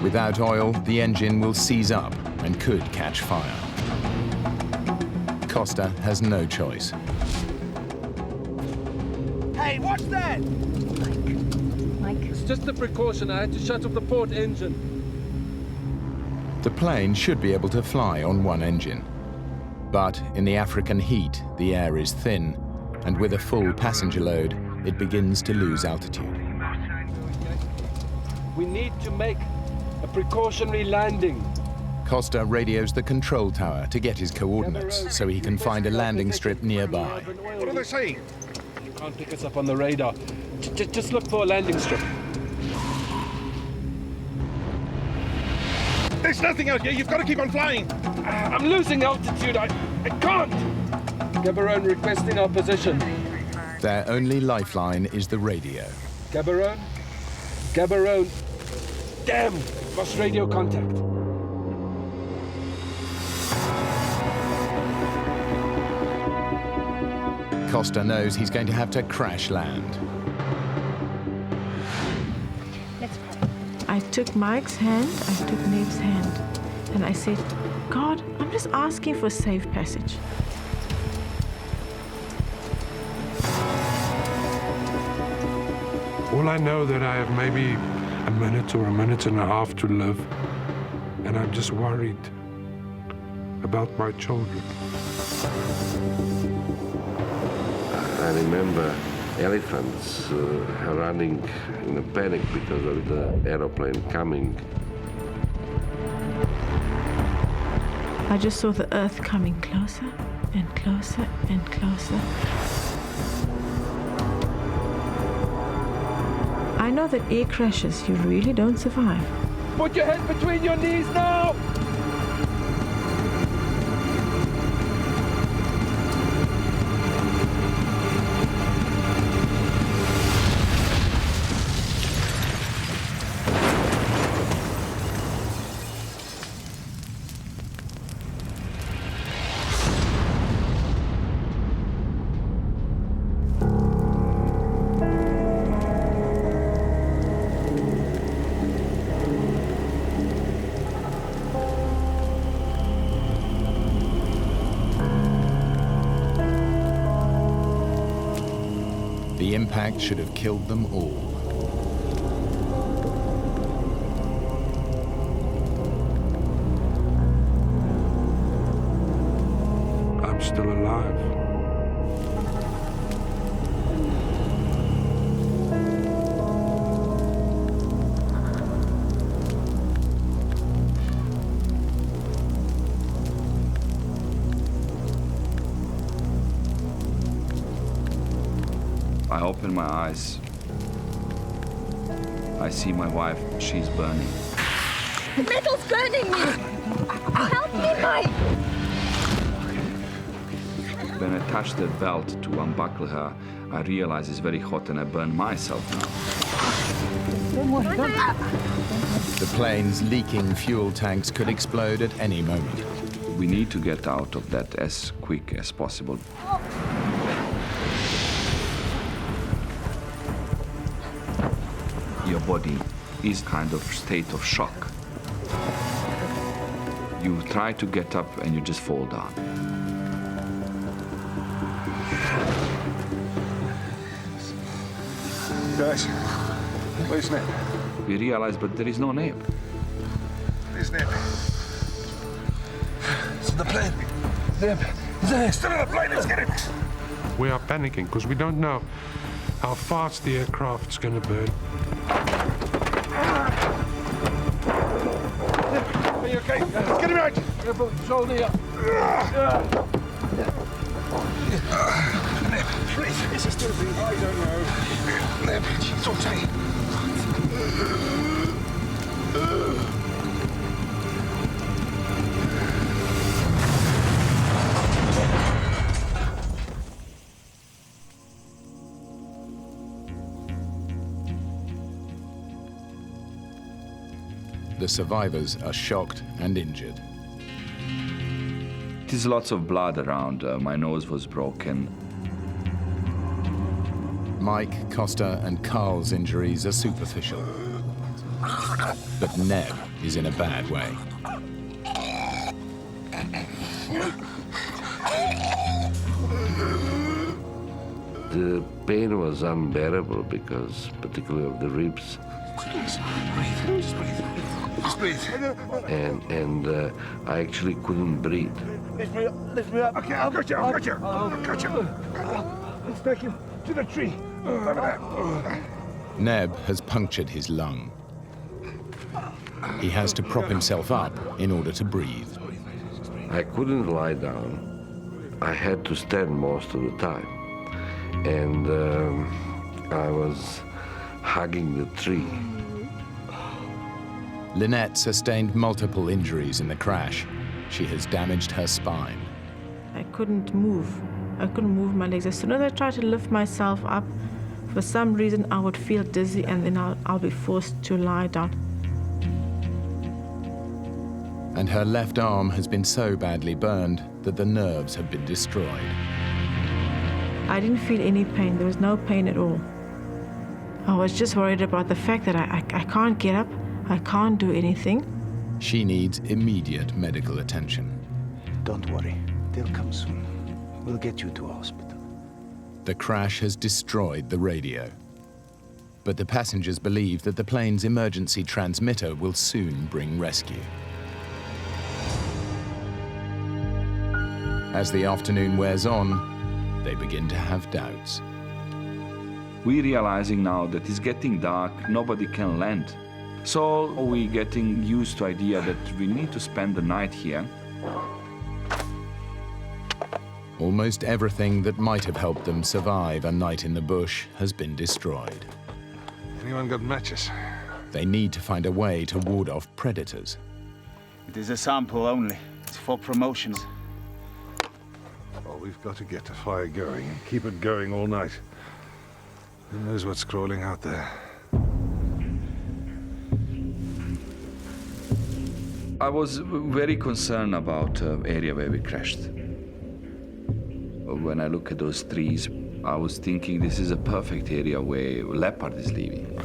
Without oil, the engine will seize up and could catch fire. Costa has no choice.
Hey, what's that?
Mike. It's just a precaution. I had to shut off the port engine.
The plane should be able to fly on one engine. But in the African heat, the air is thin, and with a full passenger load, it begins to lose altitude.
We need to make a precautionary landing.
Costa radios the control tower to get his coordinates so he can find a landing strip nearby.
What are they saying? You can't pick us up on the radar. Just look for a landing strip.
There's nothing out here. You've got to keep on flying.
I'm losing altitude. I can't. Gaborone requesting our position.
Their only lifeline is the radio.
Gaborone? Gaborone. Damn! Lost radio contact.
Costa knows he's going to have to crash land.
I took Mike's hand, I took Neb's hand, and I said, God, I'm just asking for safe passage.
All I know that I have maybe a minute or a minute and a half to live, and I'm just worried about my children.
I remember elephants running in a panic because of the aeroplane coming.
I just saw the earth coming closer and closer and closer. I know that air crashes, you really don't survive.
Put your head between your knees now!
The impact should have killed them all.
I'm still alive.
I open my eyes. I see my wife, she's burning.
The metal's burning me! Help me, Mike!
When I touch the belt to unbuckle her, I realize it's very hot and I burn myself now.
The plane's leaking fuel tanks could explode at any moment.
We need to get out of that as quick as possible. Your body is kind of state of shock. You try to get up and you just fall down.
Guys, where's Neb?
We realize, but there is no Neb.
Where's Neb? It's in the plane. Neb, there. Still in the plane, let's get him.
We are panicking because we don't know how fast the aircraft's going to burn.
Are you okay? Let's get him out. Careful, shoulder up. Neb, please. Is he still breathing? I don't know. Neb, it's okay.
The survivors are shocked and injured.
There's lots of blood around. My nose was broken.
Mike, Costa, and Carl's injuries are superficial. But Neb is in a bad way.
The pain was unbearable because, particularly of the ribs.
Please, breathe. Just breathe. Just breathe.
And I actually couldn't breathe.
Lift me up. Lift me up. Okay, I've got you. I've got you. I've got you. Let's take him to the tree. Over there.
Neb has punctured his lung. He has to prop himself up in order to breathe.
I couldn't lie down. I had to stand most of the time. And I was hugging the tree.
Lynette sustained multiple injuries in the crash. She has damaged her spine.
I couldn't move. I couldn't move my legs. As soon as I tried to lift myself up, for some reason I would feel dizzy and then I'll be forced to lie down.
And her left arm has been so badly burned that the nerves have been destroyed.
I didn't feel any pain. There was no pain at all. I was just worried about the fact that I can't get up. I can't do anything.
She needs immediate medical attention.
Don't worry. They'll come soon. We'll get you to a hospital.
The crash has destroyed the radio. But the passengers believe that the plane's emergency transmitter will soon bring rescue. As the afternoon wears on, they begin to have doubts.
We're realizing now that it's getting dark, nobody can land. So we're getting used to the idea that we need to spend the night here.
Almost everything that might have helped them survive a night in the bush has been destroyed.
Anyone got matches?
They need to find a way to ward off predators.
It is a sample only. It's for promotions. Oh, we've got to get the fire going and keep it going all night. Who knows what's crawling out there?
I was very concerned about the area where we crashed. When I look at those trees, I was thinking this is a perfect area where leopard is living.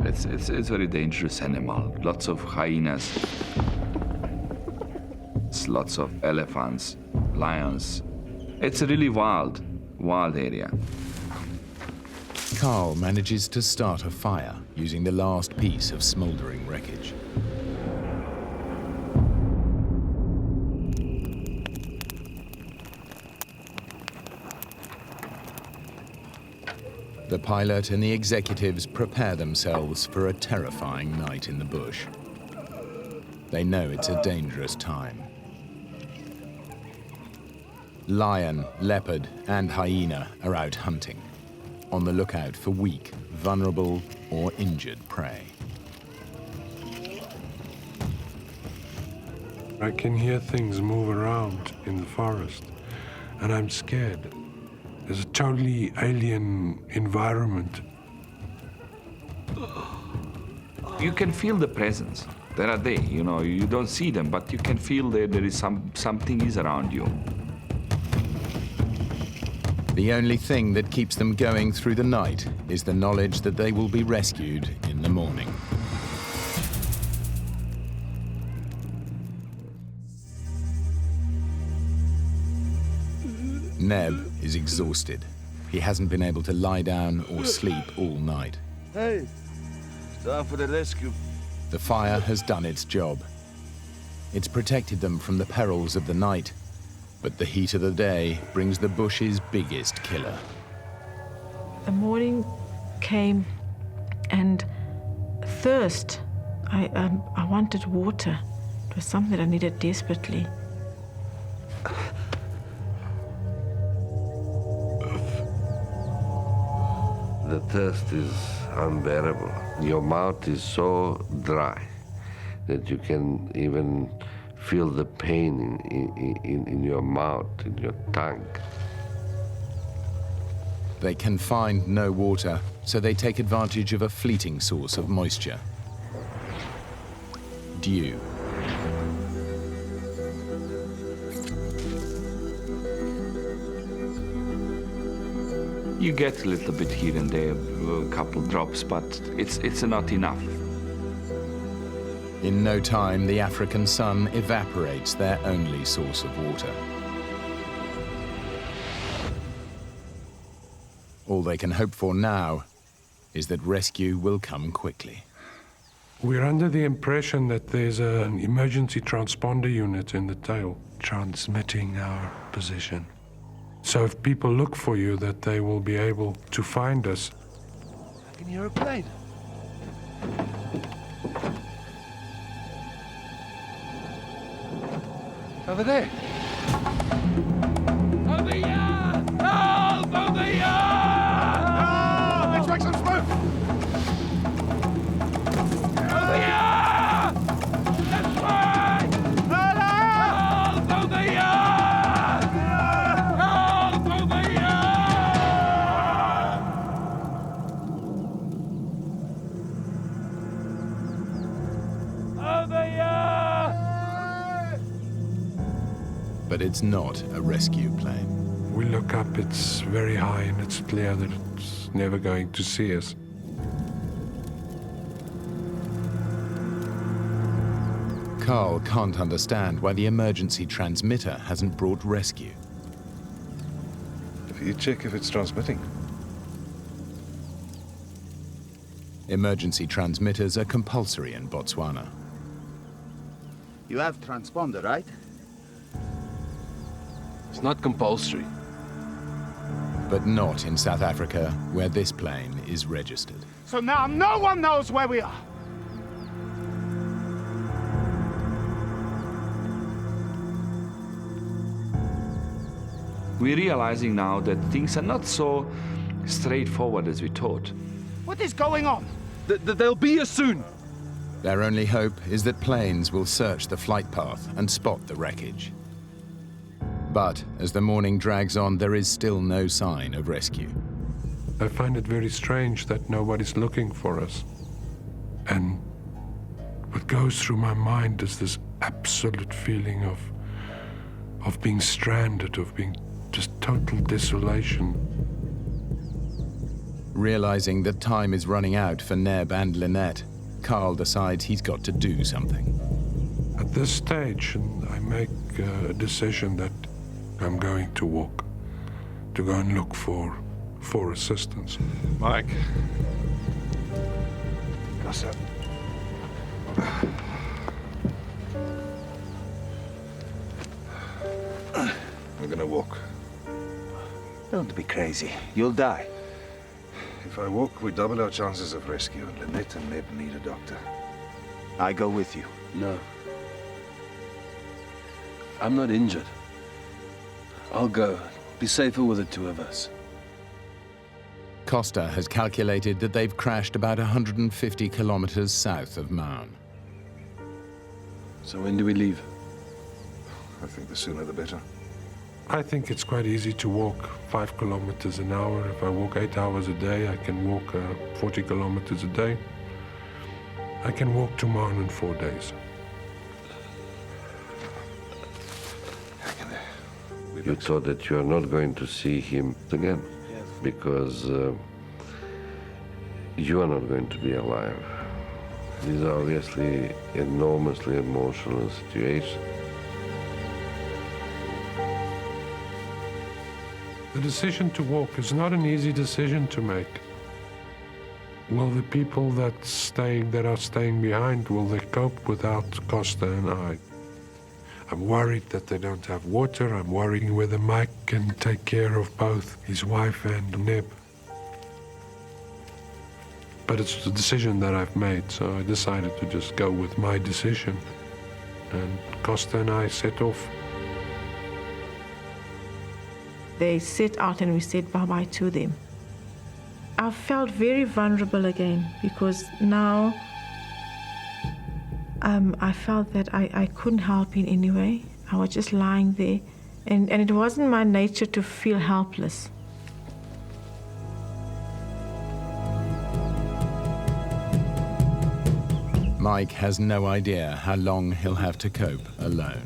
It's a very dangerous animal. Lots of hyenas, lots of elephants, lions. It's a really wild area.
Carl manages to start a fire using the last piece of smoldering wreckage. The pilot and the executives prepare themselves for a terrifying night in the bush. They know it's a dangerous time. Lion, leopard, and hyena are out hunting, on the lookout for weak, vulnerable, or injured prey.
I can hear things move around in the forest, and I'm scared. There's a totally alien environment.
You can feel the presence. There are they, you know, you don't see them, but you can feel that there is something is around you.
The only thing that keeps them going through the night is the knowledge that they will be rescued in the morning. Neb is exhausted. He hasn't been able to lie down or sleep all night.
Hey, it's time for the rescue.
The fire has done its job. It's protected them from the perils of the night, but the heat of the day brings the bush's biggest killer.
The morning came, and thirst. I wanted water. It was something that I needed desperately.
The thirst is unbearable. Your mouth is so dry that you can even feel the pain in your mouth, in your tongue.
They can find no water, so they take advantage of a fleeting source of moisture. Dew.
You get a little bit here and there, a couple drops, but it's not enough.
In no time, the African sun evaporates their only source of water. All they can hope for now is that rescue will come quickly.
We're under the impression that there's an emergency transponder unit in the tail transmitting our position. So if people look for you, that they will be able to find us.
I can hear a plane. Over there.
Over here! Help! Over here!
Oh, let's make some smoke!
Over here! That's right! Help! Over here! Help! Over here! Over here!
But it's not a rescue plane.
We look up, it's very high, and it's clear that it's never going to see us.
Carl can't understand why the emergency transmitter hasn't brought rescue.
If you check if it's transmitting.
Emergency transmitters are compulsory in Botswana.
You have transponder, right?
It's not compulsory.
But not in South Africa, where this plane is registered.
So now no one knows where we are.
We're realizing now that things are not so straightforward as we thought.
What is going on?
They'll be here soon.
Their only hope is that planes will search the flight path and spot the wreckage. But as the morning drags on, there is still no sign of rescue.
I find it very strange that nobody's looking for us. And what goes through my mind is this absolute feeling of being stranded, of being just total desolation.
Realizing that time is running out for Neb and Lynette, Carl decides he's got to do something.
At this stage, I make a decision that I'm going to walk, to go and look for assistance.
Mike. What's up? I'm gonna walk.
Don't be crazy. You'll die.
If I walk, we double our chances of rescue, and Lynette and Neb need a doctor.
I go with you.
No. I'm not injured. I'll go. Be safer with the two of us.
Costa has calculated that they've crashed about 150 kilometers south of Maun.
So when do we leave?
I think the sooner the better.
I think it's quite easy to walk 5 kilometers an hour. If I walk 8 hours a day, I can walk 40 kilometers a day. I can walk to Maun in 4 days.
You thought that you are not going to see him again because you are not going to be alive. These are obviously enormously emotional situations.
The decision to walk is not an easy decision to make. Will the people that are staying behind, will they cope without Costa and I? I'm worried that they don't have water. I'm worrying whether Mike can take care of both his wife and Neb. But it's the decision that I've made, so I decided to just go with my decision. And Costa and I set off.
They set out and we said bye-bye to them. I felt very vulnerable again because now I felt that I couldn't help in any way. I was just lying there, and it wasn't my nature to feel helpless.
Mike has no idea how long he'll have to cope alone.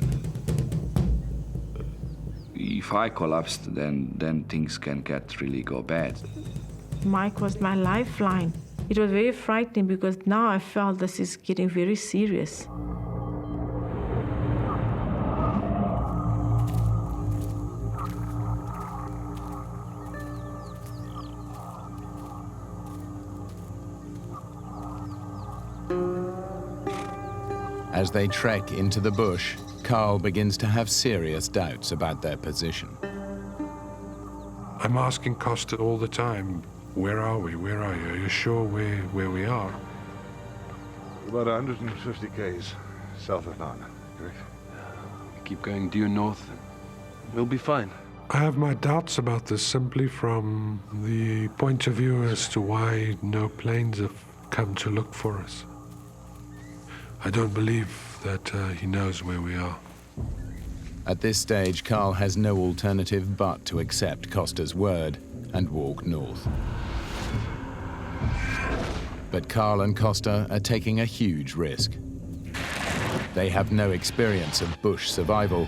If I collapsed, then things can go bad.
Mike was my lifeline. It was very frightening because now I felt this is getting very serious.
As they trek into the bush, Carl begins to have serious doubts about their position.
I'm asking Costa all the time, where are we? Where are you? Are you sure where we are?
About 150 k's south of Maun, correct?
Keep going due north. We'll be fine.
I have my doubts about this simply from the point of view as to why no planes have come to look for us. I don't believe that he knows where we are.
At this stage, Carl has no alternative but to accept Costa's word and walk north. But Carl and Costa are taking a huge risk. They have no experience of bush survival,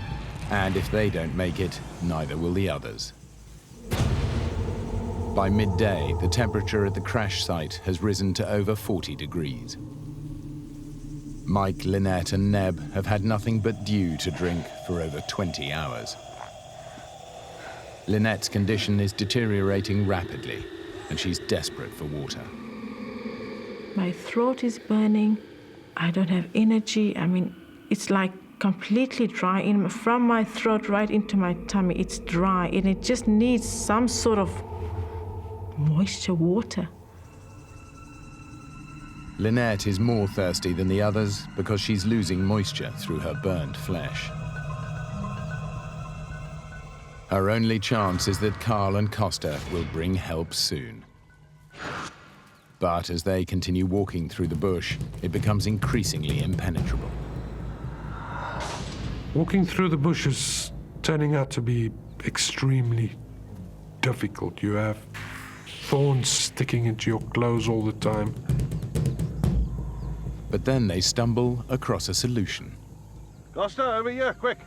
and if they don't make it, neither will the others. By midday, the temperature at the crash site has risen to over 40 degrees. Mike, Lynette and Neb have had nothing but dew to drink for over 20 hours. Lynette's condition is deteriorating rapidly, and she's desperate for water.
My throat is burning. I don't have energy. I mean, it's like completely dry. From my throat right into my tummy, it's dry, and it just needs some sort of moisture, water.
Lynette is more thirsty than the others because she's losing moisture through her burned flesh. Her only chance is that Carl and Costa will bring help soon. But as they continue walking through the bush, it becomes increasingly impenetrable.
Walking through the bush is turning out to be extremely difficult. You have thorns sticking into your clothes all the time.
But then they stumble across a solution.
Costa, over here, quick!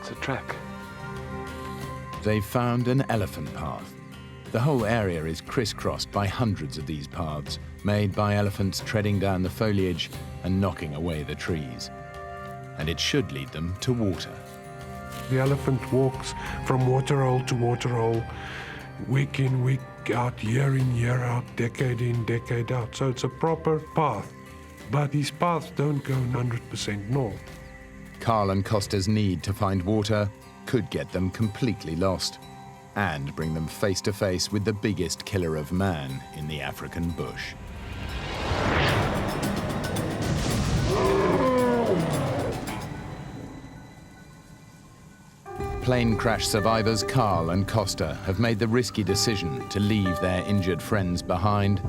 It's a track.
They've found an elephant path. The whole area is crisscrossed by hundreds of these paths, made by elephants treading down the foliage and knocking away the trees. And it should lead them to water.
The elephant walks from waterhole to waterhole, week in, week out, year in, year out, decade in, decade out. So it's a proper path. But these paths don't go 100% north.
Carl and Costa's need to find water could get them completely lost and bring them face to face with the biggest killer of man in the African bush. plane crash survivors Carl and Costa have made the risky decision to leave their injured friends behind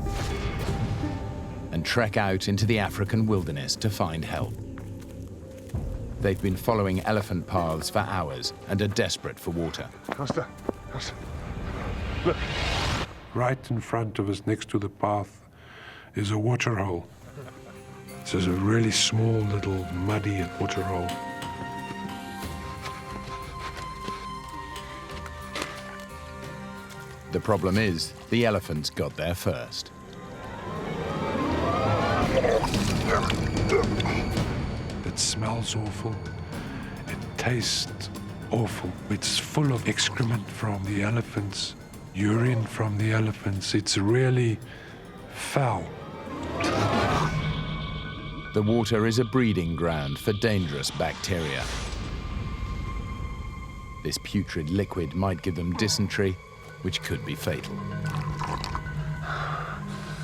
and trek out into the African wilderness to find help. They've been following elephant paths for hours and are desperate for water.
Costa, look. Right in front of us, next to the path, is a water hole. It's just a really small, little, muddy water hole.
The problem is, the elephants got there first.
It smells awful. It tastes awful. It's full of excrement from the elephants, urine from the elephants. It's really foul.
The water is a breeding ground for dangerous bacteria. This putrid liquid might give them dysentery, which could be fatal.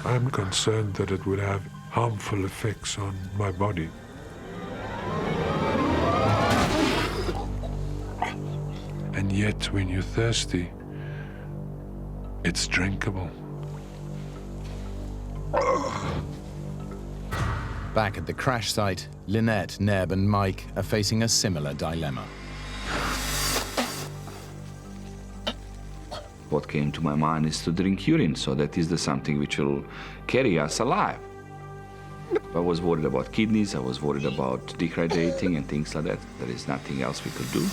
I'm concerned that it would have harmful effects on my body. And yet, when you're thirsty, it's drinkable.
Back at the crash site, Lynette, Neb and Mike are facing a similar dilemma.
What came to my mind is to drink urine, so that is the something which will carry us alive. I was worried about kidneys, I was worried about dehydrating and things like that. There is nothing else we could do.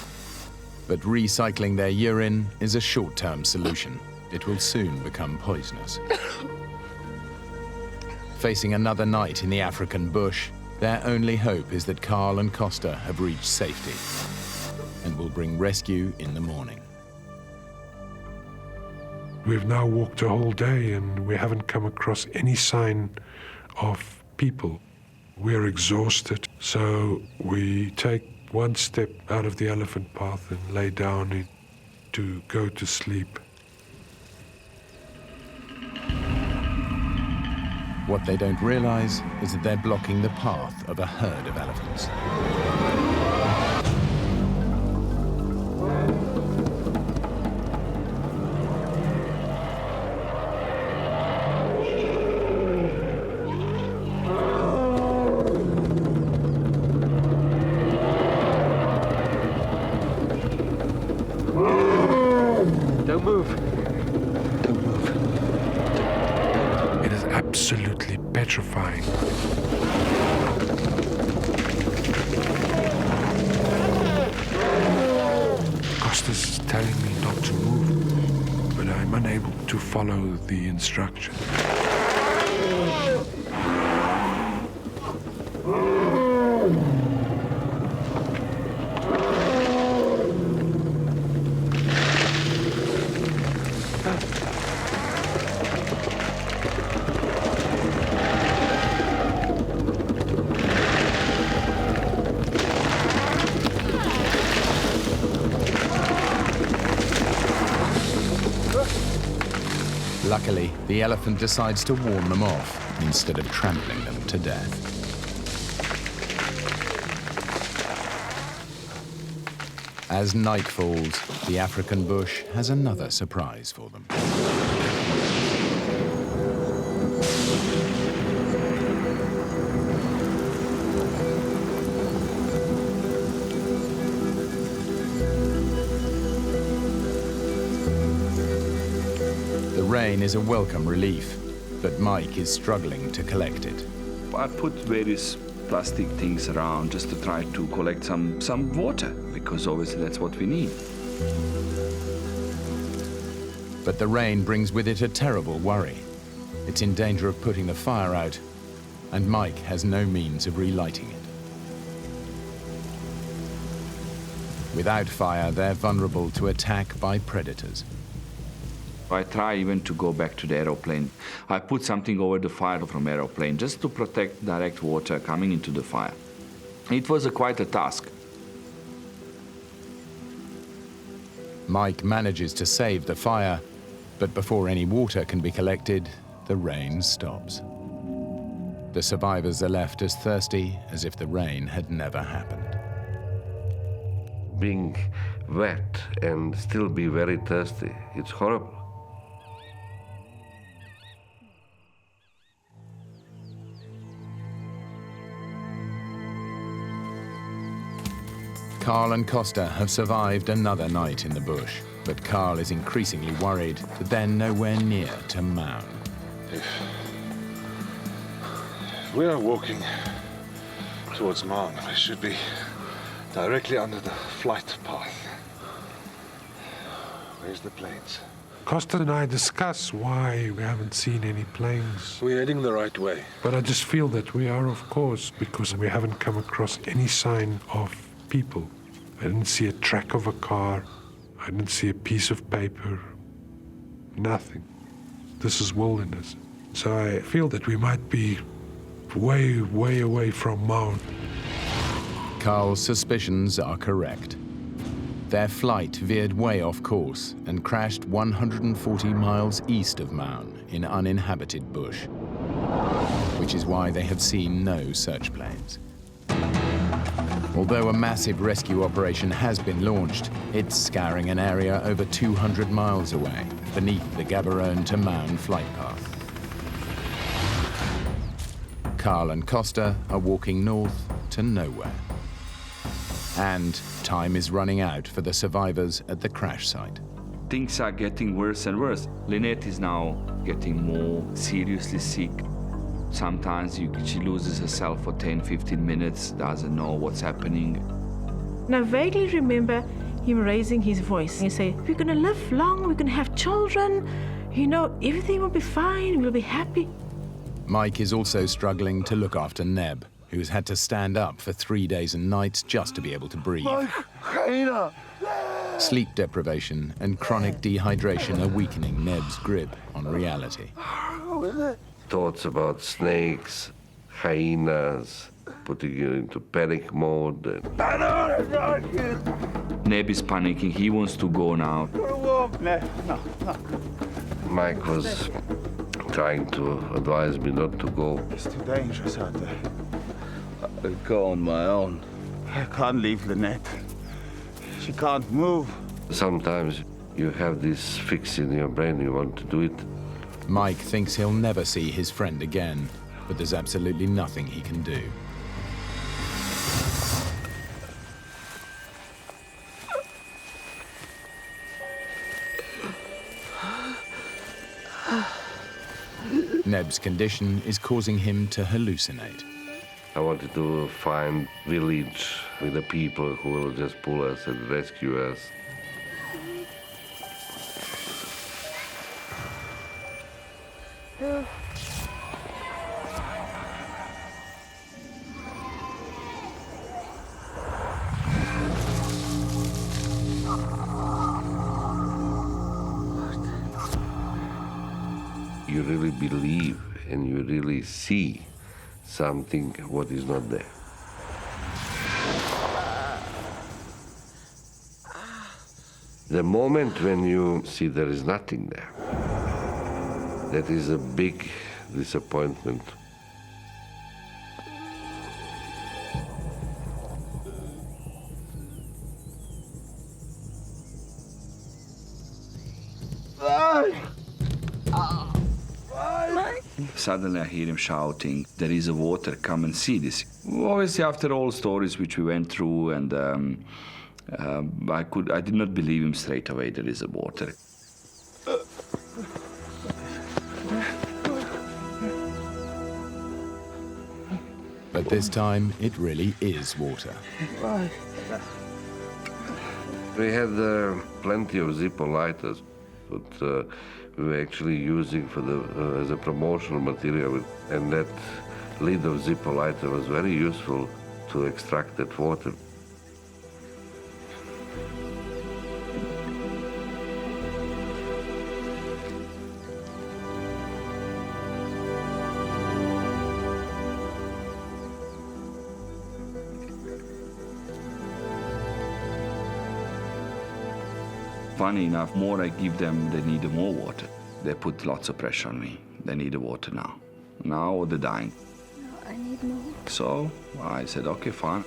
But recycling their urine is a short-term solution. It will soon become poisonous. Facing another night in the African bush, their only hope is that Carl and Costa have reached safety and will bring rescue in the morning.
We've now walked a whole day and we haven't come across any sign of people. We're exhausted, so we take one step out of the elephant path and lay down to go to sleep.
What they don't realize is that they're blocking the path of a herd of elephants.
Don't move.
Don't move. It is absolutely petrifying. Costa's telling me not to move, but I'm unable to follow the instruction.
Luckily, the elephant decides to warn them off instead of trampling them to death. As night falls, the African bush has another surprise for them. The rain is a welcome relief, but Mike is struggling to collect it.
I put various plastic things around just to try to collect some water, because obviously that's what we need.
But the rain brings with it a terrible worry. It's in danger of putting the fire out, and Mike has no means of relighting it. Without fire, they're vulnerable to attack by predators.
I try even to go back to the aeroplane. I put something over the fire from aeroplane just to protect direct water coming into the fire. It was quite a task.
Mike manages to save the fire, but before any water can be collected, the rain stops. The survivors are left as thirsty as if the rain had never happened.
Being wet and still be very thirsty. It's horrible.
Carl and Costa have survived another night in the bush, but Carl is increasingly worried that they're nowhere near to Mound.
If we are walking towards Mound, we should be directly under the flight path. Where's the planes?
Costa and I discuss why we haven't seen any planes.
We're heading the right way.
But I just feel that we are, of course, because we haven't come across any sign of people. I didn't see a track of a car. I didn't see a piece of paper. Nothing. This is wilderness. So I feel that we might be way, way away from Mound.
Carl's suspicions are correct. Their flight veered way off course and crashed 140 miles east of Mound in uninhabited bush, which is why they have seen no search planes. Although a massive rescue operation has been launched, it's scouring an area over 200 miles away, beneath the Gaborone to Mound flight path. Carl and Costa are walking north to nowhere. And time is running out for the survivors at the crash site.
Things are getting worse and worse. Lynette is now getting more seriously sick. Sometimes she loses herself for 10, 15 minutes, doesn't know what's happening.
And I vaguely remember him raising his voice. He said, we're going to live long, we're going to have children, you know, everything will be fine, we'll be happy.
Mike is also struggling to look after Neb, who's had to stand up for 3 days and nights just to be able to breathe. Sleep deprivation and chronic dehydration are weakening Neb's grip on reality.
Thoughts about snakes, hyenas, putting you into panic mode.
Neb is panicking. He wants to go now.
Mike was trying to advise me not to go.
It's too dangerous out there.
I'll go on my own.
I can't leave Lynette. She can't move.
Sometimes you have this fix in your brain, you want to do it.
Mike thinks he'll never see his friend again, but there's absolutely nothing he can do. Neb's condition is causing him to hallucinate.
I wanted to find a village with the people who will just pull us and rescue us. You really believe and you really see something what is not there. The moment when you see there is nothing there, that is a big disappointment.
Suddenly I hear him shouting, there is a water, come and see this. Obviously after all stories which we went through, and I did not believe him straight away, there is a water.
But this time, it really is water.
We had plenty of Zippo lighters, but we were actually using for as a promotional material, and that lid of Zippo lighter was very useful to extract that water.
Funny enough, more I give them, they need more water. They put lots of pressure on me. They need the water now. Now or they're dying.
I need more.
So I said, okay, fine.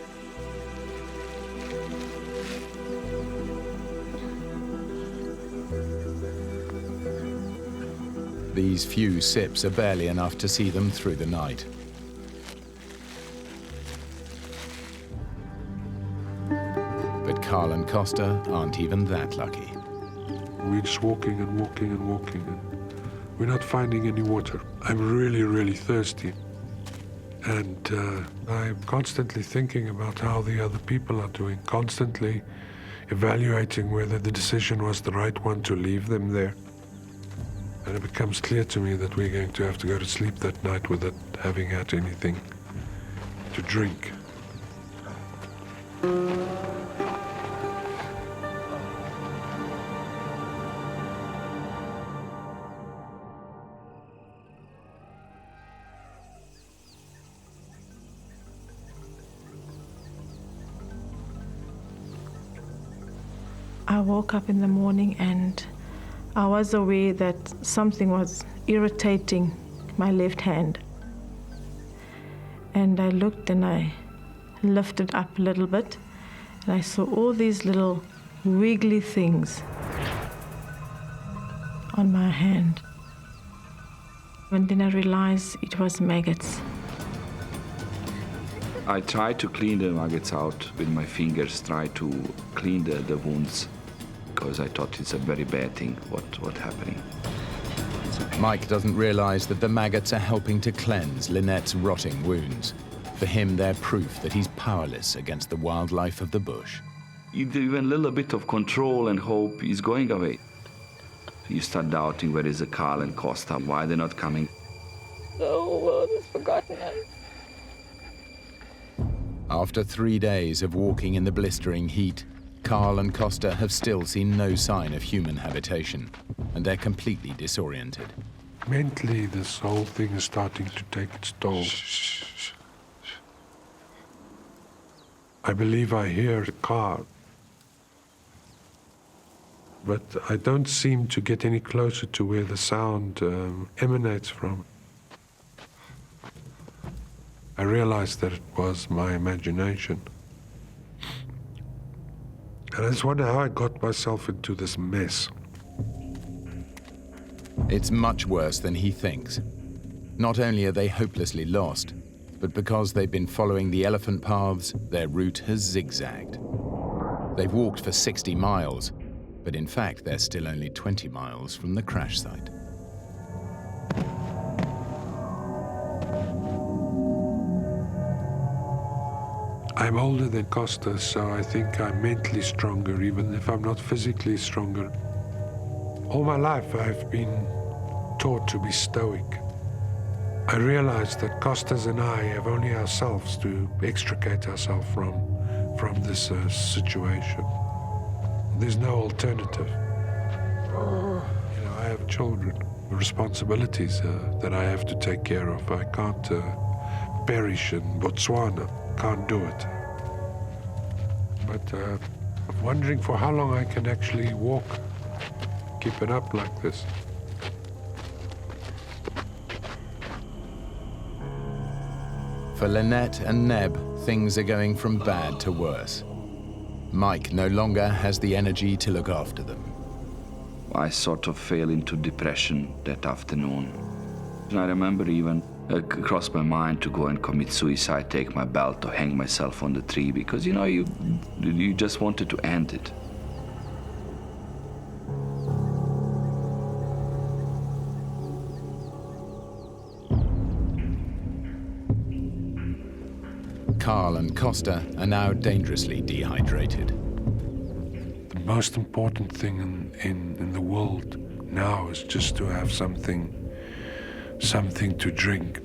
These few sips are barely enough to see them through the night. But Carl and Costa aren't even that lucky.
We're just walking and walking and walking, and we're not finding any water. I'm really, really thirsty. And I'm constantly thinking about how the other people are doing, constantly evaluating whether the decision was the right one to leave them there. And it becomes clear to me that we're going to have to go to sleep that night without having had anything to drink.
I woke up in the morning and I was aware that something was irritating my left hand. And I looked and I lifted up a little bit and I saw all these little wiggly things on my hand. And then I realized it was maggots.
I tried to clean the maggots out with my fingers, try to clean the wounds, because I thought it's a very bad thing what's happening.
Mike doesn't realize that the maggots are helping to cleanse Lynette's rotting wounds. For him, they're proof that he's powerless against the wildlife of the bush.
Even a little bit of control and hope is going away. You start doubting, where is Carl and Costa? Why they're not coming?
The whole world has forgotten us.
After 3 days of walking in the blistering heat, Carl and Costa have still seen no sign of human habitation, and they're completely disoriented.
Mentally, this whole thing is starting to take its toll. I believe I hear a car, but I don't seem to get any closer to where the sound emanates from. I realized that it was my imagination. And I just wonder how I got myself into this mess.
It's much worse than he thinks. Not only are they hopelessly lost, but because they've been following the elephant paths, their route has zigzagged. They've walked for 60 miles, but in fact they're still only 20 miles from the crash site.
I'm older than Costa, so I think I'm mentally stronger, even if I'm not physically stronger. All my life I've been taught to be stoic. I realize that Costas and I have only ourselves to extricate ourselves from this situation. There's no alternative. You know, I have children, responsibilities that I have to take care of. I can't perish in Botswana. Can't do it. But I'm wondering for how long I can actually walk, keep it up like this.
For Lynette and Neb, things are going from bad to worse. Mike no longer has the energy to look after them.
I sort of fell into depression that afternoon. And I remember even it crossed my mind to go and commit suicide, take my belt or hang myself on the tree, because, you know, you just wanted to end it.
Carl and Costa are now dangerously dehydrated.
The most important thing in the world now is just to have something to drink.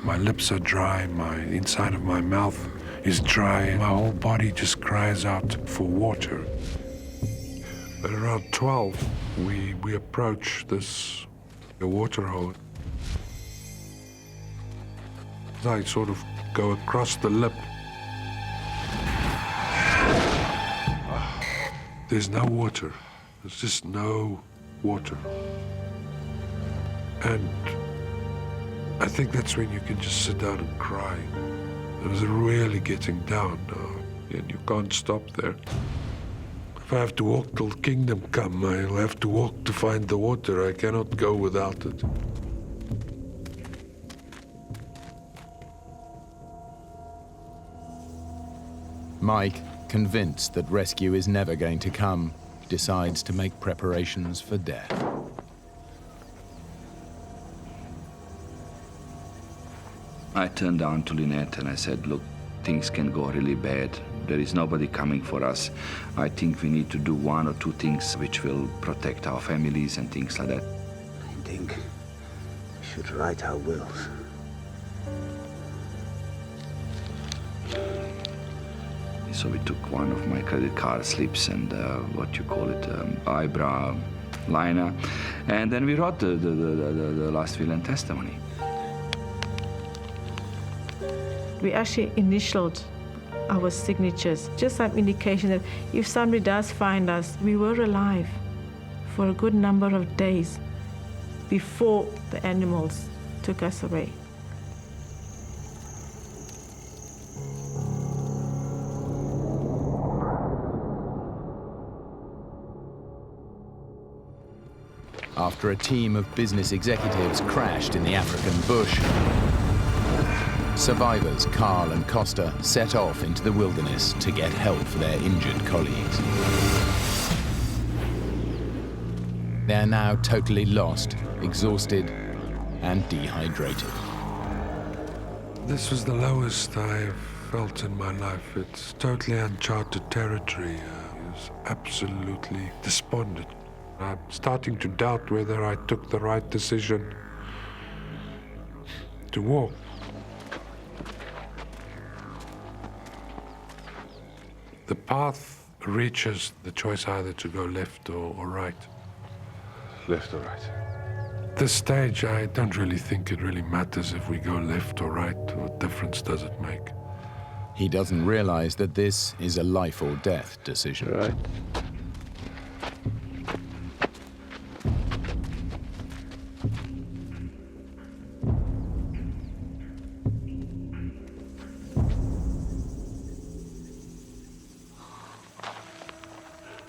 My lips are dry, my inside of my mouth is dry, and my whole body just cries out for water. At around 12, we approach the water hole. I sort of go across the lip. There's no water. There's just no water. And I think that's when you can just sit down and cry. It was really getting down now, and you can't stop there. If I have to walk till kingdom come, I'll have to walk to find the water. I cannot go without it.
Mike, convinced that rescue is never going to come, decides to make preparations for death.
I turned down to Lynette and I said, look, things can go really bad. There is nobody coming for us. I think we need to do 1 or 2 things which will protect our families and things like that.
I think we should write our wills.
So we took one of my credit card slips and eyebrow liner, and then we wrote the last will and testimony.
We actually initialed our signatures, just some indication that if somebody does find us, we were alive for a good number of days before the animals took us away.
After a team of business executives crashed in the African bush, survivors Carl and Costa set off into the wilderness to get help for their injured colleagues. They are now totally lost, exhausted, and dehydrated.
This was the lowest I've felt in my life. It's totally uncharted territory. I was absolutely despondent. I'm starting to doubt whether I took the right decision to walk. The path reaches the choice either to go left or right.
Left or right?
At this stage, I don't really think it really matters if we go left or right. What difference does it make?
He doesn't realize that this is a life or death decision.
Right.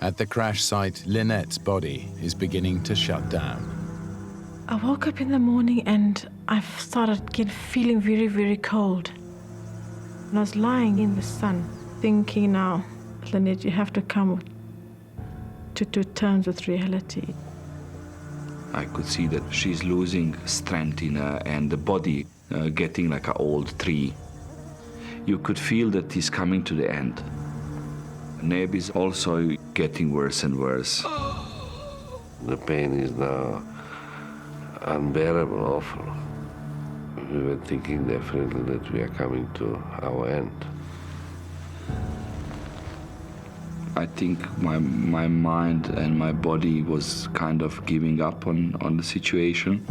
At the crash site, Lynette's body is beginning to shut down.
I woke up in the morning and I started feeling very, very cold. And I was lying in the sun, thinking now, Lynette, you have to come to terms with reality.
I could see that she's losing strength in her and the body getting like an old tree. You could feel that he's coming to the end. Neb is also getting worse and worse.
The pain is now unbearable, awful. We were thinking definitely that we are coming to our end.
I think my mind and my body was kind of giving up on the situation.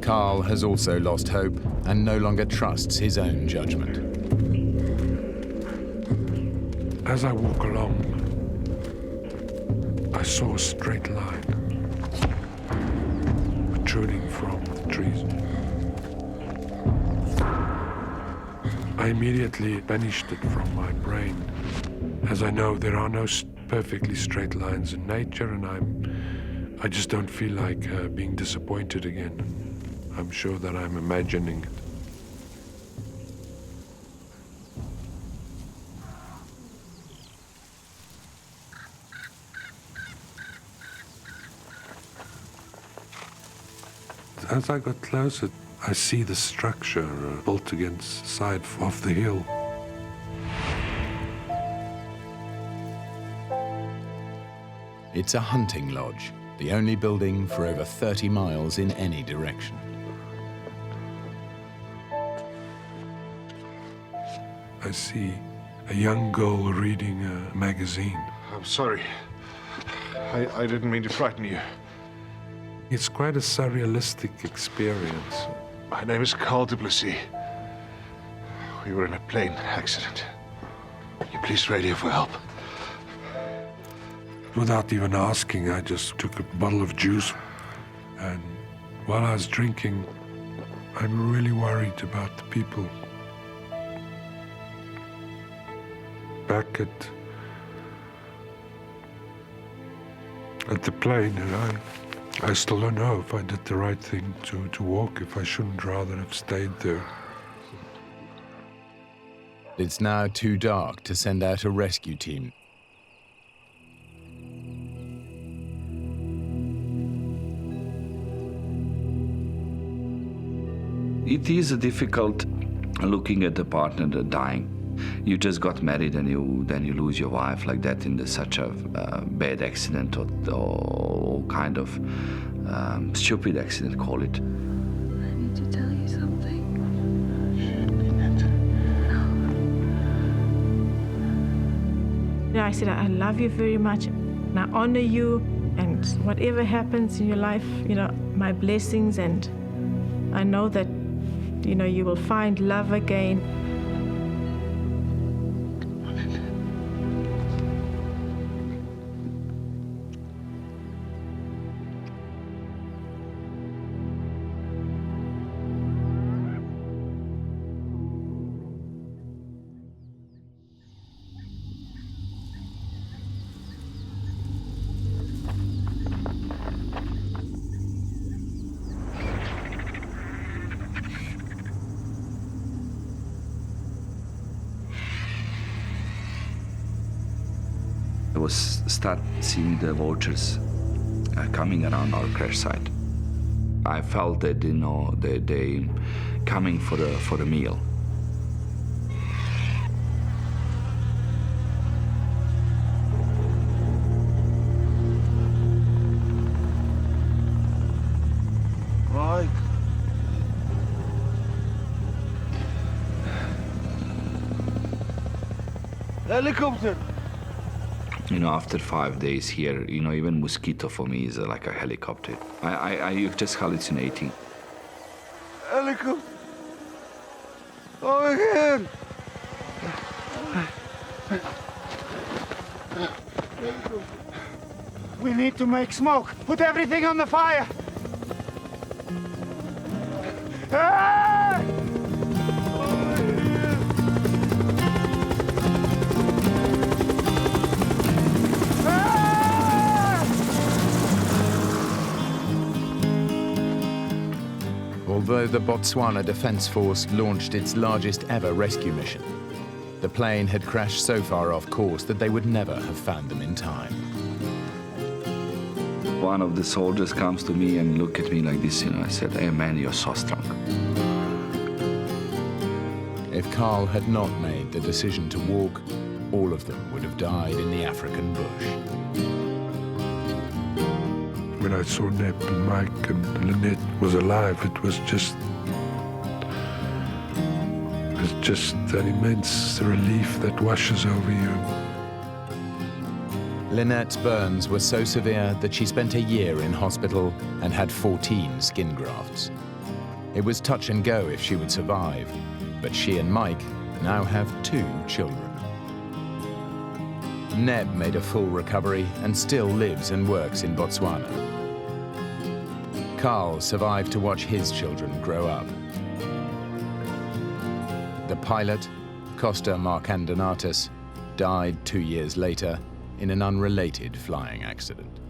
Carl has also lost hope and no longer trusts his own judgment.
As I walk along, I saw a straight line protruding from the trees. I immediately banished it from my brain, as I know there are no perfectly straight lines in nature, and I just don't feel like being disappointed again. I'm sure that I'm imagining it. As I got closer, I see the structure built against the side of the hill.
It's a hunting lodge, the only building for over 30 miles in any direction.
I see a young girl reading a magazine.
I'm sorry. I didn't mean to frighten you.
It's quite a surrealistic experience.
My name is Carl Duplessis. We were in a plane accident. Can you please radio for help?
without even asking, I just took a bottle of juice. And while I was drinking, I'm really worried about the people back at the plane, and I still don't know if I did the right thing to walk, if I shouldn't rather have stayed there.
It's now too dark to send out a rescue team.
It is difficult looking at the partner that dying. You just got married and then you lose your wife like that in such a bad accident or kind of stupid accident, call it.
I need to tell you something.
I said, I love you very much, and I honor you, and whatever happens in your life, my blessings, and I know that, you will find love again.
I was start seeing the vultures coming around our crash site. I felt that they coming for the meal.
Mike. Helicopter.
After 5 days here, even mosquito for me is like a helicopter. I just hallucinating.
Helicopter. Over here.
We need to make smoke. Put everything on the fire. Ah!
Although the Botswana Defence Force launched its largest ever rescue mission, the plane had crashed so far off course that they would never have found them in time.
One of the soldiers comes to me and look at me like this, I said, "Hey man, you're so strong."
If Carl had not made the decision to walk, all of them would have died in the African bush.
When I saw Neb and Mike and Lynette was alive, it was just an immense relief that washes over you.
Lynette's burns were so severe that she spent a year in hospital and had 14 skin grafts. It was touch and go if she would survive, but she and Mike now have 2 children. Neb made a full recovery and still lives and works in Botswana. Carl survived to watch his children grow up. The pilot, Costa Markandonatis, died 2 years later in an unrelated flying accident.